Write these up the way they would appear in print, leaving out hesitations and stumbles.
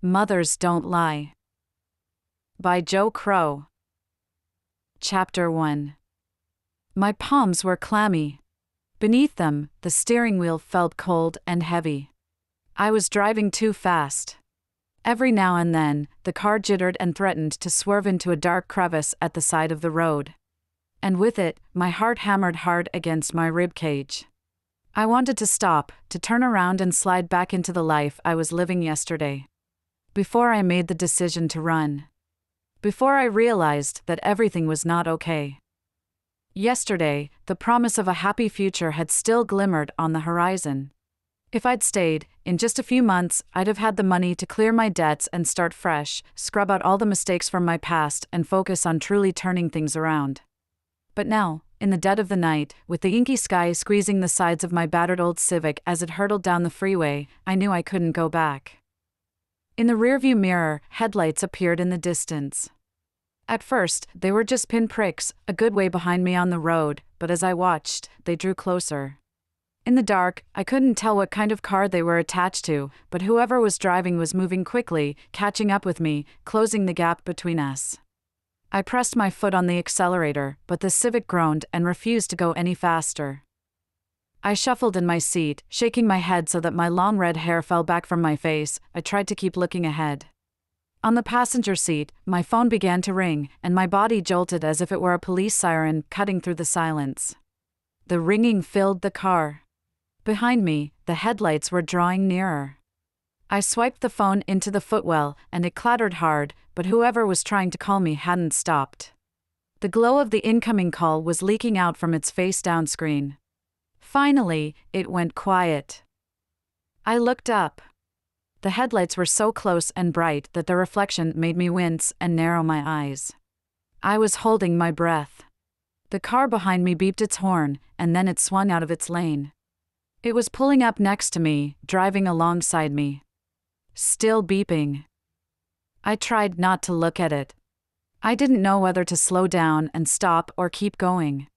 Mothers Don't Lie. By Joe Crow. Chapter 1. My palms were clammy. Beneath them, the steering wheel felt cold and heavy. I was driving too fast. Every now and then, the car jittered and threatened to swerve into a dark crevice at the side of the road. And with it, my heart hammered hard against my ribcage. I wanted to stop, to turn around and slide back into the life I was living yesterday. Before I made the decision to run. Before I realized that everything was not okay. Yesterday, the promise of a happy future had still glimmered on the horizon. If I'd stayed, in just a few months, I'd have had the money to clear my debts and start fresh, scrub out all the mistakes from my past and focus on truly turning things around. But now, in the dead of the night, with the inky sky squeezing the sides of my battered old Civic as it hurtled down the freeway, I knew I couldn't go back. In the rearview mirror, headlights appeared in the distance. At first, they were just pinpricks, a good way behind me on the road, but as I watched, they drew closer. In the dark, I couldn't tell what kind of car they were attached to, but whoever was driving was moving quickly, catching up with me, closing the gap between us. I pressed my foot on the accelerator, but the Civic groaned and refused to go any faster. I shuffled in my seat, shaking my head so that my long red hair fell back from my face. I tried to keep looking ahead. On the passenger seat, my phone began to ring, and my body jolted as if it were a police siren cutting through the silence. The ringing filled the car. Behind me, the headlights were drawing nearer. I swiped the phone into the footwell, and it clattered hard, but whoever was trying to call me hadn't stopped. The glow of the incoming call was leaking out from its face-down screen. Finally, it went quiet. I looked up. The headlights were so close and bright that the reflection made me wince and narrow my eyes. I was holding my breath. The car behind me beeped its horn, and then it swung out of its lane. It was pulling up next to me, driving alongside me. Still beeping. I tried not to look at it. I didn't know whether to slow down and stop or keep going.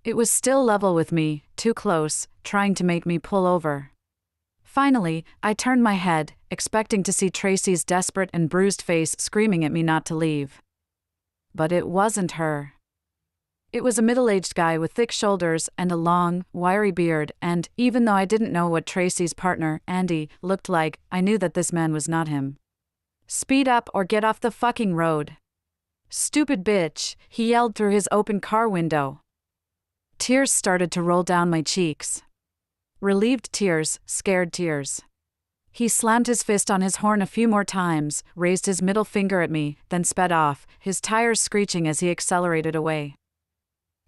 It was still level with me, too close, trying to make me pull over. Finally, I turned my head, expecting to see Tracy's desperate and bruised face screaming at me not to leave. But it wasn't her. It was a middle-aged guy with thick shoulders and a long, wiry beard, and, even though I didn't know what Tracy's partner, Andy, looked like, I knew that this man was not him. "Speed up or get off the fucking road. Stupid bitch," he yelled through his open car window. Tears started to roll down my cheeks. Relieved tears, scared tears. He slammed his fist on his horn a few more times, raised his middle finger at me, then sped off, his tires screeching as he accelerated away.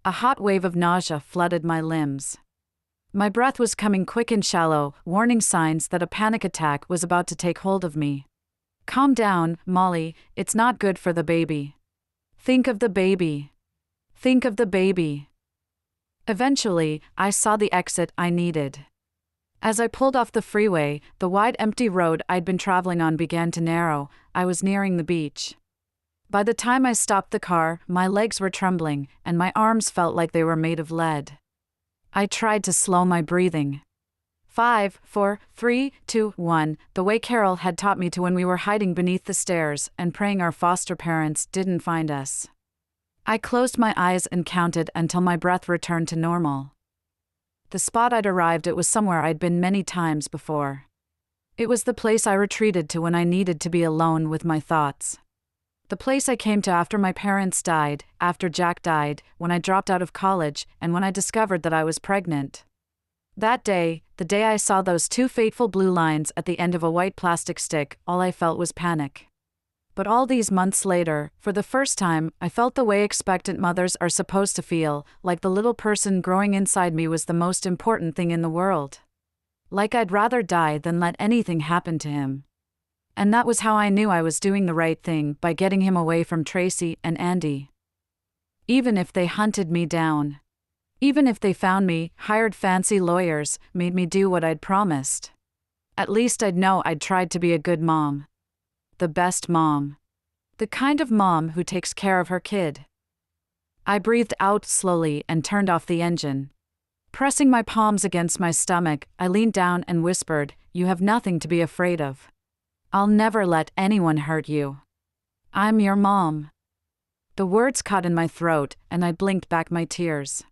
A hot wave of nausea flooded my limbs. My breath was coming quick and shallow, warning signs that a panic attack was about to take hold of me. "Calm down, Molly, it's not good for the baby. Think of the baby. Think of the baby." Eventually, I saw the exit I needed. As I pulled off the freeway, the wide empty road I'd been traveling on began to narrow. I was nearing the beach. By the time I stopped the car, my legs were trembling, and my arms felt like they were made of lead. I tried to slow my breathing. 5, 4, 3, 2, 1, the way Carol had taught me to when we were hiding beneath the stairs and praying our foster parents didn't find us. I closed my eyes and counted until my breath returned to normal. The spot I'd arrived at was somewhere I'd been many times before. It was the place I retreated to when I needed to be alone with my thoughts. The place I came to after my parents died, after Jack died, when I dropped out of college, and when I discovered that I was pregnant. That day, the day I saw those two fateful blue lines at the end of a white plastic stick, all I felt was panic. But all these months later, for the first time, I felt the way expectant mothers are supposed to feel, like the little person growing inside me was the most important thing in the world. Like I'd rather die than let anything happen to him. And that was how I knew I was doing the right thing, by getting him away from Tracy and Andy. Even if they hunted me down. Even if they found me, hired fancy lawyers, made me do what I'd promised. At least I'd know I'd tried to be a good mom. The best mom. The kind of mom who takes care of her kid. I breathed out slowly and turned off the engine. Pressing my palms against my stomach, I leaned down and whispered, "You have nothing to be afraid of. I'll never let anyone hurt you. I'm your mom. The words caught in my throat, and I blinked back my tears.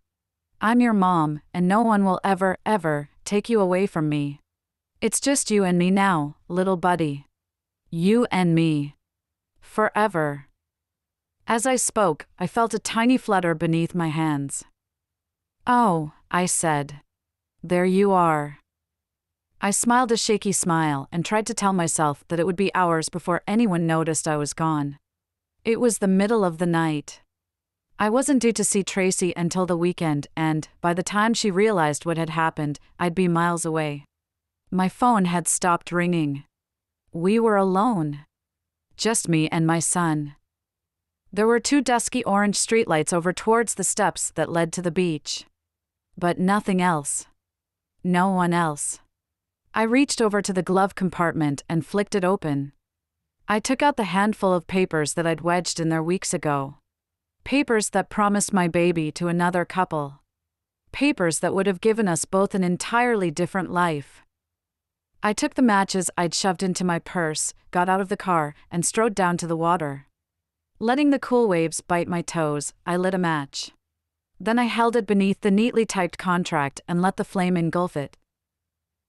I'm your mom, and no one will ever, ever, take you away from me. It's just you and me now, little buddy. You and me. Forever. As I spoke, I felt a tiny flutter beneath my hands. Oh, I said. There you are. I smiled a shaky smile and tried to tell myself that it would be hours before anyone noticed I was gone. It was the middle of the night. I wasn't due to see Tracy until the weekend, and, by the time she realized what had happened, I'd be miles away. My phone had stopped ringing. We were alone. Just me and my son. There were 2 dusky orange streetlights over towards the steps that led to the beach. But nothing else. No one else. I reached over to the glove compartment and flicked it open. I took out the handful of papers that I'd wedged in there weeks ago. Papers that promised my baby to another couple. Papers that would have given us both an entirely different life. I took the matches I'd shoved into my purse, got out of the car, and strode down to the water. Letting the cool waves bite my toes, I lit a match. Then I held it beneath the neatly typed contract and let the flame engulf it.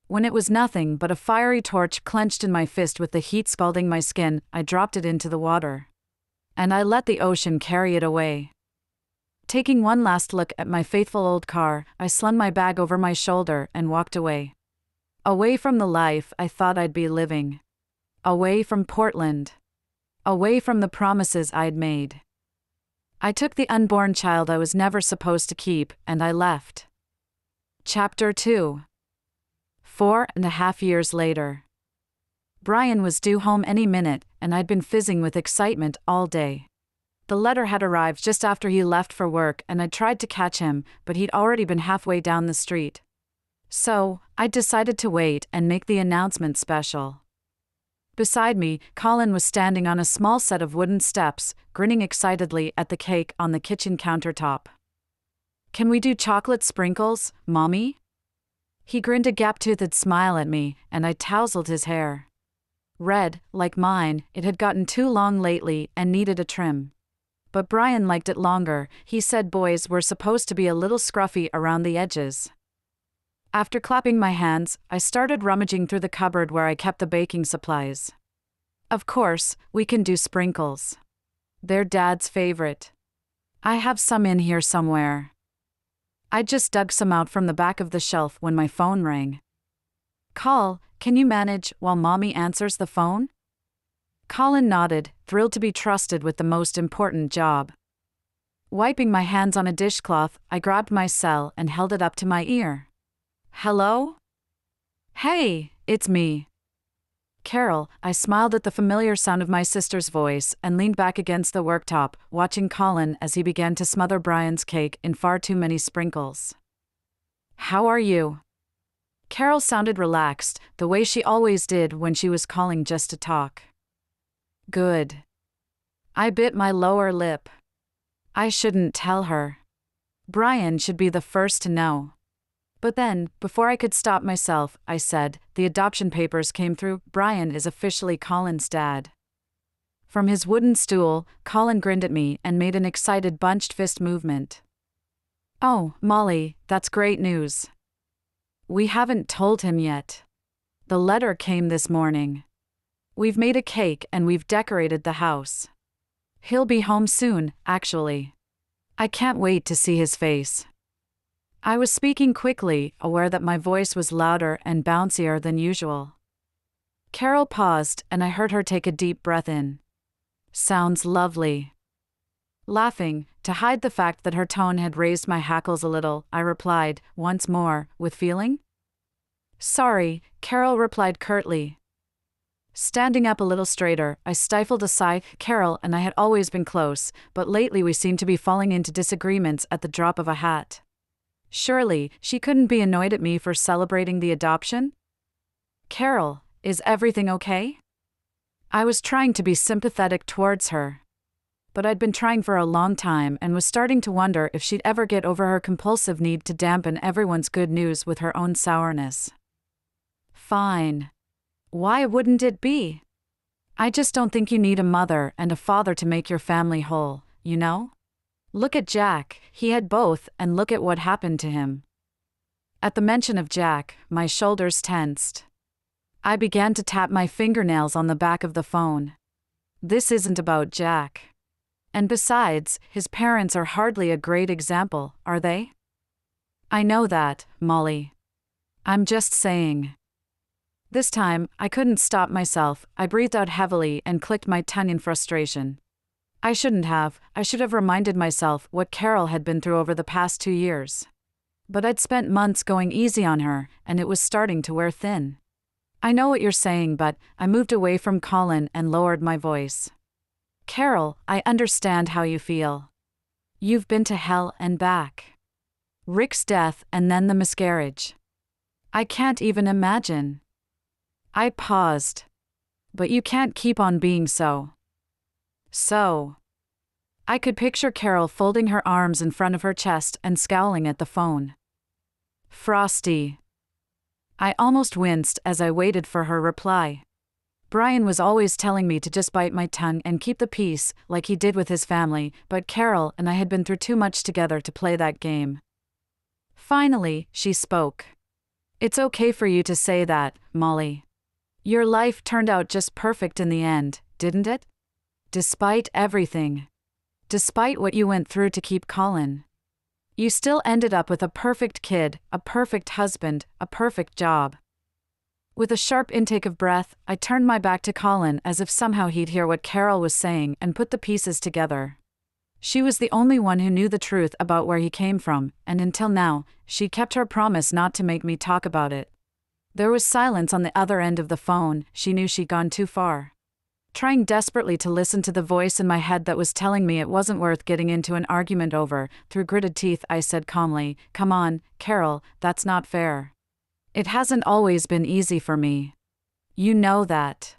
When it was nothing but a fiery torch clenched in my fist with the heat scalding my skin, I dropped it into the water. And I let the ocean carry it away. Taking one last look at my faithful old car, I slung my bag over my shoulder and walked away. Away from the life I thought I'd be living. Away from Portland. Away from the promises I'd made. I took the unborn child I was never supposed to keep, and I left. Chapter 2. 4.5 years later. Brian was due home any minute, and I'd been fizzing with excitement all day. The letter had arrived just after he left for work, and I'd tried to catch him, but he'd already been halfway down the street. So, I decided to wait and make the announcement special. Beside me, Colin was standing on a small set of wooden steps, grinning excitedly at the cake on the kitchen countertop. "Can we do chocolate sprinkles, Mommy?" He grinned a gap-toothed smile at me, and I tousled his hair. Red, like mine, it had gotten too long lately and needed a trim. But Brian liked it longer. He said boys were supposed to be a little scruffy around the edges. After clapping my hands, I started rummaging through the cupboard where I kept the baking supplies. Of course, we can do sprinkles. They're Dad's favorite. I have some in here somewhere. I just dug some out from the back of the shelf when my phone rang. "Call, can you manage while Mommy answers the phone?" Colin nodded, thrilled to be trusted with the most important job. Wiping my hands on a dishcloth, I grabbed my cell and held it up to my ear. "Hello?" "Hey, it's me." Carol. I smiled at the familiar sound of my sister's voice and leaned back against the worktop, watching Colin as he began to smother Brian's cake in far too many sprinkles. "How are you?" Carol sounded relaxed, the way she always did when she was calling just to talk. "Good." I bit my lower lip. I shouldn't tell her. Brian should be the first to know. But then, before I could stop myself, I said, "The adoption papers came through. Brian is officially Colin's dad." From his wooden stool, Colin grinned at me and made an excited bunched fist movement. "Oh, Molly, that's great news." "We haven't told him yet. The letter came this morning. We've made a cake and we've decorated the house. He'll be home soon, actually. I can't wait to see his face." I was speaking quickly, aware that my voice was louder and bouncier than usual. Carol paused, and I heard her take a deep breath in. "Sounds lovely." Laughing, to hide the fact that her tone had raised my hackles a little, I replied, once more, with feeling. "Sorry," Carol replied curtly. Standing up a little straighter, I stifled a sigh. Carol and I had always been close, but lately we seemed to be falling into disagreements at the drop of a hat. Surely, she couldn't be annoyed at me for celebrating the adoption? "Carol, is everything okay?" I was trying to be sympathetic towards her. But I'd been trying for a long time and was starting to wonder if she'd ever get over her compulsive need to dampen everyone's good news with her own sourness. "Fine. Why wouldn't it be?" I just don't think you need a mother and a father to make your family whole, you know? Look at Jack, he had both, and look at what happened to him. At the mention of Jack, my shoulders tensed. I began to tap my fingernails on the back of the phone. This isn't about Jack. And besides, his parents are hardly a great example, are they? I know that, Molly. I'm just saying. This time, I couldn't stop myself. I breathed out heavily and clicked my tongue in frustration. I shouldn't have. I should have reminded myself what Carol had been through over the past 2 years. But I'd spent months going easy on her, and it was starting to wear thin. I know what you're saying, but I moved away from Colin and lowered my voice. Carol, I understand how you feel. You've been to hell and back. Rick's death and then the miscarriage. I can't even imagine. I paused. But you can't keep on being so. I could picture Carol folding her arms in front of her chest and scowling at the phone. Frosty. I almost winced as I waited for her reply. Brian was always telling me to just bite my tongue and keep the peace, like he did with his family, but Carol and I had been through too much together to play that game. Finally, she spoke. It's okay for you to say that, Molly. Your life turned out just perfect in the end, didn't it? Despite everything. Despite what you went through to keep Colin. You still ended up with a perfect kid, a perfect husband, a perfect job. With a sharp intake of breath, I turned my back to Colin as if somehow he'd hear what Carol was saying and put the pieces together. She was the only one who knew the truth about where he came from, and until now, she'd kept her promise not to make me talk about it. There was silence on the other end of the phone. She knew she'd gone too far. Trying desperately to listen to the voice in my head that was telling me it wasn't worth getting into an argument over, through gritted teeth I said calmly, "Come on, Carol, that's not fair. It hasn't always been easy for me. You know that."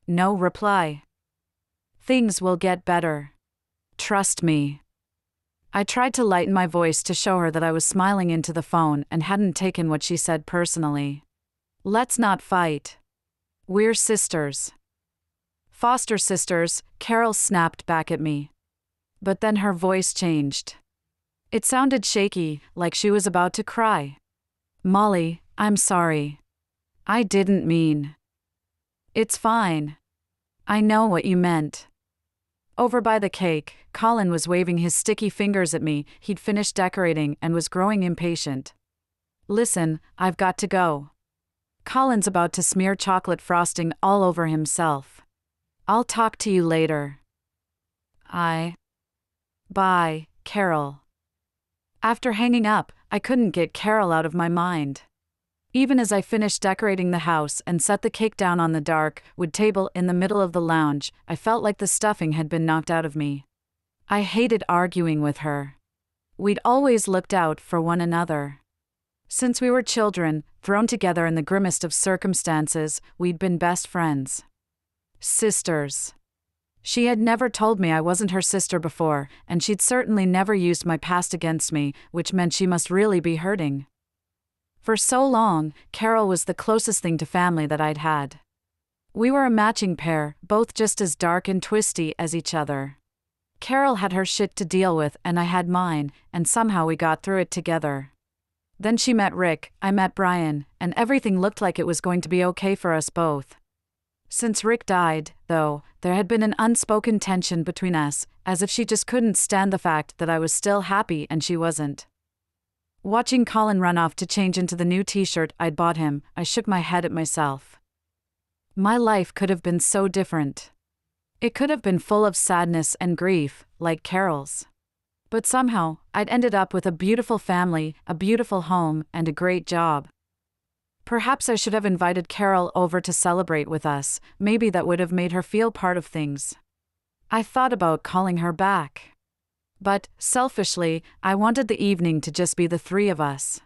No reply. Things will get better. Trust me. I tried to lighten my voice to show her that I was smiling into the phone and hadn't taken what she said personally. Let's not fight. We're sisters. Foster sisters, Carol snapped back at me. But then her voice changed. It sounded shaky, like she was about to cry. Molly, I'm sorry. I didn't mean. It's fine. I know what you meant. Over by the cake, Colin was waving his sticky fingers at me. He'd finished decorating and was growing impatient. Listen, I've got to go. Colin's about to smear chocolate frosting all over himself. I'll talk to you later. Bye, Carol. After hanging up, I couldn't get Carol out of my mind. Even as I finished decorating the house and set the cake down on the dark wood table in the middle of the lounge, I felt like the stuffing had been knocked out of me. I hated arguing with her. We'd always looked out for one another. Since we were children, thrown together in the grimmest of circumstances, we'd been best friends. Sisters. She had never told me I wasn't her sister before, and she'd certainly never used my past against me, which meant she must really be hurting. For so long, Carol was the closest thing to family that I'd had. We were a matching pair, both just as dark and twisty as each other. Carol had her shit to deal with and I had mine, and somehow we got through it together. Then she met Rick, I met Brian, and everything looked like it was going to be okay for us both. Since Rick died, though, there had been an unspoken tension between us, as if she just couldn't stand the fact that I was still happy and she wasn't. Watching Colin run off to change into the new t-shirt I'd bought him, I shook my head at myself. My life could have been so different. It could have been full of sadness and grief, like Carol's. But somehow, I'd ended up with a beautiful family, a beautiful home, and a great job. Perhaps I should have invited Carol over to celebrate with us. Maybe that would have made her feel part of things. I thought about calling her back. But, selfishly, I wanted the evening to just be the three of us.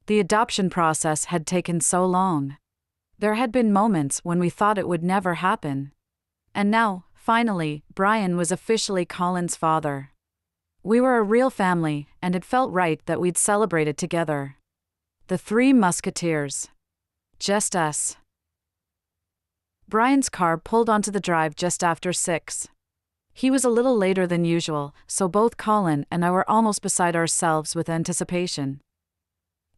The adoption process had taken so long. There had been moments when we thought it would never happen. And now, finally, Brian was officially Colin's father. We were a real family, and it felt right that we'd celebrate it together. The Three Musketeers. Just us. Brian's car pulled onto the drive just after 6. He was a little later than usual, so both Colin and I were almost beside ourselves with anticipation.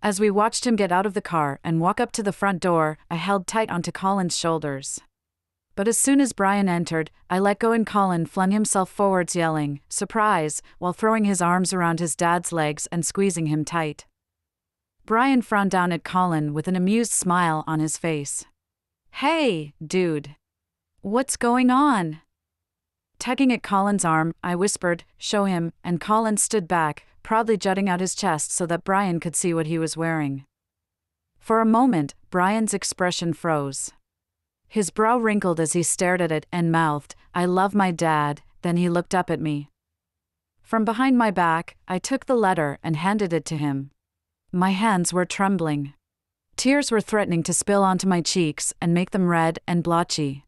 As we watched him get out of the car and walk up to the front door, I held tight onto Colin's shoulders. But as soon as Brian entered, I let go and Colin flung himself forwards yelling, "Surprise!" while throwing his arms around his dad's legs and squeezing him tight. Brian frowned down at Colin with an amused smile on his face. "Hey, dude. What's going on?" Tugging at Colin's arm, I whispered, "Show him," and Colin stood back, proudly jutting out his chest so that Brian could see what he was wearing. For a moment, Brian's expression froze. His brow wrinkled as he stared at it and mouthed, "I love my dad," then he looked up at me. From behind my back, I took the letter and handed it to him. My hands were trembling. Tears were threatening to spill onto my cheeks and make them red and blotchy.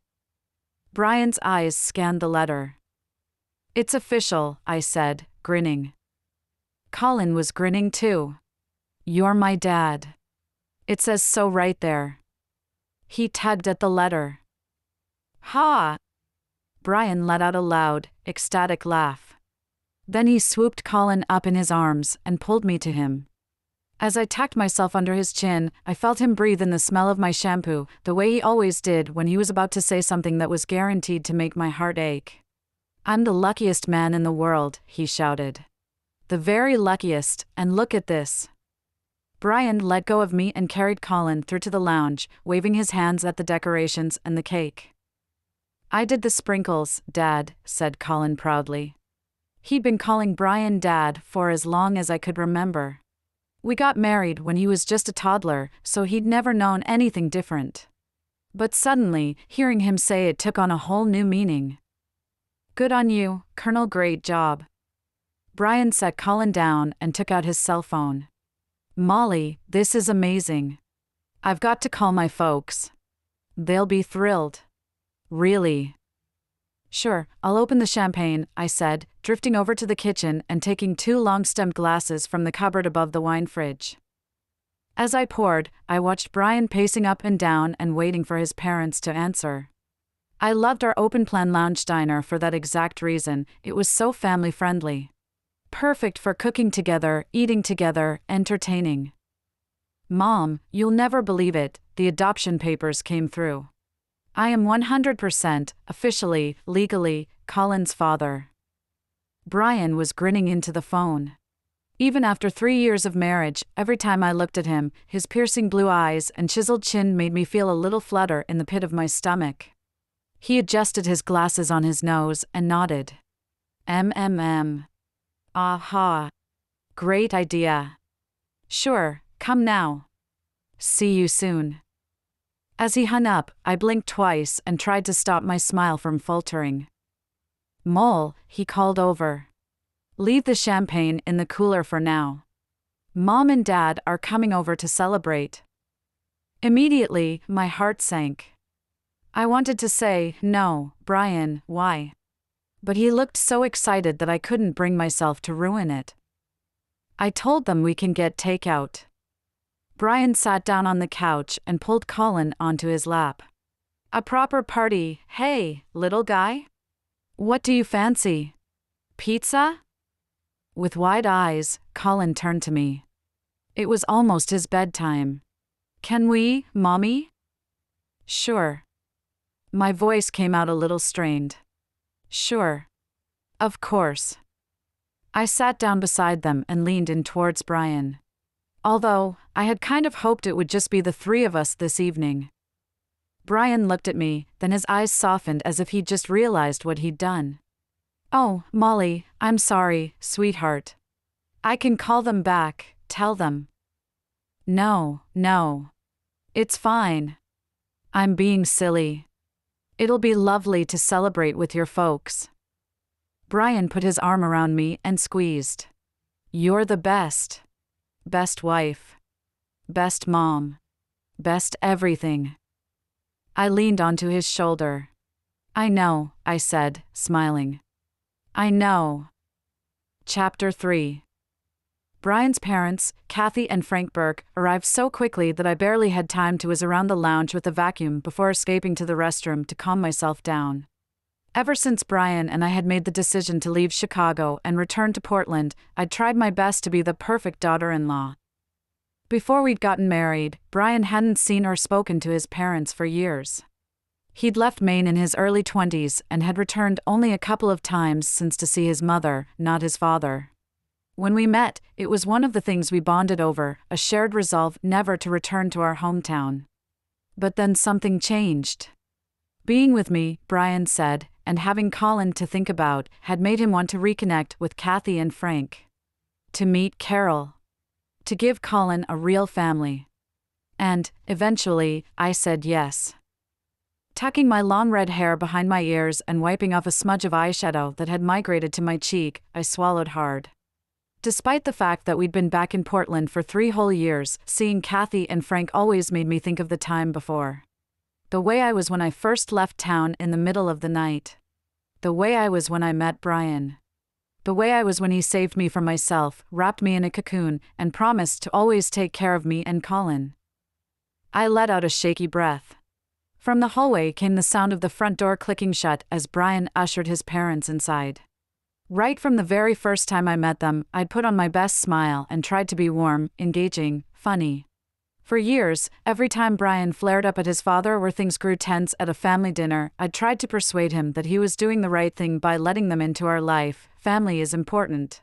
Brian's eyes scanned the letter. "It's official," I said, grinning. Colin was grinning too. "You're my dad. It says so right there." He tugged at the letter. "Ha!" Brian let out a loud, ecstatic laugh. Then he swooped Colin up in his arms and pulled me to him. As I tucked myself under his chin, I felt him breathe in the smell of my shampoo, the way he always did when he was about to say something that was guaranteed to make my heart ache. "I'm the luckiest man in the world," he shouted. "The very luckiest, and look at this." Brian let go of me and carried Colin through to the lounge, waving his hands at the decorations and the cake. "I did the sprinkles, Dad," said Colin proudly. He'd been calling Brian Dad for as long as I could remember. We got married when he was just a toddler, so he'd never known anything different. But suddenly, hearing him say it took on a whole new meaning. "Good on you, Colonel, great job." Brian set Colin down and took out his cell phone. "Molly, this is amazing. I've got to call my folks. They'll be thrilled." "Really?" "Sure, I'll open the champagne," I said, drifting over to the kitchen and taking 2 long-stemmed glasses from the cupboard above the wine fridge. As I poured, I watched Brian pacing up and down and waiting for his parents to answer. I loved our open-plan lounge diner for that exact reason. It was so family-friendly. Perfect for cooking together, eating together, entertaining. "Mom, you'll never believe it, the adoption papers came through. I am 100%, officially, legally, Colin's father." Brian was grinning into the phone. Even after 3 years of marriage, every time I looked at him, his piercing blue eyes and chiseled chin made me feel a little flutter in the pit of my stomach. He adjusted his glasses on his nose and nodded. "Aha. Great idea. Sure, come now. See you soon." As he hung up, I blinked twice and tried to stop my smile from faltering. "Mole," he called over. "Leave the champagne in the cooler for now. Mom and Dad are coming over to celebrate." Immediately, my heart sank. I wanted to say, "No, Brian, why?" But he looked so excited that I couldn't bring myself to ruin it. "I told them we can get takeout." Brian sat down on the couch and pulled Colin onto his lap. "A proper party, hey, little guy? What do you fancy? Pizza?" With wide eyes, Colin turned to me. It was almost his bedtime. "Can we, Mommy?" "Sure." My voice came out a little strained. "Sure. Of course." I sat down beside them and leaned in towards Brian. Although, I had kind of hoped it would just be the 3 of us this evening. Brian looked at me, then his eyes softened as if he'd just realized what he'd done. "Oh, Molly, I'm sorry, sweetheart. I can call them back, tell them." No. It's fine. I'm being silly. It'll be lovely to celebrate with your folks." Brian put his arm around me and squeezed. "You're the best. Best wife. Best mom. Best everything." I leaned onto his shoulder. "I know," I said, smiling. "I know." Chapter 3. Brian's parents, Kathy and Frank Burke, arrived so quickly that I barely had time to whiz around the lounge with a vacuum before escaping to the restroom to calm myself down. Ever since Brian and I had made the decision to leave Chicago and return to Portland, I'd tried my best to be the perfect daughter-in-law. Before we'd gotten married, Brian hadn't seen or spoken to his parents for years. He'd left Maine in his early 20s and had returned only a couple of times since to see his mother, not his father. When we met, it was one of the things we bonded over, a shared resolve never to return to our hometown. But then something changed. Being with me, Brian said, and having Colin to think about, had made him want to reconnect with Kathy and Frank. To meet Carol. To give Colin a real family. And, eventually, I said yes. Tucking my long red hair behind my ears and wiping off a smudge of eyeshadow that had migrated to my cheek, I swallowed hard. Despite the fact that we'd been back in Portland for 3 whole years, seeing Kathy and Frank always made me think of the time before. The way I was when I first left town in the middle of the night. The way I was when I met Brian. The way I was when he saved me from myself, wrapped me in a cocoon, and promised to always take care of me and Colin. I let out a shaky breath. From the hallway came the sound of the front door clicking shut as Brian ushered his parents inside. Right from the very first time I met them, I'd put on my best smile and tried to be warm, engaging, funny. For years, every time Brian flared up at his father or things grew tense at a family dinner, I'd tried to persuade him that he was doing the right thing by letting them into our life. Family is important.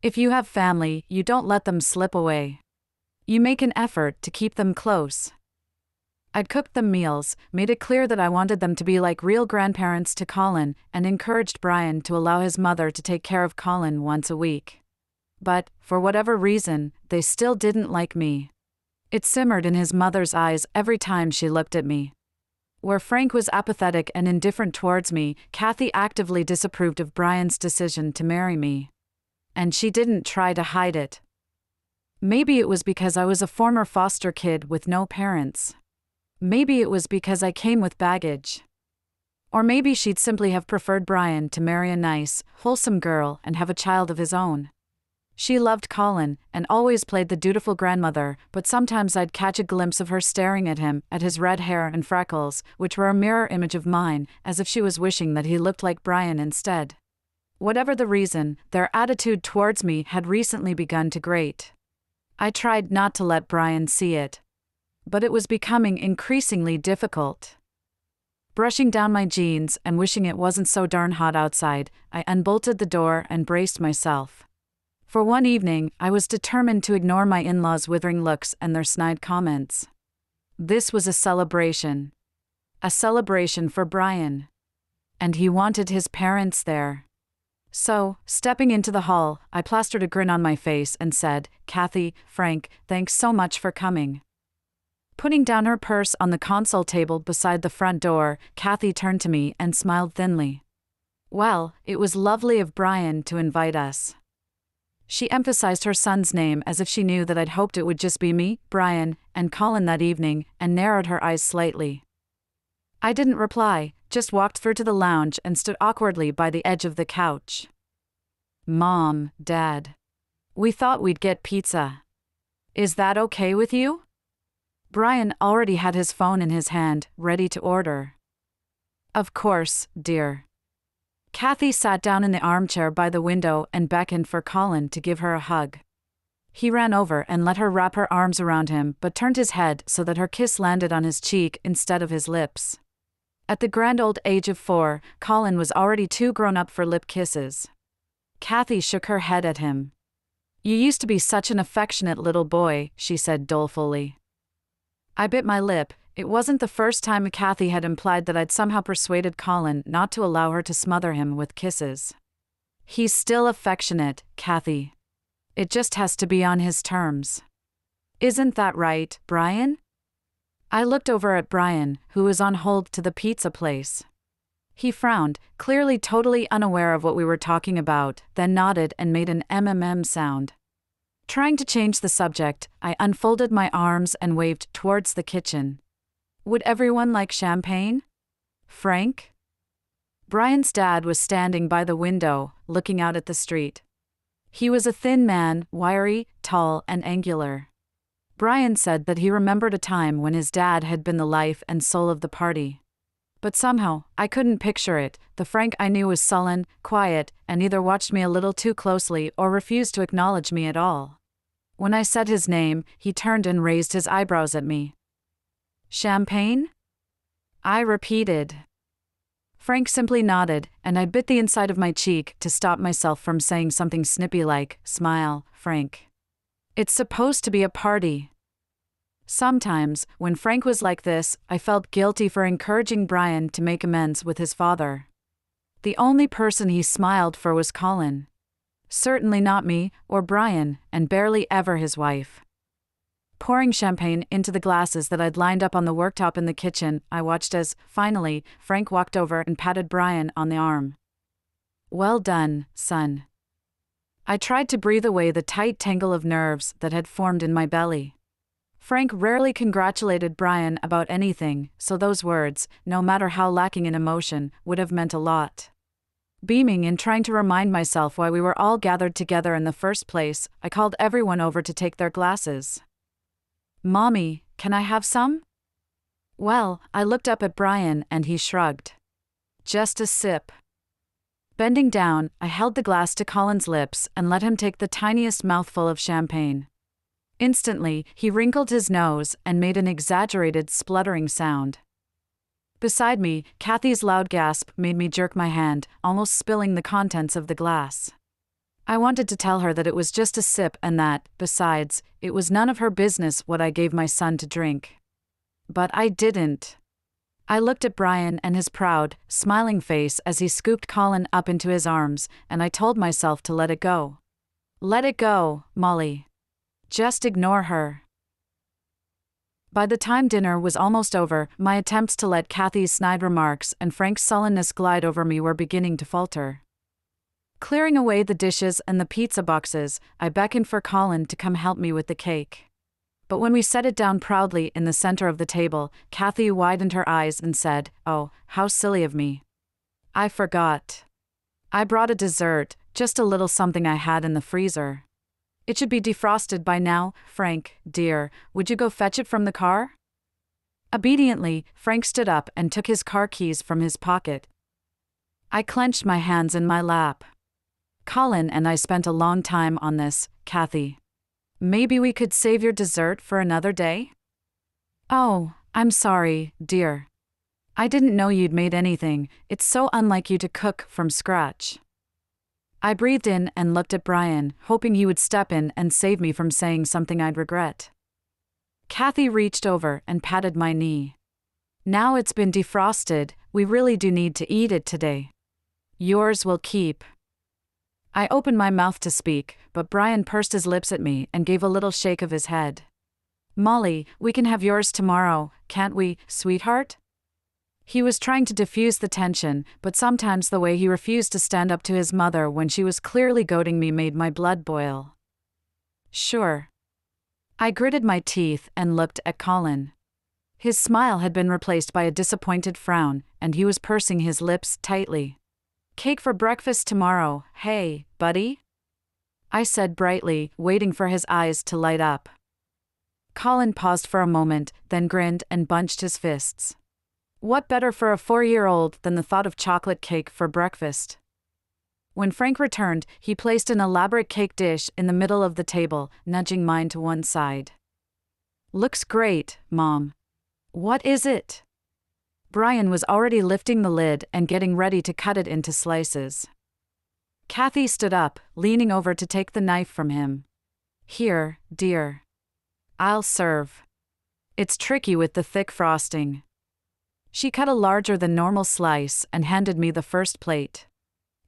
If you have family, you don't let them slip away. You make an effort to keep them close. I'd cooked them meals, made it clear that I wanted them to be like real grandparents to Colin, and encouraged Brian to allow his mother to take care of Colin once a week. But, for whatever reason, they still didn't like me. It simmered in his mother's eyes every time she looked at me. Where Frank was apathetic and indifferent towards me, Kathy actively disapproved of Brian's decision to marry me. And she didn't try to hide it. Maybe it was because I was a former foster kid with no parents. Maybe it was because I came with baggage. Or maybe she'd simply have preferred Brian to marry a nice, wholesome girl and have a child of his own. She loved Colin, and always played the dutiful grandmother, but sometimes I'd catch a glimpse of her staring at him, at his red hair and freckles, which were a mirror image of mine, as if she was wishing that he looked like Brian instead. Whatever the reason, their attitude towards me had recently begun to grate. I tried not to let Brian see it. But it was becoming increasingly difficult. Brushing down my jeans and wishing it wasn't so darn hot outside, I unbolted the door and braced myself. For one evening, I was determined to ignore my in-laws' withering looks and their snide comments. This was a celebration. A celebration for Brian. And he wanted his parents there. So, stepping into the hall, I plastered a grin on my face and said, "Kathy, Frank, thanks so much for coming." Putting down her purse on the console table beside the front door, Kathy turned to me and smiled thinly. Well, it was lovely of Brian to invite us. She emphasized her son's name as if she knew that I'd hoped it would just be me, Brian, and Colin that evening, and narrowed her eyes slightly. I didn't reply, just walked through to the lounge and stood awkwardly by the edge of the couch. Mom, Dad. We thought we'd get pizza. Is that okay with you? Brian already had his phone in his hand, ready to order. Of course, dear. Kathy sat down in the armchair by the window and beckoned for Colin to give her a hug. He ran over and let her wrap her arms around him, but turned his head so that her kiss landed on his cheek instead of his lips. At the grand old age of 4, Colin was already too grown up for lip kisses. Kathy shook her head at him. You used to be such an affectionate little boy, she said dolefully. I bit my lip. It wasn't the first time Kathy had implied that I'd somehow persuaded Colin not to allow her to smother him with kisses. He's still affectionate, Kathy. It just has to be on his terms. Isn't that right, Brian? I looked over at Brian, who was on hold to the pizza place. He frowned, clearly totally unaware of what we were talking about, then nodded and made an mm sound. Trying to change the subject, I unfolded my arms and waved towards the kitchen. Would everyone like champagne? Frank? Brian's dad was standing by the window, looking out at the street. He was a thin man, wiry, tall, and angular. Brian said that he remembered a time when his dad had been the life and soul of the party. But somehow, I couldn't picture it. The Frank I knew was sullen, quiet, and either watched me a little too closely or refused to acknowledge me at all. When I said his name, he turned and raised his eyebrows at me. "Champagne?" I repeated. Frank simply nodded, and I bit the inside of my cheek to stop myself from saying something snippy like, "Smile, Frank. It's supposed to be a party." Sometimes, when Frank was like this, I felt guilty for encouraging Brian to make amends with his father. The only person he smiled for was Colin. Certainly not me, or Brian, and barely ever his wife. Pouring champagne into the glasses that I'd lined up on the worktop in the kitchen, I watched as, finally, Frank walked over and patted Brian on the arm. "Well done, son." I tried to breathe away the tight tangle of nerves that had formed in my belly. Frank rarely congratulated Brian about anything, so those words, no matter how lacking in emotion, would have meant a lot. Beaming and trying to remind myself why we were all gathered together in the first place, I called everyone over to take their glasses. "Mommy, can I have some?" Well, I looked up at Brian and he shrugged. "Just a sip." Bending down, I held the glass to Colin's lips and let him take the tiniest mouthful of champagne. Instantly, he wrinkled his nose and made an exaggerated spluttering sound. Beside me, Kathy's loud gasp made me jerk my hand, almost spilling the contents of the glass. I wanted to tell her that it was just a sip and that, besides, it was none of her business what I gave my son to drink. But I didn't. I looked at Brian and his proud, smiling face as he scooped Colin up into his arms, and I told myself to let it go. "Let it go, Molly. Just ignore her." By the time dinner was almost over, my attempts to let Kathy's snide remarks and Frank's sullenness glide over me were beginning to falter. Clearing away the dishes and the pizza boxes, I beckoned for Colin to come help me with the cake. But when we set it down proudly in the center of the table, Kathy widened her eyes and said, "Oh, how silly of me. I forgot. I brought a dessert, just a little something I had in the freezer. It should be defrosted by now. Frank, dear, would you go fetch it from the car?" Obediently, Frank stood up and took his car keys from his pocket. I clenched my hands in my lap. "Colin and I spent a long time on this, Kathy. Maybe we could save your dessert for another day?" "Oh, I'm sorry, dear. I didn't know you'd made anything. It's so unlike you to cook from scratch." I breathed in and looked at Brian, hoping he would step in and save me from saying something I'd regret. Kathy reached over and patted my knee. "Now it's been defrosted, we really do need to eat it today. Yours will keep." I opened my mouth to speak, but Brian pursed his lips at me and gave a little shake of his head. "Molly, we can have yours tomorrow, can't we, sweetheart?" He was trying to diffuse the tension, but sometimes the way he refused to stand up to his mother when she was clearly goading me made my blood boil. "Sure." I gritted my teeth and looked at Colin. His smile had been replaced by a disappointed frown, and he was pursing his lips tightly. "Cake for breakfast tomorrow, hey, buddy?" I said brightly, waiting for his eyes to light up. Colin paused for a moment, then grinned and bunched his fists. What better for a 4-year-old than the thought of chocolate cake for breakfast? When Frank returned, he placed an elaborate cake dish in the middle of the table, nudging mine to one side. "Looks great, Mom. What is it?" Brian was already lifting the lid and getting ready to cut it into slices. Kathy stood up, leaning over to take the knife from him. "Here, dear. I'll serve. It's tricky with the thick frosting." She cut a larger than normal slice and handed me the first plate.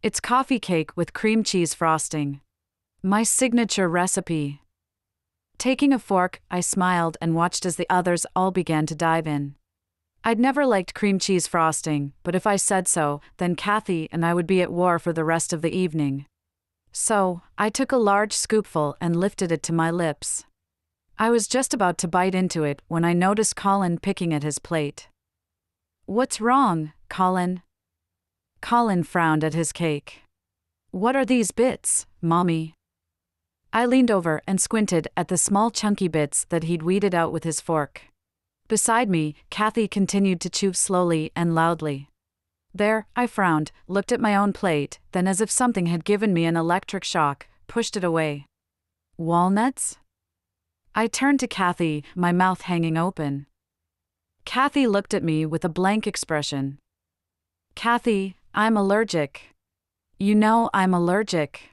"It's coffee cake with cream cheese frosting. My signature recipe." Taking a fork, I smiled and watched as the others all began to dive in. I'd never liked cream cheese frosting, but if I said so, then Kathy and I would be at war for the rest of the evening. So, I took a large scoopful and lifted it to my lips. I was just about to bite into it when I noticed Colin picking at his plate. "What's wrong, Colin?" Colin frowned at his cake. "What are these bits, Mommy?" I leaned over and squinted at the small chunky bits that he'd weeded out with his fork. Beside me, Kathy continued to chew slowly and loudly. There, I frowned, looked at my own plate, then as if something had given me an electric shock, pushed it away. Walnuts? I turned to Kathy, my mouth hanging open. Kathy looked at me with a blank expression. Kathy, I'm allergic. You know I'm allergic.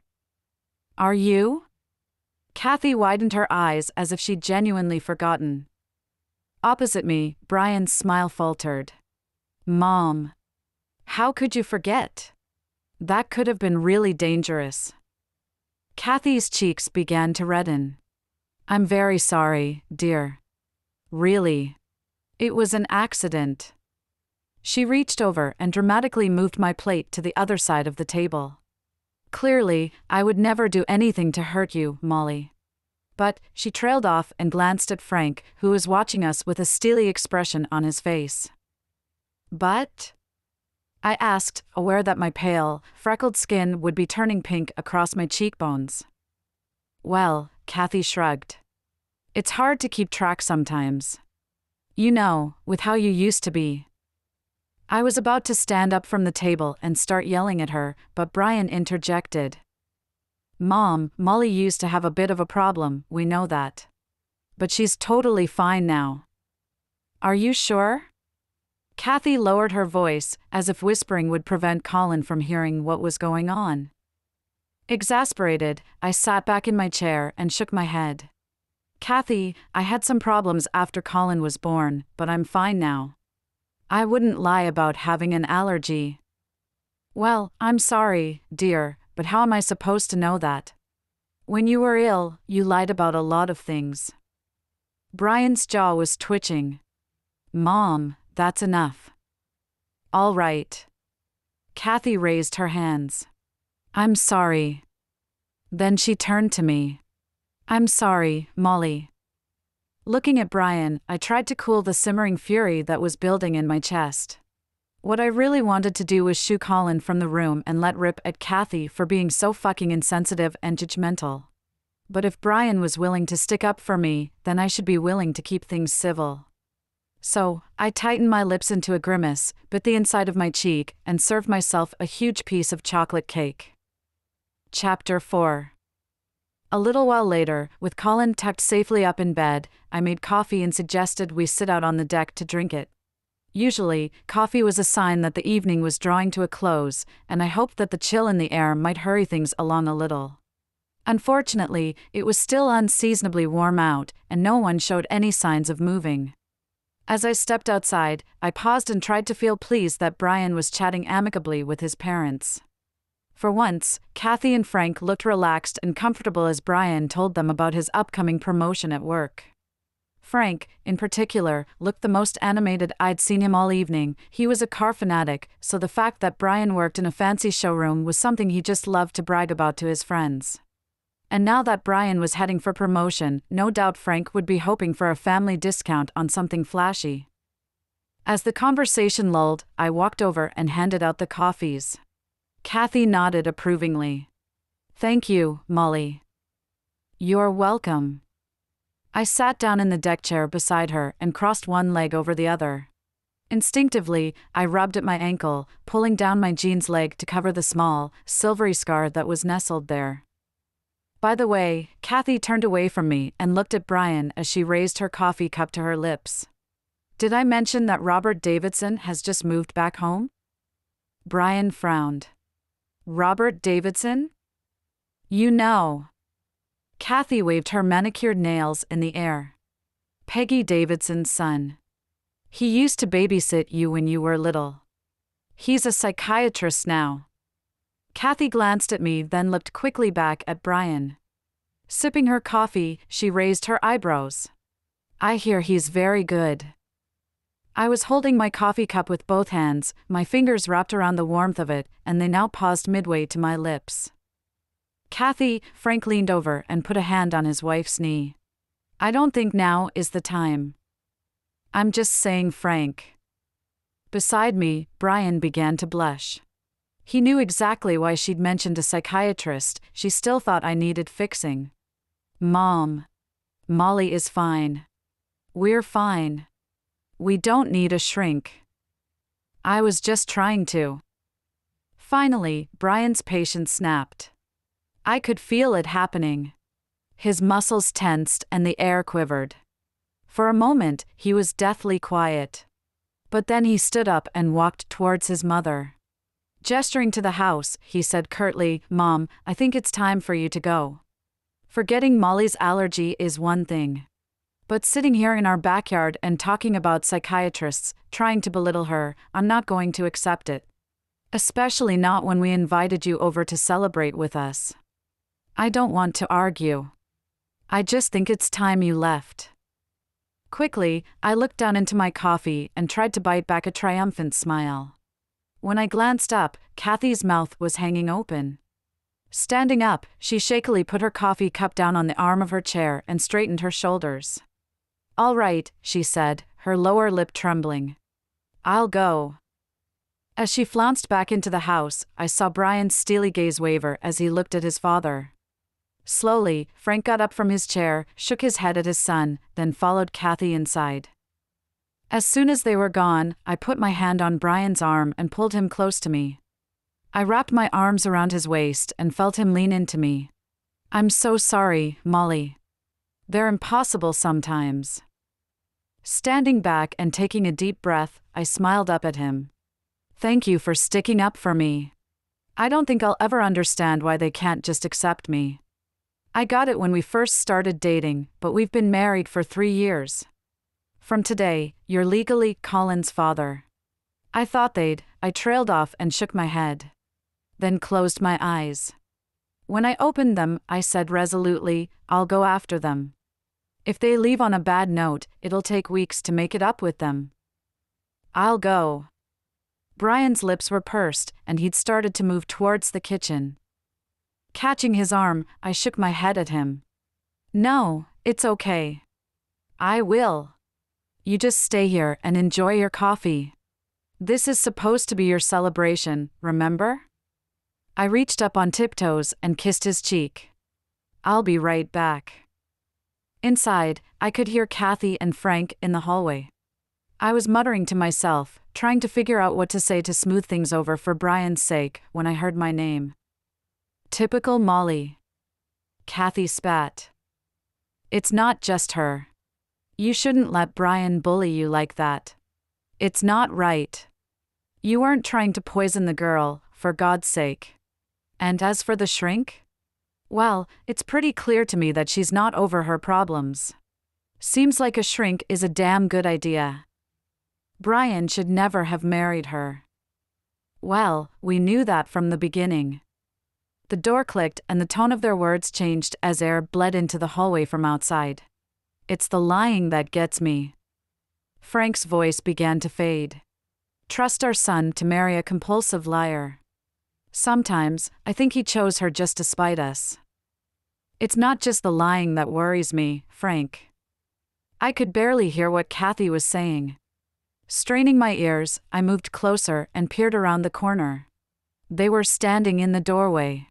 Are you? Kathy widened her eyes as if she'd genuinely forgotten. Opposite me, Brian's smile faltered. Mom. How could you forget? That could have been really dangerous. Kathy's cheeks began to redden. I'm very sorry, dear. Really. It was an accident. She reached over and dramatically moved my plate to the other side of the table. Clearly, I would never do anything to hurt you, Molly. But she trailed off and glanced at Frank, who was watching us with a steely expression on his face. But? I asked, aware that my pale, freckled skin would be turning pink across my cheekbones. Well, Kathy shrugged. It's hard to keep track sometimes. You know, with how you used to be. I was about to stand up from the table and start yelling at her, but Brian interjected. Mom, Molly used to have a bit of a problem, we know that. But she's totally fine now. Are you sure? Kathy lowered her voice, as if whispering would prevent Colin from hearing what was going on. Exasperated, I sat back in my chair and shook my head. Kathy, I had some problems after Colin was born, but I'm fine now. I wouldn't lie about having an allergy. Well, I'm sorry, dear, but how am I supposed to know that? When you were ill, you lied about a lot of things. Brian's jaw was twitching. Mom, that's enough. All right. Kathy raised her hands. I'm sorry. Then she turned to me. I'm sorry, Molly. Looking at Brian, I tried to cool the simmering fury that was building in my chest. What I really wanted to do was shoo Colin from the room and let rip at Kathy for being so fucking insensitive and judgmental. But if Brian was willing to stick up for me, then I should be willing to keep things civil. So, I tightened my lips into a grimace, bit the inside of my cheek, and served myself a huge piece of chocolate cake. Chapter 4. A little while later, with Colin tucked safely up in bed, I made coffee and suggested we sit out on the deck to drink it. Usually, coffee was a sign that the evening was drawing to a close, and I hoped that the chill in the air might hurry things along a little. Unfortunately, it was still unseasonably warm out, and no one showed any signs of moving. As I stepped outside, I paused and tried to feel pleased that Brian was chatting amicably with his parents. For once, Kathy and Frank looked relaxed and comfortable as Brian told them about his upcoming promotion at work. Frank, in particular, looked the most animated I'd seen him all evening. He was a car fanatic, so the fact that Brian worked in a fancy showroom was something he just loved to brag about to his friends. And now that Brian was heading for promotion, no doubt Frank would be hoping for a family discount on something flashy. As the conversation lulled, I walked over and handed out the coffees. Kathy nodded approvingly. Thank you, Molly. You're welcome. I sat down in the deck chair beside her and crossed one leg over the other. Instinctively, I rubbed at my ankle, pulling down my jeans leg to cover the small, silvery scar that was nestled there. By the way, Kathy turned away from me and looked at Brian as she raised her coffee cup to her lips. Did I mention that Robert Davidson has just moved back home? Brian frowned. Robert Davidson? You know. Kathy waved her manicured nails in the air. Peggy Davidson's son. He used to babysit you when you were little. He's a psychiatrist now. Kathy glanced at me, then looked quickly back at Brian. Sipping her coffee, she raised her eyebrows. I hear he's very good. I was holding my coffee cup with both hands, my fingers wrapped around the warmth of it, and they now paused midway to my lips. Kathy, Frank leaned over and put a hand on his wife's knee. I don't think now is the time. I'm just saying, Frank. Beside me, Brian began to blush. He knew exactly why she'd mentioned a psychiatrist. She still thought I needed fixing. Mom. Molly is fine. We're fine. We don't need a shrink. I was just trying to. Finally, Brian's patience snapped. I could feel it happening. His muscles tensed and the air quivered. For a moment, he was deathly quiet. But then he stood up and walked towards his mother. Gesturing to the house, he said curtly, "Mom, I think it's time for you to go. Forgetting Molly's allergy is one thing. But sitting here in our backyard and talking about psychiatrists, trying to belittle her, I'm not going to accept it. Especially not when we invited you over to celebrate with us. I don't want to argue. I just think it's time you left." Quickly, I looked down into my coffee and tried to bite back a triumphant smile. When I glanced up, Kathy's mouth was hanging open. Standing up, she shakily put her coffee cup down on the arm of her chair and straightened her shoulders. "All right," she said, her lower lip trembling. "I'll go." As she flounced back into the house, I saw Brian's steely gaze waver as he looked at his father. Slowly, Frank got up from his chair, shook his head at his son, then followed Kathy inside. As soon as they were gone, I put my hand on Brian's arm and pulled him close to me. I wrapped my arms around his waist and felt him lean into me. "I'm so sorry, Molly. They're impossible sometimes." Standing back and taking a deep breath, I smiled up at him. "Thank you for sticking up for me. I don't think I'll ever understand why they can't just accept me. I got it when we first started dating, but we've been married for 3 years. From today, you're legally Colin's father." I thought they'd. I trailed off and shook my head. Then closed my eyes. When I opened them, I said resolutely, "I'll go after them. If they leave on a bad note, it'll take weeks to make it up with them. I'll go." Brian's lips were pursed, and he'd started to move towards the kitchen. Catching his arm, I shook my head at him. "No, it's okay. I will. You just stay here and enjoy your coffee. This is supposed to be your celebration, remember?" I reached up on tiptoes and kissed his cheek. "I'll be right back." Inside, I could hear Kathy and Frank in the hallway. I was muttering to myself, trying to figure out what to say to smooth things over for Brian's sake, when I heard my name. "Typical Molly." Kathy spat. "It's not just her. You shouldn't let Brian bully you like that. It's not right. You weren't trying to poison the girl, for God's sake. And as for the shrink? Well, it's pretty clear to me that she's not over her problems. Seems like a shrink is a damn good idea. Brian should never have married her." Well, we knew that from the beginning. The door clicked and the tone of their words changed as air bled into the hallway from outside. "It's the lying that gets me." Frank's voice began to fade. "Trust our son to marry a compulsive liar. Sometimes, I think he chose her just to spite us. It's not just the lying that worries me, Frank." I could barely hear what Kathy was saying. Straining my ears, I moved closer and peered around the corner. They were standing in the doorway.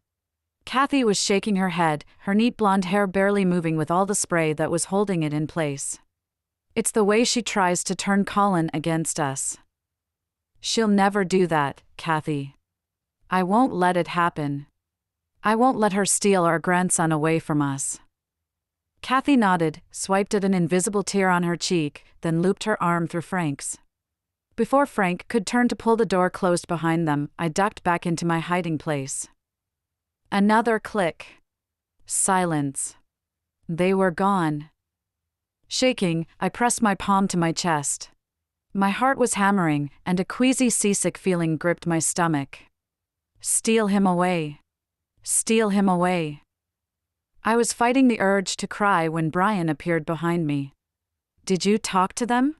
Kathy was shaking her head, her neat blonde hair barely moving with all the spray that was holding it in place. "It's the way she tries to turn Colin against us." "She'll never do that, Kathy. I won't let it happen. I won't let her steal our grandson away from us." Kathy nodded, swiped at an invisible tear on her cheek, then looped her arm through Frank's. Before Frank could turn to pull the door closed behind them, I ducked back into my hiding place. Another click. Silence. They were gone. Shaking, I pressed my palm to my chest. My heart was hammering, and a queasy seasick feeling gripped my stomach. Steal him away. Steal him away. I was fighting the urge to cry when Brian appeared behind me. "Did you talk to them?"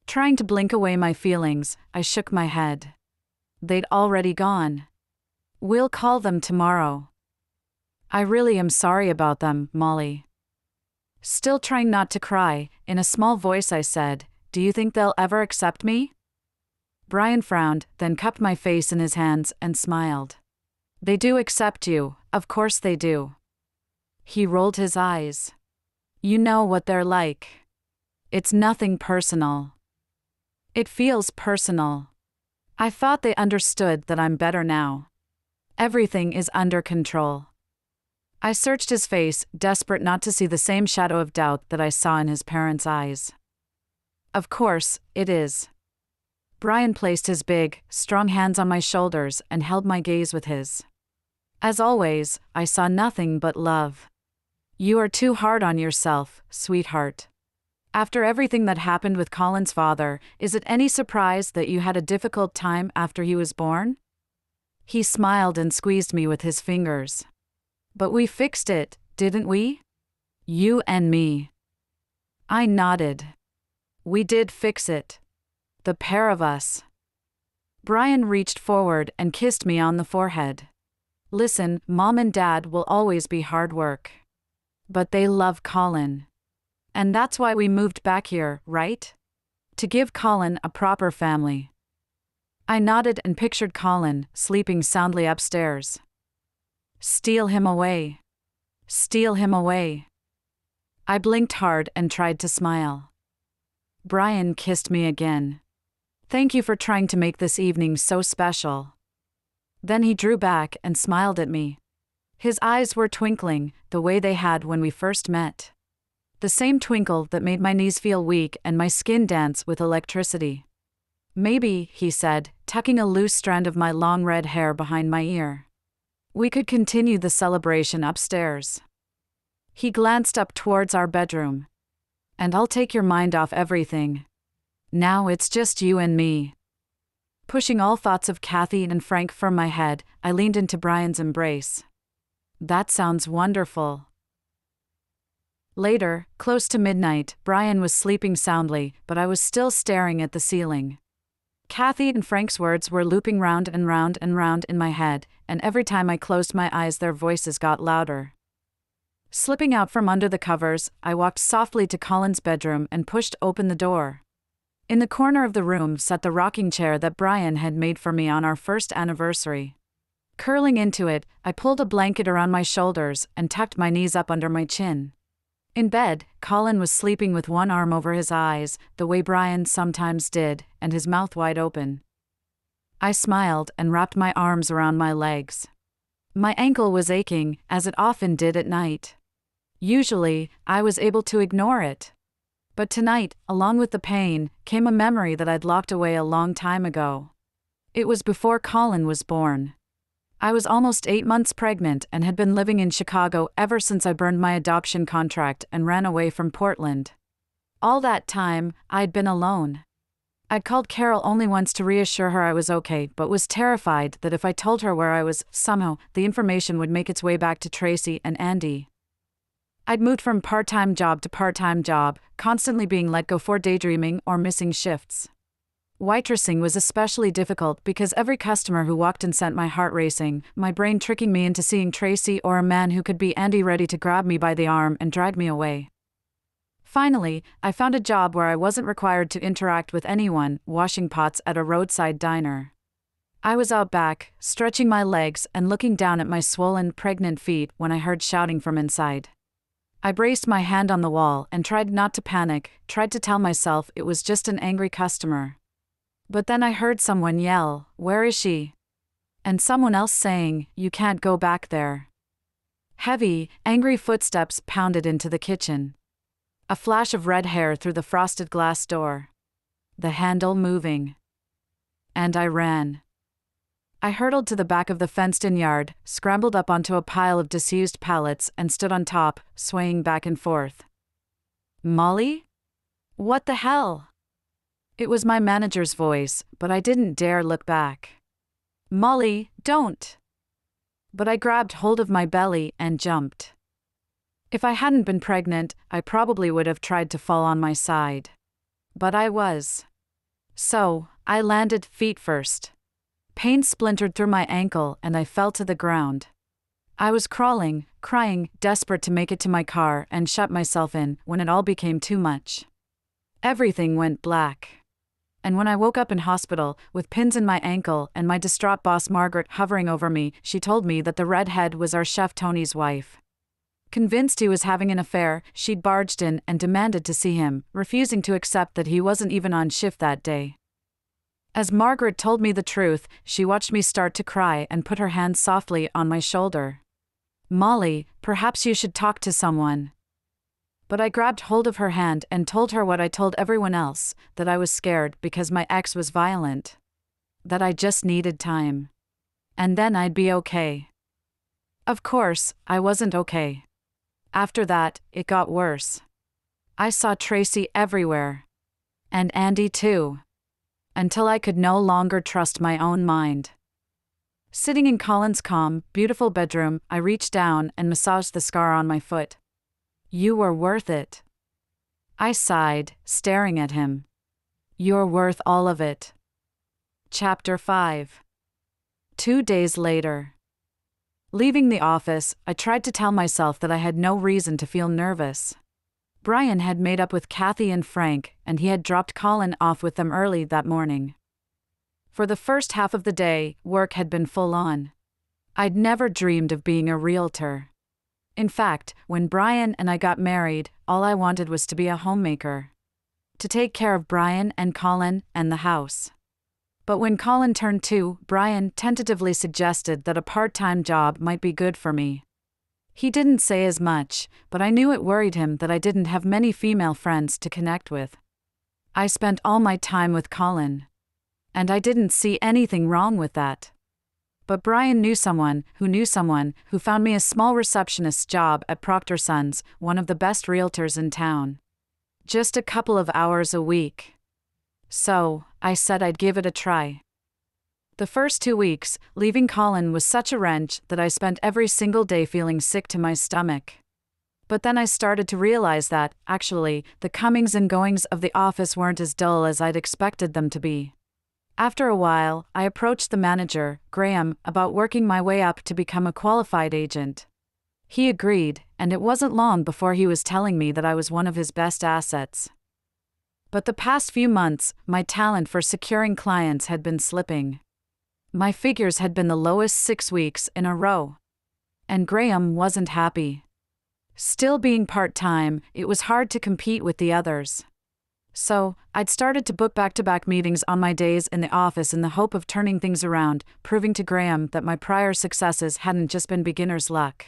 Trying to blink away my feelings, I shook my head. They'd already gone. "We'll call them tomorrow." "I really am sorry about them, Molly." Still trying not to cry, in a small voice I said, "Do you think they'll ever accept me?" Brian frowned, then cupped my face in his hands and smiled. "They do accept you, of course they do." He rolled his eyes. You know what they're like. It's nothing personal. It feels personal. I thought they understood that I'm better now. Everything is under control. I searched his face, desperate not to see the same shadow of doubt that I saw in his parents' eyes. Of course, it is. Brian placed his big, strong hands on my shoulders and held my gaze with his. As always, I saw nothing but love. You are too hard on yourself, sweetheart. After everything that happened with Colin's father, is it any surprise that you had a difficult time after he was born? He smiled and squeezed me with his fingers. But we fixed it, didn't we? You and me. I nodded. We did fix it. The pair of us. Brian reached forward and kissed me on the forehead. Listen, Mom and Dad will always be hard work. But they love Colin. And that's why we moved back here, right? To give Colin a proper family. I nodded and pictured Colin, sleeping soundly upstairs. Steal him away. Steal him away. I blinked hard and tried to smile. Brian kissed me again. Thank you for trying to make this evening so special. Then he drew back and smiled at me. His eyes were twinkling, the way they had when we first met. The same twinkle that made my knees feel weak and my skin dance with electricity. Maybe, he said, tucking a loose strand of my long red hair behind my ear. We could continue the celebration upstairs. He glanced up towards our bedroom. And I'll take your mind off everything. Now it's just you and me. Pushing all thoughts of Kathy and Frank from my head, I leaned into Brian's embrace. That sounds wonderful. Later, close to midnight, Brian was sleeping soundly, but I was still staring at the ceiling. Kathy and Frank's words were looping round and round and round in my head, and every time I closed my eyes their voices got louder. Slipping out from under the covers, I walked softly to Colin's bedroom and pushed open the door. In the corner of the room sat the rocking chair that Brian had made for me on our first anniversary. Curling into it, I pulled a blanket around my shoulders and tucked my knees up under my chin. In bed, Colin was sleeping with one arm over his eyes, the way Brian sometimes did, and his mouth wide open. I smiled and wrapped my arms around my legs. My ankle was aching, as it often did at night. Usually, I was able to ignore it. But tonight, along with the pain, came a memory that I'd locked away a long time ago. It was before Colin was born. I was almost 8 months pregnant and had been living in Chicago ever since I burned my adoption contract and ran away from Portland. All that time, I'd been alone. I'd called Carol only once to reassure her I was okay, but was terrified that if I told her where I was, somehow, the information would make its way back to Tracy and Andy. I'd moved from part-time job to part-time job, constantly being let go for daydreaming or missing shifts. Waitressing was especially difficult because every customer who walked in sent my heart racing, my brain tricking me into seeing Tracy or a man who could be Andy ready to grab me by the arm and drag me away. Finally, I found a job where I wasn't required to interact with anyone, washing pots at a roadside diner. I was out back, stretching my legs and looking down at my swollen, pregnant feet when I heard shouting from inside. I braced my hand on the wall and tried not to panic, tried to tell myself it was just an angry customer. But then I heard someone yell, "Where is she?" And someone else saying, "You can't go back there." Heavy, angry footsteps pounded into the kitchen. A flash of red hair through the frosted glass door. The handle moving. And I ran. I hurtled to the back of the fenced-in yard, scrambled up onto a pile of disused pallets and stood on top, swaying back and forth. Molly? What the hell? It was my manager's voice, but I didn't dare look back. Molly, don't! But I grabbed hold of my belly and jumped. If I hadn't been pregnant, I probably would have tried to fall on my side. But I was. So, I landed feet first. Pain splintered through my ankle and I fell to the ground. I was crawling, crying, desperate to make it to my car and shut myself in when it all became too much. Everything went black. And when I woke up in hospital, with pins in my ankle and my distraught boss Margaret hovering over me, she told me that the redhead was our chef Tony's wife. Convinced he was having an affair, she'd barged in and demanded to see him, refusing to accept that he wasn't even on shift that day. As Margaret told me the truth, she watched me start to cry and put her hand softly on my shoulder. "Molly, perhaps you should talk to someone." But I grabbed hold of her hand and told her what I told everyone else, that I was scared because my ex was violent. That I just needed time. And then I'd be okay. Of course, I wasn't okay. After that, it got worse. I saw Tracy everywhere. And Andy too. Until I could no longer trust my own mind. Sitting in Colin's calm, beautiful bedroom, I reached down and massaged the scar on my foot. "You were worth it." I sighed, staring at him. "You're worth all of it." Chapter 5. 2 days later. Leaving the office, I tried to tell myself that I had no reason to feel nervous. Brian had made up with Kathy and Frank, and he had dropped Colin off with them early that morning. For the first half of the day, work had been full on. I'd never dreamed of being a realtor. In fact, when Brian and I got married, all I wanted was to be a homemaker. To take care of Brian and Colin and the house. But when Colin turned 2, Brian tentatively suggested that a part-time job might be good for me. He didn't say as much, but I knew it worried him that I didn't have many female friends to connect with. I spent all my time with Colin. And I didn't see anything wrong with that. But Brian knew someone who found me a small receptionist's job at Proctor Sons, one of the best realtors in town. Just a couple of hours a week. So, I said I'd give it a try. The first 2 weeks, leaving Colin was such a wrench that I spent every single day feeling sick to my stomach. But then I started to realize that, actually, the comings and goings of the office weren't as dull as I'd expected them to be. After a while, I approached the manager, Graham, about working my way up to become a qualified agent. He agreed, and it wasn't long before he was telling me that I was one of his best assets. But the past few months, my talent for securing clients had been slipping. My figures had been the lowest 6 weeks in a row. And Graham wasn't happy. Still being part-time, it was hard to compete with the others. So, I'd started to book back-to-back meetings on my days in the office in the hope of turning things around, proving to Graham that my prior successes hadn't just been beginner's luck.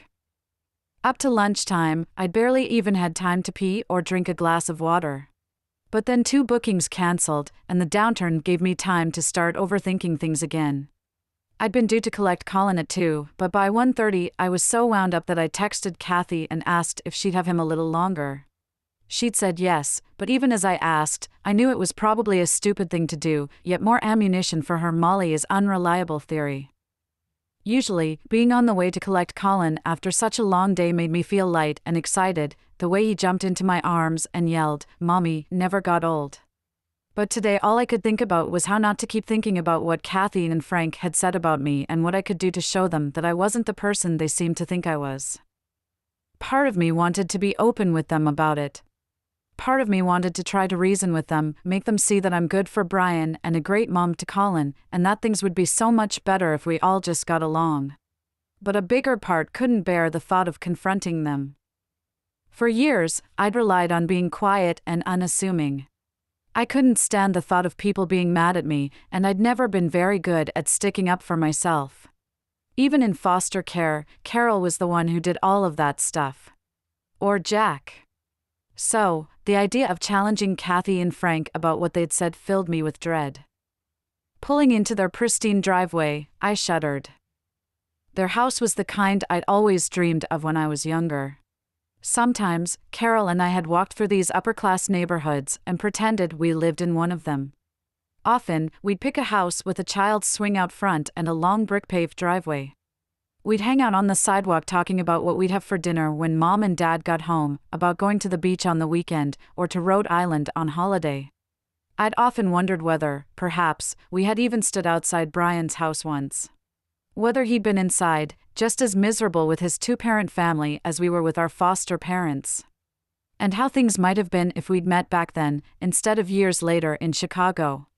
Up to lunchtime, I'd barely even had time to pee or drink a glass of water. But then 2 bookings cancelled, and the downturn gave me time to start overthinking things again. I'd been due to collect Colin at 2, but by 1:30 I was so wound up that I texted Kathy and asked if she'd have him a little longer. She'd said yes, but even as I asked, I knew it was probably a stupid thing to do, yet more ammunition for her Molly is unreliable theory. Usually, being on the way to collect Colin after such a long day made me feel light and excited. The way he jumped into my arms and yelled, "Mommy," never got old. But today all I could think about was how not to keep thinking about what Kathy and Frank had said about me and what I could do to show them that I wasn't the person they seemed to think I was. Part of me wanted to be open with them about it. Part of me wanted to try to reason with them, make them see that I'm good for Brian and a great mom to Colin, and that things would be so much better if we all just got along. But a bigger part couldn't bear the thought of confronting them. For years, I'd relied on being quiet and unassuming. I couldn't stand the thought of people being mad at me, and I'd never been very good at sticking up for myself. Even in foster care, Carol was the one who did all of that stuff. Or Jack. So, the idea of challenging Kathy and Frank about what they'd said filled me with dread. Pulling into their pristine driveway, I shuddered. Their house was the kind I'd always dreamed of when I was younger. Sometimes, Carol and I had walked through these upper-class neighborhoods and pretended we lived in one of them. Often, we'd pick a house with a child's swing out front and a long brick-paved driveway. We'd hang out on the sidewalk talking about what we'd have for dinner when Mom and Dad got home, about going to the beach on the weekend, or to Rhode Island on holiday. I'd often wondered whether, perhaps, we had even stood outside Brian's house once. Whether he'd been inside, just as miserable with his 2-parent family as we were with our foster parents. And how things might have been if we'd met back then, instead of years later in Chicago.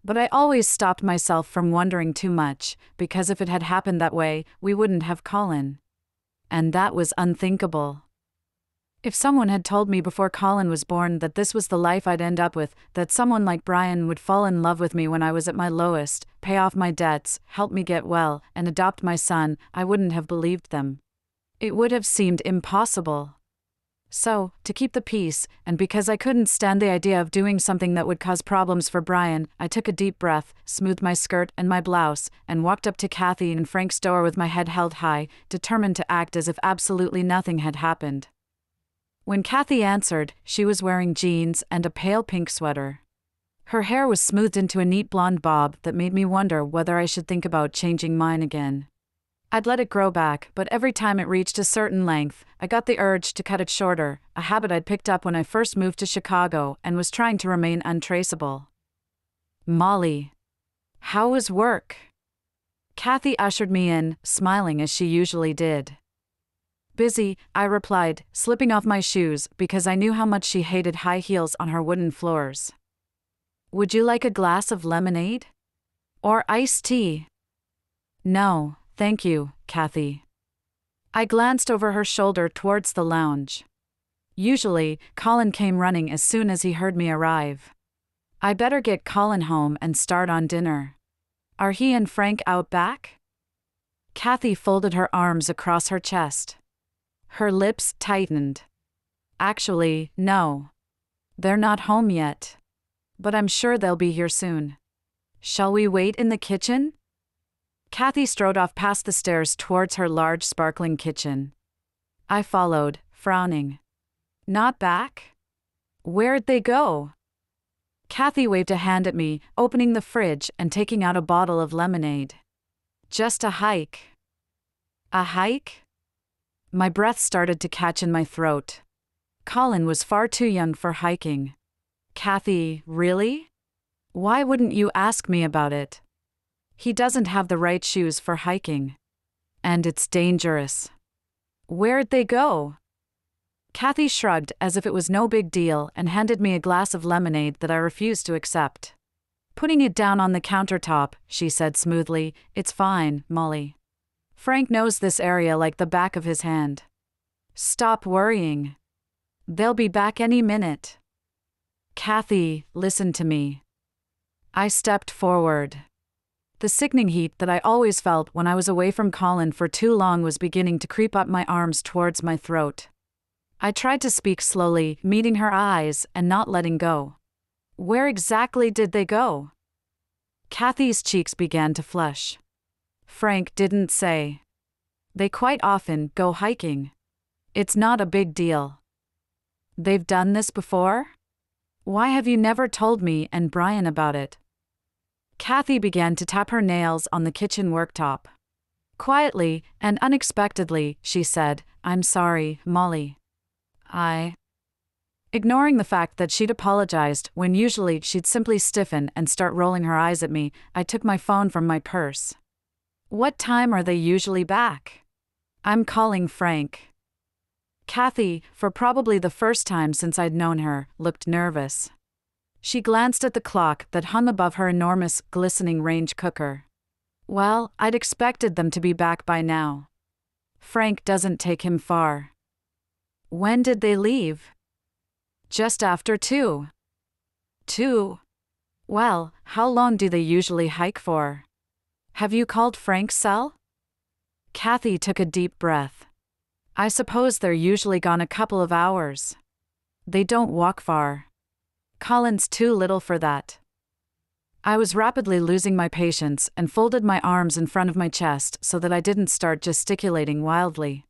But I always stopped myself from wondering too much, because if it had happened that way, we wouldn't have Colin. and that was unthinkable. If someone had told me before Colin was born that this was the life I'd end up with, that someone like Brian would fall in love with me when I was at my lowest, pay off my debts, help me get well, and adopt my son, I wouldn't have believed them. It would have seemed impossible. So, to keep the peace, and because I couldn't stand the idea of doing something that would cause problems for Brian, I took a deep breath, smoothed my skirt and my blouse, and walked up to Kathy and Frank's door with my head held high, determined to act as if absolutely nothing had happened. When Kathy answered, she was wearing jeans and a pale pink sweater. Her hair was smoothed into a neat blonde bob that made me wonder whether I should think about changing mine again. I'd let it grow back, but every time it reached a certain length, I got the urge to cut it shorter, a habit I'd picked up when I first moved to Chicago and was trying to remain untraceable. "Molly, how was work?" Kathy ushered me in, smiling as she usually did. "Busy," I replied, slipping off my shoes because I knew how much she hated high heels on her wooden floors. "Would you like a glass of lemonade? Or iced tea?" "No, thank you, Kathy." I glanced over her shoulder towards the lounge. Usually, Colin came running as soon as he heard me arrive. I better get Colin home and start on dinner. Are he and Frank out back? Kathy folded her arms across her chest. Her lips tightened. "Actually, no. They're not home yet. But I'm sure they'll be here soon. Shall we wait in the kitchen?" Kathy strode off past the stairs towards her large sparkling kitchen. I followed, frowning. "Not back? Where'd they go?" Kathy waved a hand at me, opening the fridge and taking out a bottle of lemonade. "Just a hike." "A hike?" My breath started to catch in my throat. Colin was far too young for hiking. "Kathy, really? Why wouldn't you ask me about it? He doesn't have the right shoes for hiking. And it's dangerous." "Where'd they go?" Kathy shrugged as if it was no big deal and handed me a glass of lemonade that I refused to accept. Putting it down on the countertop, she said smoothly, "It's fine, Molly. Frank knows this area like the back of his hand. Stop worrying. They'll be back any minute." "Kathy, listen to me." I stepped forward. The sickening heat that I always felt when I was away from Colin for too long was beginning to creep up my arms towards my throat. I tried to speak slowly, meeting her eyes and not letting go. "Where exactly did they go?" Kathy's cheeks began to flush. "Frank didn't say. They quite often go hiking. It's not a big deal." "They've done this before? Why have you never told me and Brian about it?" Kathy began to tap her nails on the kitchen worktop. Quietly and unexpectedly, she said, "I'm sorry, Molly. Ignoring the fact that she'd apologized when usually she'd simply stiffen and start rolling her eyes at me, I took my phone from my purse. "What time are they usually back? I'm calling Frank." Kathy, for probably the first time since I'd known her, looked nervous. She glanced at the clock that hung above her enormous, glistening range cooker. "Well, I'd expected them to be back by now. Frank doesn't take him far." "When did they leave?" "Just after 2. 2? Well, how long do they usually hike for? Have you called Frank's cell?" Kathy took a deep breath. "I suppose they're usually gone a couple of hours. They don't walk far. Colin's too little for that." I was rapidly losing my patience and folded my arms in front of my chest so that I didn't start gesticulating wildly.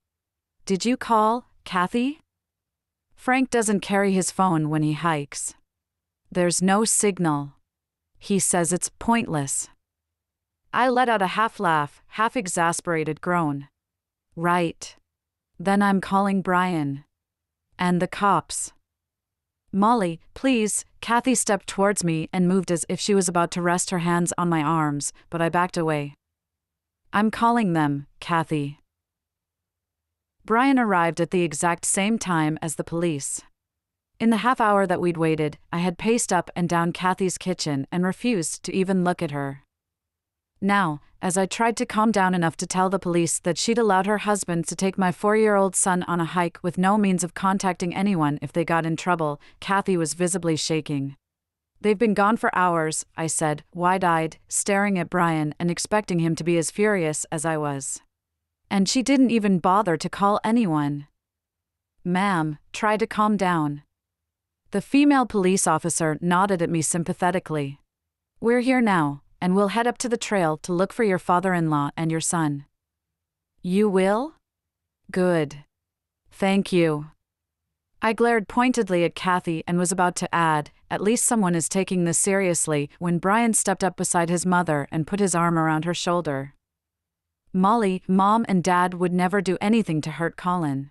"Did you call, Kathy?" "Frank doesn't carry his phone when he hikes. There's no signal. He says it's pointless." I let out a half-laugh, half-exasperated groan. "Right. Then I'm calling Brian. And the cops." "Molly, please." Kathy stepped towards me and moved as if she was about to rest her hands on my arms, but I backed away. "I'm calling them, Kathy." Brian arrived at the exact same time as the police. In the half hour that we'd waited, I had paced up and down Kathy's kitchen and refused to even look at her. Now, as I tried to calm down enough to tell the police that she'd allowed her husband to take my 4-year-old son on a hike with no means of contacting anyone if they got in trouble, Kathy was visibly shaking. "They've been gone for hours," I said, wide-eyed, staring at Brian and expecting him to be as furious as I was. "And she didn't even bother to call anyone." "Ma'am, try to calm down." The female police officer nodded at me sympathetically. "We're here now, and we'll head up to the trail to look for your father-in-law and your son." "You will?" "Good. Thank you." I glared pointedly at Kathy and was about to add, "At least someone is taking this seriously," when Brian stepped up beside his mother and put his arm around her shoulder. "Molly, Mom and Dad would never do anything to hurt Colin.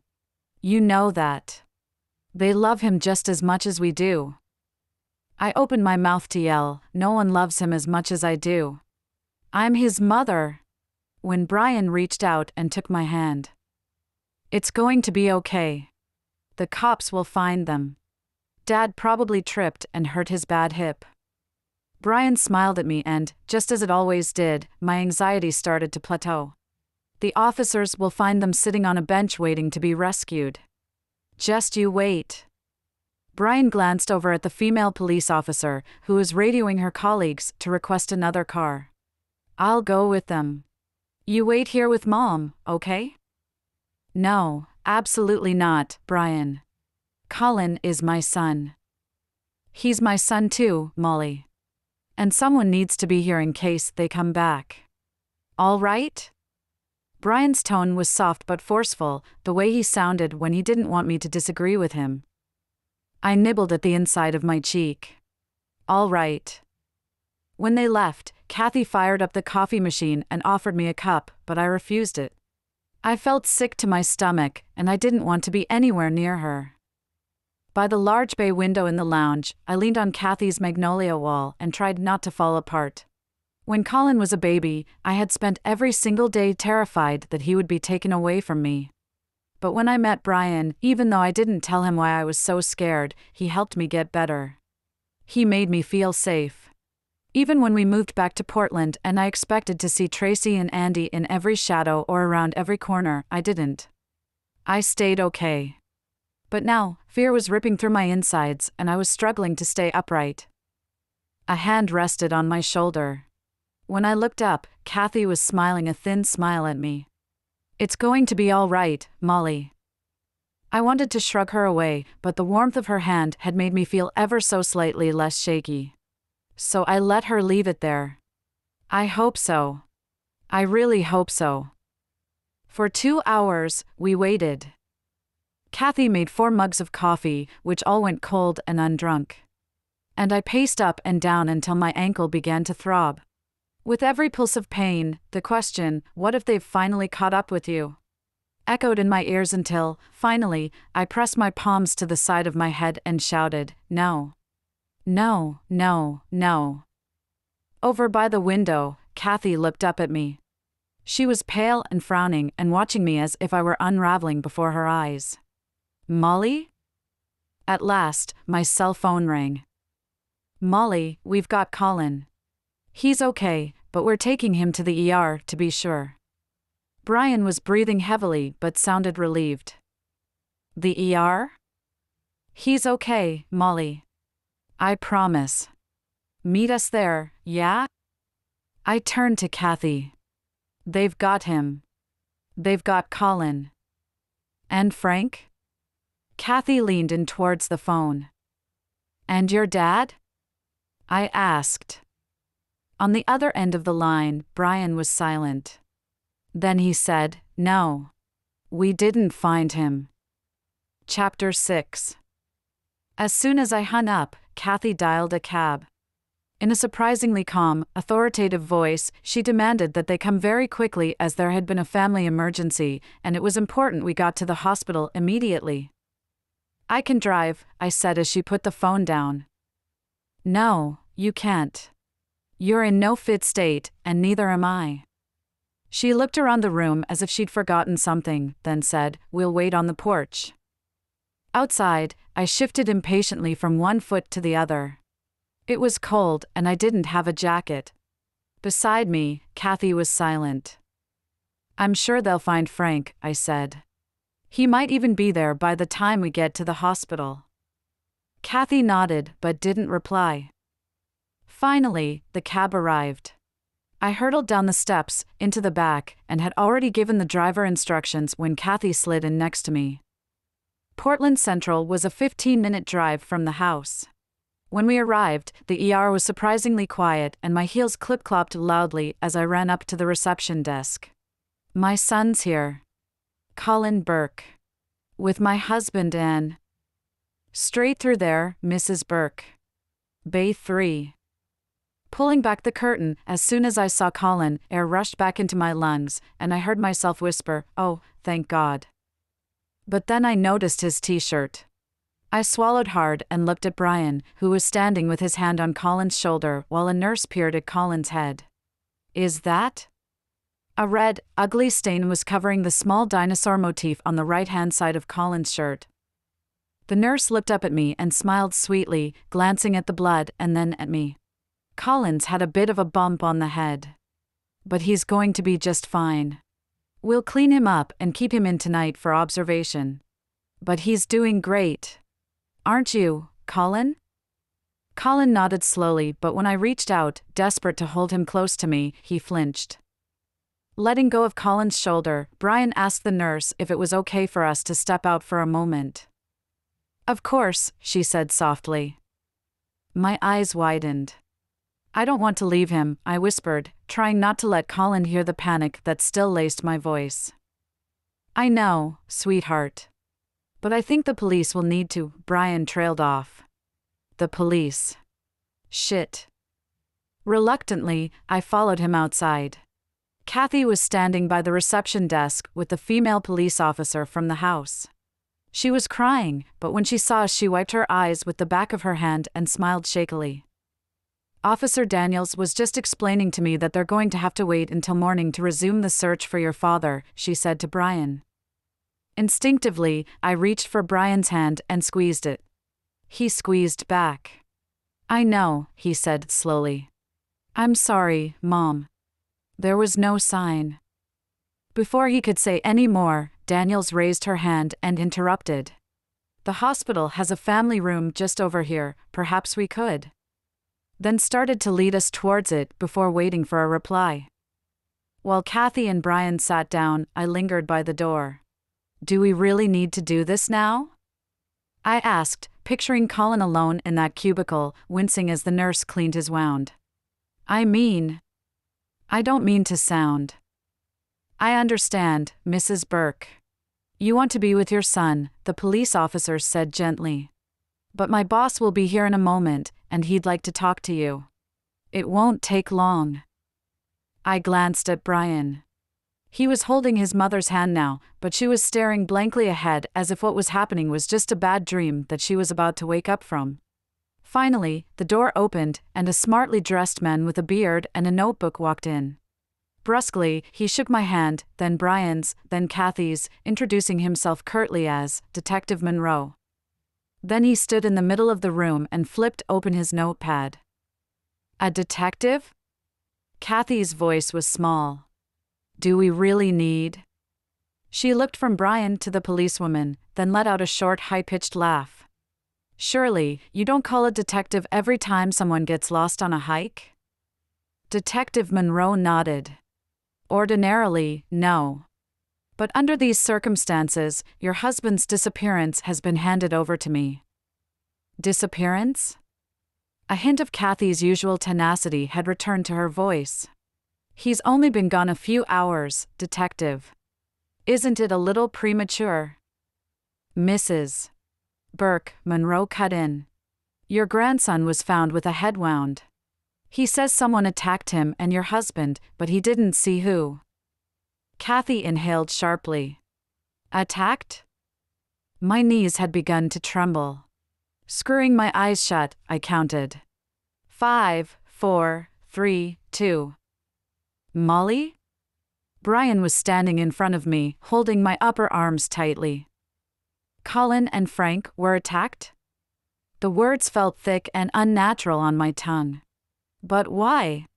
You know that. They love him just as much as we do." I opened my mouth to yell, "No one loves him as much as I do. I'm his mother," when Brian reached out and took my hand. "It's going to be okay. The cops will find them. Dad probably tripped and hurt his bad hip." Brian smiled at me and, just as it always did, my anxiety started to plateau. "The officers will find them sitting on a bench waiting to be rescued. Just you wait." Brian glanced over at the female police officer, who was radioing her colleagues to request another car. "I'll go with them. You wait here with Mom, okay?" "No, absolutely not, Brian. Colin is my son." "He's my son too, Molly. And someone needs to be here in case they come back. All right?" Brian's tone was soft but forceful, the way he sounded when he didn't want me to disagree with him. I nibbled at the inside of my cheek. "All right." When they left, Kathy fired up the coffee machine and offered me a cup, but I refused it. I felt sick to my stomach, and I didn't want to be anywhere near her. By the large bay window in the lounge, I leaned on Kathy's magnolia wall and tried not to fall apart. When Colin was a baby, I had spent every single day terrified that he would be taken away from me. But when I met Brian, even though I didn't tell him why I was so scared, he helped me get better. He made me feel safe. Even when we moved back to Portland and I expected to see Tracy and Andy in every shadow or around every corner, I didn't. I stayed okay. But now, fear was ripping through my insides and I was struggling to stay upright. A hand rested on my shoulder. When I looked up, Kathy was smiling a thin smile at me. "It's going to be all right, Molly." I wanted to shrug her away, but the warmth of her hand had made me feel ever so slightly less shaky. So I let her leave it there. "I hope so. I really hope so." For 2 hours, we waited. Kathy made 4 mugs of coffee, which all went cold and undrunk. And I paced up and down until my ankle began to throb. With every pulse of pain, the question, "What if they've finally caught up with you?" echoed in my ears until, finally, I pressed my palms to the side of my head and shouted, "No. No, no, no." Over by the window, Kathy looked up at me. She was pale and frowning and watching me as if I were unraveling before her eyes. "Molly?" At last, my cell phone rang. "Molly, we've got Colin. He's okay, but we're taking him to the ER to be sure." Brian was breathing heavily but sounded relieved. "The ER?" "He's okay, Molly. I promise. Meet us there, yeah?" I turned to Kathy. "They've got him. They've got Colin. And Frank?" Kathy leaned in towards the phone. "And your dad?" I asked. On the other end of the line, Brian was silent. Then he said, "No. We didn't find him." Chapter 6. As soon as I hung up, Kathy dialed a cab. In a surprisingly calm, authoritative voice, she demanded that they come very quickly as there had been a family emergency, and it was important we got to the hospital immediately. "I can drive," I said as she put the phone down. "No, you can't. You're in no fit state, and neither am I." She looked around the room as if she'd forgotten something, then said, "We'll wait on the porch." Outside, I shifted impatiently from one foot to the other. It was cold and I didn't have a jacket. Beside me, Kathy was silent. I'm sure they'll find Frank, I said. He might even be there by the time we get to the hospital. Kathy nodded but didn't reply. Finally, the cab arrived. I hurtled down the steps, into the back, and had already given the driver instructions when Kathy slid in next to me. Portland Central was a 15-minute drive from the house. When we arrived, the ER was surprisingly quiet and my heels clip-clopped loudly as I ran up to the reception desk. My son's here. Colin Burke. With my husband and... Straight through there, Mrs. Burke. Bay 3. Pulling back the curtain, as soon as I saw Colin, air rushed back into my lungs, and I heard myself whisper, "Oh, thank God." But then I noticed his t-shirt. I swallowed hard and looked at Brian, who was standing with his hand on Colin's shoulder while a nurse peered at Colin's head. Is that? A red, ugly stain was covering the small dinosaur motif on the right-hand side of Colin's shirt. The nurse looked up at me and smiled sweetly, glancing at the blood and then at me. Colin's had a bit of a bump on the head. But he's going to be just fine. We'll clean him up and keep him in tonight for observation. But he's doing great. Aren't you, Colin? Colin nodded slowly, but when I reached out, desperate to hold him close to me, he flinched. Letting go of Colin's shoulder, Brian asked the nurse if it was okay for us to step out for a moment. Of course, she said softly. My eyes widened. I don't want to leave him, I whispered, trying not to let Colin hear the panic that still laced my voice. I know, sweetheart. But I think the police will need to, Brian trailed off. The police. Shit. Reluctantly, I followed him outside. Kathy was standing by the reception desk with the female police officer from the house. She was crying, but when she saw us, she wiped her eyes with the back of her hand and smiled shakily. Officer Daniels was just explaining to me that they're going to have to wait until morning to resume the search for your father, she said to Brian. Instinctively, I reached for Brian's hand and squeezed it. He squeezed back. I know, he said slowly. I'm sorry, Mom. There was no sign. Before he could say any more, Daniels raised her hand and interrupted. The hospital has a family room just over here, perhaps we could. Then started to lead us towards it before waiting for a reply. While Kathy and Brian sat down, I lingered by the door. Do we really need to do this now? I asked, picturing Colin alone in that cubicle, wincing as the nurse cleaned his wound. I don't mean to sound. I understand, Mrs. Burke. You want to be with your son, the police officer said gently. But my boss will be here in a moment, and he'd like to talk to you. It won't take long. I glanced at Brian. He was holding his mother's hand now, but she was staring blankly ahead as if what was happening was just a bad dream that she was about to wake up from. Finally, the door opened, and a smartly dressed man with a beard and a notebook walked in. Brusquely, he shook my hand, then Brian's, then Kathy's, introducing himself curtly as Detective Monroe. Then he stood in the middle of the room and flipped open his notepad. A detective? Kathy's voice was small. Do we really need? She looked from Brian to the policewoman, then let out a short, high-pitched laugh. Surely, you don't call a detective every time someone gets lost on a hike? Detective Monroe nodded. Ordinarily, no. But under these circumstances, your husband's disappearance has been handed over to me. Disappearance? A hint of Kathy's usual tenacity had returned to her voice. He's only been gone a few hours, Detective. Isn't it a little premature? Mrs. Burke, Monroe cut in. Your grandson was found with a head wound. He says someone attacked him and your husband, but he didn't see who. Kathy inhaled sharply. Attacked? My knees had begun to tremble. Screwing my eyes shut, I counted. 5, 4, 3, 2. Molly? Brian was standing in front of me, holding my upper arms tightly. Colin and Frank were attacked? The words felt thick and unnatural on my tongue. But why?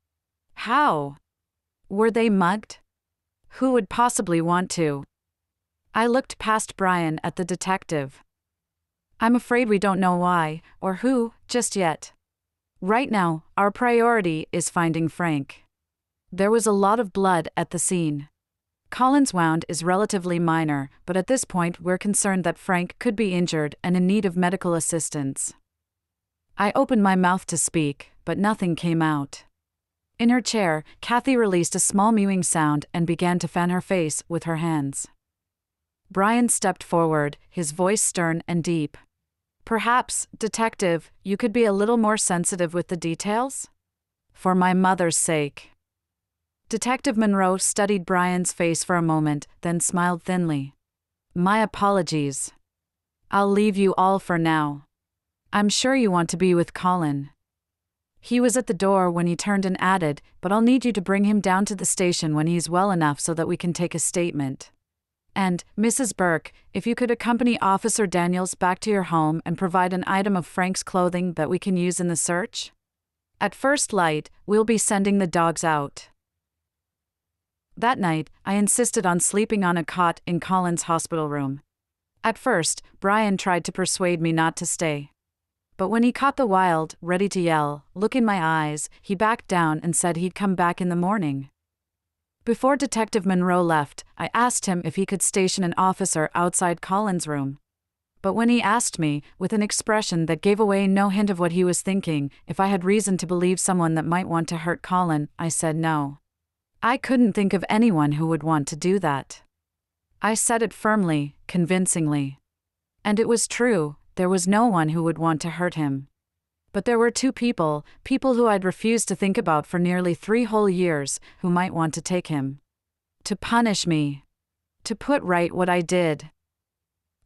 How? Were they mugged? Who would possibly want to? I looked past Brian at the detective. I'm afraid we don't know why, or who, just yet. Right now, our priority is finding Frank. There was a lot of blood at the scene. Colin's wound is relatively minor, but at this point we're concerned that Frank could be injured and in need of medical assistance. I opened my mouth to speak, but nothing came out. In her chair, Kathy released a small mewing sound and began to fan her face with her hands. Brian stepped forward, his voice stern and deep. Perhaps, detective, you could be a little more sensitive with the details? For my mother's sake. Detective Monroe studied Brian's face for a moment, then smiled thinly. My apologies. I'll leave you all for now. I'm sure you want to be with Colin. He was at the door when he turned and added, but I'll need you to bring him down to the station when he's well enough so that we can take a statement. And, Mrs. Burke, if you could accompany Officer Daniels back to your home and provide an item of Frank's clothing that we can use in the search? At first light, we'll be sending the dogs out. That night, I insisted on sleeping on a cot in Colin's hospital room. At first, Brian tried to persuade me not to stay. But when he caught the wild, ready to yell, look in my eyes, he backed down and said he'd come back in the morning. Before Detective Monroe left, I asked him if he could station an officer outside Colin's room. But when he asked me, with an expression that gave away no hint of what he was thinking, if I had reason to believe someone that might want to hurt Colin, I said no. I couldn't think of anyone who would want to do that. I said it firmly, convincingly. And it was true, there was no one who would want to hurt him. But there were two people who I'd refused to think about for nearly 3 whole years, who might want to take him. To punish me. To put right what I did.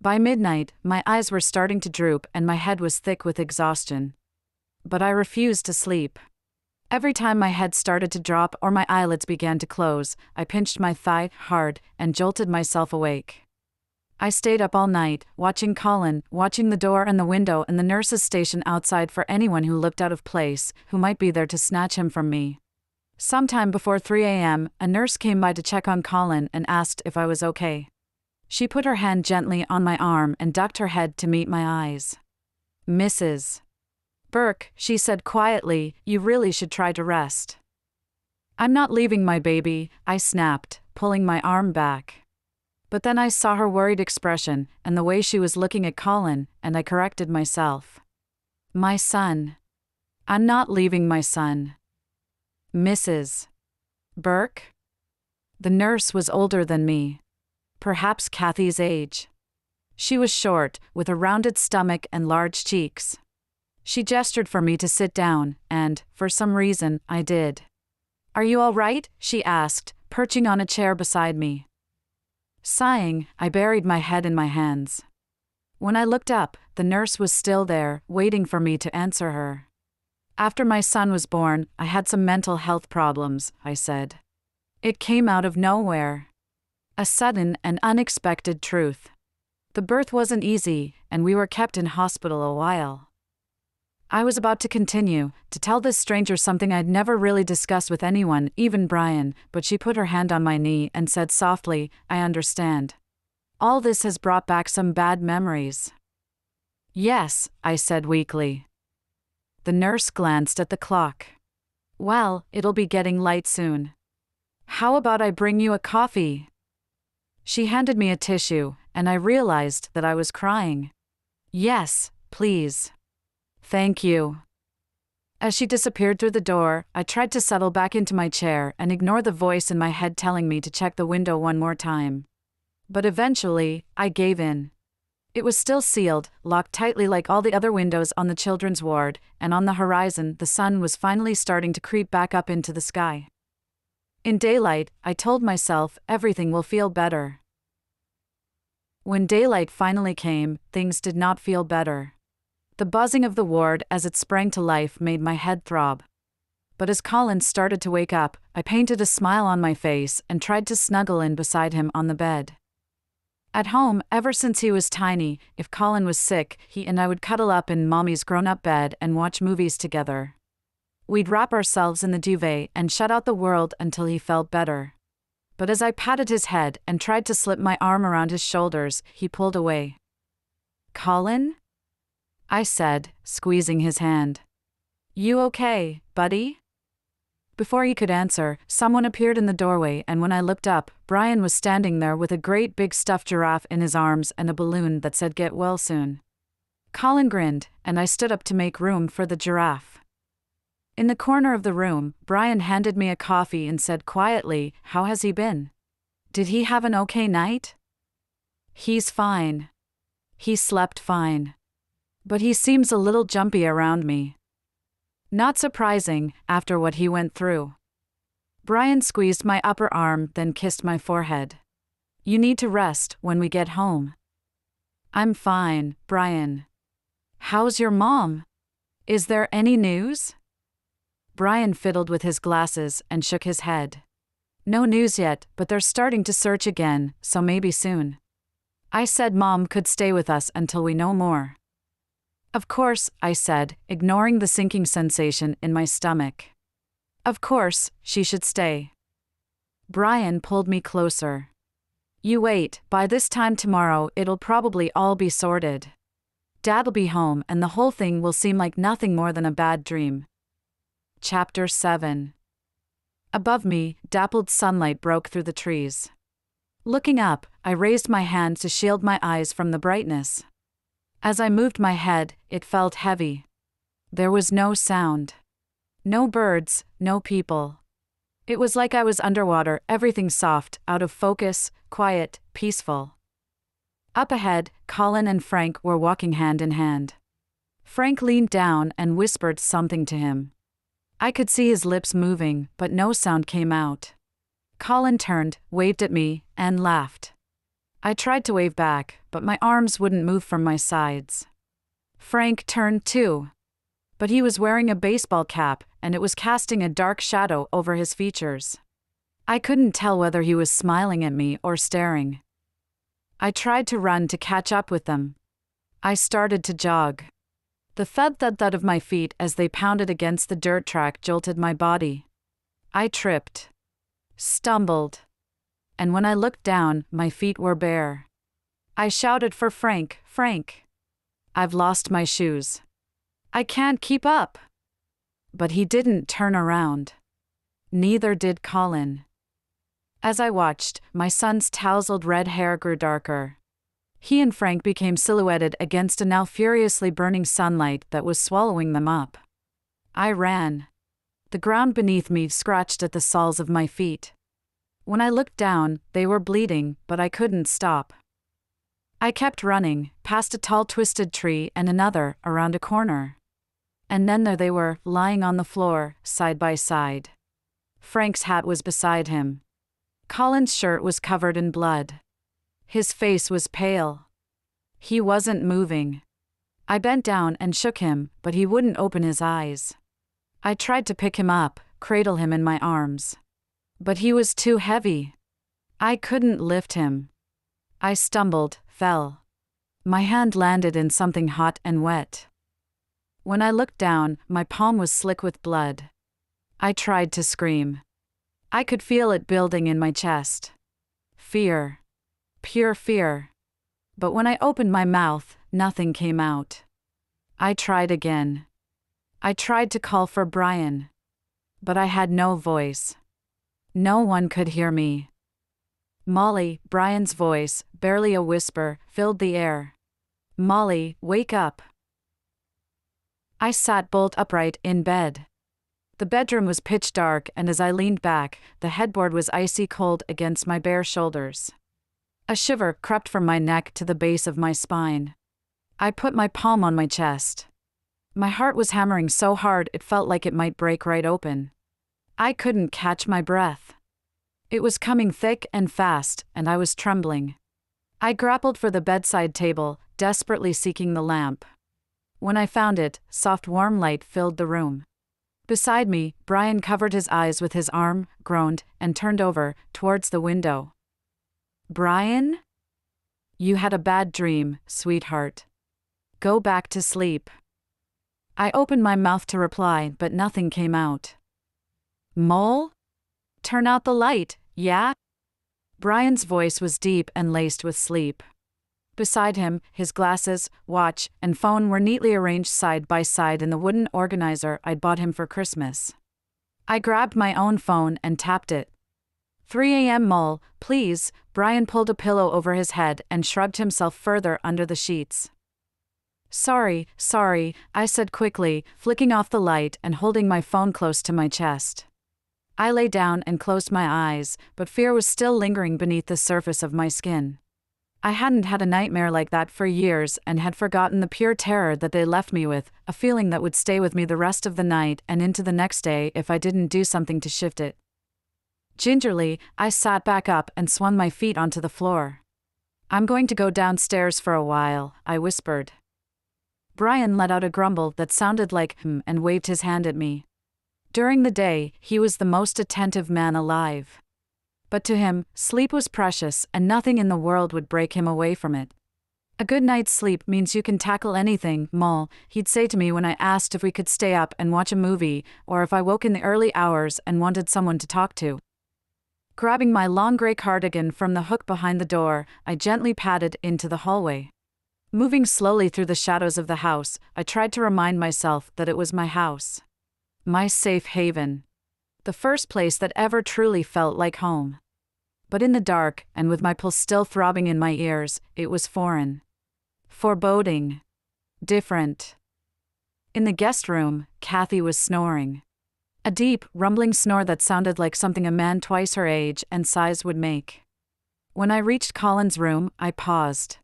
By midnight, my eyes were starting to droop and my head was thick with exhaustion. But I refused to sleep. Every time my head started to drop or my eyelids began to close, I pinched my thigh hard and jolted myself awake. I stayed up all night, watching Colin, watching the door and the window and the nurse's station outside for anyone who looked out of place, who might be there to snatch him from me. Sometime before 3 a.m., a nurse came by to check on Colin and asked if I was okay. She put her hand gently on my arm and ducked her head to meet my eyes. Mrs. Burke, she said quietly, you really should try to rest. I'm not leaving my baby, I snapped, pulling my arm back. But then I saw her worried expression and the way she was looking at Colin, and I corrected myself. My son. I'm not leaving my son. Mrs. Burke? The nurse was older than me. Perhaps Kathy's age. She was short, with a rounded stomach and large cheeks. She gestured for me to sit down, and, for some reason, I did. Are you all right? She asked, perching on a chair beside me. Sighing, I buried my head in my hands. When I looked up, the nurse was still there, waiting for me to answer her. After my son was born, I had some mental health problems, I said. It came out of nowhere. A sudden and unexpected truth. The birth wasn't easy, and we were kept in hospital a while. I was about to continue, to tell this stranger something I'd never really discussed with anyone, even Brian, but she put her hand on my knee and said softly, I understand. All this has brought back some bad memories. Yes, I said weakly. The nurse glanced at the clock. Well, it'll be getting light soon. How about I bring you a coffee? She handed me a tissue, and I realized that I was crying. Yes, please. Thank you. As she disappeared through the door, I tried to settle back into my chair and ignore the voice in my head telling me to check the window one more time. But eventually, I gave in. It was still sealed, locked tightly like all the other windows on the children's ward, and on the horizon the sun was finally starting to creep back up into the sky. In daylight, I told myself everything will feel better. When daylight finally came, things did not feel better. The buzzing of the ward as it sprang to life made my head throb. But as Colin started to wake up, I painted a smile on my face and tried to snuggle in beside him on the bed. At home, ever since he was tiny, if Colin was sick, he and I would cuddle up in Mommy's grown-up bed and watch movies together. We'd wrap ourselves in the duvet and shut out the world until he felt better. But as I patted his head and tried to slip my arm around his shoulders, he pulled away. "Colin?" I said, squeezing his hand. "You okay, buddy?" Before he could answer, someone appeared in the doorway, and when I looked up, Brian was standing there with a great big stuffed giraffe in his arms and a balloon that said "Get well soon." Colin grinned, and I stood up to make room for the giraffe. In the corner of the room, Brian handed me a coffee and said quietly, "How has he been? Did he have an okay night?" "He's fine. He slept fine. But he seems a little jumpy around me." Not surprising, after what he went through. Brian squeezed my upper arm, then kissed my forehead. "You need to rest when we get home." "I'm fine, Brian. How's your mom? Is there any news?" Brian fiddled with his glasses and shook his head. "No news yet, but they're starting to search again, so maybe soon." I said Mom could stay with us until we know more. "Of course," I said, ignoring the sinking sensation in my stomach. "Of course, she should stay." Brian pulled me closer. "You wait, by this time tomorrow it'll probably all be sorted. Dad'll be home and the whole thing will seem like nothing more than a bad dream." Chapter 7. Above me, dappled sunlight broke through the trees. Looking up, I raised my hand to shield my eyes from the brightness. As I moved my head, it felt heavy. There was no sound. No birds, no people. It was like I was underwater, everything soft, out of focus, quiet, peaceful. Up ahead, Colin and Frank were walking hand in hand. Frank leaned down and whispered something to him. I could see his lips moving, but no sound came out. Colin turned, waved at me, and laughed. I tried to wave back, but my arms wouldn't move from my sides. Frank turned too. But he was wearing a baseball cap, and it was casting a dark shadow over his features. I couldn't tell whether he was smiling at me or staring. I tried to run to catch up with them. I started to jog. The thud-thud-thud of my feet as they pounded against the dirt track jolted my body. I tripped. Stumbled. And when I looked down, my feet were bare. I shouted for Frank, "Frank! I've lost my shoes. I can't keep up." But he didn't turn around. Neither did Colin. As I watched, my son's tousled red hair grew darker. He and Frank became silhouetted against a now furiously burning sunlight that was swallowing them up. I ran. The ground beneath me scratched at the soles of my feet. When I looked down, they were bleeding, but I couldn't stop. I kept running, past a tall twisted tree and another, around a corner. And then there they were, lying on the floor, side by side. Frank's hat was beside him. Colin's shirt was covered in blood. His face was pale. He wasn't moving. I bent down and shook him, but he wouldn't open his eyes. I tried to pick him up, cradle him in my arms. But he was too heavy. I couldn't lift him. I stumbled, fell. My hand landed in something hot and wet. When I looked down, my palm was slick with blood. I tried to scream. I could feel it building in my chest. Fear. Pure fear. But when I opened my mouth, nothing came out. I tried again. I tried to call for Brian. But I had no voice. No one could hear me. "Molly," Brian's voice, barely a whisper, filled the air. "Molly, wake up." I sat bolt upright in bed. The bedroom was pitch dark, and as I leaned back, the headboard was icy cold against my bare shoulders. A shiver crept from my neck to the base of my spine. I put my palm on my chest. My heart was hammering so hard it felt like it might break right open. I couldn't catch my breath. It was coming thick and fast, and I was trembling. I grappled for the bedside table, desperately seeking the lamp. When I found it, soft warm light filled the room. Beside me, Brian covered his eyes with his arm, groaned, and turned over, towards the window. "Brian? You had a bad dream, sweetheart. Go back to sleep." I opened my mouth to reply, but nothing came out. Mole? Turn out the light, yeah? Brian's voice was deep and laced with sleep. Beside him, his glasses, watch, and phone were neatly arranged side by side in the wooden organizer I'd bought him for Christmas. I grabbed my own phone and tapped it. 3 a.m. Mole, please. Brian pulled a pillow over his head and shrugged himself further under the sheets. Sorry, I said quickly, flicking off the light and holding my phone close to my chest. I lay down and closed my eyes, but fear was still lingering beneath the surface of my skin. I hadn't had a nightmare like that for years and had forgotten the pure terror that they left me with, a feeling that would stay with me the rest of the night and into the next day if I didn't do something to shift it. Gingerly, I sat back up and swung my feet onto the floor. I'm going to go downstairs for a while, I whispered. Brian let out a grumble that sounded like and waved his hand at me. During the day, he was the most attentive man alive. But to him, sleep was precious and nothing in the world would break him away from it. A good night's sleep means you can tackle anything, Mole, he'd say to me when I asked if we could stay up and watch a movie, or if I woke in the early hours and wanted someone to talk to. Grabbing my long gray cardigan from the hook behind the door, I gently padded into the hallway. Moving slowly through the shadows of the house, I tried to remind myself that it was my house. My safe haven. The first place that ever truly felt like home. But in the dark, and with my pulse still throbbing in my ears, it was foreign. Foreboding. Different. In the guest room, Kathy was snoring. A deep, rumbling snore that sounded like something a man twice her age and size would make. When I reached Colin's room, I paused.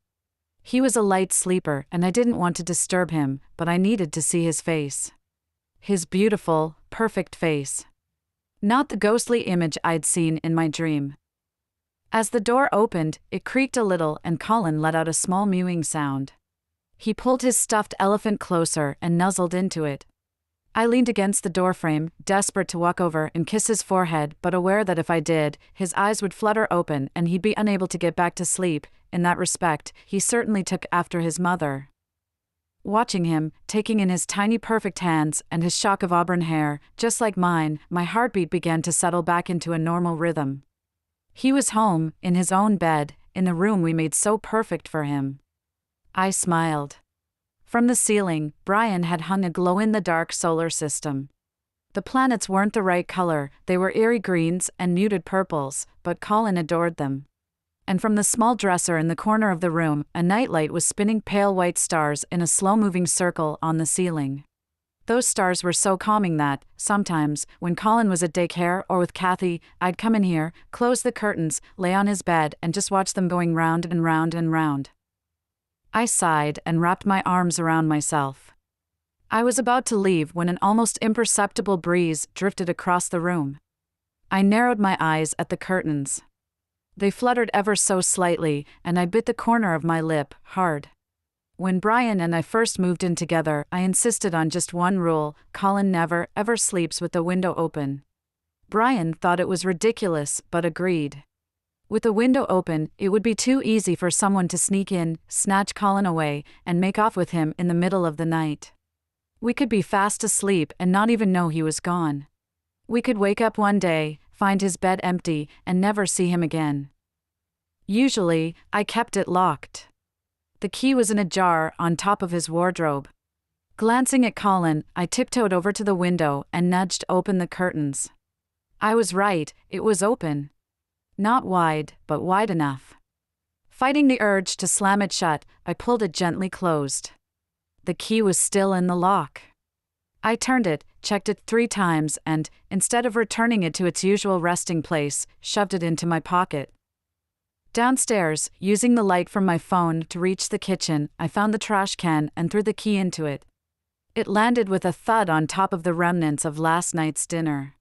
He was a light sleeper and I didn't want to disturb him, but I needed to see his face. His beautiful, perfect face. Not the ghostly image I'd seen in my dream. As the door opened, it creaked a little and Colin let out a small mewing sound. He pulled his stuffed elephant closer and nuzzled into it. I leaned against the doorframe, desperate to walk over and kiss his forehead, but aware that if I did, his eyes would flutter open and he'd be unable to get back to sleep. In that respect, he certainly took after his mother. Watching him, taking in his tiny perfect hands and his shock of auburn hair, just like mine, my heartbeat began to settle back into a normal rhythm. He was home, in his own bed, in the room we made so perfect for him. I smiled. From the ceiling, Brian had hung a glow-in-the-dark solar system. The planets weren't the right color, they were eerie greens and muted purples, but Colin adored them. And from the small dresser in the corner of the room, a nightlight was spinning pale white stars in a slow-moving circle on the ceiling. Those stars were so calming that, sometimes, when Colin was at daycare or with Kathy, I'd come in here, close the curtains, lay on his bed and just watch them going round and round and round. I sighed and wrapped my arms around myself. I was about to leave when an almost imperceptible breeze drifted across the room. I narrowed my eyes at the curtains. They fluttered ever so slightly, and I bit the corner of my lip, hard. When Brian and I first moved in together, I insisted on just one rule: Colin never, ever sleeps with the window open. Brian thought it was ridiculous, but agreed. With the window open, it would be too easy for someone to sneak in, snatch Colin away, and make off with him in the middle of the night. We could be fast asleep and not even know he was gone. We could wake up one day, find his bed empty, and never see him again. Usually, I kept it locked. The key was in a jar on top of his wardrobe. Glancing at Colin, I tiptoed over to the window and nudged open the curtains. I was right, it was open. Not wide, but wide enough. Fighting the urge to slam it shut, I pulled it gently closed. The key was still in the lock. I turned it, checked it 3 times and, instead of returning it to its usual resting place, shoved it into my pocket. Downstairs, using the light from my phone to reach the kitchen, I found the trash can and threw the key into it. It landed with a thud on top of the remnants of last night's dinner.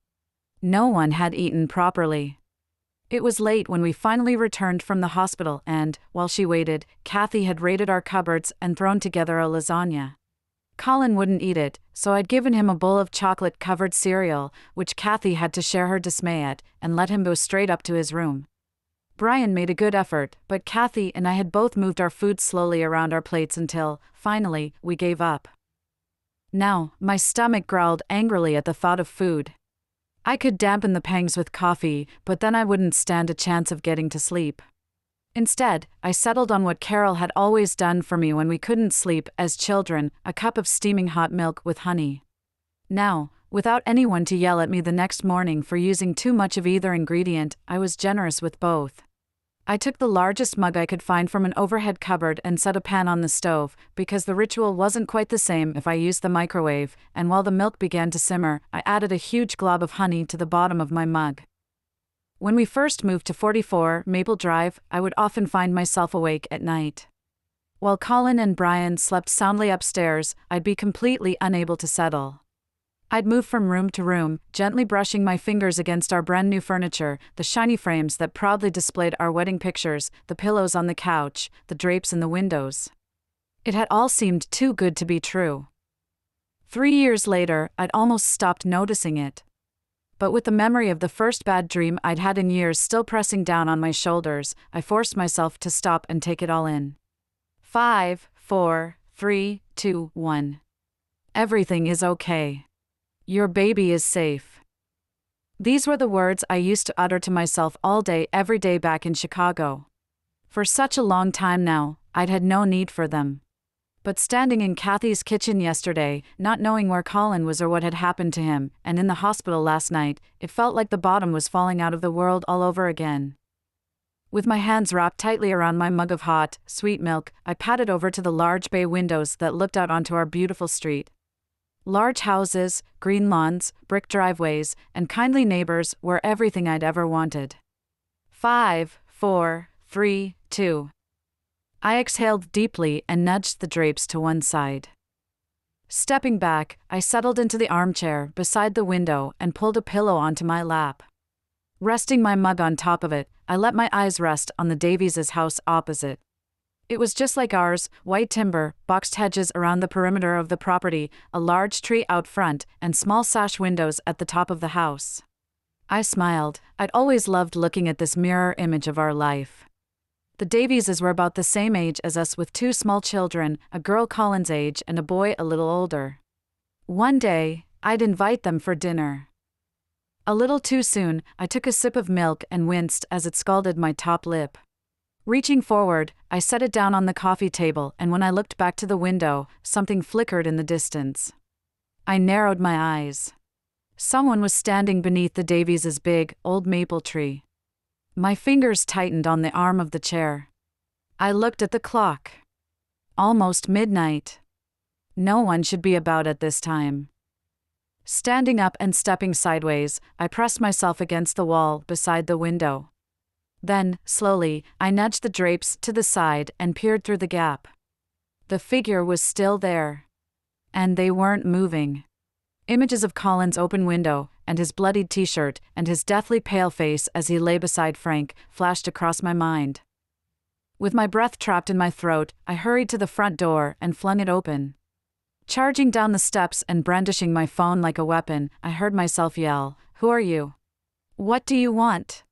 No one had eaten properly. It was late when we finally returned from the hospital and, while she waited, Kathy had raided our cupboards and thrown together a lasagna. Colin wouldn't eat it, so I'd given him a bowl of chocolate-covered cereal, which Kathy had to share her dismay at, and let him go straight up to his room. Brian made a good effort, but Kathy and I had both moved our food slowly around our plates until, finally, we gave up. Now, my stomach growled angrily at the thought of food. I could dampen the pangs with coffee, but then I wouldn't stand a chance of getting to sleep. Instead, I settled on what Carol had always done for me when we couldn't sleep as children, a cup of steaming hot milk with honey. Now, without anyone to yell at me the next morning for using too much of either ingredient, I was generous with both. I took the largest mug I could find from an overhead cupboard and set a pan on the stove, because the ritual wasn't quite the same if I used the microwave, and while the milk began to simmer, I added a huge glob of honey to the bottom of my mug. When we first moved to 44 Maple Drive, I would often find myself awake at night. While Colin and Brian slept soundly upstairs, I'd be completely unable to settle. I'd move from room to room, gently brushing my fingers against our brand new furniture, the shiny frames that proudly displayed our wedding pictures, the pillows on the couch, the drapes in the windows. It had all seemed too good to be true. 3 years later, I'd almost stopped noticing it. But with the memory of the first bad dream I'd had in years still pressing down on my shoulders, I forced myself to stop and take it all in. 5, 4, 3, 2, 1. Everything is okay. Your baby is safe. These were the words I used to utter to myself all day every day back in Chicago. For such a long time now, I'd had no need for them. But standing in Kathy's kitchen yesterday, not knowing where Colin was or what had happened to him, and in the hospital last night, it felt like the bottom was falling out of the world all over again. With my hands wrapped tightly around my mug of hot, sweet milk, I padded over to the large bay windows that looked out onto our beautiful street. Large houses, green lawns, brick driveways, and kindly neighbors were everything I'd ever wanted. 5, 4, 3, 2. I exhaled deeply and nudged the drapes to one side. Stepping back, I settled into the armchair beside the window and pulled a pillow onto my lap. Resting my mug on top of it, I let my eyes rest on the Davies' house opposite. It was just like ours, white timber, boxed hedges around the perimeter of the property, a large tree out front, and small sash windows at the top of the house. I smiled. I'd always loved looking at this mirror image of our life. The Davieses were about the same age as us with 2 small children, a girl Colin's age and a boy a little older. One day, I'd invite them for dinner. A little too soon, I took a sip of milk and winced as it scalded my top lip. Reaching forward, I set it down on the coffee table, and when I looked back to the window, something flickered in the distance. I narrowed my eyes. Someone was standing beneath the Davies' big, old maple tree. My fingers tightened on the arm of the chair. I looked at the clock. Almost midnight. No one should be about at this time. Standing up and stepping sideways, I pressed myself against the wall beside the window. Then, slowly, I nudged the drapes to the side and peered through the gap. The figure was still there. And they weren't moving. Images of Colin's open window, and his bloodied t-shirt, and his deathly pale face as he lay beside Frank, flashed across my mind. With my breath trapped in my throat, I hurried to the front door and flung it open. Charging down the steps and brandishing my phone like a weapon, I heard myself yell, "Who are you? What do you want?"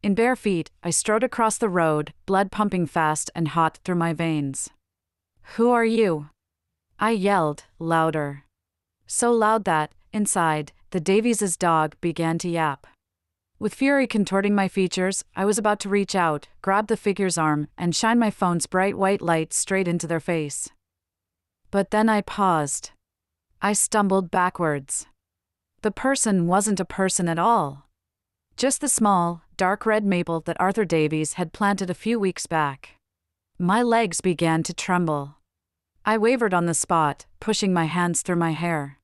In bare feet, I strode across the road, blood pumping fast and hot through my veins. "Who are you?" I yelled, louder. So loud that, inside, the Davies' dog began to yap. With fury contorting my features, I was about to reach out, grab the figure's arm, and shine my phone's bright white light straight into their face. But then I paused. I stumbled backwards. The person wasn't a person at all. Just the small, dark red maple that Arthur Davies had planted a few weeks back. My legs began to tremble. I wavered on the spot, pushing my hands through my hair.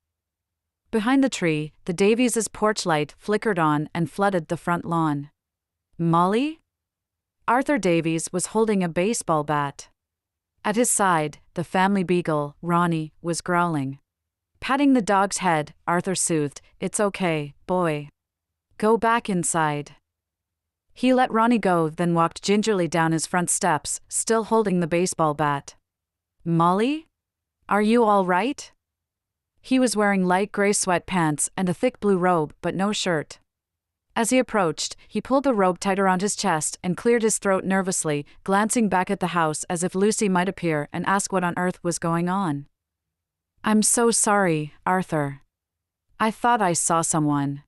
Behind the tree, the Davies' porch light flickered on and flooded the front lawn. Molly? Arthur Davies was holding a baseball bat. At his side, the family beagle, Ronnie, was growling. Patting the dog's head, Arthur soothed, "It's okay, boy. Go back inside." He let Ronnie go, then walked gingerly down his front steps, still holding the baseball bat. "Molly? Are you all right?" He was wearing light gray sweatpants and a thick blue robe, but no shirt. As he approached, he pulled the robe tight around his chest and cleared his throat nervously, glancing back at the house as if Lucy might appear and ask what on earth was going on. I'm so sorry, Arthur. I thought I saw someone.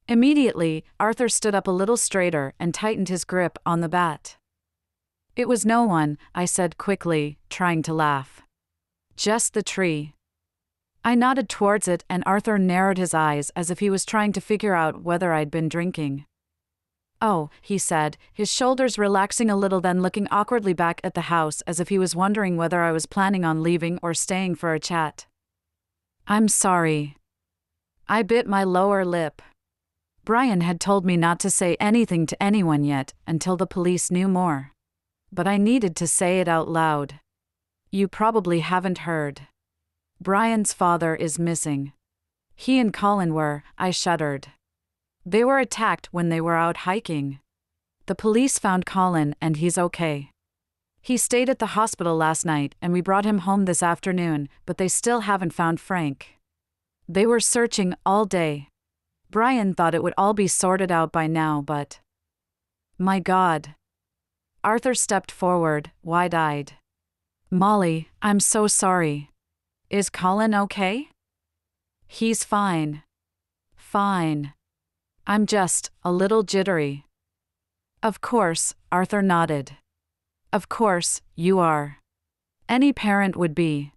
Immediately, Arthur stood up a little straighter and tightened his grip on the bat. It was no one, I said quickly, trying to laugh. Just the tree. I nodded towards it and Arthur narrowed his eyes as if he was trying to figure out whether I'd been drinking. Oh, he said, his shoulders relaxing a little, then looking awkwardly back at the house as if he was wondering whether I was planning on leaving or staying for a chat. I'm sorry. I bit my lower lip. Brian had told me not to say anything to anyone yet until the police knew more. But I needed to say it out loud. You probably haven't heard. Brian's father is missing. He and Colin were, I shuddered. They were attacked when they were out hiking. The police found Colin and he's okay. He stayed at the hospital last night and we brought him home this afternoon, but they still haven't found Frank. They were searching all day. Brian thought it would all be sorted out by now, but... My God. Arthur stepped forward, wide-eyed. Molly, I'm so sorry. Is Colin okay? He's fine. Fine. I'm just a little jittery. Of course, Arthur nodded. Of course, you are. Any parent would be.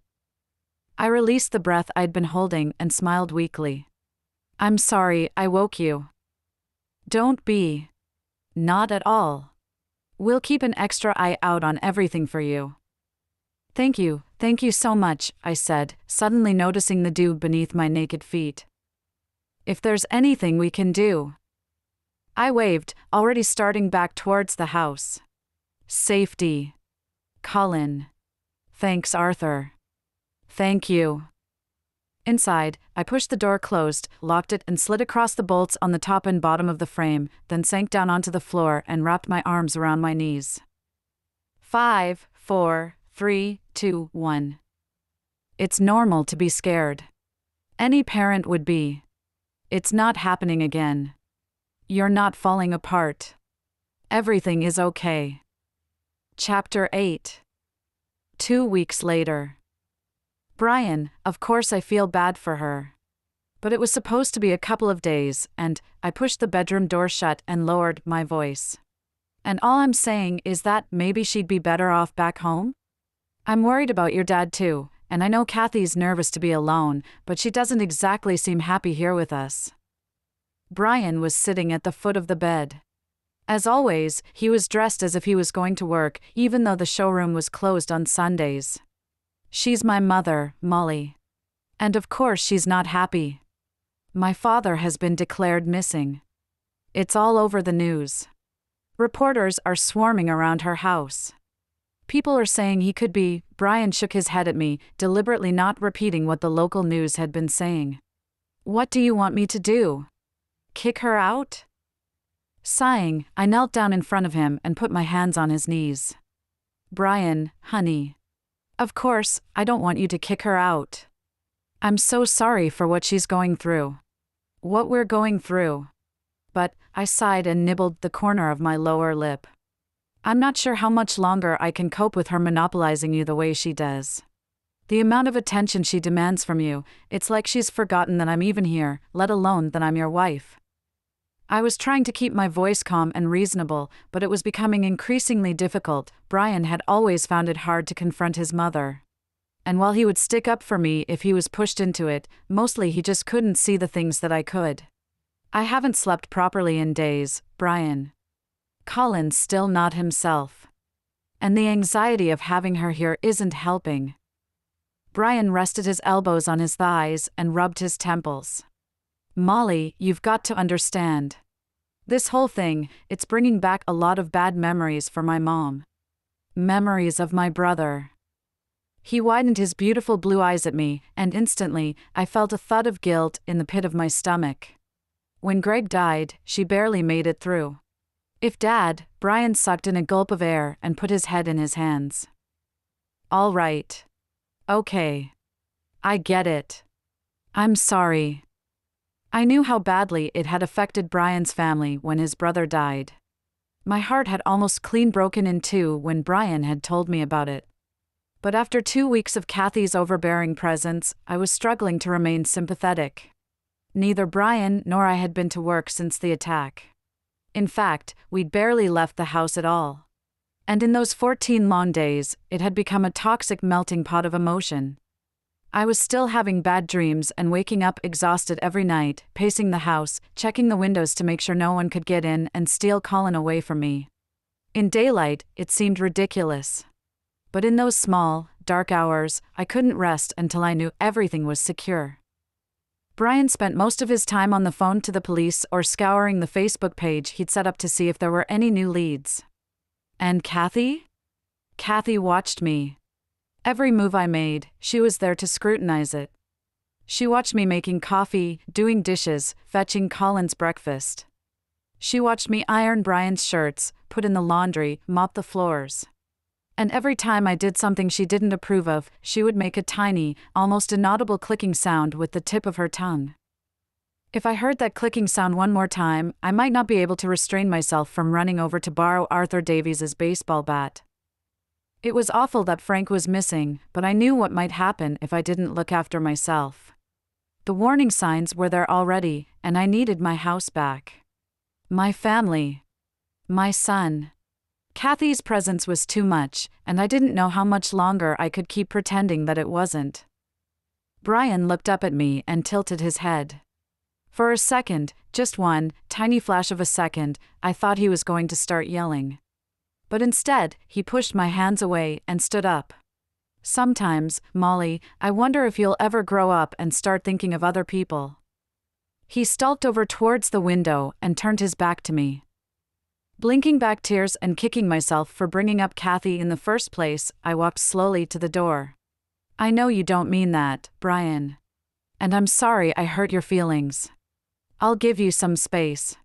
I released the breath I'd been holding and smiled weakly. I'm sorry I woke you. Don't be. Not at all. We'll keep an extra eye out on everything for you. Thank you so much, I said, suddenly noticing the dew beneath my naked feet. If there's anything we can do. I waved, already starting back towards the house. Safety. Colin. Thanks, Arthur. Thank you. Inside, I pushed the door closed, locked it and slid across the bolts on the top and bottom of the frame, then sank down onto the floor and wrapped my arms around my knees. 5, 4, 3, 2, 1. It's normal to be scared. Any parent would be. It's not happening again. You're not falling apart. Everything is okay. Chapter 8. 2 weeks later. Brian, of course I feel bad for her. But it was supposed to be a couple of days, and I pushed the bedroom door shut and lowered my voice. And all I'm saying is that maybe she'd be better off back home? I'm worried about your dad too, and I know Kathy's nervous to be alone, but she doesn't exactly seem happy here with us. Brian was sitting at the foot of the bed. As always, he was dressed as if he was going to work, even though the showroom was closed on Sundays. She's my mother, Molly. And of course she's not happy. My father has been declared missing. It's all over the news. Reporters are swarming around her house. People are saying he could be. Brian shook his head at me, deliberately not repeating what the local news had been saying. What do you want me to do? Kick her out? Sighing, I knelt down in front of him and put my hands on his knees. Brian, honey. Of course, I don't want you to kick her out. I'm so sorry for what she's going through. What we're going through. But, I sighed and nibbled the corner of my lower lip. I'm not sure how much longer I can cope with her monopolizing you the way she does. The amount of attention she demands from you, it's like she's forgotten that I'm even here, let alone that I'm your wife. I was trying to keep my voice calm and reasonable, but it was becoming increasingly difficult. Brian had always found it hard to confront his mother. And while he would stick up for me if he was pushed into it, mostly he just couldn't see the things that I could. I haven't slept properly in days, Brian. Colin's still not himself. And the anxiety of having her here isn't helping. Brian rested his elbows on his thighs and rubbed his temples. Molly, you've got to understand. This whole thing, it's bringing back a lot of bad memories for my mom. Memories of my brother. He widened his beautiful blue eyes at me, and instantly, I felt a thud of guilt in the pit of my stomach. When Greg died, she barely made it through. If Dad, Brian sucked in a gulp of air and put his head in his hands. All right. Okay. I get it. I'm sorry. I knew how badly it had affected Brian's family when his brother died. My heart had almost clean broken in two when Brian had told me about it. But after 2 weeks of Kathy's overbearing presence, I was struggling to remain sympathetic. Neither Brian nor I had been to work since the attack. In fact, we'd barely left the house at all. And in those 14 long days, it had become a toxic melting pot of emotion. I was still having bad dreams and waking up exhausted every night, pacing the house, checking the windows to make sure no one could get in and steal Colin away from me. In daylight, it seemed ridiculous. But in those small, dark hours, I couldn't rest until I knew everything was secure. Brian spent most of his time on the phone to the police or scouring the Facebook page he'd set up to see if there were any new leads. And Kathy? Kathy watched me. Every move I made, she was there to scrutinize it. She watched me making coffee, doing dishes, fetching Colin's breakfast. She watched me iron Brian's shirts, put in the laundry, mop the floors. And every time I did something she didn't approve of, she would make a tiny, almost inaudible clicking sound with the tip of her tongue. If I heard that clicking sound one more time, I might not be able to restrain myself from running over to borrow Arthur Davies's baseball bat. It was awful that Frank was missing, but I knew what might happen if I didn't look after myself. The warning signs were there already, and I needed my house back. My family. My son. Kathy's presence was too much, and I didn't know how much longer I could keep pretending that it wasn't. Brian looked up at me and tilted his head. For a second, just one tiny flash of a second, I thought he was going to start yelling. But instead, he pushed my hands away and stood up. Sometimes, Molly, I wonder if you'll ever grow up and start thinking of other people. He stalked over towards the window and turned his back to me. Blinking back tears and kicking myself for bringing up Kathy in the first place, I walked slowly to the door. I know you don't mean that, Brian. And I'm sorry I hurt your feelings. I'll give you some space.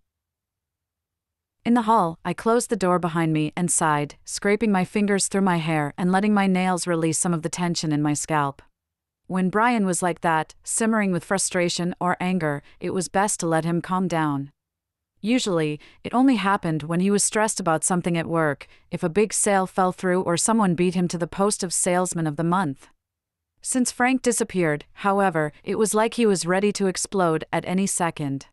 In the hall, I closed the door behind me and sighed, scraping my fingers through my hair and letting my nails release some of the tension in my scalp. When Brian was like that, simmering with frustration or anger, it was best to let him calm down. Usually, it only happened when he was stressed about something at work, if a big sale fell through or someone beat him to the post of Salesman of the Month. Since Frank disappeared, however, it was like he was ready to explode at any second.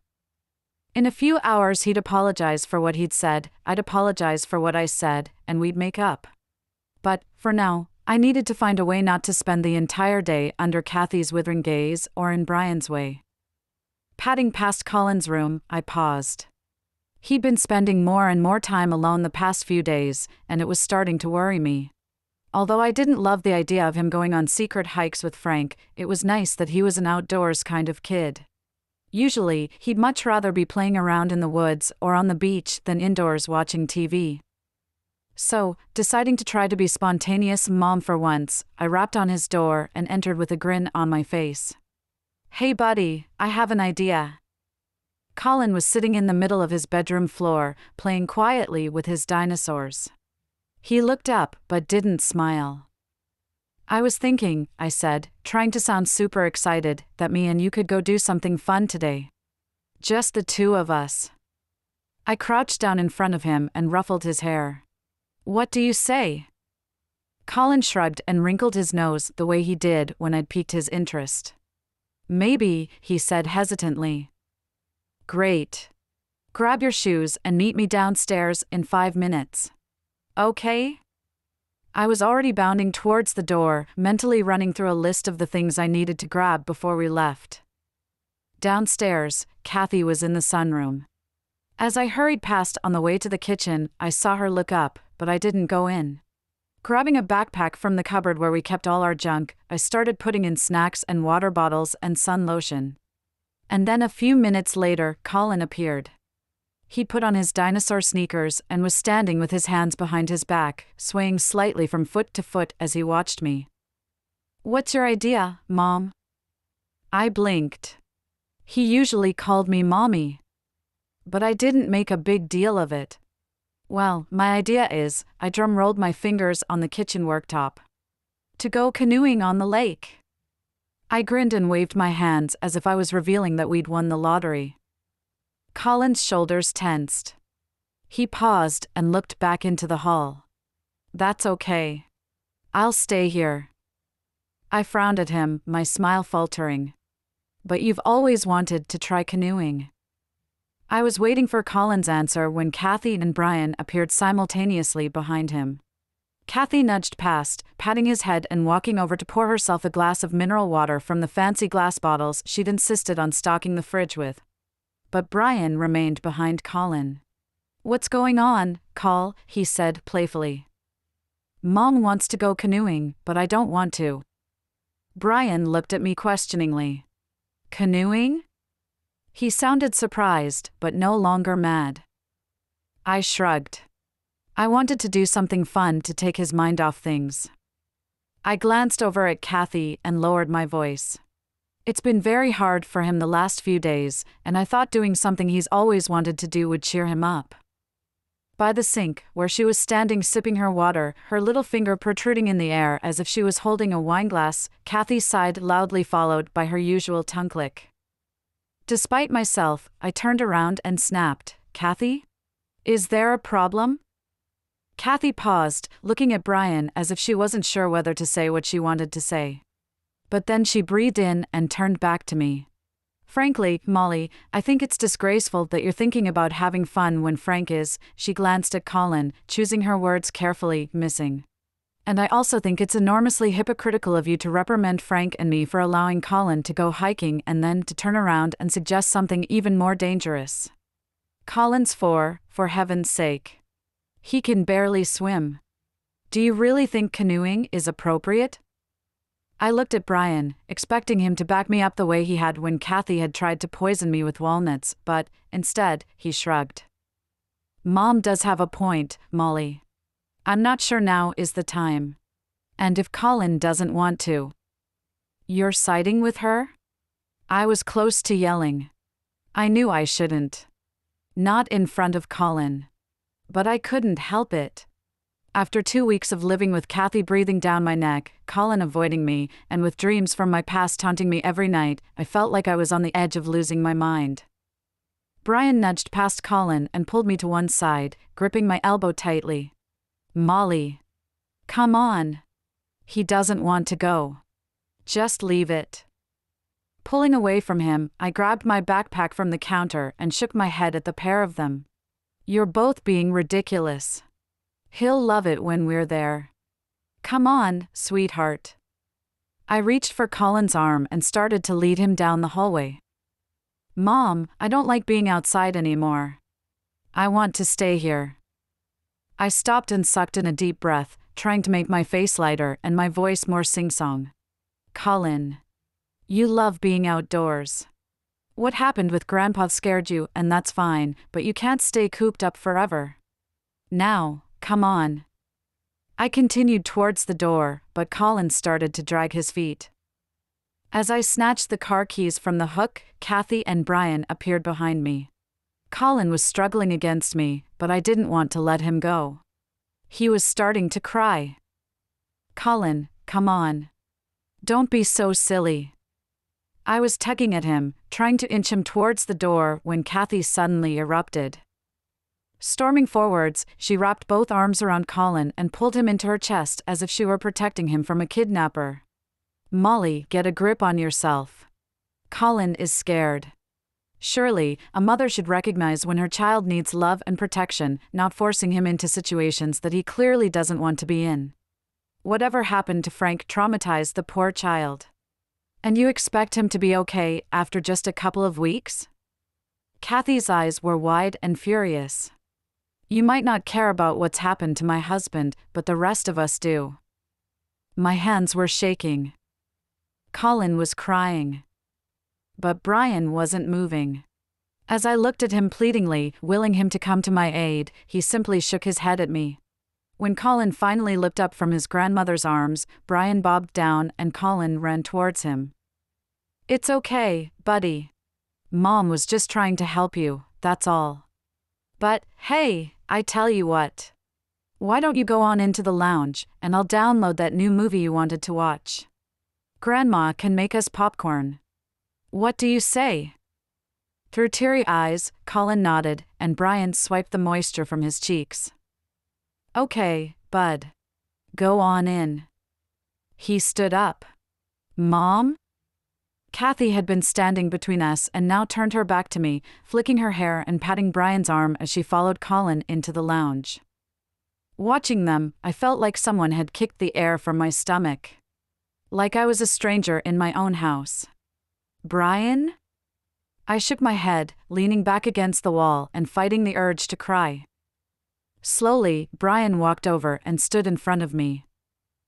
In a few hours he'd apologize for what he'd said, I'd apologize for what I said, and we'd make up. But, for now, I needed to find a way not to spend the entire day under Kathy's withering gaze or in Brian's way. Padding past Colin's room, I paused. He'd been spending more and more time alone the past few days, and it was starting to worry me. Although I didn't love the idea of him going on secret hikes with Frank, it was nice that he was an outdoors kind of kid. Usually, he'd much rather be playing around in the woods or on the beach than indoors watching TV. So, deciding to try to be spontaneous mom for once, I rapped on his door and entered with a grin on my face. Hey buddy, I have an idea. Colin was sitting in the middle of his bedroom floor, playing quietly with his dinosaurs. He looked up, but didn't smile. I was thinking, I said, trying to sound super excited, that me and you could go do something fun today. Just the two of us. I crouched down in front of him and ruffled his hair. What do you say? Colin shrugged and wrinkled his nose the way he did when I'd piqued his interest. Maybe, he said hesitantly. Great. Grab your shoes and meet me downstairs in 5 minutes. Okay? I was already bounding towards the door, mentally running through a list of the things I needed to grab before we left. Downstairs, Kathy was in the sunroom. As I hurried past on the way to the kitchen, I saw her look up, but I didn't go in. Grabbing a backpack from the cupboard where we kept all our junk, I started putting in snacks and water bottles and sun lotion. And then a few minutes later, Colin appeared. He'd put on his dinosaur sneakers and was standing with his hands behind his back, swaying slightly from foot to foot as he watched me. What's your idea, Mom? I blinked. He usually called me Mommy. But I didn't make a big deal of it. Well, my idea is, I drum-rolled my fingers on the kitchen worktop. To go canoeing on the lake. I grinned and waved my hands as if I was revealing that we'd won the lottery. Colin's shoulders tensed. He paused and looked back into the hall. That's okay. I'll stay here. I frowned at him, my smile faltering. But you've always wanted to try canoeing. I was waiting for Colin's answer when Kathy and Brian appeared simultaneously behind him. Kathy nudged past, patting his head and walking over to pour herself a glass of mineral water from the fancy glass bottles she'd insisted on stocking the fridge with. But Brian remained behind Colin. "What's going on, Col?" he said playfully. "Mom wants to go canoeing, but I don't want to." Brian looked at me questioningly. "Canoeing?" He sounded surprised, but no longer mad. I shrugged. I wanted to do something fun to take his mind off things. I glanced over at Kathy and lowered my voice. It's been very hard for him the last few days, and I thought doing something he's always wanted to do would cheer him up. By the sink, where she was standing sipping her water, her little finger protruding in the air as if she was holding a wineglass, Kathy sighed loudly, followed by her usual tongue click. Despite myself, I turned around and snapped, "Kathy? Is there a problem?" Kathy paused, looking at Brian as if she wasn't sure whether to say what she wanted to say. But then she breathed in and turned back to me. "Frankly, Molly, I think it's disgraceful that you're thinking about having fun when Frank is." She glanced at Colin, choosing her words carefully, missing. "And I also think it's enormously hypocritical of you to reprimand Frank and me for allowing Colin to go hiking and then to turn around and suggest something even more dangerous. Colin's for heaven's sake. He can barely swim. Do you really think canoeing is appropriate?" I looked at Brian, expecting him to back me up the way he had when Kathy had tried to poison me with walnuts, but, instead, he shrugged. "Mom does have a point, Molly. I'm not sure now is the time. And if Colin doesn't want to." "You're siding with her?" I was close to yelling. I knew I shouldn't. Not in front of Colin. But I couldn't help it. After 2 weeks of living with Kathy breathing down my neck, Colin avoiding me, and with dreams from my past haunting me every night, I felt like I was on the edge of losing my mind. Brian nudged past Colin and pulled me to one side, gripping my elbow tightly. "Molly. Come on. He doesn't want to go. Just leave it." Pulling away from him, I grabbed my backpack from the counter and shook my head at the pair of them. "You're both being ridiculous. He'll love it when we're there. Come on, sweetheart." I reached for Colin's arm and started to lead him down the hallway. "Mom, I don't like being outside anymore. I want to stay here." I stopped and sucked in a deep breath, trying to make my face lighter and my voice more sing-song. "Colin. You love being outdoors. What happened with Grandpa scared you, and that's fine, but you can't stay cooped up forever. Now, come on." I continued towards the door, but Colin started to drag his feet. As I snatched the car keys from the hook, Kathy and Brian appeared behind me. Colin was struggling against me, but I didn't want to let him go. He was starting to cry. "Colin, come on. Don't be so silly." I was tugging at him, trying to inch him towards the door when Kathy suddenly erupted. Storming forwards, she wrapped both arms around Colin and pulled him into her chest as if she were protecting him from a kidnapper. "Molly, get a grip on yourself. Colin is scared." Surely, a mother should recognize when her child needs love and protection, not forcing him into situations that he clearly doesn't want to be in. Whatever happened to Frank traumatized the poor child. And you expect him to be okay after just a couple of weeks? Kathy's eyes were wide and furious. "You might not care about what's happened to my husband, but the rest of us do." My hands were shaking. Colin was crying. But Brian wasn't moving. As I looked at him pleadingly, willing him to come to my aid, he simply shook his head at me. When Colin finally looked up from his grandmother's arms, Brian bobbed down and Colin ran towards him. "It's okay, buddy. Mom was just trying to help you, that's all. But, hey, I tell you what. Why don't you go on into the lounge, and I'll download that new movie you wanted to watch. Grandma can make us popcorn. What do you say?" Through teary eyes, Colin nodded, and Brian swiped the moisture from his cheeks. "Okay, bud. Go on in." He stood up. Mom? Kathy had been standing between us and now turned her back to me, flicking her hair and patting Brian's arm as she followed Colin into the lounge. Watching them, I felt like someone had kicked the air from my stomach. Like I was a stranger in my own house. Brian? I shook my head, leaning back against the wall and fighting the urge to cry. Slowly, Brian walked over and stood in front of me.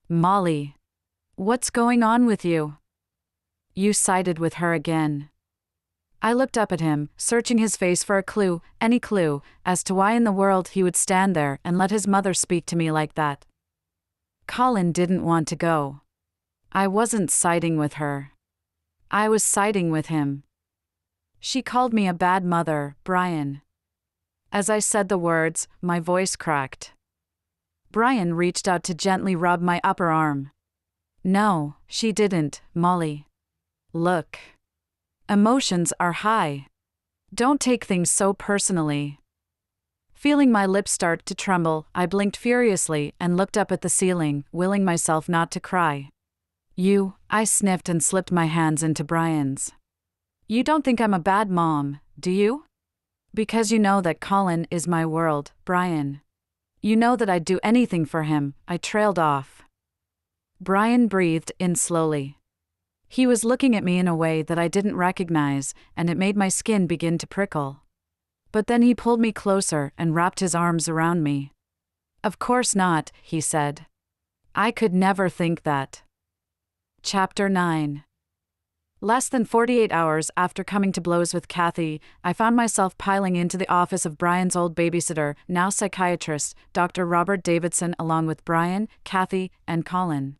Molly. What's going on with you? You sided with her again. I looked up at him, searching his face for a clue, any clue, as to why in the world he would stand there and let his mother speak to me like that. Colin didn't want to go. I wasn't siding with her. I was siding with him. She called me a bad mother, Brian. As I said the words, my voice cracked. Brian reached out to gently rub my upper arm. No, she didn't, Molly. Look. Emotions are high. Don't take things so personally. Feeling my lips start to tremble, I blinked furiously and looked up at the ceiling, willing myself not to cry. I sniffed and slipped my hands into Brian's. You don't think I'm a bad mom, do you? Because you know that Colin is my world, Brian. You know that I'd do anything for him. I trailed off. Brian breathed in slowly. He was looking at me in a way that I didn't recognize, and it made my skin begin to prickle. But then he pulled me closer and wrapped his arms around me. Of course not, he said. I could never think that. Chapter 9. Less than 48 hours after coming to blows with Kathy, I found myself piling into the office of Brian's old babysitter, now psychiatrist, Dr. Robert Davidson, along with Brian, Kathy, and Colin.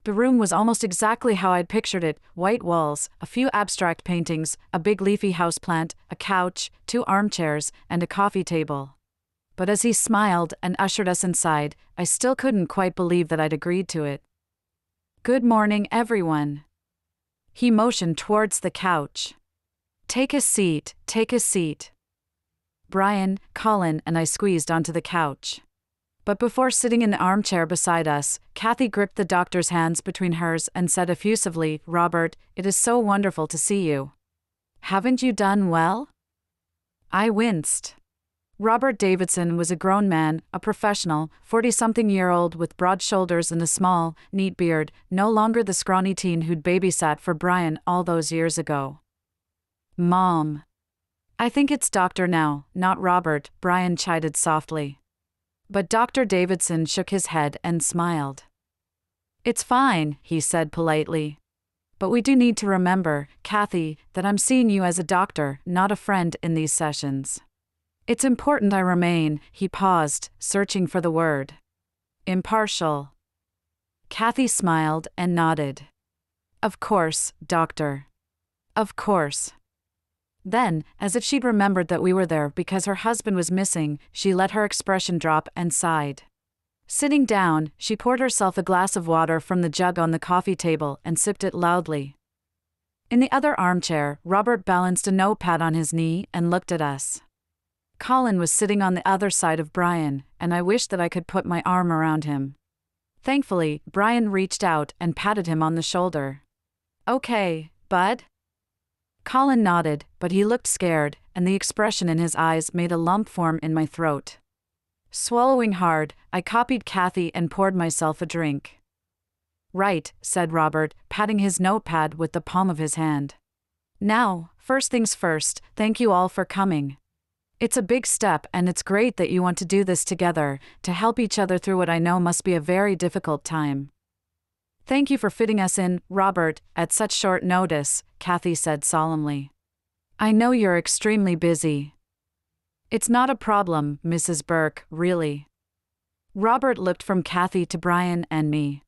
The room was almost exactly how I'd pictured it: white walls, a few abstract paintings, a big leafy houseplant, a couch, 2 armchairs, and a coffee table. But as he smiled and ushered us inside, I still couldn't quite believe that I'd agreed to it. Good morning, everyone. He motioned towards the couch. Take a seat, take a seat. Brian, Colin, and I squeezed onto the couch. But before sitting in the armchair beside us, Kathy gripped the doctor's hands between hers and said effusively, Robert, it is so wonderful to see you. Haven't you done well? I winced. Robert Davidson was a grown man, a professional, 40-something-year-old with broad shoulders and a small, neat beard, no longer the scrawny teen who'd babysat for Brian all those years ago. Mom. I think it's doctor now, not Robert, Brian chided softly. But Dr. Davidson shook his head and smiled. It's fine, he said politely. But we do need to remember, Kathy, that I'm seeing you as a doctor, not a friend in these sessions. It's important I remain, he paused, searching for the word. Impartial. Kathy smiled and nodded. Of course, doctor. Of course. Then, as if she'd remembered that we were there because her husband was missing, she let her expression drop and sighed. Sitting down, she poured herself a glass of water from the jug on the coffee table and sipped it loudly. In the other armchair, Robert balanced a notepad on his knee and looked at us. Colin was sitting on the other side of Brian, and I wished that I could put my arm around him. Thankfully, Brian reached out and patted him on the shoulder. Okay, bud? Colin nodded, but he looked scared, and the expression in his eyes made a lump form in my throat. Swallowing hard, I copied Kathy and poured myself a drink. Right, said Robert, patting his notepad with the palm of his hand. Now, first things first, thank you all for coming. It's a big step, and it's great that you want to do this together, to help each other through what I know must be a very difficult time. Thank you for fitting us in, Robert, at such short notice, Kathy said solemnly. I know you're extremely busy. It's not a problem, Mrs. Burke, really. Robert looked from Kathy to Brian and me.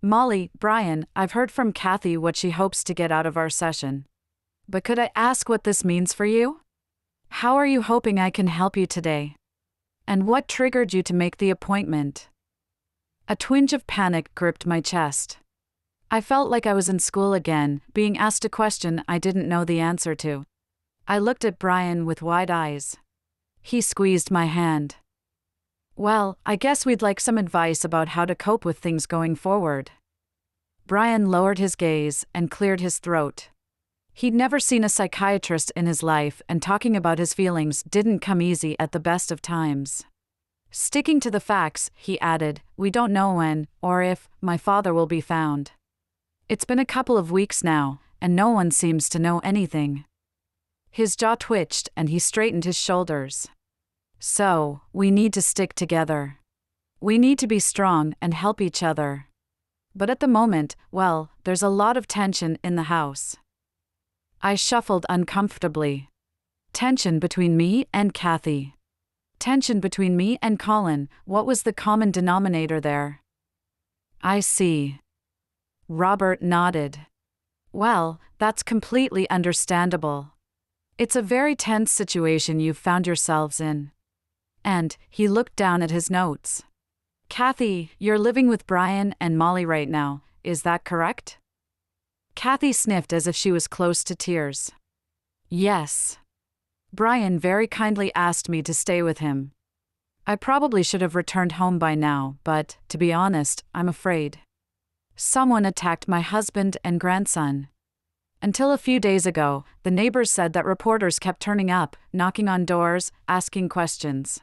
Molly, Brian, I've heard from Kathy what she hopes to get out of our session. But could I ask what this means for you? How are you hoping I can help you today? And what triggered you to make the appointment? A twinge of panic gripped my chest. I felt like I was in school again, being asked a question I didn't know the answer to. I looked at Brian with wide eyes. He squeezed my hand. Well, I guess we'd like some advice about how to cope with things going forward. Brian lowered his gaze and cleared his throat. He'd never seen a psychiatrist in his life, and talking about his feelings didn't come easy at the best of times. Sticking to the facts, he added, we don't know when, or if, my father will be found. It's been a couple of weeks now, and no one seems to know anything. His jaw twitched and he straightened his shoulders. So, we need to stick together. We need to be strong and help each other. But at the moment, well, there's a lot of tension in the house. I shuffled uncomfortably. Tension between me and Kathy. Tension between me and Colin. What was the common denominator there? I see. Robert nodded. Well, that's completely understandable. It's a very tense situation you've found yourselves in. And he looked down at his notes. Kathy, you're living with Brian and Molly right now, is that correct? Kathy sniffed as if she was close to tears. Yes. Brian very kindly asked me to stay with him. I probably should have returned home by now, but, to be honest, I'm afraid. Someone attacked my husband and grandson. Until a few days ago, the neighbors said that reporters kept turning up, knocking on doors, asking questions.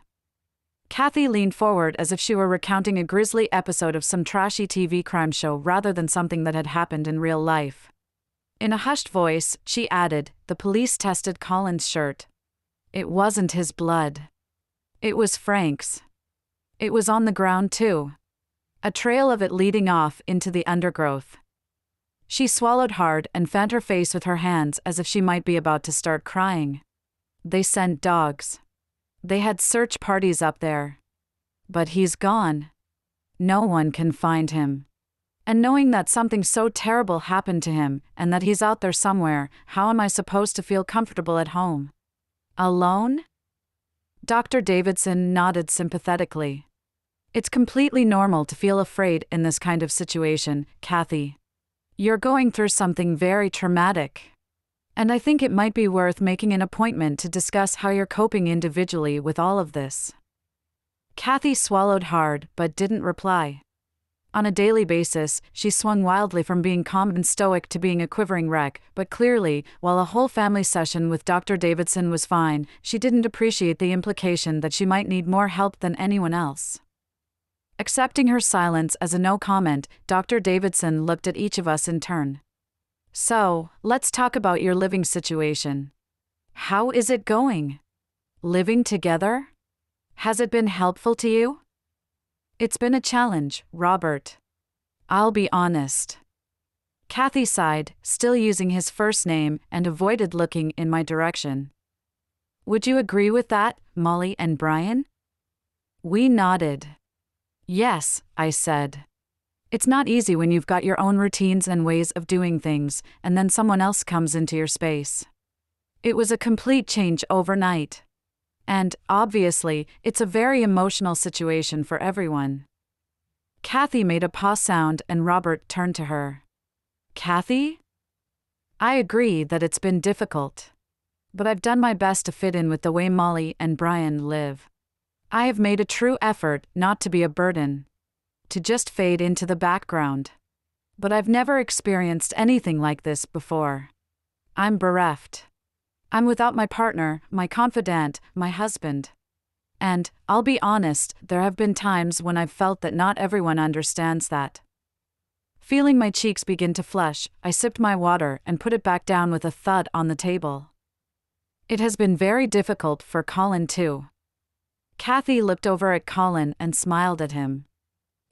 Kathy leaned forward as if she were recounting a grisly episode of some trashy TV crime show rather than something that had happened in real life. In a hushed voice, she added, the police tested Colin's shirt. It wasn't his blood. It was Frank's. It was on the ground too. A trail of it leading off into the undergrowth. She swallowed hard and fanned her face with her hands as if she might be about to start crying. They sent dogs. They had search parties up there. But he's gone. No one can find him. And knowing that something so terrible happened to him, and that he's out there somewhere, how am I supposed to feel comfortable at home? Alone? Dr. Davidson nodded sympathetically. It's completely normal to feel afraid in this kind of situation, Kathy. You're going through something very traumatic. And I think it might be worth making an appointment to discuss how you're coping individually with all of this. Kathy swallowed hard but didn't reply. On a daily basis, she swung wildly from being calm and stoic to being a quivering wreck, but clearly, while a whole family session with Dr. Davidson was fine, she didn't appreciate the implication that she might need more help than anyone else. Accepting her silence as a no comment, Dr. Davidson looked at each of us in turn. So, let's talk about your living situation. How is it going? Living together? Has it been helpful to you? It's been a challenge, Robert. I'll be honest. Kathy sighed, still using his first name, and avoided looking in my direction. Would you agree with that, Molly and Brian? We nodded. Yes, I said. It's not easy when you've got your own routines and ways of doing things, and then someone else comes into your space. It was a complete change overnight. And, obviously, it's a very emotional situation for everyone. Kathy made a paw sound and Robert turned to her. Kathy? I agree that it's been difficult. But I've done my best to fit in with the way Molly and Brian live. I have made a true effort not to be a burden. To just fade into the background. But I've never experienced anything like this before. I'm bereft. I'm without my partner, my confidant, my husband. And, I'll be honest, there have been times when I've felt that not everyone understands that. Feeling my cheeks begin to flush, I sipped my water and put it back down with a thud on the table. It has been very difficult for Colin too. Kathy looked over at Colin and smiled at him.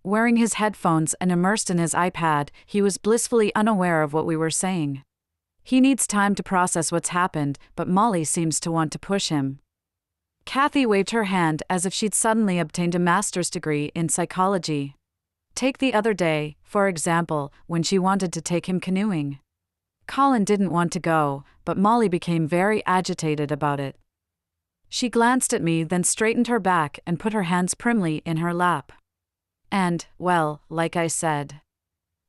Wearing his headphones and immersed in his iPad, he was blissfully unaware of what we were saying. He needs time to process what's happened, but Molly seems to want to push him. Kathy waved her hand as if she'd suddenly obtained a master's degree in psychology. Take the other day, for example, when she wanted to take him canoeing. Colin didn't want to go, but Molly became very agitated about it. She glanced at me, then straightened her back and put her hands primly in her lap. And, well, like I said,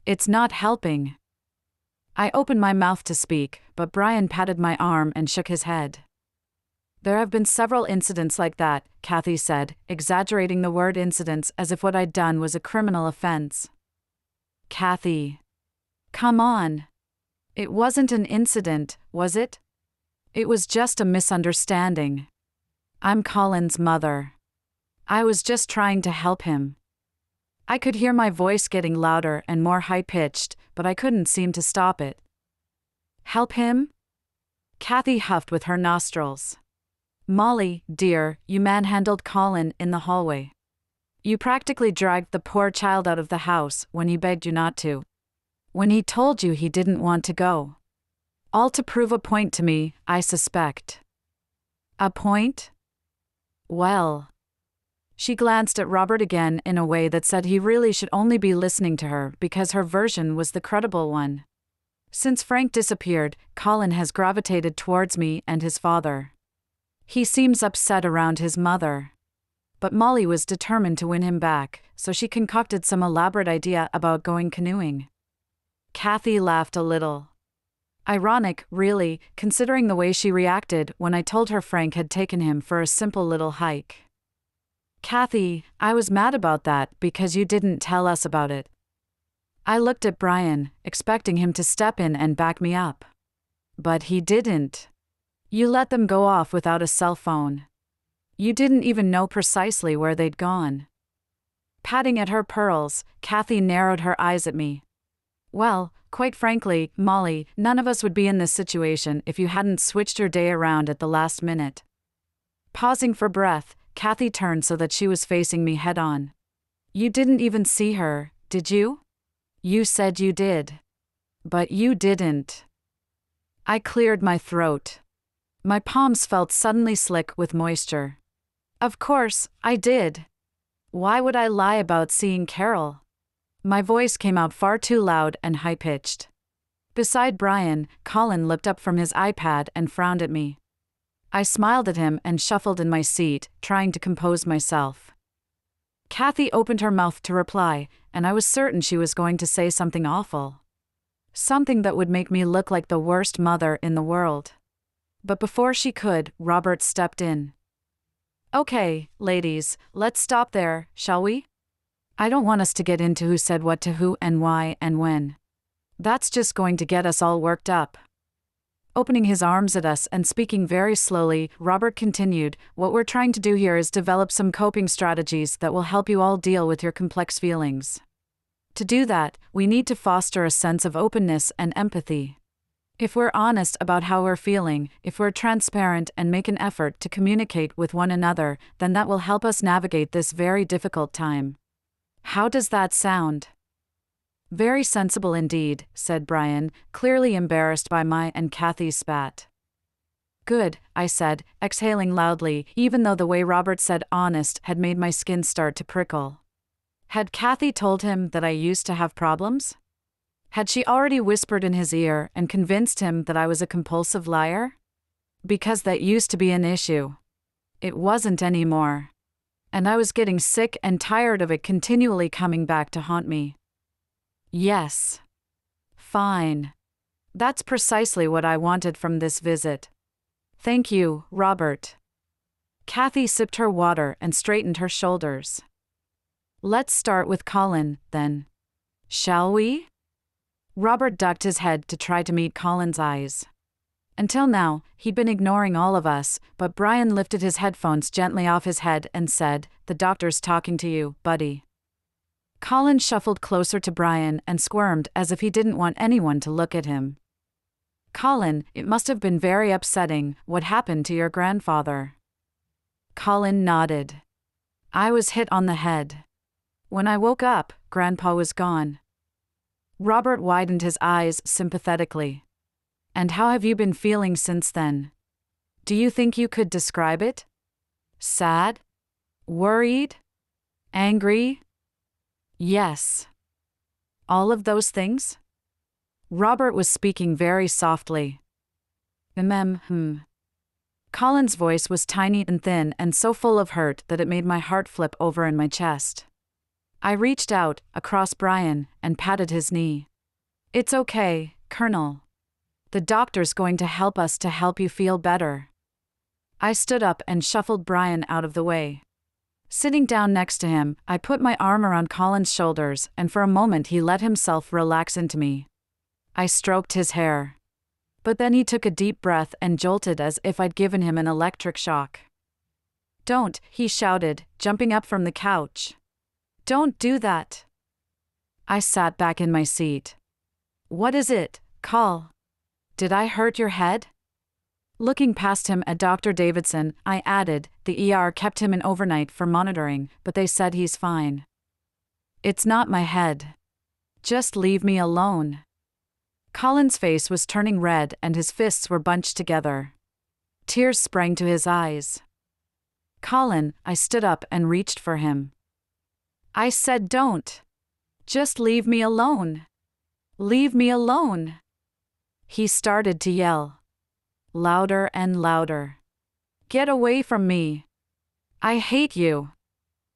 it's not helping. I opened my mouth to speak, but Brian patted my arm and shook his head. There have been several incidents like that, Kathy said, exaggerating the word incidents as if what I'd done was a criminal offense. Kathy. Come on. It wasn't an incident, was it? It was just a misunderstanding. I'm Colin's mother. I was just trying to help him. I could hear my voice getting louder and more high-pitched, but I couldn't seem to stop it. Help him? Kathy huffed with her nostrils. Molly, dear, you manhandled Colin in the hallway. You practically dragged the poor child out of the house when he begged you not to. When he told you he didn't want to go. All to prove a point to me, I suspect. A point? Well. She glanced at Robert again in a way that said he really should only be listening to her because her version was the credible one. Since Frank disappeared, Colin has gravitated towards me and his father. He seems upset around his mother. But Molly was determined to win him back, so she concocted some elaborate idea about going canoeing. Kathy laughed a little. Ironic, really, considering the way she reacted when I told her Frank had taken him for a simple little hike. Kathy, I was mad about that because you didn't tell us about it. I looked at Brian, expecting him to step in and back me up. But he didn't. You let them go off without a cell phone. You didn't even know precisely where they'd gone. Patting at her pearls, Kathy narrowed her eyes at me. Well, quite frankly, Molly, none of us would be in this situation if you hadn't switched your day around at the last minute. Pausing for breath, Kathy turned so that she was facing me head-on. You didn't even see her, did you? You said you did. But you didn't. I cleared my throat. My palms felt suddenly slick with moisture. Of course, I did. Why would I lie about seeing Carol? My voice came out far too loud and high-pitched. Beside Brian, Colin looked up from his iPad and frowned at me. I smiled at him and shuffled in my seat, trying to compose myself. Kathy opened her mouth to reply, and I was certain she was going to say something awful. Something that would make me look like the worst mother in the world. But before she could, Robert stepped in. Okay, ladies, let's stop there, shall we? I don't want us to get into who said what to who and why and when. That's just going to get us all worked up. Opening his arms at us and speaking very slowly, Robert continued, what we're trying to do here is develop some coping strategies that will help you all deal with your complex feelings. To do that, we need to foster a sense of openness and empathy. If we're honest about how we're feeling, if we're transparent and make an effort to communicate with one another, then that will help us navigate this very difficult time. How does that sound? Very sensible indeed, said Brian, clearly embarrassed by my and Kathy's spat. Good, I said, exhaling loudly, even though the way Robert said honest had made my skin start to prickle. Had Kathy told him that I used to have problems? Had she already whispered in his ear and convinced him that I was a compulsive liar? Because that used to be an issue. It wasn't anymore. And I was getting sick and tired of it continually coming back to haunt me. Yes. Fine. That's precisely what I wanted from this visit. Thank you, Robert. Kathy sipped her water and straightened her shoulders. Let's start with Colin, then. Shall we? Robert ducked his head to try to meet Colin's eyes. Until now, he'd been ignoring all of us, but Brian lifted his headphones gently off his head and said, "The doctor's talking to you, buddy." Colin shuffled closer to Brian and squirmed as if he didn't want anyone to look at him. Colin, it must have been very upsetting. What happened to your grandfather? Colin nodded. I was hit on the head. When I woke up, Grandpa was gone. Robert widened his eyes sympathetically. And how have you been feeling since then? Do you think you could describe it? Sad? Worried? Angry? Yes. All of those things? Robert was speaking very softly. Colin's voice was tiny and thin and so full of hurt that it made my heart flip over in my chest. I reached out, across Brian, and patted his knee. It's okay, Colonel. The doctor's going to help us to help you feel better. I stood up and shuffled Brian out of the way. Sitting down next to him, I put my arm around Colin's shoulders, and for a moment he let himself relax into me. I stroked his hair. But then he took a deep breath and jolted as if I'd given him an electric shock. "Don't," he shouted, jumping up from the couch. "Don't do that." I sat back in my seat. "What is it, Call? Did I hurt your head?" Looking past him at Dr. Davidson, I added, "The ER kept him in overnight for monitoring, but they said he's fine." "It's not my head. Just leave me alone." Colin's face was turning red and his fists were bunched together. Tears sprang to his eyes. "Colin," I stood up and reached for him. "I said don't. Just leave me alone. Leave me alone." He started to yell. Louder and louder. "Get away from me. I hate you.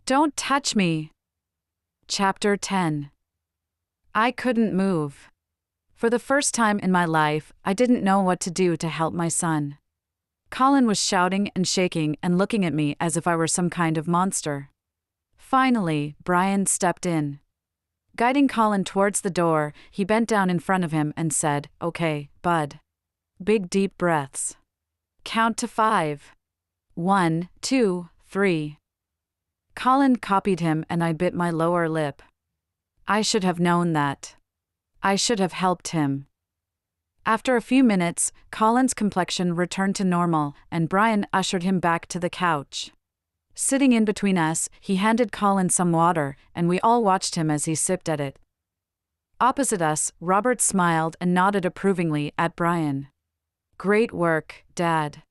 Don't touch me." Chapter 10. I couldn't move. For the first time in my life, I didn't know what to do to help my son. Colin was shouting and shaking and looking at me as if I were some kind of monster. Finally, Brian stepped in. Guiding Colin towards the door, he bent down in front of him and said, "Okay, bud. Big deep breaths. Count to 5. 1, 2, 3. Colin copied him and I bit my lower lip. I should have known that. I should have helped him. After a few minutes, Colin's complexion returned to normal and Brian ushered him back to the couch. Sitting in between us, he handed Colin some water and we all watched him as he sipped at it. Opposite us, Robert smiled and nodded approvingly at Brian. "Great work, Dad."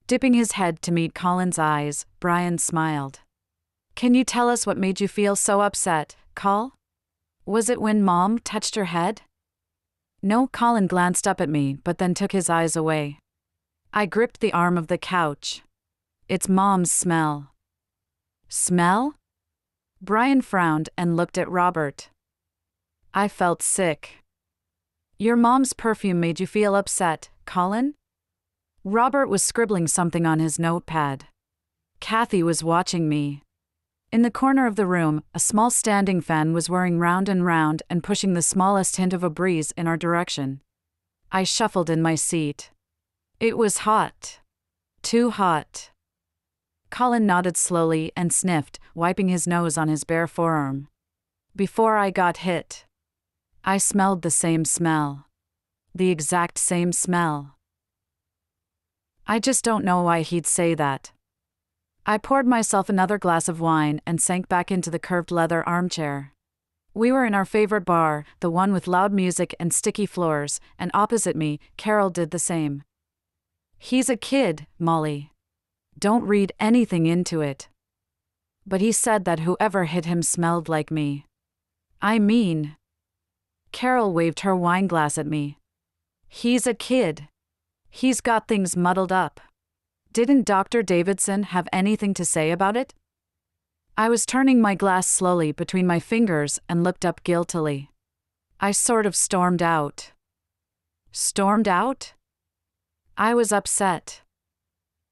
Dipping his head to meet Colin's eyes, Brian smiled. "Can you tell us what made you feel so upset, Col? Was it when Mom touched your head?" No, Colin glanced up at me but then took his eyes away. I gripped the arm of the couch. "It's Mom's smell." "Smell?" Brian frowned and looked at Robert. I felt sick. "Your mom's perfume made you feel upset, Colin?" Robert was scribbling something on his notepad. Kathy was watching me. In the corner of the room, a small standing fan was whirring round and pushing the smallest hint of a breeze in our direction. I shuffled in my seat. It was hot. Too hot. Colin nodded slowly and sniffed, wiping his nose on his bare forearm. Before I got hit, I smelled the same smell. The exact same smell. I just don't know why he'd say that. I poured myself another glass of wine and sank back into the curved leather armchair. We were in our favorite bar, the one with loud music and sticky floors, and opposite me, Carol did the same. "He's a kid, Molly. Don't read anything into it." But he said that whoever hit him smelled like me. I mean. Carol waved her wine glass at me. "He's a kid. He's got things muddled up. Didn't Dr. Davidson have anything to say about it?" I was turning my glass slowly between my fingers and looked up guiltily. I sort of stormed out. Stormed out? I was upset.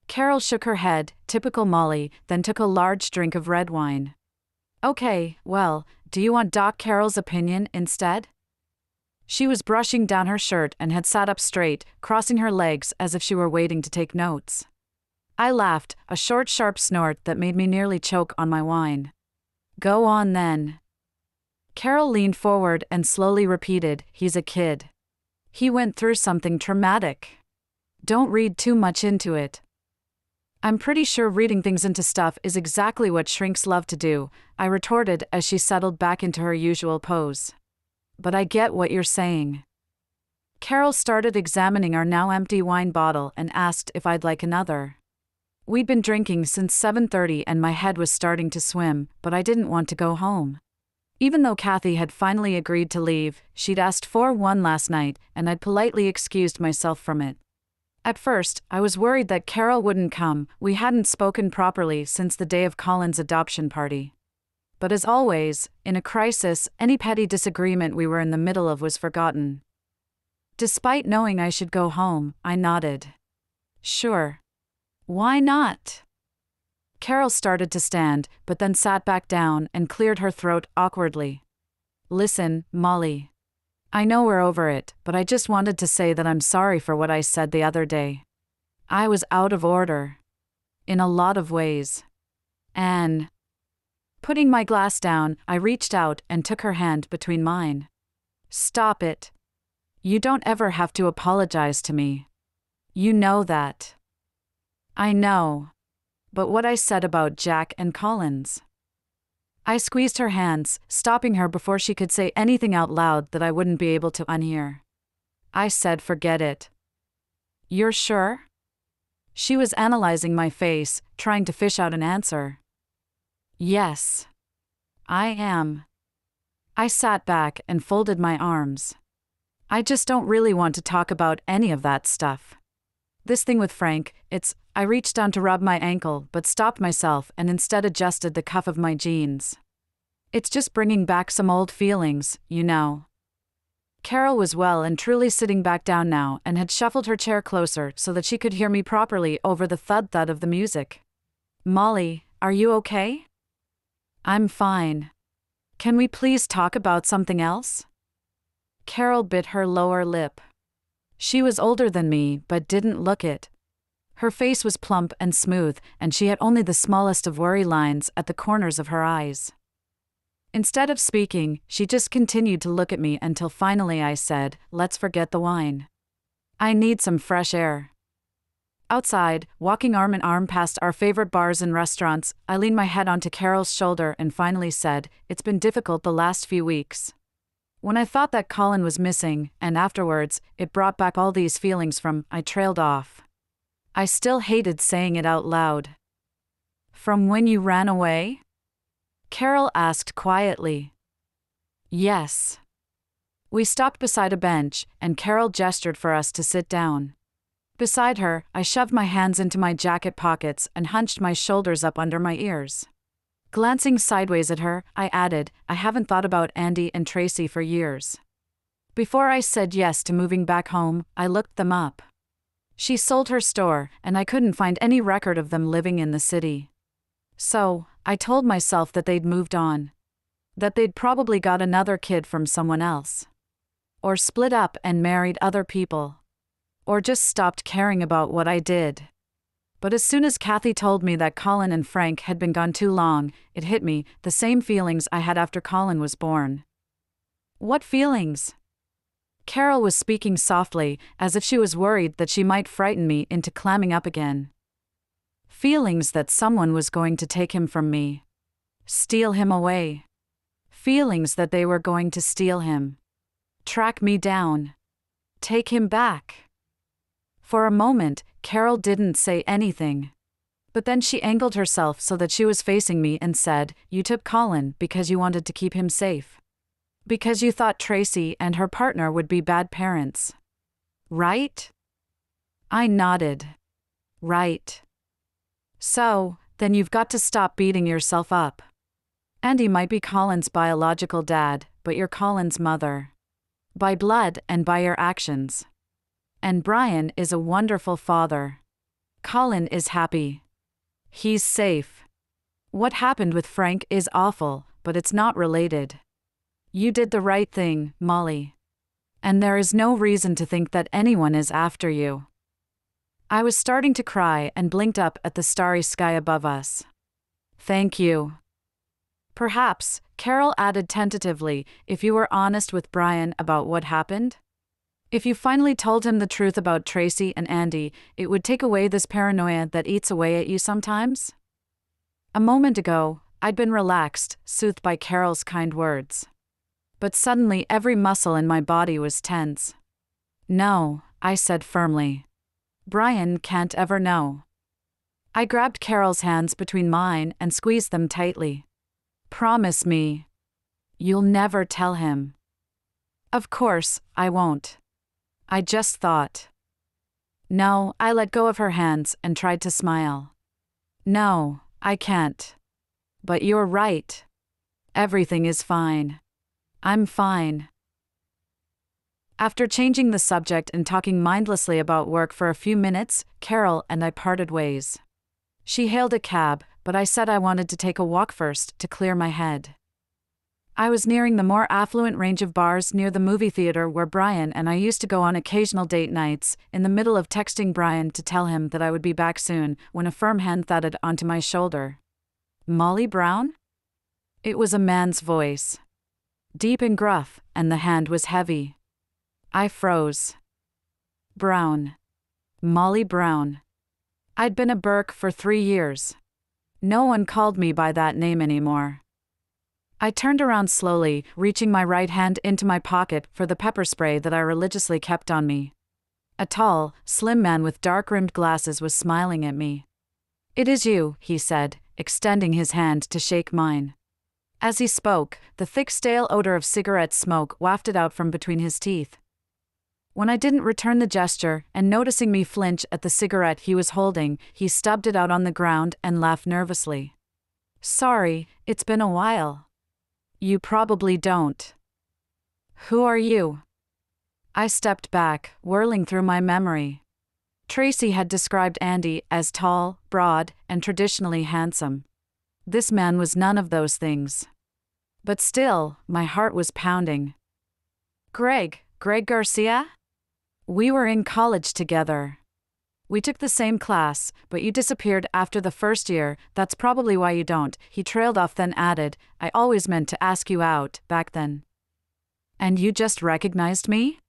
Carol shook her head, typical Molly, then took a large drink of red wine. "Okay, well, do you want Doc Carol's opinion instead?" She was brushing down her shirt and had sat up straight, crossing her legs as if she were waiting to take notes. I laughed, a short, sharp snort that made me nearly choke on my wine. "Go on then." Carol leaned forward and slowly repeated, "He's a kid. He went through something traumatic. Don't read too much into it." "I'm pretty sure reading things into stuff is exactly what shrinks love to do," I retorted as she settled back into her usual pose. "But I get what you're saying." Carol started examining our now empty wine bottle and asked if I'd like another. We'd been drinking since 7:30 and my head was starting to swim, but I didn't want to go home. Even though Kathy had finally agreed to leave, she'd asked for one last night, and I'd politely excused myself from it. At first, I was worried that Carol wouldn't come. We hadn't spoken properly since the day of Colin's adoption party. But as always, in a crisis, any petty disagreement we were in the middle of was forgotten. Despite knowing I should go home, I nodded. "Sure. Why not?" Carol started to stand, but then sat back down and cleared her throat awkwardly. "Listen, Molly. I know we're over it, but I just wanted to say that I'm sorry for what I said the other day. I was out of order. In a lot of ways. Anne. Putting my glass down, I reached out and took her hand between mine. Stop it. You don't ever have to apologize to me. You know that. I know. But what I said about Jack and Collins. I squeezed her hands, stopping her before she could say anything out loud that I wouldn't be able to unhear. I said forget it. You're sure? She was analyzing my face, trying to fish out an answer. Yes. I am. I sat back and folded my arms. I just don't really want to talk about any of that stuff. This thing with Frank, I reached down to rub my ankle but stopped myself and instead adjusted the cuff of my jeans. It's just bringing back some old feelings, you know. Carol was well and truly sitting back down now and had shuffled her chair closer so that she could hear me properly over the thud-thud of the music. Molly, are you okay? I'm fine. Can we please talk about something else? Carol bit her lower lip. She was older than me but didn't look it. Her face was plump and smooth and she had only the smallest of worry lines at the corners of her eyes. Instead of speaking, she just continued to look at me until finally I said, let's forget the wine. I need some fresh air. Outside, walking arm in arm past our favorite bars and restaurants, I leaned my head onto Carol's shoulder and finally said, it's been difficult the last few weeks. When I thought that Colin was missing, and afterwards, it brought back all these feelings I trailed off. I still hated saying it out loud. From when you ran away? Carol asked quietly. Yes. We stopped beside a bench, and Carol gestured for us to sit down. Beside her, I shoved my hands into my jacket pockets and hunched my shoulders up under my ears. Glancing sideways at her, I added, I haven't thought about Andy and Tracy for years. Before I said yes to moving back home, I looked them up. She sold her store, and I couldn't find any record of them living in the city. So, I told myself that they'd moved on. That they'd probably got another kid from someone else. Or split up and married other people. Or just stopped caring about what I did. But as soon as Kathy told me that Colin and Frank had been gone too long, it hit me, the same feelings I had after Colin was born. What feelings? Carol was speaking softly, as if she was worried that she might frighten me into clamming up again. Feelings that someone was going to take him from me. Steal him away. Feelings that they were going to steal him. Track me down. Take him back. For a moment, Carol didn't say anything. But then she angled herself so that she was facing me and said, you took Colin because you wanted to keep him safe. Because you thought Tracy and her partner would be bad parents. Right? I nodded. Right. So, then you've got to stop beating yourself up. Andy might be Colin's biological dad, but you're Colin's mother. By blood and by your actions. And Brian is a wonderful father. Colin is happy. He's safe. What happened with Frank is awful, but it's not related. You did the right thing, Molly. And there is no reason to think that anyone is after you. I was starting to cry and blinked up at the starry sky above us. Thank you. Perhaps, Carol added tentatively, if you were honest with Brian about what happened? If you finally told him the truth about Tracy and Andy, it would take away this paranoia that eats away at you sometimes? A moment ago, I'd been relaxed, soothed by Carol's kind words. But suddenly every muscle in my body was tense. No, I said firmly. Brian can't ever know. I grabbed Carol's hands between mine and squeezed them tightly. Promise me. You'll never tell him. Of course, I won't. I just thought. No, I let go of her hands and tried to smile. No, I can't. But you're right. Everything is fine. I'm fine. After changing the subject and talking mindlessly about work for a few minutes, Carol and I parted ways. She hailed a cab, but I said I wanted to take a walk first to clear my head. I was nearing the more affluent range of bars near the movie theater where Brian and I used to go on occasional date nights, in the middle of texting Brian to tell him that I would be back soon, when a firm hand thudded onto my shoulder. "Molly Brown?" It was a man's voice. Deep and gruff, and the hand was heavy. I froze. Brown. Molly Brown. I'd been a Burke for 3 years. No one called me by that name anymore. I turned around slowly, reaching my right hand into my pocket for the pepper spray that I religiously kept on me. A tall, slim man with dark-rimmed glasses was smiling at me. "It is you," he said, extending his hand to shake mine. As he spoke, the thick stale odor of cigarette smoke wafted out from between his teeth. When I didn't return the gesture, and noticing me flinch at the cigarette he was holding, he stubbed it out on the ground and laughed nervously. "Sorry, it's been a while." "You probably don't." "Who are you?" I stepped back, whirling through my memory. Tracy had described Andy as tall, broad, and traditionally handsome. This man was none of those things. But still, my heart was pounding. Greg Garcia? We were in college together. We took the same class, but you disappeared after the first year. That's probably why you don't. He trailed off, then added, "I always meant to ask you out, back then." "And you just recognized me?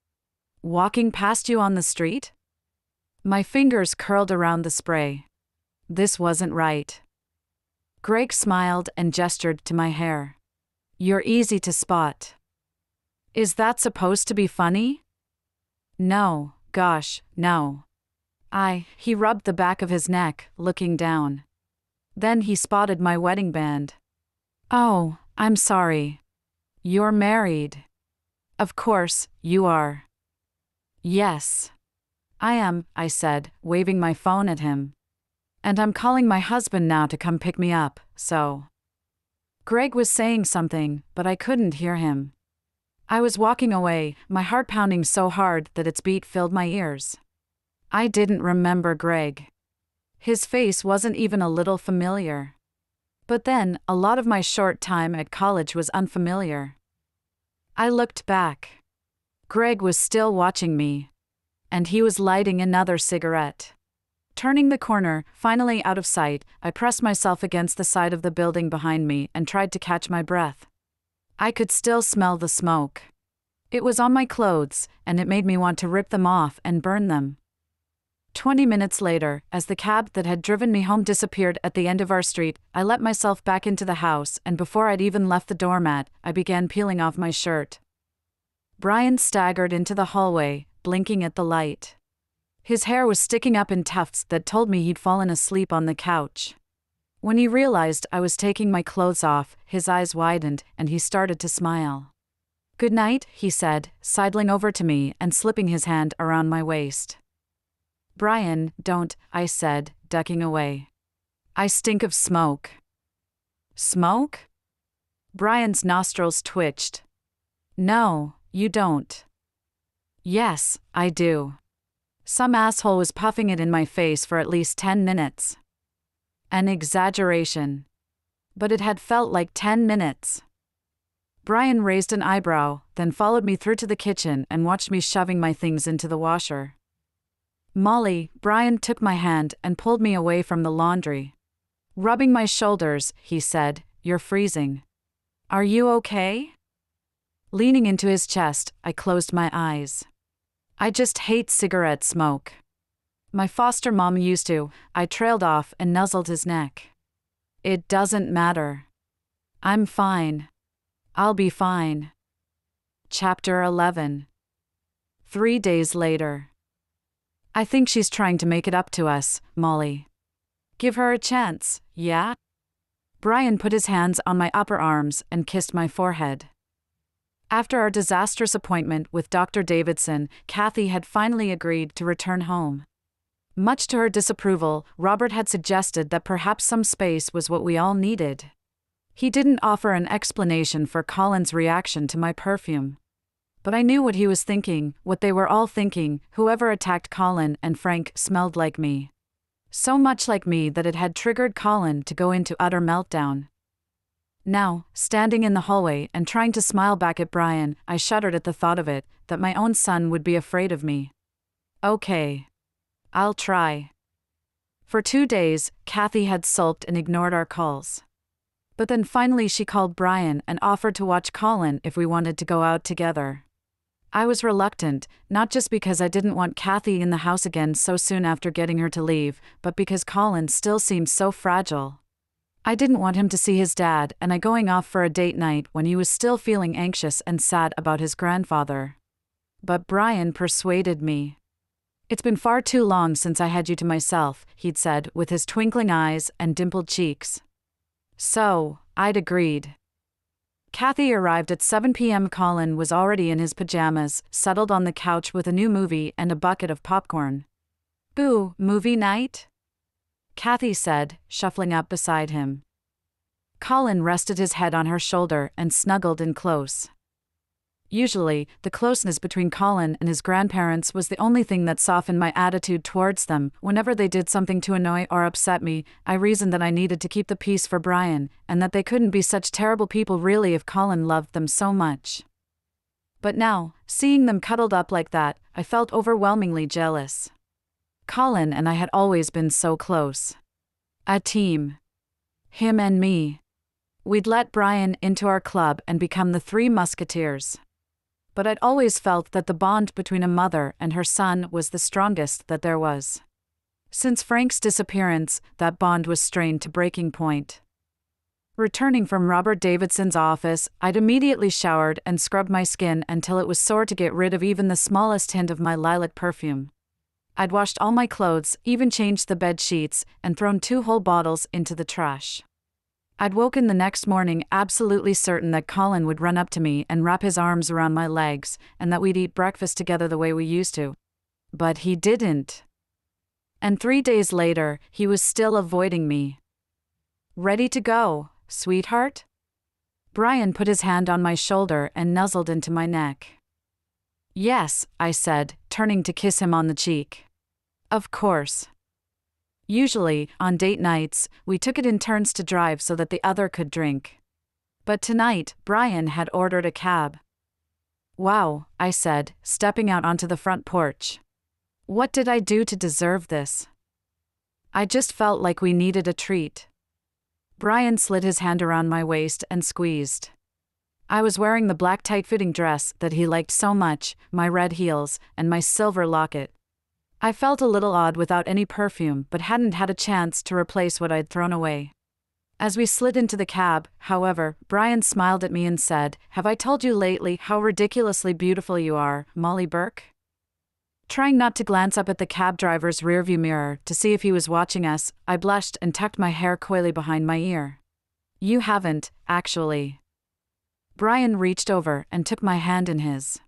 Walking past you on the street?" My fingers curled around the spray. This wasn't right. Greg smiled and gestured to my hair. "You're easy to spot." "Is that supposed to be funny?" "No, gosh, no." He rubbed the back of his neck, looking down. Then he spotted my wedding band. "Oh, I'm sorry. You're married." "Of course, you are." "Yes. I am," I said, waving my phone at him. "And I'm calling my husband now to come pick me up, so." Greg was saying something, but I couldn't hear him. I was walking away, my heart pounding so hard that its beat filled my ears. I didn't remember Greg. His face wasn't even a little familiar. But then, a lot of my short time at college was unfamiliar. I looked back. Greg was still watching me. And he was lighting another cigarette. Turning the corner, finally out of sight, I pressed myself against the side of the building behind me and tried to catch my breath. I could still smell the smoke. It was on my clothes, and it made me want to rip them off and burn them. 20 minutes later, as the cab that had driven me home disappeared at the end of our street, I let myself back into the house, and before I'd even left the doormat, I began peeling off my shirt. Brian staggered into the hallway, blinking at the light. His hair was sticking up in tufts that told me he'd fallen asleep on the couch. When he realized I was taking my clothes off, his eyes widened, and he started to smile. "Good night," he said, sidling over to me and slipping his hand around my waist. "Brian, don't," I said, ducking away. "I stink of smoke." "Smoke?" Brian's nostrils twitched. "No, you don't." "Yes, I do. Some asshole was puffing it in my face for at least 10 minutes. An exaggeration. But it had felt like 10 minutes. Brian raised an eyebrow, then followed me through to the kitchen and watched me shoving my things into the washer. "Molly," Brian took my hand and pulled me away from the laundry. Rubbing my shoulders, he said, "You're freezing. Are you okay?" Leaning into his chest, I closed my eyes. "I just hate cigarette smoke. My foster mom used to." I trailed off and nuzzled his neck. "It doesn't matter. I'm fine. I'll be fine." Chapter 11. 3 days later. "I think she's trying to make it up to us, Molly. Give her a chance, yeah?" Brian put his hands on my upper arms and kissed my forehead. After our disastrous appointment with Dr. Davidson, Kathy had finally agreed to return home. Much to her disapproval, Robert had suggested that perhaps some space was what we all needed. He didn't offer an explanation for Colin's reaction to my perfume. But I knew what he was thinking, what they were all thinking. Whoever attacked Colin and Frank smelled like me. So much like me that it had triggered Colin to go into utter meltdown. Now, standing in the hallway and trying to smile back at Brian, I shuddered at the thought of it, that my own son would be afraid of me. Okay. I'll try. For 2 days, Kathy had sulked and ignored our calls. But then finally she called Brian and offered to watch Colin if we wanted to go out together. I was reluctant, not just because I didn't want Kathy in the house again so soon after getting her to leave, but because Colin still seemed so fragile. I didn't want him to see his dad and I going off for a date night when he was still feeling anxious and sad about his grandfather. But Brian persuaded me. "It's been far too long since I had you to myself," he'd said with his twinkling eyes and dimpled cheeks. So, I'd agreed. Kathy arrived at 7 p.m. Colin was already in his pajamas, settled on the couch with a new movie and a bucket of popcorn. "Ooh, movie night?" Kathy said, shuffling up beside him. Colin rested his head on her shoulder and snuggled in close. Usually, the closeness between Colin and his grandparents was the only thing that softened my attitude towards them. Whenever they did something to annoy or upset me, I reasoned that I needed to keep the peace for Brian, and that they couldn't be such terrible people really if Colin loved them so much. But now, seeing them cuddled up like that, I felt overwhelmingly jealous. Colin and I had always been so close. A team. Him and me. We'd let Brian into our club and become the Three Musketeers. But I'd always felt that the bond between a mother and her son was the strongest that there was. Since Frank's disappearance, that bond was strained to breaking point. Returning from Robert Davidson's office, I'd immediately showered and scrubbed my skin until it was sore to get rid of even the smallest hint of my lilac perfume. I'd washed all my clothes, even changed the bed sheets, and thrown 2 whole bottles into the trash. I'd woken the next morning absolutely certain that Colin would run up to me and wrap his arms around my legs, and that we'd eat breakfast together the way we used to. But he didn't. And 3 days later, he was still avoiding me. "Ready to go, sweetheart?" Brian put his hand on my shoulder and nuzzled into my neck. "Yes," I said, turning to kiss him on the cheek. "Of course." Usually, on date nights, we took it in turns to drive so that the other could drink. But tonight, Brian had ordered a cab. "Wow," I said, stepping out onto the front porch. "What did I do to deserve this?" I just felt like we needed a treat. Brian slid his hand around my waist and squeezed. I was wearing the black tight-fitting dress that he liked so much, my red heels, and my silver locket. I felt a little odd without any perfume but hadn't had a chance to replace what I'd thrown away. As we slid into the cab, however, Brian smiled at me and said, "Have I told you lately how ridiculously beautiful you are, Molly Burke?" Trying not to glance up at the cab driver's rearview mirror to see if he was watching us, I blushed and tucked my hair coyly behind my ear. "You haven't, actually." Brian reached over and took my hand in his.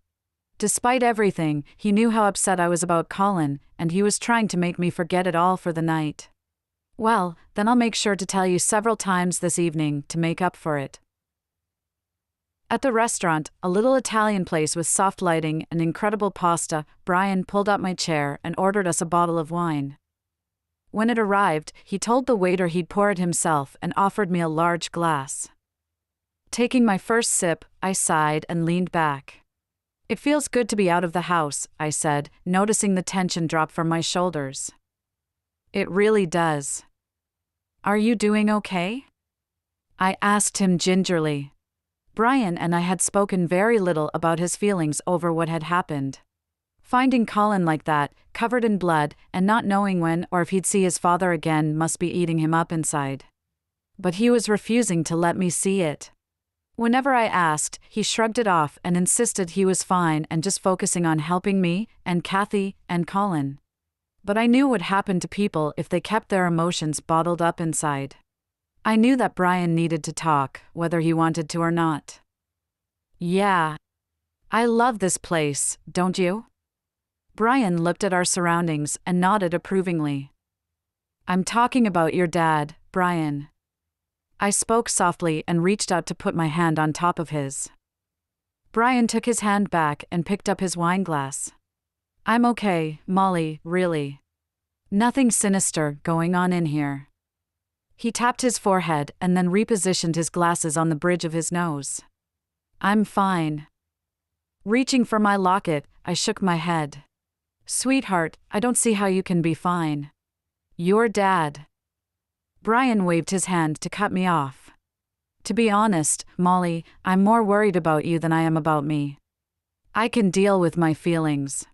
Despite everything, he knew how upset I was about Colin, and he was trying to make me forget it all for the night. "Well, then I'll make sure to tell you several times this evening to make up for it." At the restaurant, a little Italian place with soft lighting and incredible pasta, Brian pulled up my chair and ordered us a bottle of wine. When it arrived, he told the waiter he'd pour it himself and offered me a large glass. Taking my first sip, I sighed and leaned back. "It feels good to be out of the house," I said, noticing the tension drop from my shoulders. "It really does." "Are you doing okay?" I asked him gingerly. Brian and I had spoken very little about his feelings over what had happened. Finding Colin like that, covered in blood, and not knowing when or if he'd see his father again must be eating him up inside. But he was refusing to let me see it. Whenever I asked, he shrugged it off and insisted he was fine and just focusing on helping me, and Kathy, and Colin. But I knew what happened to people if they kept their emotions bottled up inside. I knew that Brian needed to talk, whether he wanted to or not. "Yeah. I love this place, don't you?" Brian looked at our surroundings and nodded approvingly. "I'm talking about your dad, Brian." I spoke softly and reached out to put my hand on top of his. Brian took his hand back and picked up his wine glass. "I'm okay, Molly, really. Nothing sinister going on in here." He tapped his forehead and then repositioned his glasses on the bridge of his nose. I'm fine. Reaching for my locket, I shook my head. Sweetheart, I don't see how you can be fine. Your dad. Brian waved his hand to cut me off. To be honest, Molly, I'm more worried about you than I am about me. I can deal with my feelings.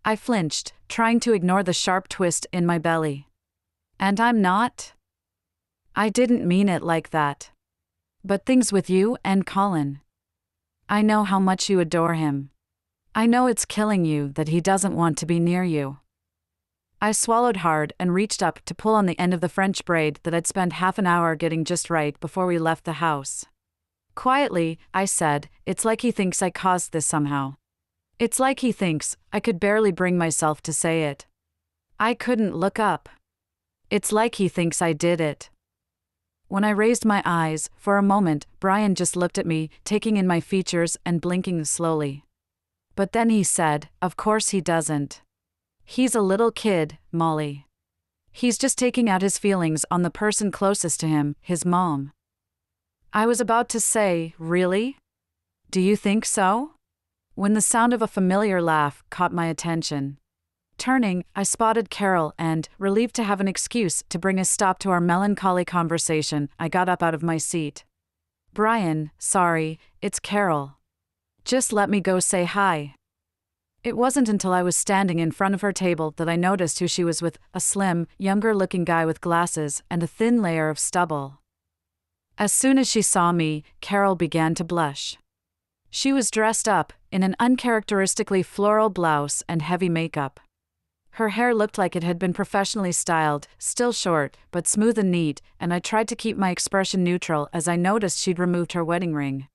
I flinched, trying to ignore the sharp twist in my belly. And I'm not? I didn't mean it like that. But things with you and Colin. I know how much you adore him. I know it's killing you that he doesn't want to be near you. I swallowed hard and reached up to pull on the end of the French braid that I'd spent half an hour getting just right before we left the house. Quietly, I said, it's like he thinks I caused this somehow. It's like he thinks. I could barely bring myself to say it. I couldn't look up. It's like he thinks I did it. When I raised my eyes, for a moment, Brian just looked at me, taking in my features and blinking slowly. But then he said, of course he doesn't. He's a little kid, Molly. He's just taking out his feelings on the person closest to him, his mom. I was about to say, really? Do you think so? When the sound of a familiar laugh caught my attention. Turning, I spotted Carol and, relieved to have an excuse to bring a stop to our melancholy conversation, I got up out of my seat. Brian, sorry, it's Carol. Just let me go say hi. It wasn't until I was standing in front of her table that I noticed who she was with, a slim, younger-looking guy with glasses and a thin layer of stubble. As soon as she saw me, Carol began to blush. She was dressed up, in an uncharacteristically floral blouse and heavy makeup. Her hair looked like it had been professionally styled, still short, but smooth and neat, and I tried to keep my expression neutral as I noticed she'd removed her wedding ring.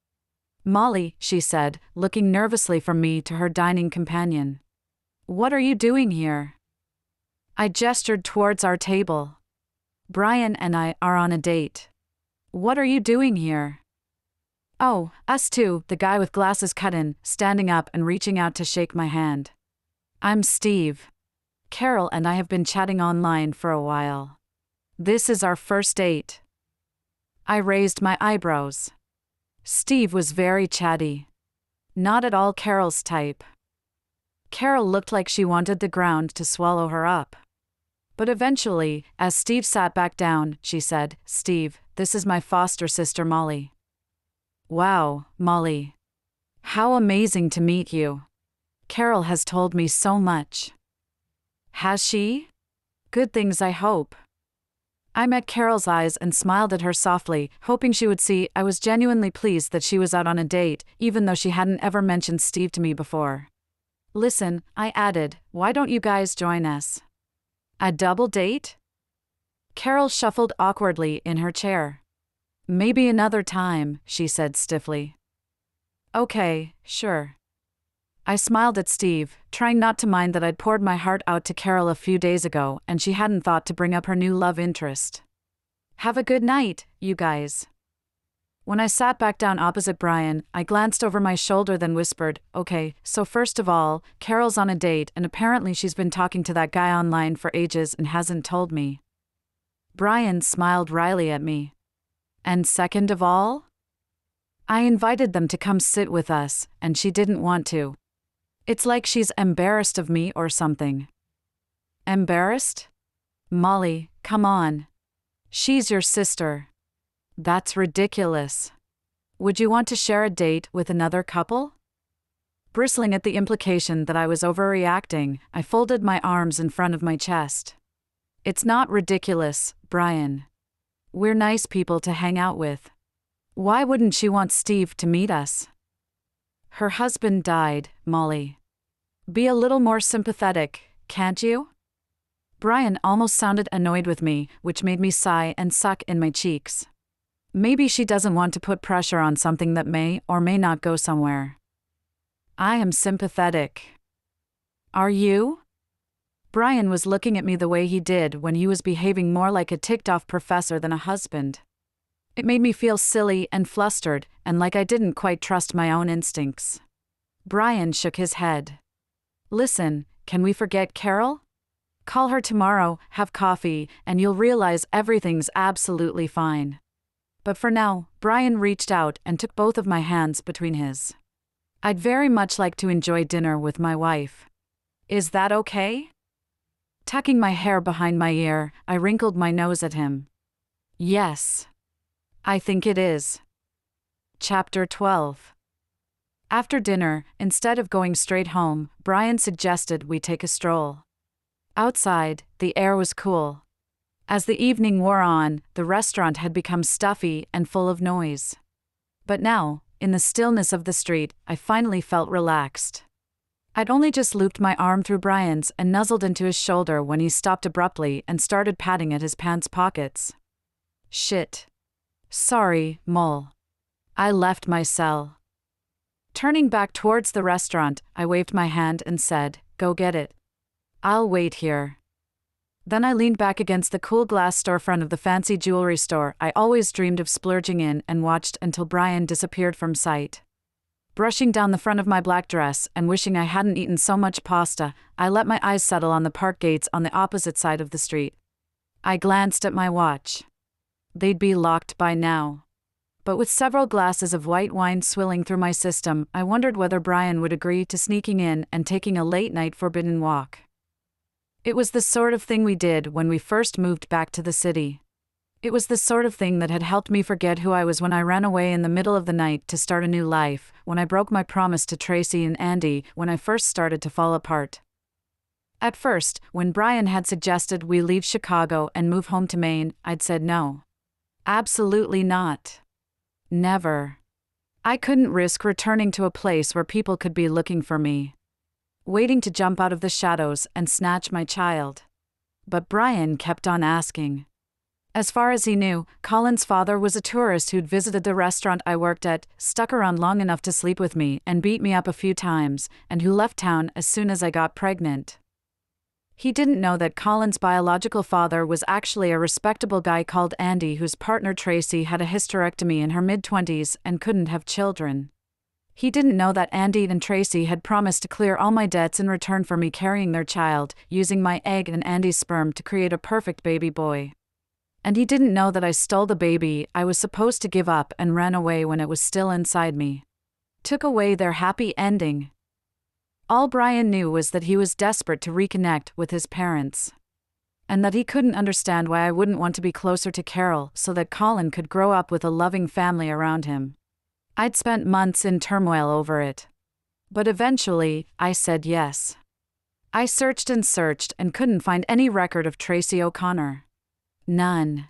Molly, she said, looking nervously from me to her dining companion. What are you doing here? I gestured towards our table. Brian and I are on a date. What are you doing here? Oh, us too, the guy with glasses cut in, standing up and reaching out to shake my hand. I'm Steve. Carol and I have been chatting online for a while. This is our first date. I raised my eyebrows. Steve was very chatty. Not at all Carol's type. Carol looked like she wanted the ground to swallow her up. But eventually, as Steve sat back down, she said, Steve, this is my foster sister Molly. Wow, Molly. How amazing to meet you. Carol has told me so much. Has she? Good things, I hope. I met Carol's eyes and smiled at her softly, hoping she would see I was genuinely pleased that she was out on a date, even though she hadn't ever mentioned Steve to me before. Listen, I added, why don't you guys join us? A double date? Carol shuffled awkwardly in her chair. Maybe another time, she said stiffly. Okay, sure. I smiled at Steve, trying not to mind that I'd poured my heart out to Carol a few days ago and she hadn't thought to bring up her new love interest. Have a good night, you guys. When I sat back down opposite Brian, I glanced over my shoulder then whispered, okay, so first of all, Carol's on a date and apparently she's been talking to that guy online for ages and hasn't told me. Brian smiled wryly at me. And second of all? I invited them to come sit with us, and she didn't want to. It's like she's embarrassed of me or something. Embarrassed? Molly, come on. She's your sister. That's ridiculous. Would you want to share a date with another couple? Bristling at the implication that I was overreacting, I folded my arms in front of my chest. It's not ridiculous, Brian. We're nice people to hang out with. Why wouldn't she want Steve to meet us? Her husband died, Molly. Be a little more sympathetic, can't you? Brian almost sounded annoyed with me, which made me sigh and suck in my cheeks. Maybe she doesn't want to put pressure on something that may or may not go somewhere. I am sympathetic. Are you? Brian was looking at me the way he did when he was behaving more like a ticked-off professor than a husband. It made me feel silly and flustered, and like I didn't quite trust my own instincts. Brian shook his head. Listen, can we forget Carol? Call her tomorrow, have coffee, and you'll realize everything's absolutely fine. But for now, Brian reached out and took both of my hands between his. I'd very much like to enjoy dinner with my wife. Is that okay? Tucking my hair behind my ear, I wrinkled my nose at him. Yes. I think it is. Chapter 12. After dinner, instead of going straight home, Brian suggested we take a stroll. Outside, the air was cool. As the evening wore on, the restaurant had become stuffy and full of noise. But now, in the stillness of the street, I finally felt relaxed. I'd only just looped my arm through Brian's and nuzzled into his shoulder when he stopped abruptly and started patting at his pants pockets. Shit. Sorry, Mole. I left my cell. Turning back towards the restaurant, I waved my hand and said, "Go get it. I'll wait here." Then I leaned back against the cool glass storefront of the fancy jewelry store I always dreamed of splurging in and watched until Brian disappeared from sight. Brushing down the front of my black dress and wishing I hadn't eaten so much pasta, I let my eyes settle on the park gates on the opposite side of the street. I glanced at my watch. They'd be locked by now. But with several glasses of white wine swilling through my system, I wondered whether Brian would agree to sneaking in and taking a late-night forbidden walk. It was the sort of thing we did when we first moved back to the city. It was the sort of thing that had helped me forget who I was when I ran away in the middle of the night to start a new life, when I broke my promise to Tracy and Andy, when I first started to fall apart. At first, when Brian had suggested we leave Chicago and move home to Maine, I'd said no. Absolutely not. Never. I couldn't risk returning to a place where people could be looking for me, waiting to jump out of the shadows and snatch my child. But Brian kept on asking. As far as he knew, Colin's father was a tourist who'd visited the restaurant I worked at, stuck around long enough to sleep with me and beat me up a few times, and who left town as soon as I got pregnant. He didn't know that Colin's biological father was actually a respectable guy called Andy whose partner Tracy had a hysterectomy in her mid-20s and couldn't have children. He didn't know that Andy and Tracy had promised to clear all my debts in return for me carrying their child, using my egg and Andy's sperm to create a perfect baby boy. And he didn't know that I stole the baby I was supposed to give up and ran away when it was still inside me. Took away their happy ending. All Brian knew was that he was desperate to reconnect with his parents. And that he couldn't understand why I wouldn't want to be closer to Carol so that Colin could grow up with a loving family around him. I'd spent months in turmoil over it. But eventually, I said yes. I searched and couldn't find any record of Tracy O'Connor. None.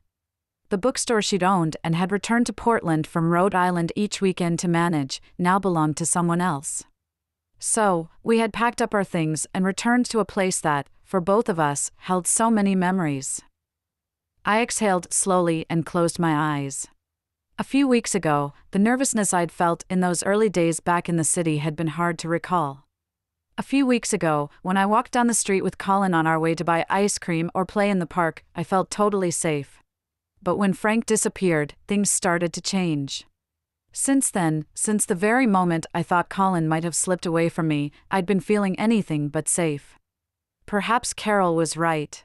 The bookstore she'd owned and had returned to Portland from Rhode Island each weekend to manage now belonged to someone else. So, we had packed up our things and returned to a place that, for both of us, held so many memories. I exhaled slowly and closed my eyes. A few weeks ago, the nervousness I'd felt in those early days back in the city had been hard to recall. A few weeks ago, when I walked down the street with Colin on our way to buy ice cream or play in the park, I felt totally safe. But when Frank disappeared, things started to change. Since then, since the very moment I thought Colin might have slipped away from me, I'd been feeling anything but safe. Perhaps Carol was right.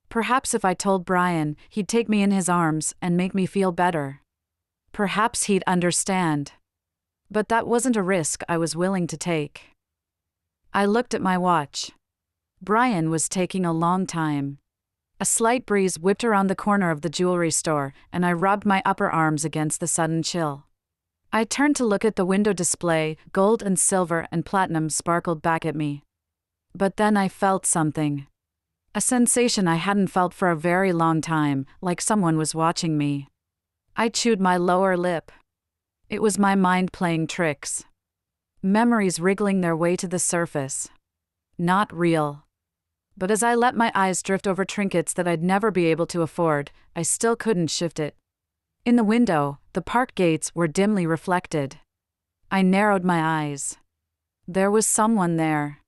Perhaps if I told Brian, he'd take me in his arms and make me feel better. Perhaps he'd understand. But that wasn't a risk I was willing to take. I looked at my watch. Brian was taking a long time. A slight breeze whipped around the corner of the jewelry store, and I rubbed my upper arms against the sudden chill. I turned to look at the window display. Gold and silver and platinum sparkled back at me. But then I felt something. A sensation I hadn't felt for a very long time, like someone was watching me. I chewed my lower lip. It was my mind playing tricks. Memories wriggling their way to the surface. Not real. But as I let my eyes drift over trinkets that I'd never be able to afford, I still couldn't shift it. In the window, the park gates were dimly reflected. I narrowed my eyes. There was someone there.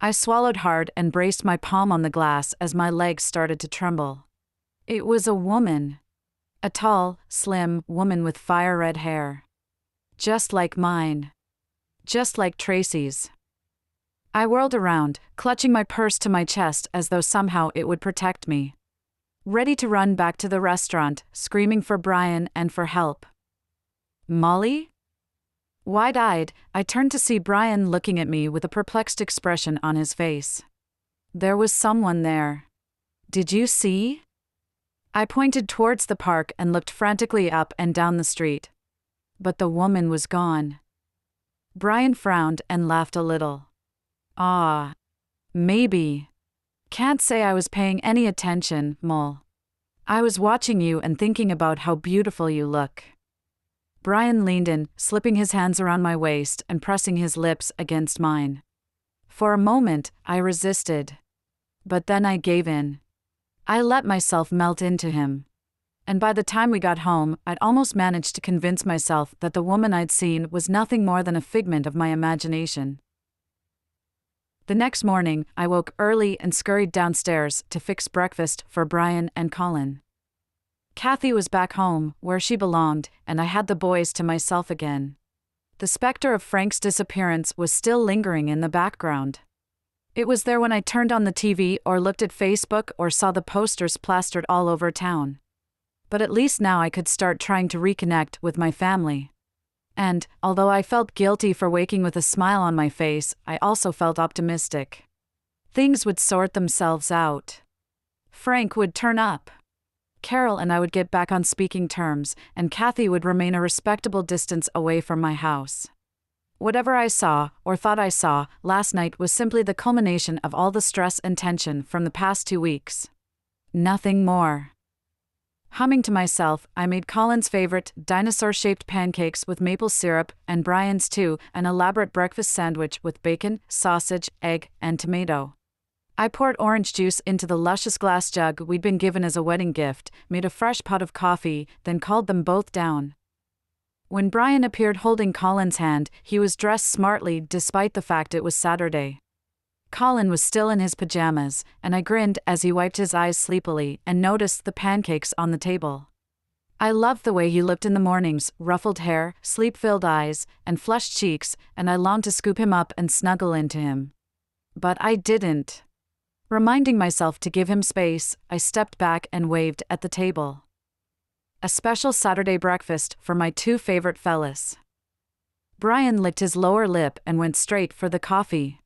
I swallowed hard and braced my palm on the glass as my legs started to tremble. It was a woman. A tall, slim woman with fire-red hair. Just like mine. Just like Tracy's. I whirled around, clutching my purse to my chest as though somehow it would protect me. Ready to run back to the restaurant, screaming for Brian and for help. Molly? Wide-eyed, I turned to see Brian looking at me with a perplexed expression on his face. There was someone there. Did you see? I pointed towards the park and looked frantically up and down the street. But the woman was gone. Brian frowned and laughed a little. Ah. Maybe. Can't say I was paying any attention, Mole. I was watching you and thinking about how beautiful you look. Brian leaned in, slipping his hands around my waist and pressing his lips against mine. For a moment, I resisted. But then I gave in. I let myself melt into him. And by the time we got home, I'd almost managed to convince myself that the woman I'd seen was nothing more than a figment of my imagination. The next morning, I woke early and scurried downstairs to fix breakfast for Brian and Colin. Kathy was back home, where she belonged, and I had the boys to myself again. The specter of Frank's disappearance was still lingering in the background. It was there when I turned on the TV or looked at Facebook or saw the posters plastered all over town. But at least now I could start trying to reconnect with my family. And, although I felt guilty for waking with a smile on my face, I also felt optimistic. Things would sort themselves out. Frank would turn up. Carol and I would get back on speaking terms, and Kathy would remain a respectable distance away from my house. Whatever I saw, or thought I saw, last night was simply the culmination of all the stress and tension from the past 2 weeks. Nothing more. Humming to myself, I made Colin's favorite, dinosaur-shaped pancakes with maple syrup, and Brian's too, an elaborate breakfast sandwich with bacon, sausage, egg, and tomato. I poured orange juice into the luscious glass jug we'd been given as a wedding gift, made a fresh pot of coffee, then called them both down. When Brian appeared holding Colin's hand, he was dressed smartly despite the fact it was Saturday. Colin was still in his pajamas, and I grinned as he wiped his eyes sleepily and noticed the pancakes on the table. I loved the way he looked in the mornings, ruffled hair, sleep-filled eyes, and flushed cheeks, and I longed to scoop him up and snuggle into him. But I didn't. Reminding myself to give him space, I stepped back and waved at the table. A special Saturday breakfast for my 2 favorite fellas. Brian licked his lower lip and went straight for the coffee.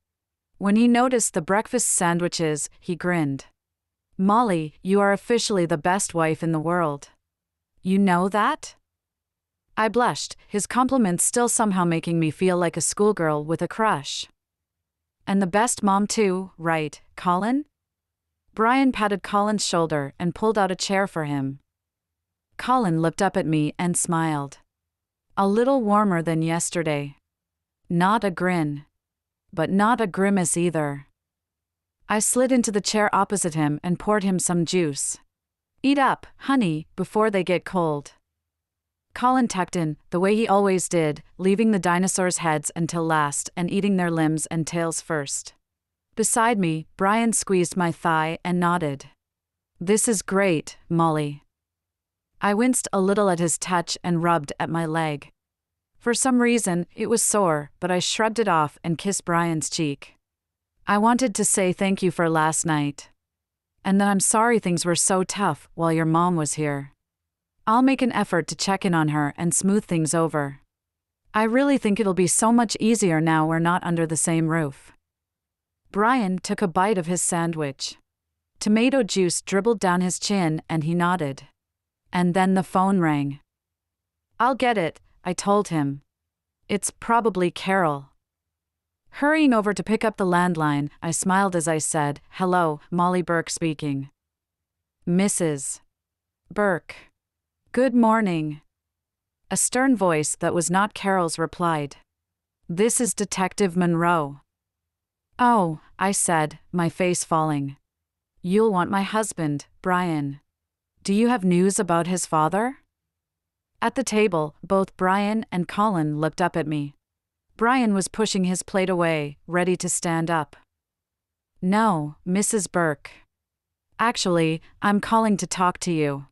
When he noticed the breakfast sandwiches, he grinned. Molly, you are officially the best wife in the world. You know that? I blushed, his compliments still somehow making me feel like a schoolgirl with a crush. And the best mom too, right, Colin? Brian patted Colin's shoulder and pulled out a chair for him. Colin looked up at me and smiled. A little warmer than yesterday. Not a grin. But not a grimace either. I slid into the chair opposite him and poured him some juice. Eat up, honey, before they get cold. Colin tucked in, the way he always did, leaving the dinosaurs' heads until last and eating their limbs and tails first. Beside me, Brian squeezed my thigh and nodded. This is great, Molly. I winced a little at his touch and rubbed at my leg. For some reason, it was sore, but I shrugged it off and kissed Brian's cheek. I wanted to say thank you for last night. And that I'm sorry things were so tough while your mom was here. I'll make an effort to check in on her and smooth things over. I really think it'll be so much easier now we're not under the same roof. Brian took a bite of his sandwich. Tomato juice dribbled down his chin and he nodded. And then the phone rang. I'll get it, I told him. It's probably Carol. Hurrying over to pick up the landline, I smiled as I said, "Hello, Molly Burke speaking." Mrs. Burke. Good morning. A stern voice that was not Carol's replied. This is Detective Monroe. Oh, I said, my face falling. You'll want my husband, Brian. Do you have news about his father? At the table, both Brian and Colin looked up at me. Brian was pushing his plate away, ready to stand up. No, Mrs. Burke. Actually, I'm calling to talk to you.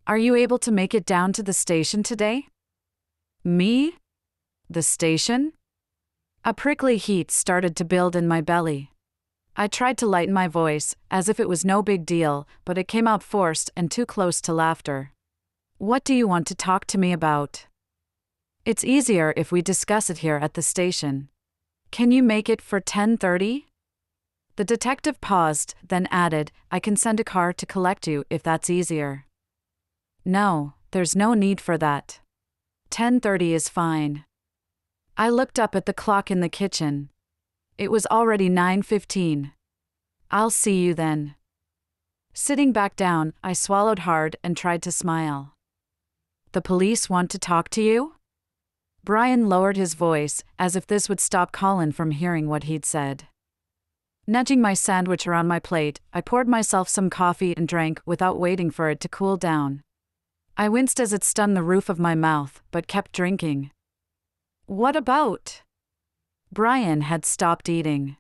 Are you able to make it down to the station today? Me? The station? A prickly heat started to build in my belly. I tried to lighten my voice, as if it was no big deal, but it came out forced and too close to laughter. What do you want to talk to me about? It's easier if we discuss it here at the station. Can you make it for 10:30? The detective paused, then added, I can send a car to collect you if that's easier. No, there's no need for that. 10:30 is fine. I looked up at the clock in the kitchen. It was already 9:15. I'll see you then. Sitting back down, I swallowed hard and tried to smile. The police want to talk to you? Brian lowered his voice, as if this would stop Colin from hearing what he'd said. Nudging my sandwich around my plate, I poured myself some coffee and drank without waiting for it to cool down. I winced as it stung the roof of my mouth, but kept drinking. What about? Brian had stopped eating.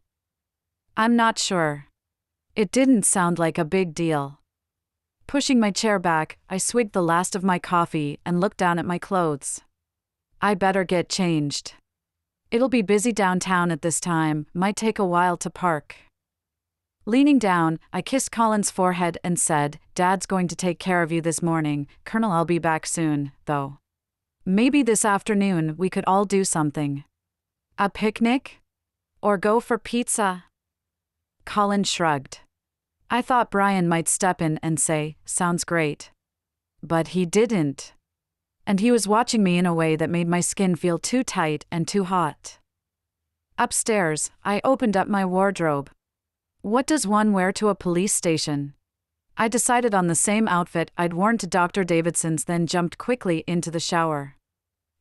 I'm not sure. It didn't sound like a big deal. Pushing my chair back, I swigged the last of my coffee and looked down at my clothes. I better get changed. It'll be busy downtown at this time, might take a while to park. Leaning down, I kissed Colin's forehead and said, Dad's going to take care of you this morning, Colonel. I'll be back soon, though. Maybe this afternoon we could all do something. A picnic? Or go for pizza? Colin shrugged. I thought Brian might step in and say, sounds great. But he didn't. And he was watching me in a way that made my skin feel too tight and too hot. Upstairs, I opened up my wardrobe. What does one wear to a police station? I decided on the same outfit I'd worn to Dr. Davidson's, then jumped quickly into the shower.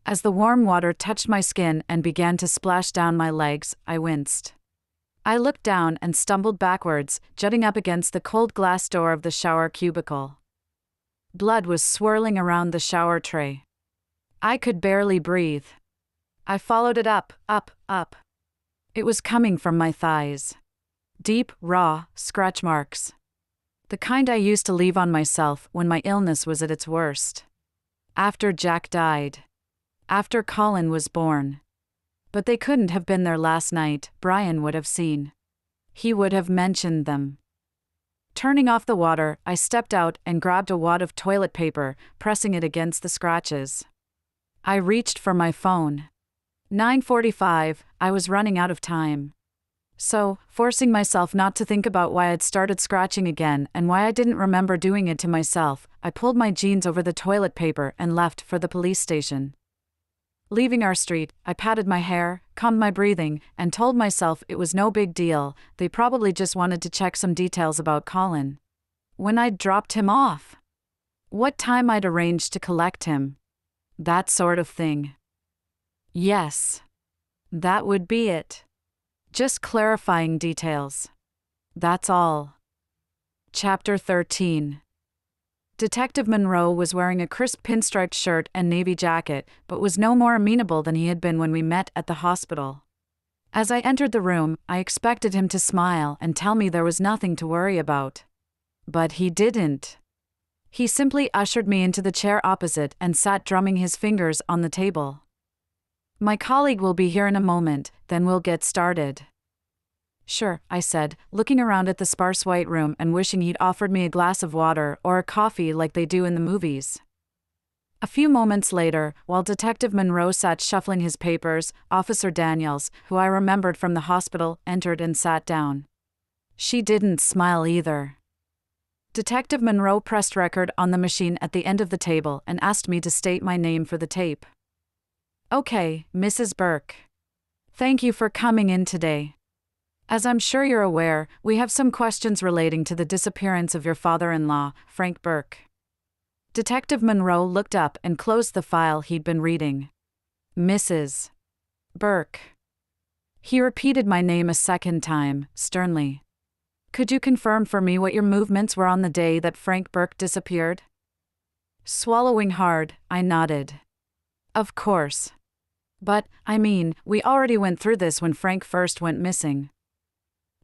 As the warm water touched my skin and began to splash down my legs, I winced. I looked down and stumbled backwards, jutting up against the cold glass door of the shower cubicle. Blood was swirling around the shower tray. I could barely breathe. I followed it up. It was coming from my thighs. Deep, raw, scratch marks. The kind I used to leave on myself when my illness was at its worst. After Jack died. After Colin was born. But they couldn't have been there last night. Brian would have seen. He would have mentioned them. Turning off the water, I stepped out and grabbed a wad of toilet paper, pressing it against the scratches. I reached for my phone. 9:45, I was running out of time. So, forcing myself not to think about why I'd started scratching again and why I didn't remember doing it to myself, I pulled my jeans over the toilet paper and left for the police station. Leaving our street, I patted my hair, calmed my breathing, and told myself it was no big deal. They probably just wanted to check some details about Colin. When I'd dropped him off. What time I'd arranged to collect him. That sort of thing. Yes. That would be it. Just clarifying details. That's all. Chapter 13. Detective Monroe was wearing a crisp pinstriped shirt and navy jacket, but was no more amenable than he had been when we met at the hospital. As I entered the room, I expected him to smile and tell me there was nothing to worry about. But he didn't. He simply ushered me into the chair opposite and sat drumming his fingers on the table. My colleague will be here in a moment, then we'll get started. Sure, I said, looking around at the sparse white room and wishing he'd offered me a glass of water or a coffee like they do in the movies. A few moments later, while Detective Monroe sat shuffling his papers, Officer Daniels, who I remembered from the hospital, entered and sat down. She didn't smile either. Detective Monroe pressed record on the machine at the end of the table and asked me to state my name for the tape. Okay, Mrs. Burke. Thank you for coming in today. As I'm sure you're aware, we have some questions relating to the disappearance of your father-in-law, Frank Burke. Detective Monroe looked up and closed the file he'd been reading. Mrs. Burke. He repeated my name a second time, sternly. Could you confirm for me what your movements were on the day that Frank Burke disappeared? Swallowing hard, I nodded. Of course. But, we already went through this when Frank first went missing.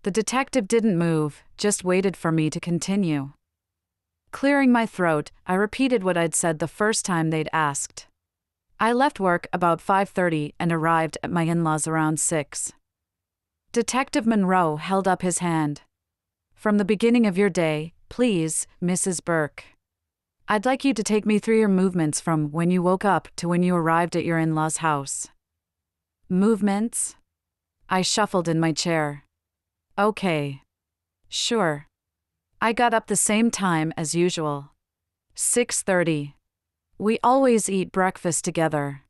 The detective didn't move, just waited for me to continue. Clearing my throat, I repeated what I'd said the first time they'd asked. I left work about 5:30 and arrived at my in-laws around 6. Detective Monroe held up his hand. From the beginning of your day, please, Mrs. Burke. I'd like you to take me through your movements from when you woke up to when you arrived at your in-laws' house. Movements? I shuffled in my chair. Okay. Sure. I got up the same time as usual. 6:30. We always eat breakfast together.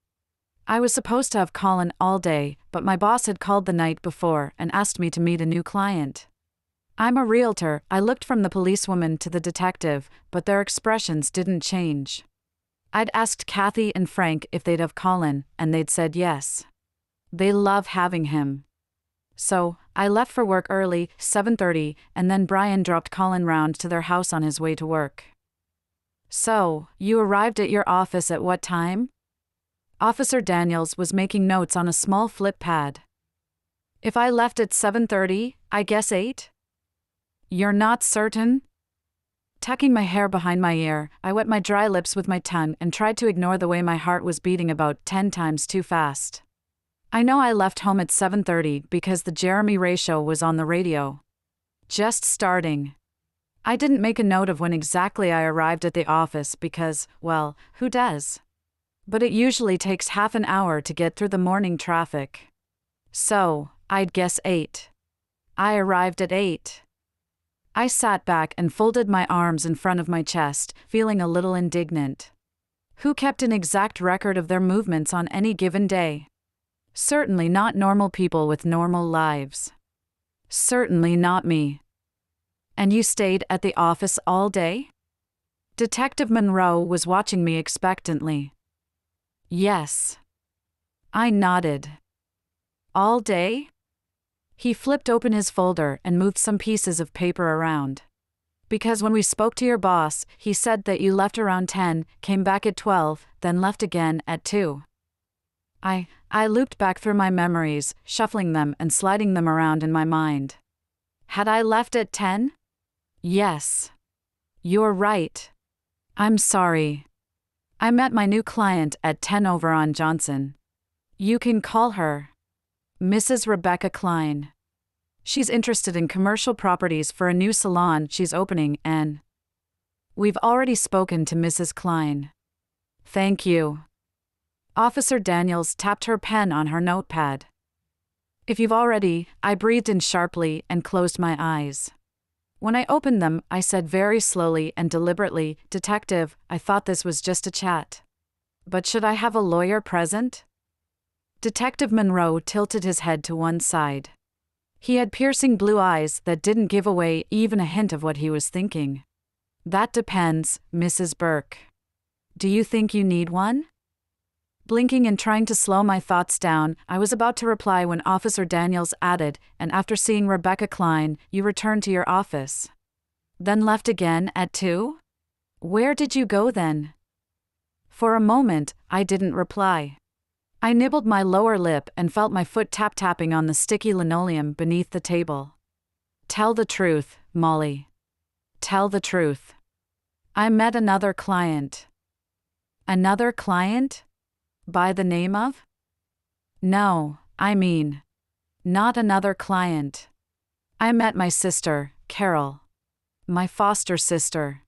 I was supposed to have Colin all day, but my boss had called the night before and asked me to meet a new client. I'm a realtor. I looked from the policewoman to the detective, but their expressions didn't change. I'd asked Kathy and Frank if they'd have Colin, and they'd said yes. They love having him. So, I left for work early, 7:30, and then Brian dropped Colin round to their house on his way to work. So, you arrived at your office at what time? Officer Daniels was making notes on a small flip pad. If I left at 7:30, I guess 8? You're not certain? Tucking my hair behind my ear, I wet my dry lips with my tongue and tried to ignore the way my heart was beating about 10 times too fast. I know I left home at 7:30 because the Jeremy Ray show was on the radio. Just starting. I didn't make a note of when exactly I arrived at the office because, well, who does? But it usually takes half an hour to get through the morning traffic. So, I'd guess 8. I arrived at 8. I sat back and folded my arms in front of my chest, feeling a little indignant. Who kept an exact record of their movements on any given day? Certainly not normal people with normal lives. Certainly not me. And you stayed at the office all day? Detective Monroe was watching me expectantly. Yes. I nodded. All day? He flipped open his folder and moved some pieces of paper around. Because when we spoke to your boss, he said that you left around 10, came back at 12, then left again at 2. I looped back through my memories, shuffling them and sliding them around in my mind. Had I left at 10? Yes. You're right. I'm sorry. I met my new client at 10 over on Johnson. You can call her Mrs. Rebecca Klein. She's interested in commercial properties for a new salon she's opening and we've already spoken to Mrs. Klein. Thank you. Officer Daniels tapped her pen on her notepad. If you've already, I breathed in sharply and closed my eyes. When I opened them, I said very slowly and deliberately, Detective, I thought this was just a chat. But should I have a lawyer present? Detective Monroe tilted his head to one side. He had piercing blue eyes that didn't give away even a hint of what he was thinking. That depends, Mrs. Burke. Do you think you need one? Blinking and trying to slow my thoughts down, I was about to reply when Officer Daniels added, and after seeing Rebecca Klein, you returned to your office. Then left again at 2? Where did you go then? For a moment, I didn't reply. I nibbled my lower lip and felt my foot tap-tapping on the sticky linoleum beneath the table. Tell the truth, Molly. Tell the truth. I met another client. Another client? By the name of? No, I mean, not another client. I met my sister, Carol. My foster sister.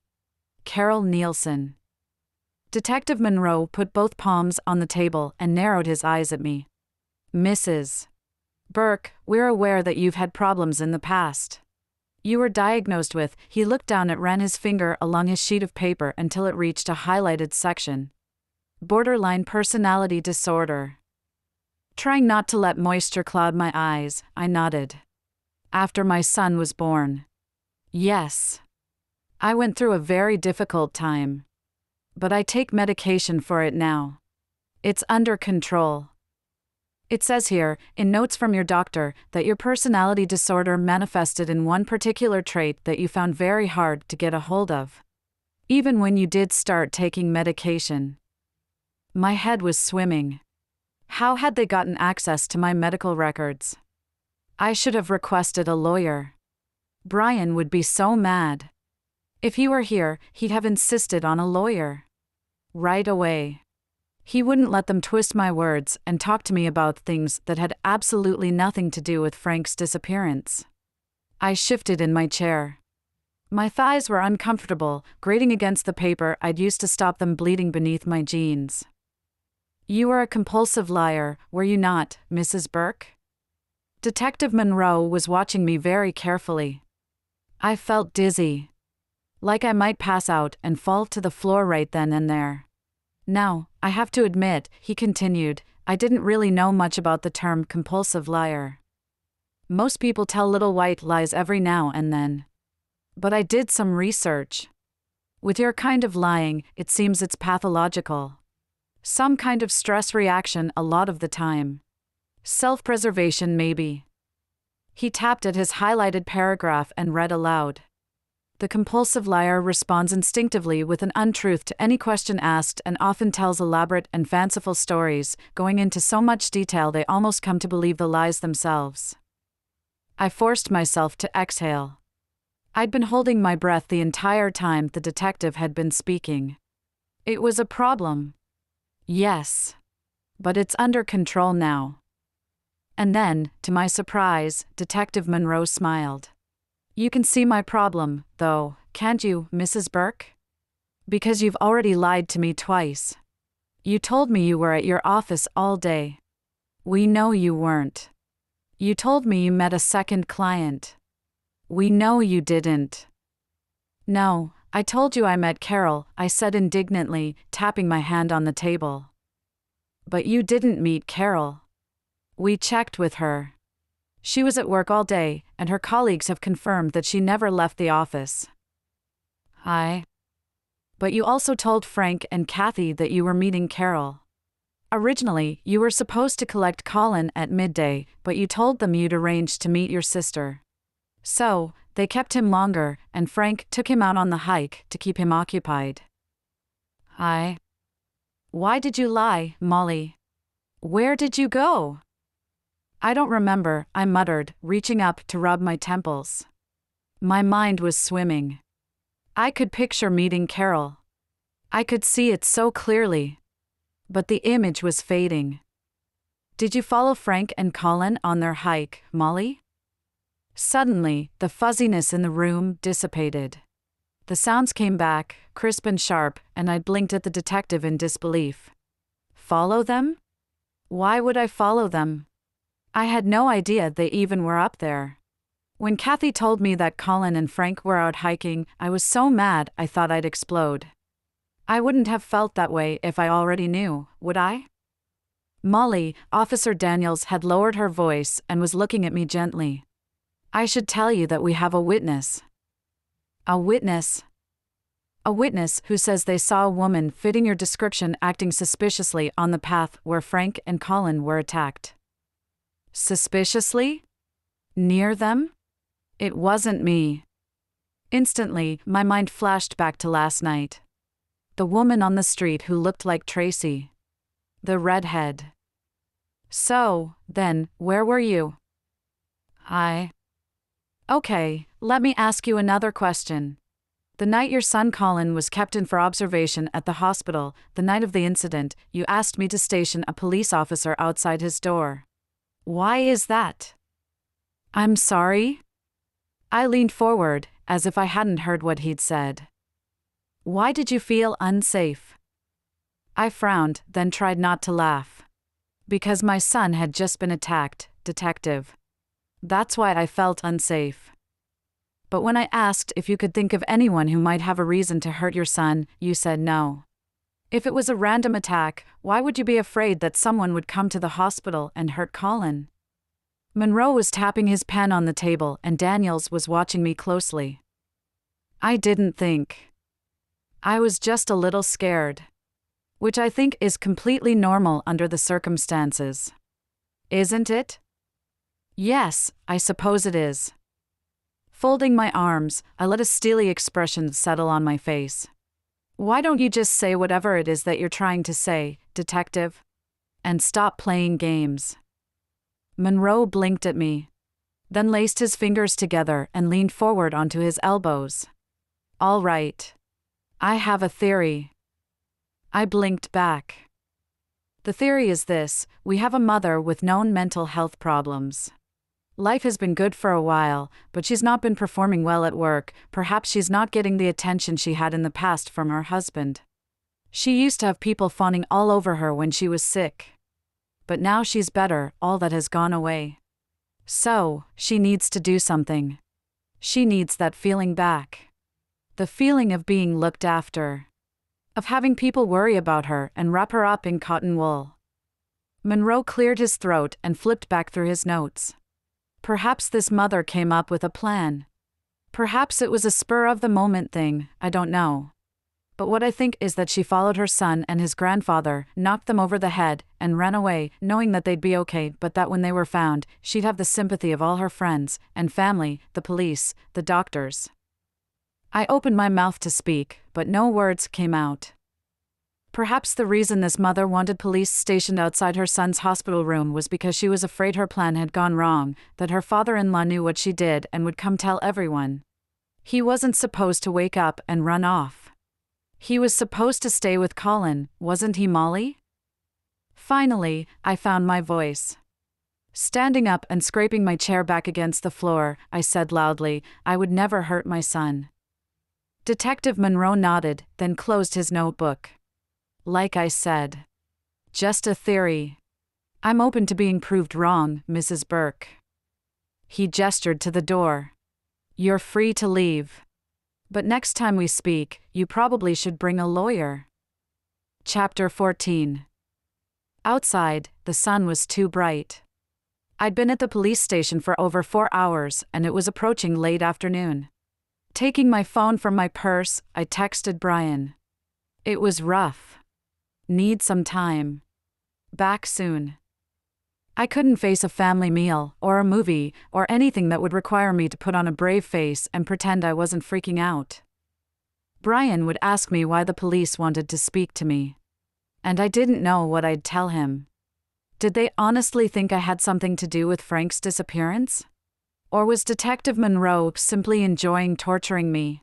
Carol Nielsen. Detective Monroe put both palms on the table and narrowed his eyes at me. Mrs. Burke, we're aware that you've had problems in the past. You were diagnosed with, he looked down and ran his finger along his sheet of paper until it reached a highlighted section. Borderline personality disorder. Trying not to let moisture cloud my eyes, I nodded. After my son was born. Yes. I went through a very difficult time. But I take medication for it now. It's under control. It says here, in notes from your doctor, that your personality disorder manifested in one particular trait that you found very hard to get a hold of. Even when you did start taking medication. My head was swimming. How had they gotten access to my medical records? I should have requested a lawyer. Brian would be so mad. If he were here, he'd have insisted on a lawyer. Right away. He wouldn't let them twist my words and talk to me about things that had absolutely nothing to do with Frank's disappearance. I shifted in my chair. My thighs were uncomfortable, grating against the paper I'd used to stop them bleeding beneath my jeans. You were a compulsive liar, were you not, Mrs. Burke? Detective Monroe was watching me very carefully. I felt dizzy. Like I might pass out and fall to the floor right then and there. Now, I have to admit, he continued, I didn't really know much about the term compulsive liar. Most people tell little white lies every now and then. But I did some research. With your kind of lying, it seems it's pathological. Some kind of stress reaction a lot of the time. Self-preservation maybe. He tapped at his highlighted paragraph and read aloud. The compulsive liar responds instinctively with an untruth to any question asked and often tells elaborate and fanciful stories, going into so much detail they almost come to believe the lies themselves. I forced myself to exhale. I'd been holding my breath the entire time the detective had been speaking. It was a problem. Yes. But it's under control now. And then, to my surprise, Detective Monroe smiled. You can see my problem, though, can't you, Mrs. Burke? Because you've already lied to me twice. You told me you were at your office all day. We know you weren't. You told me you met a second client. We know you didn't. No, I told you I met Carol, I said indignantly, tapping my hand on the table. But you didn't meet Carol. We checked with her. She was at work all day, and her colleagues have confirmed that she never left the office. But you also told Frank and Kathy that you were meeting Carol. Originally, you were supposed to collect Colin at midday, but you told them you'd arranged to meet your sister. So, they kept him longer, and Frank took him out on the hike to keep him occupied. Why did you lie, Molly? Where did you go? I don't remember, I muttered, reaching up to rub my temples. My mind was swimming. I could picture meeting Carol. I could see it so clearly. But the image was fading. Did you follow Frank and Colin on their hike, Molly? Suddenly, the fuzziness in the room dissipated. The sounds came back, crisp and sharp, and I blinked at the detective in disbelief. Follow them? Why would I follow them? I had no idea they even were up there. When Kathy told me that Colin and Frank were out hiking, I was so mad I thought I'd explode. I wouldn't have felt that way if I already knew, would I? Molly, Officer Daniels had lowered her voice and was looking at me gently. I should tell you that we have a witness. A witness? A witness who says they saw a woman fitting your description acting suspiciously on the path where Frank and Colin were attacked. Suspiciously? Near them? It wasn't me. Instantly, my mind flashed back to last night. The woman on the street who looked like Tracy. The redhead. So, then, where were you? Okay, let me ask you another question. The night your son Colin was kept in for observation at the hospital, the night of the incident, you asked me to station a police officer outside his door. Why is that? I'm sorry? I leaned forward, as if I hadn't heard what he'd said. Why did you feel unsafe? I frowned, then tried not to laugh. Because my son had just been attacked, Detective. That's why I felt unsafe. But when I asked if you could think of anyone who might have a reason to hurt your son, you said no. If it was a random attack, why would you be afraid that someone would come to the hospital and hurt Colin? Monroe was tapping his pen on the table and Daniels was watching me closely. I didn't think. I was just a little scared. Which I think is completely normal under the circumstances. Isn't it? Yes, I suppose it is. Folding my arms, I let a steely expression settle on my face. Why don't you just say whatever it is that you're trying to say, Detective? And stop playing games. Monroe blinked at me, then laced his fingers together and leaned forward onto his elbows. All right. I have a theory. I blinked back. The theory is this: we have a mother with known mental health problems. Life has been good for a while, but she's not been performing well at work. Perhaps she's not getting the attention she had in the past from her husband. She used to have people fawning all over her when she was sick. But now she's better, all that has gone away. So, she needs to do something. She needs that feeling back. The feeling of being looked after. Of having people worry about her and wrap her up in cotton wool. Monroe cleared his throat and flipped back through his notes. Perhaps this mother came up with a plan. Perhaps it was a spur-of-the-moment thing, I don't know. But what I think is that she followed her son and his grandfather, knocked them over the head, and ran away, knowing that they'd be okay, but that when they were found, she'd have the sympathy of all her friends and family, the police, the doctors. I opened my mouth to speak, but no words came out. Perhaps the reason this mother wanted police stationed outside her son's hospital room was because she was afraid her plan had gone wrong, that her father-in-law knew what she did and would come tell everyone. He wasn't supposed to wake up and run off. He was supposed to stay with Colin, wasn't he, Molly? Finally, I found my voice. Standing up and scraping my chair back against the floor, I said loudly, I would never hurt my son. Detective Monroe nodded, then closed his notebook. Like I said. Just a theory. I'm open to being proved wrong, Mrs. Burke. He gestured to the door. You're free to leave. But next time we speak, you probably should bring a lawyer. Chapter 14. Outside, the sun was too bright. I'd been at the police station for over 4 hours, and it was approaching late afternoon. Taking my phone from my purse, I texted Brian. It was rough. Need some time. Back soon. I couldn't face a family meal, or a movie, or anything that would require me to put on a brave face and pretend I wasn't freaking out. Brian would ask me why the police wanted to speak to me. And I didn't know what I'd tell him. Did they honestly think I had something to do with Frank's disappearance? Or was Detective Monroe simply enjoying torturing me?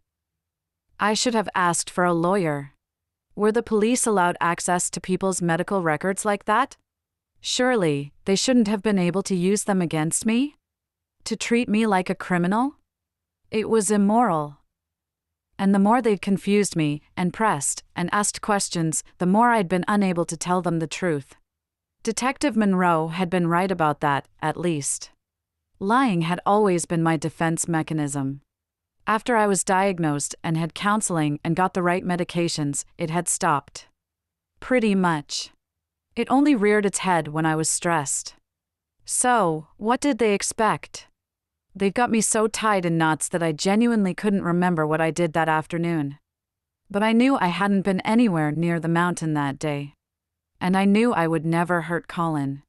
I should have asked for a lawyer. Were the police allowed access to people's medical records like that? Surely, they shouldn't have been able to use them against me? To treat me like a criminal? It was immoral. And the more they'd confused me, and pressed, and asked questions, the more I'd been unable to tell them the truth. Detective Monroe had been right about that, at least. Lying had always been my defense mechanism. After I was diagnosed and had counseling and got the right medications, it had stopped. Pretty much. It only reared its head when I was stressed. So, what did they expect? They got me so tied in knots that I genuinely couldn't remember what I did that afternoon. But I knew I hadn't been anywhere near the mountain that day. And I knew I would never hurt Colin.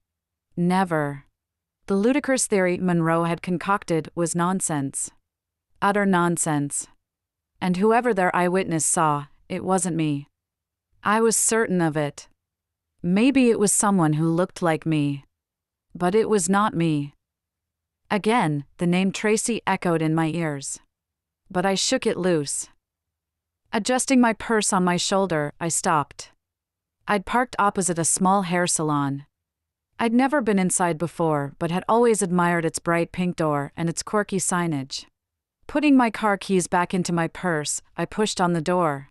Never. The ludicrous theory Monroe had concocted was nonsense. Utter nonsense. And whoever their eyewitness saw, it wasn't me. I was certain of it. Maybe it was someone who looked like me. But it was not me. Again, the name Tracy echoed in my ears. But I shook it loose. Adjusting my purse on my shoulder, I stopped. I'd parked opposite a small hair salon. I'd never been inside before, but had always admired its bright pink door and its quirky signage. Putting my car keys back into my purse, I pushed on the door.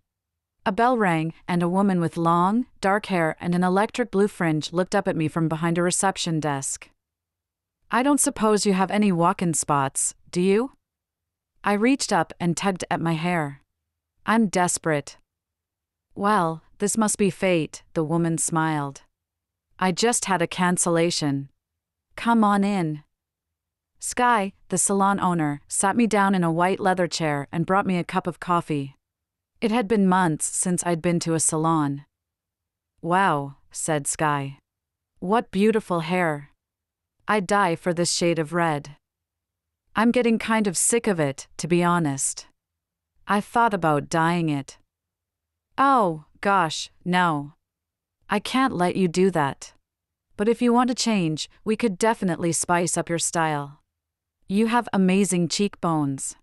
A bell rang, and a woman with long, dark hair and an electric blue fringe looked up at me from behind a reception desk. I don't suppose you have any walk-in spots, do you? I reached up and tugged at my hair. I'm desperate. Well, this must be fate, the woman smiled. I just had a cancellation. Come on in. Sky, the salon owner, sat me down in a white leather chair and brought me a cup of coffee. It had been months since I'd been to a salon. Wow, said Sky. What beautiful hair. I'd die for this shade of red. I'm getting kind of sick of it, to be honest. I thought about dyeing it. Oh, gosh, no. I can't let you do that. But if you want to change, we could definitely spice up your style. You have amazing cheekbones.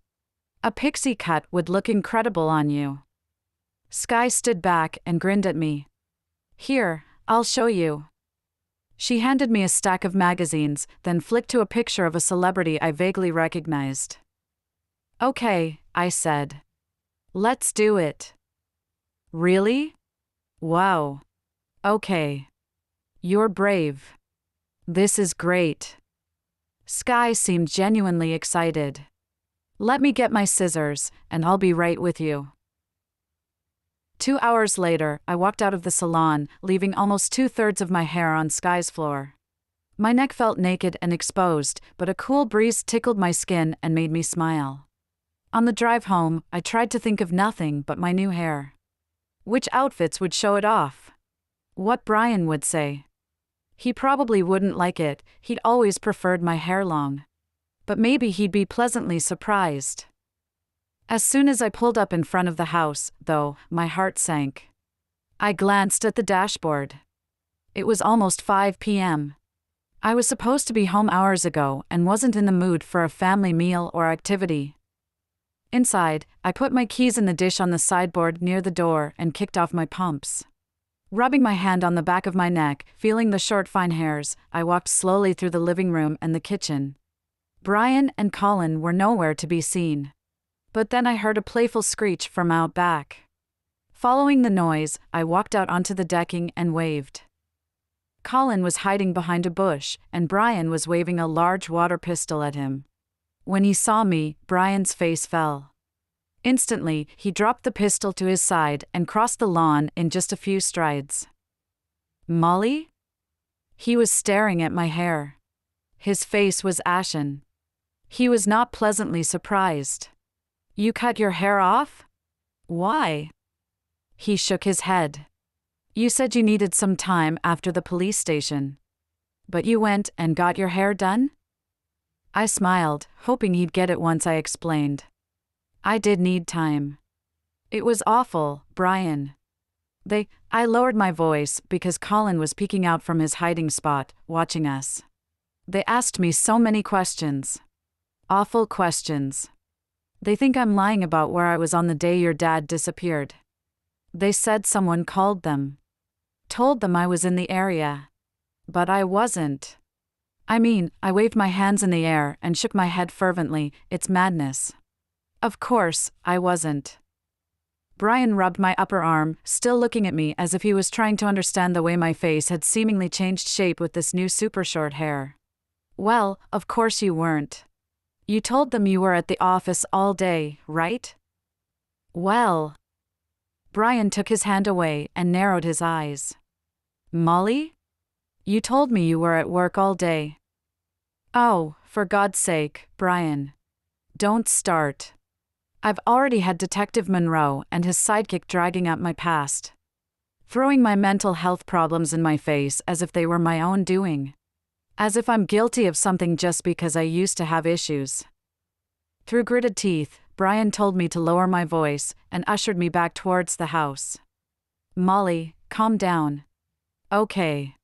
A pixie cut would look incredible on you. Sky stood back and grinned at me. Here, I'll show you. She handed me a stack of magazines, then flicked to a picture of a celebrity I vaguely recognized. Okay, I said. Let's do it. Really? Wow. Okay. You're brave. This is great. Sky seemed genuinely excited. Let me get my scissors, and I'll be right with you. 2 hours later, I walked out of the salon, leaving almost 2/3 of my hair on Sky's floor. My neck felt naked and exposed, but a cool breeze tickled my skin and made me smile. On the drive home, I tried to think of nothing but my new hair. Which outfits would show it off? What Brian would say. He probably wouldn't like it, he'd always preferred my hair long. But maybe he'd be pleasantly surprised. As soon as I pulled up in front of the house, though, my heart sank. I glanced at the dashboard. It was almost 5 p.m. I was supposed to be home hours ago and wasn't in the mood for a family meal or activity. Inside, I put my keys in the dish on the sideboard near the door and kicked off my pumps. Rubbing my hand on the back of my neck, feeling the short fine hairs, I walked slowly through the living room and the kitchen. Brian and Colin were nowhere to be seen. But then I heard a playful screech from out back. Following the noise, I walked out onto the decking and waved. Colin was hiding behind a bush, and Brian was waving a large water pistol at him. When he saw me, Brian's face fell. Instantly, he dropped the pistol to his side and crossed the lawn in just a few strides. Molly? He was staring at my hair. His face was ashen. He was not pleasantly surprised. You cut your hair off? Why? He shook his head. You said you needed some time after the police station. But you went and got your hair done? I smiled, hoping he'd get it once I explained. I did need time. It was awful, Brian. I lowered my voice because Colin was peeking out from his hiding spot, watching us. They asked me so many questions. Awful questions. They think I'm lying about where I was on the day your dad disappeared. They said someone called them. Told them I was in the area. But I wasn't. I waved my hands in the air and shook my head fervently. It's madness. Of course, I wasn't. Brian rubbed my upper arm, still looking at me as if he was trying to understand the way my face had seemingly changed shape with this new super short hair. Well, of course you weren't. You told them you were at the office all day, right? Well. Brian took his hand away and narrowed his eyes. Molly? You told me you were at work all day. Oh, for God's sake, Brian. Don't start. I've already had Detective Monroe and his sidekick dragging up my past. Throwing my mental health problems in my face as if they were my own doing. As if I'm guilty of something just because I used to have issues. Through gritted teeth, Brian told me to lower my voice and ushered me back towards the house. Molly, calm down. Okay.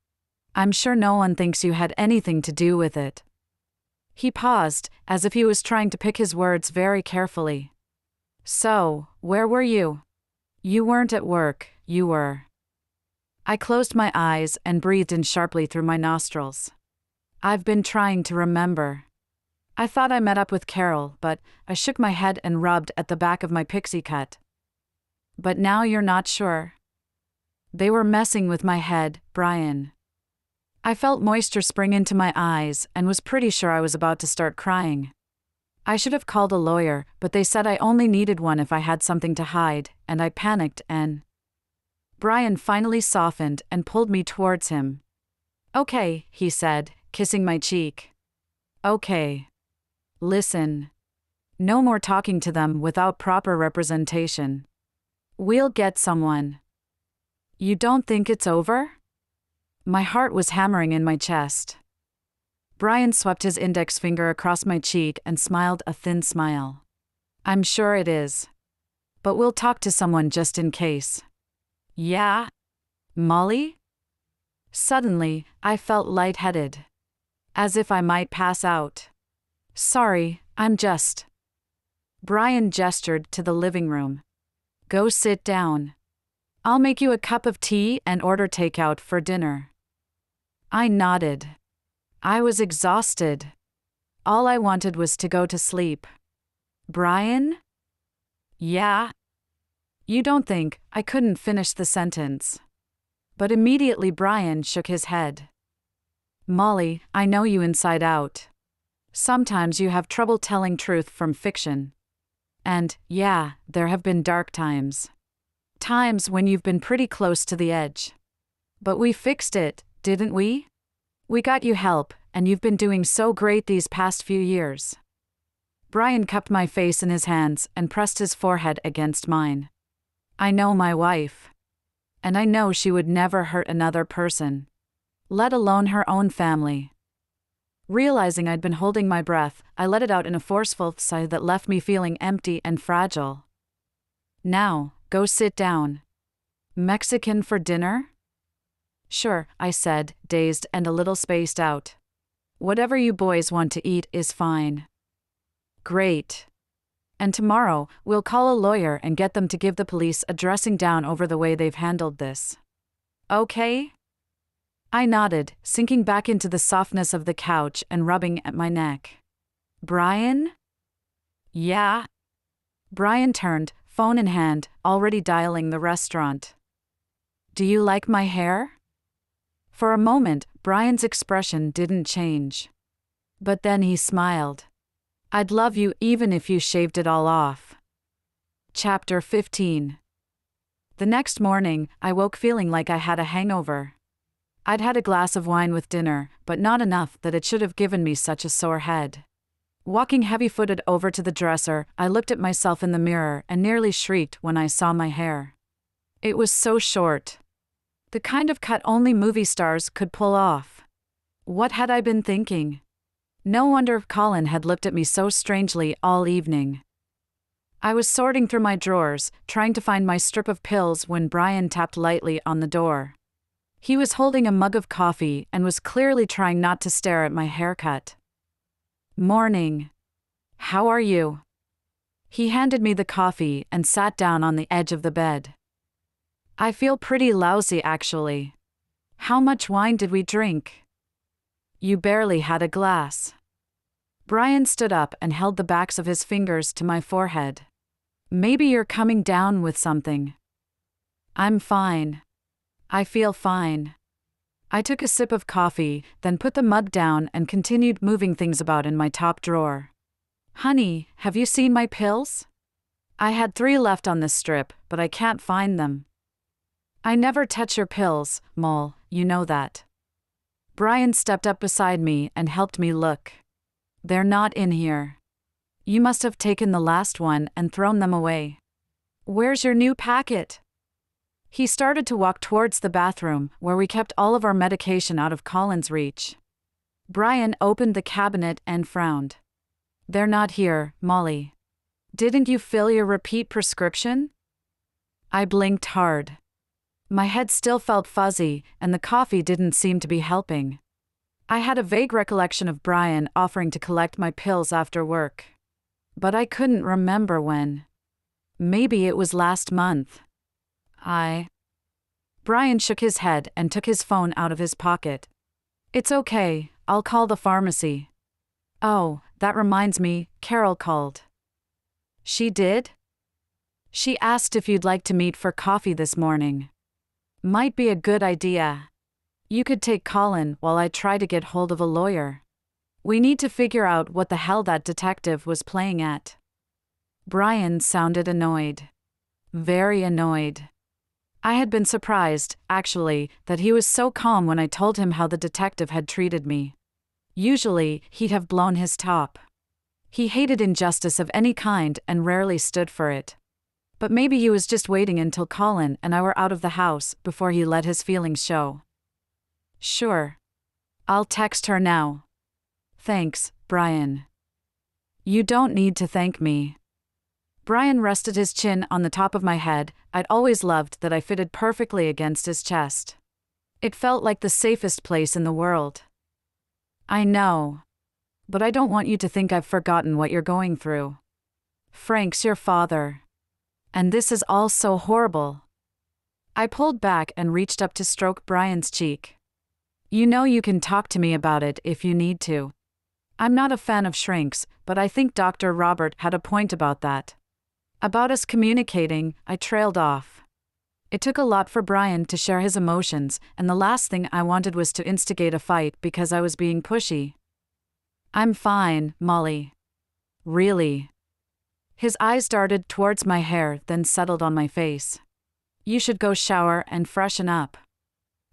I'm sure no one thinks you had anything to do with it. He paused, as if he was trying to pick his words very carefully. So, where were you? You weren't at work, you were. I closed my eyes and breathed in sharply through my nostrils. I've been trying to remember. I thought I met up with Carol, but I shook my head and rubbed at the back of my pixie cut. But now you're not sure. They were messing with my head, Brian. I felt moisture spring into my eyes and was pretty sure I was about to start crying. I should have called a lawyer, but they said I only needed one if I had something to hide, and I panicked and... Brian finally softened and pulled me towards him. Okay, he said, kissing my cheek. Okay. Listen. No more talking to them without proper representation. We'll get someone. You don't think it's over? My heart was hammering in my chest. Brian swept his index finger across my cheek and smiled a thin smile. I'm sure it is. But we'll talk to someone just in case. Yeah? Molly? Suddenly, I felt lightheaded. As if I might pass out. Sorry, I'm just... Brian gestured to the living room. Go sit down. I'll make you a cup of tea and order takeout for dinner. I nodded. I was exhausted. All I wanted was to go to sleep. Brian? Yeah? You don't think I couldn't finish the sentence. But immediately Brian shook his head. Molly, I know you inside out. Sometimes you have trouble telling truth from fiction. And, yeah, there have been dark times. Times when you've been pretty close to the edge. But we fixed it, didn't we? We got you help, and you've been doing so great these past few years. Brian cupped my face in his hands and pressed his forehead against mine. I know my wife. And I know she would never hurt another person, let alone her own family. Realizing I'd been holding my breath, I let it out in a forceful sigh that left me feeling empty and fragile. Now, go sit down. Mexican for dinner? Sure, I said, dazed and a little spaced out. Whatever you boys want to eat is fine. Great. And tomorrow, we'll call a lawyer and get them to give the police a dressing down over the way they've handled this. Okay? I nodded, sinking back into the softness of the couch and rubbing at my neck. Brian? Yeah? Brian turned, phone in hand, already dialing the restaurant. Do you like my hair? For a moment, Brian's expression didn't change. But then he smiled. I'd love you even if you shaved it all off. Chapter 15. The next morning, I woke feeling like I had a hangover. I'd had a glass of wine with dinner, but not enough that it should have given me such a sore head. Walking heavy-footed over to the dresser, I looked at myself in the mirror and nearly shrieked when I saw my hair. It was so short. The kind of cut only movie stars could pull off. What had I been thinking? No wonder Colin had looked at me so strangely all evening. I was sorting through my drawers, trying to find my strip of pills when Brian tapped lightly on the door. He was holding a mug of coffee and was clearly trying not to stare at my haircut. Morning. How are you? He handed me the coffee and sat down on the edge of the bed. I feel pretty lousy actually. How much wine did we drink? You barely had a glass. Brian stood up and held the backs of his fingers to my forehead. Maybe you're coming down with something. I'm fine. I feel fine. I took a sip of coffee, then put the mug down and continued moving things about in my top drawer. Honey, have you seen my pills? I had 3 left on this strip, but I can't find them. I never touch your pills, Mole, you know that. Brian stepped up beside me and helped me look. They're not in here. You must have taken the last one and thrown them away. Where's your new packet? He started to walk towards the bathroom, where we kept all of our medication out of Colin's reach. Brian opened the cabinet and frowned. They're not here, Molly. Didn't you fill your repeat prescription? I blinked hard. My head still felt fuzzy, and the coffee didn't seem to be helping. I had a vague recollection of Brian offering to collect my pills after work. But I couldn't remember when. Maybe it was last month. Brian shook his head and took his phone out of his pocket. It's okay, I'll call the pharmacy. Oh, that reminds me, Carol called. She did? She asked if you'd like to meet for coffee this morning. Might be a good idea. You could take Colin while I try to get hold of a lawyer. We need to figure out what the hell that detective was playing at. Brian sounded annoyed. Very annoyed. I had been surprised, actually, that he was so calm when I told him how the detective had treated me. Usually, he'd have blown his top. He hated injustice of any kind and rarely stood for it. But maybe he was just waiting until Colin and I were out of the house before he let his feelings show. Sure. I'll text her now. Thanks, Brian. You don't need to thank me. Brian rested his chin on the top of my head. I'd always loved that I fitted perfectly against his chest. It felt like the safest place in the world. I know. But I don't want you to think I've forgotten what you're going through. Frank's your father. And this is all so horrible. I pulled back and reached up to stroke Brian's cheek. You know you can talk to me about it if you need to. I'm not a fan of shrinks, but I think Dr. Robert had a point about that. About us communicating, I trailed off. It took a lot for Brian to share his emotions, and the last thing I wanted was to instigate a fight because I was being pushy. I'm fine, Molly. Really? His eyes darted towards my hair, then settled on my face. You should go shower and freshen up.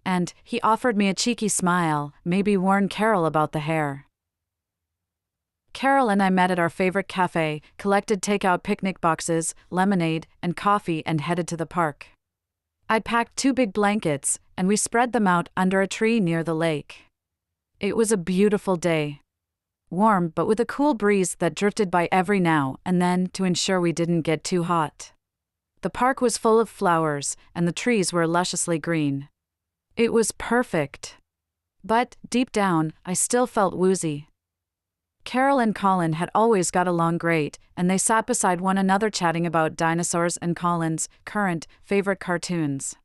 And he offered me a cheeky smile, maybe warn Carol about the hair. Carol and I met at our favorite cafe, collected takeout picnic boxes, lemonade, and coffee and headed to the park. I'd packed 2 big blankets, and we spread them out under a tree near the lake. It was a beautiful day. Warm but with a cool breeze that drifted by every now and then to ensure we didn't get too hot. The park was full of flowers, and the trees were lusciously green. It was perfect. But, deep down, I still felt woozy. Carol and Colin had always got along great, and they sat beside one another chatting about dinosaurs and Colin's current favorite cartoons.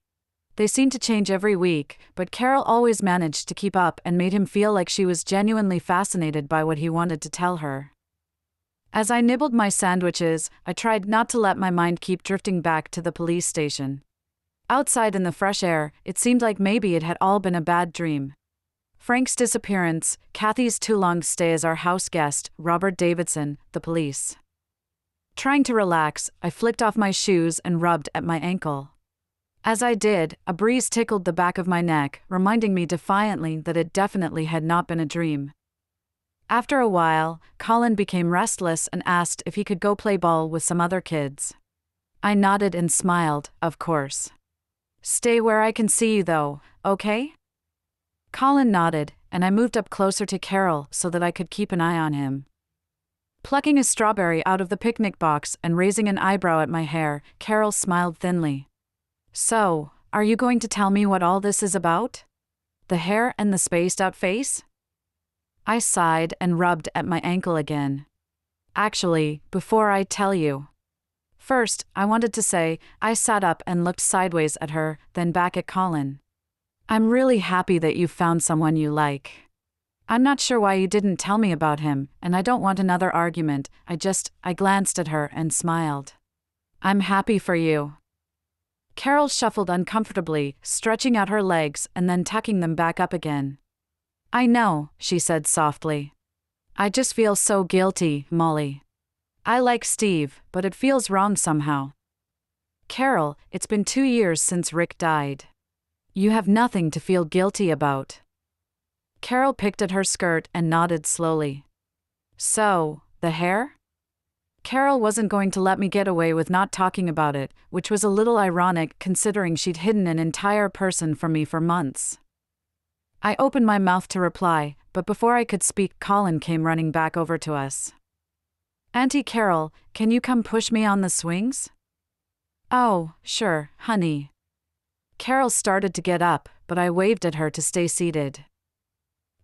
They seemed to change every week, but Carol always managed to keep up and made him feel like she was genuinely fascinated by what he wanted to tell her. As I nibbled my sandwiches, I tried not to let my mind keep drifting back to the police station. Outside in the fresh air, it seemed like maybe it had all been a bad dream. Frank's disappearance, Kathy's too long stay as our house guest, Robert Davidson, the police. Trying to relax, I flicked off my shoes and rubbed at my ankle. As I did, a breeze tickled the back of my neck, reminding me defiantly that it definitely had not been a dream. After a while, Colin became restless and asked if he could go play ball with some other kids. I nodded and smiled, of course. Stay where I can see you though, okay? Colin nodded, and I moved up closer to Carol so that I could keep an eye on him. Plucking a strawberry out of the picnic box and raising an eyebrow at my hair, Carol smiled thinly. So, are you going to tell me what all this is about? The hair and the spaced-out face? I sighed and rubbed at my ankle again. Actually, before I tell you. First, I wanted to say, I sat up and looked sideways at her, then back at Colin. I'm really happy that you found someone you like. I'm not sure why you didn't tell me about him, and I don't want another argument, I glanced at her and smiled. I'm happy for you. Carol shuffled uncomfortably, stretching out her legs and then tucking them back up again. I know, she said softly. I just feel so guilty, Molly. I like Steve, but it feels wrong somehow. Carol, it's been 2 years since Rick died. You have nothing to feel guilty about. Carol picked at her skirt and nodded slowly. So, the hair? Carol wasn't going to let me get away with not talking about it, which was a little ironic considering she'd hidden an entire person from me for months. I opened my mouth to reply, but before I could speak, Colin came running back over to us. Auntie Carol, can you come push me on the swings? Oh, sure, honey. Carol started to get up, but I waved at her to stay seated.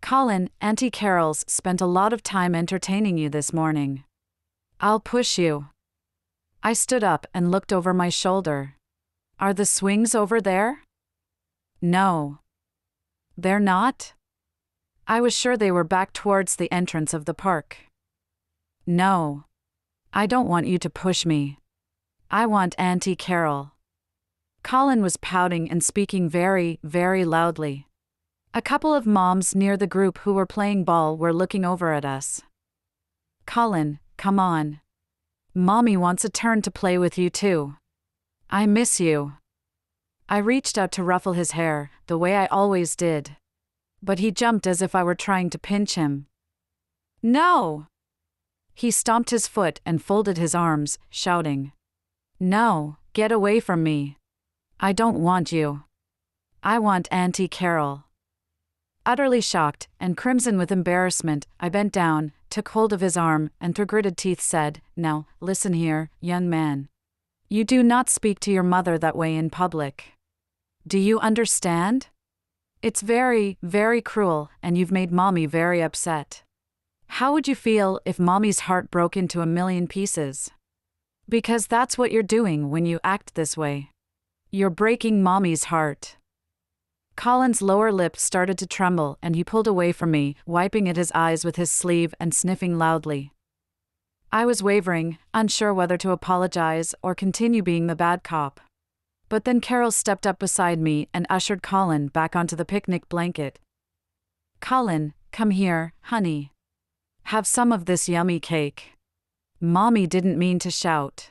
Colin, Auntie Carol's spent a lot of time entertaining you this morning. I'll push you. I stood up and looked over my shoulder. Are the swings over there? No. They're not? I was sure they were back towards the entrance of the park. No. I don't want you to push me. I want Auntie Carol. Colin was pouting and speaking very, very loudly. A couple of moms near the group who were playing ball were looking over at us. Colin, come on. Mommy wants a turn to play with you too. I miss you. I reached out to ruffle his hair, the way I always did. But he jumped as if I were trying to pinch him. No! He stomped his foot and folded his arms, shouting. No, get away from me. I don't want you. I want Auntie Carol. Utterly shocked, and crimson with embarrassment, I bent down, took hold of his arm, and through gritted teeth said, Now, listen here, young man. You do not speak to your mother that way in public. Do you understand? It's very, very cruel, and you've made Mommy very upset. How would you feel if Mommy's heart broke into a million pieces? Because that's what you're doing when you act this way. You're breaking Mommy's heart. Colin's lower lip started to tremble and he pulled away from me, wiping at his eyes with his sleeve and sniffing loudly. I was wavering, unsure whether to apologize or continue being the bad cop. But then Carol stepped up beside me and ushered Colin back onto the picnic blanket. Colin, come here, honey. Have some of this yummy cake. Mommy didn't mean to shout.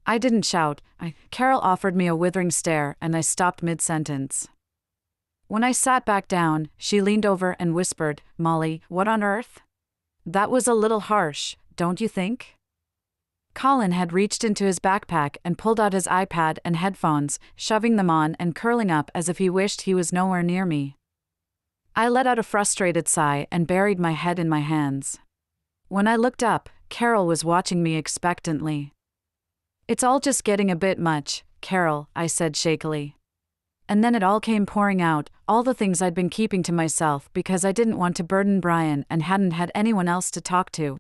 I didn't shout. Carol offered me a withering stare and I stopped mid-sentence. When I sat back down, she leaned over and whispered, Molly, what on earth? That was a little harsh, don't you think? Colin had reached into his backpack and pulled out his iPad and headphones, shoving them on and curling up as if he wished he was nowhere near me. I let out a frustrated sigh and buried my head in my hands. When I looked up, Carol was watching me expectantly. It's all just getting a bit much, Carol, I said shakily. And then it all came pouring out, all the things I'd been keeping to myself because I didn't want to burden Brian and hadn't had anyone else to talk to.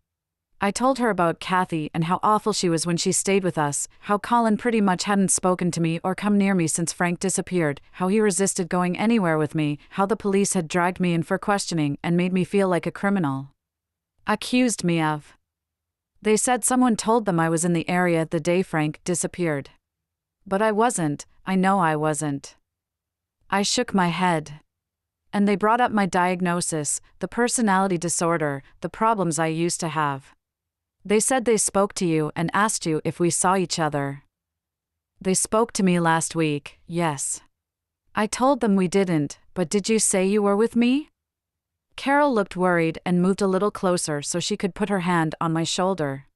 I told her about Kathy and how awful she was when she stayed with us, how Colin pretty much hadn't spoken to me or come near me since Frank disappeared, how he resisted going anywhere with me, how the police had dragged me in for questioning and made me feel like a criminal. Accused me of. They said someone told them I was in the area the day Frank disappeared. But I wasn't, I know I wasn't. I shook my head. And they brought up my diagnosis, the personality disorder, the problems I used to have. They said they spoke to you and asked you if we saw each other. They spoke to me last week, yes. I told them we didn't, but did you say you were with me? Carol looked worried and moved a little closer so she could put her hand on my shoulder.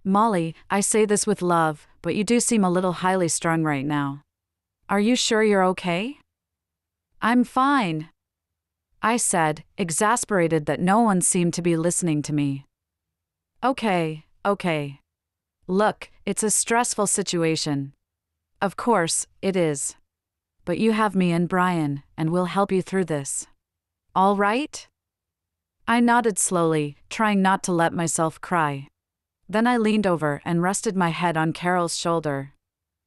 Molly, I say this with love, but you do seem a little highly strung right now. Are you sure you're okay? I'm fine, I said, exasperated that no one seemed to be listening to me. Okay. Look, it's a stressful situation. Of course, it is. But you have me and Brian, and we'll help you through this. All right? I nodded slowly, trying not to let myself cry. Then I leaned over and rested my head on Carol's shoulder.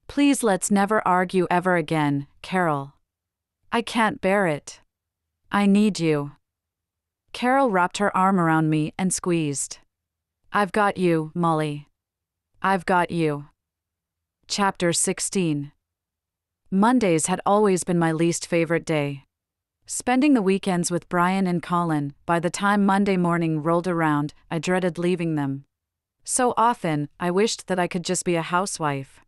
Please let's never argue ever again, Carol. I can't bear it. I need you. Carol wrapped her arm around me and squeezed. I've got you, Molly. I've got you. Chapter 16. Mondays had always been my least favorite day. Spending the weekends with Brian and Colin, by the time Monday morning rolled around, I dreaded leaving them. So often, I wished that I could just be a housewife.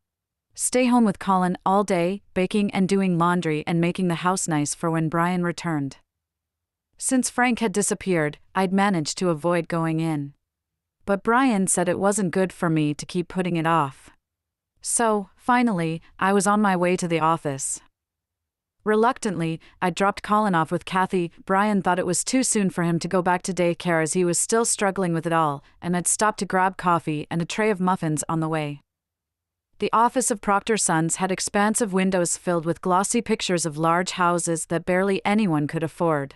Stay home with Colin all day, baking and doing laundry and making the house nice for when Brian returned. Since Frank had disappeared, I'd managed to avoid going in. But Brian said it wasn't good for me to keep putting it off. So, finally, I was on my way to the office. Reluctantly, I dropped Colin off with Kathy. Brian thought it was too soon for him to go back to daycare as he was still struggling with it all, and I'd stopped to grab coffee and a tray of muffins on the way. The office of Proctor Sons had expansive windows filled with glossy pictures of large houses that barely anyone could afford.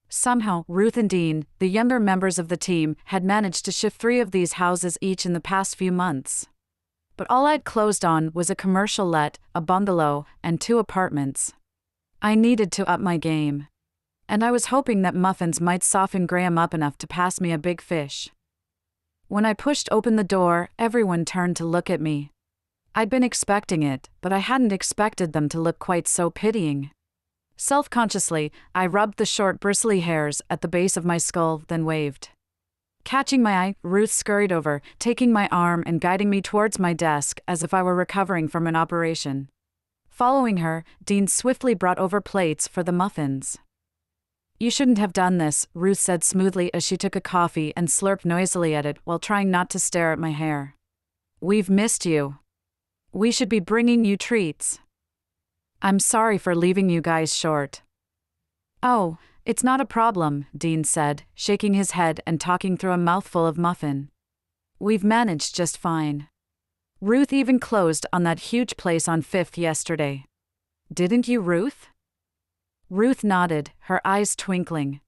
Somehow, Ruth and Dean, the younger members of the team, had managed to shift 3 of these houses each in the past few months. But all I'd closed on was a commercial let, a bungalow, and 2 apartments. I needed to up my game. And I was hoping that muffins might soften Graham up enough to pass me a big fish. When I pushed open the door, everyone turned to look at me. I'd been expecting it, but I hadn't expected them to look quite so pitying. Self-consciously, I rubbed the short bristly hairs at the base of my skull, then waved. Catching my eye, Ruth scurried over, taking my arm and guiding me towards my desk as if I were recovering from an operation. Following her, Dean swiftly brought over plates for the muffins. You shouldn't have done this, Ruth said smoothly as she took a coffee and slurped noisily at it while trying not to stare at my hair. We've missed you. We should be bringing you treats. I'm sorry for leaving you guys short. Oh, it's not a problem, Dean said, shaking his head and talking through a mouthful of muffin. We've managed just fine. Ruth even closed on that huge place on 5th yesterday. Didn't you, Ruth? Ruth nodded, her eyes twinkling.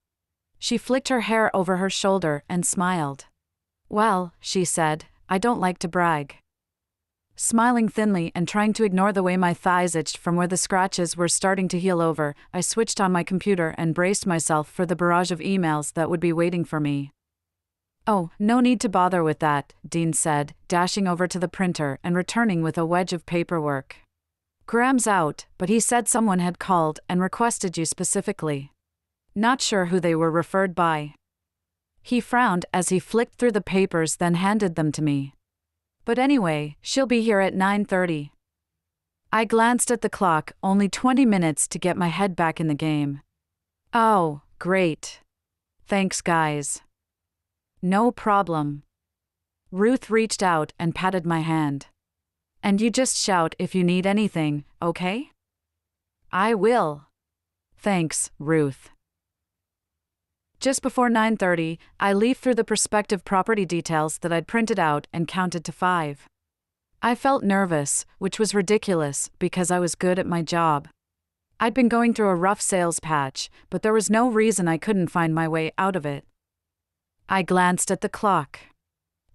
She flicked her hair over her shoulder and smiled. Well, she said, I don't like to brag. Smiling thinly and trying to ignore the way my thighs itched from where the scratches were starting to heal over, I switched on my computer and braced myself for the barrage of emails that would be waiting for me. "Oh, no need to bother with that," Dean said, dashing over to the printer and returning with a wedge of paperwork. "Graham's out, but he said someone had called and requested you specifically. Not sure who they were referred by." He frowned as he flicked through the papers, then handed them to me. "But anyway, she'll be here at 9:30. I glanced at the clock, only 20 minutes to get my head back in the game. "Oh, great. Thanks, guys." "No problem." Ruth reached out and patted my hand. "And you just shout if you need anything, okay?" "I will." "Thanks, Ruth." Just before 9:30, I leafed through the prospective property details that I'd printed out and counted to 5. I felt nervous, which was ridiculous because I was good at my job. I'd been going through a rough sales patch, but there was no reason I couldn't find my way out of it. I glanced at the clock.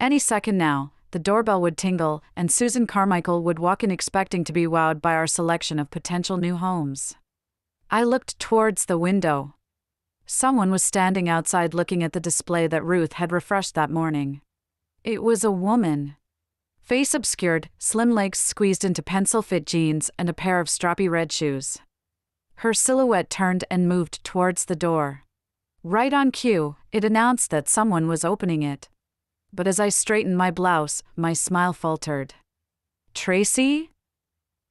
Any second now, the doorbell would tingle, and Susan Carmichael would walk in expecting to be wowed by our selection of potential new homes. I looked towards the window. Someone was standing outside looking at the display that Ruth had refreshed that morning. It was a woman. Face obscured, slim legs squeezed into pencil-fit jeans and a pair of strappy red shoes. Her silhouette turned and moved towards the door. Right on cue, it announced that someone was opening it. But as I straightened my blouse, my smile faltered. "Tracy?"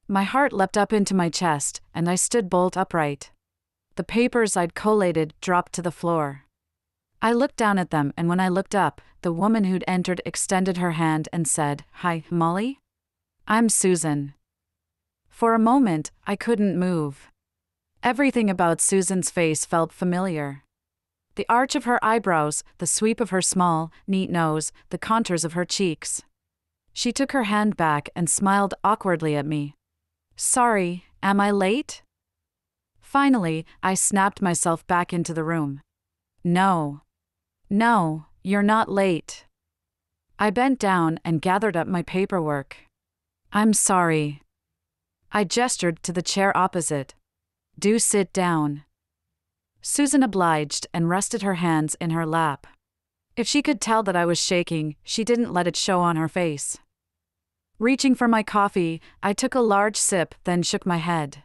My heart leapt up into my chest, and I stood bolt upright. The papers I'd collated dropped to the floor. I looked down at them, and when I looked up, the woman who'd entered extended her hand and said, "Hi, Molly? I'm Susan." For a moment, I couldn't move. Everything about Susan's face felt familiar. The arch of her eyebrows, the sweep of her small, neat nose, the contours of her cheeks. She took her hand back and smiled awkwardly at me. "Sorry, am I late?" Finally, I snapped myself back into the room. No, you're not late." I bent down and gathered up my paperwork. "I'm sorry." I gestured to the chair opposite. "Do sit down." Susan obliged and rested her hands in her lap. If she could tell that I was shaking, she didn't let it show on her face. Reaching for my coffee, I took a large sip, then shook my head.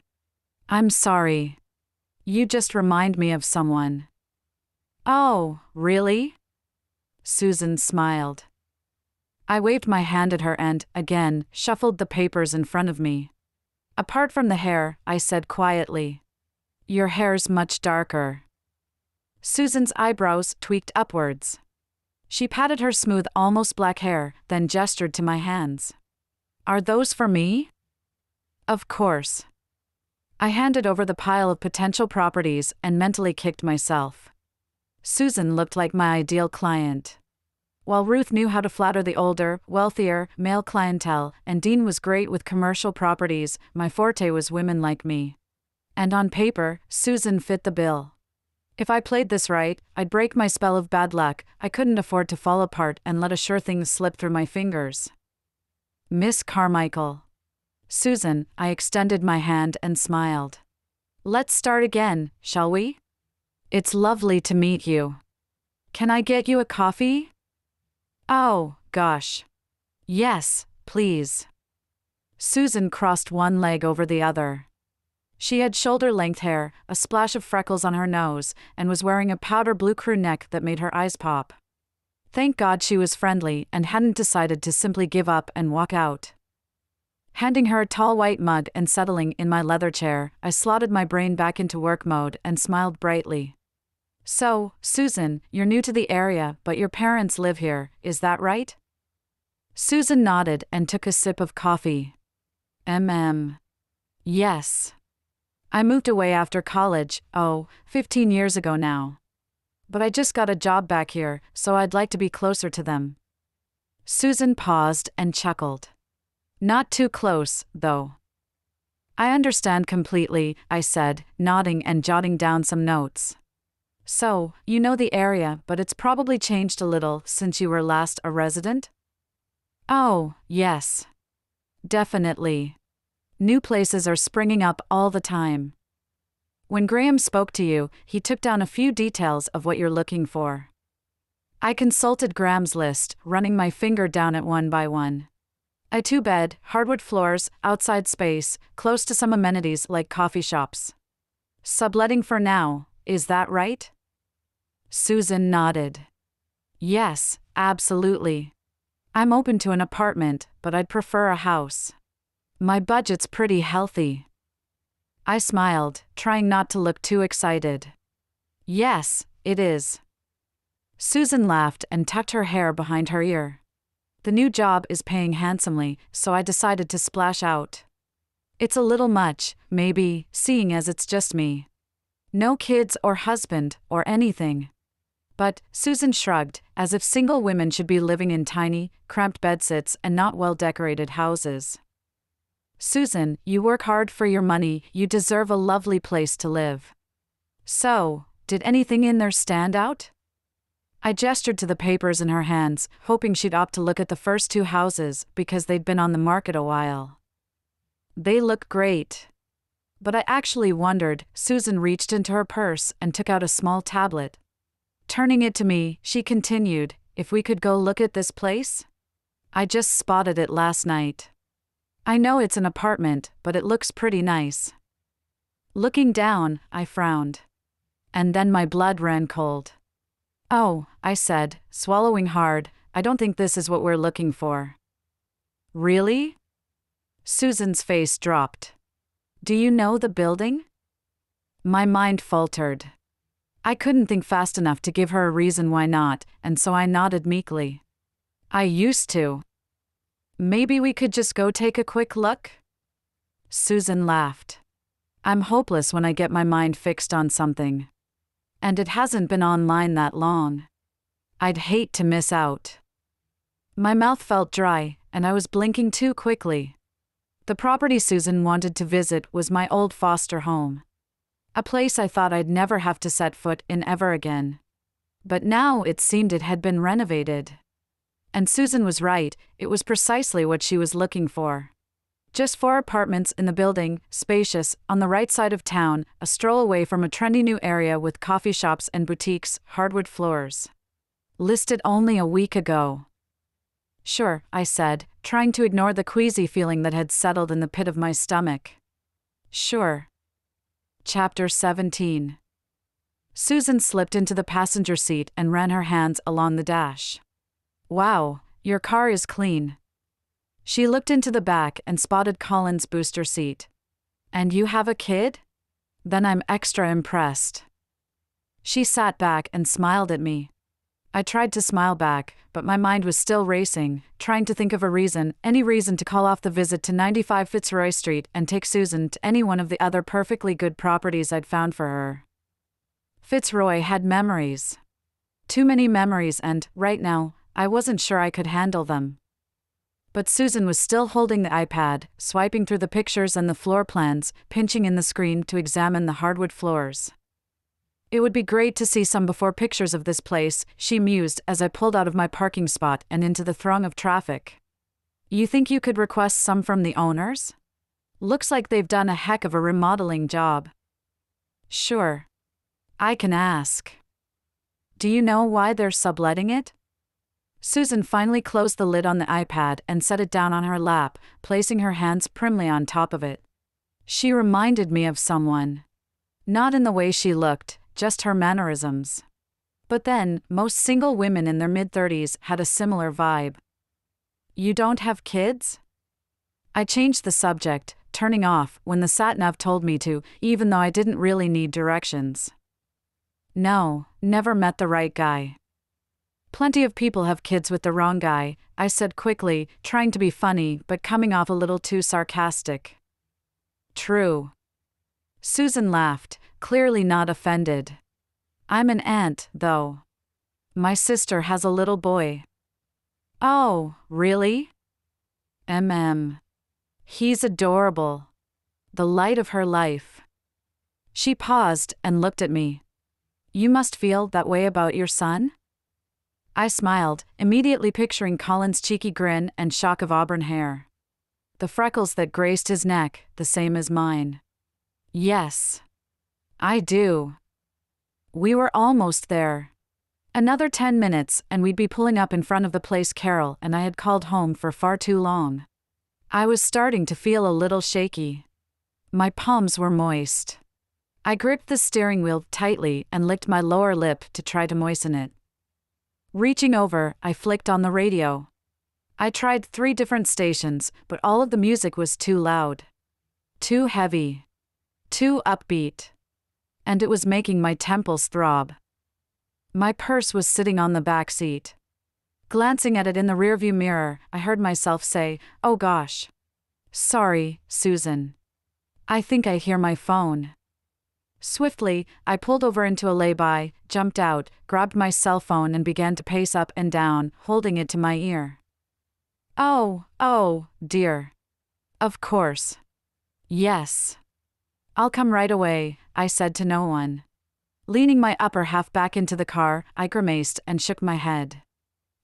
"I'm sorry. You just remind me of someone." "Oh, really?" Susan smiled. I waved my hand at her and, again, shuffled the papers in front of me. "Apart from the hair," I said quietly. "Your hair's much darker." Susan's eyebrows tweaked upwards. She patted her smooth, almost black hair, then gestured to my hands. "Are those for me?" "Of course." I handed over the pile of potential properties and mentally kicked myself. Susan looked like my ideal client. While Ruth knew how to flatter the older, wealthier, male clientele, and Dean was great with commercial properties, my forte was women like me. And on paper, Susan fit the bill. If I played this right, I'd break my spell of bad luck. I couldn't afford to fall apart and let a sure thing slip through my fingers. "Miss Carmichael." "Susan," I extended my hand and smiled. "Let's start again, shall we? It's lovely to meet you. Can I get you a coffee?" "Oh, gosh. Yes, please." Susan crossed one leg over the other. She had shoulder-length hair, a splash of freckles on her nose, and was wearing a powder blue crew neck that made her eyes pop. Thank God she was friendly and hadn't decided to simply give up and walk out. Handing her a tall white mug and settling in my leather chair, I slotted my brain back into work mode and smiled brightly. "So, Susan, you're new to the area, but your parents live here, is that right?" Susan nodded and took a sip of coffee. Yes. I moved away after college, 15 years ago now. But I just got a job back here, so I'd like to be closer to them." Susan paused and chuckled. "Not too close, though." "I understand completely," I said, nodding and jotting down some notes. "So, you know the area, but it's probably changed a little since you were last a resident?" "Oh, yes. Definitely. New places are springing up all the time. When Graham spoke to you, he took down a few details of what you're looking for. I consulted Graham's list, running my finger down it one by one. A 2-bed, hardwood floors, outside space, close to some amenities like coffee shops. Subletting for now, is that right? Susan nodded. Yes, absolutely. I'm open to an apartment, but I'd prefer a house. My budget's pretty healthy. I smiled, trying not to look too excited. Yes, it is. Susan laughed and tucked her hair behind her ear. The new job is paying handsomely, so I decided to splash out. It's a little much, maybe, seeing as it's just me. No kids or husband, or anything. But, Susan shrugged, as if single women should be living in tiny, cramped bedsits and not well-decorated houses. Susan, you work hard for your money, you deserve a lovely place to live. So, did anything in there stand out? I gestured to the papers in her hands, hoping she'd opt to look at the first 2 houses because they'd been on the market a while. They look great. But I actually wondered. Susan reached into her purse and took out a small tablet. Turning it to me, she continued, if we could go look at this place? I just spotted it last night. I know it's an apartment, but it looks pretty nice. Looking down, I frowned. And then my blood ran cold. Oh, I said, swallowing hard, I don't think this is what we're looking for. Really? Susan's face dropped. Do you know the building? My mind faltered. I couldn't think fast enough to give her a reason why not, and so I nodded meekly. I used to. Maybe we could just go take a quick look? Susan laughed. I'm hopeless when I get my mind fixed on something. And it hasn't been online that long. I'd hate to miss out. My mouth felt dry, and I was blinking too quickly. The property Susan wanted to visit was my old foster home. A place I thought I'd never have to set foot in ever again. But now it seemed it had been renovated. And Susan was right, it was precisely what she was looking for. Just 4 apartments in the building, spacious, on the right side of town, a stroll away from a trendy new area with coffee shops and boutiques, hardwood floors. Listed only a week ago. Sure, I said, trying to ignore the queasy feeling that had settled in the pit of my stomach. Sure. Chapter 17. Susan slipped into the passenger seat and ran her hands along the dash. Wow, your car is clean. She looked into the back and spotted Colin's booster seat. And you have a kid? Then I'm extra impressed. She sat back and smiled at me. I tried to smile back, but my mind was still racing, trying to think of a reason, any reason to call off the visit to 95 Fitzroy Street and take Susan to any one of the other perfectly good properties I'd found for her. Fitzroy had memories. Too many memories and, right now, I wasn't sure I could handle them. But Susan was still holding the iPad, swiping through the pictures and the floor plans, pinching in the screen to examine the hardwood floors. It would be great to see some before pictures of this place, she mused as I pulled out of my parking spot and into the throng of traffic. You think you could request some from the owners? Looks like they've done a heck of a remodeling job. Sure. I can ask. Do you know why they're subletting it? Susan finally closed the lid on the iPad and set it down on her lap, placing her hands primly on top of it. She reminded me of someone. Not in the way she looked, just her mannerisms. But then, most single women in their mid-30s had a similar vibe. You don't have kids? I changed the subject, turning off when the sat-nav told me to, even though I didn't really need directions. No, never met the right guy. Plenty of people have kids with the wrong guy, I said quickly, trying to be funny but coming off a little too sarcastic. True. Susan laughed, clearly not offended. I'm an aunt, though. My sister has a little boy. Oh, really? He's adorable. The light of her life. She paused and looked at me. You must feel that way about your son? I smiled, immediately picturing Colin's cheeky grin and shock of auburn hair. the freckles that graced his neck, the same as mine. Yes. I do. We were almost there. Another 10 minutes and we'd be pulling up in front of the place Carol and I had called home for far too long. I was starting to feel a little shaky. My palms were moist. I gripped the steering wheel tightly and licked my lower lip to try to moisten it. Reaching over, I flicked on the radio. I tried 3 different stations, but all of the music was too loud. Too heavy. Too upbeat. And it was making my temples throb. My purse was sitting on the back seat. Glancing at it in the rearview mirror, I heard myself say, "Oh gosh. Sorry, Susan. I think I hear my phone." Swiftly, I pulled over into a lay-by, jumped out, grabbed my cell phone and began to pace up and down, holding it to my ear. Oh, dear. Of course. Yes. I'll come right away, I said to no one. Leaning my upper half back into the car, I grimaced and shook my head.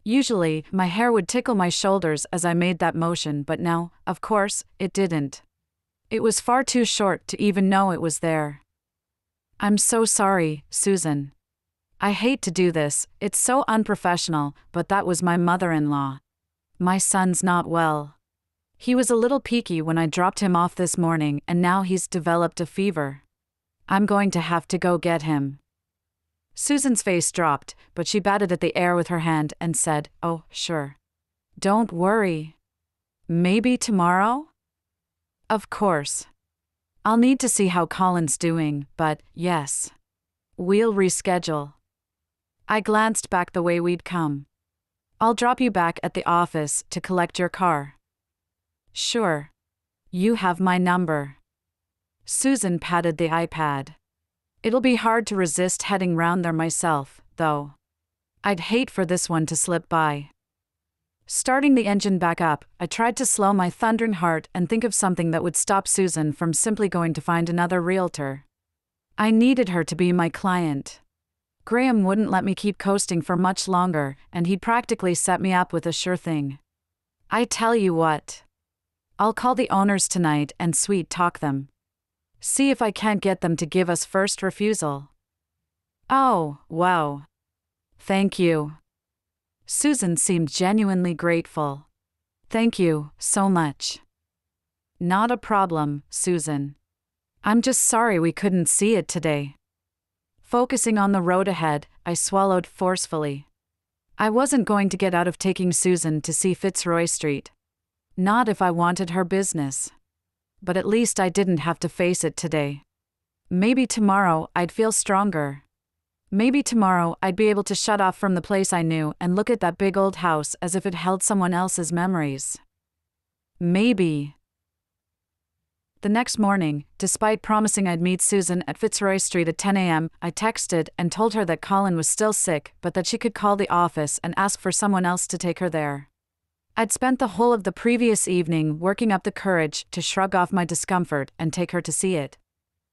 Usually, my hair would tickle my shoulders as I made that motion, but now, of course, it didn't. It was far too short to even know it was there. "I'm so sorry, Susan. I hate to do this, it's so unprofessional, but that was my mother-in-law. My son's not well. He was a little peaky when I dropped him off this morning and now he's developed a fever. I'm going to have to go get him." Susan's face dropped, but she batted at the air with her hand and said, "Oh, sure. Don't worry. Maybe tomorrow?" "Of course. I'll need to see how Colin's doing, but, yes. We'll reschedule." I glanced back the way we'd come. "I'll drop you back at the office to collect your car." "Sure. You have my number." Susan patted the iPad. "It'll be hard to resist heading round there myself, though. I'd hate for this one to slip by." Starting the engine back up, I tried to slow my thundering heart and think of something that would stop Susan from simply going to find another realtor. I needed her to be my client. Graham wouldn't let me keep coasting for much longer, and he'd practically set me up with a sure thing. I tell you what. I'll call the owners tonight and sweet talk them. See if I can't get them to give us first refusal. Oh, wow. Thank you. Susan seemed genuinely grateful. "Thank you so much." "Not a problem, Susan. I'm just sorry we couldn't see it today." Focusing on the road ahead, I swallowed forcefully. I wasn't going to get out of taking Susan to see Fitzroy Street. Not if I wanted her business. But at least I didn't have to face it today. Maybe tomorrow I'd feel stronger. Maybe tomorrow I'd be able to shut off from the place I knew and look at that big old house as if it held someone else's memories. Maybe. The next morning, despite promising I'd meet Susan at Fitzroy Street at 10 a.m., I texted and told her that Colin was still sick but that she could call the office and ask for someone else to take her there. I'd spent the whole of the previous evening working up the courage to shrug off my discomfort and take her to see it.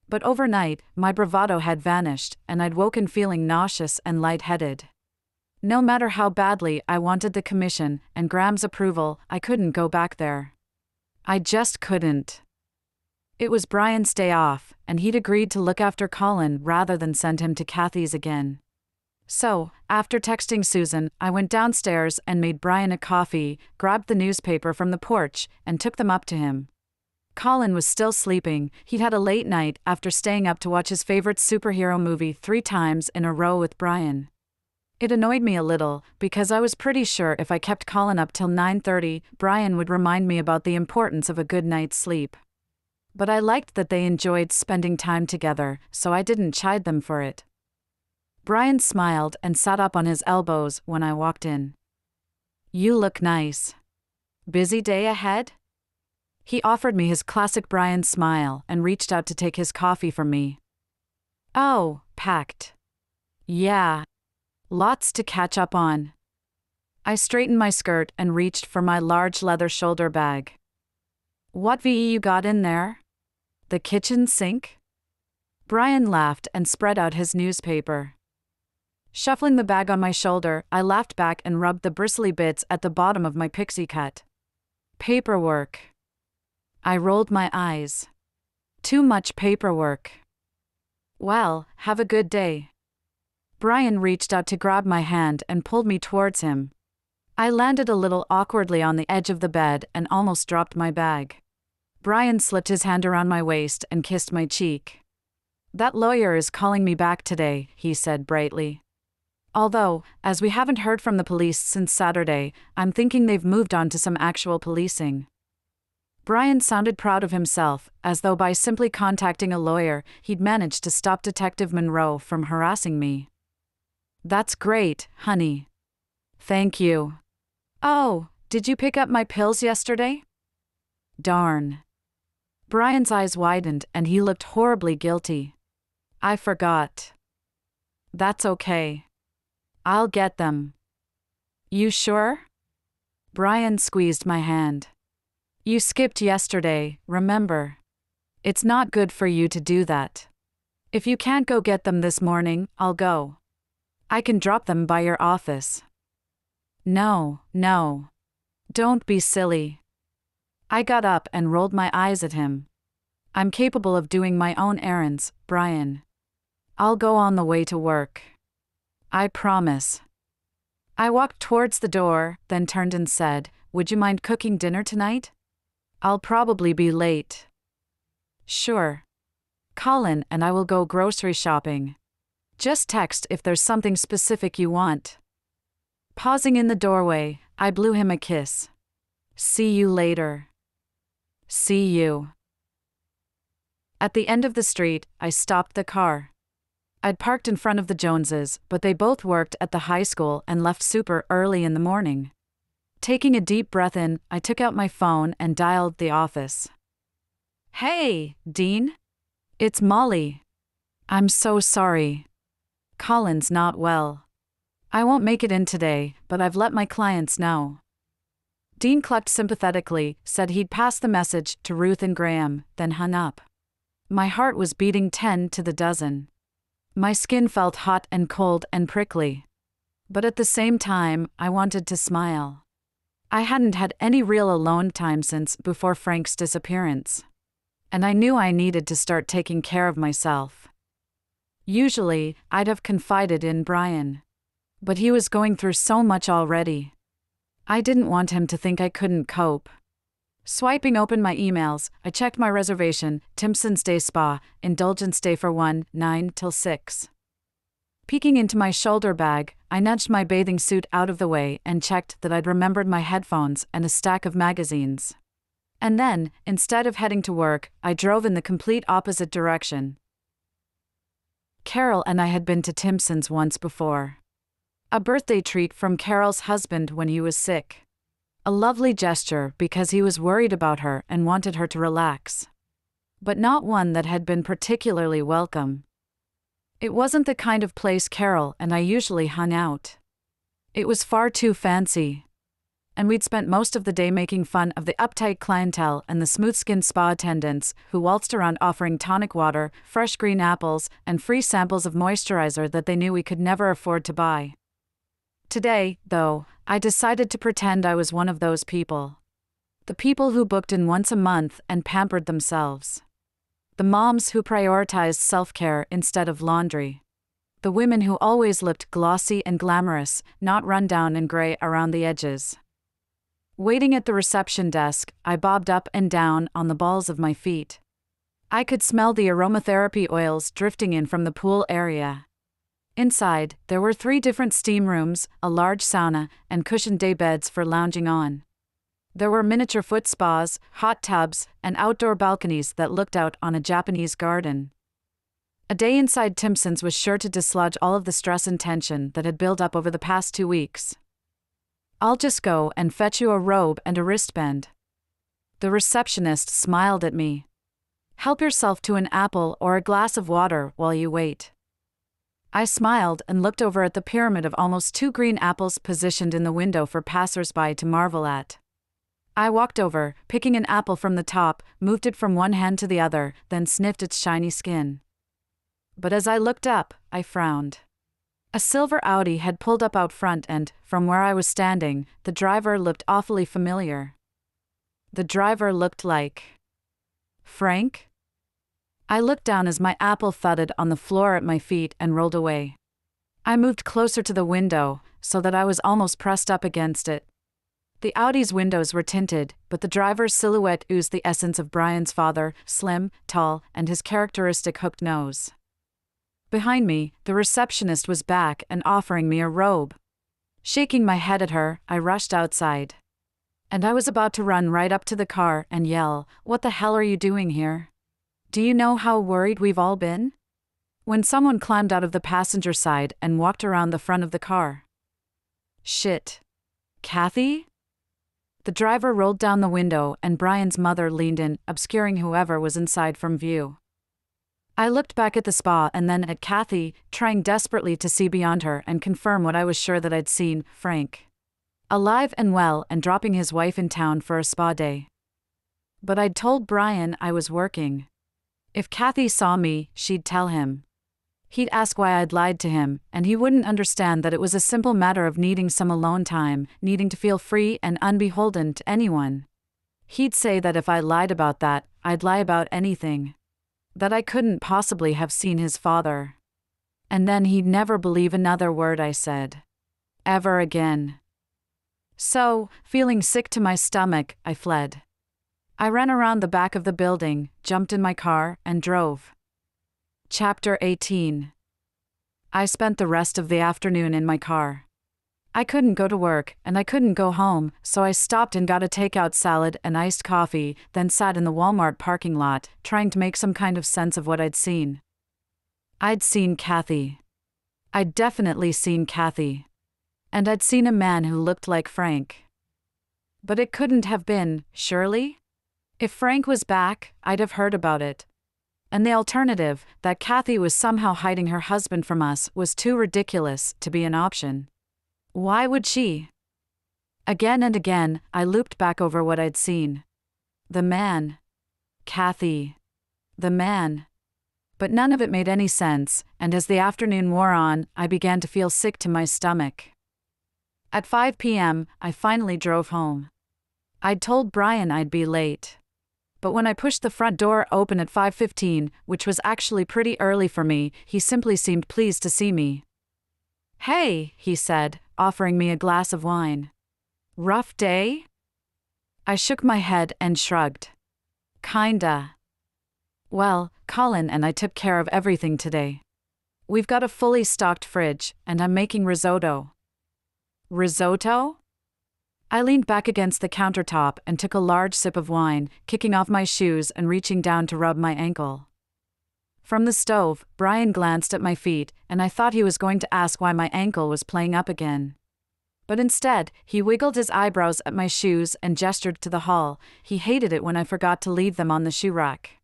But overnight, my bravado had vanished, and I'd woken feeling nauseous and lightheaded. No matter how badly I wanted the commission and Graham's approval, I couldn't go back there. I just couldn't. It was Brian's day off, and he'd agreed to look after Colin rather than send him to Kathy's again. So, after texting Susan, I went downstairs and made Brian a coffee, grabbed the newspaper from the porch, and took them up to him. Colin was still sleeping. He'd had a late night after staying up to watch his favorite superhero movie 3 times in a row with Brian. It annoyed me a little, because I was pretty sure if I kept Colin up till 9:30, Brian would remind me about the importance of a good night's sleep. But I liked that they enjoyed spending time together, so I didn't chide them for it. Brian smiled and sat up on his elbows when I walked in. "You look nice. Busy day ahead?" He offered me his classic Brian smile and reached out to take his coffee from me. "Oh, packed. Yeah. Lots to catch up on." I straightened my skirt and reached for my large leather shoulder bag. "What VE you got in there? The kitchen sink?" Brian laughed and spread out his newspaper. Shuffling the bag on my shoulder, I laughed back and rubbed the bristly bits at the bottom of my pixie cut. "Paperwork. I rolled my eyes. Too much paperwork. Well, have a good day. Brian reached out to grab my hand and pulled me towards him. I landed a little awkwardly on the edge of the bed and almost dropped my bag. Brian slipped his hand around my waist and kissed my cheek. That lawyer is calling me back today, he said brightly. Although, as we haven't heard from the police since Saturday, I'm thinking they've moved on to some actual policing. Brian sounded proud of himself, as though by simply contacting a lawyer, he'd managed to stop Detective Monroe from harassing me. That's great, honey. Thank you. Oh, did you pick up my pills yesterday? Darn. Brian's eyes widened and he looked horribly guilty. I forgot. That's okay. I'll get them. You sure? Brian squeezed my hand. You skipped yesterday, remember? It's not good for you to do that. If you can't go get them this morning, I'll go. I can drop them by your office. No. Don't be silly. I got up and rolled my eyes at him. I'm capable of doing my own errands, Brian. I'll go on the way to work. I promise. I walked towards the door, then turned and said, Would you mind cooking dinner tonight? I'll probably be late. Sure. Colin and I will go grocery shopping. Just text if there's something specific you want. Pausing in the doorway, I blew him a kiss. See you later. See you. At the end of the street, I stopped the car. I'd parked in front of the Joneses, but they both worked at the high school and left super early in the morning. Taking a deep breath in, I took out my phone and dialed the office. Hey, Dean? It's Molly. I'm so sorry. Colin's not well. I won't make it in today, but I've let my clients know. Dean clucked sympathetically, said he'd pass the message to Ruth and Graham, then hung up. My heart was beating 10 to the dozen. My skin felt hot and cold and prickly. But at the same time, I wanted to smile. I hadn't had any real alone time since before Frank's disappearance. And I knew I needed to start taking care of myself. Usually, I'd have confided in Brian. But he was going through so much already. I didn't want him to think I couldn't cope. Swiping open my emails, I checked my reservation, Timpson's Day Spa, Indulgence Day for 1, 9 till 6. Peeking into my shoulder bag, I nudged my bathing suit out of the way and checked that I'd remembered my headphones and a stack of magazines. And then, instead of heading to work, I drove in the complete opposite direction. Carol and I had been to Timpson's once before. A birthday treat from Carol's husband when he was sick. A lovely gesture because he was worried about her and wanted her to relax. But not one that had been particularly welcome. It wasn't the kind of place Carol and I usually hung out. It was far too fancy. And we'd spent most of the day making fun of the uptight clientele and the smooth-skinned spa attendants who waltzed around offering tonic water, fresh green apples, and free samples of moisturizer that they knew we could never afford to buy. Today, though, I decided to pretend I was one of those people. The people who booked in once a month and pampered themselves. The moms who prioritized self-care instead of laundry. The women who always looked glossy and glamorous, not run down and gray around the edges. Waiting at the reception desk, I bobbed up and down on the balls of my feet. I could smell the aromatherapy oils drifting in from the pool area. Inside, there were 3 different steam rooms, a large sauna, and cushioned day beds for lounging on. There were miniature foot spas, hot tubs, and outdoor balconies that looked out on a Japanese garden. A day inside Timpson's was sure to dislodge all of the stress and tension that had built up over the past 2 weeks. I'll just go and fetch you a robe and a wristband. The receptionist smiled at me. Help yourself to an apple or a glass of water while you wait. I smiled and looked over at the pyramid of almost 2 green apples positioned in the window for passers-by to marvel at. I walked over, picking an apple from the top, moved it from one hand to the other, then sniffed its shiny skin. But as I looked up, I frowned. A silver Audi had pulled up out front and, from where I was standing, the driver looked awfully familiar. The driver looked like Frank? I looked down as my apple thudded on the floor at my feet and rolled away. I moved closer to the window, so that I was almost pressed up against it. The Audi's windows were tinted, but the driver's silhouette oozed the essence of Brian's father, slim, tall, and his characteristic hooked nose. Behind me, the receptionist was back and offering me a robe. Shaking my head at her, I rushed outside. And I was about to run right up to the car and yell, "What the hell are you doing here? Do you know how worried we've all been?" when someone climbed out of the passenger side and walked around the front of the car. "Shit. Kathy?" The driver rolled down the window and Brian's mother leaned in, obscuring whoever was inside from view. I looked back at the spa and then at Kathy, trying desperately to see beyond her and confirm what I was sure that I'd seen: Frank. Alive and well and dropping his wife in town for a spa day. But I'd told Brian I was working. If Kathy saw me, she'd tell him. He'd ask why I'd lied to him, and he wouldn't understand that it was a simple matter of needing some alone time, needing to feel free and unbeholden to anyone. He'd say that if I lied about that, I'd lie about anything. That I couldn't possibly have seen his father. And then he'd never believe another word I said. Ever again. So, feeling sick to my stomach, I fled. I ran around the back of the building, jumped in my car, and drove. Chapter 18. I spent the rest of the afternoon in my car. I couldn't go to work, and I couldn't go home, so I stopped and got a takeout salad and iced coffee, then sat in the Walmart parking lot, trying to make some kind of sense of what I'd seen. I'd seen Kathy. I'd definitely seen Kathy. And I'd seen a man who looked like Frank. But it couldn't have been, surely? If Frank was back, I'd have heard about it. And the alternative, that Kathy was somehow hiding her husband from us, was too ridiculous to be an option. Why would she? Again and again, I looped back over what I'd seen. The man. Kathy. The man. But none of it made any sense, and as the afternoon wore on, I began to feel sick to my stomach. At 5 p.m., I finally drove home. I'd told Brian I'd be late. But when I pushed the front door open at 5:15, which was actually pretty early for me, he simply seemed pleased to see me. "Hey," he said, offering me a glass of wine. "Rough day?" I shook my head and shrugged. "Kinda. Well, Colin and I took care of everything today. We've got a fully stocked fridge, and I'm making risotto." "Risotto?" I leaned back against the countertop and took a large sip of wine, kicking off my shoes and reaching down to rub my ankle. From the stove, Brian glanced at my feet, and I thought he was going to ask why my ankle was playing up again. But instead, he wiggled his eyebrows at my shoes and gestured to the hall. He hated it when I forgot to leave them on the shoe rack.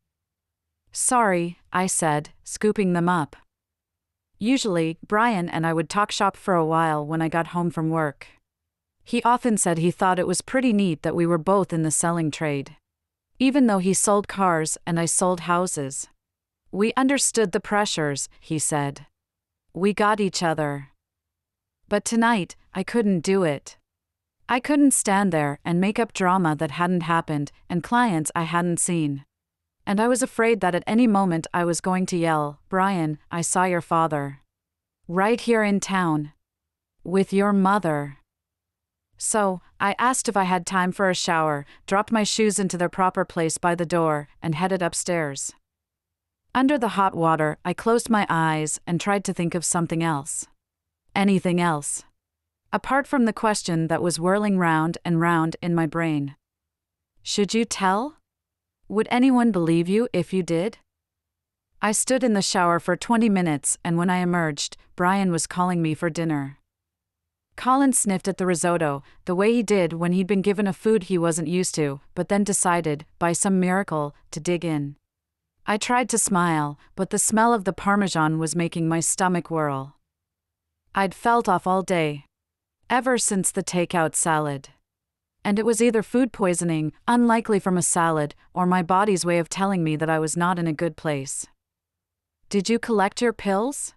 "Sorry," I said, scooping them up. Usually, Brian and I would talk shop for a while when I got home from work. He often said he thought it was pretty neat that we were both in the selling trade. Even though he sold cars and I sold houses. We understood the pressures, he said. We got each other. But tonight, I couldn't do it. I couldn't stand there and make up drama that hadn't happened and clients I hadn't seen. And I was afraid that at any moment I was going to yell, "Brian, I saw your father. Right here in town. With your mother." So, I asked if I had time for a shower, dropped my shoes into their proper place by the door, and headed upstairs. Under the hot water, I closed my eyes and tried to think of something else. Anything else. Apart from the question that was whirling round and round in my brain. Should you tell? Would anyone believe you if you did? I stood in the shower for 20 minutes, and when I emerged, Brian was calling me for dinner. Colin sniffed at the risotto, the way he did when he'd been given a food he wasn't used to, but then decided, by some miracle, to dig in. I tried to smile, but the smell of the Parmesan was making my stomach whirl. I'd felt off all day. Ever since the takeout salad. And it was either food poisoning, unlikely from a salad, or my body's way of telling me that I was not in a good place. "Did you collect your pills?"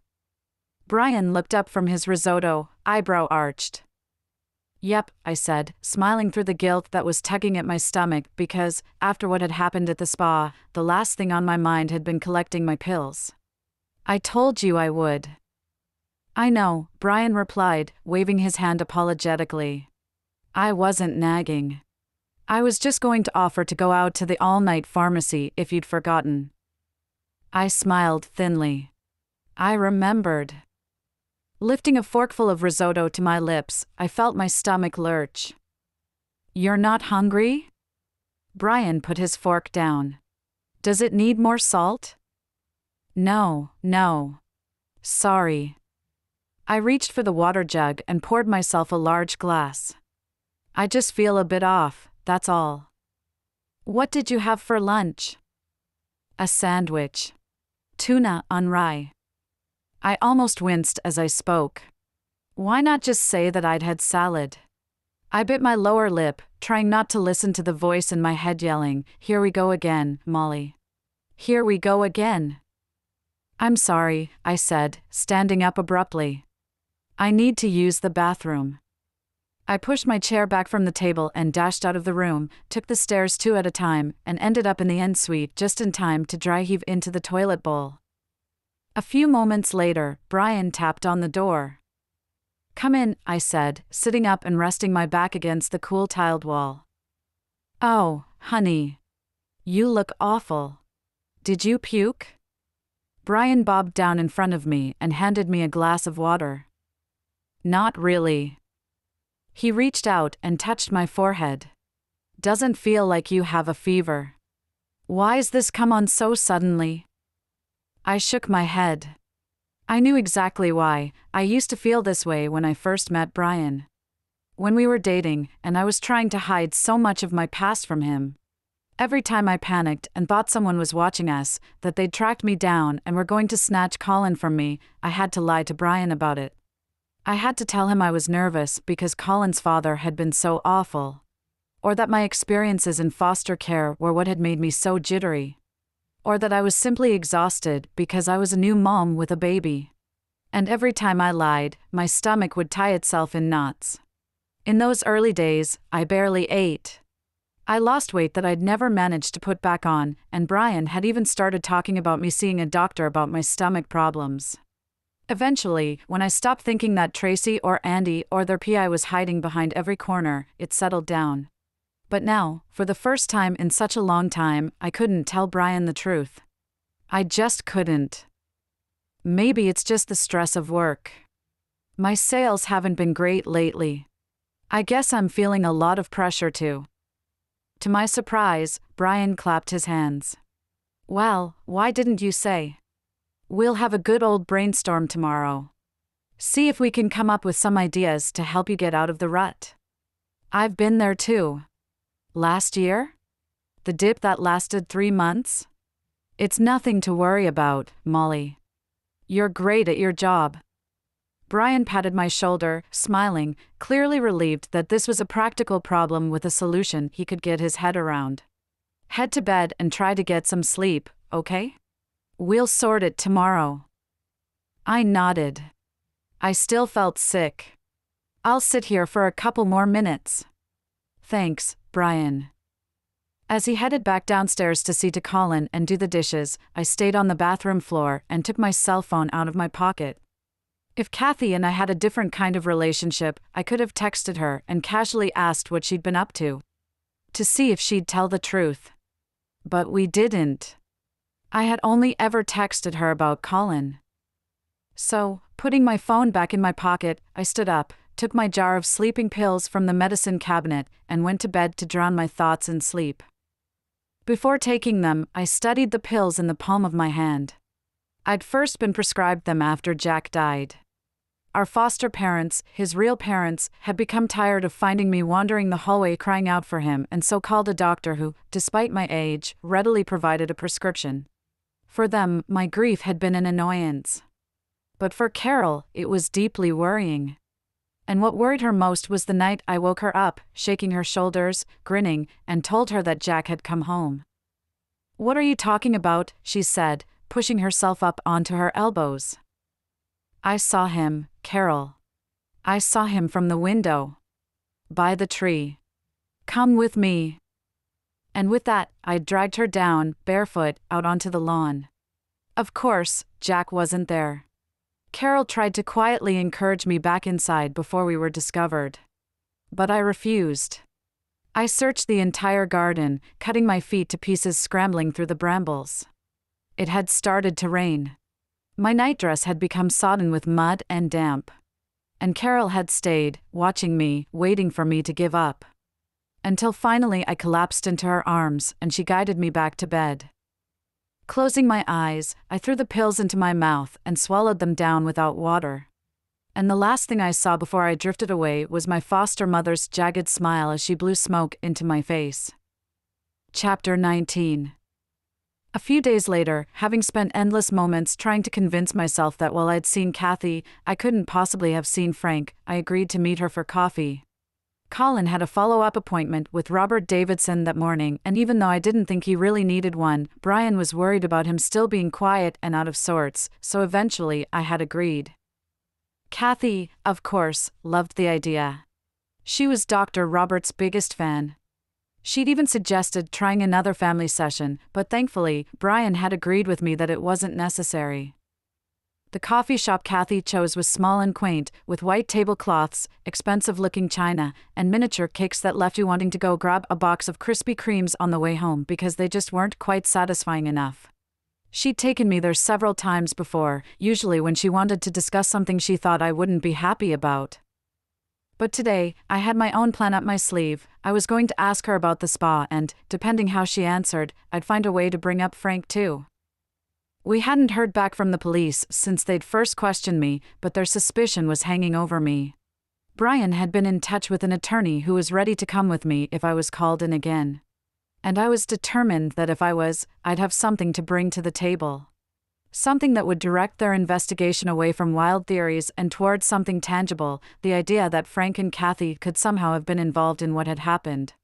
Brian looked up from his risotto, eyebrow arched. Yep, I said, smiling through the guilt that was tugging at my stomach because, after what had happened at the spa, the last thing on my mind had been collecting my pills. I told you I would. I know, Brian replied, waving his hand apologetically. I wasn't nagging. I was just going to offer to go out to the all-night pharmacy if you'd forgotten. I smiled thinly. I remembered. Lifting a forkful of risotto to my lips, I felt my stomach lurch. You're not hungry? Brian put his fork down. Does it need more salt? No. Sorry. I reached for the water jug and poured myself a large glass. I just feel a bit off, that's all. What did you have for lunch? A sandwich. Tuna on rye. I almost winced as I spoke. Why not just say that I'd had salad? I bit my lower lip, trying not to listen to the voice in my head yelling, "Here we go again, Molly. Here we go again." I'm sorry, I said, standing up abruptly. I need to use the bathroom. I pushed my chair back from the table and dashed out of the room, took the stairs 2 at a time, and ended up in the ensuite just in time to dry heave into the toilet bowl. A few moments later, Brian tapped on the door. Come in, I said, sitting up and resting my back against the cool tiled wall. Oh, honey. You look awful. Did you puke? Brian bobbed down in front of me and handed me a glass of water. Not really. He reached out and touched my forehead. Doesn't feel like you have a fever. Why's this come on so suddenly? I shook my head. I knew exactly why. I used to feel this way when I first met Brian. When we were dating, and I was trying to hide so much of my past from him. Every time I panicked and thought someone was watching us, that they'd tracked me down and were going to snatch Colin from me, I had to lie to Brian about it. I had to tell him I was nervous because Colin's father had been so awful. Or that my experiences in foster care were what had made me so jittery. Or that I was simply exhausted because I was a new mom with a baby. And every time I lied, my stomach would tie itself in knots. In those early days, I barely ate. I lost weight that I'd never managed to put back on, and Brian had even started talking about me seeing a doctor about my stomach problems. Eventually, when I stopped thinking that Tracy or Andy or their PI was hiding behind every corner, it settled down. But now, for the first time in such a long time, I couldn't tell Brian the truth. I just couldn't. Maybe it's just the stress of work. My sales haven't been great lately. I guess I'm feeling a lot of pressure too. To my surprise, Brian clapped his hands. Well, why didn't you say? We'll have a good old brainstorm tomorrow. See if we can come up with some ideas to help you get out of the rut. I've been there too. Last year? The dip that lasted 3 months? It's nothing to worry about, Molly. You're great at your job. Brian patted my shoulder, smiling, clearly relieved that this was a practical problem with a solution he could get his head around. Head to bed and try to get some sleep, okay? We'll sort it tomorrow. I nodded. I still felt sick. I'll sit here for a couple more minutes. Thanks, Brian. As he headed back downstairs to see to Colin and do the dishes, I stayed on the bathroom floor and took my cell phone out of my pocket. If Kathy and I had a different kind of relationship, I could have texted her and casually asked what she'd been up to see if she'd tell the truth. But we didn't. I had only ever texted her about Colin. So, putting my phone back in my pocket, I stood up, took my jar of sleeping pills from the medicine cabinet, and went to bed to drown my thoughts in sleep. Before taking them, I studied the pills in the palm of my hand. I'd first been prescribed them after Jack died. Our foster parents, his real parents, had become tired of finding me wandering the hallway crying out for him and so called a doctor who, despite my age, readily provided a prescription. For them, my grief had been an annoyance. But for Carol, it was deeply worrying. And what worried her most was the night I woke her up, shaking her shoulders, grinning, and told her that Jack had come home. "What are you talking about?" she said, pushing herself up onto her elbows. "I saw him, Carol. I saw him from the window." by the tree. Come with me. And with that, I dragged her down, barefoot, out onto the lawn. Of course, Jack wasn't there. Carol tried to quietly encourage me back inside before we were discovered. But I refused. I searched the entire garden, cutting my feet to pieces scrambling through the brambles. It had started to rain. My nightdress had become sodden with mud and damp. And Carol had stayed, watching me, waiting for me to give up. Until finally I collapsed into her arms and she guided me back to bed. Closing my eyes, I threw the pills into my mouth and swallowed them down without water. And the last thing I saw before I drifted away was my foster mother's jagged smile as she blew smoke into my face. Chapter 19. A few days later, having spent endless moments trying to convince myself that while I'd seen Kathy, I couldn't possibly have seen Frank, I agreed to meet her for coffee. Colin had a follow-up appointment with Robert Davidson that morning, and even though I didn't think he really needed one, Brian was worried about him still being quiet and out of sorts, so eventually I had agreed. Kathy, of course, loved the idea. She was Dr. Robert's biggest fan. She'd even suggested trying another family session, but thankfully, Brian had agreed with me that it wasn't necessary. The coffee shop Kathy chose was small and quaint, with white tablecloths, expensive-looking china, and miniature cakes that left you wanting to go grab a box of Krispy Kremes on the way home because they just weren't quite satisfying enough. She'd taken me there several times before, usually when she wanted to discuss something she thought I wouldn't be happy about. But today, I had my own plan up my sleeve. I was going to ask her about the spa and, depending how she answered, I'd find a way to bring up Frank too. We hadn't heard back from the police since they'd first questioned me, but their suspicion was hanging over me. Brian had been in touch with an attorney who was ready to come with me if I was called in again. And I was determined that if I was, I'd have something to bring to the table. Something that would direct their investigation away from wild theories and towards something tangible, the idea that Frank and Kathy could somehow have been involved in what had happened.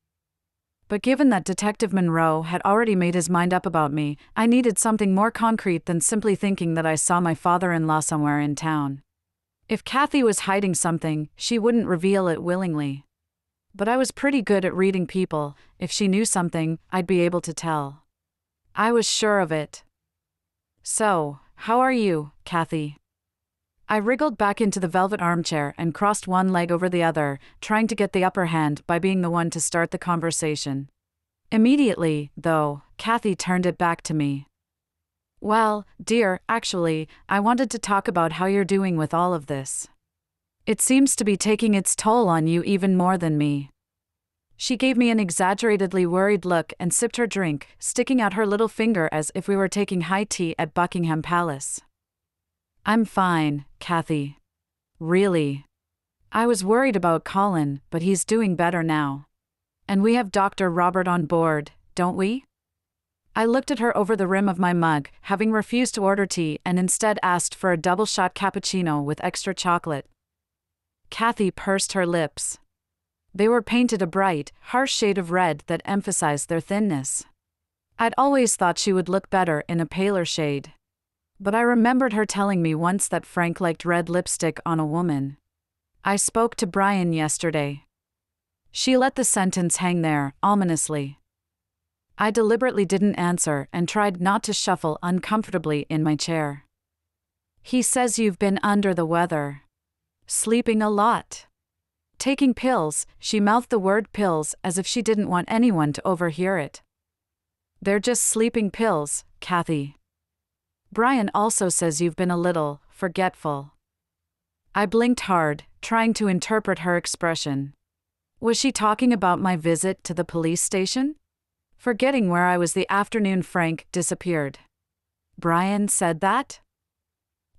But given that Detective Monroe had already made his mind up about me, I needed something more concrete than simply thinking that I saw my father-in-law somewhere in town. If Kathy was hiding something, she wouldn't reveal it willingly. But I was pretty good at reading people. If she knew something, I'd be able to tell. I was sure of it. So, how are you, Kathy? I wriggled back into the velvet armchair and crossed one leg over the other, trying to get the upper hand by being the one to start the conversation. Immediately, though, Kathy turned it back to me. Well, dear, actually, I wanted to talk about how you're doing with all of this. It seems to be taking its toll on you even more than me. She gave me an exaggeratedly worried look and sipped her drink, sticking out her little finger as if we were taking high tea at Buckingham Palace. I'm fine, Kathy. Really. I was worried about Colin, but he's doing better now. And we have Dr. Robert on board, don't we? I looked at her over the rim of my mug, having refused to order tea and instead asked for a double-shot cappuccino with extra chocolate. Kathy pursed her lips. They were painted a bright, harsh shade of red that emphasized their thinness. I'd always thought she would look better in a paler shade. But I remembered her telling me once that Frank liked red lipstick on a woman. I spoke to Brian yesterday. She let the sentence hang there, ominously. I deliberately didn't answer and tried not to shuffle uncomfortably in my chair. He says you've been under the weather. Sleeping a lot. Taking pills, she mouthed the word pills as if she didn't want anyone to overhear it. They're just sleeping pills, Kathy. Brian also says you've been a little forgetful. I blinked hard, trying to interpret her expression. Was she talking about my visit to the police station? Forgetting where I was the afternoon Frank disappeared. Brian said that?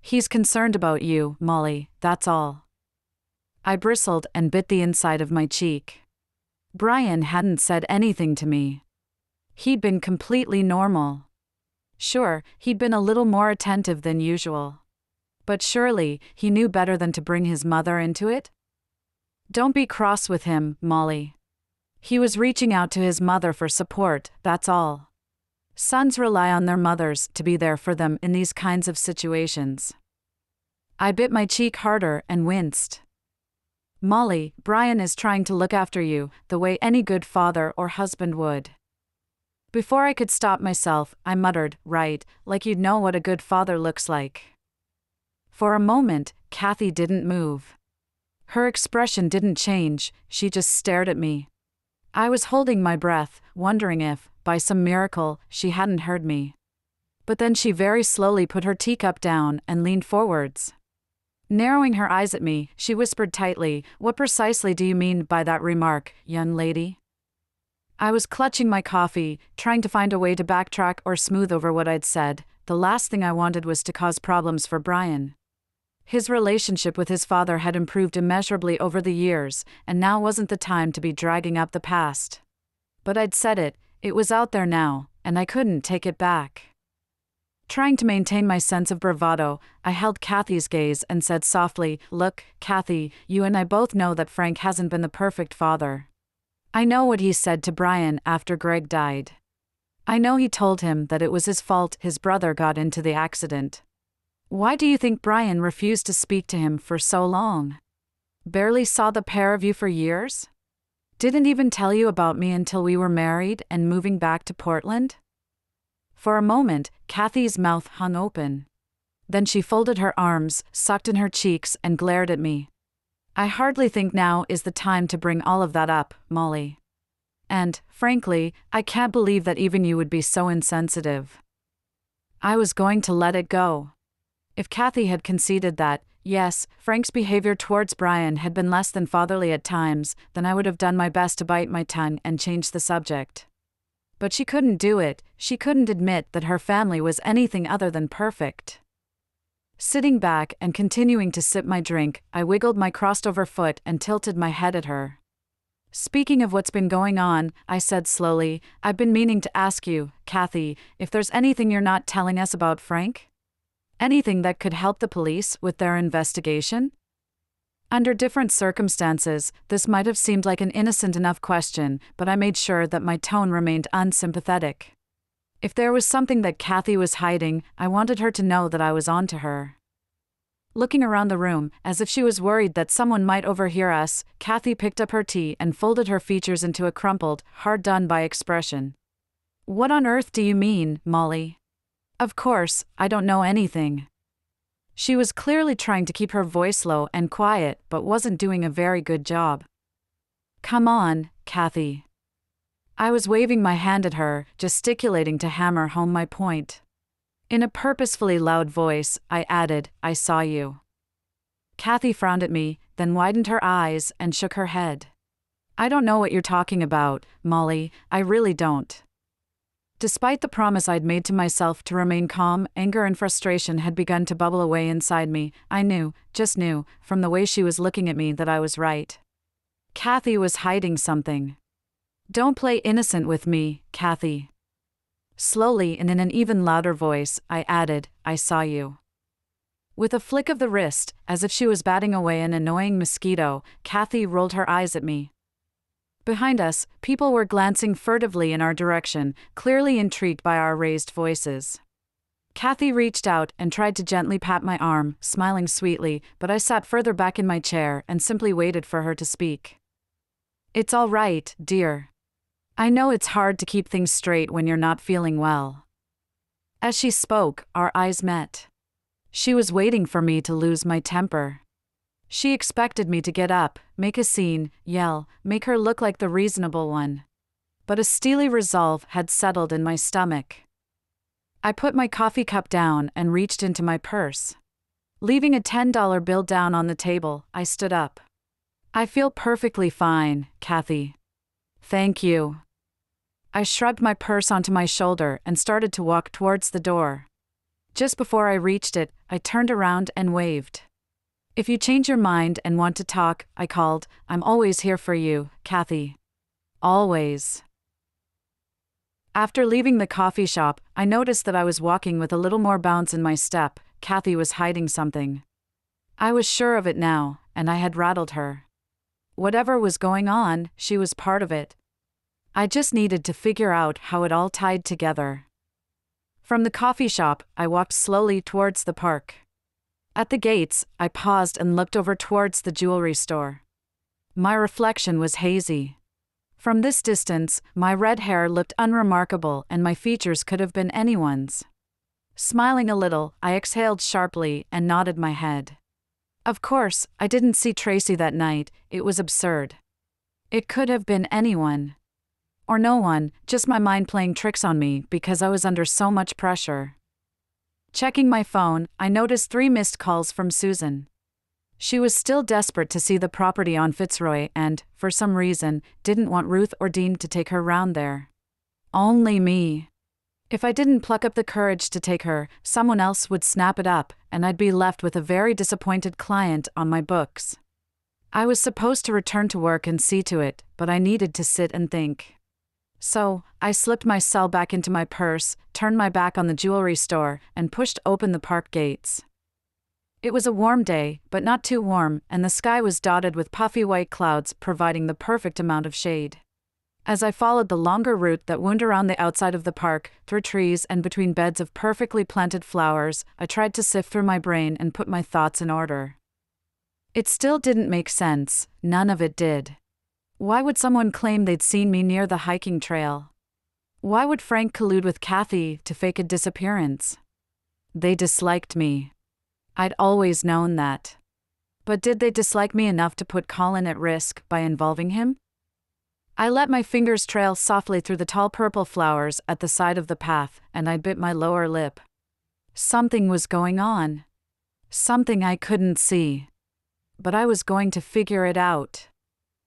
He's concerned about you, Molly, that's all. I bristled and bit the inside of my cheek. Brian hadn't said anything to me. He'd been completely normal. Sure, he'd been a little more attentive than usual. But surely, he knew better than to bring his mother into it? Don't be cross with him, Molly. He was reaching out to his mother for support, that's all. Sons rely on their mothers to be there for them in these kinds of situations. I bit my cheek harder and winced. Molly, Brian is trying to look after you, the way any good father or husband would. Before I could stop myself, I muttered, right, like you'd know what a good father looks like. For a moment, Kathy didn't move. Her expression didn't change, she just stared at me. I was holding my breath, wondering if, by some miracle, she hadn't heard me. But then she very slowly put her teacup down and leaned forwards. Narrowing her eyes at me, she whispered tightly, "What precisely do you mean by that remark, young lady?" I was clutching my coffee, trying to find a way to backtrack or smooth over what I'd said. The last thing I wanted was to cause problems for Brian. His relationship with his father had improved immeasurably over the years, and now wasn't the time to be dragging up the past. But I'd said it, it was out there now, and I couldn't take it back. Trying to maintain my sense of bravado, I held Kathy's gaze and said softly, "Look, Kathy, you and I both know that Frank hasn't been the perfect father. I know what he said to Brian after Greg died. I know he told him that it was his fault his brother got into the accident. Why do you think Brian refused to speak to him for so long? Barely saw the pair of you for years? Didn't even tell you about me until we were married and moving back to Portland?" For a moment, Kathy's mouth hung open. Then she folded her arms, sucked in her cheeks, and glared at me. "I hardly think now is the time to bring all of that up, Molly. And, frankly, I can't believe that even you would be so insensitive." I was going to let it go. If Kathy had conceded that, yes, Frank's behavior towards Brian had been less than fatherly at times, then I would have done my best to bite my tongue and change the subject. But she couldn't do it, she couldn't admit that her family was anything other than perfect. Sitting back and continuing to sip my drink, I wiggled my crossed-over foot and tilted my head at her. "Speaking of what's been going on," I said slowly, "I've been meaning to ask you, Kathy, if there's anything you're not telling us about Frank? Anything that could help the police with their investigation?" Under different circumstances, this might have seemed like an innocent enough question, but I made sure that my tone remained unsympathetic. If there was something that Kathy was hiding, I wanted her to know that I was on to her. Looking around the room, as if she was worried that someone might overhear us, Kathy picked up her tea and folded her features into a crumpled, hard-done-by expression. "What on earth do you mean, Molly? Of course, I don't know anything." She was clearly trying to keep her voice low and quiet, but wasn't doing a very good job. "Come on, Kathy." I was waving my hand at her, gesticulating to hammer home my point. In a purposefully loud voice, I added, "I saw you." Kathy frowned at me, then widened her eyes and shook her head. "I don't know what you're talking about, Molly, I really don't." Despite the promise I'd made to myself to remain calm, anger and frustration had begun to bubble away inside me. I knew, just knew, from the way she was looking at me that I was right. Kathy was hiding something. "Don't play innocent with me, Kathy." Slowly and in an even louder voice, I added, "I saw you." With a flick of the wrist, as if she was batting away an annoying mosquito, Kathy rolled her eyes at me. Behind us, people were glancing furtively in our direction, clearly intrigued by our raised voices. Kathy reached out and tried to gently pat my arm, smiling sweetly, but I sat further back in my chair and simply waited for her to speak. "It's all right, dear. I know it's hard to keep things straight when you're not feeling well." As she spoke, our eyes met. She was waiting for me to lose my temper. She expected me to get up, make a scene, yell, make her look like the reasonable one. But a steely resolve had settled in my stomach. I put my coffee cup down and reached into my purse. Leaving a $10 bill down on the table, I stood up. "I feel perfectly fine, Kathy. Thank you." I shrugged my purse onto my shoulder and started to walk towards the door. Just before I reached it, I turned around and waved. "If you change your mind and want to talk," I called, "I'm always here for you, Kathy. Always." After leaving the coffee shop, I noticed that I was walking with a little more bounce in my step. Kathy was hiding something. I was sure of it now, and I had rattled her. Whatever was going on, she was part of it. I just needed to figure out how it all tied together. From the coffee shop, I walked slowly towards the park. At the gates, I paused and looked over towards the jewelry store. My reflection was hazy. From this distance, my red hair looked unremarkable and my features could have been anyone's. Smiling a little, I exhaled sharply and nodded my head. Of course, I didn't see Tracy that night. It was absurd. It could have been anyone. Or no one, just my mind playing tricks on me because I was under so much pressure. Checking my phone, I noticed 3 missed calls from Susan. She was still desperate to see the property on Fitzroy and, for some reason, didn't want Ruth or Dean to take her round there. Only me. If I didn't pluck up the courage to take her, someone else would snap it up, and I'd be left with a very disappointed client on my books. I was supposed to return to work and see to it, but I needed to sit and think. So, I slipped my cell back into my purse, turned my back on the jewelry store, and pushed open the park gates. It was a warm day, but not too warm, and the sky was dotted with puffy white clouds, providing the perfect amount of shade. As I followed the longer route that wound around the outside of the park, through trees and between beds of perfectly planted flowers, I tried to sift through my brain and put my thoughts in order. It still didn't make sense, none of it did. Why would someone claim they'd seen me near the hiking trail? Why would Frank collude with Kathy to fake a disappearance? They disliked me. I'd always known that. But did they dislike me enough to put Colin at risk by involving him? I let my fingers trail softly through the tall purple flowers at the side of the path, and I bit my lower lip. Something was going on. Something I couldn't see. But I was going to figure it out.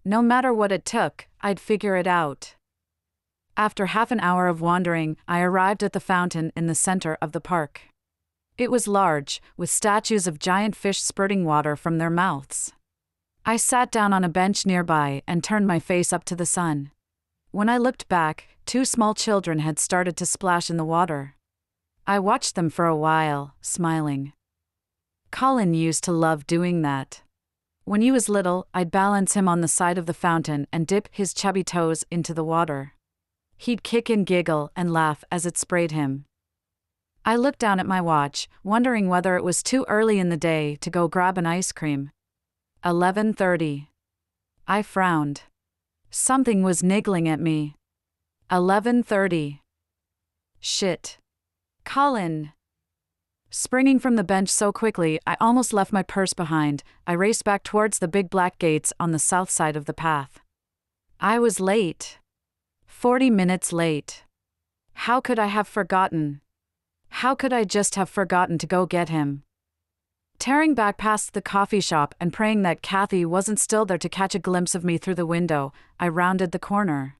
No matter what it took, I'd figure it out. After half an hour of wandering, I arrived at the fountain in the center of the park. It was large, with statues of giant fish spurting water from their mouths. I sat down on a bench nearby and turned my face up to the sun. When I looked back, 2 small children had started to splash in the water. I watched them for a while, smiling. Colin used to love doing that. When he was little, I'd balance him on the side of the fountain and dip his chubby toes into the water. He'd kick and giggle and laugh as it sprayed him. I looked down at my watch, wondering whether it was too early in the day to go grab an ice cream. 11:30. I frowned. Something was niggling at me. 11:30. Shit. Colin. Springing from the bench so quickly I almost left my purse behind, I raced back towards the big black gates on the south side of the path. I was late. 40 minutes late. How could I have forgotten? How could I just have forgotten to go get him? Tearing back past the coffee shop and praying that Kathy wasn't still there to catch a glimpse of me through the window, I rounded the corner.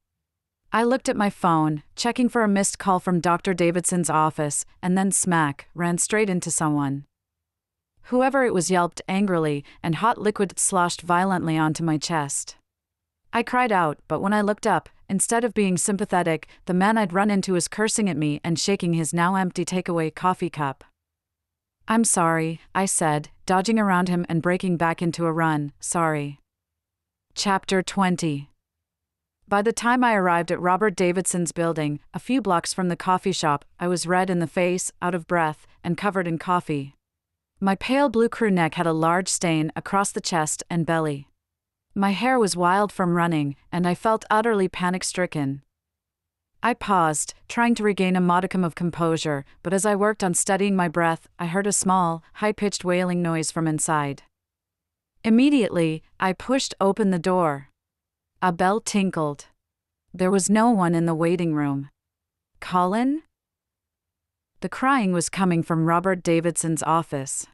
I looked at my phone, checking for a missed call from Dr. Davidson's office, and then smack, ran straight into someone. Whoever it was yelped angrily, and hot liquid sloshed violently onto my chest. I cried out, but when I looked up, instead of being sympathetic, the man I'd run into was cursing at me and shaking his now empty takeaway coffee cup. "I'm sorry," I said, dodging around him and breaking back into a run. "Sorry." Chapter 20. By the time I arrived at Robert Davidson's building, a few blocks from the coffee shop, I was red in the face, out of breath, and covered in coffee. My pale blue crew neck had a large stain across the chest and belly. My hair was wild from running, and I felt utterly panic-stricken. I paused, trying to regain a modicum of composure, but as I worked on steadying my breath, I heard a small, high-pitched wailing noise from inside. Immediately, I pushed open the door. A bell tinkled. There was no one in the waiting room. Colin? The crying was coming from Robert Davidson's office.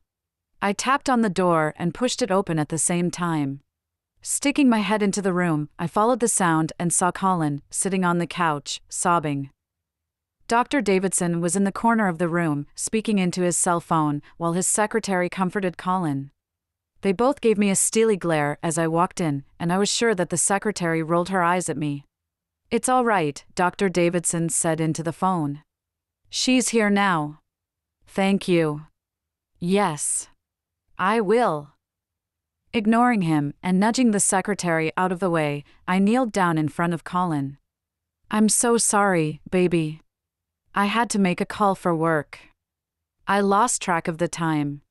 I tapped on the door and pushed it open at the same time. Sticking my head into the room, I followed the sound and saw Colin, sitting on the couch, sobbing. Dr. Davidson was in the corner of the room, speaking into his cell phone, while his secretary comforted Colin. They both gave me a steely glare as I walked in, and I was sure that the secretary rolled her eyes at me. "It's all right," Dr. Davidson said into the phone. "She's here now." "Thank you." "Yes. I will." Ignoring him and nudging the secretary out of the way, I kneeled down in front of Colin. "I'm so sorry, baby. I had to make a call for work. I lost track of the time."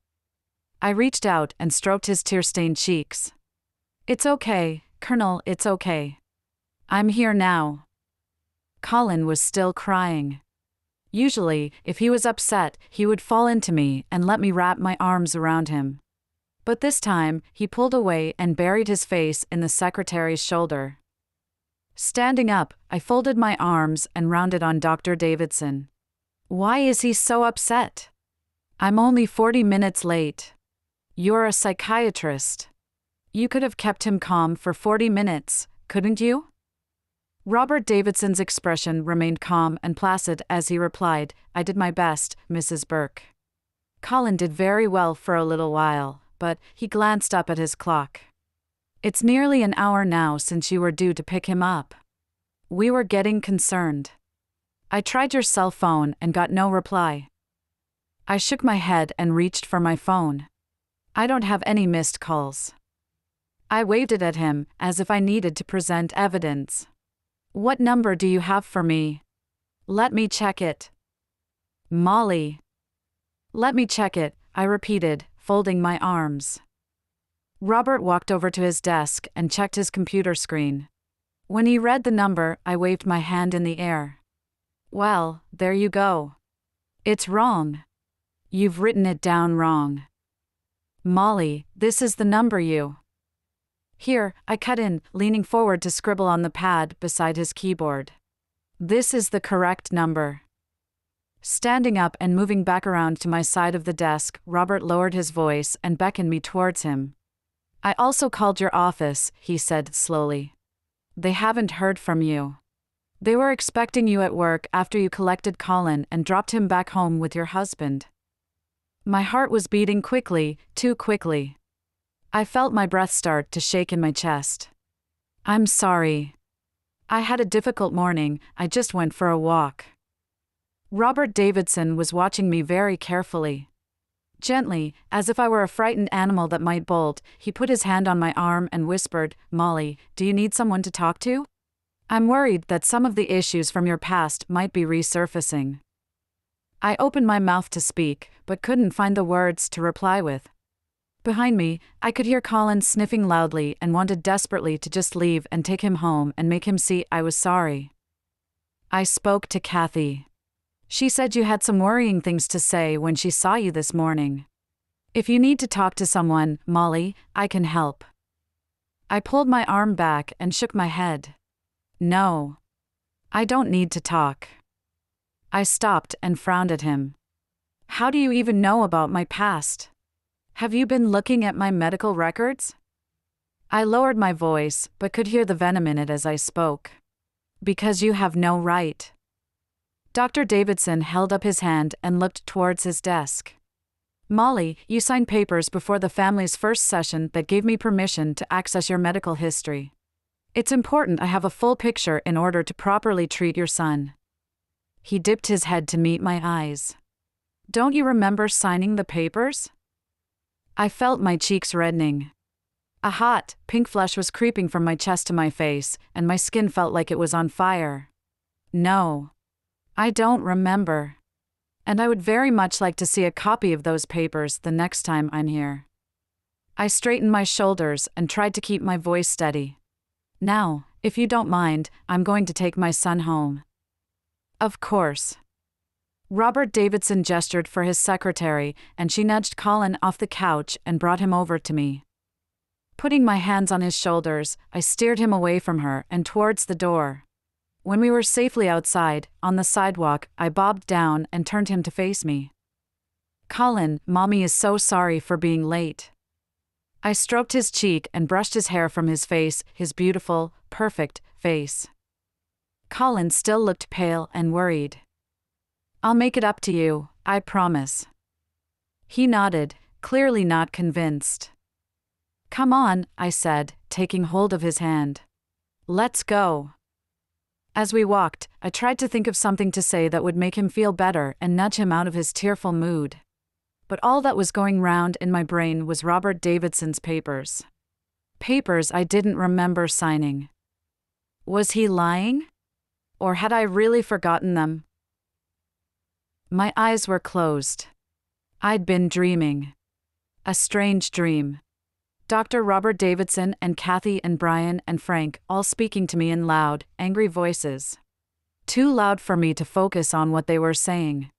I reached out and stroked his tear-stained cheeks. "It's okay, Colonel, it's okay. I'm here now. Colin was still crying. Usually, if he was upset, he would fall into me and let me wrap my arms around him. But this time, he pulled away and buried his face in the secretary's shoulder. Standing up, I folded my arms and rounded on Dr. Davidson. Why is he so upset? I'm only 40 minutes late. You're a psychiatrist. You could have kept him calm for 40 minutes, couldn't you? Robert Davidson's expression remained calm and placid as he replied, I did my best, Mrs. Burke. Colin did very well for a little while, but he glanced up at his clock. It's nearly an hour now since you were due to pick him up. We were getting concerned. I tried your cell phone and got no reply. I shook my head and reached for my phone. I don't have any missed calls. I waved it at him as if I needed to present evidence. What number do you have for me? Let me check it. Molly. Let me check it, I repeated, folding my arms. Robert walked over to his desk and checked his computer screen. When he read the number, I waved my hand in the air. Well, there you go. It's wrong. You've written it down wrong. Molly, this is the number you. Here, I cut in, leaning forward to scribble on the pad beside his keyboard. This is the correct number. Standing up and moving back around to my side of the desk, Robert lowered his voice and beckoned me towards him. I also called your office, he said slowly. They haven't heard from you. They were expecting you at work after you collected Colin and dropped him back home with your husband. My heart was beating quickly, too quickly. I felt my breath start to shake in my chest. I'm sorry. I had a difficult morning, I just went for a walk. Robert Davidson was watching me very carefully. Gently, as if I were a frightened animal that might bolt, he put his hand on my arm and whispered, Molly, do you need someone to talk to? I'm worried that some of the issues from your past might be resurfacing. I opened my mouth to speak, but couldn't find the words to reply with. Behind me, I could hear Colin sniffing loudly and wanted desperately to just leave and take him home and make him see I was sorry. I spoke to Kathy. She said you had some worrying things to say when she saw you this morning. If you need to talk to someone, Molly, I can help. I pulled my arm back and shook my head. No. I don't need to talk. I stopped and frowned at him. How do you even know about my past? Have you been looking at my medical records? I lowered my voice, but could hear the venom in it as I spoke. Because you have no right. Dr. Davidson held up his hand and looked towards his desk. Molly, you signed papers before the family's first session that gave me permission to access your medical history. It's important I have a full picture in order to properly treat your son. He dipped his head to meet my eyes. Don't you remember signing the papers? I felt my cheeks reddening. A hot, pink flush was creeping from my chest to my face, and my skin felt like it was on fire. No. I don't remember. And I would very much like to see a copy of those papers the next time I'm here. I straightened my shoulders and tried to keep my voice steady. Now, if you don't mind, I'm going to take my son home. Of course. Robert Davidson gestured for his secretary, and she nudged Colin off the couch and brought him over to me. Putting my hands on his shoulders, I steered him away from her and towards the door. When we were safely outside, on the sidewalk, I bobbed down and turned him to face me. Colin, Mommy is so sorry for being late. I stroked his cheek and brushed his hair from his face, his beautiful, perfect face. Colin still looked pale and worried. I'll make it up to you, I promise. He nodded, clearly not convinced. Come on, I said, taking hold of his hand. Let's go. As we walked, I tried to think of something to say that would make him feel better and nudge him out of his tearful mood. But all that was going round in my brain was Robert Davidson's papers. Papers I didn't remember signing. Was he lying? Or had I really forgotten them? My eyes were closed. I'd been dreaming. A strange dream. Dr. Robert Davidson and Kathy and Brian and Frank all speaking to me in loud, angry voices. Too loud for me to focus on what they were saying.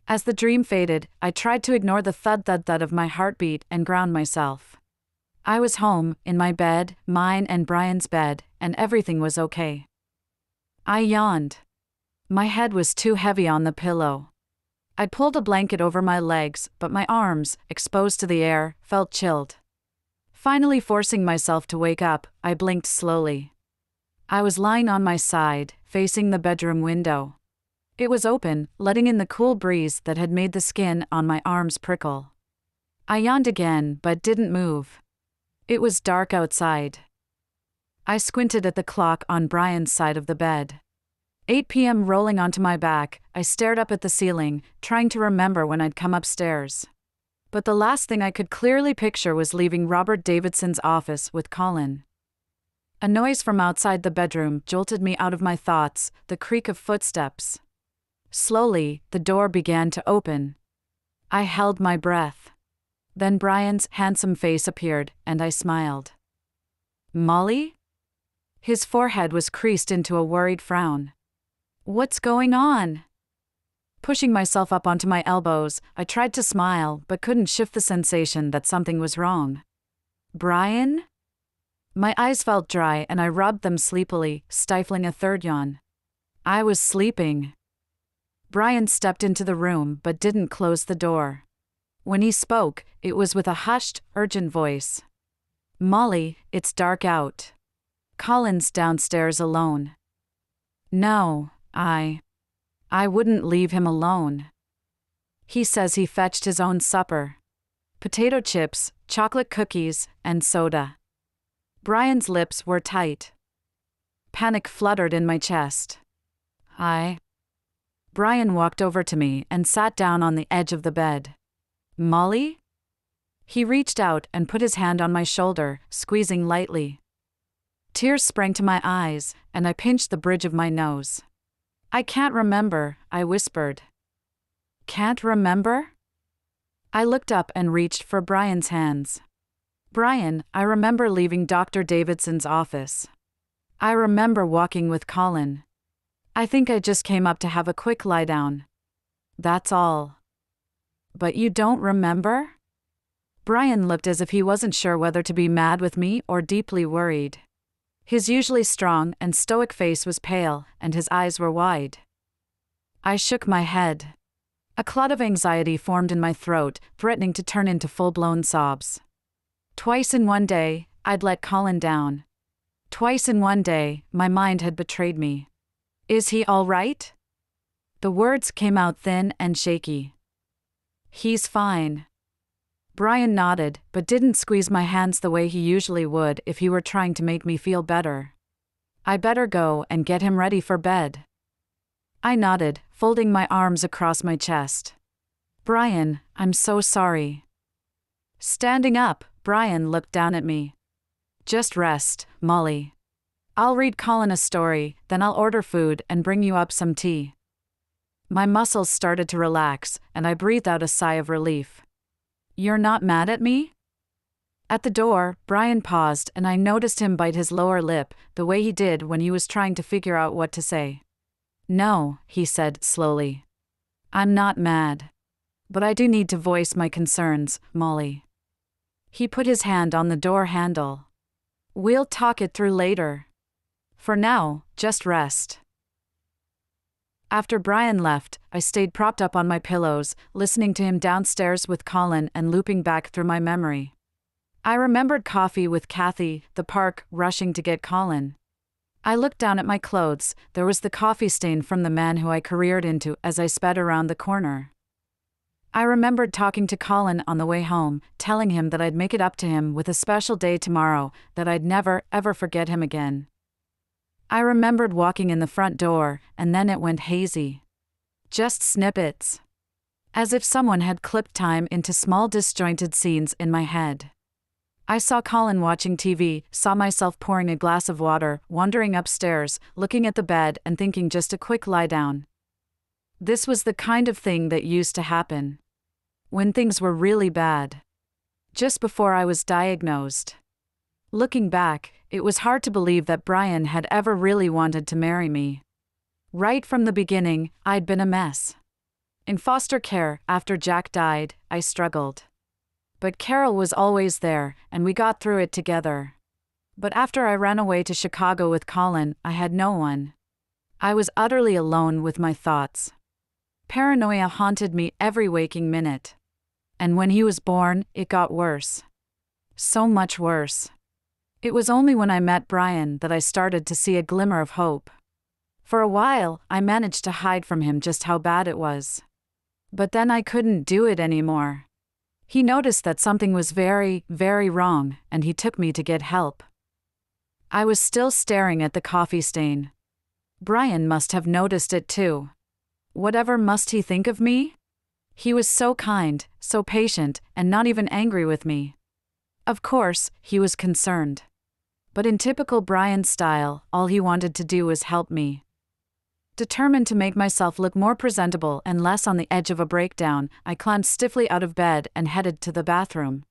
As the dream faded, I tried to ignore the thud-thud-thud of my heartbeat and ground myself. I was home, in my bed, mine and Brian's bed, and everything was okay. I yawned. My head was too heavy on the pillow. I pulled a blanket over my legs, but my arms, exposed to the air, felt chilled. Finally forcing myself to wake up, I blinked slowly. I was lying on my side, facing the bedroom window. It was open, letting in the cool breeze that had made the skin on my arms prickle. I yawned again, but didn't move. It was dark outside. I squinted at the clock on Brian's side of the bed. 8 p.m. rolling onto my back, I stared up at the ceiling, trying to remember when I'd come upstairs. But the last thing I could clearly picture was leaving Robert Davidson's office with Colin. A noise from outside the bedroom jolted me out of my thoughts, the creak of footsteps. Slowly, the door began to open. I held my breath. Then Brian's handsome face appeared, and I smiled. "Molly?" His forehead was creased into a worried frown. "What's going on?" Pushing myself up onto my elbows, I tried to smile but couldn't shift the sensation that something was wrong. "Brian?" My eyes felt dry and I rubbed them sleepily, stifling a third yawn. I was sleeping. Brian stepped into the room but didn't close the door. When he spoke, it was with a hushed, urgent voice. "Molly, it's dark out. Colin's downstairs alone." "No, I wouldn't leave him alone. He says he fetched his own supper. Potato chips, chocolate cookies, and soda." Brian's lips were tight. Panic fluttered in my chest. Brian walked over to me and sat down on the edge of the bed. "Molly?" He reached out and put his hand on my shoulder, squeezing lightly. Tears sprang to my eyes, and I pinched the bridge of my nose. "I can't remember," I whispered. "Can't remember?" I looked up and reached for Brian's hands. "Brian, I remember leaving Dr. Davidson's office. I remember walking with Colin. I think I just came up to have a quick lie down. That's all." "But you don't remember?" Brian looked as if he wasn't sure whether to be mad with me or deeply worried. His usually strong and stoic face was pale, and his eyes were wide. I shook my head. A clot of anxiety formed in my throat, threatening to turn into full-blown sobs. Twice in one day, I'd let Colin down. Twice in one day, my mind had betrayed me. "Is he all right?" The words came out thin and shaky. "He's fine." Brian nodded, but didn't squeeze my hands the way he usually would if he were trying to make me feel better. "I better go and get him ready for bed." I nodded, folding my arms across my chest. "Brian, I'm so sorry." Standing up, Brian looked down at me. "Just rest, Molly. I'll read Colin a story, then I'll order food and bring you up some tea." My muscles started to relax, and I breathed out a sigh of relief. "You're not mad at me?" At the door, Brian paused and I noticed him bite his lower lip, the way he did when he was trying to figure out what to say. "No," he said slowly. "I'm not mad. But I do need to voice my concerns, Molly." He put his hand on the door handle. "We'll talk it through later. For now, just rest." After Brian left, I stayed propped up on my pillows, listening to him downstairs with Colin and looping back through my memory. I remembered coffee with Kathy, the park, rushing to get Colin. I looked down at my clothes. There was the coffee stain from the man who I careered into as I sped around the corner. I remembered talking to Colin on the way home, telling him that I'd make it up to him with a special day tomorrow, that I'd never, ever forget him again. I remembered walking in the front door, and then it went hazy. Just snippets. As if someone had clipped time into small disjointed scenes in my head. I saw Colin watching TV, saw myself pouring a glass of water, wandering upstairs, looking at the bed and thinking just a quick lie down. This was the kind of thing that used to happen. When things were really bad. just before I was diagnosed. Looking back, it was hard to believe that Brian had ever really wanted to marry me. Right from the beginning, I'd been a mess. In foster care, after Jack died, I struggled. But Carol was always there, and we got through it together. But after I ran away to Chicago with Colin, I had no one. I was utterly alone with my thoughts. Paranoia haunted me every waking minute. And when he was born, it got worse. So much worse. It was only when I met Brian that I started to see a glimmer of hope. For a while, I managed to hide from him just how bad it was. But then I couldn't do it anymore. He noticed that something was very, very wrong, and he took me to get help. I was still staring at the coffee stain. Brian must have noticed it too. Whatever must he think of me? He was so kind, so patient, and not even angry with me. Of course, he was concerned. But in typical Brian style, all he wanted to do was help me. Determined to make myself look more presentable and less on the edge of a breakdown, I climbed stiffly out of bed and headed to the bathroom.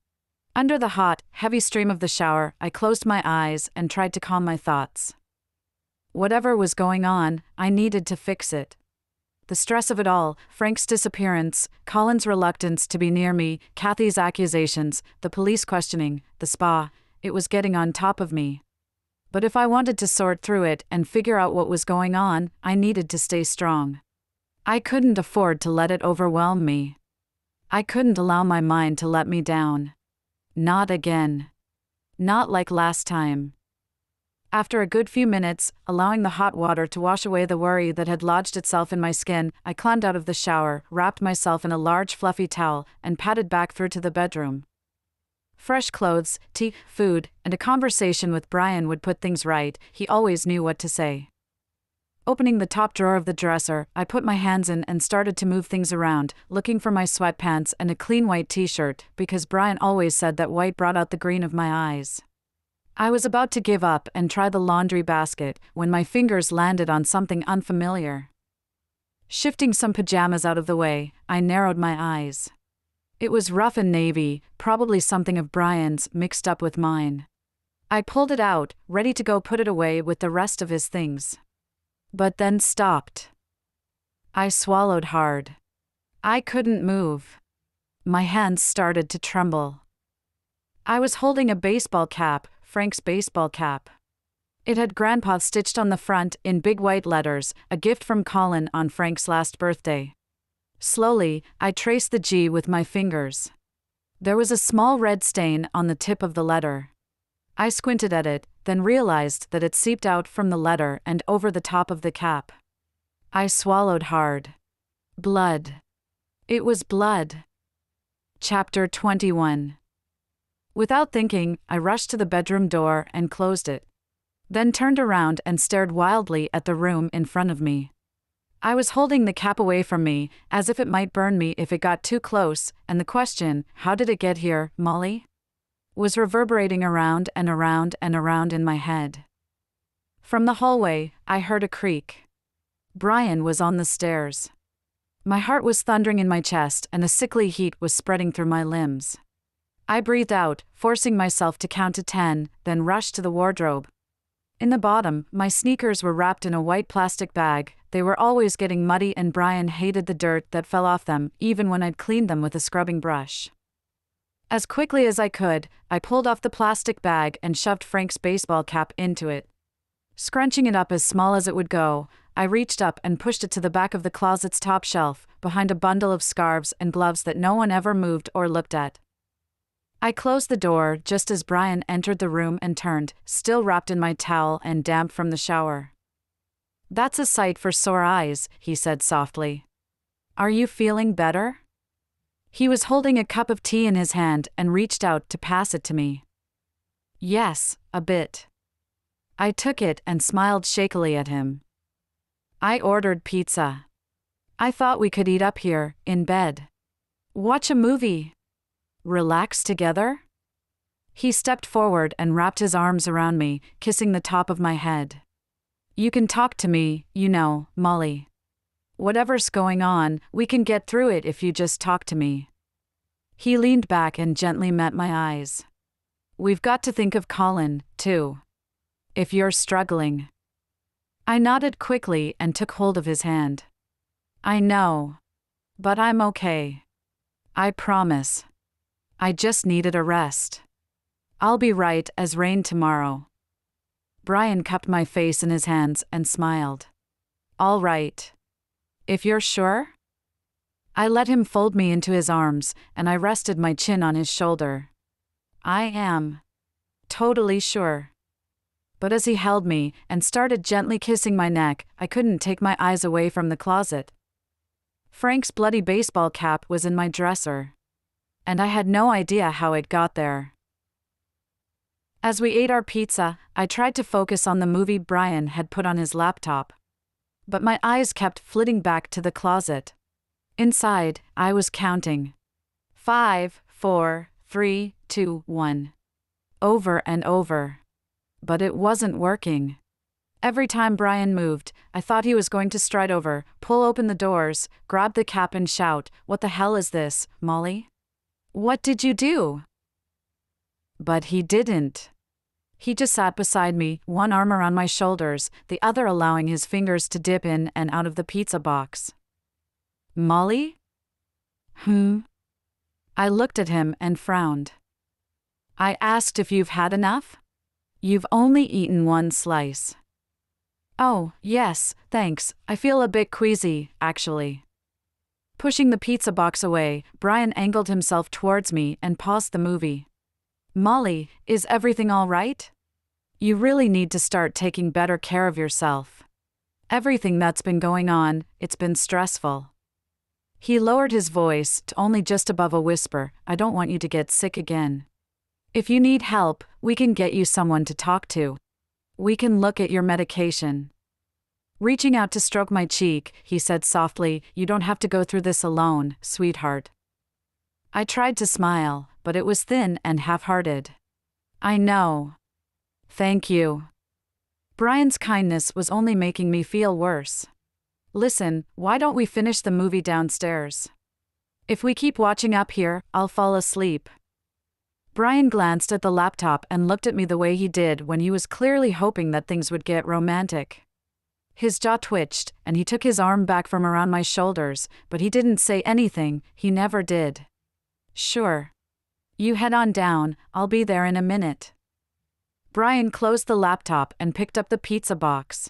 Under the hot, heavy stream of the shower, I closed my eyes and tried to calm my thoughts. Whatever was going on, I needed to fix it. The stress of it all, Frank's disappearance, Colin's reluctance to be near me, Kathy's accusations, the police questioning, the spa, it was getting on top of me. But if I wanted to sort through it and figure out what was going on, I needed to stay strong. I couldn't afford to let it overwhelm me. I couldn't allow my mind to let me down. Not again. Not like last time. After a good few minutes, allowing the hot water to wash away the worry that had lodged itself in my skin, I climbed out of the shower, wrapped myself in a large fluffy towel, and padded back through to the bedroom. Fresh clothes, tea, food, and a conversation with Brian would put things right. He always knew what to say. Opening the top drawer of the dresser, I put my hands in and started to move things around, looking for my sweatpants and a clean white t-shirt, because Brian always said that white brought out the green of my eyes. I was about to give up and try the laundry basket when my fingers landed on something unfamiliar. Shifting some pajamas out of the way, I narrowed my eyes. It was rough and navy, probably something of Brian's mixed up with mine. I pulled it out, ready to go put it away with the rest of his things. But then stopped. I swallowed hard. I couldn't move. My hands started to tremble. I was holding a baseball cap, Frank's baseball cap. It had Grandpa stitched on the front in big white letters, a gift from Colin on Frank's last birthday. Slowly, I traced the G with my fingers. There was a small red stain on the tip of the letter. I squinted at it, then realized that it seeped out from the letter and over the top of the cap. I swallowed hard. Blood. It was blood. Chapter 21. Without thinking, I rushed to the bedroom door and closed it. Then turned around and stared wildly at the room in front of me. I was holding the cap away from me, as if it might burn me if it got too close, and the question, "How did it get here, Molly?" was reverberating around and around and around in my head. From the hallway, I heard a creak. Brian was on the stairs. My heart was thundering in my chest and a sickly heat was spreading through my limbs. I breathed out, forcing myself to count to 10, then rushed to the wardrobe. In the bottom, my sneakers were wrapped in a white plastic bag. They were always getting muddy and Brian hated the dirt that fell off them, even when I'd cleaned them with a scrubbing brush. As quickly as I could, I pulled off the plastic bag and shoved Frank's baseball cap into it. Scrunching it up as small as it would go, I reached up and pushed it to the back of the closet's top shelf, behind a bundle of scarves and gloves that no one ever moved or looked at. I closed the door just as Brian entered the room and turned, still wrapped in my towel and damp from the shower. "That's a sight for sore eyes," he said softly. "Are you feeling better?" He was holding a cup of tea in his hand and reached out to pass it to me. "Yes, a bit." I took it and smiled shakily at him. "I ordered pizza. I thought we could eat up here, in bed. Watch a movie. Relax together?" He stepped forward and wrapped his arms around me, kissing the top of my head. "You can talk to me, you know, Molly. Whatever's going on, we can get through it if you just talk to me." He leaned back and gently met my eyes. We've got to think of Colin, too. If you're struggling. I nodded quickly and took hold of his hand. I know. But I'm okay. I promise. I just needed a rest. I'll be right as rain tomorrow. Brian cupped my face in his hands and smiled. All right. If you're sure? I let him fold me into his arms, and I rested my chin on his shoulder. I am. Totally sure. But as he held me and started gently kissing my neck, I couldn't take my eyes away from the closet. Frank's bloody baseball cap was in my dresser. And I had no idea how it got there. As we ate our pizza, I tried to focus on the movie Brian had put on his laptop. But my eyes kept flitting back to the closet. Inside, I was counting. 5, 4, 3, 2, 1. Over and over. But it wasn't working. Every time Brian moved, I thought he was going to stride over, pull open the doors, grab the cap and shout, "What the hell is this, Molly? What did you do?" But he didn't. He just sat beside me, one arm around my shoulders, the other allowing his fingers to dip in and out of the pizza box. Molly? I looked at him and frowned. I asked if you've had enough? You've only eaten one slice. Oh, yes, thanks. I feel a bit queasy, actually. Pushing the pizza box away, Brian angled himself towards me and paused the movie. Molly, is everything all right? You really need to start taking better care of yourself. Everything that's been going on, it's been stressful. He lowered his voice to only just above a whisper. I don't want you to get sick again. If you need help, we can get you someone to talk to. We can look at your medication. Reaching out to stroke my cheek, he said softly, "You don't have to go through this alone, sweetheart." I tried to smile, but it was thin and half-hearted. I know. Thank you. Brian's kindness was only making me feel worse. Listen, why don't we finish the movie downstairs? If we keep watching up here, I'll fall asleep. Brian glanced at the laptop and looked at me the way he did when he was clearly hoping that things would get romantic. His jaw twitched, and he took his arm back from around my shoulders, but he didn't say anything. He never did. Sure. You head on down, I'll be there in a minute. Brian closed the laptop and picked up the pizza box.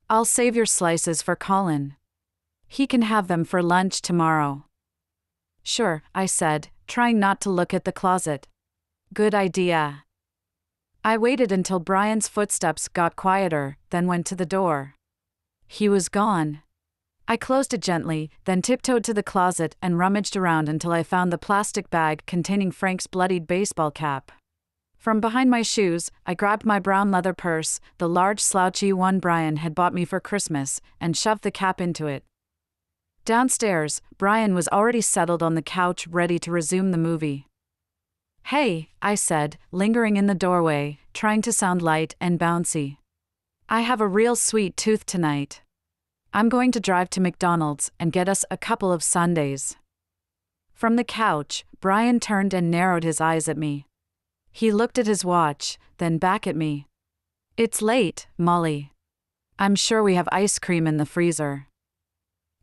I'll save your slices for Colin. He can have them for lunch tomorrow. Sure, I said, trying not to look at the closet. Good idea. I waited until Brian's footsteps got quieter, then went to the door. He was gone. I closed it gently, then tiptoed to the closet and rummaged around until I found the plastic bag containing Frank's bloodied baseball cap. From behind my shoes, I grabbed my brown leather purse, the large slouchy one Brian had bought me for Christmas, and shoved the cap into it. Downstairs, Brian was already settled on the couch ready to resume the movie. Hey, I said, lingering in the doorway, trying to sound light and bouncy. I have a real sweet tooth tonight. I'm going to drive to McDonald's and get us a couple of sundaes. From the couch, Brian turned and narrowed his eyes at me. He looked at his watch, then back at me. It's late, Molly. I'm sure we have ice cream in the freezer.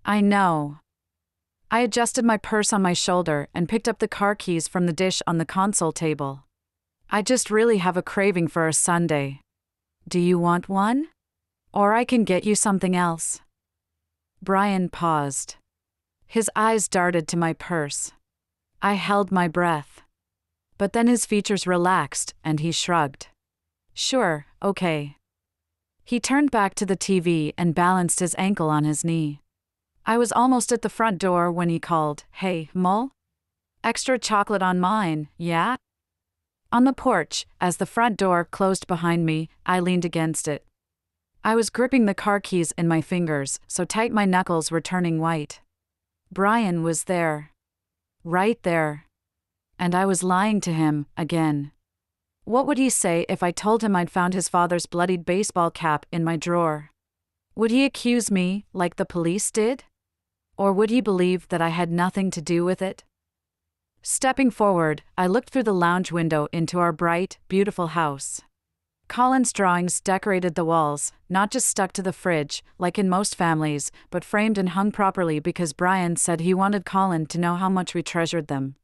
I know. I adjusted my purse on my shoulder and picked up the car keys from the dish on the console table. I just really have a craving for a sundae. Do you want one? Or I can get you something else. Brian paused. His eyes darted to my purse. I held my breath. But then his features relaxed and he shrugged. Sure, okay. He turned back to the TV and balanced his ankle on his knee. I was almost at the front door when he called, Hey, Mol? Extra chocolate on mine, yeah? On the porch, as the front door closed behind me, I leaned against it. I was gripping the car keys in my fingers, so tight my knuckles were turning white. Brian was there. Right there. And I was lying to him, again. What would he say if I told him I'd found his father's bloodied baseball cap in my drawer? Would he accuse me, like the police did? Or would he believe that I had nothing to do with it? Stepping forward, I looked through the lounge window into our bright, beautiful house. Colin's drawings decorated the walls, not just stuck to the fridge, like in most families, but framed and hung properly because Brian said he wanted Colin to know how much we treasured them.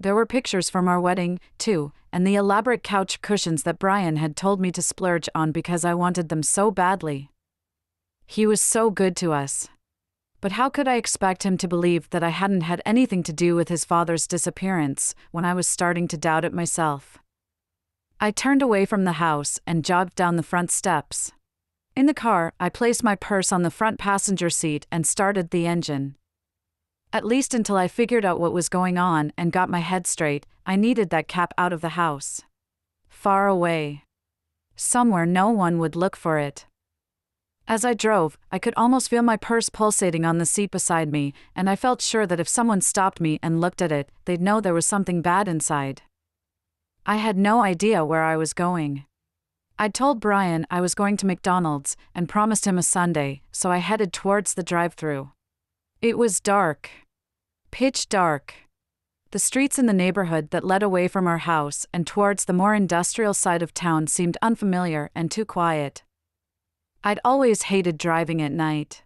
There were pictures from our wedding, too, and the elaborate couch cushions that Brian had told me to splurge on because I wanted them so badly. He was so good to us. But how could I expect him to believe that I hadn't had anything to do with his father's disappearance when I was starting to doubt it myself? I turned away from the house and jogged down the front steps. In the car, I placed my purse on the front passenger seat and started the engine. At least until I figured out what was going on and got my head straight, I needed that cap out of the house. Far away. Somewhere no one would look for it. As I drove, I could almost feel my purse pulsating on the seat beside me, and I felt sure that if someone stopped me and looked at it, they'd know there was something bad inside. I had no idea where I was going. I'd told Brian I was going to McDonald's and promised him a sundae, so I headed towards the drive-thru. It was dark. Pitch dark. The streets in the neighborhood that led away from our house and towards the more industrial side of town seemed unfamiliar and too quiet. I'd always hated driving at night.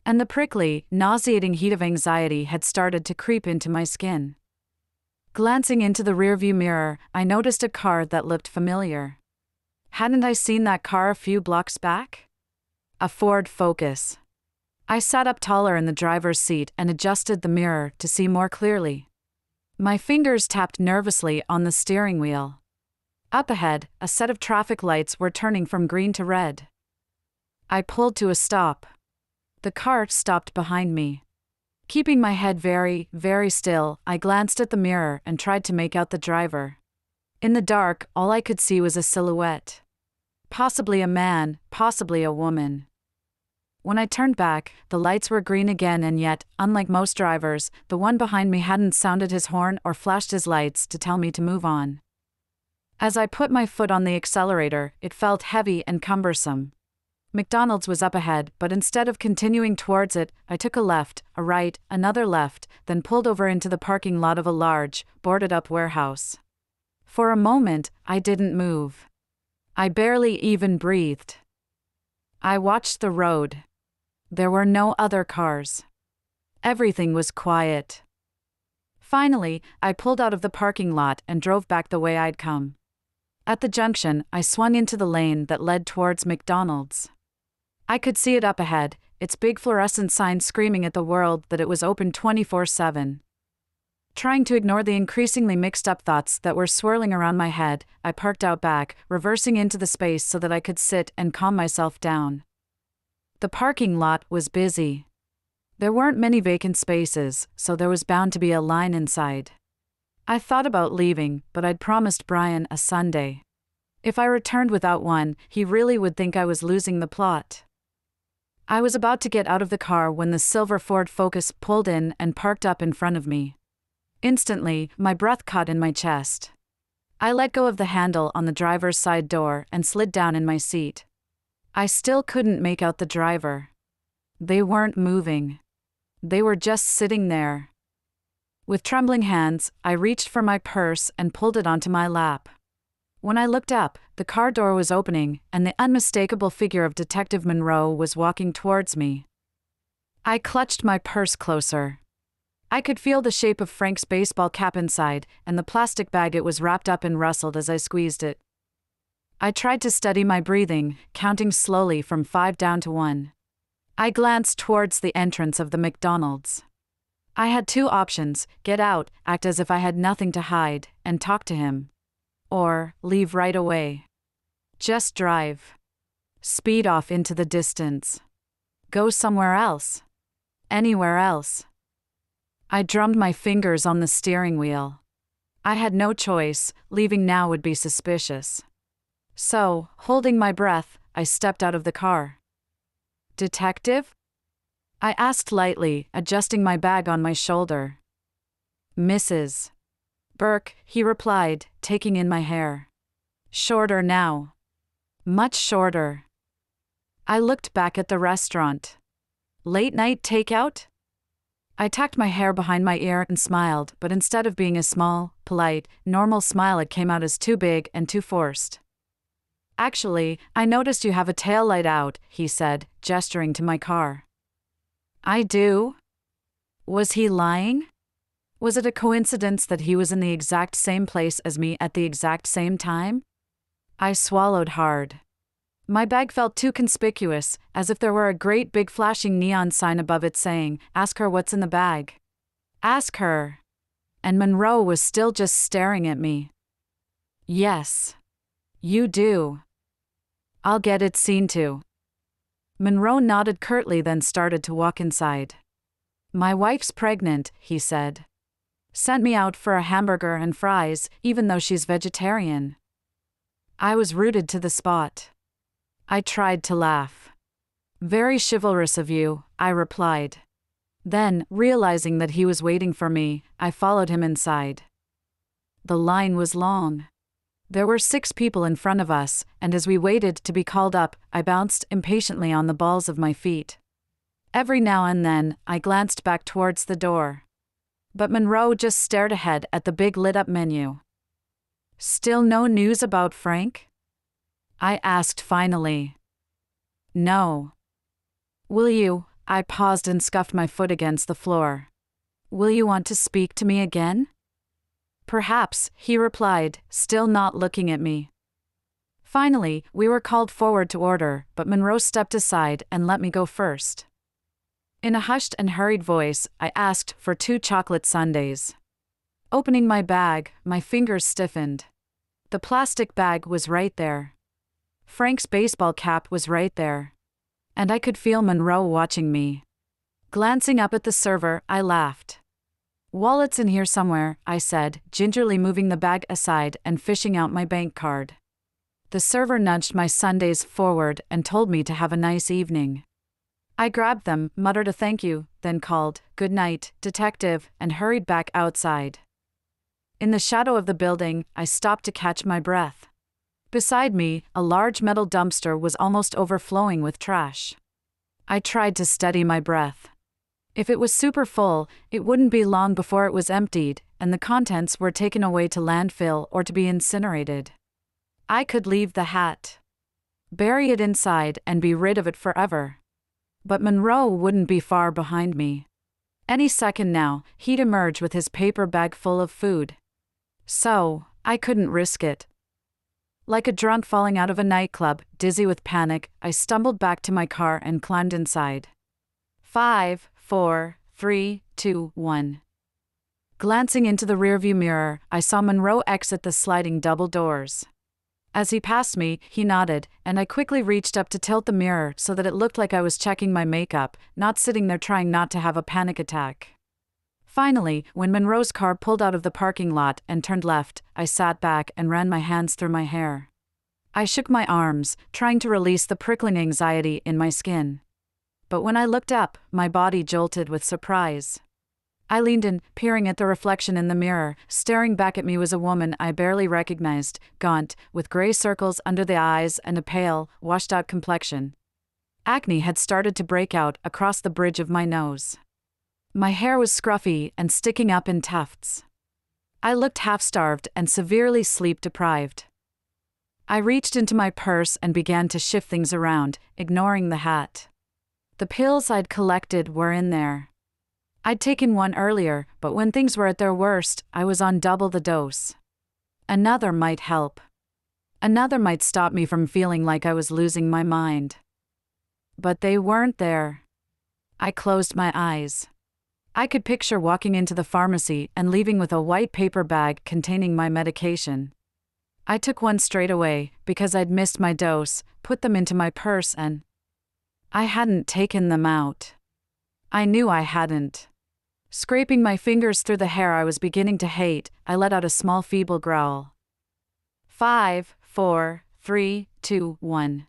And the prickly, nauseating heat of anxiety had started to creep into my skin. Glancing into the rearview mirror, I noticed a car that looked familiar. Hadn't I seen that car a few blocks back? A Ford Focus. I sat up taller in the driver's seat and adjusted the mirror to see more clearly. My fingers tapped nervously on the steering wheel. Up ahead, a set of traffic lights were turning from green to red. I pulled to a stop. The car stopped behind me. Keeping my head very, very still, I glanced at the mirror and tried to make out the driver. In the dark, all I could see was a silhouette. Possibly a man, possibly a woman. When I turned back, the lights were green again, and yet, unlike most drivers, the one behind me hadn't sounded his horn or flashed his lights to tell me to move on. As I put my foot on the accelerator, it felt heavy and cumbersome. McDonald's was up ahead, but instead of continuing towards it, I took a left, a right, another left, then pulled over into the parking lot of a large, boarded-up warehouse. For a moment, I didn't move. I barely even breathed. I watched the road. There were no other cars. Everything was quiet. Finally, I pulled out of the parking lot and drove back the way I'd come. At the junction, I swung into the lane that led towards McDonald's. I could see it up ahead, its big fluorescent sign screaming at the world that it was open 24/7. Trying to ignore the increasingly mixed-up thoughts that were swirling around my head, I parked out back, reversing into the space so that I could sit and calm myself down. The parking lot was busy. There weren't many vacant spaces, so there was bound to be a line inside. I thought about leaving, but I'd promised Brian a sundae. If I returned without one, he really would think I was losing the plot. I was about to get out of the car when the silver Ford Focus pulled in and parked up in front of me. Instantly, my breath caught in my chest. I let go of the handle on the driver's side door and slid down in my seat. I still couldn't make out the driver. They weren't moving. They were just sitting there. With trembling hands, I reached for my purse and pulled it onto my lap. When I looked up, the car door was opening, and the unmistakable figure of Detective Monroe was walking towards me. I clutched my purse closer. I could feel the shape of Frank's baseball cap inside, and the plastic bag it was wrapped up in rustled as I squeezed it. I tried to steady my breathing, counting slowly from 5 down to 1. I glanced towards the entrance of the McDonald's. I had 2 options: get out, act as if I had nothing to hide, and talk to him. Or, leave right away. Just drive. Speed off into the distance. Go somewhere else. Anywhere else. I drummed my fingers on the steering wheel. I had no choice, leaving now would be suspicious. So, holding my breath, I stepped out of the car. "Detective?" I asked lightly, adjusting my bag on my shoulder. "Mrs. Burke," he replied, taking in my hair. "Shorter now. Much shorter." I looked back at the restaurant. "Late night takeout?" I tucked my hair behind my ear and smiled, but instead of being a small, polite, normal smile, it came out as too big and too forced. "Actually, I noticed you have a tail light out," he said, gesturing to my car. "I do?" Was he lying? Was it a coincidence that he was in the exact same place as me at the exact same time? I swallowed hard. My bag felt too conspicuous, as if there were a great big flashing neon sign above it saying, "Ask her what's in the bag." Ask her. And Monroe was still just staring at me. "Yes. You do. I'll get it seen to." Monroe nodded curtly, then started to walk inside. "My wife's pregnant," he said. "Sent me out for a hamburger and fries, even though she's vegetarian." I was rooted to the spot. I tried to laugh. "Very chivalrous of you," I replied. Then, realizing that he was waiting for me, I followed him inside. The line was long. There were 6 people in front of us, and as we waited to be called up, I bounced impatiently on the balls of my feet. Every now and then, I glanced back towards the door. But Monroe just stared ahead at the big lit-up menu. "Still no news about Frank?" I asked finally. "No." "Will you?" I paused and scuffed my foot against the floor. "Will you want to speak to me again?" "Perhaps," he replied, still not looking at me. Finally, we were called forward to order, but Monroe stepped aside and let me go first. In a hushed and hurried voice, I asked for 2 chocolate sundaes. Opening my bag, my fingers stiffened. The plastic bag was right there. Frank's baseball cap was right there. And I could feel Monroe watching me. Glancing up at the server, I laughed. "Wallet's in here somewhere," I said, gingerly moving the bag aside and fishing out my bank card. The server nudged my sundaes forward and told me to have a nice evening. I grabbed them, muttered a thank you, then called, "Good night, detective," and hurried back outside. In the shadow of the building, I stopped to catch my breath. Beside me, a large metal dumpster was almost overflowing with trash. I tried to steady my breath. If it was super full, it wouldn't be long before it was emptied, and the contents were taken away to landfill or to be incinerated. I could leave the hat, bury it inside, and be rid of it forever. But Monroe wouldn't be far behind me. Any second now, he'd emerge with his paper bag full of food. So, I couldn't risk it. Like a drunk falling out of a nightclub, dizzy with panic, I stumbled back to my car and climbed inside. 5, 4, 3, 2, 1. Glancing into the rearview mirror, I saw Monroe exit the sliding double doors. As he passed me, he nodded, and I quickly reached up to tilt the mirror so that it looked like I was checking my makeup, not sitting there trying not to have a panic attack. Finally, when Monroe's car pulled out of the parking lot and turned left, I sat back and ran my hands through my hair. I shook my arms, trying to release the prickling anxiety in my skin. But when I looked up, my body jolted with surprise. I leaned in, peering at the reflection in the mirror. Staring back at me was a woman I barely recognized, gaunt, with gray circles under the eyes and a pale, washed-out complexion. Acne had started to break out across the bridge of my nose. My hair was scruffy and sticking up in tufts. I looked half-starved and severely sleep-deprived. I reached into my purse and began to shift things around, ignoring the hat. The pills I'd collected were in there. I'd taken one earlier, but when things were at their worst, I was on double the dose. Another might help. Another might stop me from feeling like I was losing my mind. But they weren't there. I closed my eyes. I could picture walking into the pharmacy and leaving with a white paper bag containing my medication. I took one straight away, because I'd missed my dose, put them into my purse and I hadn't taken them out. I knew I hadn't. Scraping my fingers through the hair I was beginning to hate, I let out a small feeble growl. 5, 4, 3, 2, 1.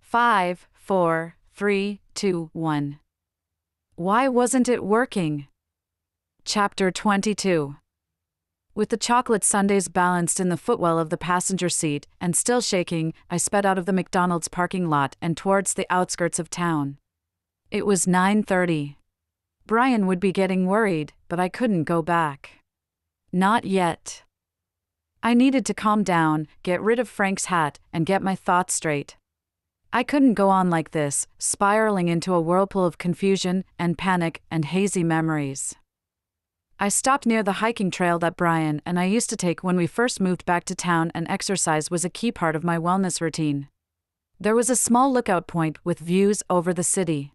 5, 4, 3, 2, 1. Why wasn't it working? Chapter 22. With the chocolate sundaes balanced in the footwell of the passenger seat and still shaking, I sped out of the McDonald's parking lot and towards the outskirts of town. It was 9:30. Brian would be getting worried, but I couldn't go back. Not yet. I needed to calm down, get rid of Frank's hat, and get my thoughts straight. I couldn't go on like this, spiraling into a whirlpool of confusion and panic and hazy memories. I stopped near the hiking trail that Brian and I used to take when we first moved back to town, and exercise was a key part of my wellness routine. There was a small lookout point with views over the city.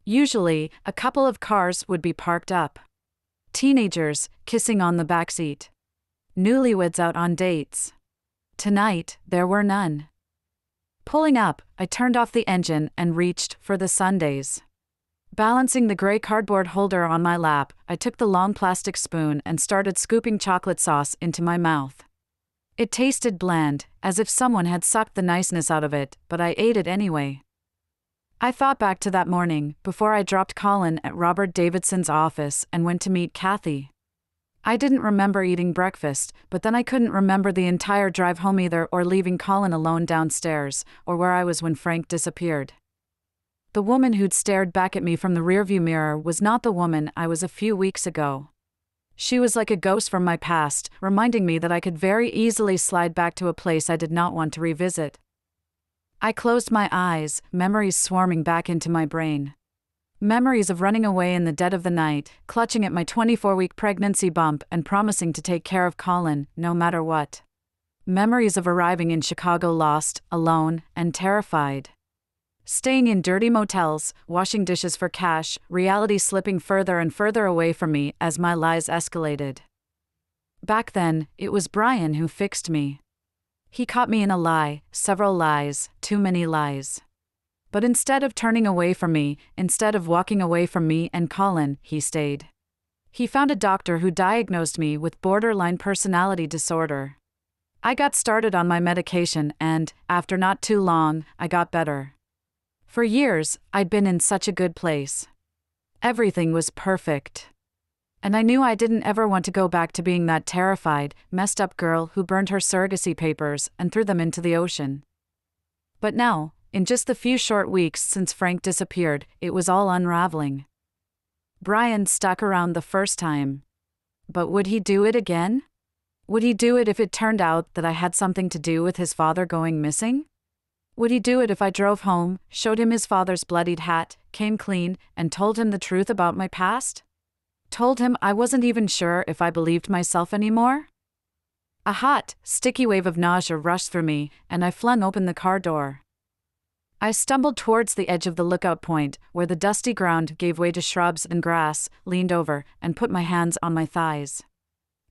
Usually, a couple of cars would be parked up. Teenagers kissing on the backseat. Newlyweds out on dates. Tonight, there were none. Pulling up, I turned off the engine and reached for the sundaes. Balancing the gray cardboard holder on my lap, I took the long plastic spoon and started scooping chocolate sauce into my mouth. It tasted bland, as if someone had sucked the niceness out of it, but I ate it anyway. I thought back to that morning, before I dropped Colin at Robert Davidson's office and went to meet Kathy. I didn't remember eating breakfast, but then I couldn't remember the entire drive home either, or leaving Colin alone downstairs, or where I was when Frank disappeared. The woman who'd stared back at me from the rearview mirror was not the woman I was a few weeks ago. She was like a ghost from my past, reminding me that I could very easily slide back to a place I did not want to revisit. I closed my eyes, memories swarming back into my brain. Memories of running away in the dead of the night, clutching at my 24-week pregnancy bump and promising to take care of Colin, no matter what. Memories of arriving in Chicago lost, alone, and terrified. Staying in dirty motels, washing dishes for cash, reality slipping further and further away from me as my lies escalated. Back then, it was Brian who fixed me. He caught me in a lie, several lies, too many lies. But instead of turning away from me, instead of walking away from me and Colin, he stayed. He found a doctor who diagnosed me with borderline personality disorder. I got started on my medication and, after not too long, I got better. For years, I'd been in such a good place. Everything was perfect. And I knew I didn't ever want to go back to being that terrified, messed up girl who burned her surrogacy papers and threw them into the ocean. But now, in just the few short weeks since Frank disappeared, it was all unraveling. Brian stuck around the first time. But would he do it again? Would he do it if it turned out that I had something to do with his father going missing? Would he do it if I drove home, showed him his father's bloodied hat, came clean, and told him the truth about my past? Told him I wasn't even sure if I believed myself anymore? A hot, sticky wave of nausea rushed through me, and I flung open the car door. I stumbled towards the edge of the lookout point, where the dusty ground gave way to shrubs and grass, leaned over, and put my hands on my thighs.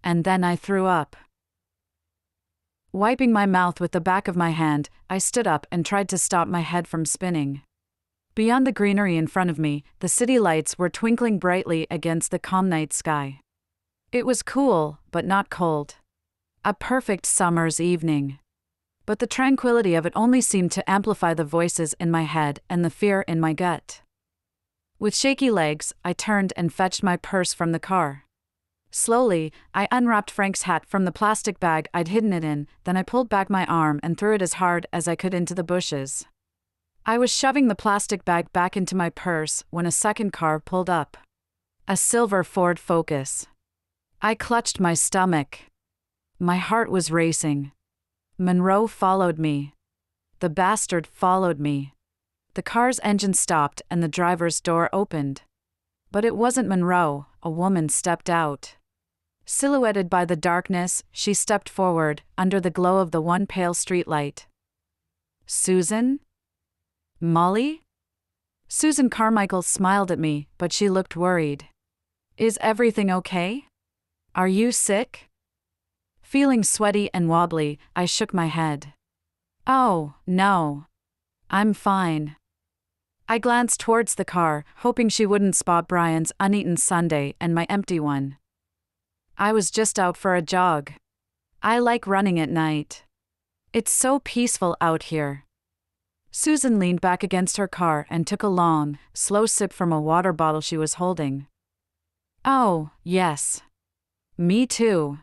And then I threw up. Wiping my mouth with the back of my hand, I stood up and tried to stop my head from spinning. Beyond the greenery in front of me, the city lights were twinkling brightly against the calm night sky. It was cool, but not cold. A perfect summer's evening. But the tranquility of it only seemed to amplify the voices in my head and the fear in my gut. With shaky legs, I turned and fetched my purse from the car. Slowly, I unwrapped Frank's hat from the plastic bag I'd hidden it in, then I pulled back my arm and threw it as hard as I could into the bushes. I was shoving the plastic bag back into my purse when a second car pulled up. A silver Ford Focus. I clutched my stomach. My heart was racing. Monroe followed me. The bastard followed me. The car's engine stopped and the driver's door opened. But it wasn't Monroe, a woman stepped out. Silhouetted by the darkness, she stepped forward, under the glow of the one pale streetlight. Susan? Molly? Susan Carmichael smiled at me, but she looked worried. Is everything okay? Are you sick? Feeling sweaty and wobbly, I shook my head. Oh, no. I'm fine. I glanced towards the car, hoping she wouldn't spot Brian's uneaten sundae and my empty one. I was just out for a jog. I like running at night. It's so peaceful out here. Susan leaned back against her car and took a long, slow sip from a water bottle she was holding. Oh, yes. Me too.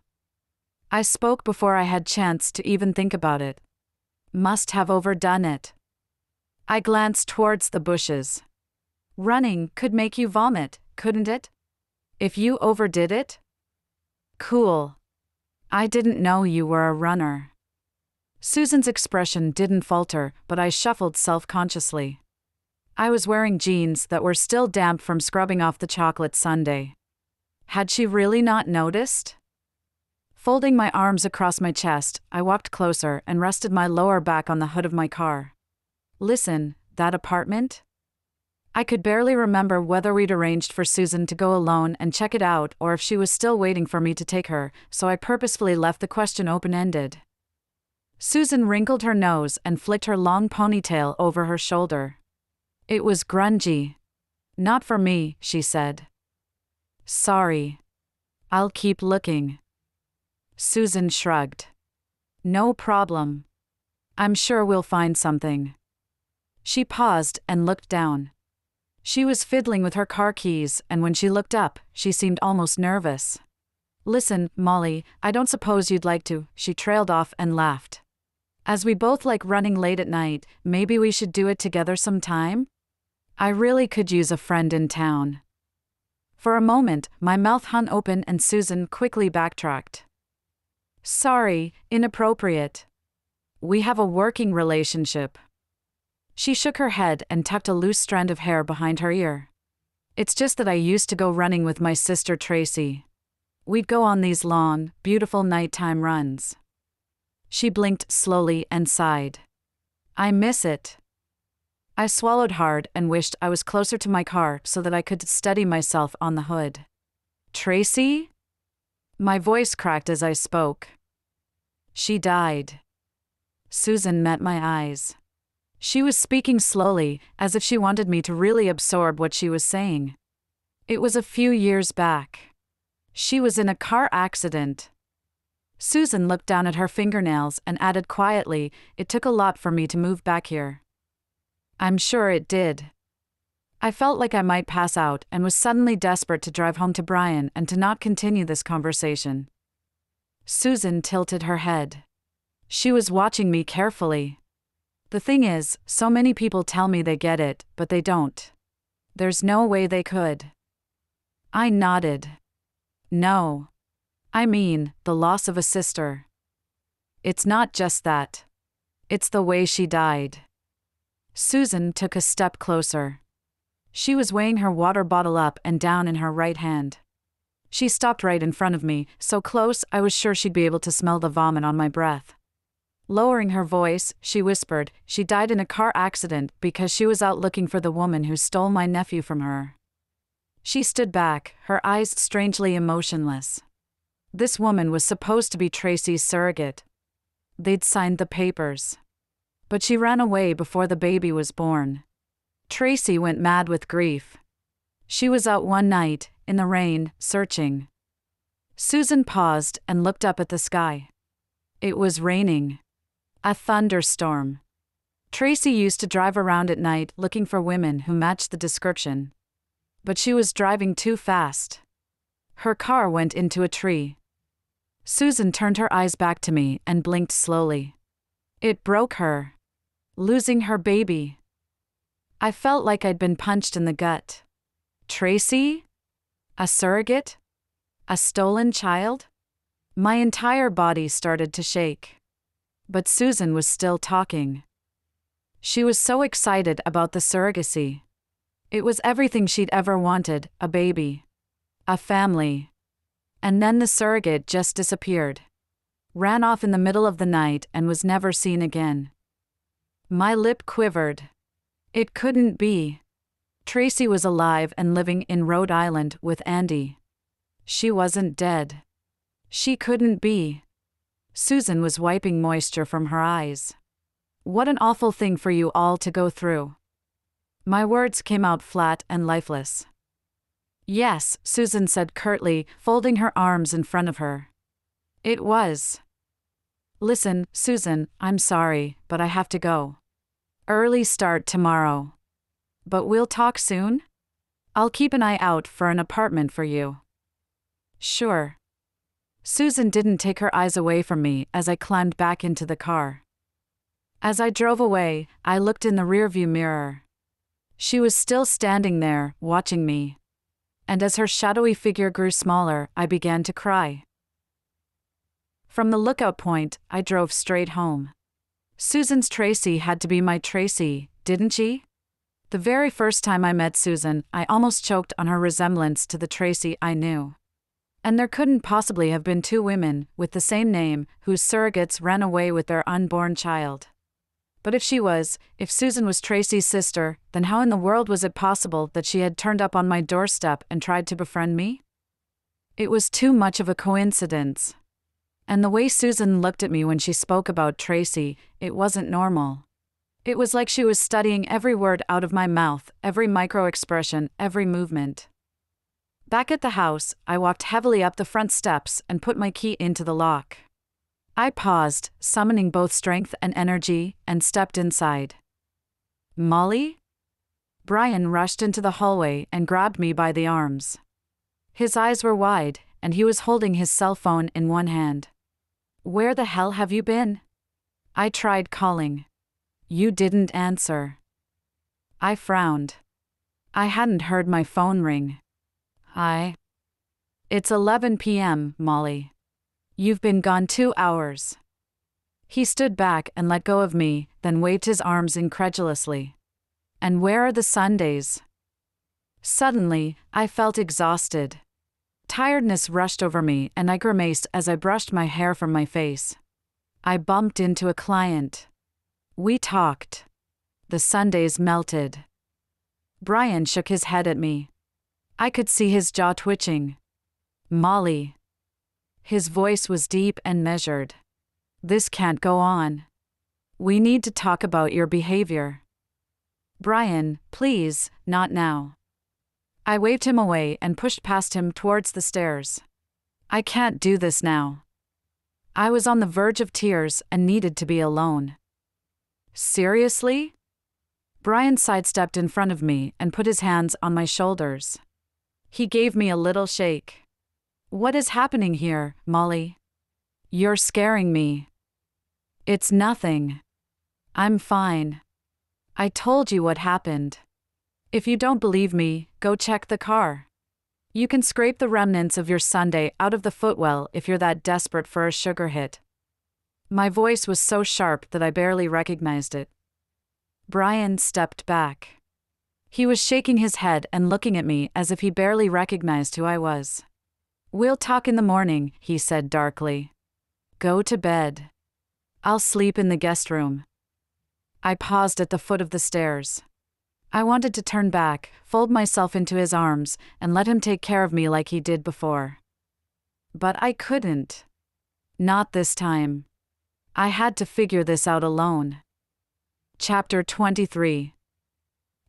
I spoke before I had chance to even think about it. Must have overdone it. I glanced towards the bushes. Running could make you vomit, couldn't it? If you overdid it? Cool. I didn't know you were a runner. Susan's expression didn't falter, but I shuffled self-consciously. I was wearing jeans that were still damp from scrubbing off the chocolate sundae. Had she really not noticed? Folding my arms across my chest, I walked closer and rested my lower back on the hood of my car. Listen, that apartment? I could barely remember whether we'd arranged for Susan to go alone and check it out or if she was still waiting for me to take her, so I purposefully left the question open-ended. Susan wrinkled her nose and flicked her long ponytail over her shoulder. It was grungy. Not for me, she said. Sorry. I'll keep looking. Susan shrugged. No problem. I'm sure we'll find something. She paused and looked down. She was fiddling with her car keys, and when she looked up, she seemed almost nervous. Listen, Molly, I don't suppose you'd like to, she trailed off and laughed. As we both like running late at night, maybe we should do it together sometime? I really could use a friend in town. For a moment, my mouth hung open and Susan quickly backtracked. Sorry, inappropriate. We have a working relationship. She shook her head and tucked a loose strand of hair behind her ear. It's just that I used to go running with my sister Tracy. We'd go on these long, beautiful nighttime runs. She blinked slowly and sighed. I miss it. I swallowed hard and wished I was closer to my car so that I could steady myself on the hood. Tracy? My voice cracked as I spoke. She died. Susan met my eyes. She was speaking slowly, as if she wanted me to really absorb what she was saying. It was a few years back. She was in a car accident. Susan looked down at her fingernails and added quietly, it took a lot for me to move back here. I'm sure it did. I felt like I might pass out and was suddenly desperate to drive home to Brian and to not continue this conversation. Susan tilted her head. She was watching me carefully. The thing is, so many people tell me they get it, but they don't. There's no way they could. I nodded. No. I mean, the loss of a sister. It's not just that. It's the way she died. Susan took a step closer. She was weighing her water bottle up and down in her right hand. She stopped right in front of me, so close I was sure she'd be able to smell the vomit on my breath. Lowering her voice, she whispered, she died in a car accident because she was out looking for the woman who stole my nephew from her. She stood back, her eyes strangely emotionless. This woman was supposed to be Tracy's surrogate. They'd signed the papers. But she ran away before the baby was born. Tracy went mad with grief. She was out one night, in the rain, searching. Susan paused and looked up at the sky. It was raining. A thunderstorm. Tracy used to drive around at night looking for women who matched the description. But she was driving too fast. Her car went into a tree. Susan turned her eyes back to me and blinked slowly. It broke her. Losing her baby. I felt like I'd been punched in the gut. Tracy? A surrogate? A stolen child? My entire body started to shake. But Susan was still talking. She was so excited about the surrogacy. It was everything she'd ever wanted, a baby. A family. And then the surrogate just disappeared. Ran off in the middle of the night and was never seen again. My lip quivered. It couldn't be. Tracy was alive and living in Rhode Island with Andy. She wasn't dead. She couldn't be. Susan was wiping moisture from her eyes. What an awful thing for you all to go through. My words came out flat and lifeless. Yes, Susan said curtly, folding her arms in front of her. It was. Listen, Susan, I'm sorry, but I have to go. Early start tomorrow. But we'll talk soon? I'll keep an eye out for an apartment for you. Sure. Susan didn't take her eyes away from me as I climbed back into the car. As I drove away, I looked in the rearview mirror. She was still standing there, watching me. and as her shadowy figure grew smaller, I began to cry. From the lookout point, I drove straight home. Susan's Tracy had to be my Tracy, didn't she? The very first time I met Susan, I almost choked on her resemblance to the Tracy I knew. And there couldn't possibly have been two women, with the same name, whose surrogates ran away with their unborn child. But if Susan was Tracy's sister, then how in the world was it possible that she had turned up on my doorstep and tried to befriend me? It was too much of a coincidence. And the way Susan looked at me when she spoke about Tracy, it wasn't normal. It was like she was studying every word out of my mouth, every micro-expression, every movement. Back at the house, I walked heavily up the front steps and put my key into the lock. I paused, summoning both strength and energy, and stepped inside. "Molly?" Brian rushed into the hallway and grabbed me by the arms. His eyes were wide, and he was holding his cell phone in one hand. "Where the hell have you been?" I tried calling. "You didn't answer." I frowned. I hadn't heard my phone ring. It's 11 p.m., Molly. You've been gone 2 hours. He stood back and let go of me, then waved his arms incredulously. "And where are the Sundays?" Suddenly, I felt exhausted. Tiredness rushed over me and I grimaced as I brushed my hair from my face. I bumped into a client. We talked. The Sundays melted. Brian shook his head at me. I could see his jaw twitching. "Molly." His voice was deep and measured. "This can't go on. We need to talk about your behavior." "Brian, please, not now." I waved him away and pushed past him towards the stairs. "I can't do this now." I was on the verge of tears and needed to be alone. "Seriously?" Brian sidestepped in front of me and put his hands on my shoulders. He gave me a little shake. "What is happening here, Molly? You're scaring me." "It's nothing. I'm fine. I told you what happened. If you don't believe me, go check the car. You can scrape the remnants of your Sunday out of the footwell if you're that desperate for a sugar hit." My voice was so sharp that I barely recognized it. Brian stepped back. He was shaking his head and looking at me as if he barely recognized who I was. "We'll talk in the morning," he said darkly. "Go to bed. I'll sleep in the guest room." I paused at the foot of the stairs. I wanted to turn back, fold myself into his arms, and let him take care of me like he did before. But I couldn't. Not this time. I had to figure this out alone. Chapter 23.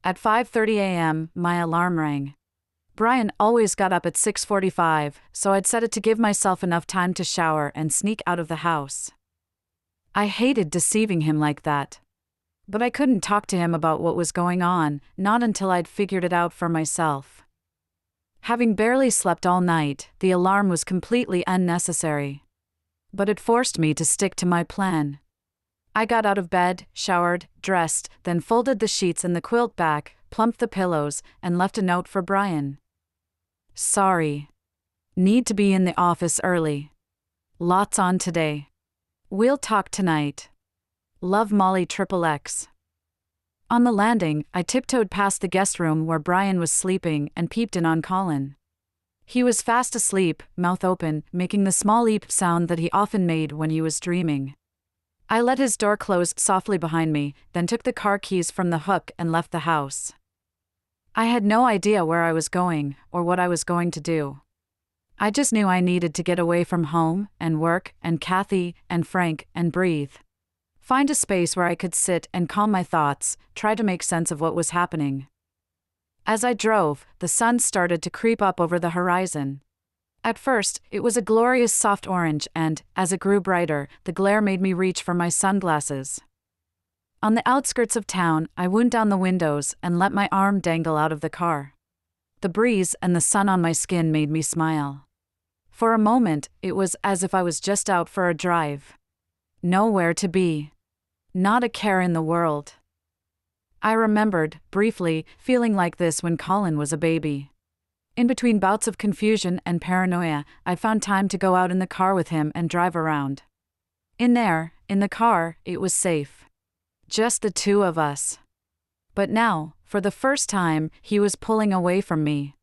At 5:30 a.m., my alarm rang. Brian always got up at 6:45, so I'd set it to give myself enough time to shower and sneak out of the house. I hated deceiving him like that. But I couldn't talk to him about what was going on, not until I'd figured it out for myself. Having barely slept all night, the alarm was completely unnecessary. But it forced me to stick to my plan. I got out of bed, showered, dressed, then folded the sheets and the quilt back, plumped the pillows, and left a note for Brian. "Sorry. Need to be in the office early. Lots on today. We'll talk tonight. Love, Molly XXX." On the landing, I tiptoed past the guest room where Brian was sleeping and peeped in on Colin. He was fast asleep, mouth open, making the small eep sound that he often made when he was dreaming. I let his door close softly behind me, then took the car keys from the hook and left the house. I had no idea where I was going, or what I was going to do. I just knew I needed to get away from home, and work, and Kathy, and Frank, and breathe. Find a space where I could sit and calm my thoughts, try to make sense of what was happening. As I drove, the sun started to creep up over the horizon. At first, it was a glorious soft orange and, as it grew brighter, the glare made me reach for my sunglasses. On the outskirts of town, I wound down the windows and let my arm dangle out of the car. The breeze and the sun on my skin made me smile. For a moment, it was as if I was just out for a drive. Nowhere to be. Not a care in the world. I remembered, briefly, feeling like this when Colin was a baby. In between bouts of confusion and paranoia, I found time to go out in the car with him and drive around. In the car, it was safe. Just the two of us. But now, for the first time, he was pulling away from me.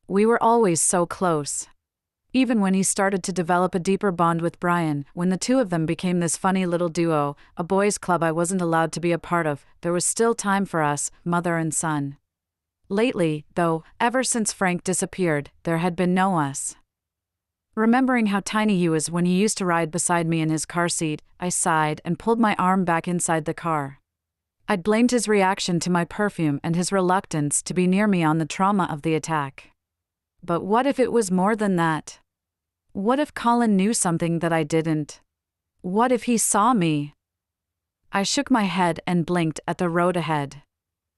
We were always so close. Even when he started to develop a deeper bond with Brian, when the two of them became this funny little duo, a boys' club I wasn't allowed to be a part of, there was still time for us, mother and son. Lately, though, ever since Frank disappeared, there had been no us. Remembering how tiny he was when he used to ride beside me in his car seat, I sighed and pulled my arm back inside the car. I'd blamed his reaction to my perfume and his reluctance to be near me on the trauma of the attack. But what if it was more than that? What if Colin knew something that I didn't? What if he saw me? I shook my head and blinked at the road ahead.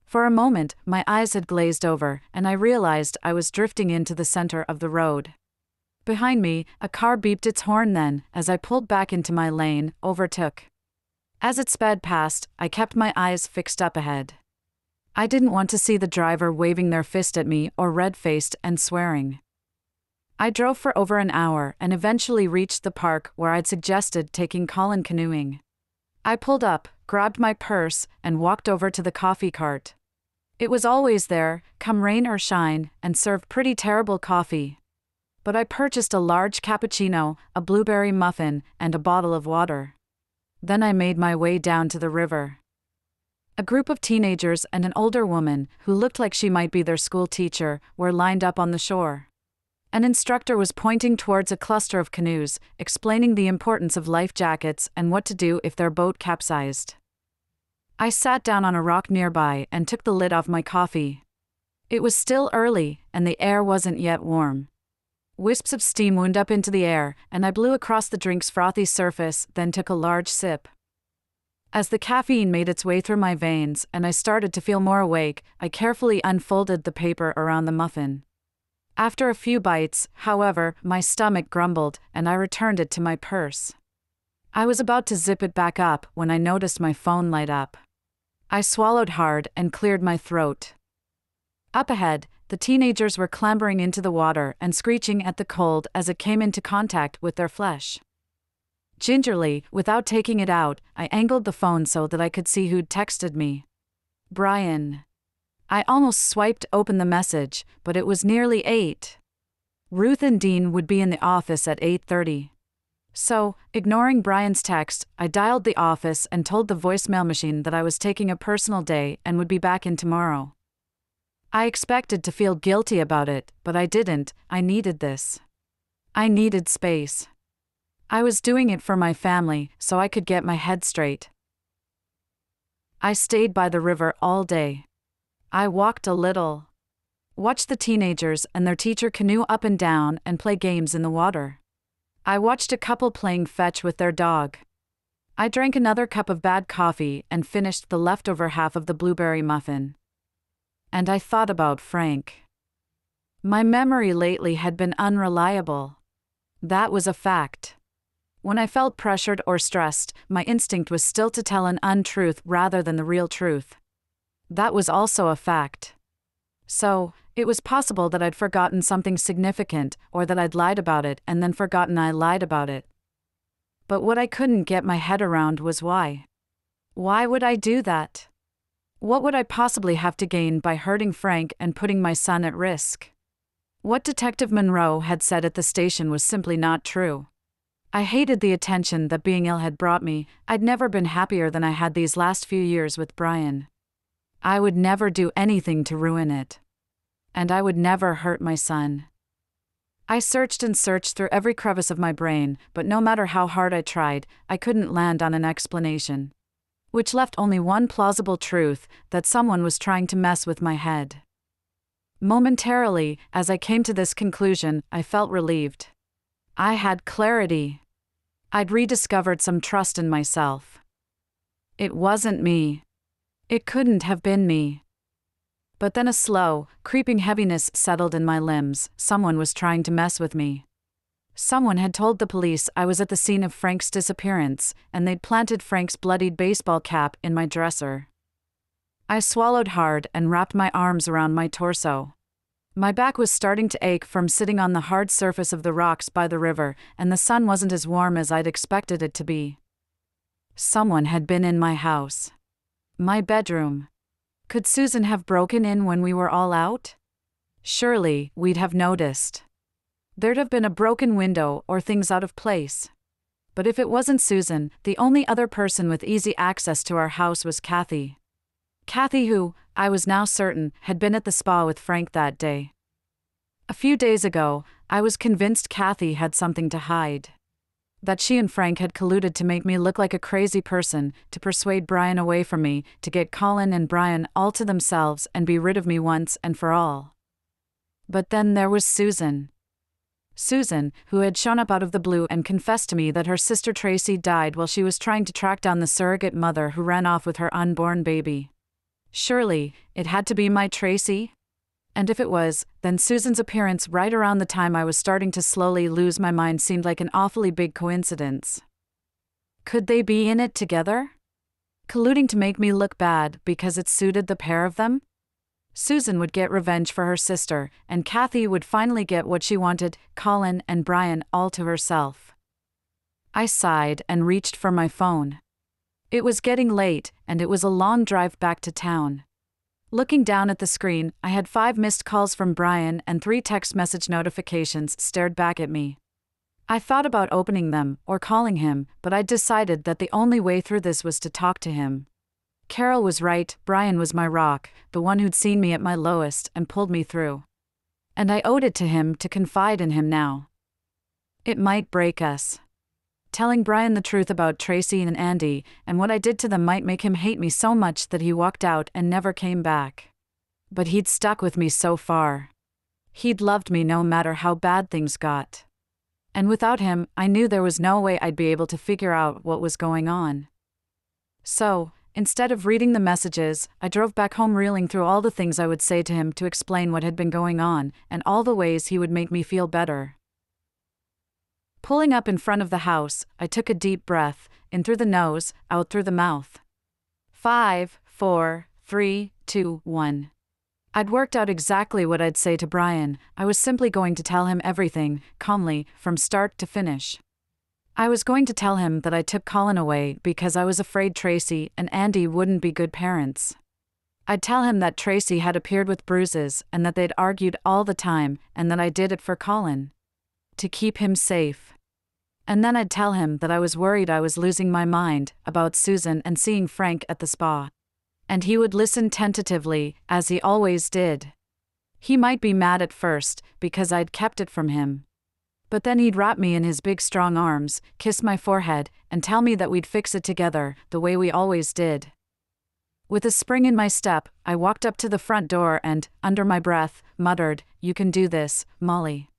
For a moment, my eyes had glazed over, and I realized I was drifting into the center of the road. Behind me, a car beeped its horn then, as I pulled back into my lane, overtook. As it sped past, I kept my eyes fixed up ahead. I didn't want to see the driver waving their fist at me or red-faced and swearing. I drove for over an hour and eventually reached the park where I'd suggested taking Colin canoeing. I pulled up, grabbed my purse, and walked over to the coffee cart. It was always there, come rain or shine, and served pretty terrible coffee. But I purchased a large cappuccino, a blueberry muffin, and a bottle of water. Then I made my way down to the river. A group of teenagers and an older woman, who looked like she might be their school teacher, were lined up on the shore. An instructor was pointing towards a cluster of canoes, explaining the importance of life jackets and what to do if their boat capsized. I sat down on a rock nearby and took the lid off my coffee. It was still early, and the air wasn't yet warm. Wisps of steam wound up into the air, and I blew across the drink's frothy surface, then took a large sip. As the caffeine made its way through my veins and I started to feel more awake, I carefully unfolded the paper around the muffin. After a few bites, however, my stomach grumbled, and I returned it to my purse. I was about to zip it back up when I noticed my phone light up. I swallowed hard and cleared my throat. Up ahead, the teenagers were clambering into the water and screeching at the cold as it came into contact with their flesh. Gingerly, without taking it out, I angled the phone so that I could see who'd texted me. Brian. I almost swiped open the message, but it was nearly 8. Ruth and Dean would be in the office at 8:30. So, ignoring Brian's text, I dialed the office and told the voicemail machine that I was taking a personal day and would be back in tomorrow. I expected to feel guilty about it, but I didn't. I needed this. I needed space. I was doing it for my family, so I could get my head straight. I stayed by the river all day. I walked a little. Watched the teenagers and their teacher canoe up and down and play games in the water. I watched a couple playing fetch with their dog. I drank another cup of bad coffee and finished the leftover half of the blueberry muffin. And I thought about Frank. My memory lately had been unreliable. That was a fact. When I felt pressured or stressed, my instinct was still to tell an untruth rather than the real truth. That was also a fact. So, it was possible that I'd forgotten something significant, or that I'd lied about it and then forgotten I lied about it. But what I couldn't get my head around was why. Why would I do that? What would I possibly have to gain by hurting Frank and putting my son at risk? What Detective Monroe had said at the station was simply not true. I hated the attention that being ill had brought me. I'd never been happier than I had these last few years with Brian. I would never do anything to ruin it. And I would never hurt my son. I searched and searched through every crevice of my brain, but no matter how hard I tried, I couldn't land on an explanation. Which left only one plausible truth, that someone was trying to mess with my head. Momentarily, as I came to this conclusion, I felt relieved. I had clarity. I'd rediscovered some trust in myself. It wasn't me. It couldn't have been me. But then a slow, creeping heaviness settled in my limbs. Someone was trying to mess with me. Someone had told the police I was at the scene of Frank's disappearance, and they'd planted Frank's bloodied baseball cap in my dresser. I swallowed hard and wrapped my arms around my torso. My back was starting to ache from sitting on the hard surface of the rocks by the river, and the sun wasn't as warm as I'd expected it to be. Someone had been in my house. My bedroom. Could Susan have broken in when we were all out? Surely, we'd have noticed. There'd have been a broken window or things out of place. But if it wasn't Susan, the only other person with easy access to our house was Kathy. Kathy who, I was now certain, had been at the spa with Frank that day. A few days ago, I was convinced Kathy had something to hide. That she and Frank had colluded to make me look like a crazy person, to persuade Brian away from me, to get Colin and Brian all to themselves and be rid of me once and for all. But then there was Susan. Susan, who had shown up out of the blue and confessed to me that her sister Tracy died while she was trying to track down the surrogate mother who ran off with her unborn baby. Surely, it had to be my Tracy? And if it was, then Susan's appearance right around the time I was starting to slowly lose my mind seemed like an awfully big coincidence. Could they be in it together? Colluding to make me look bad because it suited the pair of them? Susan would get revenge for her sister, and Kathy would finally get what she wanted, Colin and Brian all to herself. I sighed and reached for my phone. It was getting late, and it was a long drive back to town. Looking down at the screen, I had 5 missed calls from Brian and 3 text message notifications stared back at me. I thought about opening them or calling him, but I decided that the only way through this was to talk to him. Carol was right, Brian was my rock, the one who'd seen me at my lowest and pulled me through. And I owed it to him to confide in him now. It might break us. Telling Brian the truth about Tracy and Andy and what I did to them might make him hate me so much that he walked out and never came back. But he'd stuck with me so far. He'd loved me no matter how bad things got. And without him, I knew there was no way I'd be able to figure out what was going on. So, instead of reading the messages, I drove back home reeling through all the things I would say to him to explain what had been going on and all the ways he would make me feel better. Pulling up in front of the house, I took a deep breath, in through the nose, out through the mouth. 5, 4, 3, 2, 1. I'd worked out exactly what I'd say to Brian. I was simply going to tell him everything, calmly, from start to finish. I was going to tell him that I took Colin away because I was afraid Tracy and Andy wouldn't be good parents. I'd tell him that Tracy had appeared with bruises and that they'd argued all the time and that I did it for Colin. To keep him safe. And then I'd tell him that I was worried I was losing my mind about Susan and seeing Frank at the spa. And he would listen tentatively, as he always did. He might be mad at first, because I'd kept it from him. But then he'd wrap me in his big strong arms, kiss my forehead, and tell me that we'd fix it together, the way we always did. With a spring in my step, I walked up to the front door and, under my breath, muttered, "You can do this, Molly."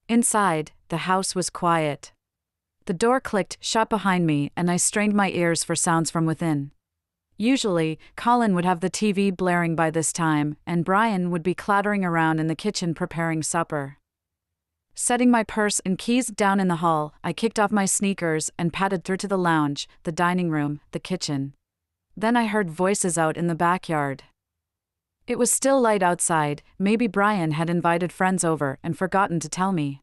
Inside, the house was quiet. The door clicked shut behind me and I strained my ears for sounds from within. Usually, Colin would have the TV blaring by this time, and Brian would be clattering around in the kitchen preparing supper. Setting my purse and keys down in the hall, I kicked off my sneakers and padded through to the lounge, the dining room, the kitchen. Then I heard voices out in the backyard. It was still light outside. Maybe Brian had invited friends over and forgotten to tell me.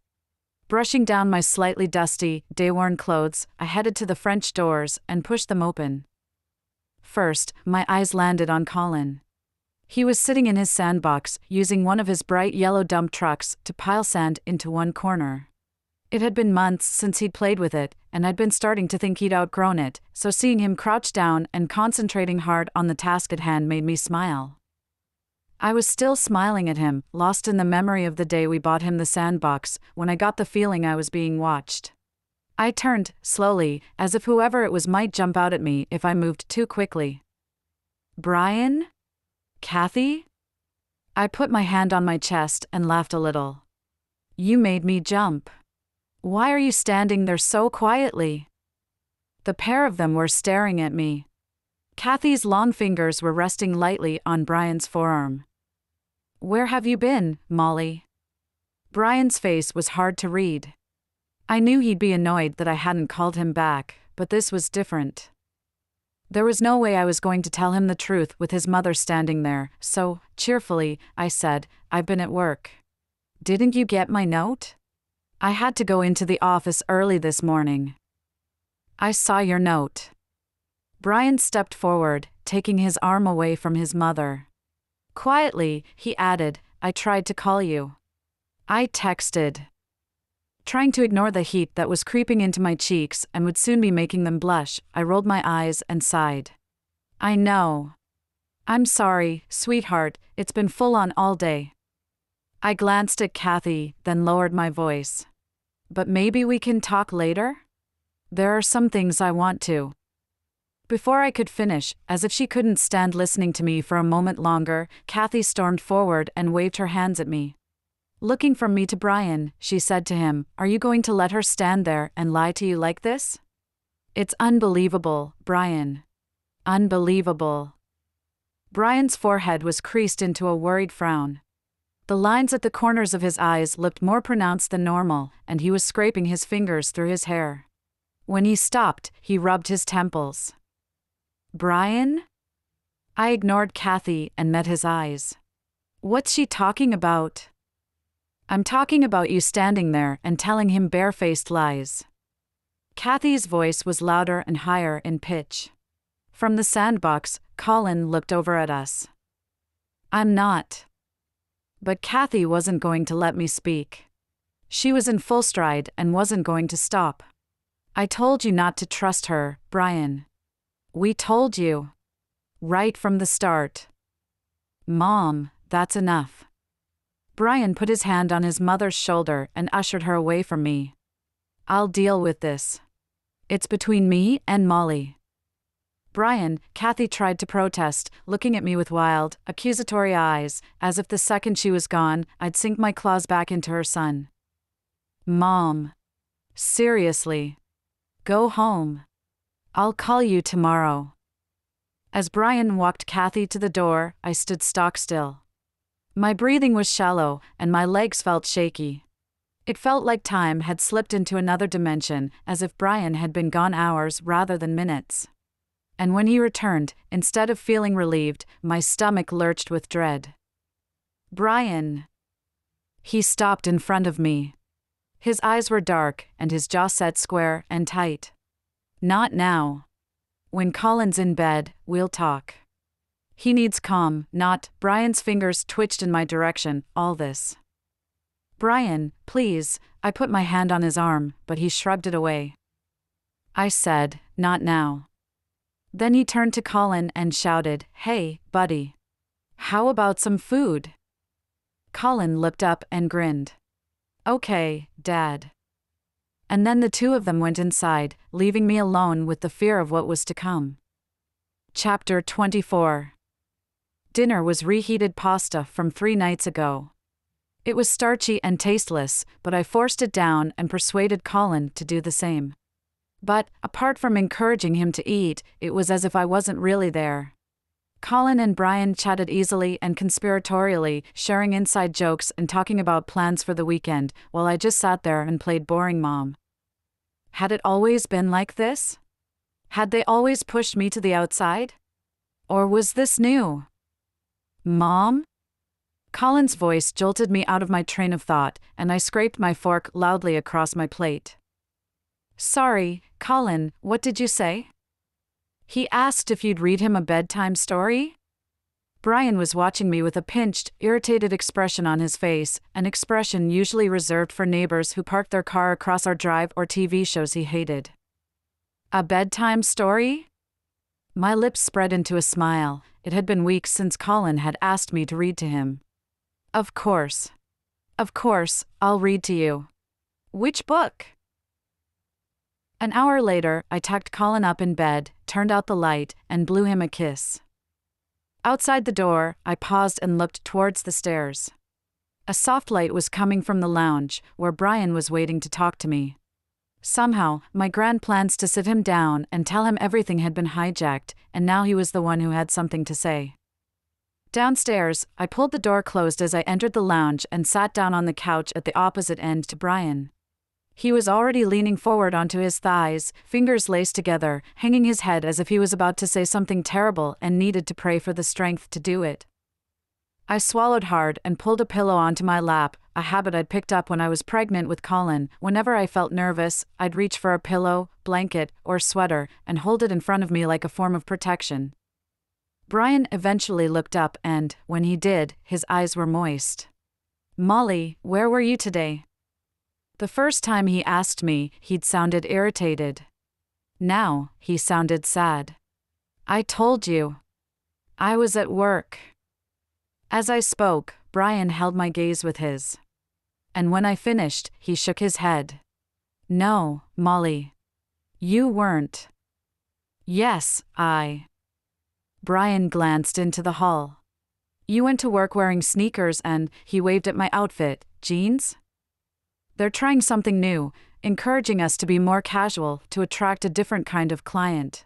Brushing down my slightly dusty, day-worn clothes, I headed to the French doors and pushed them open. First, my eyes landed on Colin. He was sitting in his sandbox, using one of his bright yellow dump trucks to pile sand into one corner. It had been months since he'd played with it, and I'd been starting to think he'd outgrown it, so seeing him crouch down and concentrating hard on the task at hand made me smile. I was still smiling at him, lost in the memory of the day we bought him the sandbox, when I got the feeling I was being watched. I turned, slowly, as if whoever it was might jump out at me if I moved too quickly. "Brian? Kathy?" I put my hand on my chest and laughed a little. "You made me jump. Why are you standing there so quietly?" The pair of them were staring at me. Kathy's long fingers were resting lightly on Brian's forearm. "Where have you been, Molly?" Brian's face was hard to read. I knew he'd be annoyed that I hadn't called him back, but this was different. There was no way I was going to tell him the truth with his mother standing there, so, cheerfully, I said, "I've been at work." "Didn't you get my note?" "I had to go into the office early this morning." "I saw your note." Brian stepped forward, taking his arm away from his mother. Quietly, he added, "I tried to call you. I texted." Trying to ignore the heat that was creeping into my cheeks and would soon be making them blush, I rolled my eyes and sighed. "I know. I'm sorry, sweetheart, it's been full on all day." I glanced at Kathy, then lowered my voice. "But maybe we can talk later? There are some things I want to." Before I could finish, as if she couldn't stand listening to me for a moment longer, Kathy stormed forward and waved her hands at me. Looking from me to Brian, she said to him, "Are you going to let her stand there and lie to you like this? It's unbelievable, Brian. Unbelievable." Brian's forehead was creased into a worried frown. The lines at the corners of his eyes looked more pronounced than normal, and he was scraping his fingers through his hair. When he stopped, he rubbed his temples. "Brian?" I ignored Kathy and met his eyes. "What's she talking about?" "I'm talking about you standing there and telling him barefaced lies." Kathy's voice was louder and higher in pitch. From the sandbox, Colin looked over at us. "I'm not." But Kathy wasn't going to let me speak. She was in full stride and wasn't going to stop. "I told you not to trust her, Brian. We told you. Right from the start." "Mom, that's enough." Brian put his hand on his mother's shoulder and ushered her away from me. "I'll deal with this. It's between me and Molly." "Brian," Kathy tried to protest, looking at me with wild, accusatory eyes, as if the second she was gone, I'd sink my claws back into her son. "Mom. Seriously. Go home. I'll call you tomorrow." As Brian walked Kathy to the door, I stood stock still. My breathing was shallow, and my legs felt shaky. It felt like time had slipped into another dimension, as if Brian had been gone hours rather than minutes. And when he returned, instead of feeling relieved, my stomach lurched with dread. "Brian." He stopped in front of me. His eyes were dark, and his jaw set square and tight. "Not now. When Colin's in bed, we'll talk. He needs calm, not." Brian's fingers twitched in my direction, "all this." "Brian, please." I put my hand on his arm, but he shrugged it away. I said, "Not now." Then he turned to Colin and shouted, "Hey, buddy. How about some food?" Colin looked up and grinned. "Okay, Dad." And then the two of them went inside, leaving me alone with the fear of what was to come. Chapter 24. Dinner was reheated pasta from 3 nights ago. It was starchy and tasteless, but I forced it down and persuaded Colin to do the same. But, apart from encouraging him to eat, it was as if I wasn't really there. Colin and Brian chatted easily and conspiratorially, sharing inside jokes and talking about plans for the weekend, while I just sat there and played boring mom. Had it always been like this? Had they always pushed me to the outside? Or was this new? "Mom?" Colin's voice jolted me out of my train of thought, and I scraped my fork loudly across my plate. "Sorry, Colin, what did you say?" "He asked if you'd read him a bedtime story?" Brian was watching me with a pinched, irritated expression on his face, an expression usually reserved for neighbors who parked their car across our drive or TV shows he hated. "A bedtime story?" My lips spread into a smile. It had been weeks since Colin had asked me to read to him. Of course. Of course, I'll read to you." "Which book?" An hour later, I tucked Colin up in bed, turned out the light, and blew him a kiss. Outside the door, I paused and looked towards the stairs. A soft light was coming from the lounge, where Brian was waiting to talk to me. Somehow, my grand plans to sit him down and tell him everything had been hijacked, and now he was the one who had something to say. Downstairs, I pulled the door closed as I entered the lounge and sat down on the couch at the opposite end to Brian. He was already leaning forward onto his thighs, fingers laced together, hanging his head as if he was about to say something terrible and needed to pray for the strength to do it. I swallowed hard and pulled a pillow onto my lap, a habit I'd picked up when I was pregnant with Colin. Whenever I felt nervous, I'd reach for a pillow, blanket, or sweater and hold it in front of me like a form of protection. Brian eventually looked up and, when he did, his eyes were moist. "Molly, where were you today?" The first time he asked me, he'd sounded irritated. Now, he sounded sad. "I told you. I was at work." As I spoke, Brian held my gaze with his. And when I finished, he shook his head. "No, Molly. You weren't." "Yes, I." Brian glanced into the hall. "You went to work wearing sneakers and," he waved at my outfit, "jeans? They're trying something new, encouraging us to be more casual, to attract a different kind of client."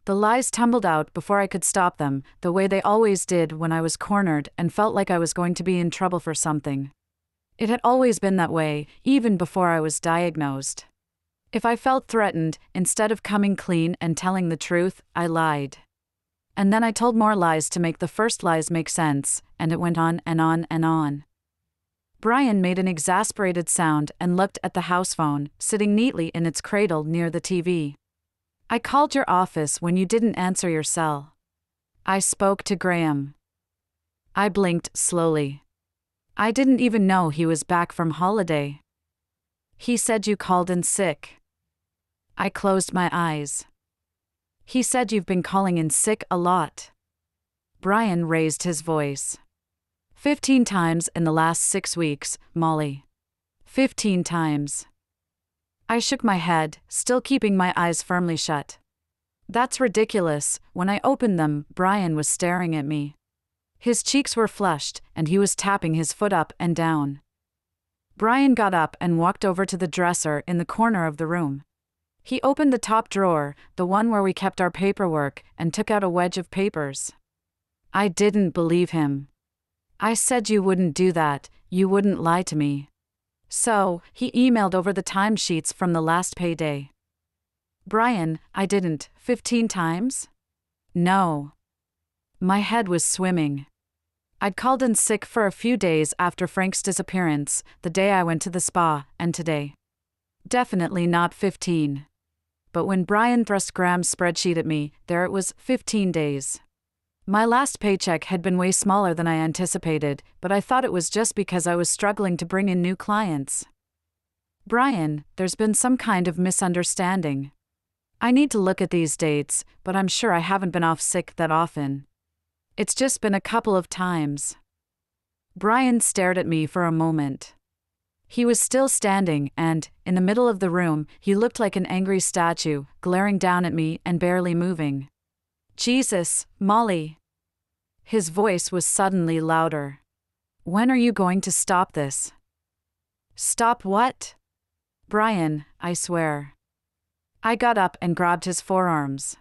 The lies tumbled out before I could stop them, the way they always did when I was cornered and felt like I was going to be in trouble for something. It had always been that way, even before I was diagnosed. If I felt threatened, instead of coming clean and telling the truth, I lied. And then I told more lies to make the first lies make sense, and it went on and on and on. Brian made an exasperated sound and looked at the house phone, sitting neatly in its cradle near the TV. "I called your office when you didn't answer your cell. I spoke to Graham." I blinked slowly. I didn't even know he was back from holiday. "He said you called in sick." I closed my eyes. "He said you've been calling in sick a lot." Brian raised his voice. 15 times in the last 6 weeks, Molly. 15 times. I shook my head, still keeping my eyes firmly shut. "That's ridiculous." When I opened them, Brian was staring at me. His cheeks were flushed, and he was tapping his foot up and down. Brian got up and walked over to the dresser in the corner of the room. He opened the top drawer, the one where we kept our paperwork, and took out a wedge of papers. I didn't believe him. "I said you wouldn't do that, you wouldn't lie to me." So, he emailed over the timesheets from the last payday. "Brian, I didn't. 15 times? No." My head was swimming. I'd called in sick for a few days after Frank's disappearance, the day I went to the spa, and today. Definitely not 15. But when Brian thrust Graham's spreadsheet at me, there it was, 15 days. My last paycheck had been way smaller than I anticipated, but I thought it was just because I was struggling to bring in new clients. "Brian, there's been some kind of misunderstanding. I need to look at these dates, but I'm sure I haven't been off sick that often. It's just been a couple of times." Brian stared at me for a moment. He was still standing and, in the middle of the room, he looked like an angry statue, glaring down at me and barely moving. "Jesus, Molly." His voice was suddenly louder. "When are you going to stop this?" "Stop what?" "Brian, I swear." I got up and grabbed his forearms.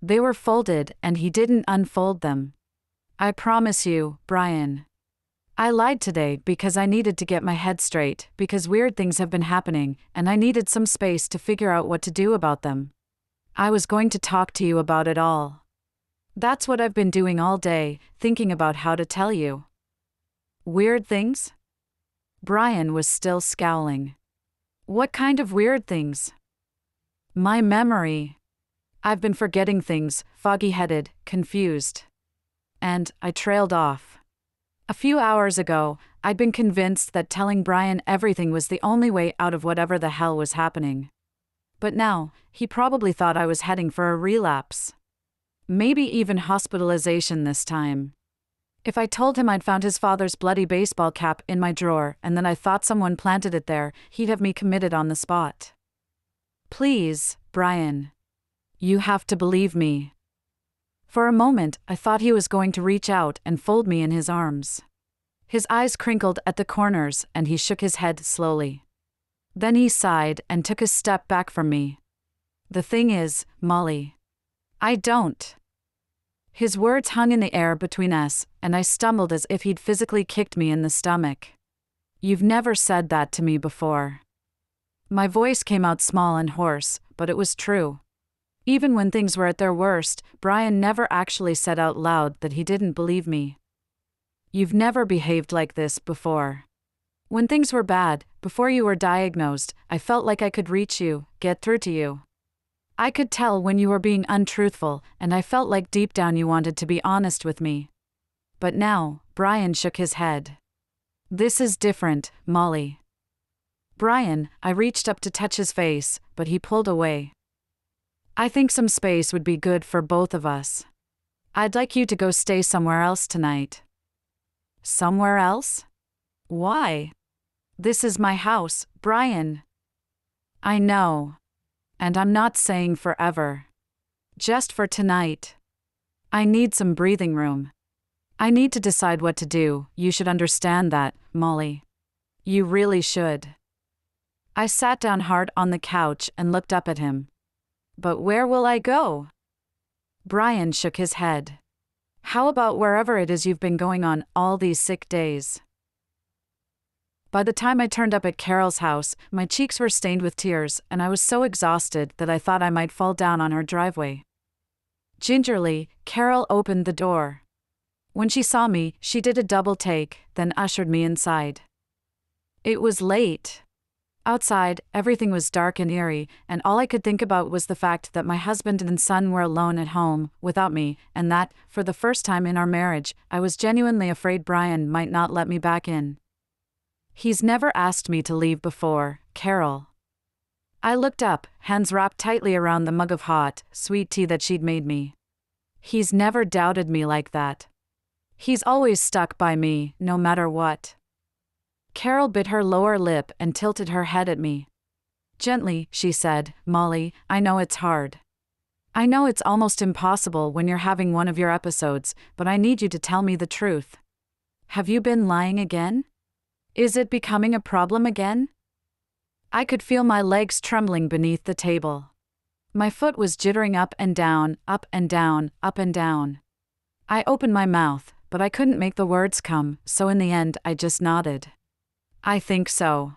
They were folded and he didn't unfold them. "I promise you, Brian. I lied today because I needed to get my head straight, because weird things have been happening, and I needed some space to figure out what to do about them. I was going to talk to you about it all. That's what I've been doing all day, thinking about how to tell you." "Weird things?" Brian was still scowling. "What kind of weird things?" "My memory. I've been forgetting things, foggy-headed, confused." And I trailed off. A few hours ago, I'd been convinced that telling Brian everything was the only way out of whatever the hell was happening. But now, he probably thought I was heading for a relapse. Maybe even hospitalization this time. If I told him I'd found his father's bloody baseball cap in my drawer and then I thought someone planted it there, he'd have me committed on the spot. "Please, Brian. You have to believe me." For a moment, I thought he was going to reach out and fold me in his arms. His eyes crinkled at the corners and he shook his head slowly. Then he sighed and took a step back from me. "The thing is, Molly, I don't." His words hung in the air between us, and I stumbled as if he'd physically kicked me in the stomach. "You've never said that to me before." My voice came out small and hoarse, but it was true. Even when things were at their worst, Brian never actually said out loud that he didn't believe me. You've never behaved like this before. When things were bad, before you were diagnosed, I felt like I could reach you, get through to you. I could tell when you were being untruthful, and I felt like deep down you wanted to be honest with me. But now, Brian shook his head. This is different, Molly. Brian, I reached up to touch his face, but he pulled away. I think some space would be good for both of us. I'd like you to go stay somewhere else tonight. Somewhere else? Why? This is my house, Brian. I know. And I'm not saying forever. Just for tonight. I need some breathing room. I need to decide what to do. You should understand that, Molly. You really should. I sat down hard on the couch and looked up at him. But where will I go? Brian shook his head. How about wherever it is you've been going on all these sick days? By the time I turned up at Carol's house, my cheeks were stained with tears, and I was so exhausted that I thought I might fall down on her driveway. Gingerly, Carol opened the door. When she saw me, she did a double take, then ushered me inside. It was late. Outside, everything was dark and eerie, and all I could think about was the fact that my husband and son were alone at home, without me, and that, for the first time in our marriage, I was genuinely afraid Brian might not let me back in. He's never asked me to leave before, Carol. I looked up, hands wrapped tightly around the mug of hot, sweet tea that she'd made me. He's never doubted me like that. He's always stuck by me, no matter what. Carol bit her lower lip and tilted her head at me. Gently, she said, Molly, I know it's hard. I know it's almost impossible when you're having one of your episodes, but I need you to tell me the truth. Have you been lying again? Is it becoming a problem again? I could feel my legs trembling beneath the table. My foot was jittering up and down, up and down, up and down. I opened my mouth, but I couldn't make the words come, so in the end I just nodded. I think so.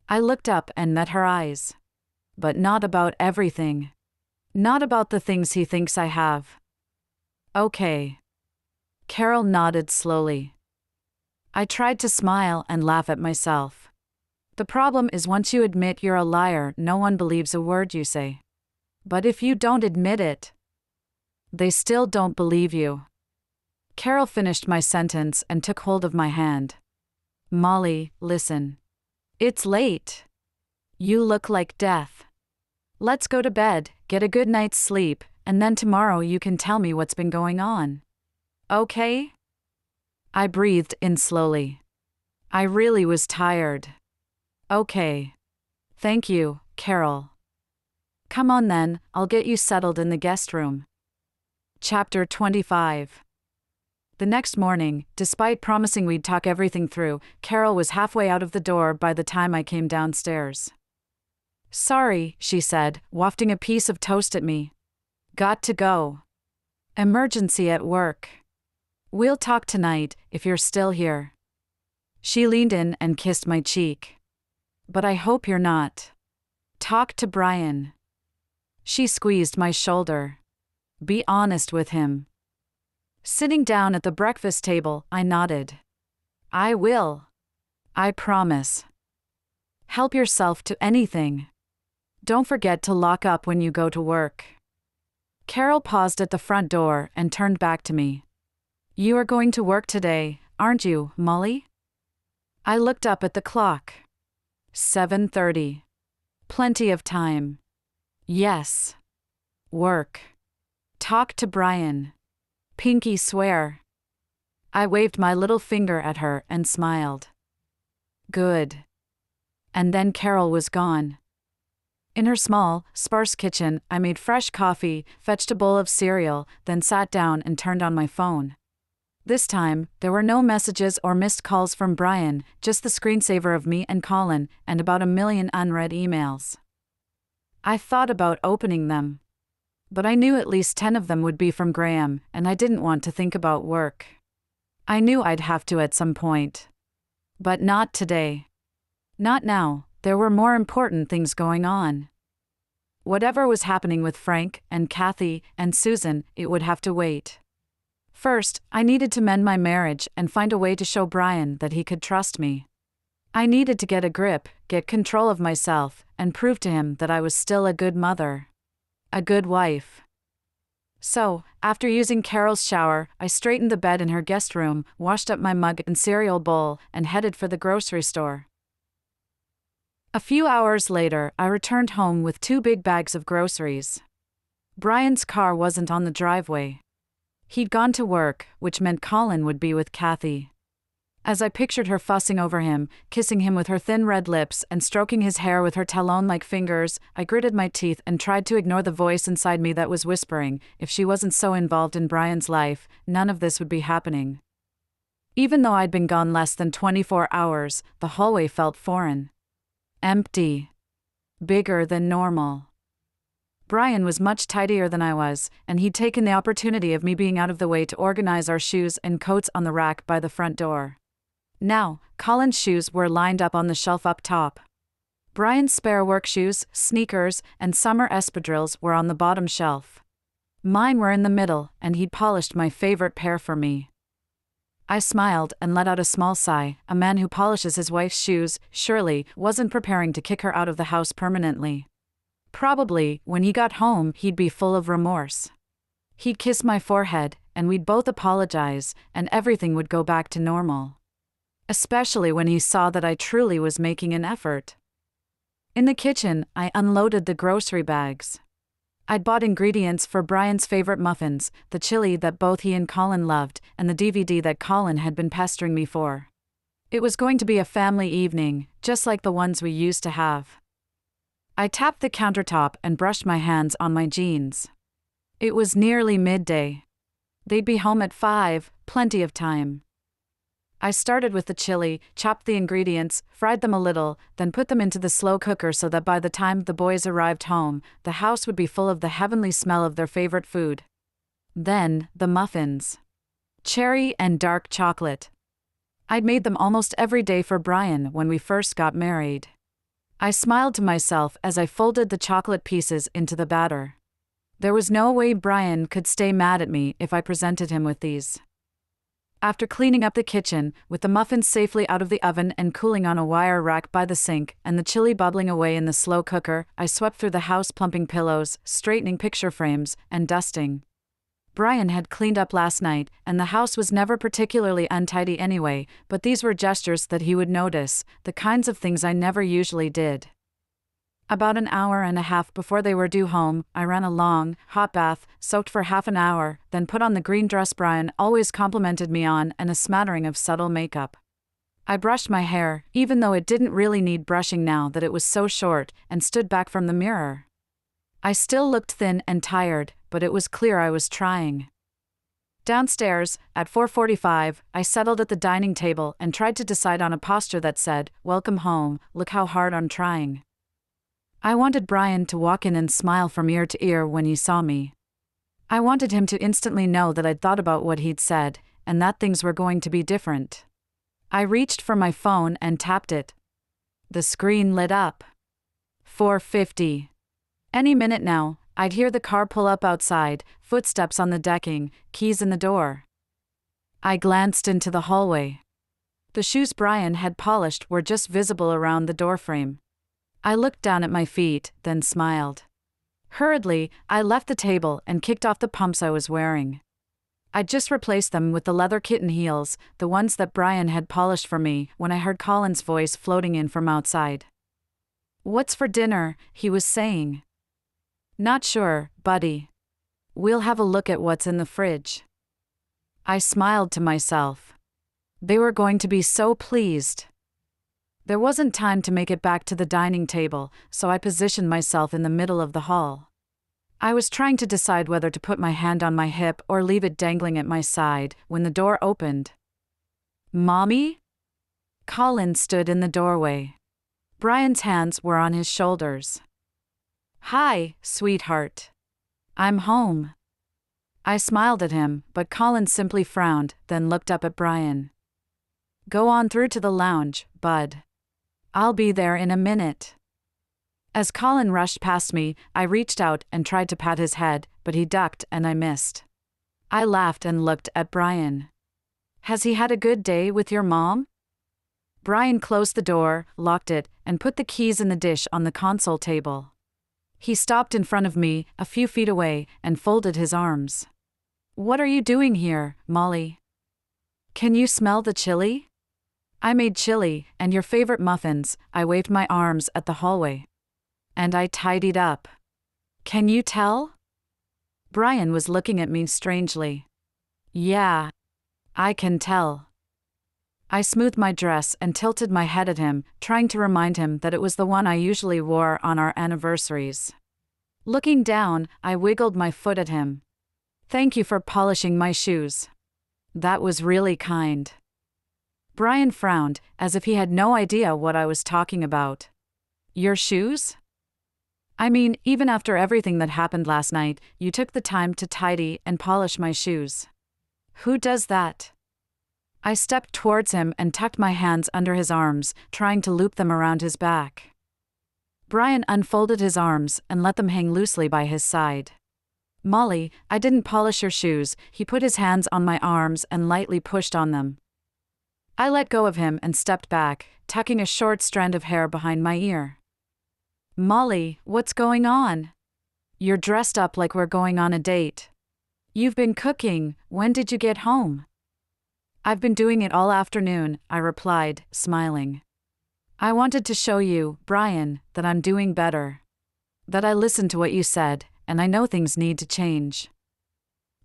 I looked up and met her eyes. But not about everything. Not about the things he thinks I have. Okay. Carol nodded slowly. I tried to smile and laugh at myself. The problem is once you admit you're a liar, no one believes a word you say. But if you don't admit it, they still don't believe you. Carol finished my sentence and took hold of my hand. Molly, listen. It's late. You look like death. Let's go to bed, get a good night's sleep, and then tomorrow you can tell me what's been going on. Okay? I breathed in slowly. I really was tired. Okay. Thank you, Carol. Come on then, I'll get you settled in the guest room. Chapter 25. The next morning, despite promising we'd talk everything through, Carol was halfway out of the door by the time I came downstairs. Sorry, she said, wafting a piece of toast at me. Got to go. Emergency at work. We'll talk tonight, if you're still here. She leaned in and kissed my cheek. But I hope you're not. Talk to Brian. She squeezed my shoulder. Be honest with him. Sitting down at the breakfast table, I nodded. I will. I promise. Help yourself to anything. Don't forget to lock up when you go to work. Carol paused at the front door and turned back to me. You are going to work today, aren't you, Molly? I looked up at the clock. 7:30. Plenty of time. Yes. Work. Talk to Brian. Pinky swear. I waved my little finger at her and smiled. Good. And then Carol was gone. In her small, sparse kitchen, I made fresh coffee, fetched a bowl of cereal, then sat down and turned on my phone. This time, there were no messages or missed calls from Brian, just the screensaver of me and Colin, and about 1,000,000 unread emails. I thought about opening them. But I knew at least 10 of them would be from Graham, and I didn't want to think about work. I knew I'd have to at some point. But not today. Not now, There were more important things going on. Whatever was happening with Frank and Kathy and Susan, it would have to wait. First, I needed to mend my marriage and find a way to show Brian that he could trust me. I needed to get a grip, get control of myself, and prove to him that I was still a good mother. A good wife. So, after using Carol's shower, I straightened the bed in her guest room, washed up my mug and cereal bowl, and headed for the grocery store. A few hours later, I returned home with 2 big bags of groceries. Brian's car wasn't on the driveway. He'd gone to work, which meant Colin would be with Kathy. As I pictured her fussing over him, kissing him with her thin red lips and stroking his hair with her talon-like fingers, I gritted my teeth and tried to ignore the voice inside me that was whispering, if she wasn't so involved in Brian's life, none of this would be happening. Even though I'd been gone less than 24 hours, the hallway felt foreign. Empty. Bigger than normal. Brian was much tidier than I was, and he'd taken the opportunity of me being out of the way to organize our shoes and coats on the rack by the front door. Now, Colin's shoes were lined up on the shelf up top. Brian's spare work shoes, sneakers, and summer espadrilles were on the bottom shelf. Mine were in the middle, and he'd polished my favorite pair for me. I smiled and let out a small sigh. A man who polishes his wife's shoes, surely, wasn't preparing to kick her out of the house permanently. Probably, when he got home, he'd be full of remorse. He'd kiss my forehead, and we'd both apologize, and everything would go back to normal. Especially when he saw that I truly was making an effort. In the kitchen, I unloaded the grocery bags. I'd bought ingredients for Brian's favorite muffins, the chili that both he and Colin loved, and the DVD that Colin had been pestering me for. It was going to be a family evening, just like the ones we used to have. I tapped the countertop and brushed my hands on my jeans. It was nearly midday. They'd be home at 5, plenty of time. I started with the chili, chopped the ingredients, fried them a little, then put them into the slow cooker so that by the time the boys arrived home, the house would be full of the heavenly smell of their favorite food. Then, the muffins. Cherry and dark chocolate. I'd made them almost every day for Brian when we first got married. I smiled to myself as I folded the chocolate pieces into the batter. There was no way Brian could stay mad at me if I presented him with these. After cleaning up the kitchen, with the muffins safely out of the oven and cooling on a wire rack by the sink, and the chili bubbling away in the slow cooker, I swept through the house plumping pillows, straightening picture frames, and dusting. Brian had cleaned up last night, and the house was never particularly untidy anyway, but these were gestures that he would notice, the kinds of things I never usually did. About an hour and a half before they were due home, I ran a long, hot bath, soaked for half an hour, then put on the green dress Brian always complimented me on and a smattering of subtle makeup. I brushed my hair, even though it didn't really need brushing now that it was so short, and stood back from the mirror. I still looked thin and tired, but it was clear I was trying. Downstairs, at 4:45, I settled at the dining table and tried to decide on a posture that said, "Welcome home, look how hard I'm trying." I wanted Brian to walk in and smile from ear to ear when he saw me. I wanted him to instantly know that I'd thought about what he'd said, and that things were going to be different. I reached for my phone and tapped it. The screen lit up. 4:50. Any minute now, I'd hear the car pull up outside, footsteps on the decking, keys in the door. I glanced into the hallway. The shoes Brian had polished were just visible around the doorframe. I looked down at my feet, then smiled. Hurriedly, I left the table and kicked off the pumps I was wearing. I'd just replaced them with the leather kitten heels, the ones that Brian had polished for me, when I heard Colin's voice floating in from outside. "What's for dinner?" he was saying. "Not sure, buddy. We'll have a look at what's in the fridge." I smiled to myself. They were going to be so pleased. There wasn't time to make it back to the dining table, so I positioned myself in the middle of the hall. I was trying to decide whether to put my hand on my hip or leave it dangling at my side when the door opened. "Mommy?" Colin stood in the doorway. Brian's hands were on his shoulders. "Hi, sweetheart. I'm home." I smiled at him, but Colin simply frowned, then looked up at Brian. "Go on through to the lounge, bud. I'll be there in a minute. As Colin rushed past me, I reached out and tried to pat his head, but he ducked and I missed. I laughed and looked at Brian. Has he had a good day with your mom? Brian closed the door, locked it, and put the keys in the dish on the console table. He stopped in front of me, a few feet away, and folded his arms. What are you doing here, Molly? Can you smell the chili? I made chili, and your favorite muffins. I waved my arms at the hallway. And I tidied up. Can you tell? Brian was looking at me strangely. Yeah, I can tell. I smoothed my dress and tilted my head at him, trying to remind him that it was the one I usually wore on our anniversaries. Looking down, I wiggled my foot at him. Thank you for polishing my shoes. That was really kind. Brian frowned, as if he had no idea what I was talking about. Your shoes? I mean, even after everything that happened last night, you took the time to tidy and polish my shoes. Who does that? I stepped towards him and tucked my hands under his arms, trying to loop them around his back. Brian unfolded his arms and let them hang loosely by his side. Molly, I didn't polish your shoes. He put his hands on my arms and lightly pushed on them. I let go of him and stepped back, tucking a short strand of hair behind my ear. Molly, what's going on? You're dressed up like we're going on a date. You've been cooking. When did you get home? I've been doing it all afternoon, I replied, smiling. I wanted to show you, Brian, that I'm doing better. That I listened to what you said, and I know things need to change.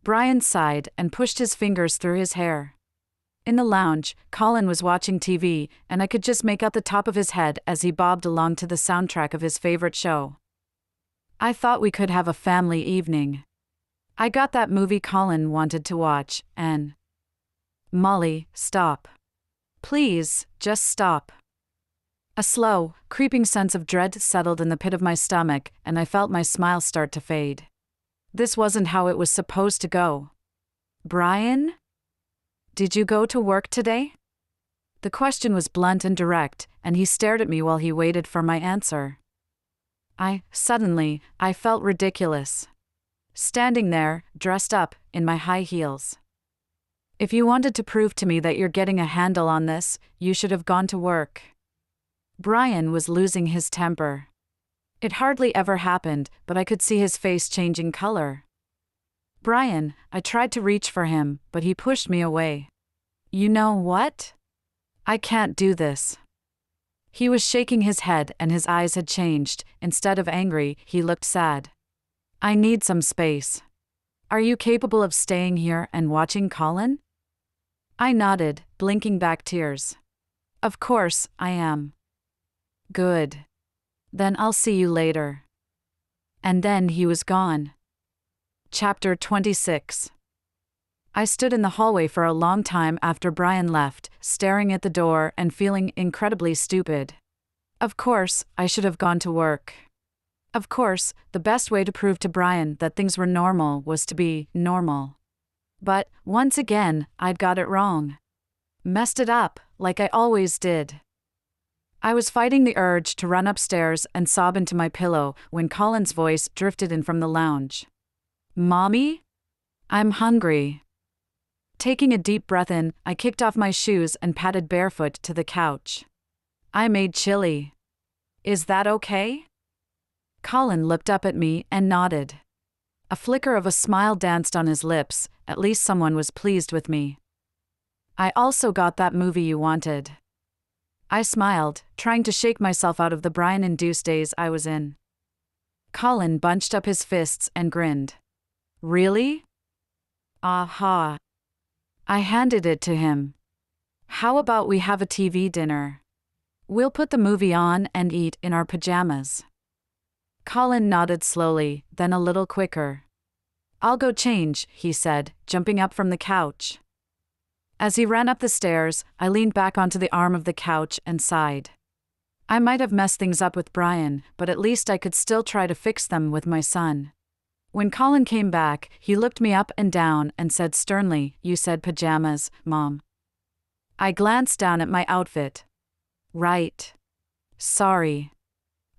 Brian sighed and pushed his fingers through his hair. In the lounge, Colin was watching TV, and I could just make out the top of his head as he bobbed along to the soundtrack of his favorite show. I thought we could have a family evening. I got that movie Colin wanted to watch, and... Molly, stop. Please, just stop. A slow, creeping sense of dread settled in the pit of my stomach, and I felt my smile start to fade. This wasn't how it was supposed to go. Brian? Did you go to work today? The question was blunt and direct, and he stared at me while he waited for my answer. Suddenly, I felt ridiculous. Standing there, dressed up, in my high heels. If you wanted to prove to me that you're getting a handle on this, you should have gone to work. Brian was losing his temper. It hardly ever happened, but I could see his face changing color. Brian, I tried to reach for him, but he pushed me away. You know what? I can't do this. He was shaking his head and his eyes had changed. Instead of angry, he looked sad. I need some space. Are you capable of staying here and watching Colin? I nodded, blinking back tears. Of course, I am. Good. Then I'll see you later. And then he was gone. Chapter 26. I stood in the hallway for a long time after Brian left, staring at the door and feeling incredibly stupid. Of course, I should have gone to work. Of course, the best way to prove to Brian that things were normal was to be normal. But, once again, I'd got it wrong. Messed it up, like I always did. I was fighting the urge to run upstairs and sob into my pillow when Colin's voice drifted in from the lounge. Mommy? I'm hungry. Taking a deep breath in, I kicked off my shoes and padded barefoot to the couch. I made chili. Is that okay? Colin looked up at me and nodded. A flicker of a smile danced on his lips. At least someone was pleased with me. I also got that movie you wanted. I smiled, trying to shake myself out of the Brian-induced daze I was in. Colin bunched up his fists and grinned. Really? Aha. I handed it to him. How about we have a TV dinner? We'll put the movie on and eat in our pajamas. Colin nodded slowly, then a little quicker. I'll go change, he said, jumping up from the couch. As he ran up the stairs, I leaned back onto the arm of the couch and sighed. I might have messed things up with Brian, but at least I could still try to fix them with my son. When Colin came back, he looked me up and down and said sternly, You said pajamas, Mom. I glanced down at my outfit. Right. Sorry.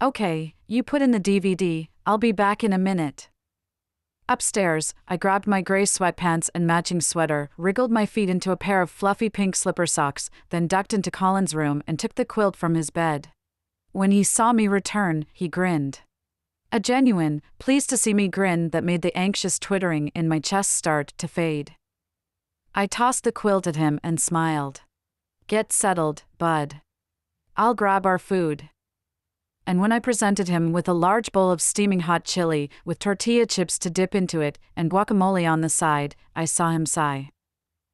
Okay, you put in the DVD, I'll be back in a minute. Upstairs, I grabbed my gray sweatpants and matching sweater, wriggled my feet into a pair of fluffy pink slipper socks, then ducked into Colin's room and took the quilt from his bed. When he saw me return, he grinned. A genuine, pleased to see me grin that made the anxious twittering in my chest start to fade. I tossed the quilt at him and smiled. Get settled, bud. I'll grab our food. And when I presented him with a large bowl of steaming hot chili, with tortilla chips to dip into it, and guacamole on the side, I saw him sigh.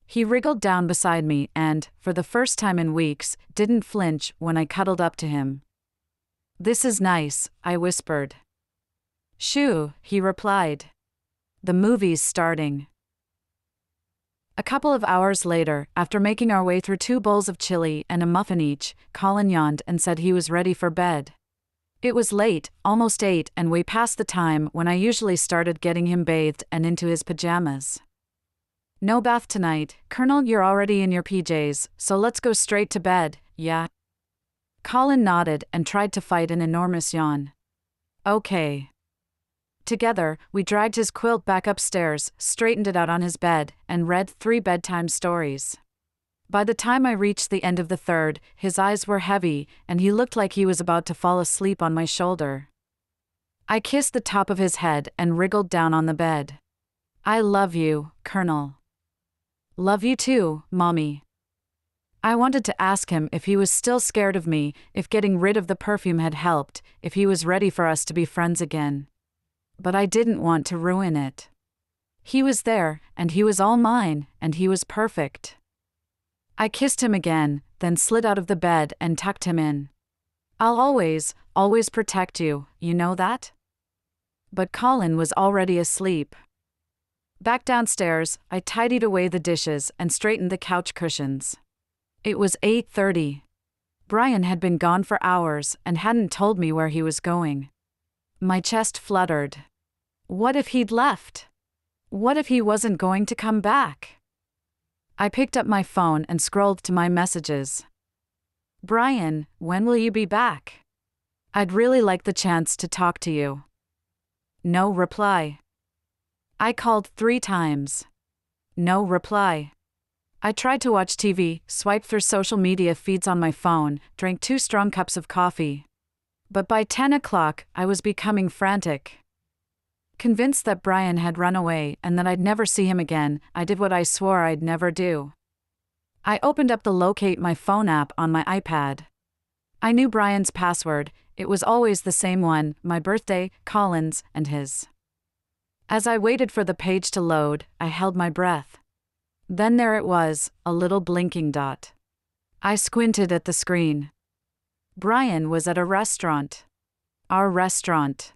He wriggled down beside me and, for the first time in weeks, didn't flinch when I cuddled up to him. This is nice, I whispered. Shoo, he replied. The movie's starting. A couple of hours later, after making our way through 2 bowls of chili and a muffin each, Colin yawned and said he was ready for bed. It was late, almost 8, and way past the time when I usually started getting him bathed and into his pajamas. No bath tonight, Colonel, you're already in your PJs, so let's go straight to bed, yeah? Colin nodded and tried to fight an enormous yawn. Okay. Together, we dragged his quilt back upstairs, straightened it out on his bed, and read 3 bedtime stories. By the time I reached the end of the 3rd, his eyes were heavy, and he looked like he was about to fall asleep on my shoulder. I kissed the top of his head and wriggled down on the bed. I love you, Colonel. Love you too, Mommy. I wanted to ask him if he was still scared of me, if getting rid of the perfume had helped, if he was ready for us to be friends again. But I didn't want to ruin it. He was there, and he was all mine, and he was perfect. I kissed him again, then slid out of the bed and tucked him in. I'll always protect you, you know that? But Colin was already asleep. Back downstairs, I tidied away the dishes and straightened the couch cushions. It was 8:30. Brian had been gone for hours and hadn't told me where he was going. My chest fluttered. What if he'd left? What if he wasn't going to come back? I picked up my phone and scrolled to my messages. Brian, when will you be back? I'd really like the chance to talk to you. No reply. I called 3 times. No reply. I tried to watch TV, swiped through social media feeds on my phone, drank 2 strong cups of coffee. But by 10 o'clock, I was becoming frantic. Convinced that Brian had run away and that I'd never see him again, I did what I swore I'd never do. I opened up the Locate My Phone app on my iPad. I knew Brian's password, it was always the same one, my birthday, Colin's, and his. As I waited for the page to load, I held my breath. Then there it was, a little blinking dot. I squinted at the screen. Brian was at a restaurant. Our restaurant.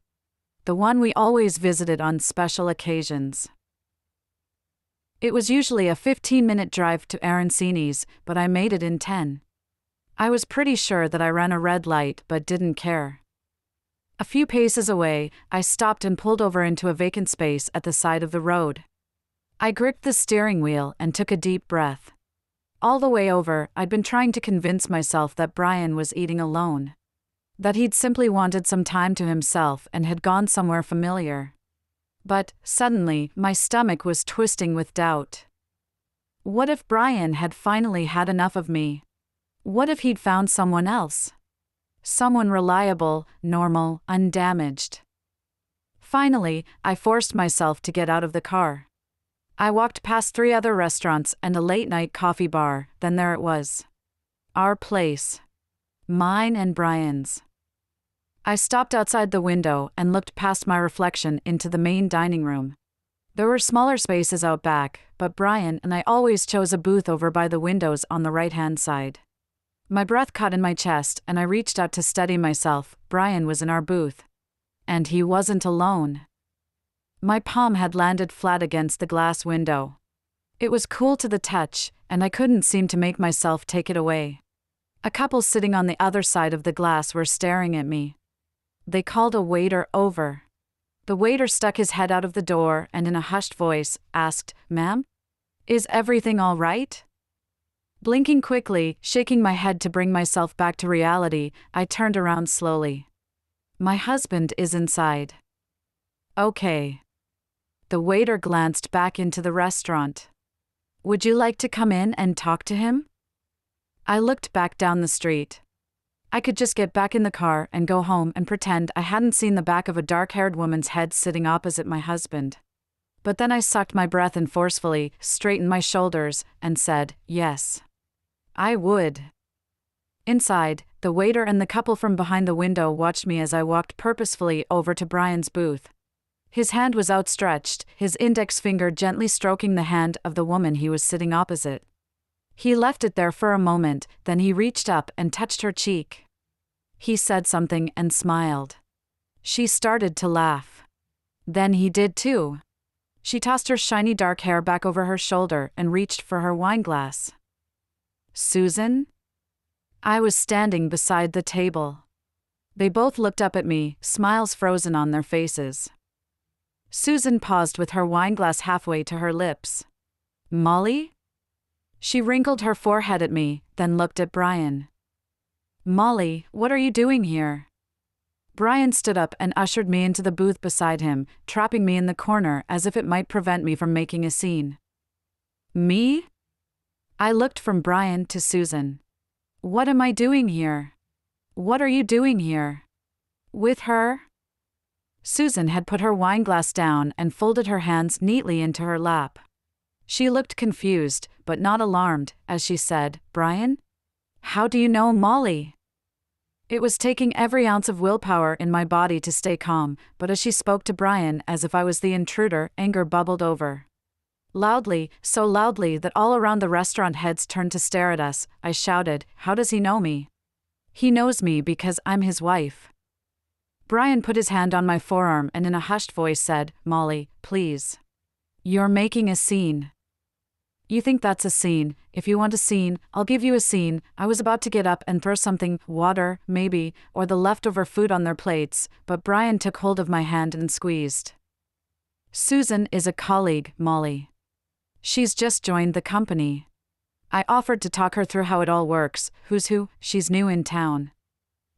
The one we always visited on special occasions. It was usually a 15-minute drive to Arancini's, but I made it in 10. I was pretty sure that I ran a red light but didn't care. A few paces away, I stopped and pulled over into a vacant space at the side of the road. I gripped the steering wheel and took a deep breath. All the way over, I'd been trying to convince myself that Brian was eating alone. That he'd simply wanted some time to himself and had gone somewhere familiar. But, suddenly, my stomach was twisting with doubt. What if Brian had finally had enough of me? What if he'd found someone else? Someone reliable, normal, undamaged. Finally, I forced myself to get out of the car. I walked past 3 other restaurants and a late-night coffee bar, then there it was. Our place. Mine and Brian's. I stopped outside the window and looked past my reflection into the main dining room. There were smaller spaces out back, but Brian and I always chose a booth over by the windows on the right-hand side. My breath caught in my chest and I reached out to steady myself. Brian was in our booth. And he wasn't alone. My palm had landed flat against the glass window. It was cool to the touch, and I couldn't seem to make myself take it away. A couple sitting on the other side of the glass were staring at me. They called a waiter over. The waiter stuck his head out of the door and in a hushed voice asked, "Ma'am? Is everything all right?" Blinking quickly, shaking my head to bring myself back to reality, I turned around slowly. My husband is inside. Okay. The waiter glanced back into the restaurant. Would you like to come in and talk to him? I looked back down the street. I could just get back in the car and go home and pretend I hadn't seen the back of a dark-haired woman's head sitting opposite my husband. But then I sucked my breath in forcefully, straightened my shoulders, and said, yes. I would. Inside, the waiter and the couple from behind the window watched me as I walked purposefully over to Brian's booth. His hand was outstretched, his index finger gently stroking the hand of the woman he was sitting opposite. He left it there for a moment, then he reached up and touched her cheek. He said something and smiled. She started to laugh. Then he did too. She tossed her shiny dark hair back over her shoulder and reached for her wineglass. Susan? I was standing beside the table. They both looked up at me, smiles frozen on their faces. Susan paused with her wineglass halfway to her lips. Molly? She wrinkled her forehead at me, then looked at Brian. Molly, what are you doing here? Brian stood up and ushered me into the booth beside him, trapping me in the corner as if it might prevent me from making a scene. Me? I looked from Brian to Susan. What am I doing here? What are you doing here? With her? Susan had put her wineglass down and folded her hands neatly into her lap. She looked confused, but not alarmed, as she said, Brian? How do you know Molly? It was taking every ounce of willpower in my body to stay calm, but as she spoke to Brian as if I was the intruder, anger bubbled over. Loudly, so loudly that all around the restaurant heads turned to stare at us, I shouted, How does he know me? He knows me because I'm his wife. Brian put his hand on my forearm and in a hushed voice said, Molly, please. You're making a scene. You think that's a scene? If you want a scene, I'll give you a scene. I was about to get up and throw something, water, maybe, or the leftover food on their plates, but Brian took hold of my hand and squeezed. Susan is a colleague, Molly. She's just joined the company. I offered to talk her through how it all works, who's who, she's new in town.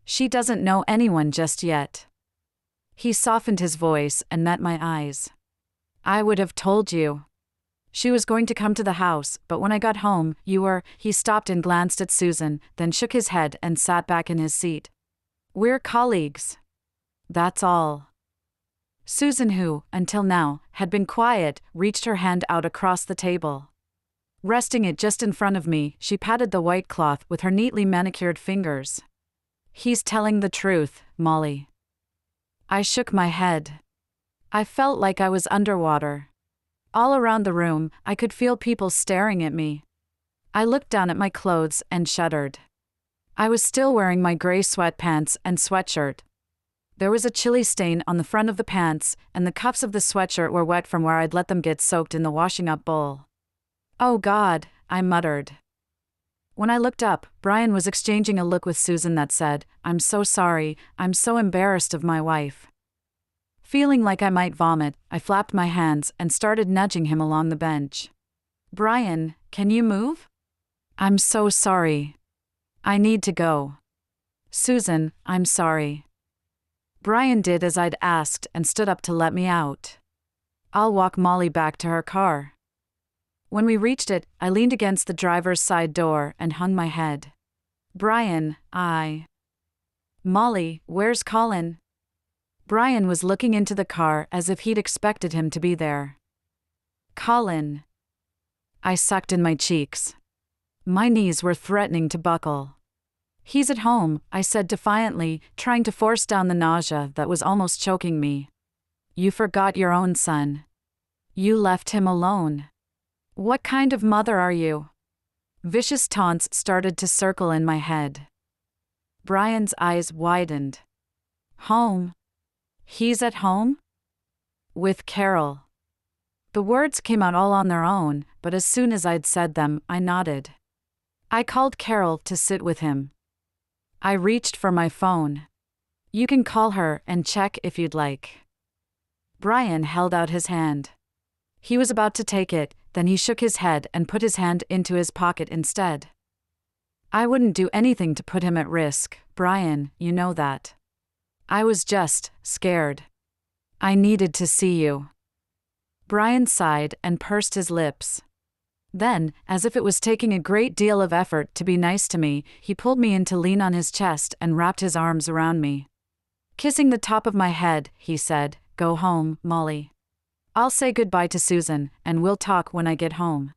She doesn't know anyone just yet. He softened his voice and met my eyes. I would have told you. She was going to come to the house, but when I got home, you were. He stopped and glanced at Susan, then shook his head and sat back in his seat. We're colleagues. That's all. Susan, who, until now, had been quiet, reached her hand out across the table. Resting it just in front of me, she patted the white cloth with her neatly manicured fingers. He's telling the truth, Molly. I shook my head. I felt like I was underwater. All around the room, I could feel people staring at me. I looked down at my clothes and shuddered. I was still wearing my gray sweatpants and sweatshirt. There was a chili stain on the front of the pants, and the cuffs of the sweatshirt were wet from where I'd let them get soaked in the washing-up bowl. Oh God, I muttered. When I looked up, Brian was exchanging a look with Susan that said, I'm so sorry, I'm so embarrassed of my wife. Feeling like I might vomit, I flapped my hands and started nudging him along the bench. Brian, can you move? I'm so sorry. I need to go. Susan, I'm sorry. Brian did as I'd asked and stood up to let me out. I'll walk Molly back to her car. When we reached it, I leaned against the driver's side door and hung my head. Brian, Molly, where's Colin? Brian was looking into the car as if he'd expected him to be there. Colin. I sucked in my cheeks. My knees were threatening to buckle. He's at home, I said defiantly, trying to force down the nausea that was almost choking me. You forgot your own son. You left him alone. What kind of mother are you? Vicious taunts started to circle in my head. Brian's eyes widened. Home? He's at home? With Carol. The words came out all on their own, but as soon as I'd said them, I nodded. I called Carol to sit with him. I reached for my phone. You can call her and check if you'd like. Brian held out his hand. He was about to take it, then he shook his head and put his hand into his pocket instead. I wouldn't do anything to put him at risk, Brian, you know that. I was just scared. I needed to see you. Brian sighed and pursed his lips. Then, as if it was taking a great deal of effort to be nice to me, he pulled me in to lean on his chest and wrapped his arms around me. Kissing the top of my head, he said, "Go home, Molly. I'll say goodbye to Susan, and we'll talk when I get home."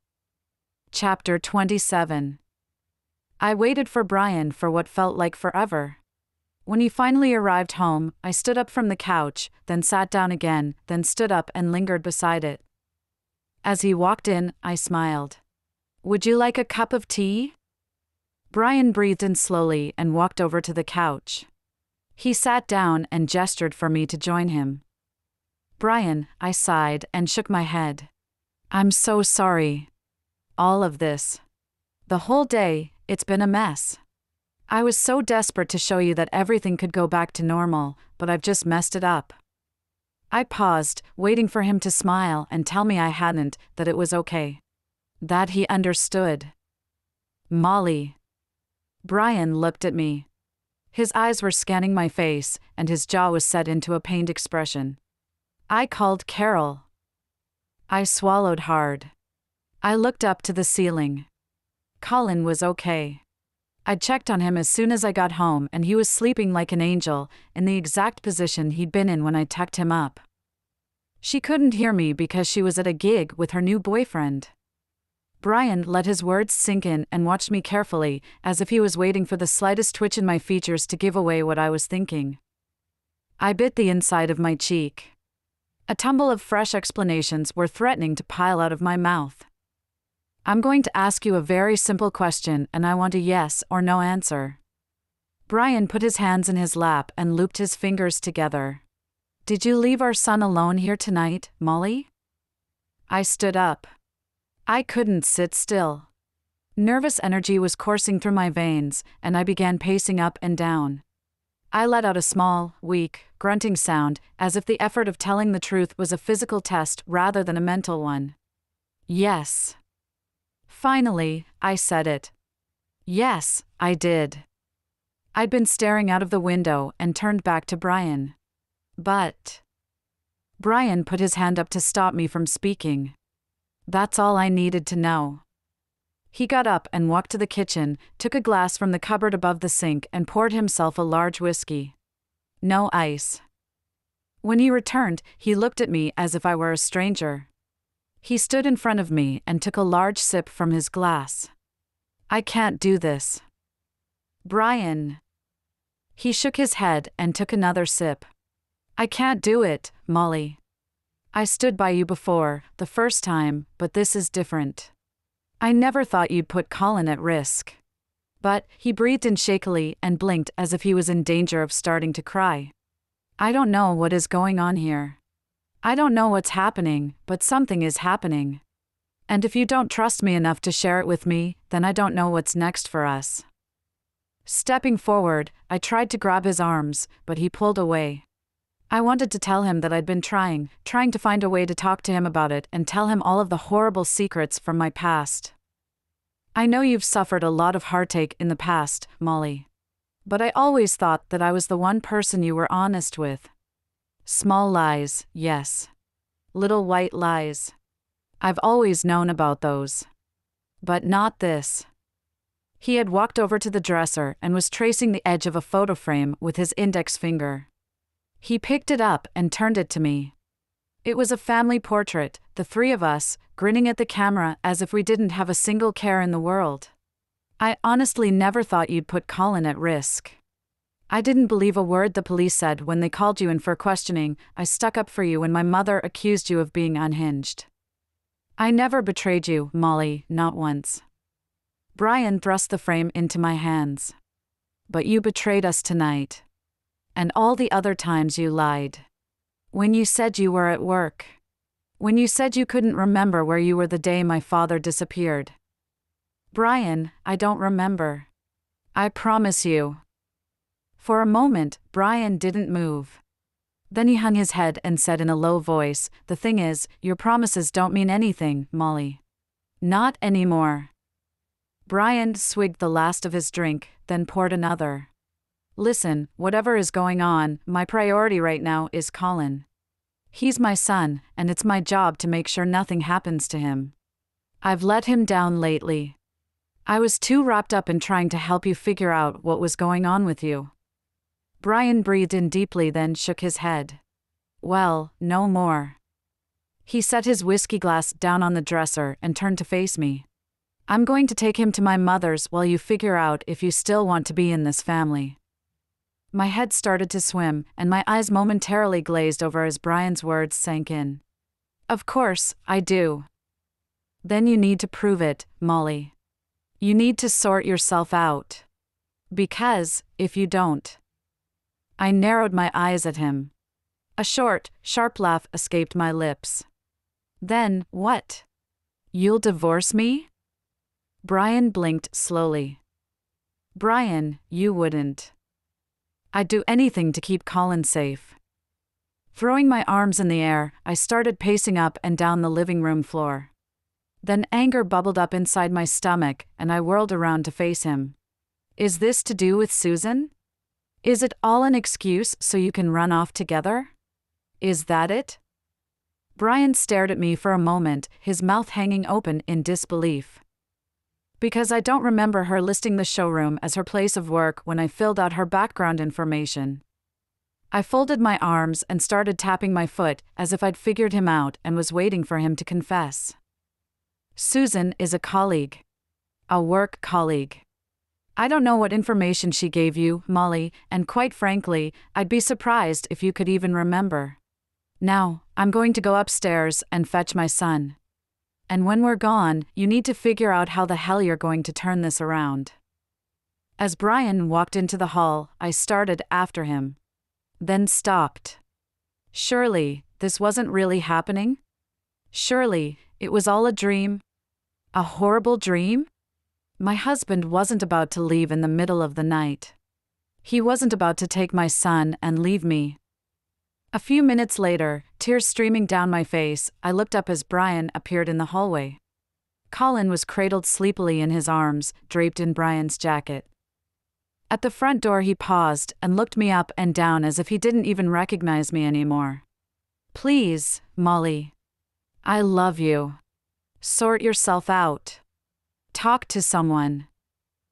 Chapter 27. I waited for Brian for what felt like forever. When he finally arrived home, I stood up from the couch, then sat down again, then stood up and lingered beside it. As he walked in, I smiled. "Would you like a cup of tea?" Brian breathed in slowly and walked over to the couch. He sat down and gestured for me to join him. "Brian," I sighed and shook my head. "I'm so sorry. All of this. The whole day, it's been a mess. I was so desperate to show you that everything could go back to normal, but I've just messed it up." I paused, waiting for him to smile and tell me I hadn't, that it was okay. That he understood. "Molly." Brian looked at me. His eyes were scanning my face, and his jaw was set into a pained expression. "I called Carol." I swallowed hard. I looked up to the ceiling. Colin was okay. I checked on him as soon as I got home, and he was sleeping like an angel, in the exact position he'd been in when I tucked him up. She couldn't hear me because she was at a gig with her new boyfriend. Brian let his words sink in and watched me carefully, as if he was waiting for the slightest twitch in my features to give away what I was thinking. I bit the inside of my cheek. A tumble of fresh explanations were threatening to pile out of my mouth. "I'm going to ask you a very simple question, and I want a yes or no answer." Brian put his hands in his lap and looped his fingers together. "Did you leave our son alone here tonight, Molly?" I stood up. I couldn't sit still. Nervous energy was coursing through my veins, and I began pacing up and down. I let out a small, weak, grunting sound, as if the effort of telling the truth was a physical test rather than a mental one. "Yes." Finally, I said it. Yes, I did. I'd been staring out of the window and turned back to Brian. But Brian put his hand up to stop me from speaking. That's all I needed to know. He got up and walked to the kitchen, took a glass from the cupboard above the sink and poured himself a large whiskey. No ice. When he returned, he looked at me as if I were a stranger. He stood in front of me and took a large sip from his glass. "I can't do this." "Brian." He shook his head and took another sip. "I can't do it, Molly. I stood by you before, the first time, but this is different. I never thought you'd put Colin at risk." But he breathed in shakily and blinked as if he was in danger of starting to cry. "I don't know what is going on here. I don't know what's happening, but something is happening. And if you don't trust me enough to share it with me, then I don't know what's next for us." Stepping forward, I tried to grab his arms, but he pulled away. I wanted to tell him that I'd been trying to find a way to talk to him about it and tell him all of the horrible secrets from my past. "I know you've suffered a lot of heartache in the past, Molly. But I always thought that I was the one person you were honest with. Small lies, yes. Little white lies. I've always known about those. But not this." He had walked over to the dresser and was tracing the edge of a photo frame with his index finger. He picked it up and turned it to me. It was a family portrait, the three of us, grinning at the camera as if we didn't have a single care in the world. "I honestly never thought you'd put Colin at risk. I didn't believe a word the police said when they called you in for questioning. I stuck up for you when my mother accused you of being unhinged. I never betrayed you, Molly, not once." Brian thrust the frame into my hands. "But you betrayed us tonight. And all the other times you lied. When you said you were at work. When you said you couldn't remember where you were the day my father disappeared." "Brian, I don't remember. I promise you." For a moment, Brian didn't move. Then he hung his head and said in a low voice, "The thing is, your promises don't mean anything, Molly. Not anymore." Brian swigged the last of his drink, then poured another. Listen, whatever is going on, my priority right now is Colin. He's my son, and it's my job to make sure nothing happens to him. I've let him down lately. I was too wrapped up in trying to help you figure out what was going on with you. Brian breathed in deeply, then shook his head. Well, no more. He set his whiskey glass down on the dresser and turned to face me. I'm going to take him to my mother's while you figure out if you still want to be in this family. My head started to swim, and my eyes momentarily glazed over as Brian's words sank in. Of course, I do. Then you need to prove it, Molly. You need to sort yourself out. Because, if you don't. I narrowed my eyes at him. A short, sharp laugh escaped my lips. Then, what? You'll divorce me? Brian blinked slowly. Brian, you wouldn't. I'd do anything to keep Colin safe. Throwing my arms in the air, I started pacing up and down the living room floor. Then anger bubbled up inside my stomach, and I whirled around to face him. Is this to do with Susan? Is it all an excuse so you can run off together? Is that it? Brian stared at me for a moment, his mouth hanging open in disbelief. Because I don't remember her listing the showroom as her place of work when I filled out her background information. I folded my arms and started tapping my foot as if I'd figured him out and was waiting for him to confess. Susan is a colleague. A work colleague. I don't know what information she gave you, Molly, and quite frankly, I'd be surprised if you could even remember. Now, I'm going to go upstairs and fetch my son. And when we're gone, you need to figure out how the hell you're going to turn this around. As Brian walked into the hall, I started after him. Then stopped. Surely, this wasn't really happening? Surely, it was all a dream? A horrible dream? My husband wasn't about to leave in the middle of the night. He wasn't about to take my son and leave me. A few minutes later, tears streaming down my face, I looked up as Brian appeared in the hallway. Colin was cradled sleepily in his arms, draped in Brian's jacket. At the front door he paused and looked me up and down as if he didn't even recognize me anymore. Please, Molly. I love you. Sort yourself out. Talk to someone.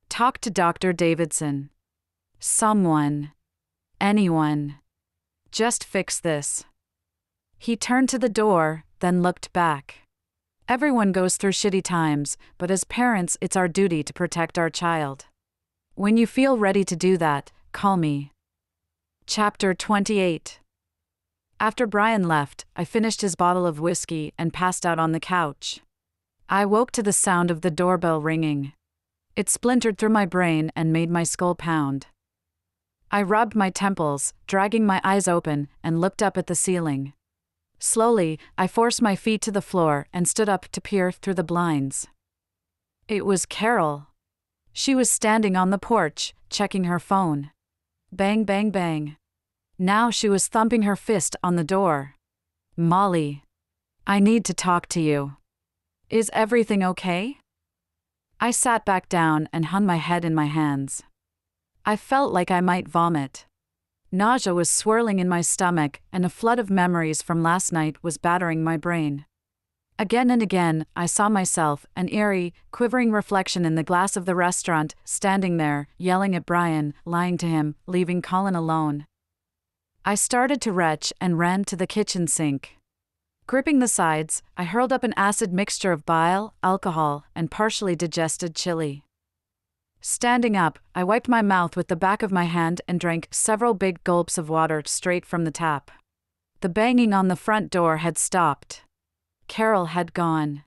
Talk to Dr. Davidson. Someone. Anyone. Just fix this. He turned to the door, then looked back. Everyone goes through shitty times, but as parents, it's our duty to protect our child. When you feel ready to do that, call me. Chapter 28. After Brian left, I finished his bottle of whiskey and passed out on the couch. I woke to the sound of the doorbell ringing. It splintered through my brain and made my skull pound. I rubbed my temples, dragging my eyes open, and looked up at the ceiling. Slowly, I forced my feet to the floor and stood up to peer through the blinds. It was Carol. She was standing on the porch, checking her phone. Bang, bang, bang. Now she was thumping her fist on the door. Molly. I need to talk to you. Is everything okay? I sat back down and hung my head in my hands. I felt like I might vomit. Nausea was swirling in my stomach, and a flood of memories from last night was battering my brain. Again and again, I saw myself, an eerie, quivering reflection in the glass of the restaurant, standing there, yelling at Brian, lying to him, leaving Colin alone. I started to retch and ran to the kitchen sink. Gripping the sides, I hurled up an acid mixture of bile, alcohol, and partially digested chili. Standing up, I wiped my mouth with the back of my hand and drank several big gulps of water straight from the tap. The banging on the front door had stopped. Carol had gone.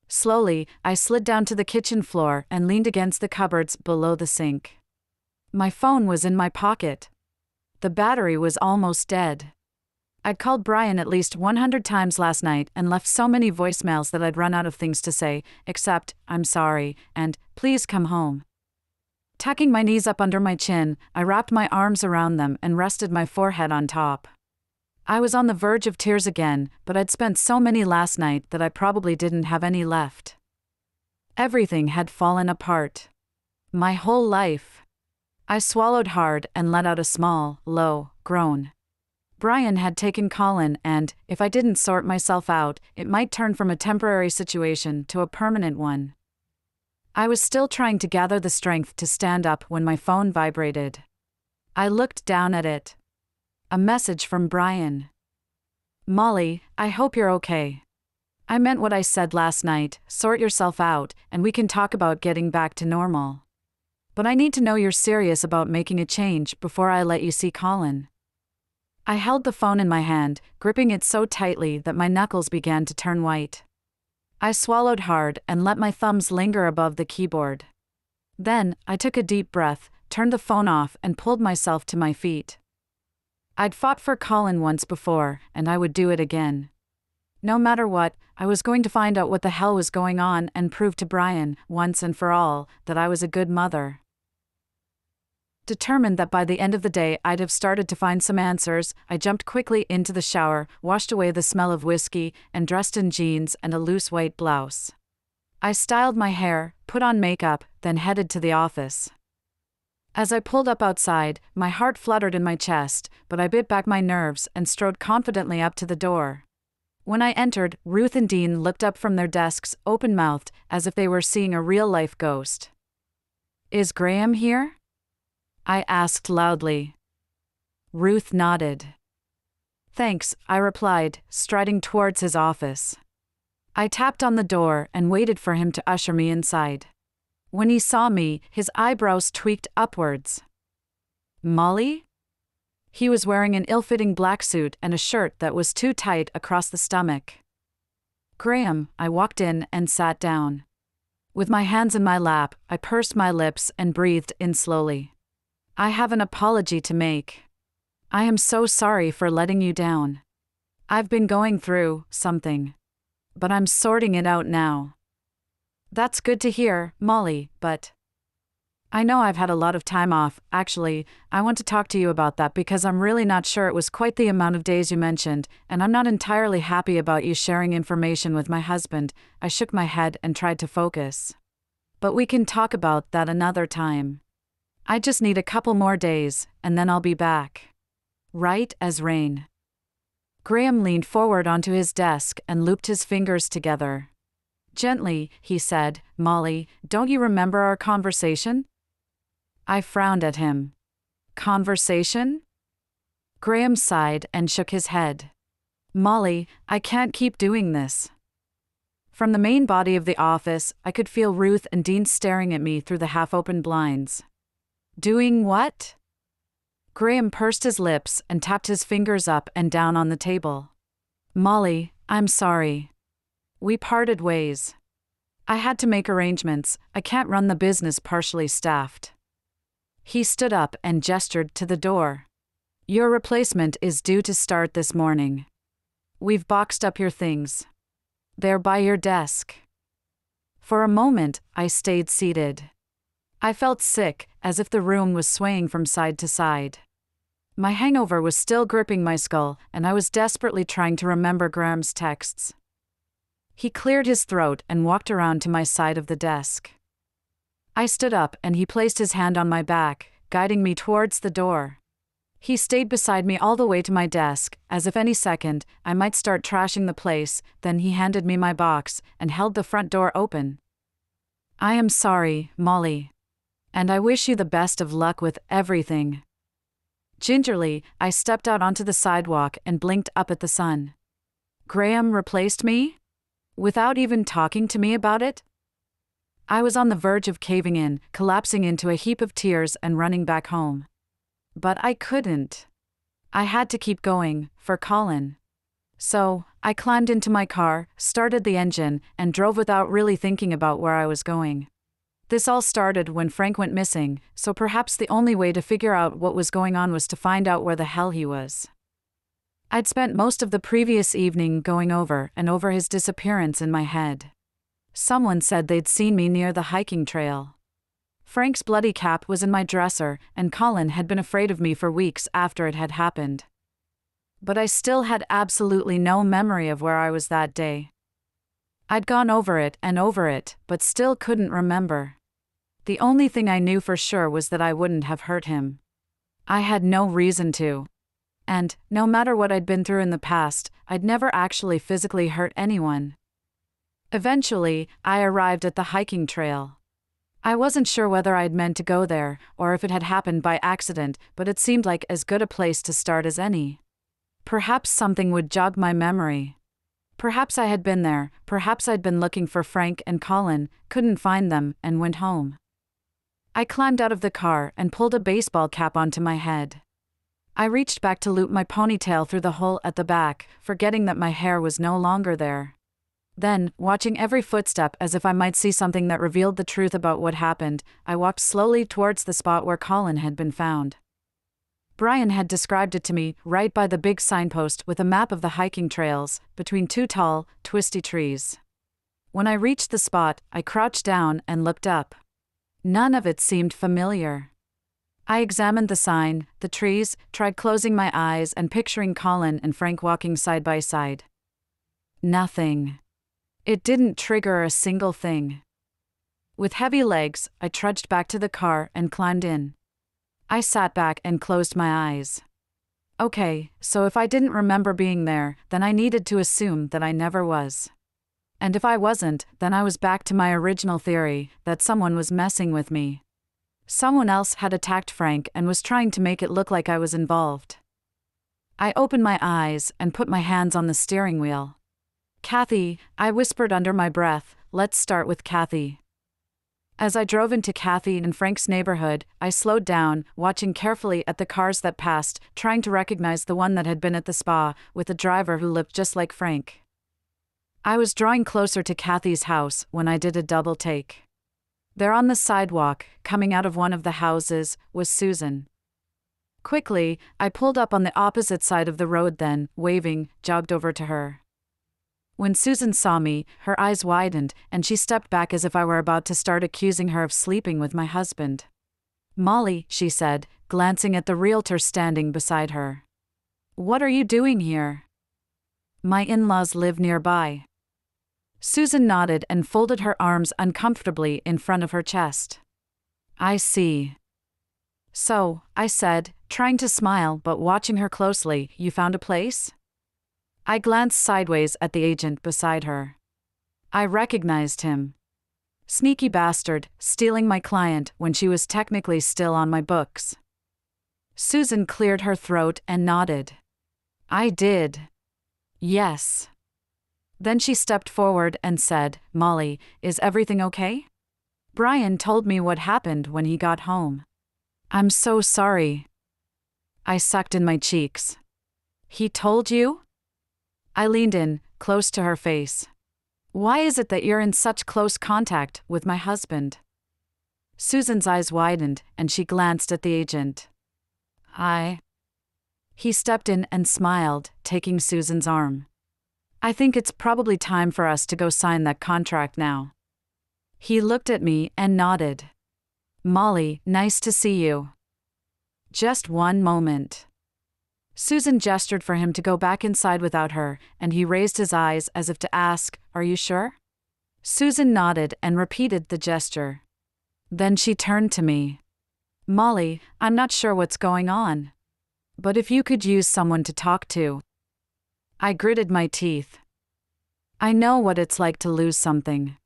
Slowly, I slid down to the kitchen floor and leaned against the cupboards below the sink. My phone was in my pocket. The battery was almost dead. I'd called Brian at least 100 times last night and left so many voicemails that I'd run out of things to say, except, I'm sorry, and, please come home. Tucking my knees up under my chin, I wrapped my arms around them and rested my forehead on top. I was on the verge of tears again, but I'd spent so many last night that I probably didn't have any left. Everything had fallen apart. My whole life. I swallowed hard and let out a small, low groan. Brian had taken Colin, and, if I didn't sort myself out, it might turn from a temporary situation to a permanent one. I was still trying to gather the strength to stand up when my phone vibrated. I looked down at it. A message from Brian. "Molly, I hope you're okay. I meant what I said last night, sort yourself out, and we can talk about getting back to normal. But I need to know you're serious about making a change before I let you see Colin." I held the phone in my hand, gripping it so tightly that my knuckles began to turn white. I swallowed hard and let my thumbs linger above the keyboard. Then, I took a deep breath, turned the phone off, and pulled myself to my feet. I'd fought for Colin once before, and I would do it again. No matter what, I was going to find out what the hell was going on and prove to Brian, once and for all, that I was a good mother. Determined that by the end of the day I'd have started to find some answers, I jumped quickly into the shower, washed away the smell of whiskey, and dressed in jeans and a loose white blouse. I styled my hair, put on makeup, then headed to the office. As I pulled up outside, my heart fluttered in my chest, but I bit back my nerves and strode confidently up to the door. When I entered, Ruth and Dean looked up from their desks, open-mouthed, as if they were seeing a real-life ghost. "Is Graham here?" I asked loudly. Ruth nodded. "Thanks," I replied, striding towards his office. I tapped on the door and waited for him to usher me inside. When he saw me, his eyebrows tweaked upwards. "Molly?" He was wearing an ill-fitting black suit and a shirt that was too tight across the stomach. "Graham," I walked in and sat down. With my hands in my lap, I pursed my lips and breathed in slowly. "I have an apology to make. I am so sorry for letting you down. I've been going through something. But I'm sorting it out now." "That's good to hear, Molly, but I know I've had a lot of time off. Actually, I want to talk to you about that because I'm really not sure it was quite the amount of days you mentioned, and I'm not entirely happy about you sharing information with my husband." I shook my head and tried to focus. "But we can talk about that another time. I just need a couple more days, and then I'll be back. Right as rain." Graham leaned forward onto his desk and looped his fingers together. Gently, he said, "Molly, don't you remember our conversation?" I frowned at him. "Conversation?" Graham sighed and shook his head. "Molly, I can't keep doing this." From the main body of the office, I could feel Ruth and Dean staring at me through the half-open blinds. "Doing what?" Graham pursed his lips and tapped his fingers up and down on the table. "Molly, I'm sorry. We parted ways. I had to make arrangements. I can't run the business partially staffed." He stood up and gestured to the door. "Your replacement is due to start this morning. We've boxed up your things. They're by your desk." For a moment, I stayed seated. I felt sick, as if the room was swaying from side to side. My hangover was still gripping my skull, and I was desperately trying to remember Graham's texts. He cleared his throat and walked around to my side of the desk. I stood up and he placed his hand on my back, guiding me towards the door. He stayed beside me all the way to my desk, as if any second I might start trashing the place. Then he handed me my box and held the front door open. "I am sorry, Molly. And I wish you the best of luck with everything." Gingerly, I stepped out onto the sidewalk and blinked up at the sun. Graham replaced me? Without even talking to me about it? I was on the verge of caving in, collapsing into a heap of tears and running back home. But I couldn't. I had to keep going, for Colin. So, I climbed into my car, started the engine, and drove without really thinking about where I was going. This all started when Frank went missing, so perhaps the only way to figure out what was going on was to find out where the hell he was. I'd spent most of the previous evening going over and over his disappearance in my head. Someone said they'd seen me near the hiking trail. Frank's bloody cap was in my dresser, and Colin had been afraid of me for weeks after it had happened. But I still had absolutely no memory of where I was that day. I'd gone over it, but still couldn't remember. The only thing I knew for sure was that I wouldn't have hurt him. I had no reason to. And, no matter what I'd been through in the past, I'd never actually physically hurt anyone. Eventually, I arrived at the hiking trail. I wasn't sure whether I'd meant to go there, or if it had happened by accident, but it seemed like as good a place to start as any. Perhaps something would jog my memory. Perhaps I had been there, perhaps I'd been looking for Frank and Colin, couldn't find them, and went home. I climbed out of the car and pulled a baseball cap onto my head. I reached back to loop my ponytail through the hole at the back, forgetting that my hair was no longer there. Then, watching every footstep as if I might see something that revealed the truth about what happened, I walked slowly towards the spot where Colin had been found. Brian had described it to me, right by the big signpost with a map of the hiking trails, between two tall, twisty trees. When I reached the spot, I crouched down and looked up. None of it seemed familiar. I examined the sign, the trees, tried closing my eyes and picturing Colin and Frank walking side by side. Nothing. It didn't trigger a single thing. With heavy legs, I trudged back to the car and climbed in. I sat back and closed my eyes. Okay, so if I didn't remember being there, then I needed to assume that I never was. And if I wasn't, then I was back to my original theory, that someone was messing with me. Someone else had attacked Frank and was trying to make it look like I was involved. I opened my eyes and put my hands on the steering wheel. Kathy, I whispered under my breath, let's start with Kathy. As I drove into Kathy and Frank's neighborhood, I slowed down, watching carefully at the cars that passed, trying to recognize the one that had been at the spa, with a driver who looked just like Frank. I was drawing closer to Kathy's house when I did a double take. There on the sidewalk, coming out of one of the houses, was Susan. Quickly, I pulled up on the opposite side of the road then, waving, jogged over to her. When Susan saw me, her eyes widened, and she stepped back as if I were about to start accusing her of sleeping with my husband. Molly, she said, glancing at the realtor standing beside her. What are you doing here? My in-laws live nearby. Susan nodded and folded her arms uncomfortably in front of her chest. I see. So, I said, trying to smile but watching her closely, you found a place? I glanced sideways at the agent beside her. I recognized him. Sneaky bastard, stealing my client when she was technically still on my books. Susan cleared her throat and nodded. I did. Yes. Then she stepped forward and said, Molly, is everything okay? Brian told me what happened when he got home. I'm so sorry. I sucked in my cheeks. He told you? I leaned in, close to her face. Why is it that you're in such close contact with my husband? Susan's eyes widened, and she glanced at the agent. He stepped in and smiled, taking Susan's arm. I think it's probably time for us to go sign that contract now. He looked at me and nodded. Molly, nice to see you. Just one moment. Susan gestured for him to go back inside without her, and he raised his eyes as if to ask, Are you sure? Susan nodded and repeated the gesture. Then she turned to me. Molly, I'm not sure what's going on. But if you could use someone to talk to. I gritted my teeth. I know what it's like to lose something.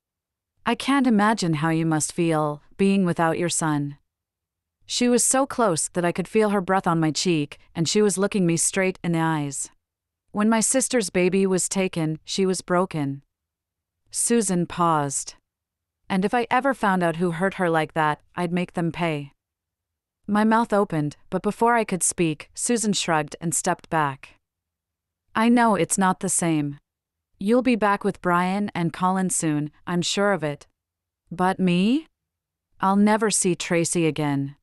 I can't imagine how you must feel, being without your son. She was so close that I could feel her breath on my cheek, and she was looking me straight in the eyes. When my sister's baby was taken, she was broken. Susan paused. And if I ever found out who hurt her like that, I'd make them pay. My mouth opened, but before I could speak, Susan shrugged and stepped back. I know it's not the same. You'll be back with Brian and Colin soon, I'm sure of it. But me? I'll never see Tracy again.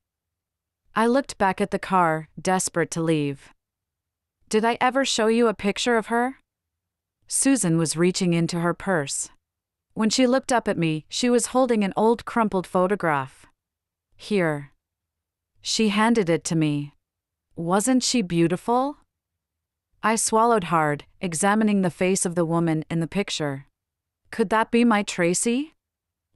I looked back at the car, desperate to leave. Did I ever show you a picture of her? Susan was reaching into her purse. When she looked up at me, she was holding an old crumpled photograph. Here. She handed it to me. Wasn't she beautiful? I swallowed hard, examining the face of the woman in the picture. Could that be my Tracy?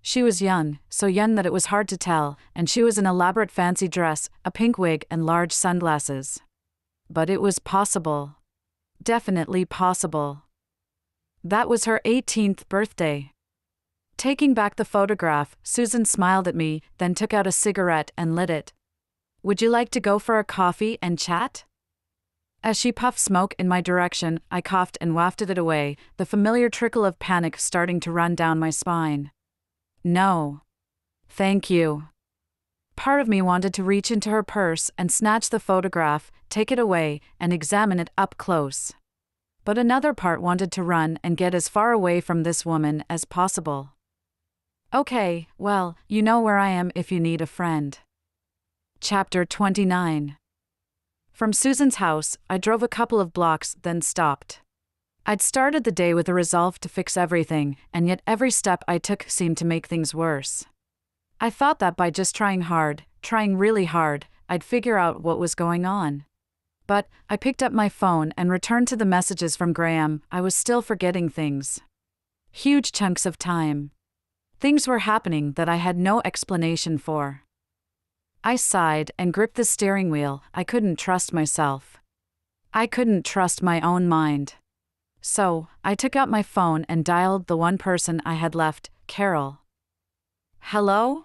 She was young, so young that it was hard to tell, and she was in elaborate fancy dress, a pink wig and large sunglasses. But it was possible. Definitely possible. That was her 18th birthday. Taking back the photograph, Susan smiled at me, then took out a cigarette and lit it. Would you like to go for a coffee and chat? As she puffed smoke in my direction, I coughed and wafted it away, the familiar trickle of panic starting to run down my spine. No. Thank you. Part of me wanted to reach into her purse and snatch the photograph, take it away, and examine it up close. But another part wanted to run and get as far away from this woman as possible. Okay, well, you know where I am if you need a friend. Chapter 29. From Susan's house, I drove a couple of blocks, then stopped. I'd started the day with a resolve to fix everything, and yet every step I took seemed to make things worse. I thought that by just trying really hard, I'd figure out what was going on. But I picked up my phone and returned to the messages from Graham. I was still forgetting things. Huge chunks of time. Things were happening that I had no explanation for. I sighed and gripped the steering wheel. I couldn't trust myself. I couldn't trust my own mind. So, I took out my phone and dialed the one person I had left, Carol. Hello?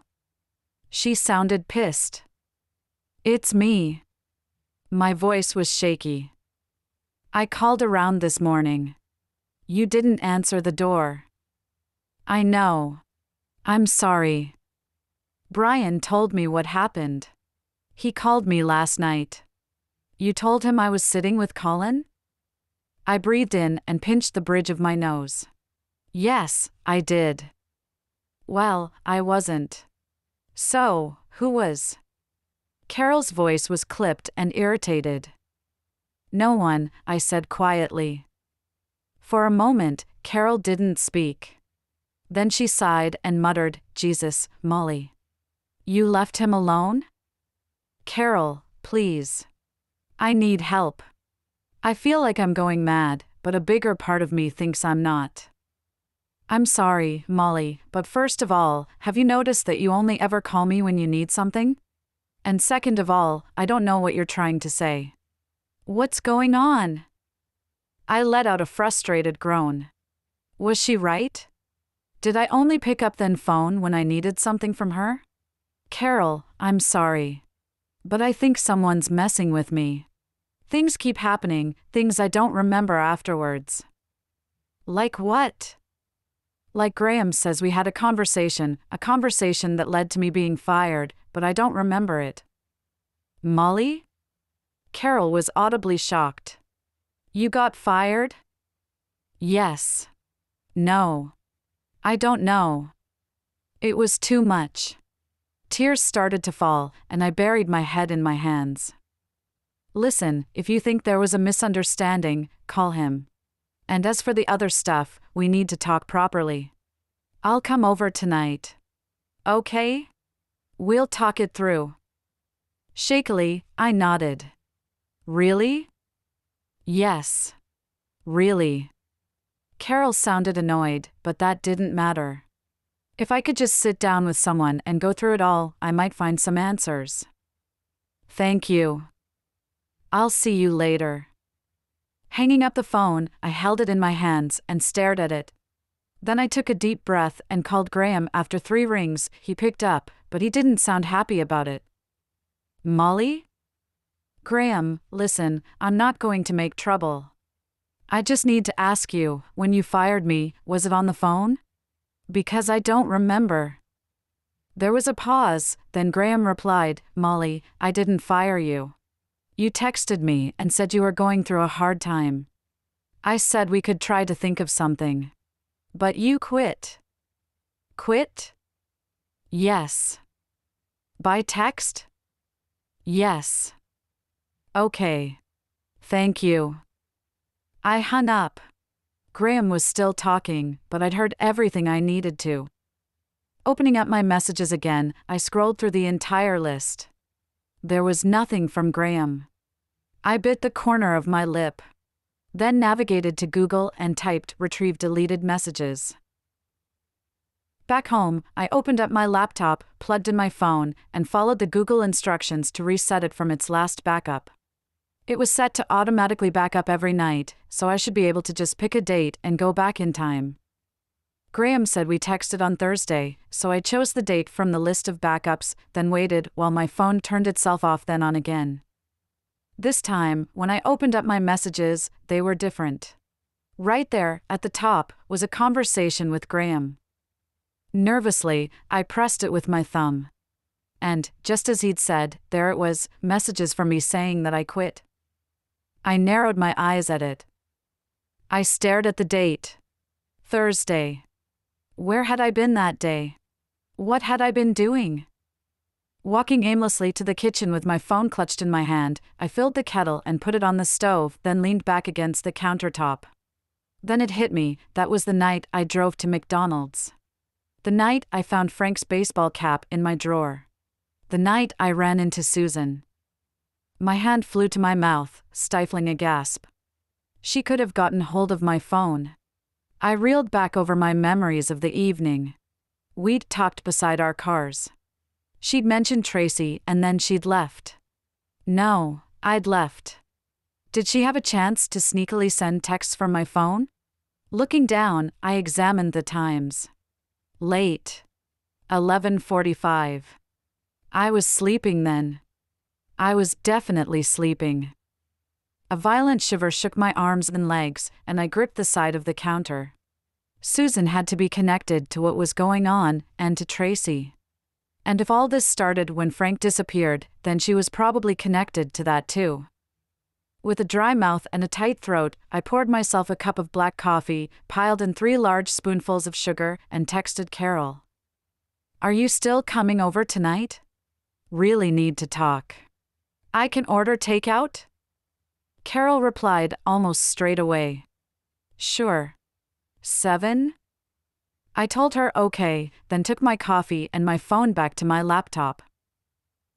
She sounded pissed. It's me. My voice was shaky. I called around this morning. You didn't answer the door. I know. I'm sorry. Brian told me what happened. He called me last night. You told him I was sitting with Colin? I breathed in and pinched the bridge of my nose. Yes, I did. Well, I wasn't. So, who was? Carol's voice was clipped and irritated. No one, I said quietly. For a moment, Carol didn't speak. Then she sighed and muttered, Jesus, Molly. You left him alone? Carol, please. I need help. I feel like I'm going mad, but a bigger part of me thinks I'm not. I'm sorry, Molly, but first of all, have you noticed that you only ever call me when you need something? And second of all, I don't know what you're trying to say. What's going on? I let out a frustrated groan. Was she right? Did I only pick up the phone when I needed something from her? Carol, I'm sorry. But I think someone's messing with me. Things keep happening, things I don't remember afterwards. Like what? Like Graham says we had a conversation that led to me being fired, but I don't remember it. Molly? Carol was audibly shocked. You got fired? Yes. No. I don't know. It was too much. Tears started to fall, and I buried my head in my hands. Listen, if you think there was a misunderstanding, call him. And as for the other stuff, we need to talk properly. I'll come over tonight. Okay? We'll talk it through. Shakily, I nodded. Really? Yes. Really. Carol sounded annoyed, but that didn't matter. If I could just sit down with someone and go through it all, I might find some answers. Thank you. I'll see you later. Hanging up the phone, I held it in my hands and stared at it. Then I took a deep breath and called Graham. After 3 rings, he picked up, but he didn't sound happy about it. Molly? Graham, listen, I'm not going to make trouble. I just need to ask you, when you fired me, was it on the phone? Because I don't remember. There was a pause, then Graham replied, Molly, I didn't fire you. You texted me and said you were going through a hard time. I said we could try to think of something. But you quit. Quit? Yes. By text? Yes. Okay. Thank you. I hung up. Graham was still talking, but I'd heard everything I needed to. Opening up my messages again, I scrolled through the entire list. There was nothing from Graham. I bit the corner of my lip. Then navigated to Google and typed retrieve deleted messages. Back home, I opened up my laptop, plugged in my phone, and followed the Google instructions to reset it from its last backup. It was set to automatically back up every night, so I should be able to just pick a date and go back in time. Graham said we texted on Thursday, so I chose the date from the list of backups, then waited while my phone turned itself off then on again. This time, when I opened up my messages, they were different. Right there, at the top, was a conversation with Graham. Nervously, I pressed it with my thumb. And, just as he'd said, there it was, messages from me saying that I quit. I narrowed my eyes at it. I stared at the date. Thursday. Where had I been that day? What had I been doing? Walking aimlessly to the kitchen with my phone clutched in my hand, I filled the kettle and put it on the stove, then leaned back against the countertop. Then it hit me, that was the night I drove to McDonald's. The night I found Frank's baseball cap in my drawer. The night I ran into Susan. My hand flew to my mouth, stifling a gasp. She could have gotten hold of my phone. I reeled back over my memories of the evening. We'd talked beside our cars. She'd mentioned Tracy and then she'd left. No, I'd left. Did she have a chance to sneakily send texts from my phone? Looking down, I examined the times. Late. 11:45. I was sleeping then. I was definitely sleeping. A violent shiver shook my arms and legs, and I gripped the side of the counter. Susan had to be connected to what was going on, and to Tracy. And if all this started when Frank disappeared, then she was probably connected to that too. With a dry mouth and a tight throat, I poured myself a cup of black coffee, piled in 3 large spoonfuls of sugar, and texted Carol. Are you still coming over tonight? Really need to talk. I can order takeout? Carol replied almost straight away. Sure. 7? I told her okay, then took my coffee and my phone back to my laptop.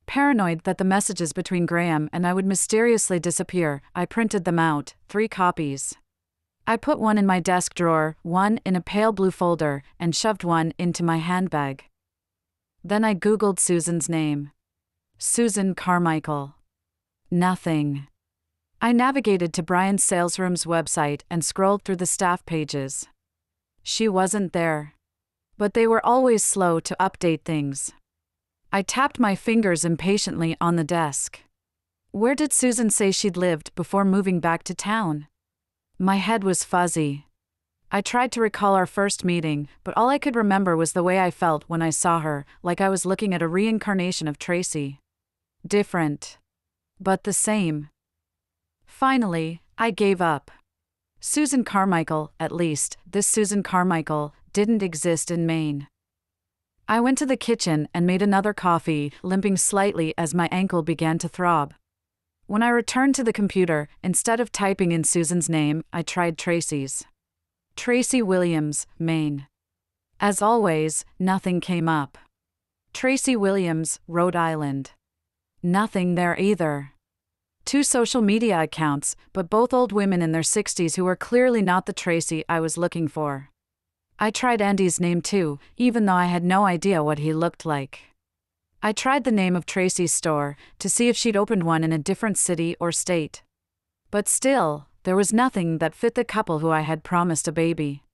Paranoid that the messages between Graham and I would mysteriously disappear, I printed them out, 3 copies. I put one in my desk drawer, one in a pale blue folder, and shoved one into my handbag. Then I Googled Susan's name. Susan Carmichael. Nothing. I navigated to Brian's salesroom's website and scrolled through the staff pages. She wasn't there. But they were always slow to update things. I tapped my fingers impatiently on the desk. Where did Susan say she'd lived before moving back to town? My head was fuzzy. I tried to recall our first meeting, but all I could remember was the way I felt when I saw her, like I was looking at a reincarnation of Tracy. Different. But the same. Finally, I gave up. Susan Carmichael, at least, this Susan Carmichael, didn't exist in Maine. I went to the kitchen and made another coffee, limping slightly as my ankle began to throb. When I returned to the computer, instead of typing in Susan's name, I tried Tracy's. Tracy Williams, Maine. As always, nothing came up. Tracy Williams, Rhode Island. Nothing there either. 2 social media accounts, but both old women in their 60s who were clearly not the Tracy I was looking for. I tried Andy's name too, even though I had no idea what he looked like. I tried the name of Tracy's store, to see if she'd opened one in a different city or state. But still, there was nothing that fit the couple who I had promised a baby.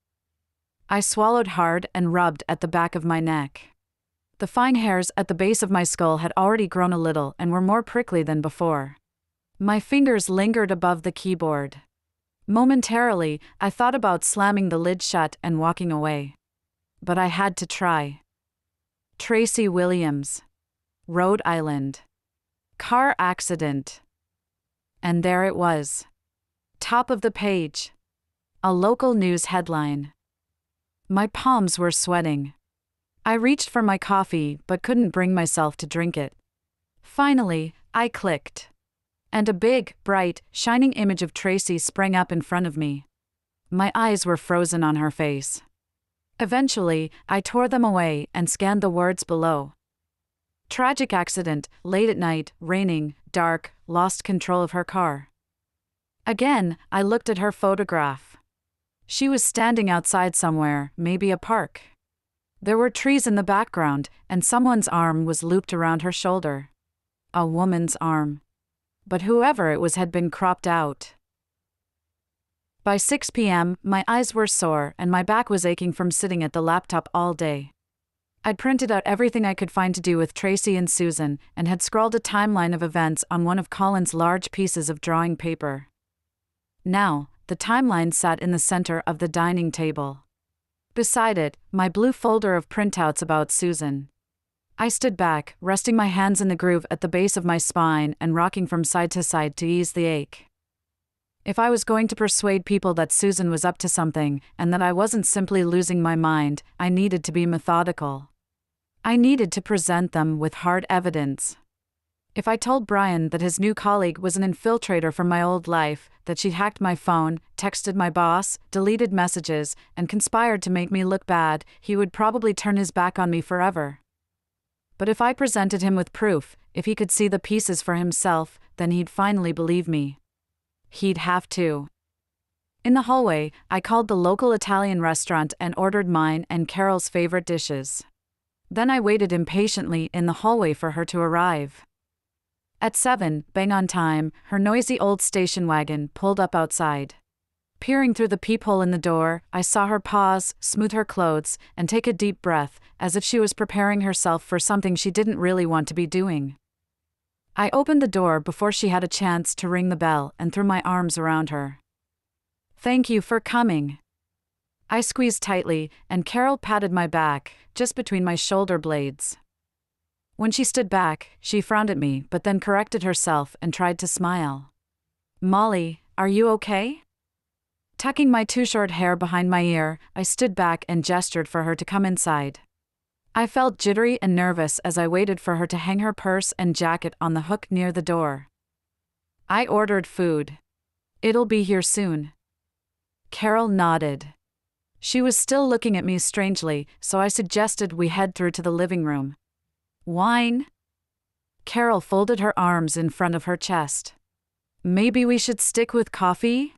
I swallowed hard and rubbed at the back of my neck. The fine hairs at the base of my skull had already grown a little and were more prickly than before. My fingers lingered above the keyboard. Momentarily, I thought about slamming the lid shut and walking away. But I had to try. Tracy Williams. Rhode Island. Car accident. And there it was. Top of the page. A local news headline. My palms were sweating. I reached for my coffee but couldn't bring myself to drink it. Finally, I clicked. And a big, bright, shining image of Tracy sprang up in front of me. My eyes were frozen on her face. Eventually, I tore them away and scanned the words below. Tragic accident, late at night, raining, dark, lost control of her car. Again, I looked at her photograph. She was standing outside somewhere, maybe a park. There were trees in the background, and someone's arm was looped around her shoulder. A woman's arm. But whoever it was had been cropped out. By 6 p.m., my eyes were sore and my back was aching from sitting at the laptop all day. I'd printed out everything I could find to do with Tracy and Susan and had scrawled a timeline of events on one of Colin's large pieces of drawing paper. Now, the timeline sat in the center of the dining table. Beside it, my blue folder of printouts about Susan. I stood back, resting my hands in the groove at the base of my spine and rocking from side to side to ease the ache. If I was going to persuade people that Susan was up to something and that I wasn't simply losing my mind, I needed to be methodical. I needed to present them with hard evidence. If I told Brian that his new colleague was an infiltrator from my old life, that she'd hacked my phone, texted my boss, deleted messages, and conspired to make me look bad, he would probably turn his back on me forever. But if I presented him with proof, if he could see the pieces for himself, then he'd finally believe me. He'd have to. In the hallway, I called the local Italian restaurant and ordered mine and Carol's favorite dishes. Then I waited impatiently in the hallway for her to arrive. At 7, bang on time, her noisy old station wagon pulled up outside. Peering through the peephole in the door, I saw her pause, smooth her clothes, and take a deep breath, as if she was preparing herself for something she didn't really want to be doing. I opened the door before she had a chance to ring the bell and threw my arms around her. "Thank you for coming." I squeezed tightly, and Carol patted my back, just between my shoulder blades. When she stood back, she frowned at me but then corrected herself and tried to smile. "Molly, are you okay?" Tucking my too short hair behind my ear, I stood back and gestured for her to come inside. I felt jittery and nervous as I waited for her to hang her purse and jacket on the hook near the door. "I ordered food. It'll be here soon." Carol nodded. She was still looking at me strangely, so I suggested we head through to the living room. "Wine?" Carol folded her arms in front of her chest. "Maybe we should stick with coffee?"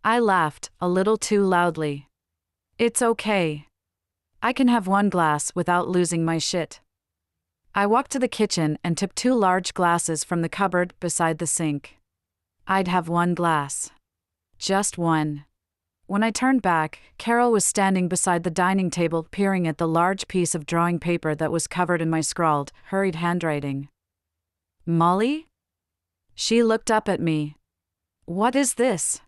I laughed, a little too loudly. "It's okay. I can have one glass without losing my shit." I walked to the kitchen and took 2 large glasses from the cupboard beside the sink. I'd have one glass. Just one. When I turned back, Carol was standing beside the dining table peering at the large piece of drawing paper that was covered in my scrawled, hurried handwriting. "Molly?" She looked up at me. "What is this?"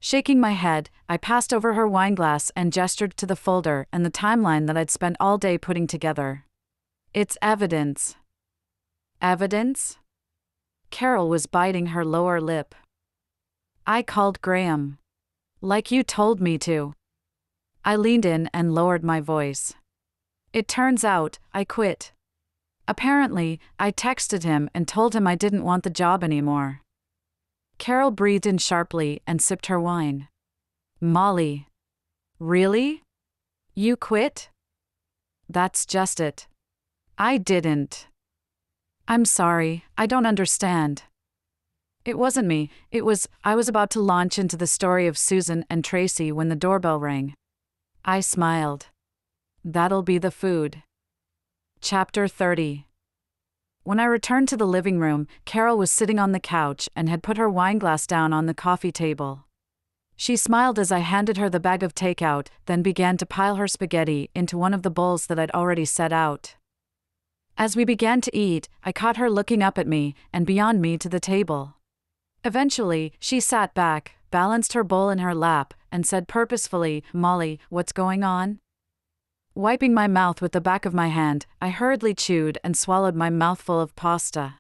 Shaking my head, I passed over her wineglass and gestured to the folder and the timeline that I'd spent all day putting together. "It's evidence." "Evidence?" Carol was biting her lower lip. "I called Graham. Like you told me to." I leaned in and lowered my voice. "It turns out, I quit. Apparently, I texted him and told him I didn't want the job anymore." Carol breathed in sharply and sipped her wine. "Molly. Really? You quit?" "That's just it. I didn't." "I'm sorry, I don't understand." "It wasn't me, I was about to launch into the story of Susan and Tracy when the doorbell rang." I smiled. "That'll be the food." Chapter 30. When I returned to the living room, Carol was sitting on the couch and had put her wineglass down on the coffee table. She smiled as I handed her the bag of takeout, then began to pile her spaghetti into one of the bowls that I'd already set out. As we began to eat, I caught her looking up at me and beyond me to the table. Eventually, she sat back, balanced her bowl in her lap, and said purposefully, "Molly, what's going on?" Wiping my mouth with the back of my hand, I hurriedly chewed and swallowed my mouthful of pasta.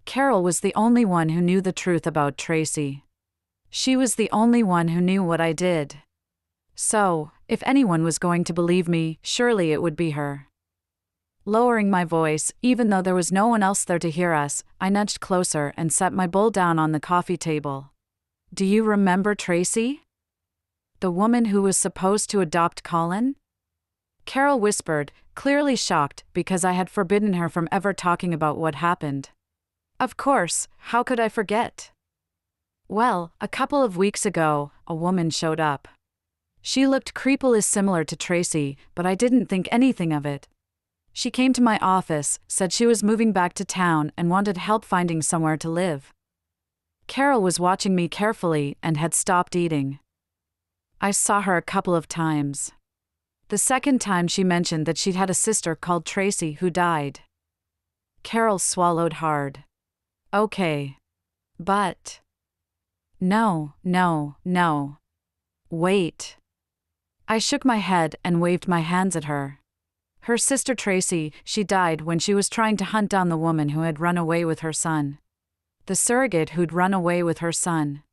Carol was the only one who knew the truth about Tracy. She was the only one who knew what I did. So, if anyone was going to believe me, surely it would be her. Lowering my voice, even though there was no one else there to hear us, I nudged closer and set my bowl down on the coffee table. "Do you remember Tracy? The woman who was supposed to adopt Colin?" Carol whispered, clearly shocked because I had forbidden her from ever talking about what happened. "Of course, how could I forget?" "Well, a couple of weeks ago, a woman showed up. She looked creepily similar to Tracy, but I didn't think anything of it. She came to my office, said she was moving back to town and wanted help finding somewhere to live. Carol was watching me carefully and had stopped eating. I saw her a couple of times. The second time she mentioned that she'd had a sister called Tracy who died. Carol swallowed hard. Okay. But. No. Wait. I shook my head and waved my hands at her. Her sister Tracy, she died when she was trying to hunt down the woman who had run away with her son. The surrogate who'd run away with her son.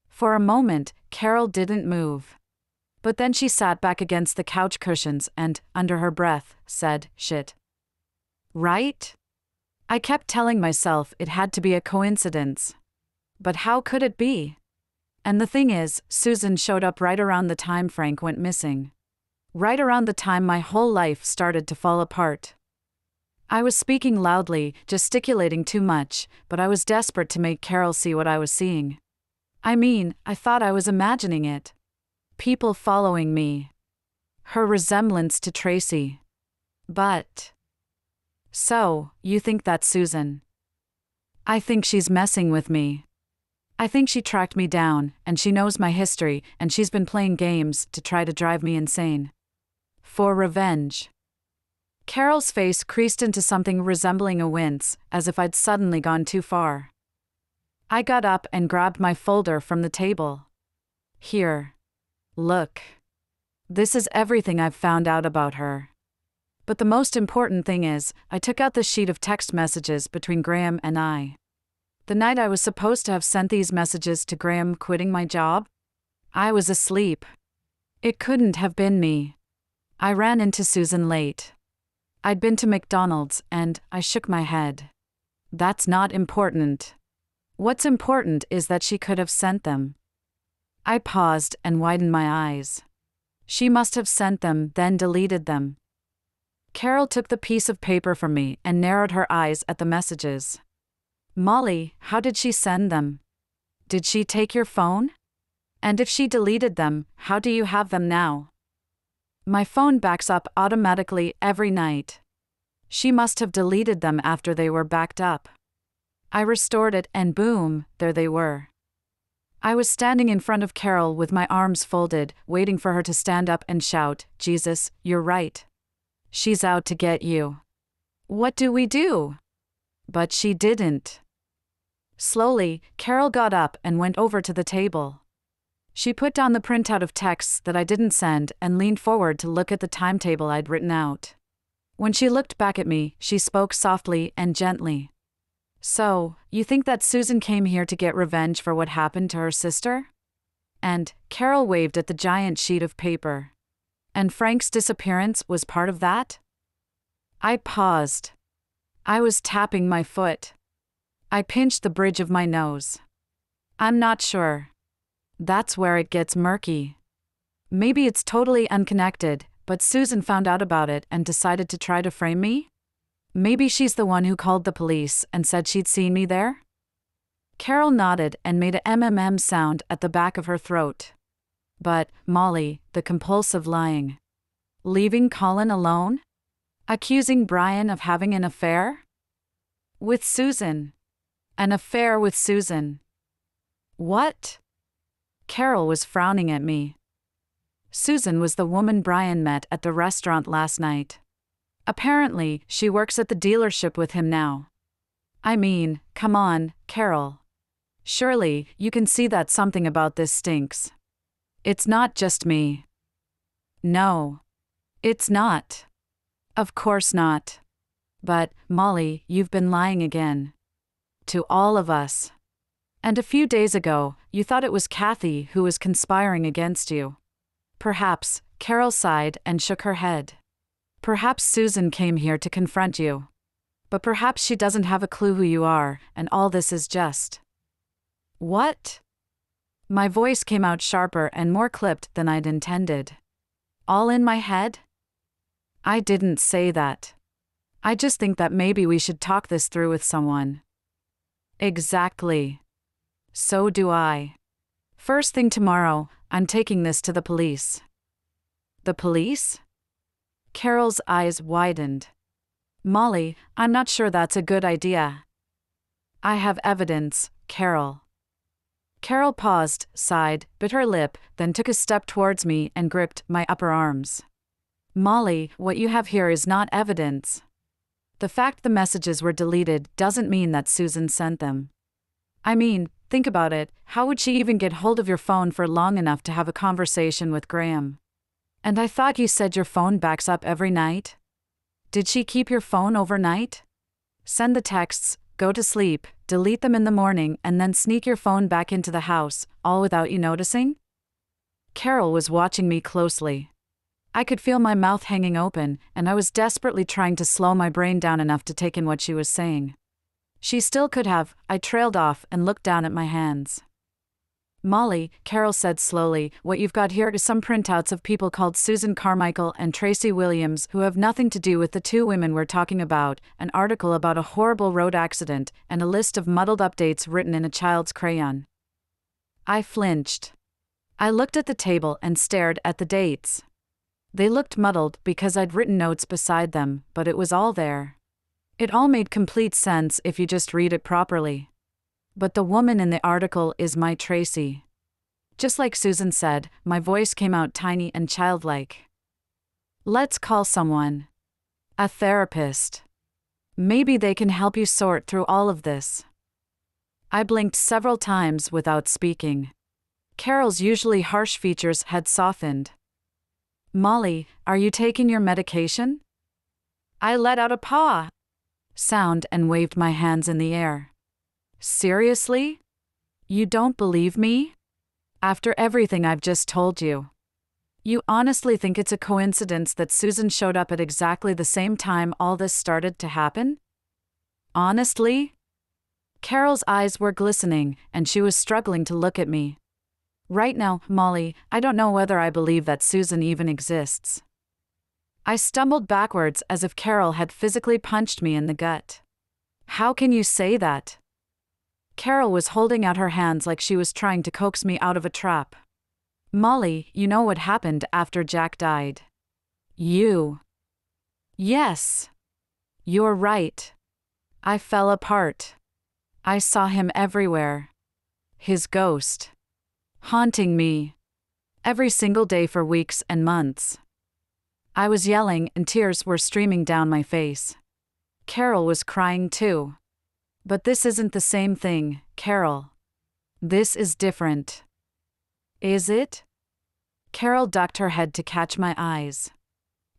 For a moment, Carol didn't move. But then she sat back against the couch cushions and, under her breath, said, "Shit." Right? I kept telling myself it had to be a coincidence. But how could it be? And the thing is, Susan showed up right around the time Frank went missing. Right around the time my whole life started to fall apart. I was speaking loudly, gesticulating too much, but I was desperate to make Carol see what I was seeing. I mean, I thought I was imagining it. People following me. Her resemblance to Tracy. But. So, you think that's Susan? I think she's messing with me. I think she tracked me down, and she knows my history, and she's been playing games to try to drive me insane. For revenge. Carol's face creased into something resembling a wince, as if I'd suddenly gone too far. I got up and grabbed my folder from the table. Here. Look. This is everything I've found out about her. But the most important thing is, I took out the sheet of text messages between Graham and I. The night I was supposed to have sent these messages to Graham quitting my job, I was asleep. It couldn't have been me. I ran into Susan late. I'd been to McDonald's and I shook my head. That's not important. What's important is that she could have sent them. I paused and widened my eyes. She must have sent them, then deleted them. Carol took the piece of paper from me and narrowed her eyes at the messages. Molly, how did she send them? Did she take your phone? And if she deleted them, how do you have them now? My phone backs up automatically every night. She must have deleted them after they were backed up. I restored it and boom, there they were. I was standing in front of Carol with my arms folded, waiting for her to stand up and shout, "Jesus, you're right. She's out to get you. What do we do?" But she didn't. Slowly, Carol got up and went over to the table. She put down the printout of texts that I didn't send and leaned forward to look at the timetable I'd written out. When she looked back at me, she spoke softly and gently. "So, you think that Susan came here to get revenge for what happened to her sister?" And Carol waved at the giant sheet of paper. "And Frank's disappearance was part of that?" I paused. I was tapping my foot. I pinched the bridge of my nose. I'm not sure. That's where it gets murky. Maybe it's totally unconnected, but Susan found out about it and decided to try to frame me? Maybe she's the one who called the police and said she'd seen me there? Carol nodded and made a mmm sound at the back of her throat. But, Molly, the compulsive lying. Leaving Colin alone? Accusing Brian of having an affair? With Susan. An affair with Susan. What? Carol was frowning at me. Susan was the woman Brian met at the restaurant last night. Apparently, she works at the dealership with him now. I mean, come on, Carol. Surely, you can see that something about this stinks. It's not just me. No. It's not. Of course not. But, Molly, you've been lying again. To all of us. And a few days ago, you thought it was Kathy who was conspiring against you. Perhaps, Carol sighed and shook her head. Perhaps Susan came here to confront you. But perhaps she doesn't have a clue who you are, and all this is just. What? My voice came out sharper and more clipped than I'd intended. All in my head? I didn't say that. I just think that maybe we should talk this through with someone. Exactly. So do I. First thing tomorrow, I'm taking this to the police. The police? Carol's eyes widened. Molly, I'm not sure that's a good idea. I have evidence, Carol. Carol paused, sighed, bit her lip, then took a step towards me and gripped my upper arms. Molly, what you have here is not evidence. The fact the messages were deleted doesn't mean that Susan sent them. I mean, think about it, how would she even get hold of your phone for long enough to have a conversation with Graham? And I thought you said your phone backs up every night? Did she keep your phone overnight? Send the texts, go to sleep, delete them in the morning, and then sneak your phone back into the house, all without you noticing? Carol was watching me closely. I could feel my mouth hanging open, and I was desperately trying to slow my brain down enough to take in what she was saying. She still could have. I trailed off and looked down at my hands. Molly, Carol said slowly, what you've got here is some printouts of people called Susan Carmichael and Tracy Williams who have nothing to do with the two women we're talking about, an article about a horrible road accident, and a list of muddled updates written in a child's crayon. I flinched. I looked at the table and stared at the dates. They looked muddled because I'd written notes beside them, but it was all there. It all made complete sense if you just read it properly. But the woman in the article is my Tracy. Just like Susan said, my voice came out tiny and childlike. Let's call someone. A therapist. Maybe they can help you sort through all of this. I blinked several times without speaking. Carol's usually harsh features had softened. Molly, are you taking your medication? I let out a paw sound and waved my hands in the air. Seriously? You don't believe me? After everything I've just told you. You honestly think it's a coincidence that Susan showed up at exactly the same time all this started to happen? Honestly? Carol's eyes were glistening, and she was struggling to look at me. Right now, Molly, I don't know whether I believe that Susan even exists. I stumbled backwards as if Carol had physically punched me in the gut. How can you say that? Carol was holding out her hands like she was trying to coax me out of a trap. Molly, you know what happened after Jack died. You. Yes. You're right. I fell apart. I saw him everywhere. His ghost. Haunting me. Every single day for weeks and months. I was yelling and tears were streaming down my face. Carol was crying too. But this isn't the same thing, Carol. This is different. Is it? Carol ducked her head to catch my eyes.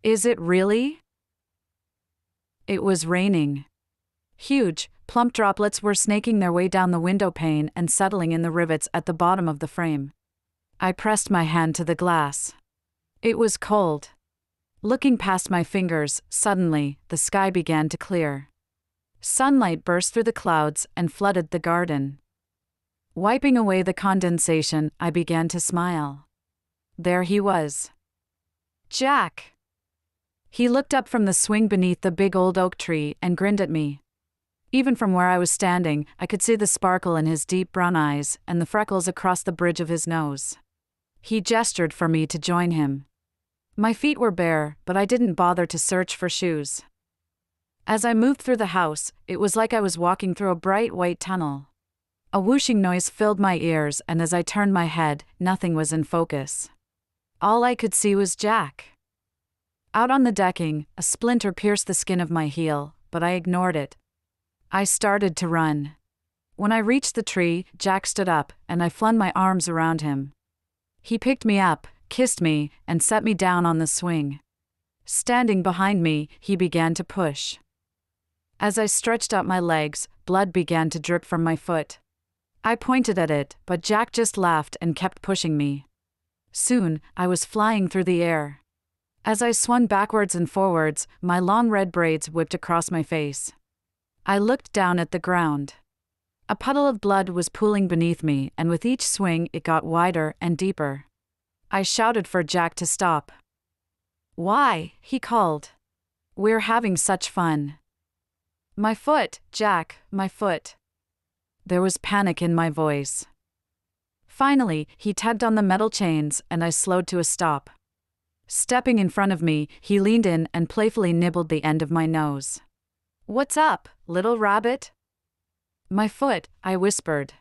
Is it really? It was raining. Huge, plump droplets were snaking their way down the window pane and settling in the rivets at the bottom of the frame. I pressed my hand to the glass. It was cold. Looking past my fingers, suddenly, the sky began to clear. Sunlight burst through the clouds and flooded the garden. Wiping away the condensation, I began to smile. There he was. Jack! He looked up from the swing beneath the big old oak tree and grinned at me. Even from where I was standing, I could see the sparkle in his deep brown eyes and the freckles across the bridge of his nose. He gestured for me to join him. My feet were bare, but I didn't bother to search for shoes. As I moved through the house, it was like I was walking through a bright white tunnel. A whooshing noise filled my ears, and as I turned my head, nothing was in focus. All I could see was Jack. Out on the decking, a splinter pierced the skin of my heel, but I ignored it. I started to run. When I reached the tree, Jack stood up, and I flung my arms around him. He picked me up, kissed me, and set me down on the swing. Standing behind me, he began to push. As I stretched out my legs, blood began to drip from my foot. I pointed at it, but Jack just laughed and kept pushing me. Soon, I was flying through the air. As I swung backwards and forwards, my long red braids whipped across my face. I looked down at the ground. A puddle of blood was pooling beneath me, and with each swing it got wider and deeper. I shouted for Jack to stop. Why? He called. We're having such fun. My foot, Jack, my foot. There was panic in my voice. Finally, he tugged on the metal chains and I slowed to a stop. Stepping in front of me, he leaned in and playfully nibbled the end of my nose. "What's up, little rabbit?" "My foot," I whispered.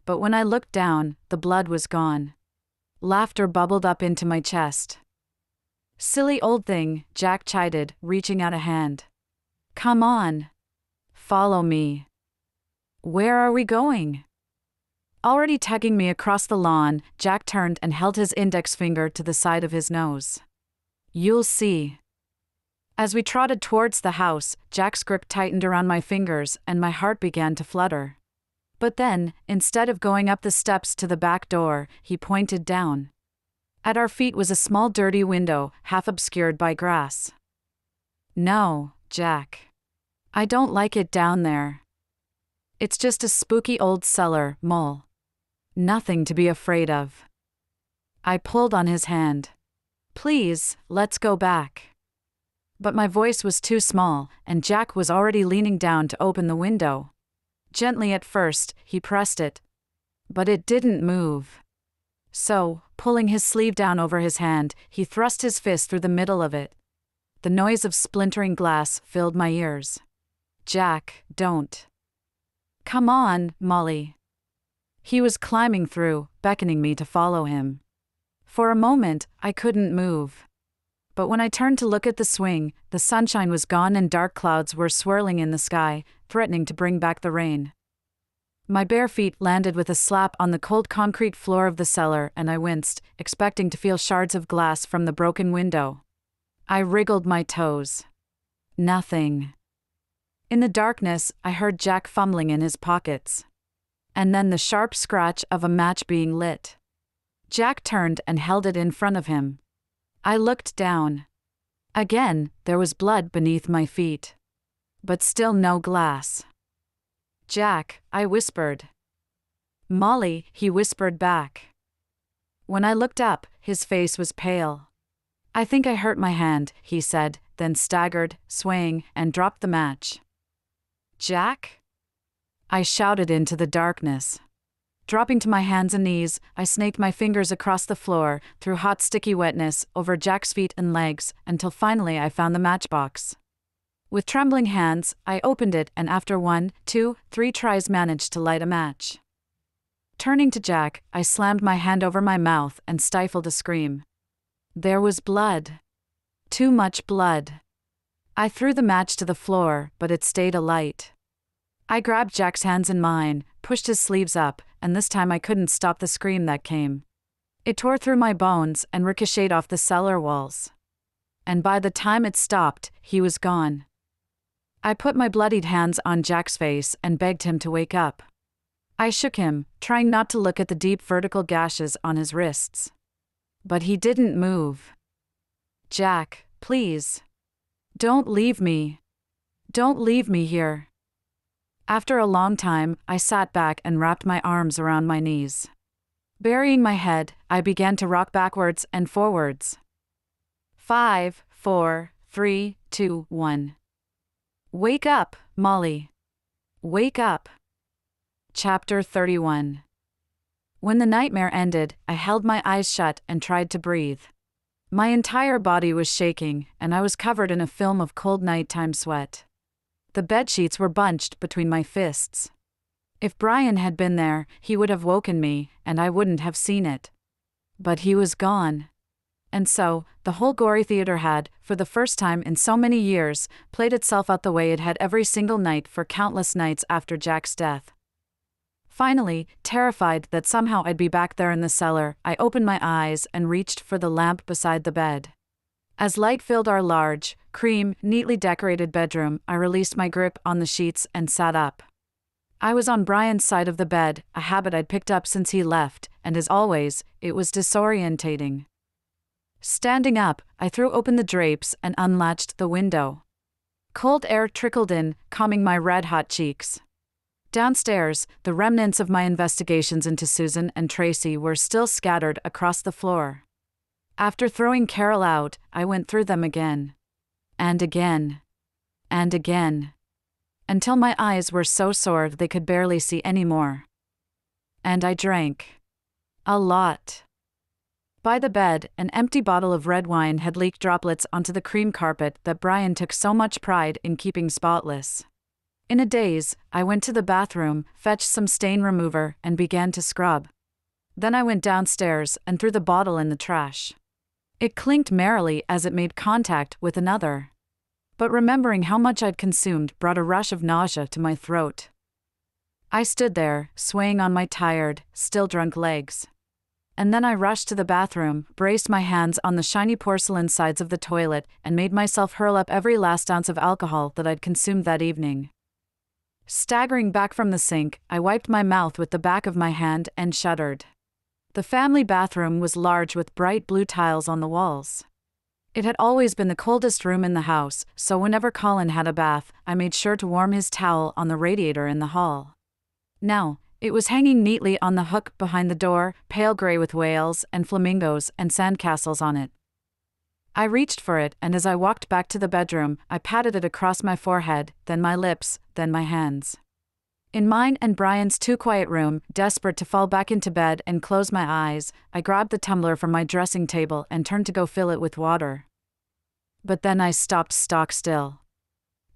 But when I looked down, the blood was gone. Laughter bubbled up into my chest. "Silly old thing," Jack chided, reaching out a hand. "Come on. Follow me." "Where are we going?" Already tugging me across the lawn, Jack turned and held his index finger to the side of his nose. "You'll see." As we trotted towards the house, Jack's grip tightened around my fingers and my heart began to flutter. But then, instead of going up the steps to the back door, he pointed down. At our feet was a small dirty window, half obscured by grass. "No, Jack. I don't like it down there. It's just a spooky old cellar, mole. Nothing to be afraid of." I pulled on his hand. "Please, let's go back." But my voice was too small, and Jack was already leaning down to open the window. Gently at first, he pressed it. But it didn't move. So, pulling his sleeve down over his hand, he thrust his fist through the middle of it. The noise of splintering glass filled my ears. "Jack, don't." "Come on, Molly." He was climbing through, beckoning me to follow him. For a moment, I couldn't move. But when I turned to look at the swing, the sunshine was gone and dark clouds were swirling in the sky, threatening to bring back the rain. My bare feet landed with a slap on the cold concrete floor of the cellar and I winced, expecting to feel shards of glass from the broken window. I wriggled my toes. Nothing. In the darkness, I heard Jack fumbling in his pockets. And then the sharp scratch of a match being lit. Jack turned and held it in front of him. I looked down. Again, there was blood beneath my feet. But still no glass. "Jack," I whispered. "Molly," he whispered back. When I looked up, his face was pale. "I think I hurt my hand," he said, then staggered, swaying, and dropped the match. "Jack?" I shouted into the darkness. Dropping to my hands and knees, I snaked my fingers across the floor, through hot sticky wetness, over Jack's feet and legs, until finally I found the matchbox. With trembling hands, I opened it and after 1, 2, 3 tries managed to light a match. Turning to Jack, I slammed my hand over my mouth and stifled a scream. There was blood. Too much blood. I threw the match to the floor, but it stayed alight. I grabbed Jack's hands in mine, pushed his sleeves up, and this time I couldn't stop the scream that came. It tore through my bones and ricocheted off the cellar walls. And by the time it stopped, he was gone. I put my bloodied hands on Jack's face and begged him to wake up. I shook him, trying not to look at the deep vertical gashes on his wrists. But he didn't move. "Jack, please. Don't leave me. Don't leave me here." After a long time, I sat back and wrapped my arms around my knees. Burying my head, I began to rock backwards and forwards. 5, 4, 3, 2, 1. Wake up, Molly. Wake up. Chapter 31. When the nightmare ended, I held my eyes shut and tried to breathe. My entire body was shaking, and I was covered in a film of cold nighttime sweat. The bedsheets were bunched between my fists. If Brian had been there, he would have woken me, and I wouldn't have seen it. But he was gone. And so, the whole gory theater had, for the first time in so many years, played itself out the way it had every single night for countless nights after Jack's death. Finally, terrified that somehow I'd be back there in the cellar, I opened my eyes and reached for the lamp beside the bed. As light filled our large, cream, neatly decorated bedroom, I released my grip on the sheets and sat up. I was on Brian's side of the bed, a habit I'd picked up since he left, and as always, it was disorientating. Standing up, I threw open the drapes and unlatched the window. Cold air trickled in, calming my red-hot cheeks. Downstairs, the remnants of my investigations into Susan and Tracy were still scattered across the floor. After throwing Carol out, I went through them again. And again. And again. Until my eyes were so sore they could barely see anymore. And I drank. A lot. By the bed, an empty bottle of red wine had leaked droplets onto the cream carpet that Brian took so much pride in keeping spotless. In a daze, I went to the bathroom, fetched some stain remover, and began to scrub. Then I went downstairs and threw the bottle in the trash. It clinked merrily as it made contact with another. But remembering how much I'd consumed brought a rush of nausea to my throat. I stood there, swaying on my tired, still drunk legs. And then I rushed to the bathroom, braced my hands on the shiny porcelain sides of the toilet, and made myself hurl up every last ounce of alcohol that I'd consumed that evening. Staggering back from the sink, I wiped my mouth with the back of my hand and shuddered. The family bathroom was large with bright blue tiles on the walls. It had always been the coldest room in the house, so whenever Colin had a bath, I made sure to warm his towel on the radiator in the hall. Now, it was hanging neatly on the hook behind the door, pale gray with whales and flamingos and sandcastles on it. I reached for it, and as I walked back to the bedroom, I patted it across my forehead, then my lips, then my hands. In mine and Brian's too-quiet room, desperate to fall back into bed and close my eyes, I grabbed the tumbler from my dressing table and turned to go fill it with water. But then I stopped stock still.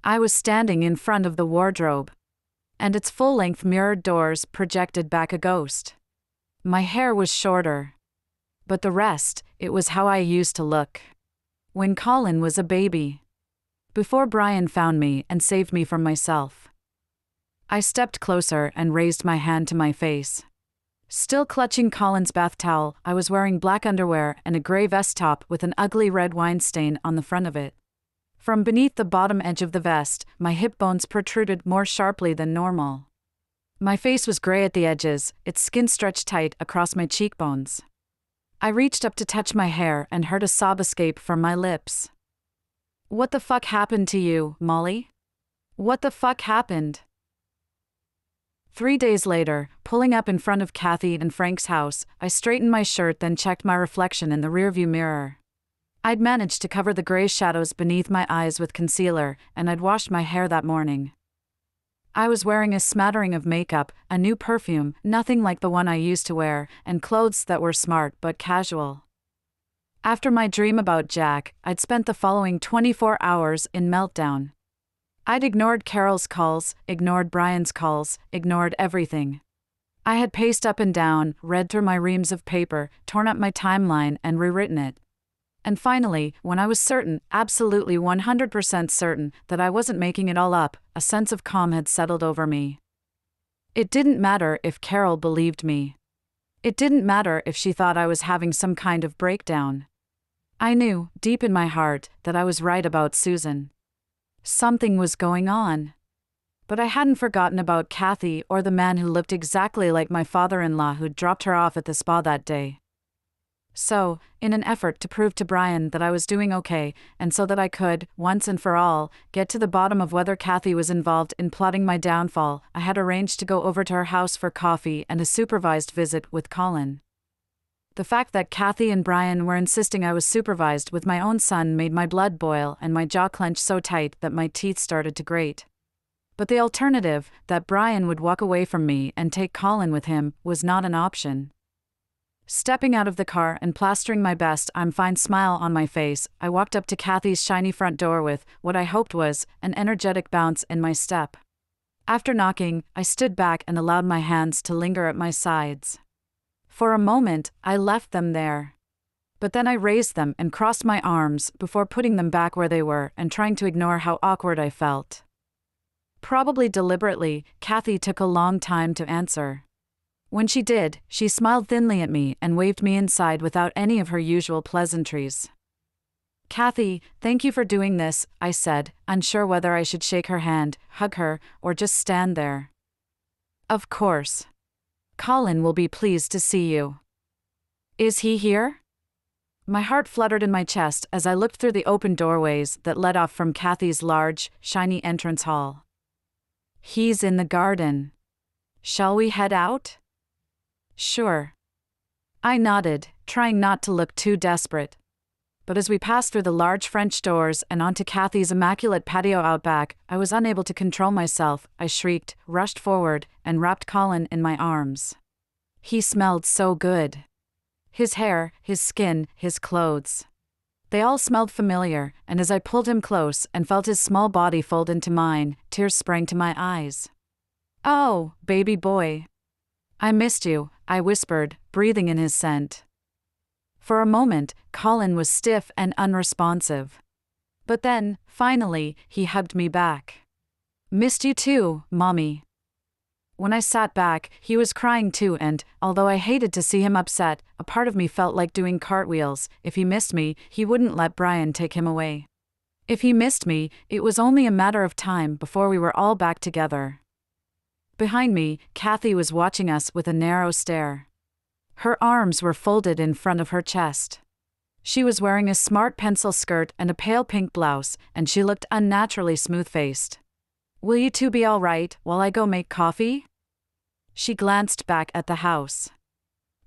I was standing in front of the wardrobe, and its full-length mirrored doors projected back a ghost. My hair was shorter. But the rest, it was how I used to look when Colin was a baby, before Brian found me and saved me from myself. I stepped closer and raised my hand to my face. Still clutching Colin's bath towel, I was wearing black underwear and a gray vest top with an ugly red wine stain on the front of it. From beneath the bottom edge of the vest, my hip bones protruded more sharply than normal. My face was gray at the edges, its skin stretched tight across my cheekbones. I reached up to touch my hair and heard a sob escape from my lips. "What the fuck happened to you, Molly? What the fuck happened?" 3 days later, pulling up in front of Kathy and Frank's house, I straightened my shirt, then checked my reflection in the rearview mirror. I'd managed to cover the gray shadows beneath my eyes with concealer, and I'd washed my hair that morning. I was wearing a smattering of makeup, a new perfume, nothing like the one I used to wear, and clothes that were smart but casual. After my dream about Jack, I'd spent the following 24 hours in meltdown. I'd ignored Carol's calls, ignored Brian's calls, ignored everything. I had paced up and down, read through my reams of paper, torn up my timeline, and rewritten it. And finally, when I was certain, absolutely 100% certain, that I wasn't making it all up, a sense of calm had settled over me. It didn't matter if Carol believed me. It didn't matter if she thought I was having some kind of breakdown. I knew, deep in my heart, that I was right about Susan. Something was going on. But I hadn't forgotten about Kathy or the man who looked exactly like my father-in-law who'd dropped her off at the spa that day. So, in an effort to prove to Brian that I was doing okay, and so that I could, once and for all, get to the bottom of whether Kathy was involved in plotting my downfall, I had arranged to go over to her house for coffee and a supervised visit with Colin. The fact that Kathy and Brian were insisting I was supervised with my own son made my blood boil and my jaw clench so tight that my teeth started to grate. But the alternative, that Brian would walk away from me and take Colin with him, was not an option. Stepping out of the car and plastering my best I'm fine smile on my face, I walked up to Kathy's shiny front door with, what I hoped was, an energetic bounce in my step. After knocking, I stood back and allowed my hands to linger at my sides. For a moment, I left them there. But then I raised them and crossed my arms before putting them back where they were and trying to ignore how awkward I felt. Probably deliberately, Kathy took a long time to answer. When she did, she smiled thinly at me and waved me inside without any of her usual pleasantries. "Kathy, thank you for doing this," I said, unsure whether I should shake her hand, hug her, or just stand there. "Of course. Colin will be pleased to see you." "Is he here?" My heart fluttered in my chest as I looked through the open doorways that led off from Kathy's large, shiny entrance hall. "He's in the garden. Shall we head out?" "Sure." I nodded, trying not to look too desperate. But as we passed through the large French doors and onto Kathy's immaculate patio out back, I was unable to control myself. I shrieked, rushed forward, and wrapped Colin in my arms. He smelled so good. His hair, his skin, his clothes. They all smelled familiar, and as I pulled him close and felt his small body fold into mine, tears sprang to my eyes. "Oh, baby boy. I missed you," I whispered, breathing in his scent. For a moment, Colin was stiff and unresponsive. But then, finally, he hugged me back. "Missed you too, Mommy." When I sat back, he was crying too, and, although I hated to see him upset, a part of me felt like doing cartwheels. If he missed me, he wouldn't let Brian take him away. If he missed me, it was only a matter of time before we were all back together. Behind me, Kathy was watching us with a narrow stare. Her arms were folded in front of her chest. She was wearing a smart pencil skirt and a pale pink blouse, and she looked unnaturally smooth-faced. "Will you two be all right while I go make coffee?" She glanced back at the house.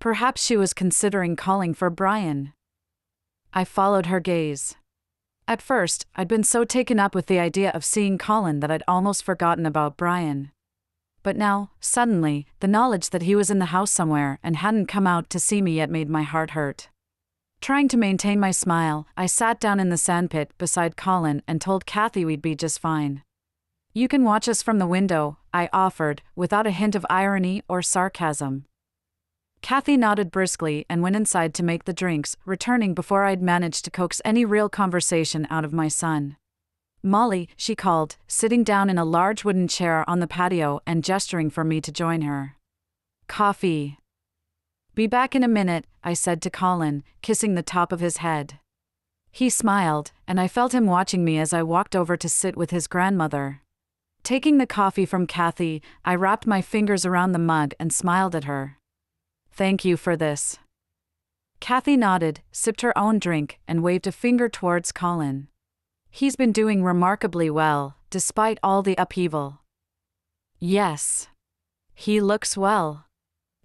Perhaps she was considering calling for Brian. I followed her gaze. At first, I'd been so taken up with the idea of seeing Colin that I'd almost forgotten about Brian. But now, suddenly, the knowledge that he was in the house somewhere and hadn't come out to see me yet made my heart hurt. Trying to maintain my smile, I sat down in the sandpit beside Colin and told Kathy we'd be just fine. "You can watch us from the window," I offered, without a hint of irony or sarcasm. Kathy nodded briskly and went inside to make the drinks, returning before I'd managed to coax any real conversation out of my son. "Molly," she called, sitting down in a large wooden chair on the patio and gesturing for me to join her. "Coffee." "Be back in a minute," I said to Colin, kissing the top of his head. He smiled, and I felt him watching me as I walked over to sit with his grandmother. Taking the coffee from Kathy, I wrapped my fingers around the mug and smiled at her. "Thank you for this." Kathy nodded, sipped her own drink, and waved a finger towards Colin. "He's been doing remarkably well, despite all the upheaval." "Yes. He looks well."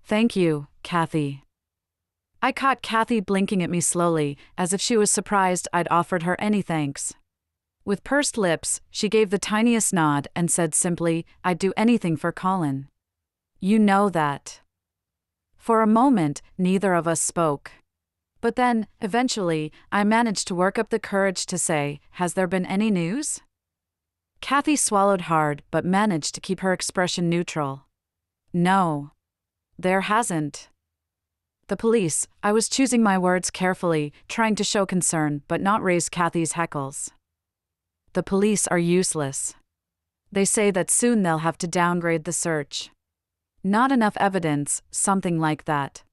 "Thank you, Kathy." I caught Kathy blinking at me slowly, as if she was surprised I'd offered her any thanks. With pursed lips, she gave the tiniest nod and said simply, "I'd do anything for Colin. You know that." For a moment, neither of us spoke. But then, eventually, I managed to work up the courage to say, "Has there been any news?" Kathy swallowed hard but managed to keep her expression neutral. "No. There hasn't." "The police," I was choosing my words carefully, trying to show concern but not raise Kathy's heckles. "The police are useless. They say that soon they'll have to downgrade the search. Not enough evidence," something like that.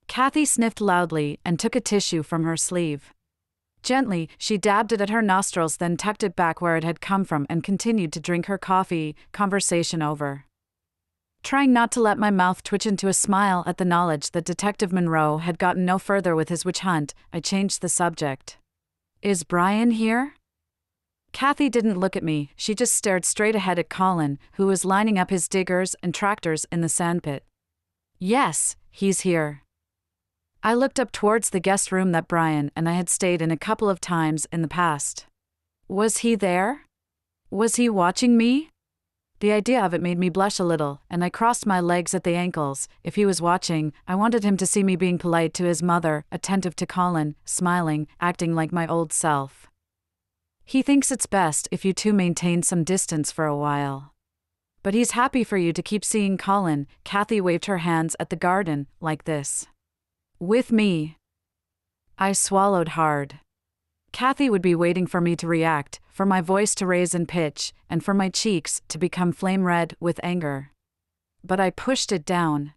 Kathy sniffed loudly and took a tissue from her sleeve. Gently, she dabbed it at her nostrils, then tucked it back where it had come from and continued to drink her coffee, conversation over. Trying not to let my mouth twitch into a smile at the knowledge that Detective Monroe had gotten no further with his witch hunt, I changed the subject. "Is Brian here?" Kathy didn't look at me, she just stared straight ahead at Colin, who was lining up his diggers and tractors in the sandpit. "Yes, he's here." I looked up towards the guest room that Brian and I had stayed in a couple of times in the past. Was he there? Was he watching me? The idea of it made me blush a little, and I crossed my legs at the ankles. If he was watching, I wanted him to see me being polite to his mother, attentive to Colin, smiling, acting like my old self. "He thinks it's best if you two maintain some distance for a while. But he's happy for you to keep seeing Colin." Kathy waved her hands at the garden, like this. "With me." I swallowed hard. Kathy would be waiting for me to react, for my voice to raise in pitch, and for my cheeks to become flame red with anger. But I pushed it down.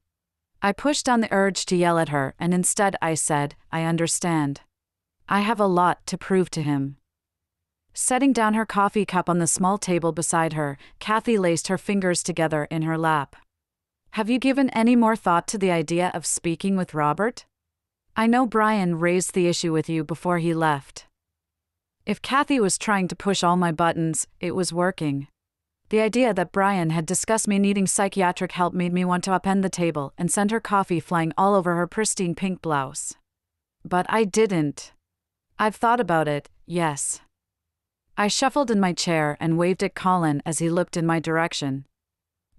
I pushed down the urge to yell at her, and instead I said, "I understand. I have a lot to prove to him." Setting down her coffee cup on the small table beside her, Kathy laced her fingers together in her lap. "Have you given any more thought to the idea of speaking with Robert? I know Brian raised the issue with you before he left." If Kathy was trying to push all my buttons, it was working. The idea that Brian had discussed me needing psychiatric help made me want to upend the table and send her coffee flying all over her pristine pink blouse. But I didn't. "I've thought about it, yes." I shuffled in my chair and waved at Colin as he looked in my direction.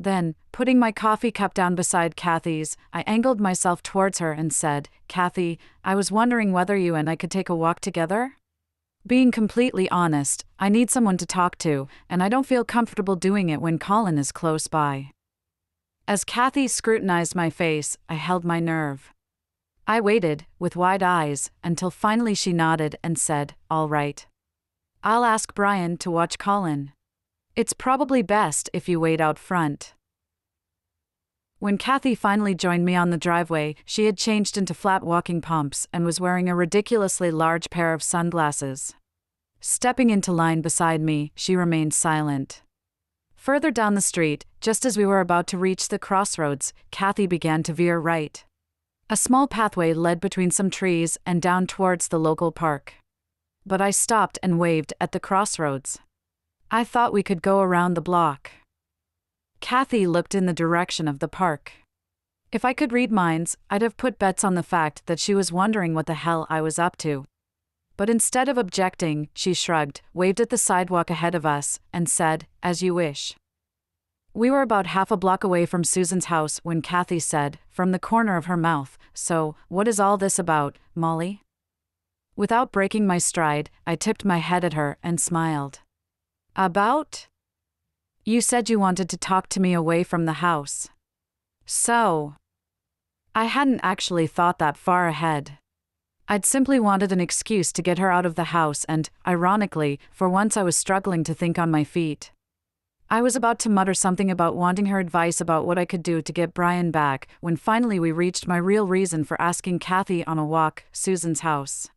Then, putting my coffee cup down beside Kathy's, I angled myself towards her and said, "Kathy, I was wondering whether you and I could take a walk together? Being completely honest, I need someone to talk to, and I don't feel comfortable doing it when Colin is close by." As Kathy scrutinized my face, I held my nerve. I waited, with wide eyes, until finally she nodded and said, "All right. I'll ask Brian to watch Colin. It's probably best if you wait out front." When Kathy finally joined me on the driveway, she had changed into flat walking pumps and was wearing a ridiculously large pair of sunglasses. Stepping into line beside me, she remained silent. Further down the street, just as we were about to reach the crossroads, Kathy began to veer right. A small pathway led between some trees and down towards the local park. But I stopped and waved at the crossroads. I thought we could go around the block. Kathy looked in the direction of the park. If I could read minds, I'd have put bets on the fact that she was wondering what the hell I was up to. But instead of objecting, she shrugged, waved at the sidewalk ahead of us, and said, "As you wish." We were about half a block away from Susan's house when Kathy said, from the corner of her mouth, "So, what is all this about, Molly?" Without breaking my stride, I tipped my head at her and smiled. "About? You said you wanted to talk to me away from the house. So, I hadn't actually thought that far ahead. I'd simply wanted an excuse to get her out of the house and, ironically, for once I was struggling to think on my feet. I was about to mutter something about wanting her advice about what I could do to get Brian back, when finally we reached my real reason for asking Kathy on a walk, Susan's house.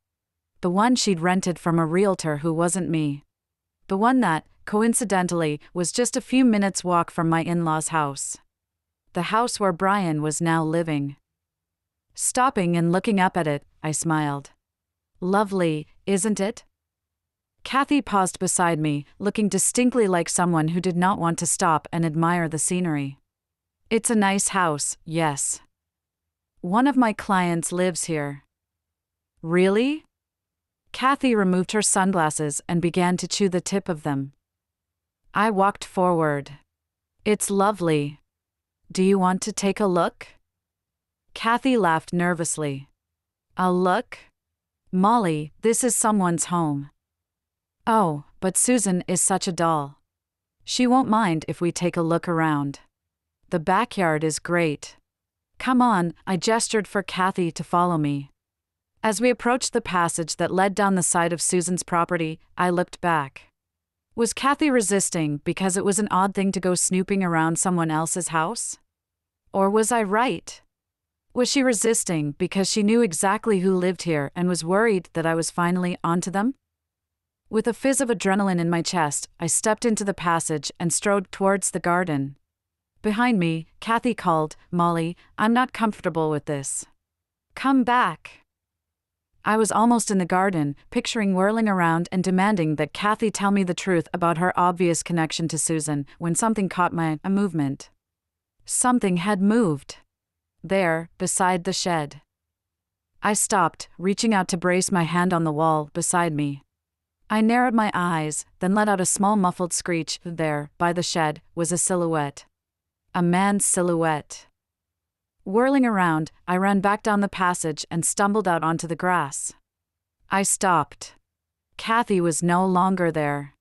The one she'd rented from a realtor who wasn't me. The one that, coincidentally, was just a few minutes' walk from my in-laws' house. The house where Brian was now living. Stopping and looking up at it, I smiled. "Lovely, isn't it?" Kathy paused beside me, looking distinctly like someone who did not want to stop and admire the scenery. "It's a nice house, yes. One of my clients lives here." "Really?" Kathy removed her sunglasses and began to chew the tip of them. I walked forward. "It's lovely. Do you want to take a look?" Kathy laughed nervously. "A look? Molly, this is someone's home." "Oh, but Susan is such a doll. She won't mind if we take a look around. The backyard is great. Come on," I gestured for Kathy to follow me. As we approached the passage that led down the side of Susan's property, I looked back. Was Kathy resisting because it was an odd thing to go snooping around someone else's house? Or was I right? Was she resisting because she knew exactly who lived here and was worried that I was finally onto them? With a fizz of adrenaline in my chest, I stepped into the passage and strode towards the garden. Behind me, Kathy called, "Molly, I'm not comfortable with this. Come back." I was almost in the garden, picturing whirling around and demanding that Kathy tell me the truth about her obvious connection to Susan, when something caught my movement. Something had moved. There, beside the shed. I stopped, reaching out to brace my hand on the wall beside me. I narrowed my eyes, then let out a small muffled screech. There, by the shed, was a silhouette. A man's silhouette. Whirling around, I ran back down the passage and stumbled out onto the grass. I stopped. Kathy was no longer there.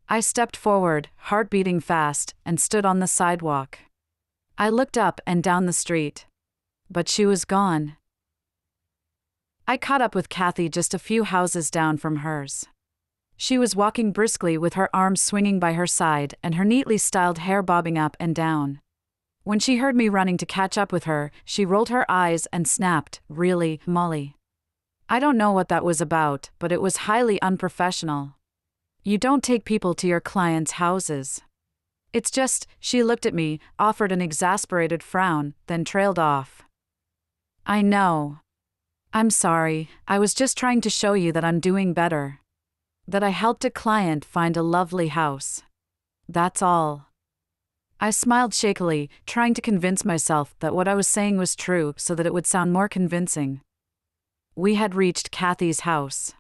I stepped forward, heart beating fast, and stood on the sidewalk. I looked up and down the street. But she was gone. I caught up with Kathy just a few houses down from hers. She was walking briskly with her arms swinging by her side and her neatly styled hair bobbing up and down. When she heard me running to catch up with her, she rolled her eyes and snapped, "Really, Molly?" I don't know what that was about, but it was highly unprofessional. You don't take people to your clients' houses. It's just, she looked at me, offered an exasperated frown, then trailed off. "I know. I'm sorry, I was just trying to show you that I'm doing better. That I helped a client find a lovely house. That's all." I smiled shakily, trying to convince myself that what I was saying was true so that it would sound more convincing. We had reached Kathy's house.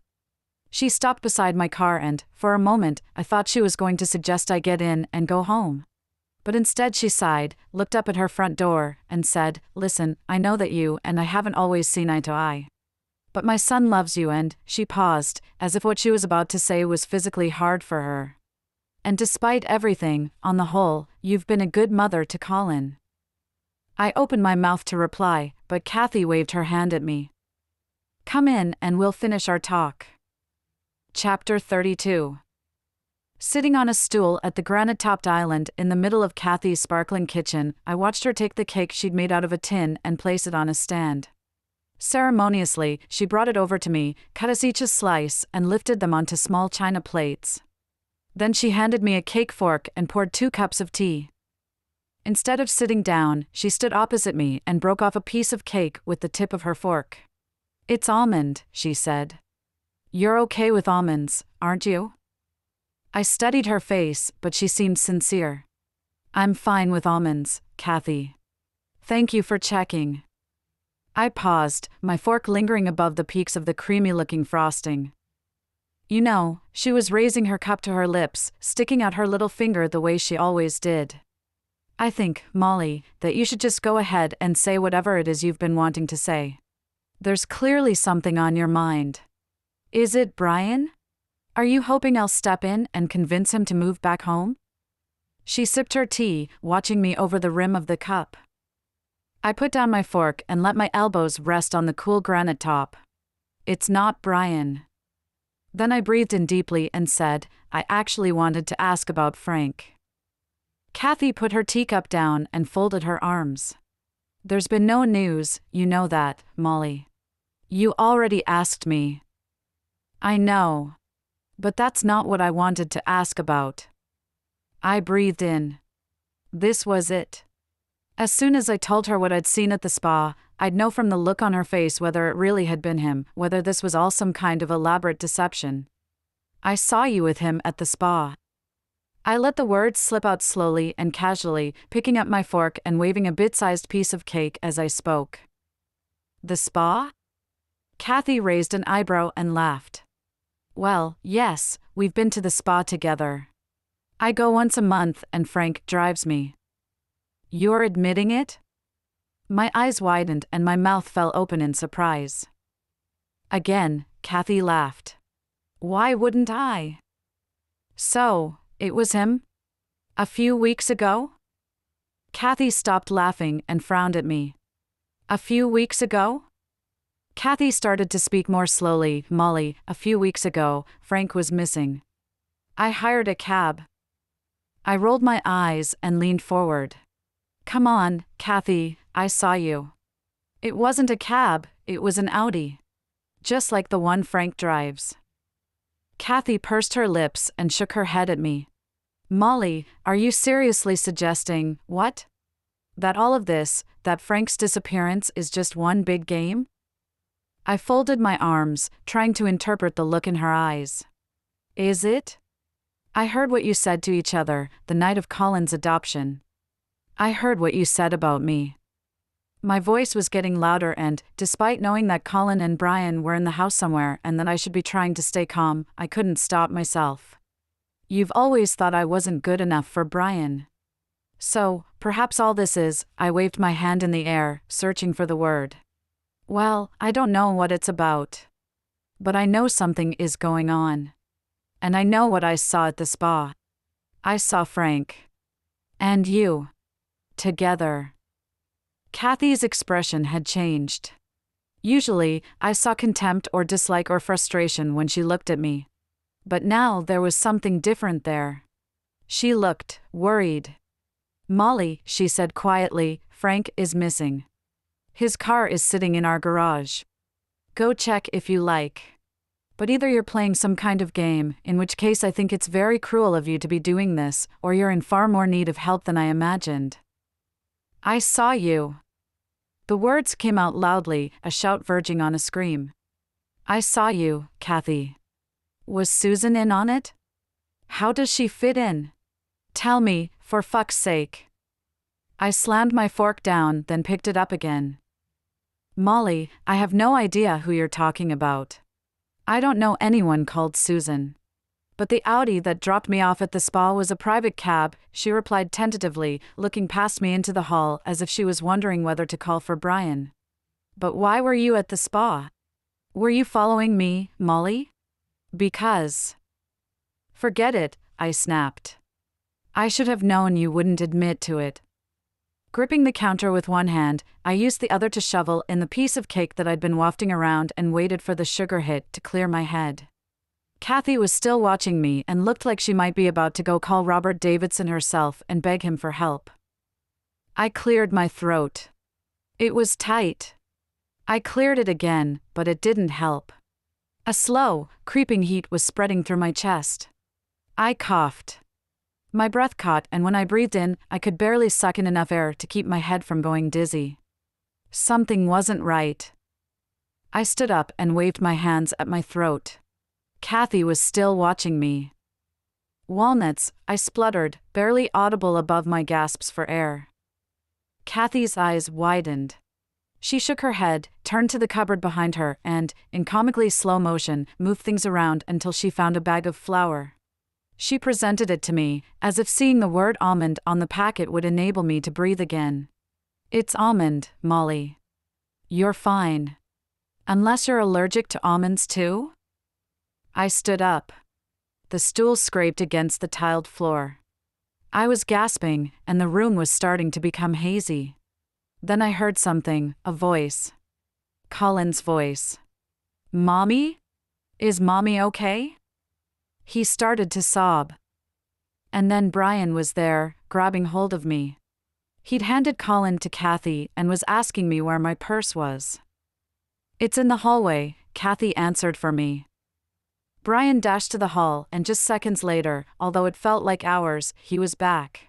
She stopped beside my car and, for a moment, I thought she was going to suggest I get in and go home. But instead she sighed, looked up at her front door, and said, "Listen, I know that you and I haven't always seen eye to eye. But my son loves you," and she paused, as if what she was about to say was physically hard for her. "And despite everything, on the whole, you've been a good mother to Colin." I opened my mouth to reply, but Kathy waved her hand at me. "Come in and we'll finish our talk." Chapter 32. Sitting on a stool at the granite-topped island in the middle of Kathy's sparkling kitchen, I watched her take the cake she'd made out of a tin and place it on a stand. Ceremoniously, she brought it over to me, cut us each a slice, and lifted them onto small china plates. Then she handed me a cake fork and poured 2 cups of tea. Instead of sitting down, she stood opposite me and broke off a piece of cake with the tip of her fork. "It's almond," she said. "You're okay with almonds, aren't you?" I studied her face, but she seemed sincere. "I'm fine with almonds, Kathy. Thank you for checking." I paused, my fork lingering above the peaks of the creamy-looking frosting. You know, she was raising her cup to her lips, sticking out her little finger the way she always did. "I think, Molly, that you should just go ahead and say whatever it is you've been wanting to say. There's clearly something on your mind. Is it Brian? Are you hoping I'll step in and convince him to move back home?" She sipped her tea, watching me over the rim of the cup. I put down my fork and let my elbows rest on the cool granite top. "It's not Brian." Then I breathed in deeply and said, "I actually wanted to ask about Frank." Kathy put her teacup down and folded her arms. "There's been no news, you know that, Molly. You already asked me." "I know. But that's not what I wanted to ask about." I breathed in. This was it. As soon as I told her what I'd seen at the spa, I'd know from the look on her face whether it really had been him, whether this was all some kind of elaborate deception. "I saw you with him at the spa." I let the words slip out slowly and casually, picking up my fork and waving a bit-sized piece of cake as I spoke. "The spa?" Kathy raised an eyebrow and laughed. "Well, yes, we've been to the spa together. I go once a month and Frank drives me." "You're admitting it?" My eyes widened and my mouth fell open in surprise. Again, Kathy laughed. "Why wouldn't I?" "So, it was him? A few weeks ago?" Kathy stopped laughing and frowned at me. "A few weeks ago?" Kathy started to speak more slowly. "Molly, a few weeks ago, Frank was missing. I hired a cab." I rolled my eyes and leaned forward. "Come on, Kathy, I saw you. It wasn't a cab, it was an Audi. Just like the one Frank drives." Kathy pursed her lips and shook her head at me. "Molly, are you seriously suggesting, what? That all of this, that Frank's disappearance is just one big game?" I folded my arms, trying to interpret the look in her eyes. "Is it? I heard what you said to each other, the night of Colin's adoption. I heard what you said about me." My voice was getting louder and, despite knowing that Colin and Brian were in the house somewhere and that I should be trying to stay calm, I couldn't stop myself. "You've always thought I wasn't good enough for Brian. So, perhaps all this is," I waved my hand in the air, searching for the word. "Well, I don't know what it's about. But I know something is going on. And I know what I saw at the spa. I saw Frank. And you. Together." Kathy's expression had changed. Usually, I saw contempt or dislike or frustration when she looked at me. But now there was something different there. She looked worried. "Molly," she said quietly, "Frank is missing. His car is sitting in our garage. Go check if you like. But either you're playing some kind of game, in which case I think it's very cruel of you to be doing this, or you're in far more need of help than I imagined." "I saw you." The words came out loudly, a shout verging on a scream. "I saw you, Kathy. Was Susan in on it? How does she fit in? Tell me, for fuck's sake." I slammed my fork down, then picked it up again. "Molly, I have no idea who you're talking about. I don't know anyone called Susan. But the Audi that dropped me off at the spa was a private cab, she replied tentatively, looking past me into the hall as if she was wondering whether to call for Brian. But why were you at the spa? Were you following me, Molly? Because. Forget it, I snapped. I should have known you wouldn't admit to it. Gripping the counter with one hand, I used the other to shovel in the piece of cake that I'd been wafting around and waited for the sugar hit to clear my head. Kathy was still watching me and looked like she might be about to go call Robert Davidson herself and beg him for help. I cleared my throat. It was tight. I cleared it again, but it didn't help. A slow, creeping heat was spreading through my chest. I coughed. My breath caught, and when I breathed in, I could barely suck in enough air to keep my head from going dizzy. Something wasn't right. I stood up and waved my hands at my throat. Kathy was still watching me. Walnuts, I spluttered, barely audible above my gasps for air. Kathy's eyes widened. She shook her head, turned to the cupboard behind her, and, in comically slow motion, moved things around until she found a bag of flour. She presented it to me, as if seeing the word almond on the packet would enable me to breathe again. It's almond, Molly. You're fine. Unless you're allergic to almonds too? I stood up. The stool scraped against the tiled floor. I was gasping, and the room was starting to become hazy. Then I heard something, a voice. Colin's voice. Mommy? Is Mommy okay? He started to sob. And then Brian was there, grabbing hold of me. He'd handed Colin to Kathy and was asking me where my purse was. It's in the hallway, Kathy answered for me. Brian dashed to the hall, and just seconds later, although it felt like hours, he was back.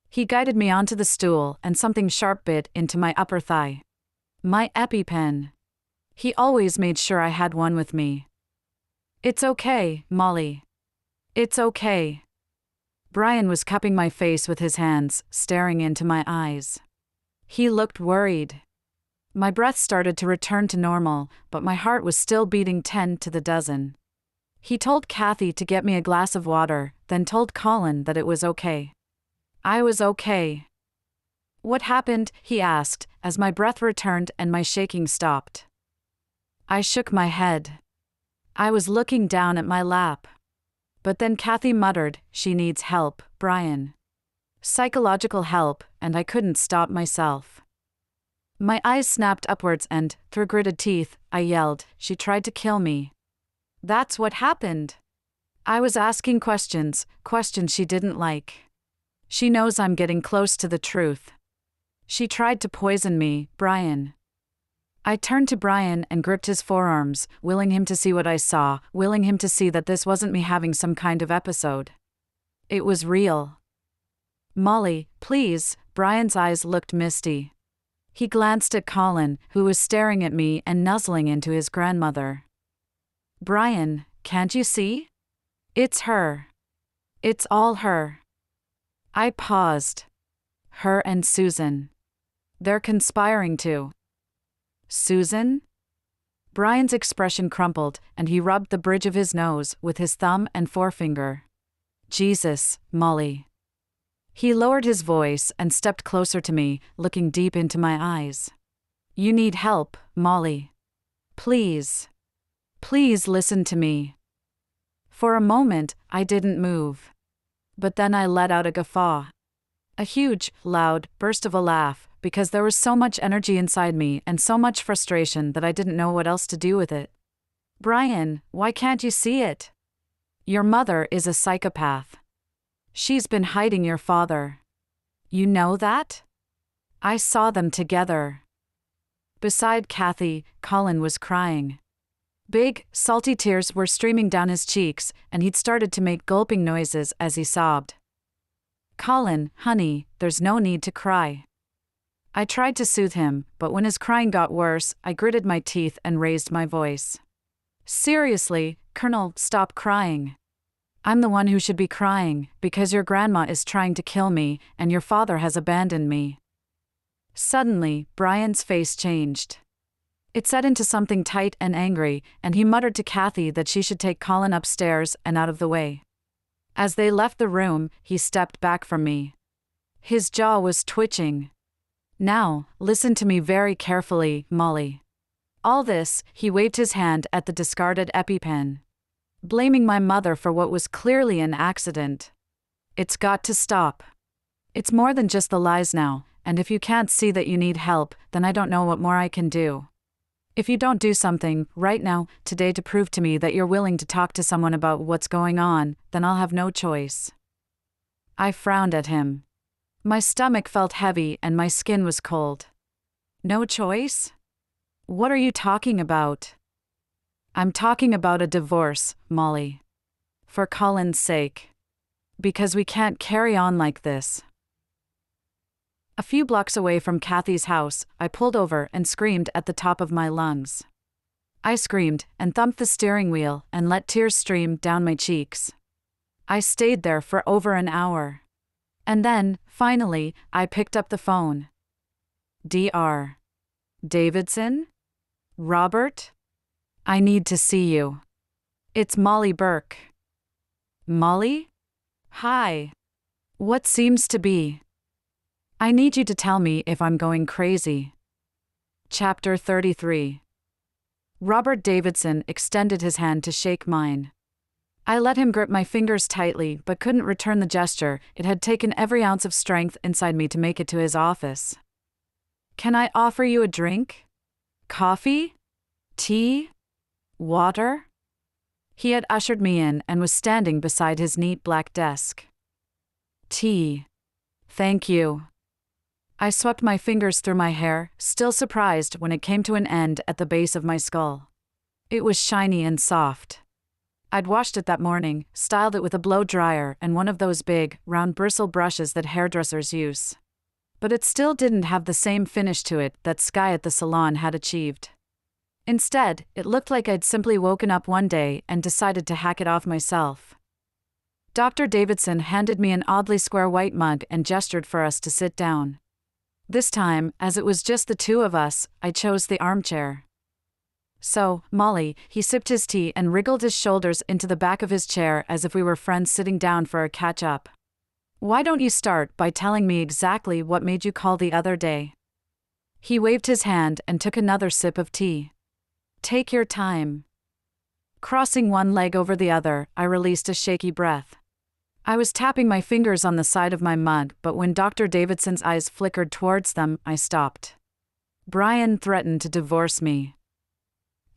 He guided me onto the stool, and something sharp bit into my upper thigh. My EpiPen. He always made sure I had one with me. It's okay, Molly. It's okay. Brian was cupping my face with his hands, staring into my eyes. He looked worried. My breath started to return to normal, but my heart was still beating 10 to the dozen. He told Kathy to get me a glass of water, then told Colin that it was okay. I was okay. What happened? He asked, as my breath returned and my shaking stopped. I shook my head. I was looking down at my lap. But then Kathy muttered, she needs help, Brian. Psychological help, and I couldn't stop myself. My eyes snapped upwards and, through gritted teeth, I yelled, she tried to kill me. That's what happened. I was asking questions she didn't like. She knows I'm getting close to the truth. She tried to poison me, Brian. I turned to Brian and gripped his forearms, willing him to see what I saw, willing him to see that this wasn't me having some kind of episode. It was real. Molly, please, Brian's eyes looked misty. He glanced at Colin, who was staring at me and nuzzling into his grandmother. Brian, can't you see? It's her. It's all her. I paused. Her and Susan. They're conspiring to. Susan? Brian's expression crumpled, and he rubbed the bridge of his nose with his thumb and forefinger. Jesus, Molly. He lowered his voice and stepped closer to me, looking deep into my eyes. You need help, Molly. Please. Please listen to me. For a moment, I didn't move. But then I let out a guffaw. A huge, loud burst of a laugh, because there was so much energy inside me and so much frustration that I didn't know what else to do with it. Brian, why can't you see it? Your mother is a psychopath. She's been hiding your father. You know that? I saw them together. Beside Kathy, Colin was crying. Big, salty tears were streaming down his cheeks, and he'd started to make gulping noises as he sobbed. Colin, honey, there's no need to cry. I tried to soothe him, but when his crying got worse, I gritted my teeth and raised my voice. Seriously, Colonel, stop crying. I'm the one who should be crying, because your grandma is trying to kill me, and your father has abandoned me. Suddenly, Brian's face changed. It set into something tight and angry, and he muttered to Kathy that she should take Colin upstairs and out of the way. As they left the room, he stepped back from me. His jaw was twitching. Now, listen to me very carefully, Molly. All this, he waved his hand at the discarded EpiPen. Blaming my mother for what was clearly an accident. It's got to stop. It's more than just the lies now, and if you can't see that you need help, then I don't know what more I can do. If you don't do something, right now, today to prove to me that you're willing to talk to someone about what's going on, then I'll have no choice. I frowned at him. My stomach felt heavy and my skin was cold. No choice? What are you talking about? I'm talking about a divorce, Molly. For Colin's sake. Because we can't carry on like this. A few blocks away from Kathy's house, I pulled over and screamed at the top of my lungs. I screamed and thumped the steering wheel and let tears stream down my cheeks. I stayed there for over an hour. And then, finally, I picked up the phone. Dr. Davidson? Robert? I need to see you. It's Molly Burke. Molly? Hi. What seems to be? I need you to tell me if I'm going crazy. Chapter 33. Robert Davidson extended his hand to shake mine. I let him grip my fingers tightly but couldn't return the gesture. It had taken every ounce of strength inside me to make it to his office. Can I offer you a drink? Coffee? Tea? Water? He had ushered me in and was standing beside his neat black desk. Tea. Thank you. I swept my fingers through my hair, still surprised when it came to an end at the base of my skull. It was shiny and soft. I'd washed it that morning, styled it with a blow dryer and one of those big, round bristle brushes that hairdressers use. But it still didn't have the same finish to it that Skye at the salon had achieved. Instead, it looked like I'd simply woken up one day and decided to hack it off myself. Dr. Davidson handed me an oddly square white mug and gestured for us to sit down. This time, as it was just the two of us, I chose the armchair. So, Molly, he sipped his tea and wriggled his shoulders into the back of his chair as if we were friends sitting down for a catch-up. Why don't you start by telling me exactly what made you call the other day? He waved his hand and took another sip of tea. Take your time. Crossing one leg over the other, I released a shaky breath. I was tapping my fingers on the side of my mug, but when Dr. Davidson's eyes flickered towards them, I stopped. Brian threatened to divorce me.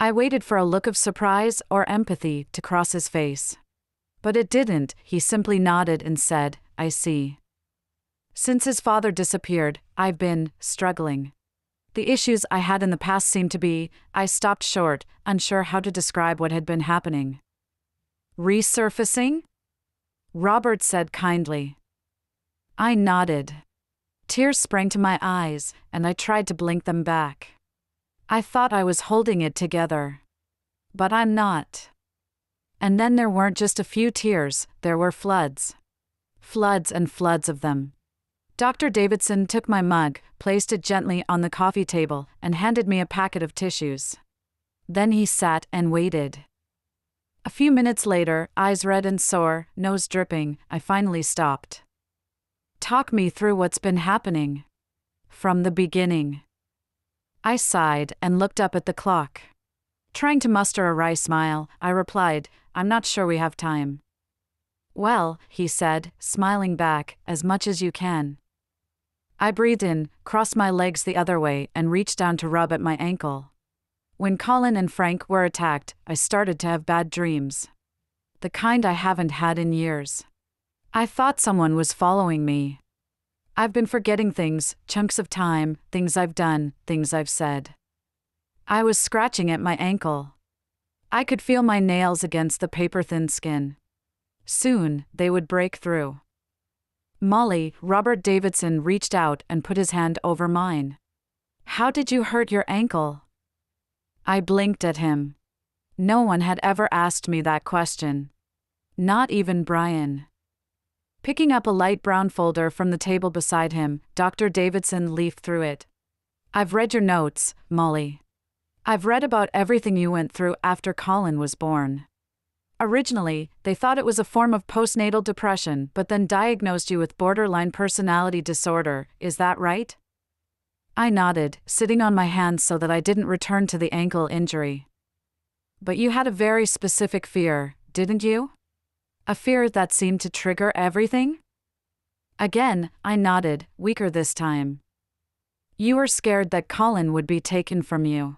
I waited for a look of surprise or empathy to cross his face. But it didn't. He simply nodded and said, I see. Since his father disappeared, I've been struggling. The issues I had in the past seemed to be, I stopped short, unsure how to describe what had been happening. Resurfacing? Robert said kindly. I nodded. Tears sprang to my eyes, and I tried to blink them back. I thought I was holding it together. But I'm not. And then there weren't just a few tears, there were floods. Floods and floods of them. Dr. Davidson took my mug, placed it gently on the coffee table, and handed me a packet of tissues. Then he sat and waited. A few minutes later, eyes red and sore, nose dripping, I finally stopped. Talk me through what's been happening. From the beginning. I sighed and looked up at the clock. Trying to muster a wry smile, I replied, I'm not sure we have time. Well, he said, smiling back, as much as you can. I breathed in, crossed my legs the other way, and reached down to rub at my ankle. When Colin and Frank were attacked, I started to have bad dreams. The kind I haven't had in years. I thought someone was following me. I've been forgetting things, chunks of time, things I've done, things I've said. I was scratching at my ankle. I could feel my nails against the paper-thin skin. Soon, they would break through. Molly, Robert Davidson reached out and put his hand over mine. How did you hurt your ankle? I blinked at him. No one had ever asked me that question. Not even Brian. Picking up a light brown folder from the table beside him, Dr. Davidson leafed through it. I've read your notes, Molly. I've read about everything you went through after Colin was born. Originally, they thought it was a form of postnatal depression, but then diagnosed you with borderline personality disorder, is that right? I nodded, sitting on my hands so that I didn't return to the ankle injury. But you had a very specific fear, didn't you? A fear that seemed to trigger everything? Again, I nodded, weaker this time. You were scared that Colin would be taken from you.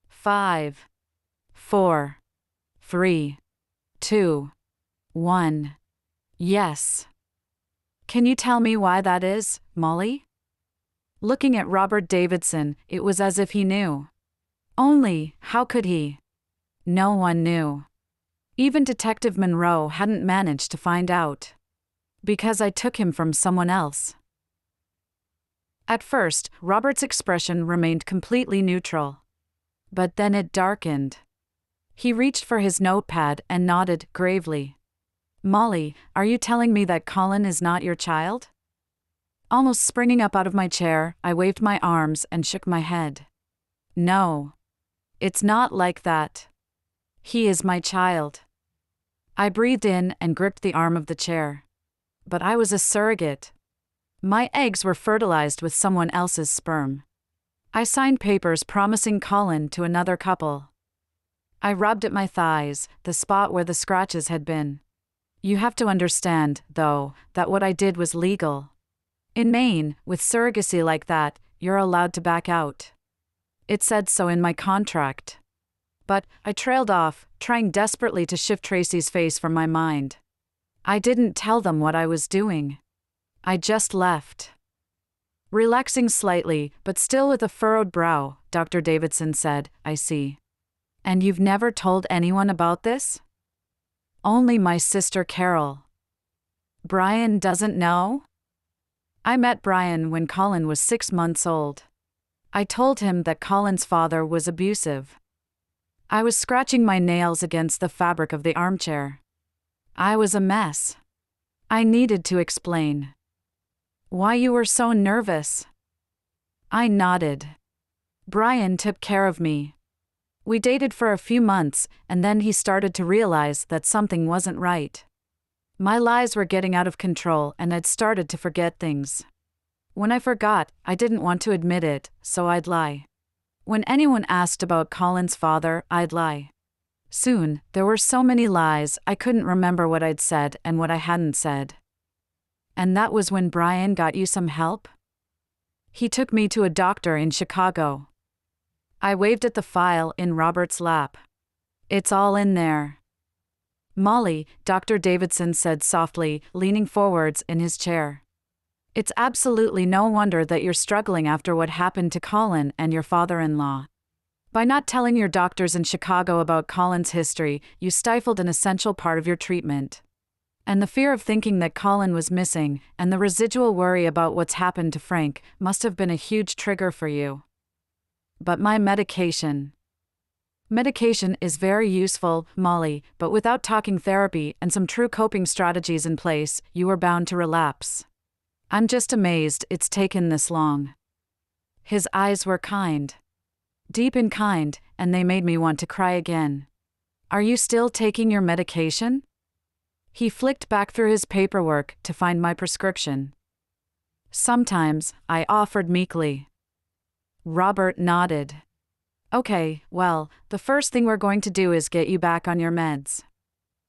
5, 4, 3, 2, 1. Yes. Can you tell me why that is, Molly? Looking at Robert Davidson, it was as if he knew. Only, how could he? No one knew. Even Detective Monroe hadn't managed to find out. Because I took him from someone else. At first, Robert's expression remained completely neutral. But then it darkened. He reached for his notepad and nodded gravely. Molly, are you telling me that Colin is not your child? Almost springing up out of my chair, I waved my arms and shook my head. No. It's not like that. He is my child. I breathed in and gripped the arm of the chair. But I was a surrogate. My eggs were fertilized with someone else's sperm. I signed papers promising Colin to another couple. I rubbed at my thighs, the spot where the scratches had been. You have to understand, though, that what I did was legal. In Maine, with surrogacy like that, you're allowed to back out. It said so in my contract. But I trailed off, trying desperately to shift Tracy's face from my mind. I didn't tell them what I was doing. I just left. Relaxing slightly, but still with a furrowed brow, Dr. Davidson said, I see. And you've never told anyone about this? Only my sister Carol. Brian doesn't know? I met Brian when Colin was 6 months old. I told him that Colin's father was abusive. I was scratching my nails against the fabric of the armchair. I was a mess. I needed to explain. Why you were so nervous? I nodded. Brian took care of me. We dated for a few months, and then he started to realize that something wasn't right. My lies were getting out of control, and I'd started to forget things. When I forgot, I didn't want to admit it, so I'd lie. When anyone asked about Colin's father, I'd lie. Soon, there were so many lies, I couldn't remember what I'd said and what I hadn't said. And that was when Brian got you some help? He took me to a doctor in Chicago. I waved at the file in Robert's lap. It's all in there. Molly, Dr. Davidson said softly, leaning forwards in his chair. It's absolutely no wonder that you're struggling after what happened to Colin and your father-in-law. By not telling your doctors in Chicago about Colin's history, you stifled an essential part of your treatment. And the fear of thinking that Colin was missing, and the residual worry about what's happened to Frank, must have been a huge trigger for you. But my medication. Medication is very useful, Molly, but without talking therapy and some true coping strategies in place, you are bound to relapse. I'm just amazed it's taken this long. His eyes were kind. Deep and kind, and they made me want to cry again. Are you still taking your medication? He flicked back through his paperwork to find my prescription. Sometimes, I offered meekly. Robert nodded. Okay, well, the first thing we're going to do is get you back on your meds.